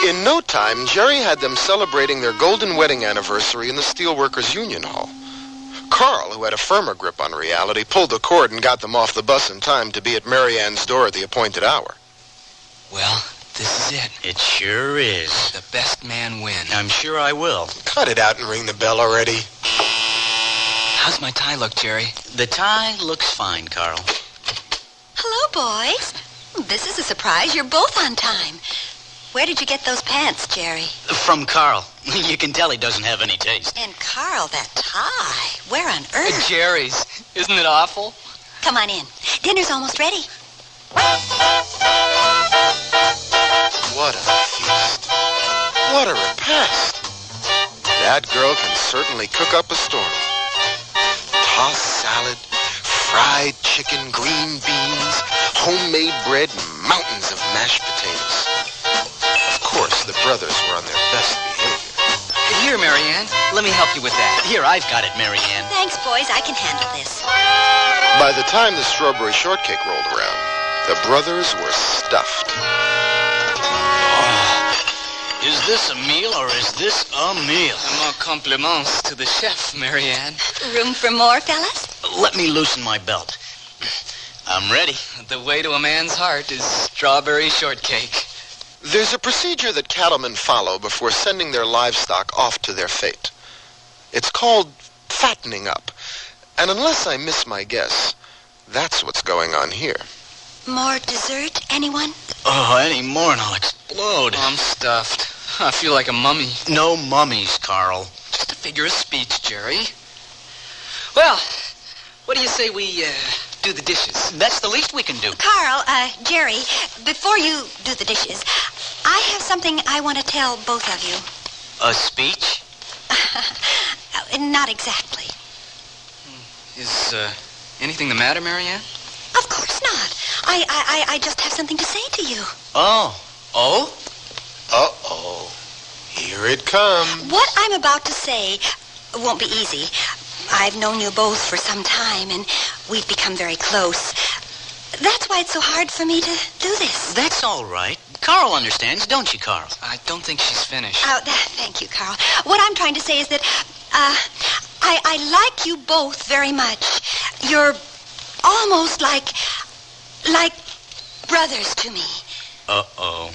In no time, Jerry had them celebrating their golden wedding anniversary in the Steelworkers Union Hall. Carl, who had a firmer grip on reality, pulled the cord and got them off the bus in time to be at Mary Ann's door at the appointed hour. Well, this is it. It sure is. The best man win. I'm sure I will. Cut it out and ring the bell already. How's my tie look, Jerry? The tie looks fine, Carl. Hello, boys. This is a surprise. You're both on time. Where did you get those pants, Jerry? From Carl. You can tell he doesn't have any taste. And Carl, that tie. Where on earth? Jerry's. Isn't it awful? Come on in. Dinner's almost ready. What a feast. What a repast. That girl can certainly cook up a storm. Tossed salad, fried chicken, green beans, homemade bread, and mountains of mashed potatoes. Of course, the brothers were on their best behavior. Here, Mary Ann. Let me help you with that. Here, I've got it, Mary Ann. Thanks, boys. I can handle this. By the time the strawberry shortcake rolled around, the brothers were stuffed. Is this a meal or is this a meal? More compliments to the chef, Mary Ann. Room for more, fellas? Let me loosen my belt. I'm ready. The way to a man's heart is strawberry shortcake. There's a procedure that cattlemen follow before sending their livestock off to their fate. It's called fattening up. And unless I miss my guess, that's what's going on here. More dessert, anyone? Oh, any more and I'll explode. I'm stuffed. I feel like a mummy. No mummies, Carl. Just a figure of speech, Jerry. Well, what do you say we do the dishes? That's the least we can do. Carl, Jerry, before you do the dishes, I have something I want to tell both of you. A speech? Not exactly. Is anything the matter, Mary Ann? Of course not. I just have something to say to you. Oh. Oh? Uh-oh. Here it comes. What I'm about to say won't be easy. I've known you both for some time, and we've become very close. That's why it's so hard for me to do this. That's all right. Carl understands, don't you, Carl? I don't think she's finished. Thank you, Carl. What I'm trying to say is that I like you both very much. You're almost like brothers to me. Uh-oh.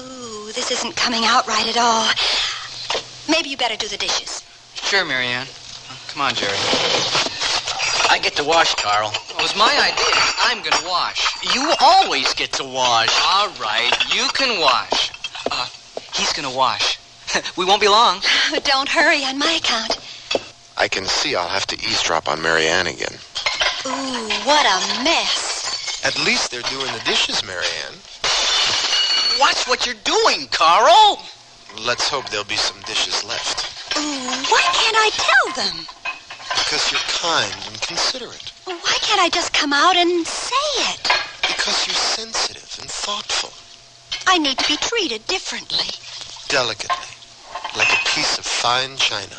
Ooh, this isn't coming out right at all. Maybe you better do the dishes. Sure, Mary Ann. Come on, Jerry. I get to wash, Carl. It was my idea. I'm going to wash. You always get to wash. All right, you can wash. He's going to wash. We won't be long. Don't hurry on my account. I can see I'll have to eavesdrop on Mary Ann again. Ooh, what a mess. At least they're doing the dishes, Mary Ann. Watch what you're doing, Carl. Let's hope there'll be some dishes left. Ooh, why can't I tell them? Because you're kind and considerate. Why can't I just come out and say it? Because you're sensitive and thoughtful. I need to be treated differently. Delicately. Like a piece of fine china.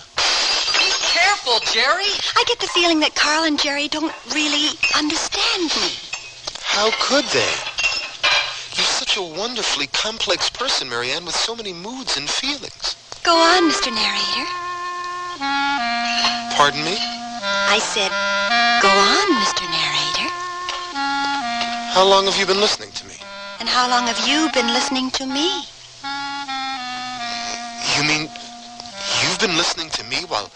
Be careful, Jerry. I get the feeling that Carl and Jerry don't really understand me. How could they? You're such a wonderfully complex person, Mary Ann, with so many moods and feelings. Go on, Mr. Narrator. Pardon me? I said, go on, Mr. Narrator. How long have you been listening to me? And how long have you been listening to me? You mean you've been listening to me while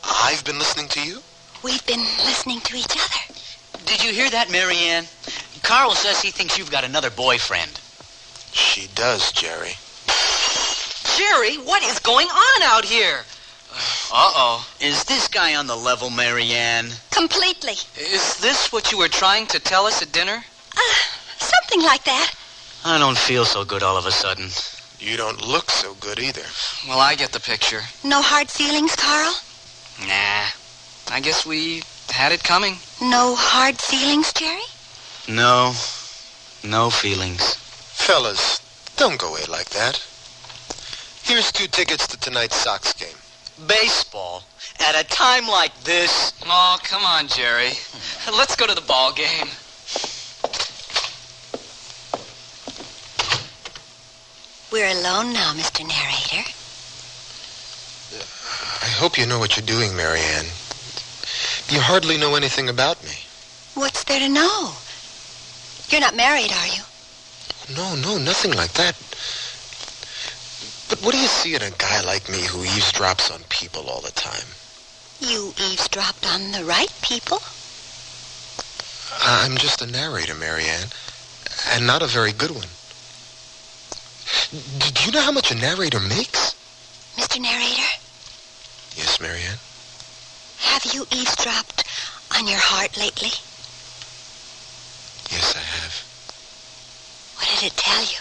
I've been listening to you? We've been listening to each other. Did you hear that, Mary Ann? Carl says he thinks you've got another boyfriend. She does, Jerry. Jerry, what is going on out here? Uh-oh. Is this guy on the level, Mary Ann? Completely. Is this what you were trying to tell us at dinner? Something like that. I don't feel so good all of a sudden. You don't look so good either. Well, I get the picture. No hard feelings, Carl? Nah. I guess we had it coming. No hard feelings, Jerry? No. No feelings. Fellas, don't go away like that. Here's 2 tickets to tonight's Sox game. Baseball? At a time like this? Oh, come on, Jerry. Let's go to the ball game. We're alone now, Mr. Narrator. I hope you know what you're doing, Mary Ann. You hardly know anything about me. What's there to know? You're not married, are you? No, nothing like that. But what do you see in a guy like me who eavesdrops on people all the time? You eavesdropped on the right people. I'm just a narrator, Marianne, and not a very good one. Do you know how much a narrator makes? Mr. Narrator? Yes, Marianne? Have you eavesdropped on your heart lately? Yes, I have. What did it tell you?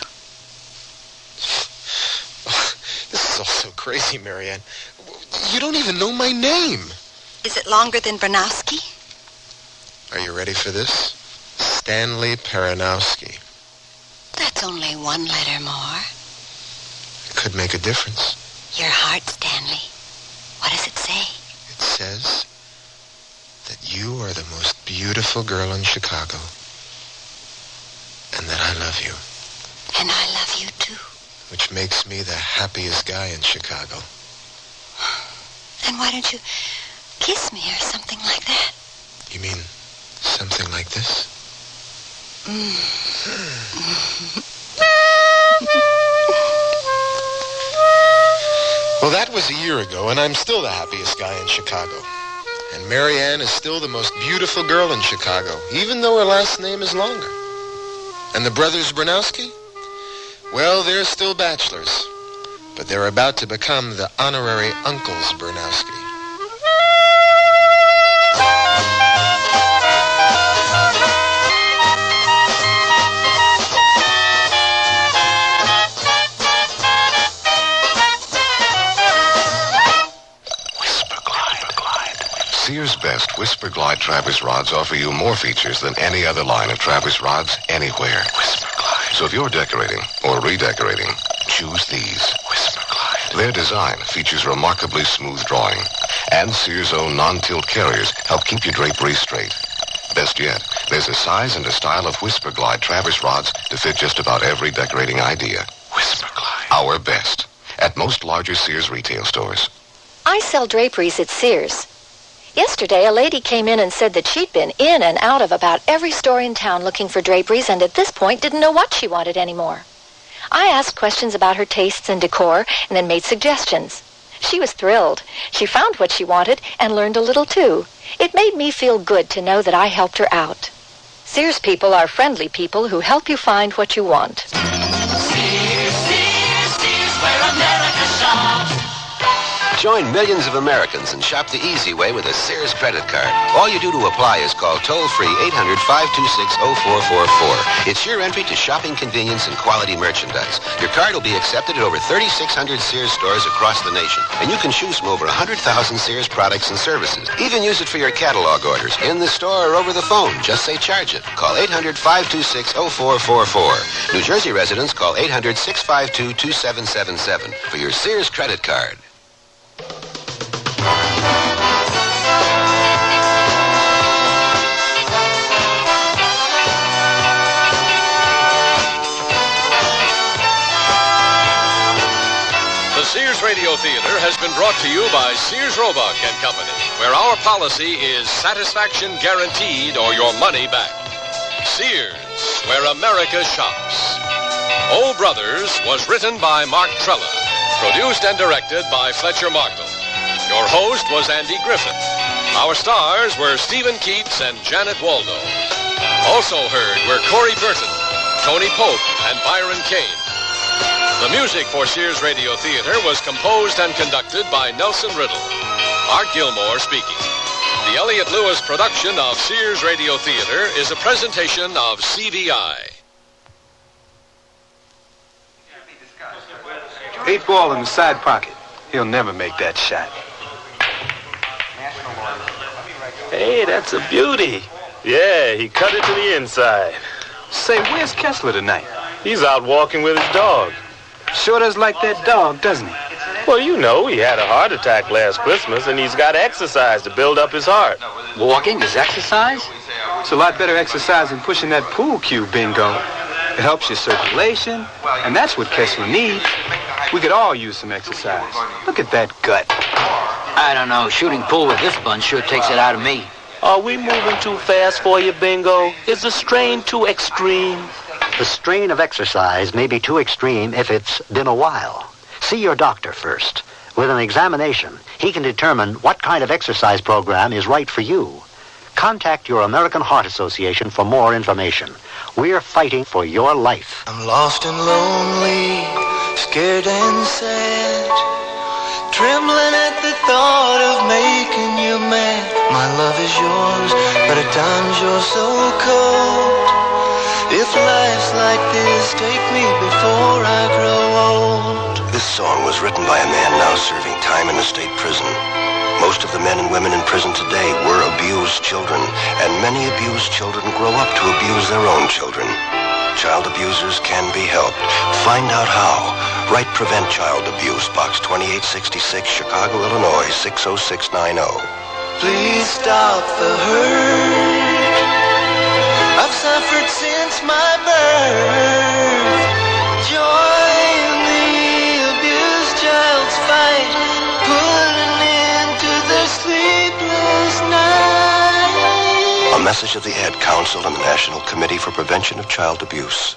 This is all so crazy, Marianne. You don't even know my name. Is it longer than Bronowski? Are you ready for this? Stanley Peronowski. That's only one letter more. It could make a difference. Your heart, Stanley. What does it say? It says that you are the most beautiful girl in Chicago. And that I love you. And I love you, too. Which makes me the happiest guy in Chicago. Then why don't you kiss me or something like that? You mean something like this? Well, that was a year ago, and I'm still the happiest guy in Chicago. And Marianne is still the most beautiful girl in Chicago, even though her last name is longer. And the brothers Bronowski? Well, they're still bachelors, but they're about to become the honorary uncles Bronowski. Sears' best Whisper Glide Travis rods offer you more features than any other line of Travis rods anywhere. Whisper Glide. So if you're decorating or redecorating, choose these. Whisper Glide. Their design features remarkably smooth drawing, and Sears' own non-tilt carriers help keep your drapery straight. Best yet, there's a size and a style of Whisper Glide Travis rods to fit just about every decorating idea. Whisper Glide. Our best. At most larger Sears retail stores. I sell draperies at Sears. Yesterday, a lady came in and said that she'd been in and out of about every store in town looking for draperies and at this point didn't know what she wanted anymore. I asked questions about her tastes and decor and then made suggestions. She was thrilled. She found what she wanted and learned a little too. It made me feel good to know that I helped her out. Sears people are friendly people who help you find what you want. Sears, where America shops. Join millions of Americans and shop the easy way with a Sears credit card. All you do to apply is call toll-free 800-526-0444. It's your entry to shopping convenience and quality merchandise. Your card will be accepted at over 3,600 Sears stores across the nation. And you can choose from over 100,000 Sears products and services. Even use it for your catalog orders, in the store or over the phone. Just say charge it. Call 800-526-0444. New Jersey residents call 800-652-2777 for your Sears credit card. The Sears Radio Theater has been brought to you by Sears Roebuck and Company, where our policy is satisfaction guaranteed or your money back. Sears, where America shops. Old Brothers was written by Mark Trella, produced and directed by Fletcher Markle. Your host was Andy Griffith. Our stars were Stephen Keats and Janet Waldo. Also heard were Corey Burton, Tony Pope, and Byron Kane. The music for Sears Radio Theater was composed and conducted by Nelson Riddle. Art Gilmore speaking. The Elliott Lewis production of Sears Radio Theater is a presentation of CVI. 8 ball in the side pocket. He'll never make that shot. Hey, that's a beauty. Yeah, he cut it to the inside. Say, where's Kessler tonight? He's out walking with his dog. Sure does like that dog, doesn't he? Well, you know, he had a heart attack last Christmas, and he's got to exercise to build up his heart. Walking is exercise? It's a lot better exercise than pushing that pool cue, bingo. It helps your circulation, and that's what Kessler needs. We could all use some exercise. Look at that gut. I don't know. Shooting pool with this bunch sure takes it out of me. Are we moving too fast for you, Bingo? Is the strain too extreme? The strain of exercise may be too extreme if it's been a while. See your doctor first. With an examination, he can determine what kind of exercise program is right for you. Contact your American Heart Association for more information. We're fighting for your life. I'm lost and lonely, scared and sad, trembling at the thought of making you mad. My love is yours, but at times you're so cold. If life's like this, take me before I grow old. This song was written by a man now serving time in a state prison. Most of the men and women in prison today were abused children, and many abused children grow up to abuse their own children. Child abusers can be helped. Find out how. Write Prevent Child Abuse, Box 2866, Chicago, Illinois, 60690. Please stop the hurt I've suffered since my birth. Join the abused child's fight, put an end to their sleepless night. A message of the Ad Council and the National Committee for Prevention of Child Abuse.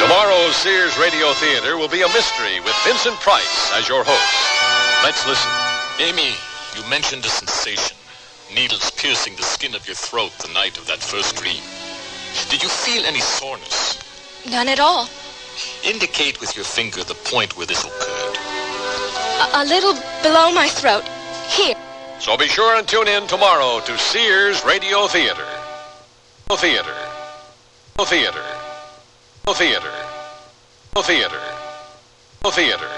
Tomorrow's Sears Radio Theater will be a mystery with Vincent Price as your host. Let's listen. Amy, you mentioned a sensation. Needles piercing the skin of your throat the night of that first dream. Did you feel any soreness? None at all. Indicate with your finger the point where this occurred. A little below my throat. Here. So be sure and tune in tomorrow to Sears Radio Theater. Theater. Theater. Theater. Theater. Theater.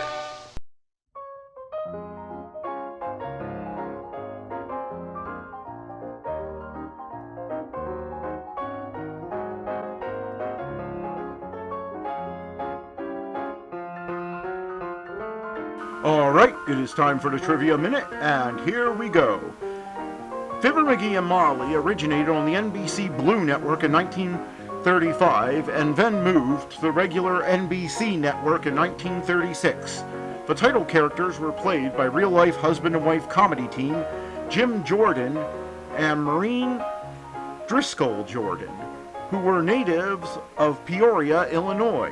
All right, it is time for the Trivia Minute, and here we go. Fibber, Magee, and Marlowe originated on the NBC Blue Network in 1935 and then moved to the regular NBC network in 1936. The title characters were played by real-life husband and wife comedy team Jim Jordan and Maureen Driscoll Jordan, who were natives of Peoria, Illinois.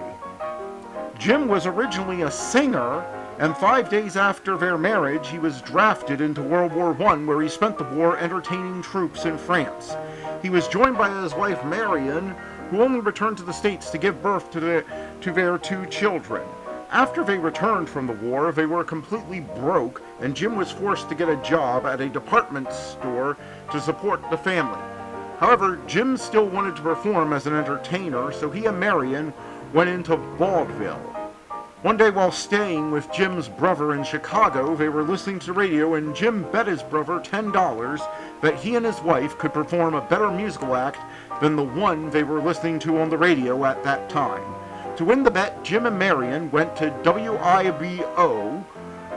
Jim was originally a singer, and 5 days after their marriage, he was drafted into World War I, where he spent the war entertaining troops in France. He was joined by his wife Marion, who only returned to the States to give birth to their 2 children. After they returned from the war, they were completely broke, and Jim was forced to get a job at a department store to support the family. However, Jim still wanted to perform as an entertainer, so he and Marion went into vaudeville. One day while staying with Jim's brother in Chicago, they were listening to the radio, and Jim bet his brother $10 that he and his wife could perform a better musical act than the one they were listening to on the radio at that time. To win the bet, Jim and Marion went to WIBO,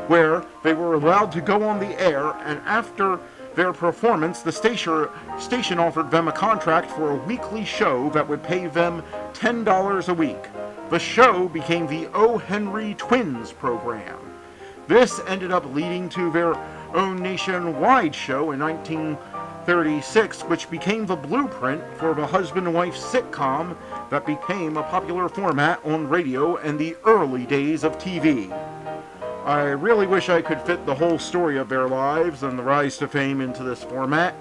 where they were allowed to go on the air, and after their performance, the station offered them a contract for a weekly show that would pay them $10 a week. The show became the O. Henry Twins program. This ended up leading to their own nationwide show in 1936, which became the blueprint for the husband and wife sitcom that became a popular format on radio in the early days of TV. I really wish I could fit the whole story of their lives and the rise to fame into this format,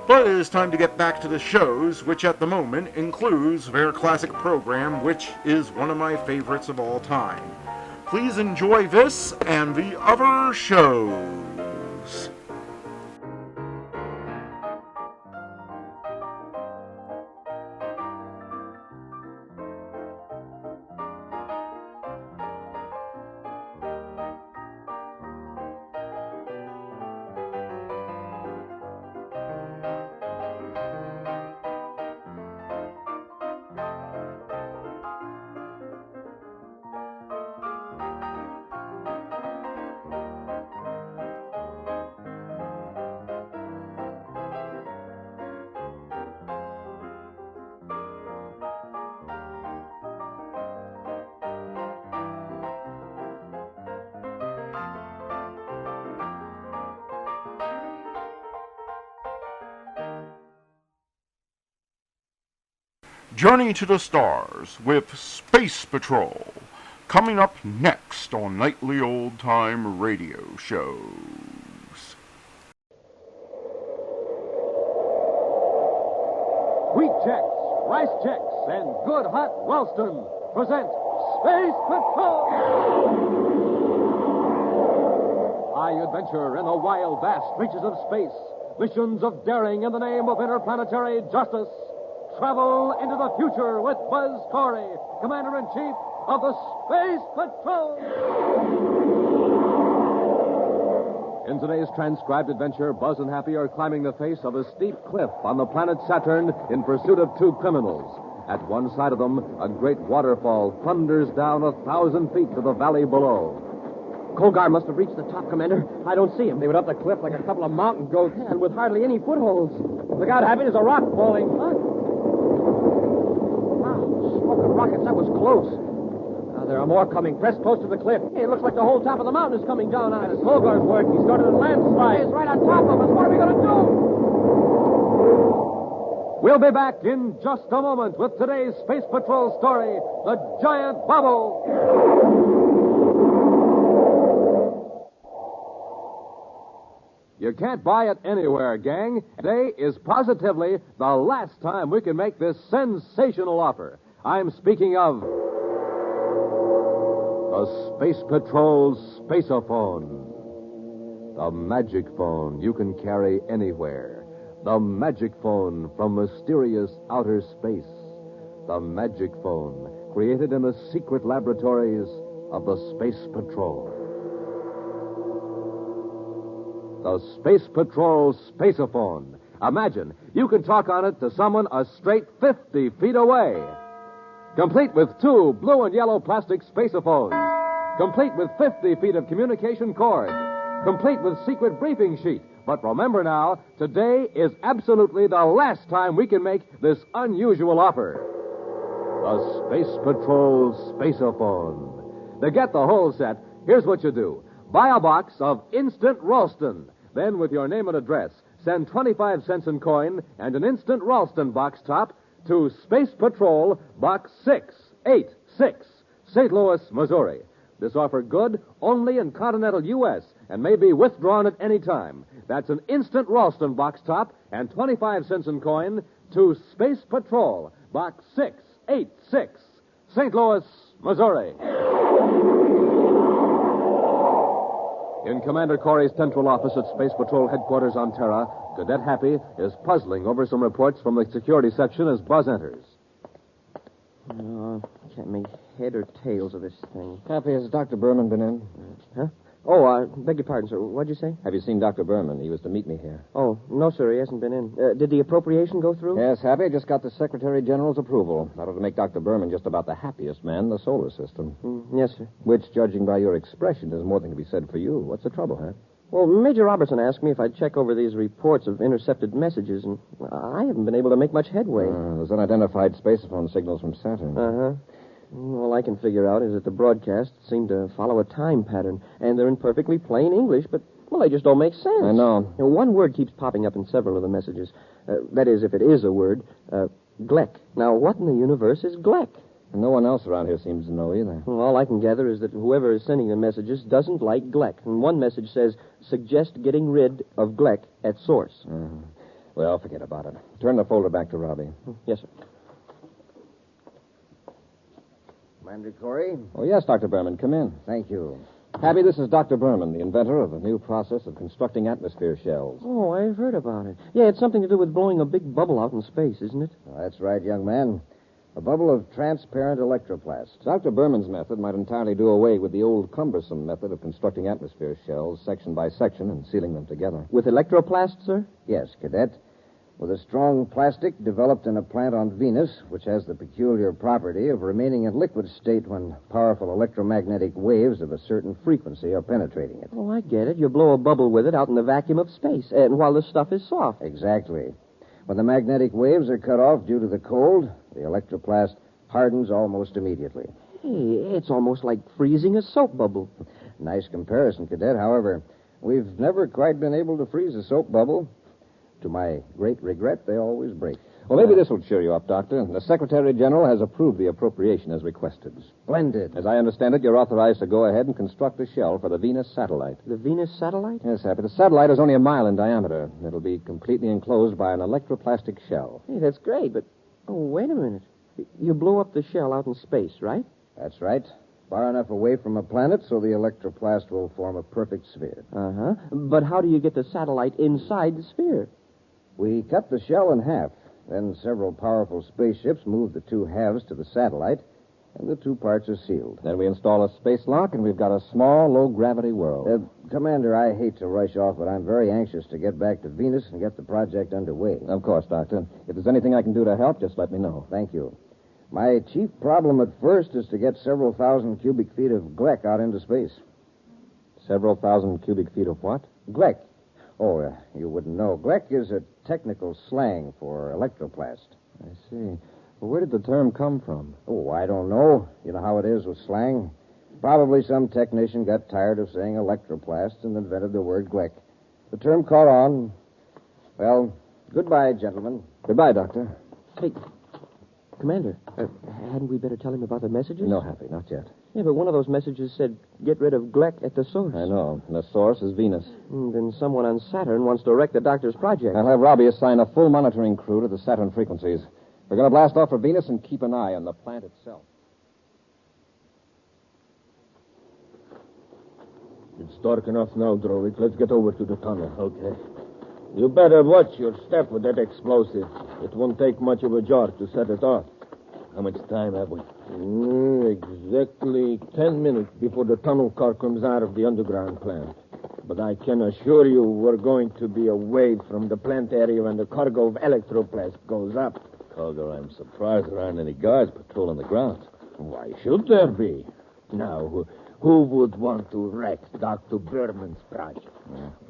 but it is time to get back to the shows, which at the moment includes their classic program, which is one of my favorites of all time. Please enjoy this and the other shows. Journey to the Stars with Space Patrol, coming up next on Nightly Old Time Radio Shows. Wheat checks, rice checks, and good hot Ralston present Space Patrol! High adventure in the wild, vast reaches of space. Missions of daring in the name of interplanetary justice. Travel into the future with Buzz Corey, Commander-in-Chief of the Space Patrol. In today's transcribed adventure, Buzz and Happy are climbing the face of a steep cliff on the planet Saturn in pursuit of two criminals. At one side of them, a great waterfall thunders down 1,000 feet to the valley below. Colgar must have reached the top, Commander. I don't see him. They went up the cliff like a couple of mountain goats, and with hardly any footholds. Look out, Happy, there's a rock falling. Huh? Smoking rockets, that was close. There are more coming. Press close to the cliff. Hey, it looks like the whole top of the mountain is coming down on us. Colgar's work. He started a landslide. It's right on top of us. What are we going to do? We'll be back in just a moment with today's Space Patrol story, The Giant Bubble. You can't buy it anywhere, gang. Today is positively the last time we can make this sensational offer. I'm speaking of the Space Patrol Spaceophone. The magic phone you can carry anywhere. The magic phone from mysterious outer space. The magic phone created in the secret laboratories of the Space Patrol. The Space Patrol Spaceophone. Imagine, you can talk on it to someone a straight 50 feet away. Complete with 2 blue and yellow plastic spaceophones. Complete with 50 feet of communication cord. Complete with secret briefing sheet. But remember now, today is absolutely the last time we can make this unusual offer. The Space Patrol Spaceophone. To get the whole set, here's what you do. Buy a box of Instant Ralston. Then, with your name and address, send 25 cents in coin and an Instant Ralston box top to Space Patrol, Box 686, St. Louis, Missouri. This offer good only in continental U.S. and may be withdrawn at any time. That's an Instant Ralston box top and 25 cents in coin to Space Patrol, Box 686, St. Louis, Missouri. In Commander Corey's central office at Space Patrol headquarters on Terra, Cadet Happy is puzzling over some reports from the security section as Buzz enters. Can't make head or tails of this thing. Happy, has Dr. Berman been in? Huh? Oh, beg your pardon, sir. What'd you say? Have you seen Dr. Berman? He was to meet me here. Oh, no, sir. He hasn't been in. Did the appropriation go through? Yes, Happy. I just got the Secretary General's approval. That ought to make Dr. Berman just about the happiest man in the solar system. Yes, sir. Which, judging by your expression, is more than can be said for you. What's the trouble, huh? Well, Major Robertson asked me if I'd check over these reports of intercepted messages, and I haven't been able to make much headway. There's unidentified spaceophone signals from Saturn. Uh-huh. All I can figure out is that the broadcasts seem to follow a time pattern, and they're in perfectly plain English, but, well, they just don't make sense. I know. One word keeps popping up in several of the messages. That is, if it is a word, Gleck. Now, what in the universe is Gleck? And no one else around here seems to know either. Well, all I can gather is that whoever is sending the messages doesn't like Gleck. And one message says, suggest getting rid of Gleck at source. Mm-hmm. Well, forget about it. Turn the folder back to Robbie. Yes, sir. Commander Corey? Oh, yes, Dr. Berman. Come in. Thank you. Happy, this is Dr. Berman, the inventor of a new process of constructing atmosphere shells. Oh, I've heard about it. Yeah, it's something to do with blowing a big bubble out in space, isn't it? That's right, young man. A bubble of transparent electroplast. Dr. Berman's method might entirely do away with the old cumbersome method of constructing atmosphere shells section by section and sealing them together. With electroplast, sir? Yes, Cadet. With a strong plastic developed in a plant on Venus, which has the peculiar property of remaining in liquid state when powerful electromagnetic waves of a certain frequency are penetrating it. Oh, I get it. You blow a bubble with it out in the vacuum of space, and while the stuff is soft. Exactly. When the magnetic waves are cut off due to the cold, the electroplast hardens almost immediately. Hey, it's almost like freezing a soap bubble. Nice comparison, Cadet. However, we've never quite been able to freeze a soap bubble. To my great regret, they always break. Well, maybe this will cheer you up, Doctor. The Secretary General has approved the appropriation as requested. Splendid. As I understand it, you're authorized to go ahead and construct a shell for the Venus satellite. The Venus satellite? Yes, Happy. The satellite is only a mile in diameter. It'll be completely enclosed by an electroplastic shell. Hey, that's great, but... Oh, wait a minute. You blew up the shell out in space, right? That's right. Far enough away from a planet so the electroplast will form a perfect sphere. Uh-huh. But how do you get the satellite inside the sphere? We cut the shell in half. Then several powerful spaceships move the two halves to the satellite, and the two parts are sealed. Then we install a space lock, and we've got a small, low-gravity world. Commander, I hate to rush off, but I'm very anxious to get back to Venus and get the project underway. Of course, Doctor. If there's anything I can do to help, just let me know. Thank you. My chief problem at first is to get several thousand cubic feet of Gleck out into space. Several thousand cubic feet of what? Gleck. Oh, you wouldn't know. Gleck is a technical slang for electroplast. I see. Well, where did the term come from? Oh, I don't know. You know how it is with slang. Probably some technician got tired of saying electroplast and invented the word Gleck. The term caught on. Well, goodbye, gentlemen. Goodbye, Doctor. Hey, Commander, hadn't we better tell him about the messages? No, Happy, not yet. Yeah, but one of those messages said, get rid of Gleck at the source. I know. And the source is Venus. Then someone on Saturn wants to wreck the doctor's project. I'll have Robbie assign a full monitoring crew to the Saturn frequencies. We're going to blast off for Venus and keep an eye on the plant itself. It's dark enough now, Drovic. Let's get over to the tunnel. Okay. You better watch your step with that explosive. It won't take much of a jar to set it off. How much time have we? Exactly 10 minutes before the tunnel car comes out of the underground plant. But I can assure you we're going to be away from the plant area when the cargo of electroplast goes up. Cargo, I'm surprised there aren't any guards patrolling the grounds. Why should there be? Now, who would want to wreck Dr. Berman's project?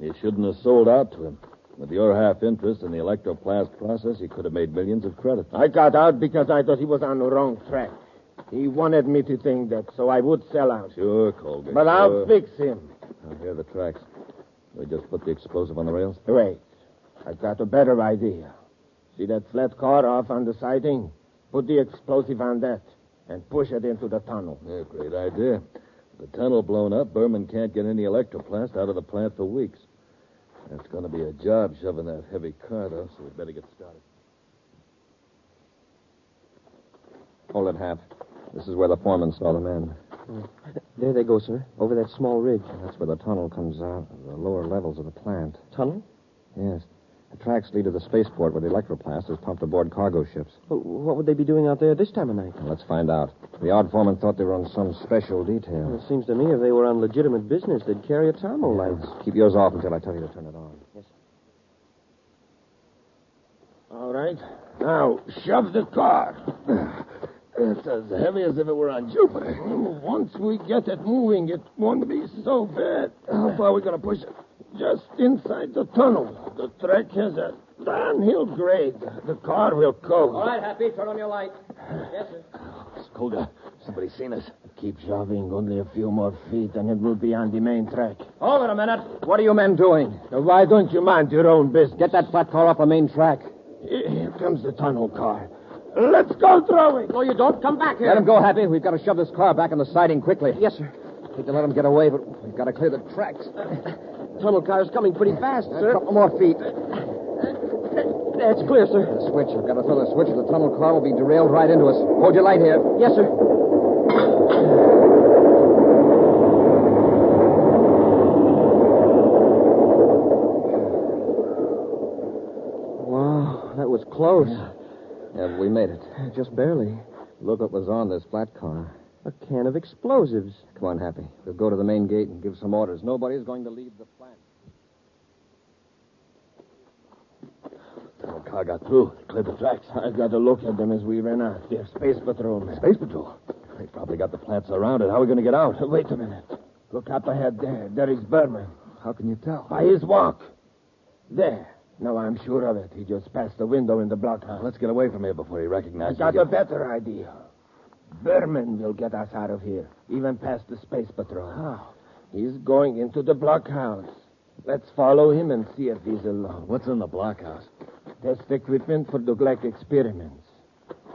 You shouldn't have sold out to him. With your half interest in the electroplast process, he could have made millions of credits. I got out because I thought he was on the wrong track. He wanted me to think that, so I would sell out. Sure, Colby. But I'll fix him. Here are the tracks. We just put the explosive on the rails? Wait. I've got a better idea. See that flat car off on the siding? Put the explosive on that and push it into the tunnel. Yeah, great idea. With the tunnel blown up, Berman can't get any electroplast out of the plant for weeks. It's going to be a job shoving that heavy car, though, so we'd better get started. Hold it, Hap. This is where the foreman saw the men. There they go, sir. Over that small ridge. That's where the tunnel comes out, the lower levels of the plant. Tunnel? Yes. The tracks lead to the spaceport where the electroplast is pumped aboard cargo ships. Well, what would they be doing out there this time of night? Well, let's find out. The odd foreman thought they were on some special detail. Well, it seems to me if they were on legitimate business, they'd carry a Tomo light. Keep yours off until I tell you to turn it on. Yes, sir. All right. Now, shove the car. It's as heavy as if it were on Jupiter. Once we get it moving, it won't be so bad. How far are we going to push it? Just inside the tunnel. The track has a downhill grade. The car will coast. All right, Happy, turn on your light. Yes, sir. Skolda, somebody's seen us. Keep shoving only a few more feet, and it will be on the main track. Hold it a minute. What are you men doing? Now, why don't you mind your own business? Get that flat car off the main track. Here comes the tunnel car. Let's go, Throwing. No, you don't. Come back here. Let him go, Happy. We've got to shove this car back on the siding quickly. Yes, sir. Hate to let him get away, but we've got to clear the tracks. Tunnel car's coming pretty fast, sir. A couple more feet. That's clear, sir. The switch. We've got to throw the switch or the tunnel car will be derailed right into us. Hold your light here. Yes, sir. Wow, that was close. Yeah, but we made it. Just barely. Look what was on this flat car. A can of explosives. Come on, Happy. We'll go to the main gate and give some orders. Nobody's going to leave the plant. The tunnel car got through. Cleared the tracks. I got a look at them as we ran out. They're space patrolmen. Space patrol? They probably got the plant surrounded. How are we going to get out? Wait a minute. Look up ahead there. There is Berman. How can you tell? By his walk. There. Now I'm sure of it. He just passed the window in the blockhouse. Let's get away from here before he recognizes I got a better idea. Berman will get us out of here, even past the space patrol. How? He's going into the blockhouse. Let's follow him and see if he's alone. What's in the blockhouse? Test equipment for the Gleck experiments.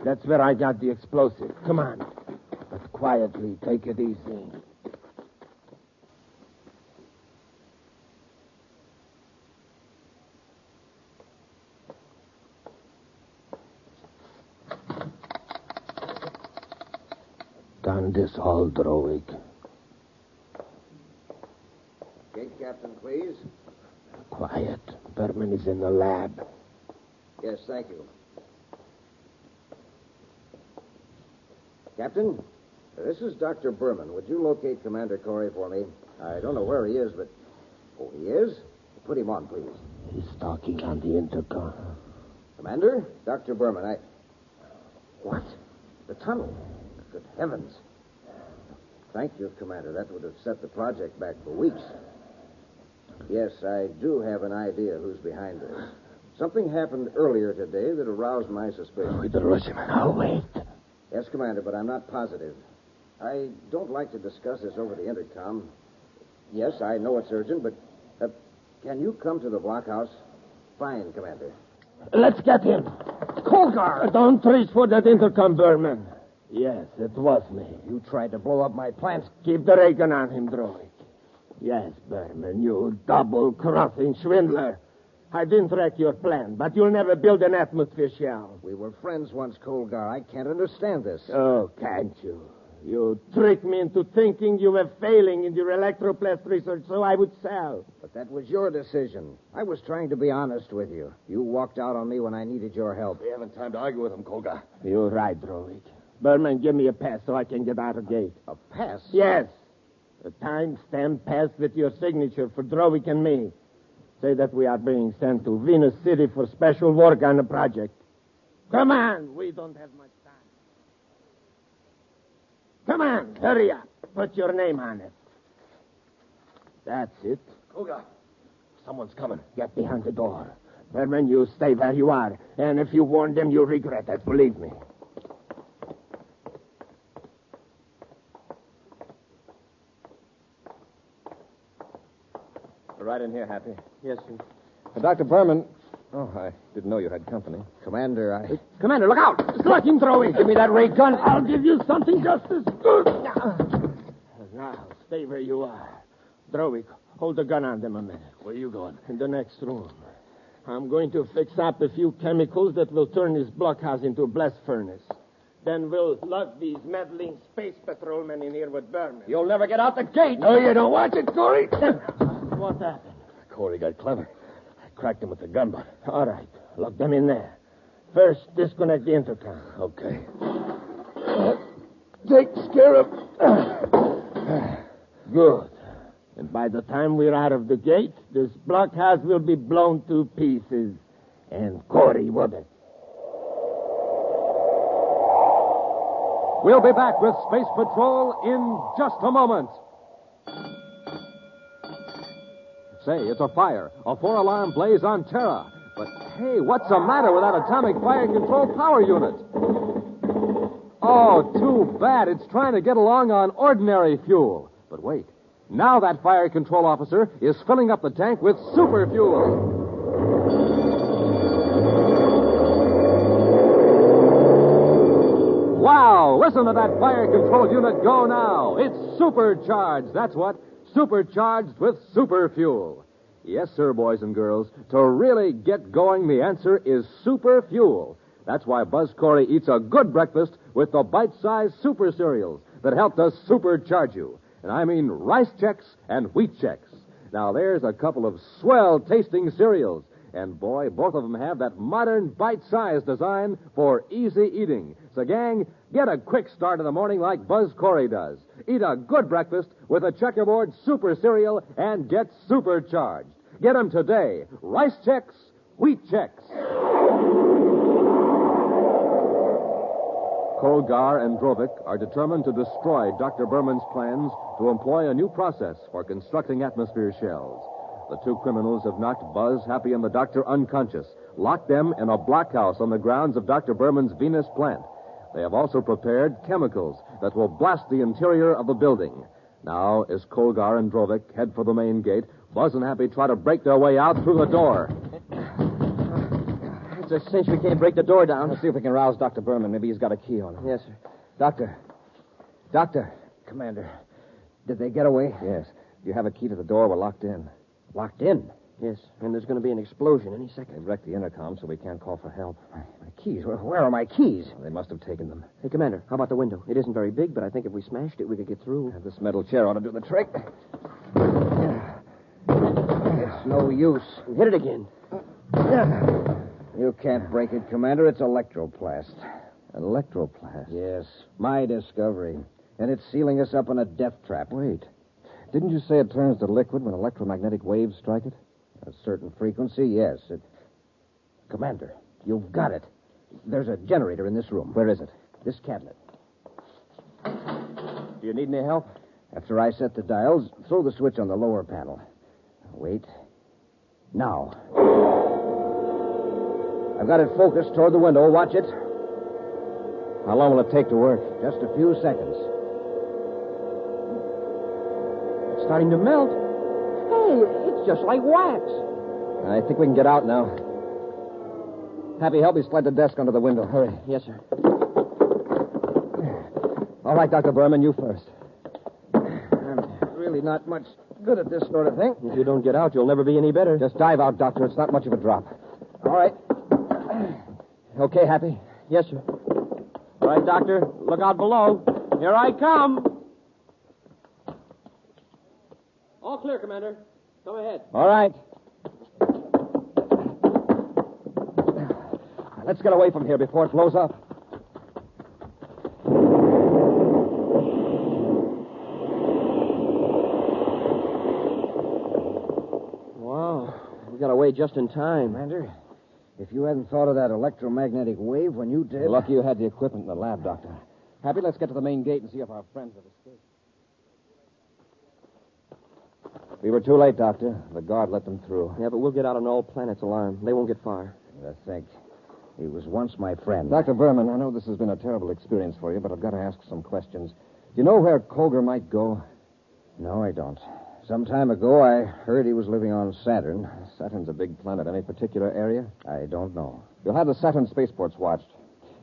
That's where I got the explosive. Come on. But quietly, take it easy. Done this all, Drowick. Gate captain, please. Quiet. Berman is in the lab. Yes, thank you. Captain, this is Dr. Berman. Would you locate Commander Corey for me? I don't know where he is, but... Oh, he is? Put him on, please. He's talking on the intercom. Commander? Dr. Berman, What? The tunnel? Good heavens. Thank you, Commander. That would have set the project back for weeks. Yes, I do have an idea who's behind this. Something happened earlier today that aroused my suspicion. We better rush him. I'll wait. Yes, Commander, but I'm not positive. I don't like to discuss this over the intercom. Yes, I know it's urgent, but can you come to the blockhouse? Fine, Commander. Let's get him. Colgar! Don't reach for that intercom, Berman. Yes, it was me. You tried to blow up my plant. Keep the ray gun on him, Drowick. Yes, Berman, you double-crossing swindler. I didn't wreck your plan, but you'll never build an atmosphere shell. We were friends once, Colgar. I can't understand this. Oh, can't you? You tricked me into thinking you were failing in your electroplast research, so I would sell. But that was your decision. I was trying to be honest with you. You walked out on me when I needed your help. We haven't time to argue with him, Colgar. You're right, Drowick. Berman, give me a pass so I can get out of the gate. A pass? Yes. A time-stamped pass with your signature for Drowick and me. Say that we are being sent to Venus City for special work on the project. Come on, we don't have much time. Come on, hurry up. Put your name on it. That's it. Colgar, someone's coming. Get behind the door. Berman, you stay where you are. And if you warn them, you'll regret it, believe me. Right in here, Happy. Yes, sir. Dr. Berman. Oh, I didn't know you had company. Commander, Commander, look out! It's him throwing. Give me that ray gun. I'll give you something just as good. Now, stay where you are. Drowick, hold the gun on them a minute. Where are you going? In the next room. I'm going to fix up a few chemicals that will turn this blockhouse into a blast furnace. Then we'll lug these meddling space patrolmen in here with Berman. You'll never get out the gate. No, you don't. Watch it, Corey. What happened? Corey got clever. I cracked him with the gun butt. All right. Lock them in there. First, disconnect the intercom. Okay. Takes care of... Good. And by the time we're out of the gate, this blockhouse will be blown to pieces. And Corey with it. We'll be back with Space Patrol in just a moment. Say, it's a fire. A 4-alarm blaze on Terra. But, hey, what's the matter with that atomic fire control power unit? Oh, too bad. It's trying to get along on ordinary fuel. But wait. Now that fire control officer is filling up the tank with super fuel. Wow, listen to that fire control unit go now. It's supercharged, that's what. Supercharged with super fuel. Yes, sir, boys and girls. To really get going, the answer is super fuel. That's why Buzz Corey eats a good breakfast with the bite-sized super cereals that help to supercharge you. And I mean Rice Chex and Wheat Chex. Now, there's a couple of swell-tasting cereals. And, boy, both of them have that modern bite-sized design for easy eating. So, gang, get a quick start in the morning like Buzz Corey does. Eat a good breakfast with a checkerboard super cereal and get supercharged. Get them today. Rice Chex, Wheat Chex. Colgar and Drowick are determined to destroy Dr. Berman's plans to employ a new process for constructing atmosphere shells. The two criminals have knocked Buzz, Happy, and the doctor unconscious, locked them in a blockhouse on the grounds of Dr. Berman's Venus plant. They have also prepared chemicals that will blast the interior of the building. Now, as Colgar and Drowick head for the main gate, Buzz and Happy try to break their way out through the door. It's a cinch we can't break the door down. Let's see if we can rouse Dr. Berman. Maybe he's got a key on him. Yes, sir. Doctor. Commander. Did they get away? Yes. You have a key to the door. We're locked in. Locked in? Yes, and there's going to be an explosion any second. They've wrecked the intercom, so we can't call for help. My keys? Where are my keys? They must have taken them. Hey, Commander, how about the window? It isn't very big, but I think if we smashed it, we could get through. This metal chair ought to do the trick. It's no use. Hit it again. You can't break it, Commander. It's electroplast. Electroplast? Yes, my discovery. And it's sealing us up in a death trap. Wait. Didn't you say it turns to liquid when electromagnetic waves strike it? A certain frequency, yes. Commander, you've got it. There's a generator in this room. Where is it? This cabinet. Do you need any help? After I set the dials, throw the switch on the lower panel. Wait. Now. I've got it focused toward the window. Watch it. How long will it take to work? Just a few seconds. It's starting to melt. Hey, it's just like wax. I think we can get out now. Happy, help me slide the desk under the window. Hurry. Yes, sir. All right, Dr. Berman, you first. I'm really not much good at this sort of thing. If you don't get out, you'll never be any better. Just dive out, Doctor. It's not much of a drop. All right. Okay, Happy? Yes, sir. All right, Doctor. Look out below. Here I come. All clear, Commander. Come ahead. All right. Let's get away from here before it blows up. Wow. We got away just in time. Commander, if you hadn't thought of that electromagnetic wave when you did... Lucky you had the equipment in the lab, Doctor. Happy, let's get to the main gate and see if our friends have escaped. We were too late, Doctor. The guard let them through. Yeah, but we'll get out on all planets alarm. They won't get far. I think he was once my friend. Dr. Berman, I know this has been a terrible experience for you, but I've got to ask some questions. Do you know where Colger might go? No, I don't. Some time ago, I heard he was living on Saturn. Saturn's a big planet. Any particular area? I don't know. You'll have the Saturn spaceports watched.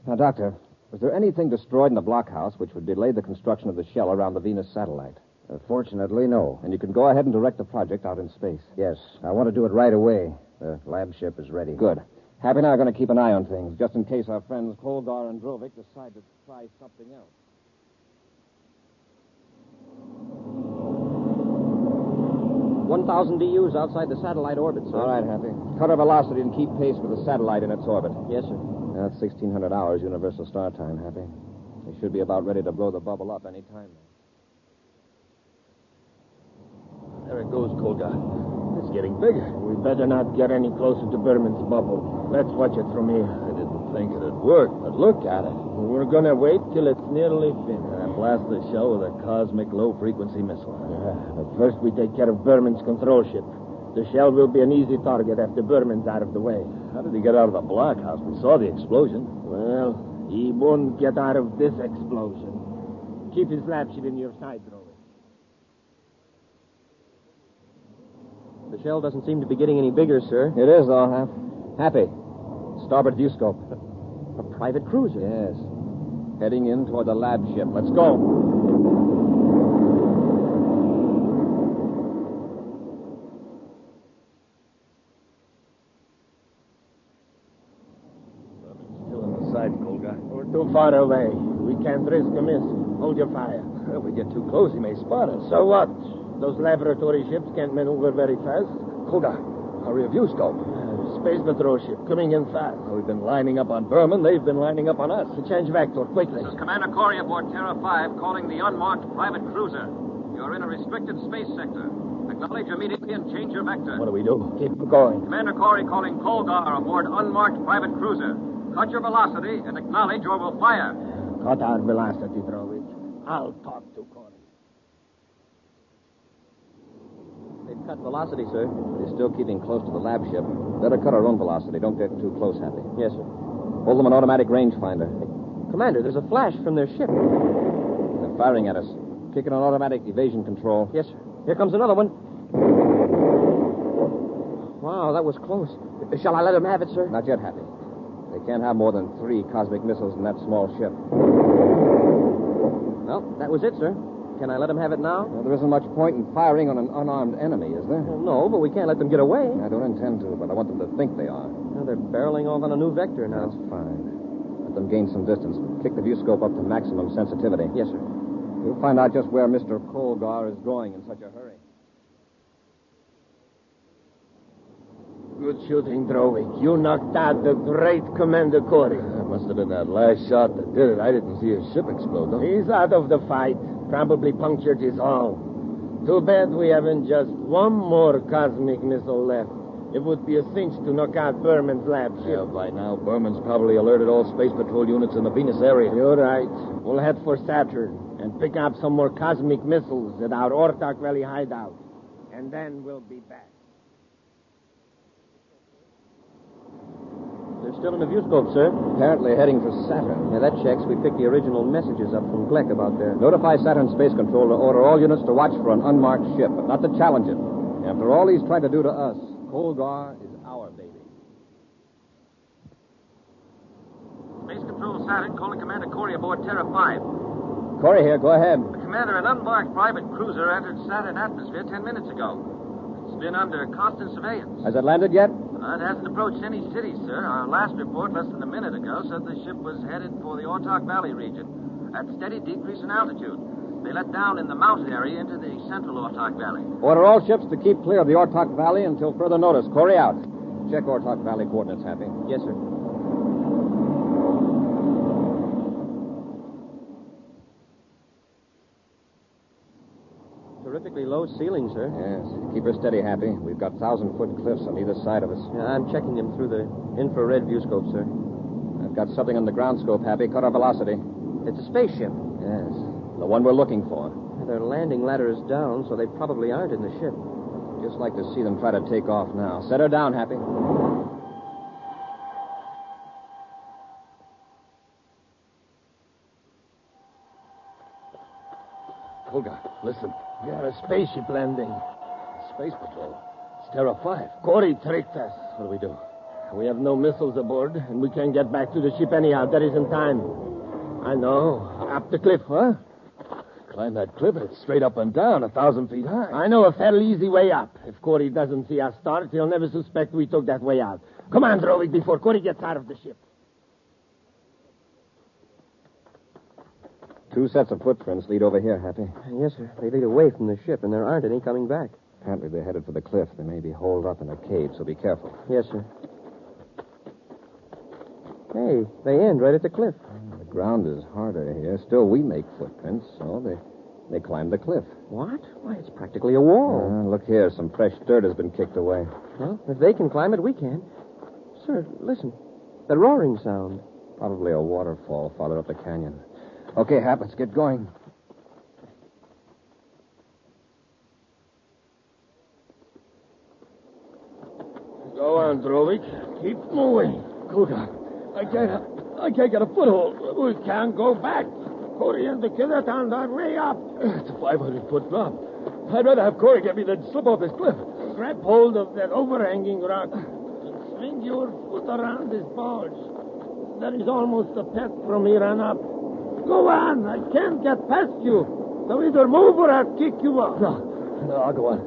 Now, Doctor, was there anything destroyed in the blockhouse which would delay the construction of the shell around the Venus satellite? Fortunately, no. And you can go ahead and direct the project out in space. Yes, I want to do it right away. The lab ship is ready. Good. Happy and I are going to keep an eye on things, just in case our friends Kolgar and Drovik decide to try something else. 1,000 DUs outside the satellite orbit, sir. All right, Happy. Cut our velocity and keep pace with the satellite in its orbit. Yes, sir. That's 1,600 hours Universal Star Time, Happy. We should be about ready to blow the bubble up any time now. There it goes, Kolga. It's getting bigger. We better not get any closer to Berman's bubble. Let's watch it from here. I didn't think it'd work, but look at it. We're gonna wait till it's nearly finished. And blast the shell with a cosmic low-frequency missile. Yeah, but first we take care of Berman's control ship. The shell will be an easy target after Berman's out of the way. How did he get out of the blockhouse? We saw the explosion. Well, he won't get out of this explosion. Keep his lab ship in your side, Rowan. The shell doesn't seem to be getting any bigger, sir. It is, though, Happy. Starboard view scope. A private cruiser? Yes. Heading in toward the lab ship. Let's go. Still in the sight, Kolga. We're too far away. We can't risk a miss. Hold your fire. If we get too close, he may spot us. So what? Those laboratory ships can't maneuver very fast. Kolga, hurry a view scope. Space patrol ship coming in fast. We've been lining up on Berman. They've been lining up on us. Change vector, quickly. This is Commander Corey aboard Terra 5 calling the unmarked private cruiser. You're in a restricted space sector. Acknowledge immediately and change your vector. What do we do? Keep going. Commander Corey calling Colgar aboard unmarked private cruiser. Cut your velocity and acknowledge or we'll fire. Cut our velocity, Drovik. I'll talk to Corey. They've cut velocity, sir. They're still keeping close to the lab ship. Better cut our own velocity. Don't get too close, Happy. Yes, sir. Hold them an automatic rangefinder. Commander, there's a flash from their ship. They're firing at us. Kicking on automatic evasion control. Yes, sir. Here comes another one. Wow, that was close. Shall I let them have it, sir? Not yet, Happy. They can't have more than 3 cosmic missiles in that small ship. Well, that was it, sir. Can I let them have it now? Well, there isn't much point in firing on an unarmed enemy, is there? Well, no, but we can't let them get away. I don't intend to, but I want them to think they are. Well, they're barreling off on a new vector now. That's fine. Let them gain some distance. Kick the viewscope up to maximum sensitivity. Yes, sir. We'll find out just where Mr. Colgar is going in such a hurry. Good shooting, Drovik. You knocked out the great Commander Corey. It must have been that last shot that did it. I didn't see his ship explode, though. He's out of the fight. Probably punctured his hull. Too bad we haven't just one more cosmic missile left. It would be a cinch to knock out Berman's lab ship. Yeah, by now, Berman's probably alerted all space patrol units in the Venus area. You're right. We'll head for Saturn and pick up some more cosmic missiles at our Ortok Valley hideout. And then we'll be back. They're still in the viewscope, sir. Apparently heading for Saturn. Yeah, that checks. We picked the original messages up from Gleck about there. Notify Saturn Space Control to order all units to watch for an unmarked ship, but not to challenge it. After all he's tried to do to us, Colgar is our baby. Space Control Saturn calling Commander Corey aboard Terra 5. Corey here, go ahead. Commander, an unmarked private cruiser entered Saturn atmosphere 10 minutes ago. It's been under constant surveillance. Has it landed yet? It hasn't approached any cities, sir. Our last report, less than a minute ago, said the ship was headed for the Ortok Valley region at steady decrease in altitude. They let down in the mountain area into the central Ortok Valley. Order all ships to keep clear of the Ortok Valley until further notice. Corey out. Check Ortok Valley coordinates, Happy. Yes, sir. Terrifically low ceiling, sir. Yes. Keep her steady, Happy. We've got 1,000-foot cliffs on either side of us. Yeah, I'm checking them through the infrared viewscope, sir. I've got something on the ground scope, Happy. Cut our velocity. It's a spaceship. Yes. The one we're looking for. Their landing ladder is down, so they probably aren't in the ship. Just like to see them try to take off now. Set her down, Happy. Colgar, listen. We got a spaceship landing. Space Patrol. It's Terra 5. Corey tricked us. What do we do? We have no missiles aboard, and we can't get back to the ship anyhow. There isn't time. I know. Up the cliff, huh? Climb that cliff, it's straight up and down, 1,000 feet high. I know a fairly easy way up. If Corey doesn't see us start, he'll never suspect we took that way out. Come on, Drovik, before Corey gets out of the ship. 2 sets of footprints lead over here, Happy. Yes, sir. They lead away from the ship, and there aren't any coming back. Apparently they're headed for the cliff. They may be holed up in a cave, so be careful. Yes, sir. Hey, they end right at the cliff. The ground is harder here. Still, we make footprints, so they climb the cliff. What? Why, it's practically a wall. Look here. Some fresh dirt has been kicked away. Well, if they can climb it, we can. Sir, listen. The roaring sound. Probably a waterfall farther up the canyon. Okay, Hap, let's get going. Go on, Drovik. Keep moving. Colgar, I can't get a foothold. We can't go back. Corey and the killer found our way up. It's a 500-foot drop. I'd rather have Corey get me than slip off this cliff. Grab hold of that overhanging rock and swing your foot around this bulge. There is almost a path from here on up. Go on. I can't get past you. So either move or I'll kick you off. No, I'll go on.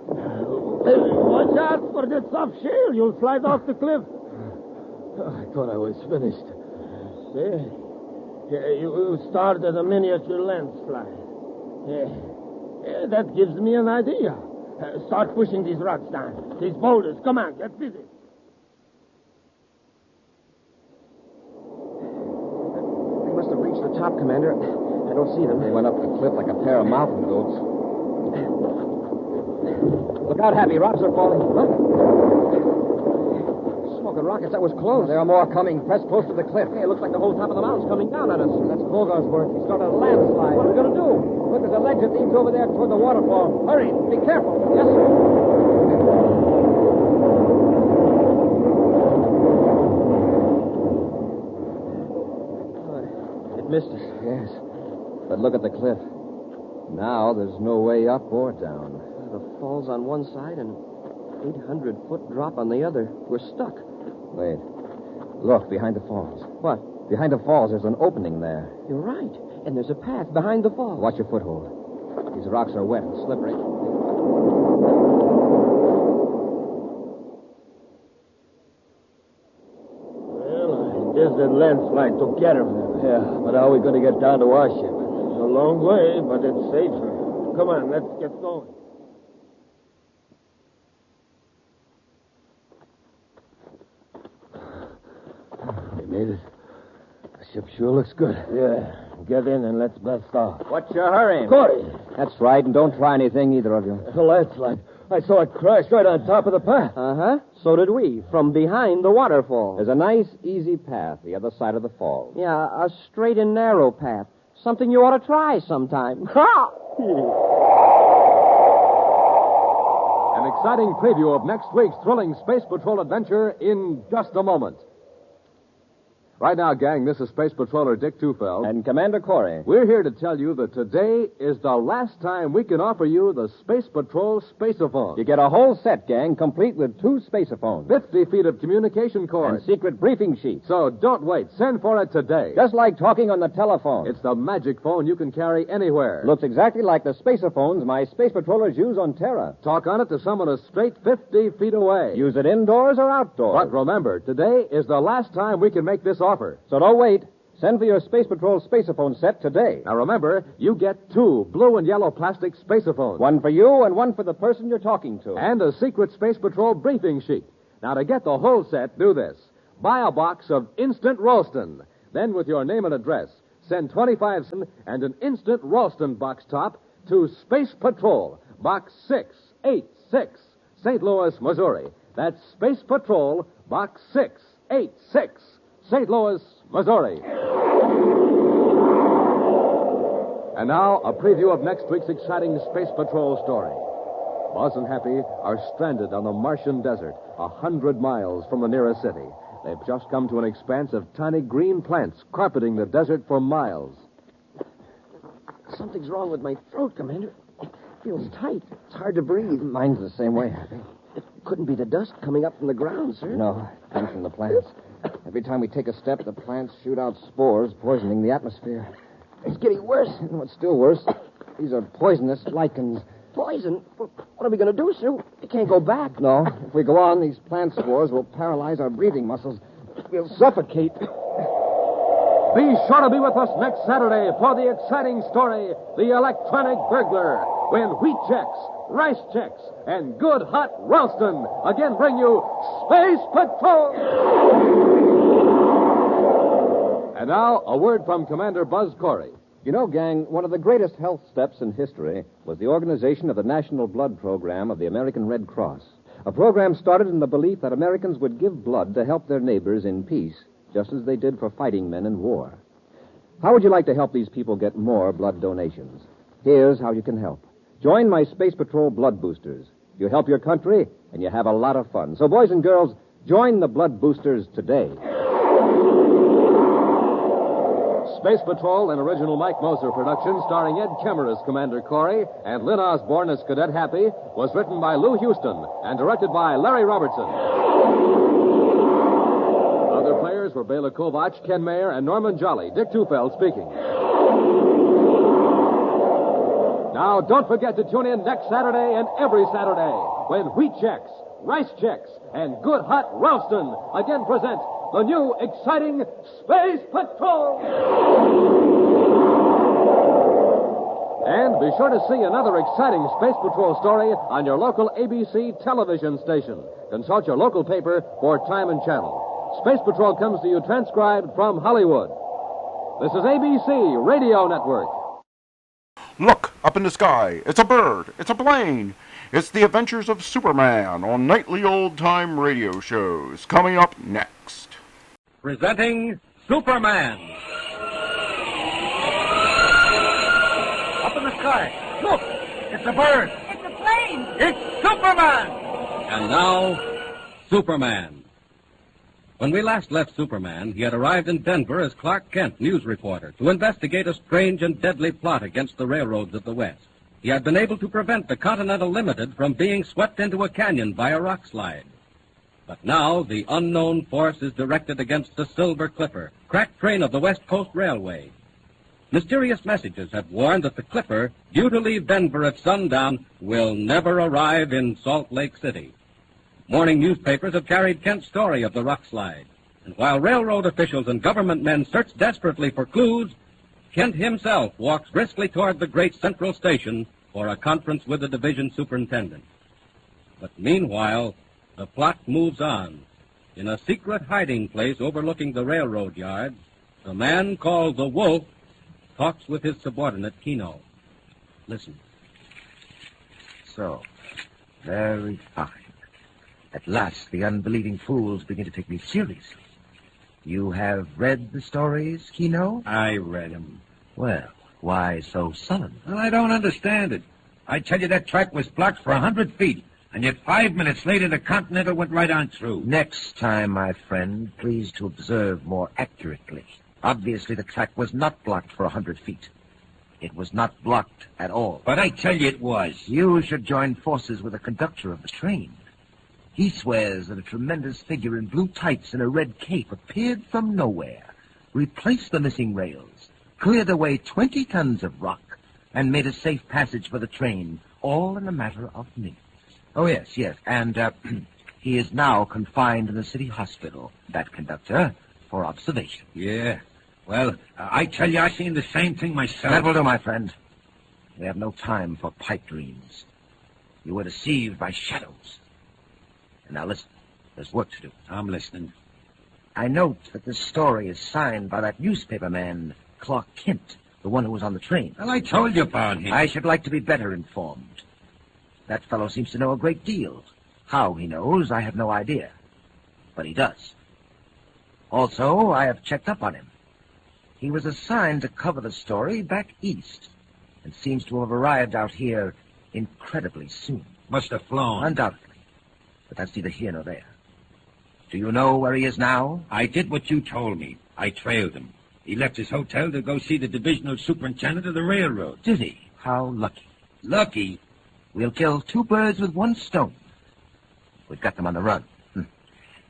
Watch out for that soft shale. You'll slide off the cliff. I thought I was finished. See? Yeah, you started a miniature lens slide. Yeah, that gives me an idea. Start pushing these rocks down. These boulders. Come on, get busy. They must have reached the top, Commander. I don't see them. They went up the cliff like a pair of mountain goats. Look out, Happy. Rocks are falling. Smoking rockets. That was close. There are more coming. Press close to the cliff. Hey, it looks like the whole top of the mountain's coming down at us. That's Colgar's work. He started a landslide. What are we going to do? Look, there's a ledge that leads over there toward the waterfall. Hurry. Be careful. Yes, sir. It missed us. Yes. But look at the cliff. Now there's no way up or down. The fall's on one side and 800-foot drop on the other. We're stuck. Wait. Look, behind the falls. What? Behind the falls, there's an opening there. You're right. And there's a path behind the falls. Watch your foothold. These rocks are wet and slippery. Well, I guess that landslide took care of them. Yeah, but how are we going to get down to our ship? It's a long way, but it's safer. Come on, let's get going. We made it. The ship sure looks good. Yeah, get in and let's blast off. What's your hurry? Corey! That's right, and don't try anything, either of you. The landslide. I saw it crash right on top of the path. Uh-huh. So did we, from behind the waterfall. There's a nice, easy path the other side of the falls. Yeah, a straight and narrow path. Something you ought to try sometime. Ha! An exciting preview of next week's thrilling Space Patrol adventure in just a moment. Right now, gang, this is Space Patroller Dick Tufeld. And Commander Corey. We're here to tell you that today is the last time we can offer you the Space Patrol Spaceophone. You get a whole set, gang, complete with 2 spacephones. 50 feet of communication cord. And secret briefing sheets. So don't wait. Send for it today. Just like talking on the telephone. It's the magic phone you can carry anywhere. Looks exactly like the spacephones my space patrollers use on Terra. Talk on it to someone a straight 50 feet away. Use it indoors or outdoors. But remember, today is the last time we can make this offer. So don't wait. Send for your Space Patrol spaceophone set today. Now remember, you get 2 blue and yellow plastic spacephones. One for you and one for the person you're talking to. And a secret Space Patrol briefing sheet. Now to get the whole set, do this. Buy a box of Instant Ralston. Then with your name and address, send 25 cents and an Instant Ralston box top to Space Patrol, Box 686, St. Louis, Missouri. That's Space Patrol, Box 686, St. Louis, Missouri. And now, a preview of next week's exciting Space Patrol story. Buzz and Happy are stranded on the Martian desert, 100 miles from the nearest city. They've just come to an expanse of tiny green plants carpeting the desert for miles. Something's wrong with my throat, Commander. It feels tight. It's hard to breathe. Mine's the same way, Happy. It couldn't be the dust coming up from the ground, sir. No, it comes from the plants. Every time we take a step, the plants shoot out spores, poisoning the atmosphere. It's getting worse. And what's still worse, these are poisonous lichens. Poison? What are we going to do, sir? We can't go back. No. If we go on, these plant spores will paralyze our breathing muscles. We'll suffocate. Be sure to be with us next Saturday for the exciting story, The Electronic Burglar, when wheat checks, rice checks, and good hot Ralston again bring you Space Patrol! And now, a word from Commander Buzz Corey. You know, gang, one of the greatest health steps in history was the organization of the National Blood Program of the American Red Cross. A program started in the belief that Americans would give blood to help their neighbors in peace, just as they did for fighting men in war. How would you like to help these people get more blood donations? Here's how you can help. Join my Space Patrol Blood Boosters. You help your country, and you have a lot of fun. So, boys and girls, join the Blood Boosters today. Space Patrol, an original Mike Moser production starring Ed Kemmer as Commander Corey and Lynn Osborne as Cadet Happy, was written by Lou Houston and directed by Larry Robertson. Other players were Bela Kovac, Ken Mayer, and Norman Jolly. Dick Tufeld speaking. Now, don't forget to tune in next Saturday and every Saturday when wheat checks, rice checks, and good hot Ralston again present the new exciting Space Patrol. And be sure to see another exciting Space Patrol story on your local ABC television station. Consult your local paper for time and channel. Space Patrol comes to you transcribed from Hollywood. This is ABC Radio Network. Look, up in the sky. It's a bird. It's a plane. It's the adventures of Superman on nightly old-time radio shows. Coming up next. Presenting Superman. Up in the sky. Look, it's a bird. It's a plane. It's Superman. And now, Superman. When we last left Superman, he had arrived in Denver as Clark Kent, news reporter, to investigate a strange and deadly plot against the railroads of the West. He had been able to prevent the Continental Limited from being swept into a canyon by a rock slide. But now the unknown force is directed against the Silver Clipper, crack train of the West Coast Railway. Mysterious messages have warned that the Clipper, due to leave Denver at sundown, will never arrive in Salt Lake City. Morning newspapers have carried Kent's story of the rock slide. And while railroad officials and government men search desperately for clues, Kent himself walks briskly toward the great central station for a conference with the division superintendent. But meanwhile, the plot moves on. In a secret hiding place overlooking the railroad yards, the man called the Wolf talks with his subordinate, Kino. Listen. So, very fine. At last, the unbelieving fools begin to take me seriously. You have read the stories, Kino? I read them. Well, why so sullen? Well, I don't understand it. I tell you that track was blocked for 100 feet, and yet 5 minutes later the Continental went right on through. Next time, my friend, please to observe more accurately. Obviously, the track was not blocked for 100 feet. It was not blocked at all. But I tell you it was. You should join forces with the conductor of the train. He swears that a tremendous figure in blue tights and a red cape appeared from nowhere, replaced the missing rails, cleared away 20 tons of rock, and made a safe passage for the train, all in a matter of minutes. Oh, yes. And he is now confined in the city hospital, that conductor, for observation. Yeah. Well, I tell you, I seen the same thing myself. That will do, my friend. We have no time for pipe dreams. You were deceived by shadows. And now listen, there's work to do. I'm listening. I note that this story is signed by that newspaper man, Clark Kent, the one who was on the train. Well, I told you about him. I should like to be better informed. That fellow seems to know a great deal. How he knows, I have no idea. But he does. Also, I have checked up on him. He was assigned to cover the story back east, and seems to have arrived out here incredibly soon. Must have flown. Undoubtedly. But that's neither here nor there. Do you know where he is now? I did what you told me. I trailed him. He left his hotel to go see the divisional superintendent of the railroad. Did he? How lucky. Lucky? We'll kill 2 birds with 1 stone. We've got them on the run.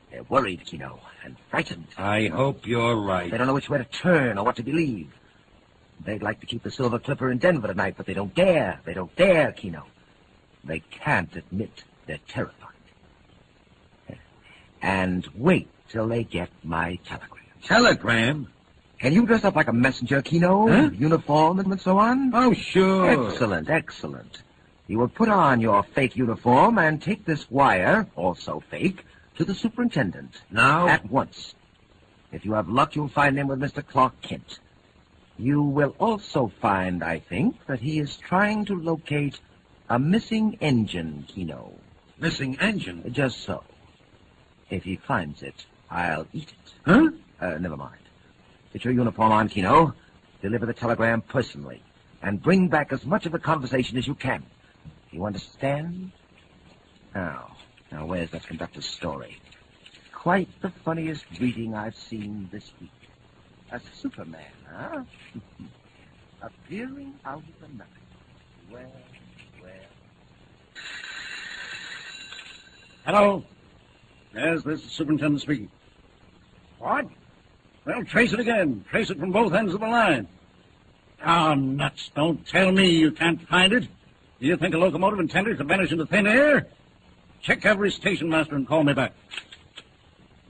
They're worried, Kino, and frightened. I hope you're right. They don't know which way to turn or what to believe. They'd like to keep the Silver Clipper in Denver tonight, but they don't dare. They don't dare, Kino. They can't admit they're terrified. And wait till they get my telegram. Telegram? Can you dress up like a messenger, Kino? Huh? Uniform and so on? Oh, sure. Excellent. You will put on your fake uniform and take this wire, also fake, to the superintendent. Now? At once. If you have luck, you'll find him with Mr. Clark Kent. You will also find, I think, that he is trying to locate a missing engine, Kino. Missing engine? Just so. If he finds it, I'll eat it. Huh? Never mind. Get your uniform on, Kino. Deliver the telegram personally. And bring back as much of the conversation as you can. You understand? Now, where's that conductor's story? Quite the funniest reading I've seen this week. A Superman, huh? Appearing out of the nothing. Well. Hello? Yes, this is the superintendent speaking. What? Well, trace it again. Trace it from both ends of the line. Oh, nuts. Don't tell me you can't find it. Do you think a locomotive intended to vanish into thin air? Check every station master and call me back.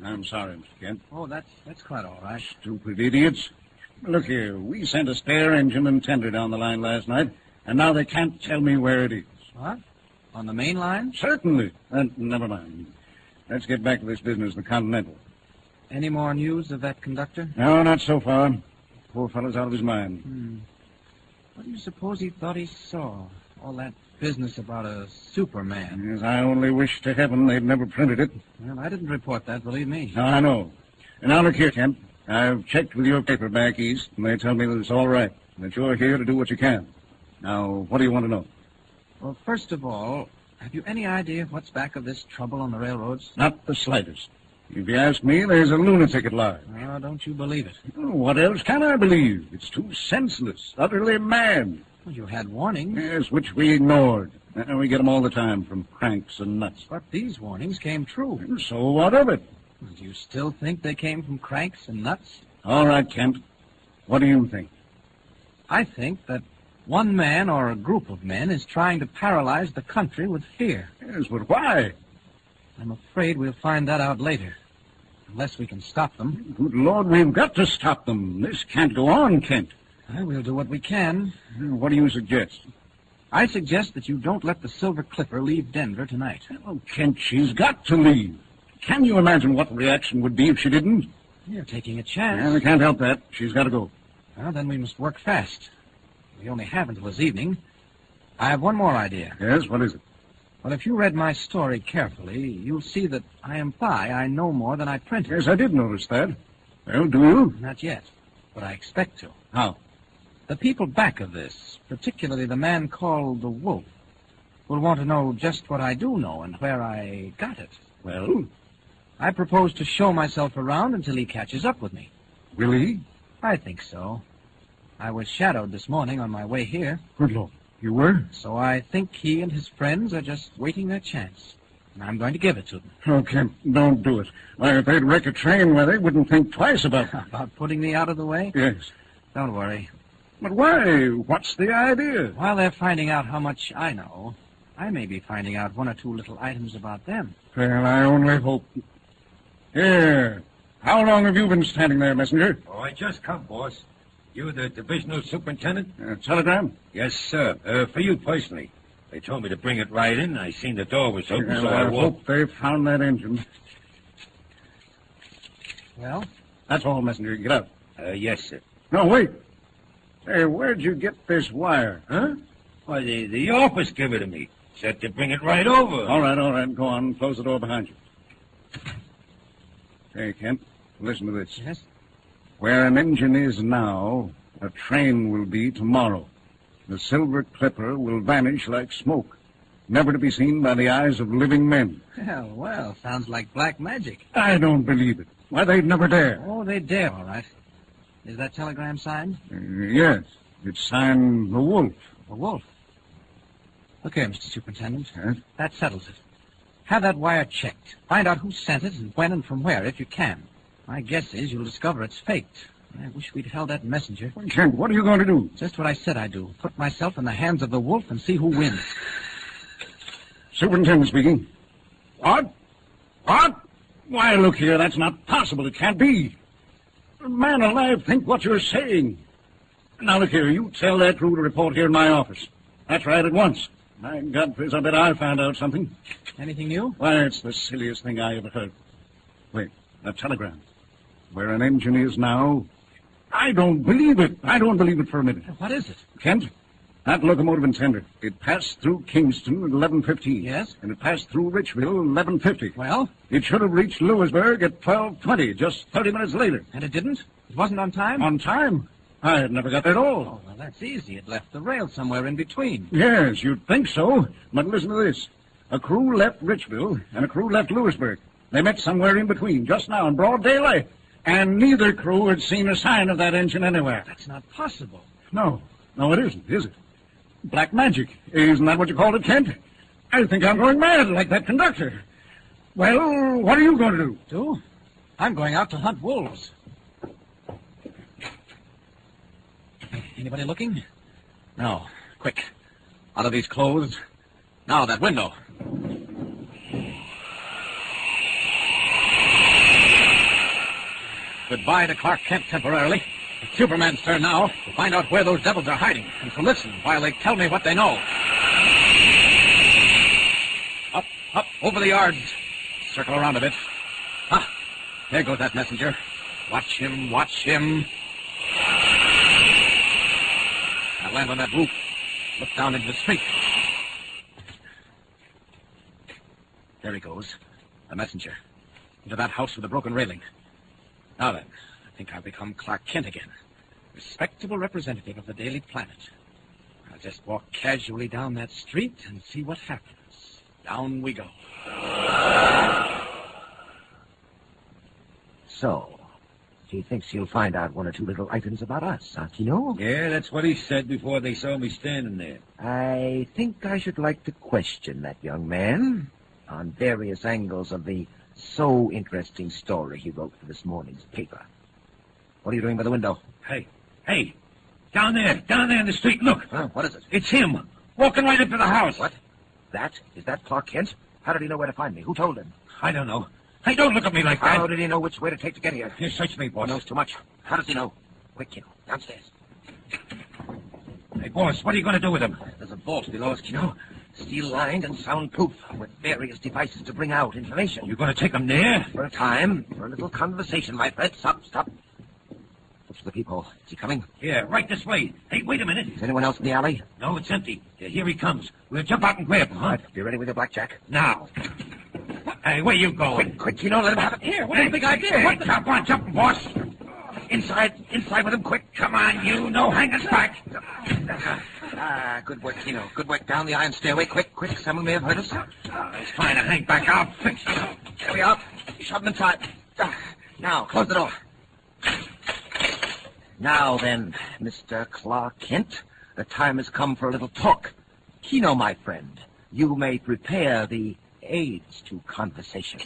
I'm sorry, Mr. Kent. Oh, that's quite all right. Stupid idiots. Look here, we sent a spare engine and tender down the line last night, and now they can't tell me where it is. What? On the main line? Certainly. Never mind. Let's get back to this business, the Continental. Any more news of that conductor? No, not so far. Poor fellow's out of his mind. What do you suppose he thought he saw? All that business about a Superman. Yes, I only wish to heaven they'd never printed it. Well, I didn't report that, believe me. No, I know. And now look here, Kent. I've checked with your paper back east, and they tell me that it's all right, that you're here to do what you can. Now, what do you want to know? Well, first of all, have you any idea what's back of this trouble on the railroads? Not the slightest. If you ask me, there's a lunatic at large. Oh, don't you believe it? What else can I believe? It's too senseless, utterly mad. Well, you had warnings. Yes, which we ignored. We get them all the time from cranks and nuts. But these warnings came true. So what of it? Do you still think they came from cranks and nuts? All right, Kent. What do you think? I think that one man or a group of men is trying to paralyze the country with fear. Yes, but why? I'm afraid we'll find that out later. Unless we can stop them. Good Lord, we've got to stop them. This can't go on, Kent. We'll do what we can. What do you suggest? I suggest that you don't let the Silver Clipper leave Denver tonight. Oh, Kent, she's got to leave. Can you imagine what the reaction would be if she didn't? You're taking a chance. Yeah, we can't help that. She's got to go. Well, then we must work fast. We only have until this evening. I have one more idea. Yes, what is it? Well, if you read my story carefully, you'll see that I imply I know more than I printed. Yes, I did notice that. Well, do you? Not yet, but I expect to. How? The people back of this, particularly the man called the Wolf, will want to know just what I do know and where I got it. Well? I propose to show myself around until he catches up with me. Will he? I think so. I was shadowed this morning on my way here. Good Lord. You were? So I think he and his friends are just waiting their chance. And I'm going to give it to them. Oh, Kent, don't do it. Why, if they'd wreck a train, well, they wouldn't think twice about it. About putting me out of the way? Yes. Don't worry. But why? What's the idea? While they're finding out how much I know, I may be finding out one or two little items about them. Well, I only hope... Here. How long have you been standing there, messenger? Oh, I just come, boss. You the divisional superintendent? Telegram? Yes, sir. For you personally. They told me to bring it right in. I seen the door was open, Well, so I I walked... hope they found that engine. Well? That's all, messenger. Get out. Yes, sir. No, wait. Hey, where'd you get this wire? Huh? Why, the office gave it to me. Said to bring it right over. All right. Go on. Close the door behind you. Hey, Kent, listen to this. Yes? Where an engine is now, a train will be tomorrow. The Silver Clipper will vanish like smoke, never to be seen by the eyes of living men. Well, sounds like black magic. I don't believe it. Why, they'd never dare. Oh, they dare, all right. Is that telegram signed? Yes. It's signed The Wolf. The Wolf? Look here, Mr. Superintendent. Yes? That settles it. Have that wire checked. Find out who sent it and when and from where, if you can. My guess is you'll discover it's faked. I wish we'd held that messenger. Kent, what are you going to do? Just what I said I'd do. Put myself in the hands of the Wolf and see who wins. Superintendent speaking. What? Why, look here, that's not possible. It can't be. Man alive, think what you're saying. Now, look here, you tell that crew to report here in my office. That's right, at once. My God, Fizz, I bet I found out something. Anything new? Why, it's the silliest thing I ever heard. Wait, that telegram. Where an engine is now. I don't believe it. I don't believe it for a minute. What is it? Kent, that locomotive and tender. It passed through Kingston at 11:15. Yes? And it passed through Richville at 11:50. Well? It should have reached Lewisburg at 12:20, just 30 minutes later. And it didn't? It wasn't on time? On time? I had never got there at all. Oh, well, that's easy. It left the rail somewhere in between. Yes, you'd think so. But listen to this. A crew left Richville and a crew left Lewisburg. They met somewhere in between, just now in broad daylight. And neither crew had seen a sign of that engine anywhere. That's not possible. No, it isn't, is it? Black magic. Isn't that what you called it, Kent? I think I'm going mad like that conductor. Well, what are you going to do? I'm going out to hunt wolves. Anybody looking? No. Quick. Out of these clothes. Now, that window. Goodbye to Clark Kent temporarily. It's Superman's turn now to find out where those devils are hiding and to listen while they tell me what they know. Up, over the yards. Circle around a bit. Ah, there goes that messenger. Watch him. Now land on that roof. Look down into the street. There he goes. The messenger. Into that house with the broken railing. Now then, I think I've become Clark Kent again. Respectable representative of the Daily Planet. I'll just walk casually down that street and see what happens. Down we go. So, He thinks he'll find out one or two little items about us, Kino? Yeah, that's what he said before they saw me standing there. I think I should like to question that young man on various angles of the so interesting story he wrote for this morning's paper. What are you doing by the window? Hey, down there in the street, look. Huh? What is it? It's him, walking right up to the house. What? Is that Clark Kent? How did he know where to find me? Who told him? I don't know. Hey, don't look at me like that. How did he know which way to take to get here? You search me, boss. He knows too much. How does he know? Quick, Kino. Downstairs. Hey, boss, what are you going to do with him? There's a vault below us, Kino. Steel-lined and soundproof, with various devices to bring out information. You going to take him there? For a time. For a little conversation, my friend. Stop. Look for the peephole. Is he coming? Yeah, right this way. Hey, wait a minute. Is anyone else in the alley? No, it's empty. Here he comes. We'll jump out and grab him, huh? Right. Be ready with your blackjack. Now. Hey, where you going? Quick, Kino, let him have it. Here, what's the big idea? Hey, jump on, jumping, boss. Inside with him, quick. Come on, you. No hanging back. Good work, Kino. Good work. Down the iron stairway. Quick. Someone may have heard us. He's trying to hang back. I'll fix it. There we are. Shove him inside. Now, close the door. Now then, Mr. Clark Kent, the time has come for a little talk. Kino, my friend, you may prepare the aids to conversation.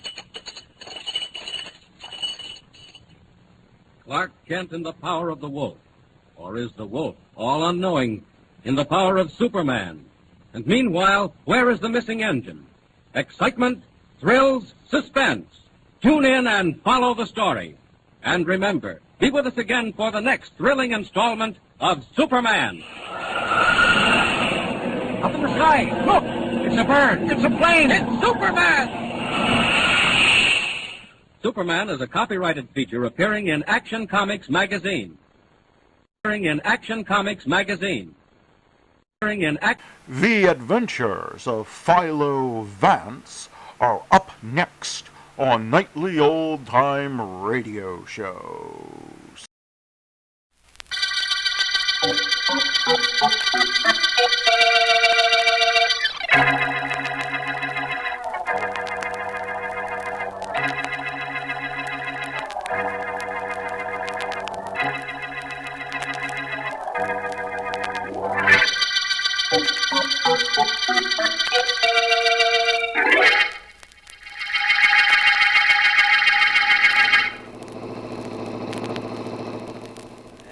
Clark Kent in the power of the wolf. Or is the wolf, all unknowing, in the power of Superman? And meanwhile, where is the missing engine? Excitement, thrills, suspense. Tune in and follow the story. And remember, be with us again for the next thrilling installment of Superman. Up in the sky! Look! It's a bird! It's a plane! It's Superman! Superman is a copyrighted feature appearing in Action Comics magazine. The Adventures of Philo Vance are up next on Nightly Old Time Radio Shows.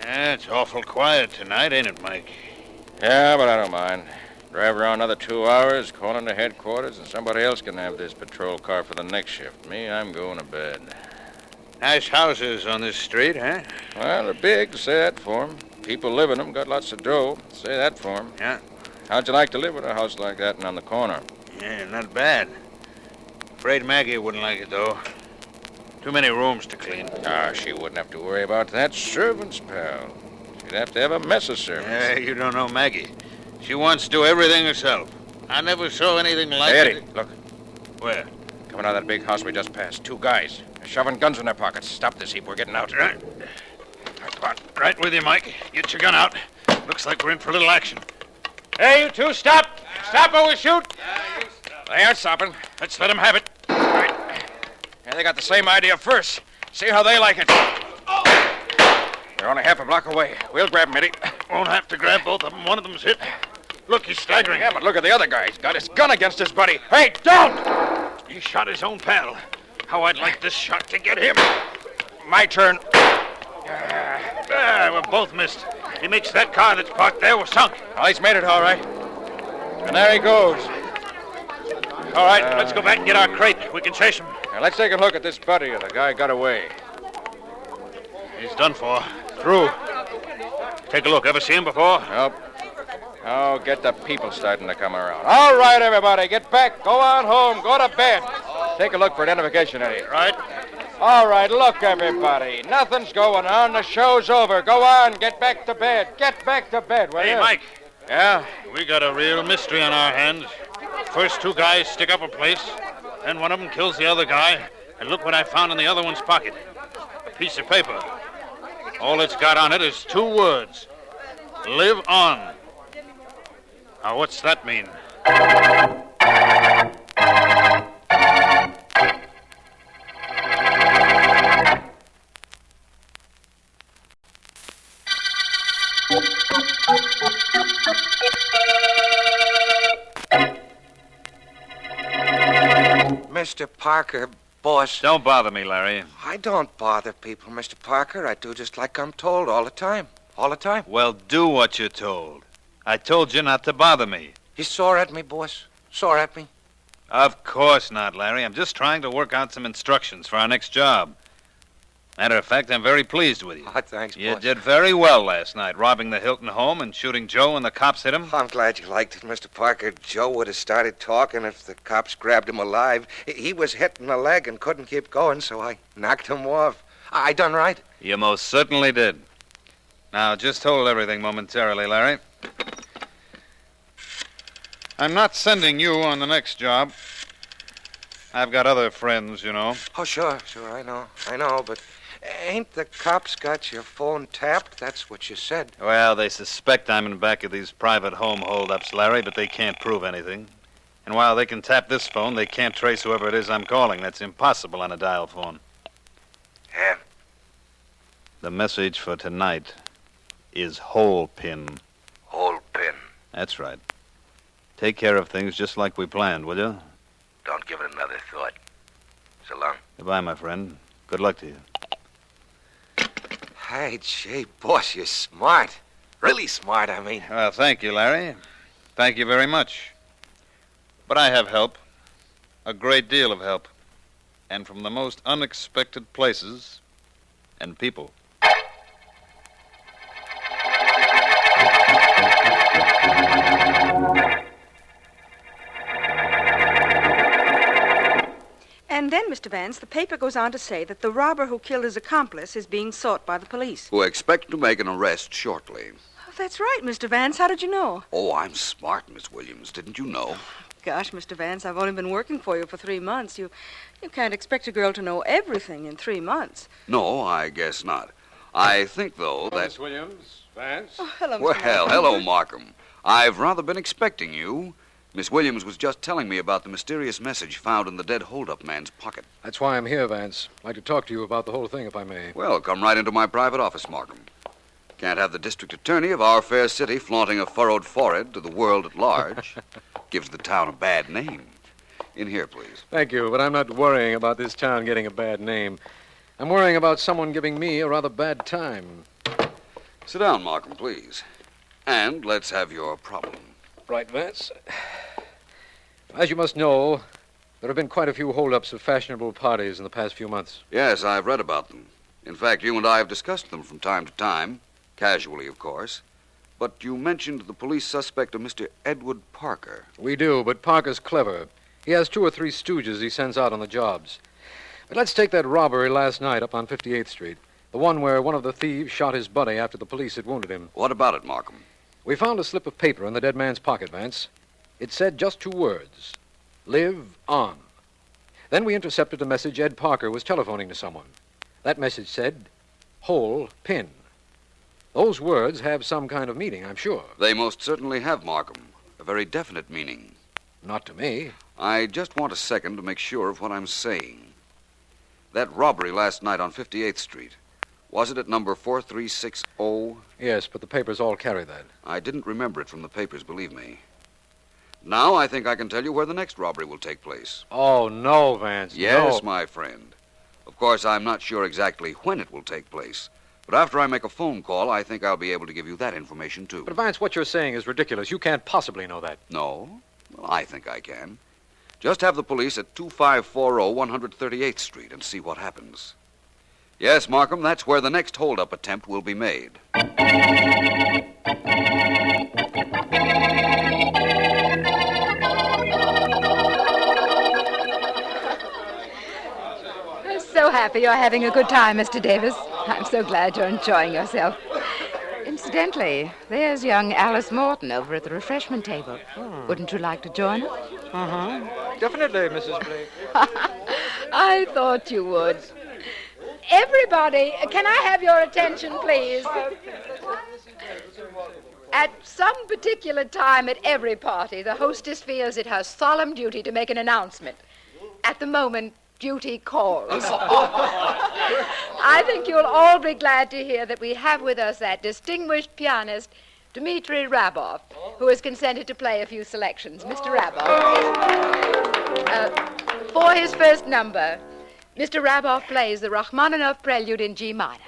It's awful quiet tonight, ain't it, Mike? Yeah, but I don't mind. Drive around another 2 hours, call into headquarters, and somebody else can have this patrol car for the next shift. Me, I'm going to bed. Nice houses on this street, huh? Well, they're big, say that for 'em. People live in them, got lots of dough, say that for 'em. Yeah. How'd you like to live with a house like that and on the corner? Yeah, not bad. Afraid Maggie wouldn't like it, though. Too many rooms to clean. She wouldn't have to worry about that. Servants, pal. She'd have to have a mess of servants. Yeah, you don't know Maggie. She wants to do everything herself. I never saw anything like Hey, it. Eddie, look. Where? Coming out of that big house we just passed. 2 guys. They're shoving guns in their pockets. Stop this heap. We're getting out. Right. Come on. Right with you, Mike. Get your gun out. Looks like we're in for a little action. Hey, you two, stop! Stop or we'll shoot! They aren't stopping. Let's let them have it. Right. Yeah, they got the same idea first. See how they like it. They're only half a block away. We'll grab them, Eddie. Won't have to grab both of them. One of them's hit. Look, he's staggering. Yeah, but look at the other guy. He's got his gun against his buddy. Hey, don't! He shot his own pal. How I'd like this shot to get him. My turn. We're both missed. He makes that car that's parked there was sunk. Well, he's made it all right. And there he goes. All right, let's go back and get our crate. We can chase him. Now, let's take a look at this buddy of the guy got away. He's done for. Through. Take a look. Ever see him before? Nope. Oh, get the people starting to come around. All right, everybody, get back. Go on home. Go to bed. Take a look for identification, Eddie. Right. All right, look, everybody. Nothing's going on. The show's over. Go on. Get back to bed. Get back to bed, will you? Hey, Mike. Yeah? We got a real mystery on our hands. First 2 guys stick up a place, then one of them kills the other guy, and look what I found in the other one's pocket. A piece of paper. All it's got on it is 2 words. Live on. Now, what's that mean? Mr. Parker, boss. Don't bother me, Larry. I don't bother people, Mr. Parker. I do just like I'm told all the time. All the time. Well, do what you're told. I told you not to bother me. You sore at me, boss? Sore at me? Of course not, Larry. I'm just trying to work out some instructions for our next job. Matter of fact, I'm very pleased with you. Oh, thanks, You boss. did very well last night, robbing the Hilton home and shooting Joe when the cops hit him. I'm glad you liked it, Mr. Parker. Joe would have started talking if the cops grabbed him alive. He was hit in the leg and couldn't keep going, so I knocked him off. I done right. You most certainly did. Now, just hold everything momentarily, Larry. I'm not sending you on the next job. I've got other friends, you know. Oh, sure, I know, but ain't the cops got your phone tapped? That's what you said. Well, they suspect I'm in back of these private home holdups, Larry, but they can't prove anything. And while they can tap this phone, they can't trace whoever it is I'm calling. That's impossible on a dial phone. Yeah. The message for tonight is hole pin. Hole pin. That's right. Take care of things just like we planned, will you? Don't give it another thought. So long. Goodbye, my friend. Good luck to you. Hey, gee, boss, you're smart. Really smart, I mean. Well, thank you, Larry. Thank you very much. But I have help. A great deal of help. And from the most unexpected places and people. And then, Mr. Vance, the paper goes on to say that the robber who killed his accomplice is being sought by the police. Who expect to make an arrest shortly. Oh, that's right, Mr. Vance. How did you know? Oh, I'm smart, Miss Williams. Didn't you know? Gosh, Mr. Vance, I've only been working for you for 3 months. You can't expect a girl to know everything in 3 months. No, I guess not. I think, though, that... Miss Williams, Vance. Oh, hello, Mr. Well, Marlowe. hello, Markham. I've rather been expecting you. Miss Williams was just telling me about the mysterious message found in the dead hold-up man's pocket. That's why I'm here, Vance. I'd like to talk to you about the whole thing, if I may. Well, come right into my private office, Markham. Can't have the district attorney of our fair city flaunting a furrowed forehead to the world at large. Gives the town a bad name. In here, please. Thank you, but I'm not worrying about this town getting a bad name. I'm worrying about someone giving me a rather bad time. Sit down, Markham, please. And let's have your problem. Right, Vance. As you must know, there have been quite a few hold-ups of fashionable parties in the past few months. Yes, I've read about them. In fact, you and I have discussed them from time to time. Casually, of course. But you mentioned the police suspect of Mr. Edward Parker. We do, but Parker's clever. He has 2 or 3 stooges he sends out on the jobs. But let's take that robbery last night up on 58th Street. The one where one of the thieves shot his buddy after the police had wounded him. What about it, Markham? We found a slip of paper in the dead man's pocket, Vance. It said just 2 words. Live on. Then we intercepted a message Ed Parker was telephoning to someone. That message said, hole pin. Those words have some kind of meaning, I'm sure. They most certainly have, Markham. A very definite meaning. Not to me. I just want a second to make sure of what I'm saying. That robbery last night on 58th Street, was it at number 4360? Yes, but the papers all carry that. I didn't remember it from the papers, believe me. Now I think I can tell you where the next robbery will take place. Oh, no, Vance, Yes, no. my friend. Of course, I'm not sure exactly when it will take place. But after I make a phone call, I think I'll be able to give you that information, too. But, Vance, what you're saying is ridiculous. You can't possibly know that. No? Well, I think I can. Just have the police at 2540 138th Street and see what happens. Yes, Markham, that's where the next hold-up attempt will be made. I'm so happy you're having a good time, Mr. Davis. I'm so glad you're enjoying yourself. Incidentally, there's young Alice Morton over at the refreshment table. Wouldn't you like to join us? Definitely, Mrs. Blake. I thought you would. Everybody, can I have your attention, please? At some particular time at every party, the hostess feels it her solemn duty to make an announcement. At the moment, duty calls. I think you'll all be glad to hear that we have with us that distinguished pianist, Dmitri Rabov, who has consented to play a few selections. Mr. Rabov. For now his first number. Mr. Raboff plays the Rachmaninoff Prelude in G minor.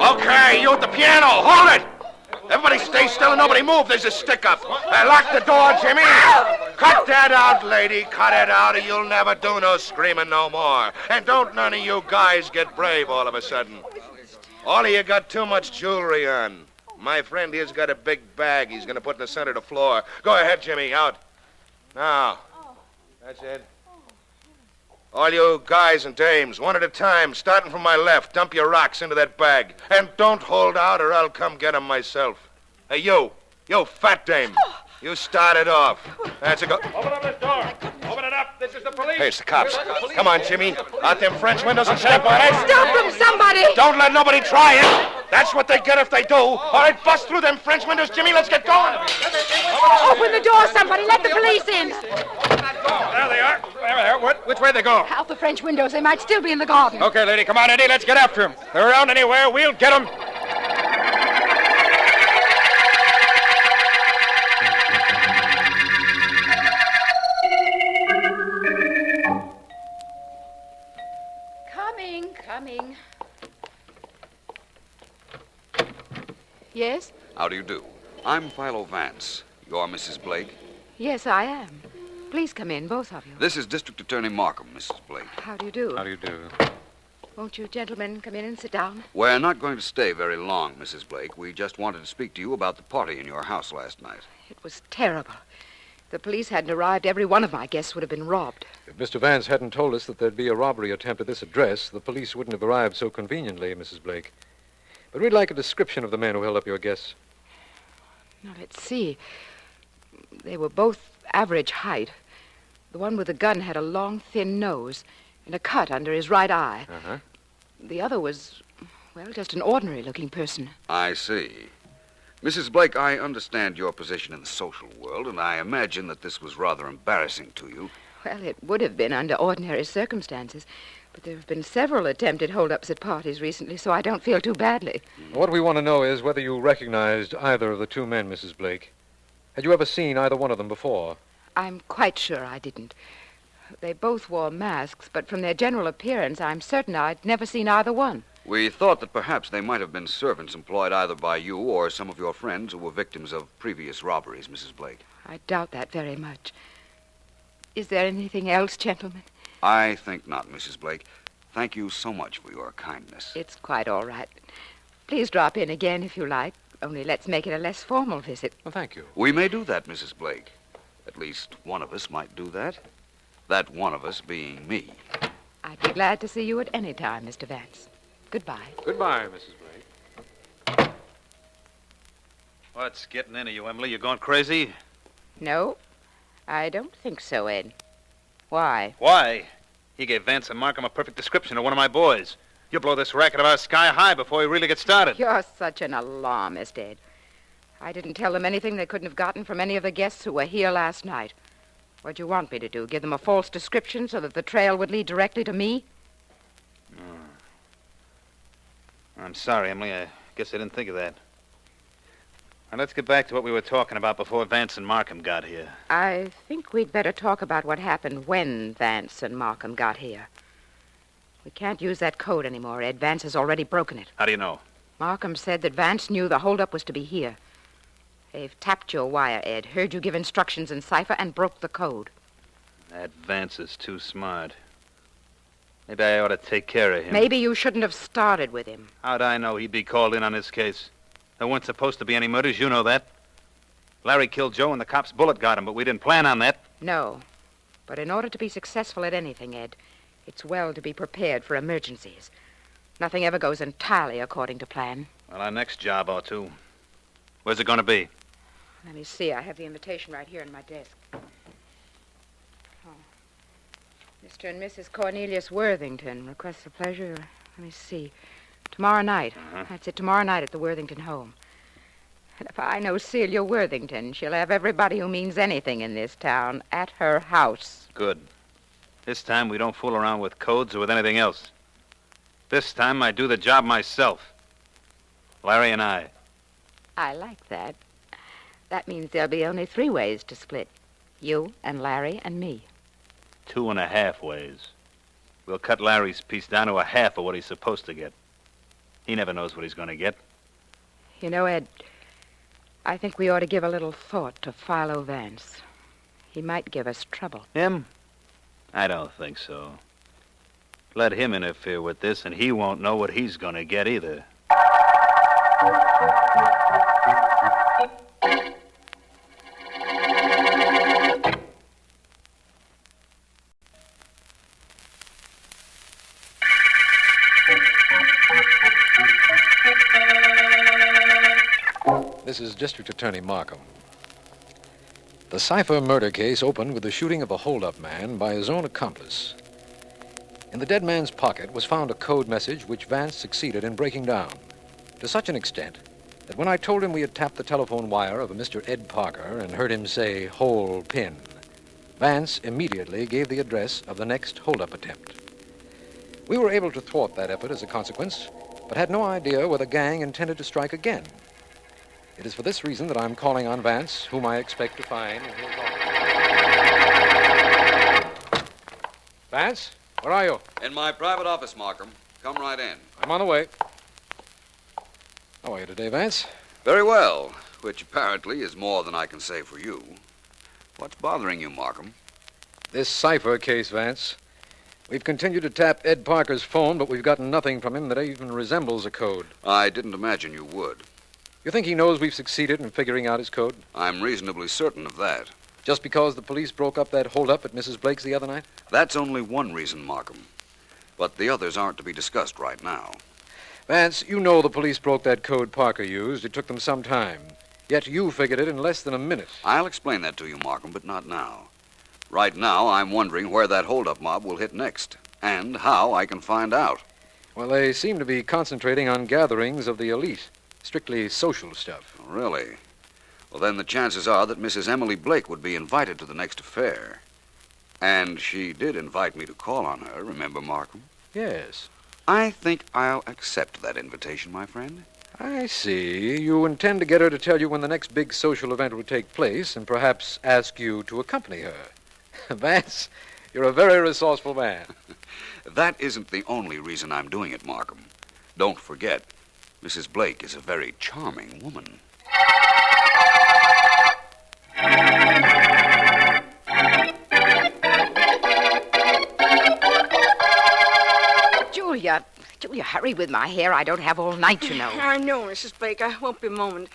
Okay, you at the piano. Hold it! Everybody stay still and nobody move. There's a stick-up. Lock the door, Jimmy. Cut that out, lady. Cut it out or you'll never do no screaming no more. And don't none of you guys get brave all of a sudden. All of you got too much jewelry on. My friend here's got a big bag he's going to put in the center of the floor. Go ahead, Jimmy. Out. Now. That's it. All you guys and dames, one at a time, starting from my left, dump your rocks into that bag. And don't hold out or I'll come get 'em myself. Hey, you fat dame. You start it off. That's a go. Open up this door. Open it up. This is the police. Hey, it's the cops. Come on, Jimmy. Out them French windows and step on it. Stop them, somebody! Don't let nobody try it. That's what they get if they do. All right, bust through them French windows, Jimmy. Let's get going. Open the door, somebody. Let the police in. There they are. There they are. Which way they go? Out the French windows. They might still be in the garden. Okay, lady. Come on, Eddie. Let's get after them. If they're around anywhere, we'll get them. Coming. Yes? How do you do? I'm Philo Vance. You're Mrs. Blake? Yes, I am. Please come in, both of you. This is District Attorney Markham, Mrs. Blake. How do you do? How do you do? Won't you gentlemen come in and sit down? We're not going to stay very long, Mrs. Blake. We just wanted to speak to you about the party in your house last night. It was terrible. If the police hadn't arrived, every one of my guests would have been robbed. If Mr. Vance hadn't told us that there'd be a robbery attempt at this address, the police wouldn't have arrived so conveniently, Mrs. Blake. But we'd like a description of the men who held up your guests. Now, let's see. They were both average height. The one with the gun had a long, thin nose and a cut under his right eye. Uh-huh. The other was, well, just an ordinary-looking person. I see. Mrs. Blake, I understand your position in the social world, and I imagine that this was rather embarrassing to you. Well, it would have been under ordinary circumstances, but there have been several attempted hold-ups at parties recently, so I don't feel too badly. What we want to know is whether you recognized either of the two men, Mrs. Blake. Had you ever seen either one of them before? I'm quite sure I didn't. They both wore masks, but from their general appearance, I'm certain I'd never seen either one. We thought that perhaps they might have been servants employed either by you or some of your friends who were victims of previous robberies, Mrs. Blake. I doubt that very much. Is there anything else, gentlemen? I think not, Mrs. Blake. Thank you so much for your kindness. It's quite all right. Please drop in again if you like. Only let's make it a less formal visit. Well, thank you. We may do that, Mrs. Blake. At least one of us might do that. That one of us being me. I'd be glad to see you at any time, Mr. Vance. Goodbye. Goodbye, Mrs. Blake. What's getting into you, Emily? You going crazy? No, I don't think so, Ed. Why? Why? He gave Vance and Markham a perfect description of one of my boys. You'll blow this racket of ours sky high before we really get started. You're such an alarmist, Ed. I didn't tell them anything they couldn't have gotten from any of the guests who were here last night. What'd you want me to do? Give them a false description so that the trail would lead directly to me? I'm sorry, Emily. I guess I didn't think of that. Now, let's get back to what we were talking about before Vance and Markham got here. I think we'd better talk about what happened when Vance and Markham got here. We can't use that code anymore, Ed. Vance has already broken it. How do you know? Markham said that Vance knew the holdup was to be here. They've tapped your wire, Ed, heard you give instructions in cipher, and broke the code. That Vance is too smart. Maybe I ought to take care of him. Maybe you shouldn't have started with him. How'd I know he'd be called in on this case? There weren't supposed to be any murders, you know that. Larry killed Joe and the cop's bullet got him, but we didn't plan on that. No. But in order to be successful at anything, Ed, it's well to be prepared for emergencies. Nothing ever goes entirely according to plan. Well, our next job ought to. Where's it going to be? Let me see. I have the invitation right here in my desk. Mr. and Mrs. Cornelius Worthington requests the pleasure. Let me see. Tomorrow night. That's it, tomorrow night at the Worthington home. And if I know Celia Worthington, she'll have everybody who means anything in this town at her house. Good. This time we don't fool around with codes or with anything else. This time I do the job myself. Larry and I. I like that. That means there'll be only 3 ways to split. You and Larry and me. 2.5 ways. We'll cut Larry's piece down to a half of what he's supposed to get. He never knows what he's going to get. You know, Ed, I think we ought to give a little thought to Philo Vance. He might give us trouble. Him? I don't think so. Let him interfere with this, and he won't know what he's going to get either. This is District Attorney Markham. The Cipher murder case opened with the shooting of a hold-up man by his own accomplice. In the dead man's pocket was found a code message which Vance succeeded in breaking down, to such an extent that when I told him we had tapped the telephone wire of a Mr. Ed Parker and heard him say, "hole pin," Vance immediately gave the address of the next hold-up attempt. We were able to thwart that effort as a consequence, but had no idea whether the gang intended to strike again. It is for this reason that I'm calling on Vance, whom I expect to find in his office. Vance, where are you? In my private office, Markham. Come right in. I'm on the way. How are you today, Vance? Very well, which apparently is more than I can say for you. What's bothering you, Markham? This Cipher case, Vance. We've continued to tap Ed Parker's phone, but we've gotten nothing from him that even resembles a code. I didn't imagine you would. You think he knows we've succeeded in figuring out his code? I'm reasonably certain of that. Just because the police broke up that holdup at Mrs. Blake's the other night? That's only one reason, Markham. But the others aren't to be discussed right now. Vance, you know the police broke that code Parker used. It took them some time. Yet you figured it in less than a minute. I'll explain that to you, Markham, but not now. Right now, I'm wondering where that holdup mob will hit next, and how I can find out. Well, they seem to be concentrating on gatherings of the elite. Strictly social stuff. Really? Well, then the chances are that Mrs. Emily Blake would be invited to the next affair. And she did invite me to call on her, remember, Markham? Yes. I think I'll accept that invitation, my friend. I see. You intend to get her to tell you when the next big social event will take place and perhaps ask you to accompany her. Vance, you're a very resourceful man. That isn't the only reason I'm doing it, Markham. Don't forget, Mrs. Blake is a very charming woman. Julia, hurry with my hair. I don't have all night, you know. I know, Mrs. Blake. I won't be a moment.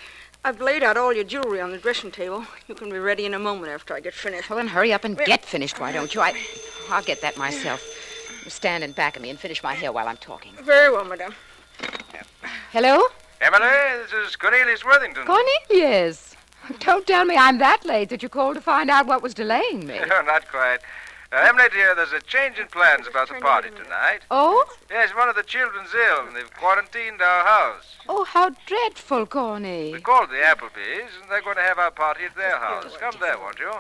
I've laid out all your jewelry on the dressing table. You can be ready in a moment after I get finished. Well, then hurry up and get finished, why don't you? I'll get that myself. You stand in back of me and finish my hair while I'm talking. Very well, madame. Hello? Emily, this is Cornelius Worthington. Cornelius. Don't tell me I'm that late that you called to find out what was delaying me. No, not quite. Emily, dear, there's a change in plans about the party tonight. Oh? Yes, one of the children's ill, and they've quarantined our house. Oh, how dreadful, Corny. We called the Applebys, and they're going to have our party at their house. Come there, won't you?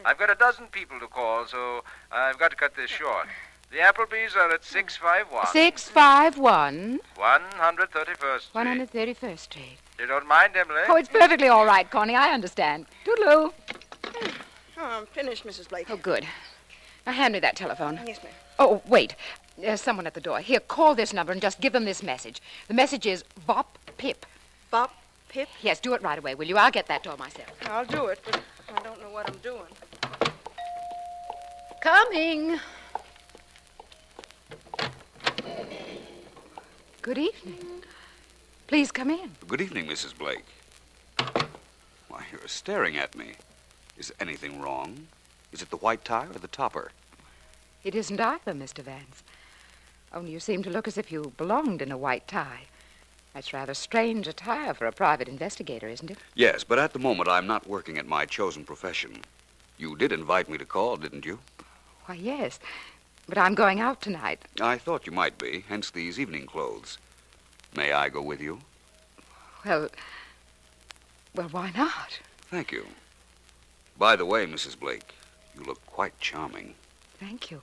I've got a dozen people to call, so I've got to cut this short. The Applebys are at 651. 651? 131st Street. 131st Street. You don't mind, Emily? Oh, it's perfectly all right, Connie. I understand. Toodaloo. Oh, I'm finished, Mrs. Blake. Oh, good. Now, hand me that telephone. Yes, ma'am. Oh, wait. There's someone at the door. Here, call this number and just give them this message. The message is Bop Pip. Bop Pip? Yes, do it right away, will you? I'll get that door myself. I'll do it, but I don't know what I'm doing. Coming. Good evening. Please come in. Good evening, Mrs. Blake. Why, you're staring at me. Is anything wrong? Is it the white tie or the topper? It isn't either, Mr. Vance. Only you seem to look as if you belonged in a white tie. That's rather strange attire for a private investigator, isn't it? Yes, but at the moment I'm not working at my chosen profession. You did invite me to call, didn't you? Why, yes. But I'm going out tonight. I thought you might be, hence these evening clothes. May I go with you? Well, why not? Thank you. By the way, Mrs. Blake, you look quite charming. Thank you.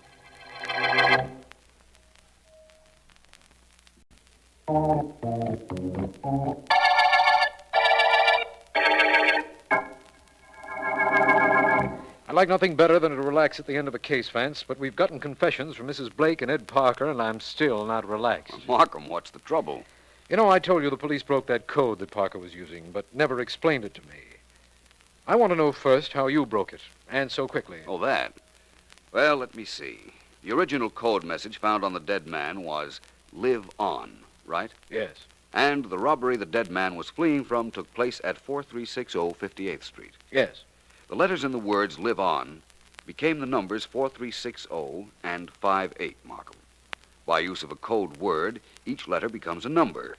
I'd like nothing better than to relax at the end of a case, Vance, but we've gotten confessions from Mrs. Blake and Ed Parker, and I'm still not relaxed. Markham, what's the trouble? You know, I told you the police broke that code that Parker was using, but never explained it to me. I want to know first how you broke it, and so quickly. Oh, that? Well, let me see. The original code message found on the dead man was, "Live on," right? Yes. And the robbery the dead man was fleeing from took place at 4360 58th Street. Yes. The letters in the words "live on" became the numbers 4360 and 58, Markham. By use of a code word, each letter becomes a number.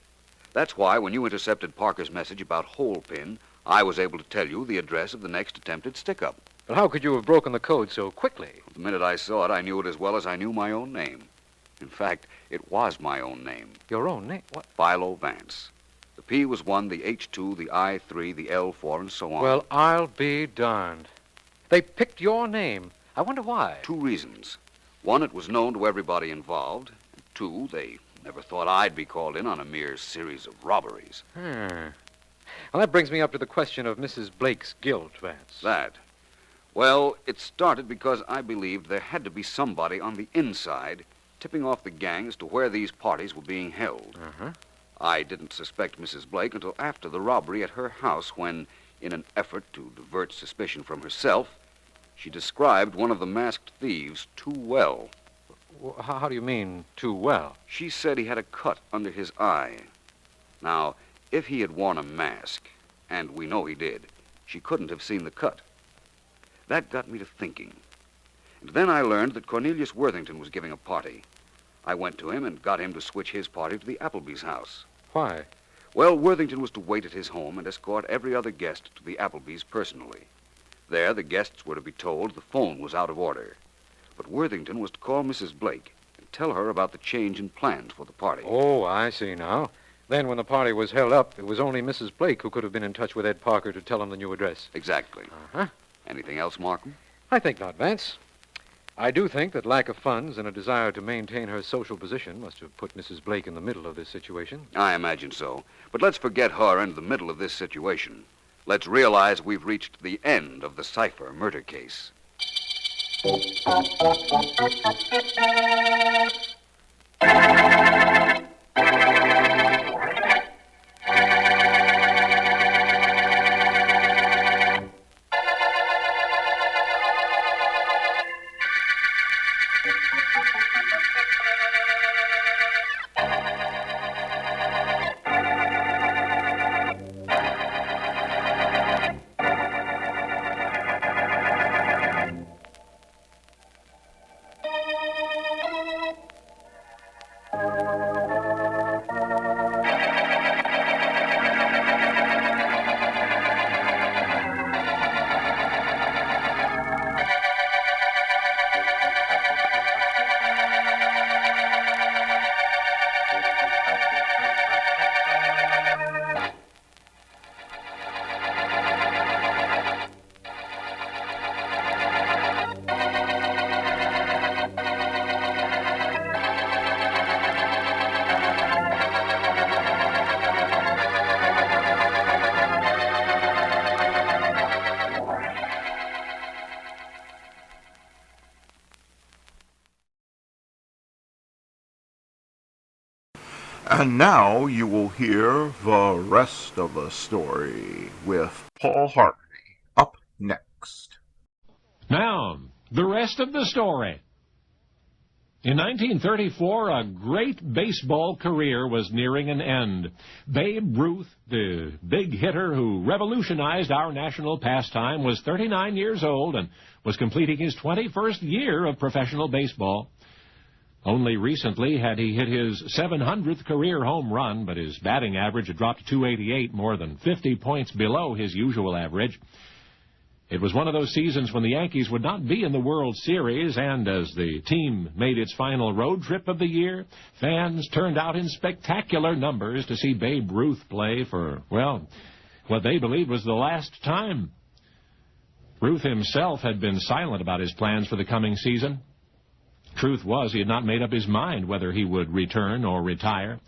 That's why when you intercepted Parker's message about hole pin, I was able to tell you the address of the next attempted stick-up. But how could you have broken the code so quickly? The minute I saw it, I knew it as well as I knew my own name. In fact, it was my own name. Your own name? What? Philo Vance. The P was 1, the H 2, the I 3, the L 4, and so on. Well, I'll be darned. They picked your name. I wonder why. 2 reasons. 1, it was known to everybody involved. 2, they never thought I'd be called in on a mere series of robberies. Well, that brings me up to the question of Mrs. Blake's guilt, Vance. That? Well, it started because I believed there had to be somebody on the inside tipping off the gang as to where these parties were being held. I didn't suspect Mrs. Blake until after the robbery at her house when, in an effort to divert suspicion from herself, she described one of the masked thieves too well. How do you mean, too well? She said he had a cut under his eye. Now, if he had worn a mask, and we know he did, she couldn't have seen the cut. That got me to thinking. And then I learned that Cornelius Worthington was giving a party. I went to him and got him to switch his party to the Appleby's house. Why? Well, Worthington was to wait at his home and escort every other guest to the Appleby's personally. There, the guests were to be told the phone was out of order. But Worthington was to call Mrs. Blake and tell her about the change in plans for the party. Oh, I see now. Then when the party was held up, it was only Mrs. Blake who could have been in touch with Ed Parker to tell him the new address. Exactly. Anything else, Markham? I think not, Vance. I do think that lack of funds and a desire to maintain her social position must have put Mrs. Blake in the middle of this situation. I imagine so. But let's forget her and the middle of this situation. Let's realize we've reached the end of the Cipher murder case. And now you will hear the rest of the story with Paul Harvey up next. Now, the rest of the story. In 1934, a great baseball career was nearing an end. Babe Ruth, the big hitter who revolutionized our national pastime, was 39 years old and was completing his 21st year of professional baseball. Only recently had he hit his 700th career home run, but his batting average had dropped to 288, more than 50 points below his usual average. It was one of those seasons when the Yankees would not be in the World Series, and as the team made its final road trip of the year, fans turned out in spectacular numbers to see Babe Ruth play for, well, what they believed was the last time. Ruth himself had been silent about his plans for the coming season. Truth was, he had not made up his mind whether he would return or retire.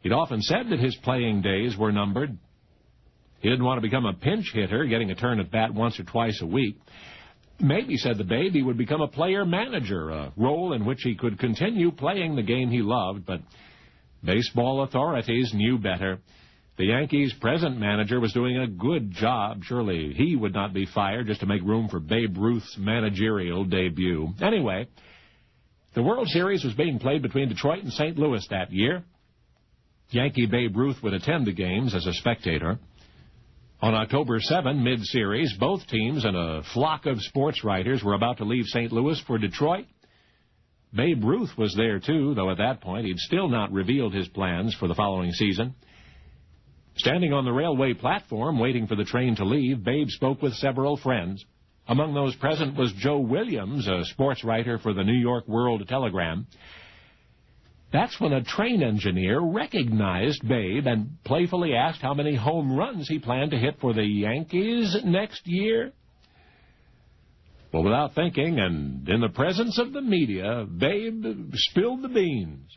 He'd often said that his playing days were numbered. He didn't want to become a pinch hitter, getting a turn at bat once or twice a week. Maybe, said the Babe, he would become a player manager, a role in which he could continue playing the game he loved, but baseball authorities knew better. The Yankees' present manager was doing a good job. Surely he would not be fired just to make room for Babe Ruth's managerial debut. Anyway, the World Series was being played between Detroit and St. Louis that year. Yankee Babe Ruth would attend the games as a spectator. On October 7, mid-series, both teams and a flock of sports writers were about to leave St. Louis for Detroit. Babe Ruth was there, too, though at that point he'd still not revealed his plans for the following season. Standing on the railway platform, waiting for the train to leave, Babe spoke with several friends. Among those present was Joe Williams, a sports writer for the New York World Telegram. That's when a train engineer recognized Babe and playfully asked how many home runs he planned to hit for the Yankees next year. Well, without thinking, and in the presence of the media, Babe spilled the beans.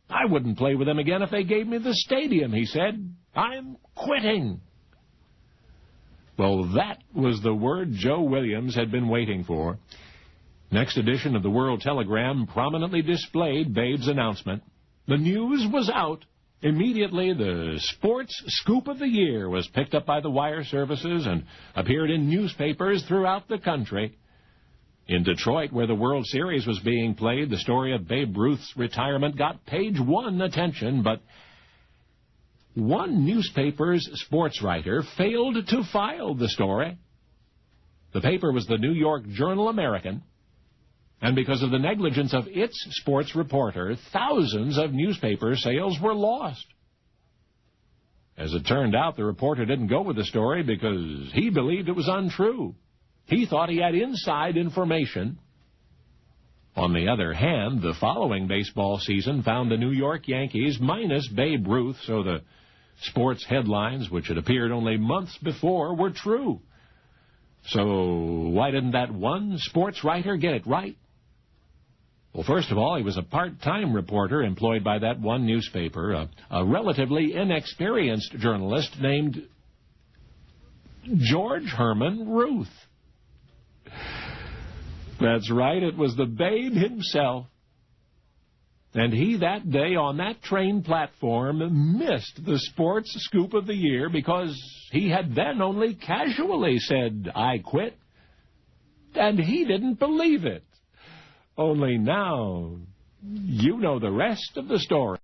I wouldn't play with them again if they gave me the stadium, he said. I'm quitting. Well, that was the word Joe Williams had been waiting for. Next edition of the World Telegram prominently displayed Babe's announcement. The news was out. Immediately, the sports scoop of the year was picked up by the wire services and appeared in newspapers throughout the country. In Detroit, where the World Series was being played, the story of Babe Ruth's retirement got page one attention, but one newspaper's sports writer failed to file the story. The paper was the New York Journal-American, and because of the negligence of its sports reporter, thousands of newspaper sales were lost. As it turned out, the reporter didn't go with the story because he believed it was untrue. He thought he had inside information. On the other hand, the following baseball season found the New York Yankees minus Babe Ruth, so the sports headlines, which had appeared only months before, were true. So why didn't that one sports writer get it right? Well, first of all, he was a part-time reporter employed by that one newspaper, a relatively inexperienced journalist named George Herman Ruth. That's right, it was the Babe himself. And he, that day on that train platform, missed the sports scoop of the year because he had then only casually said, "I quit." And he didn't believe it. Only now, you know the rest of the story.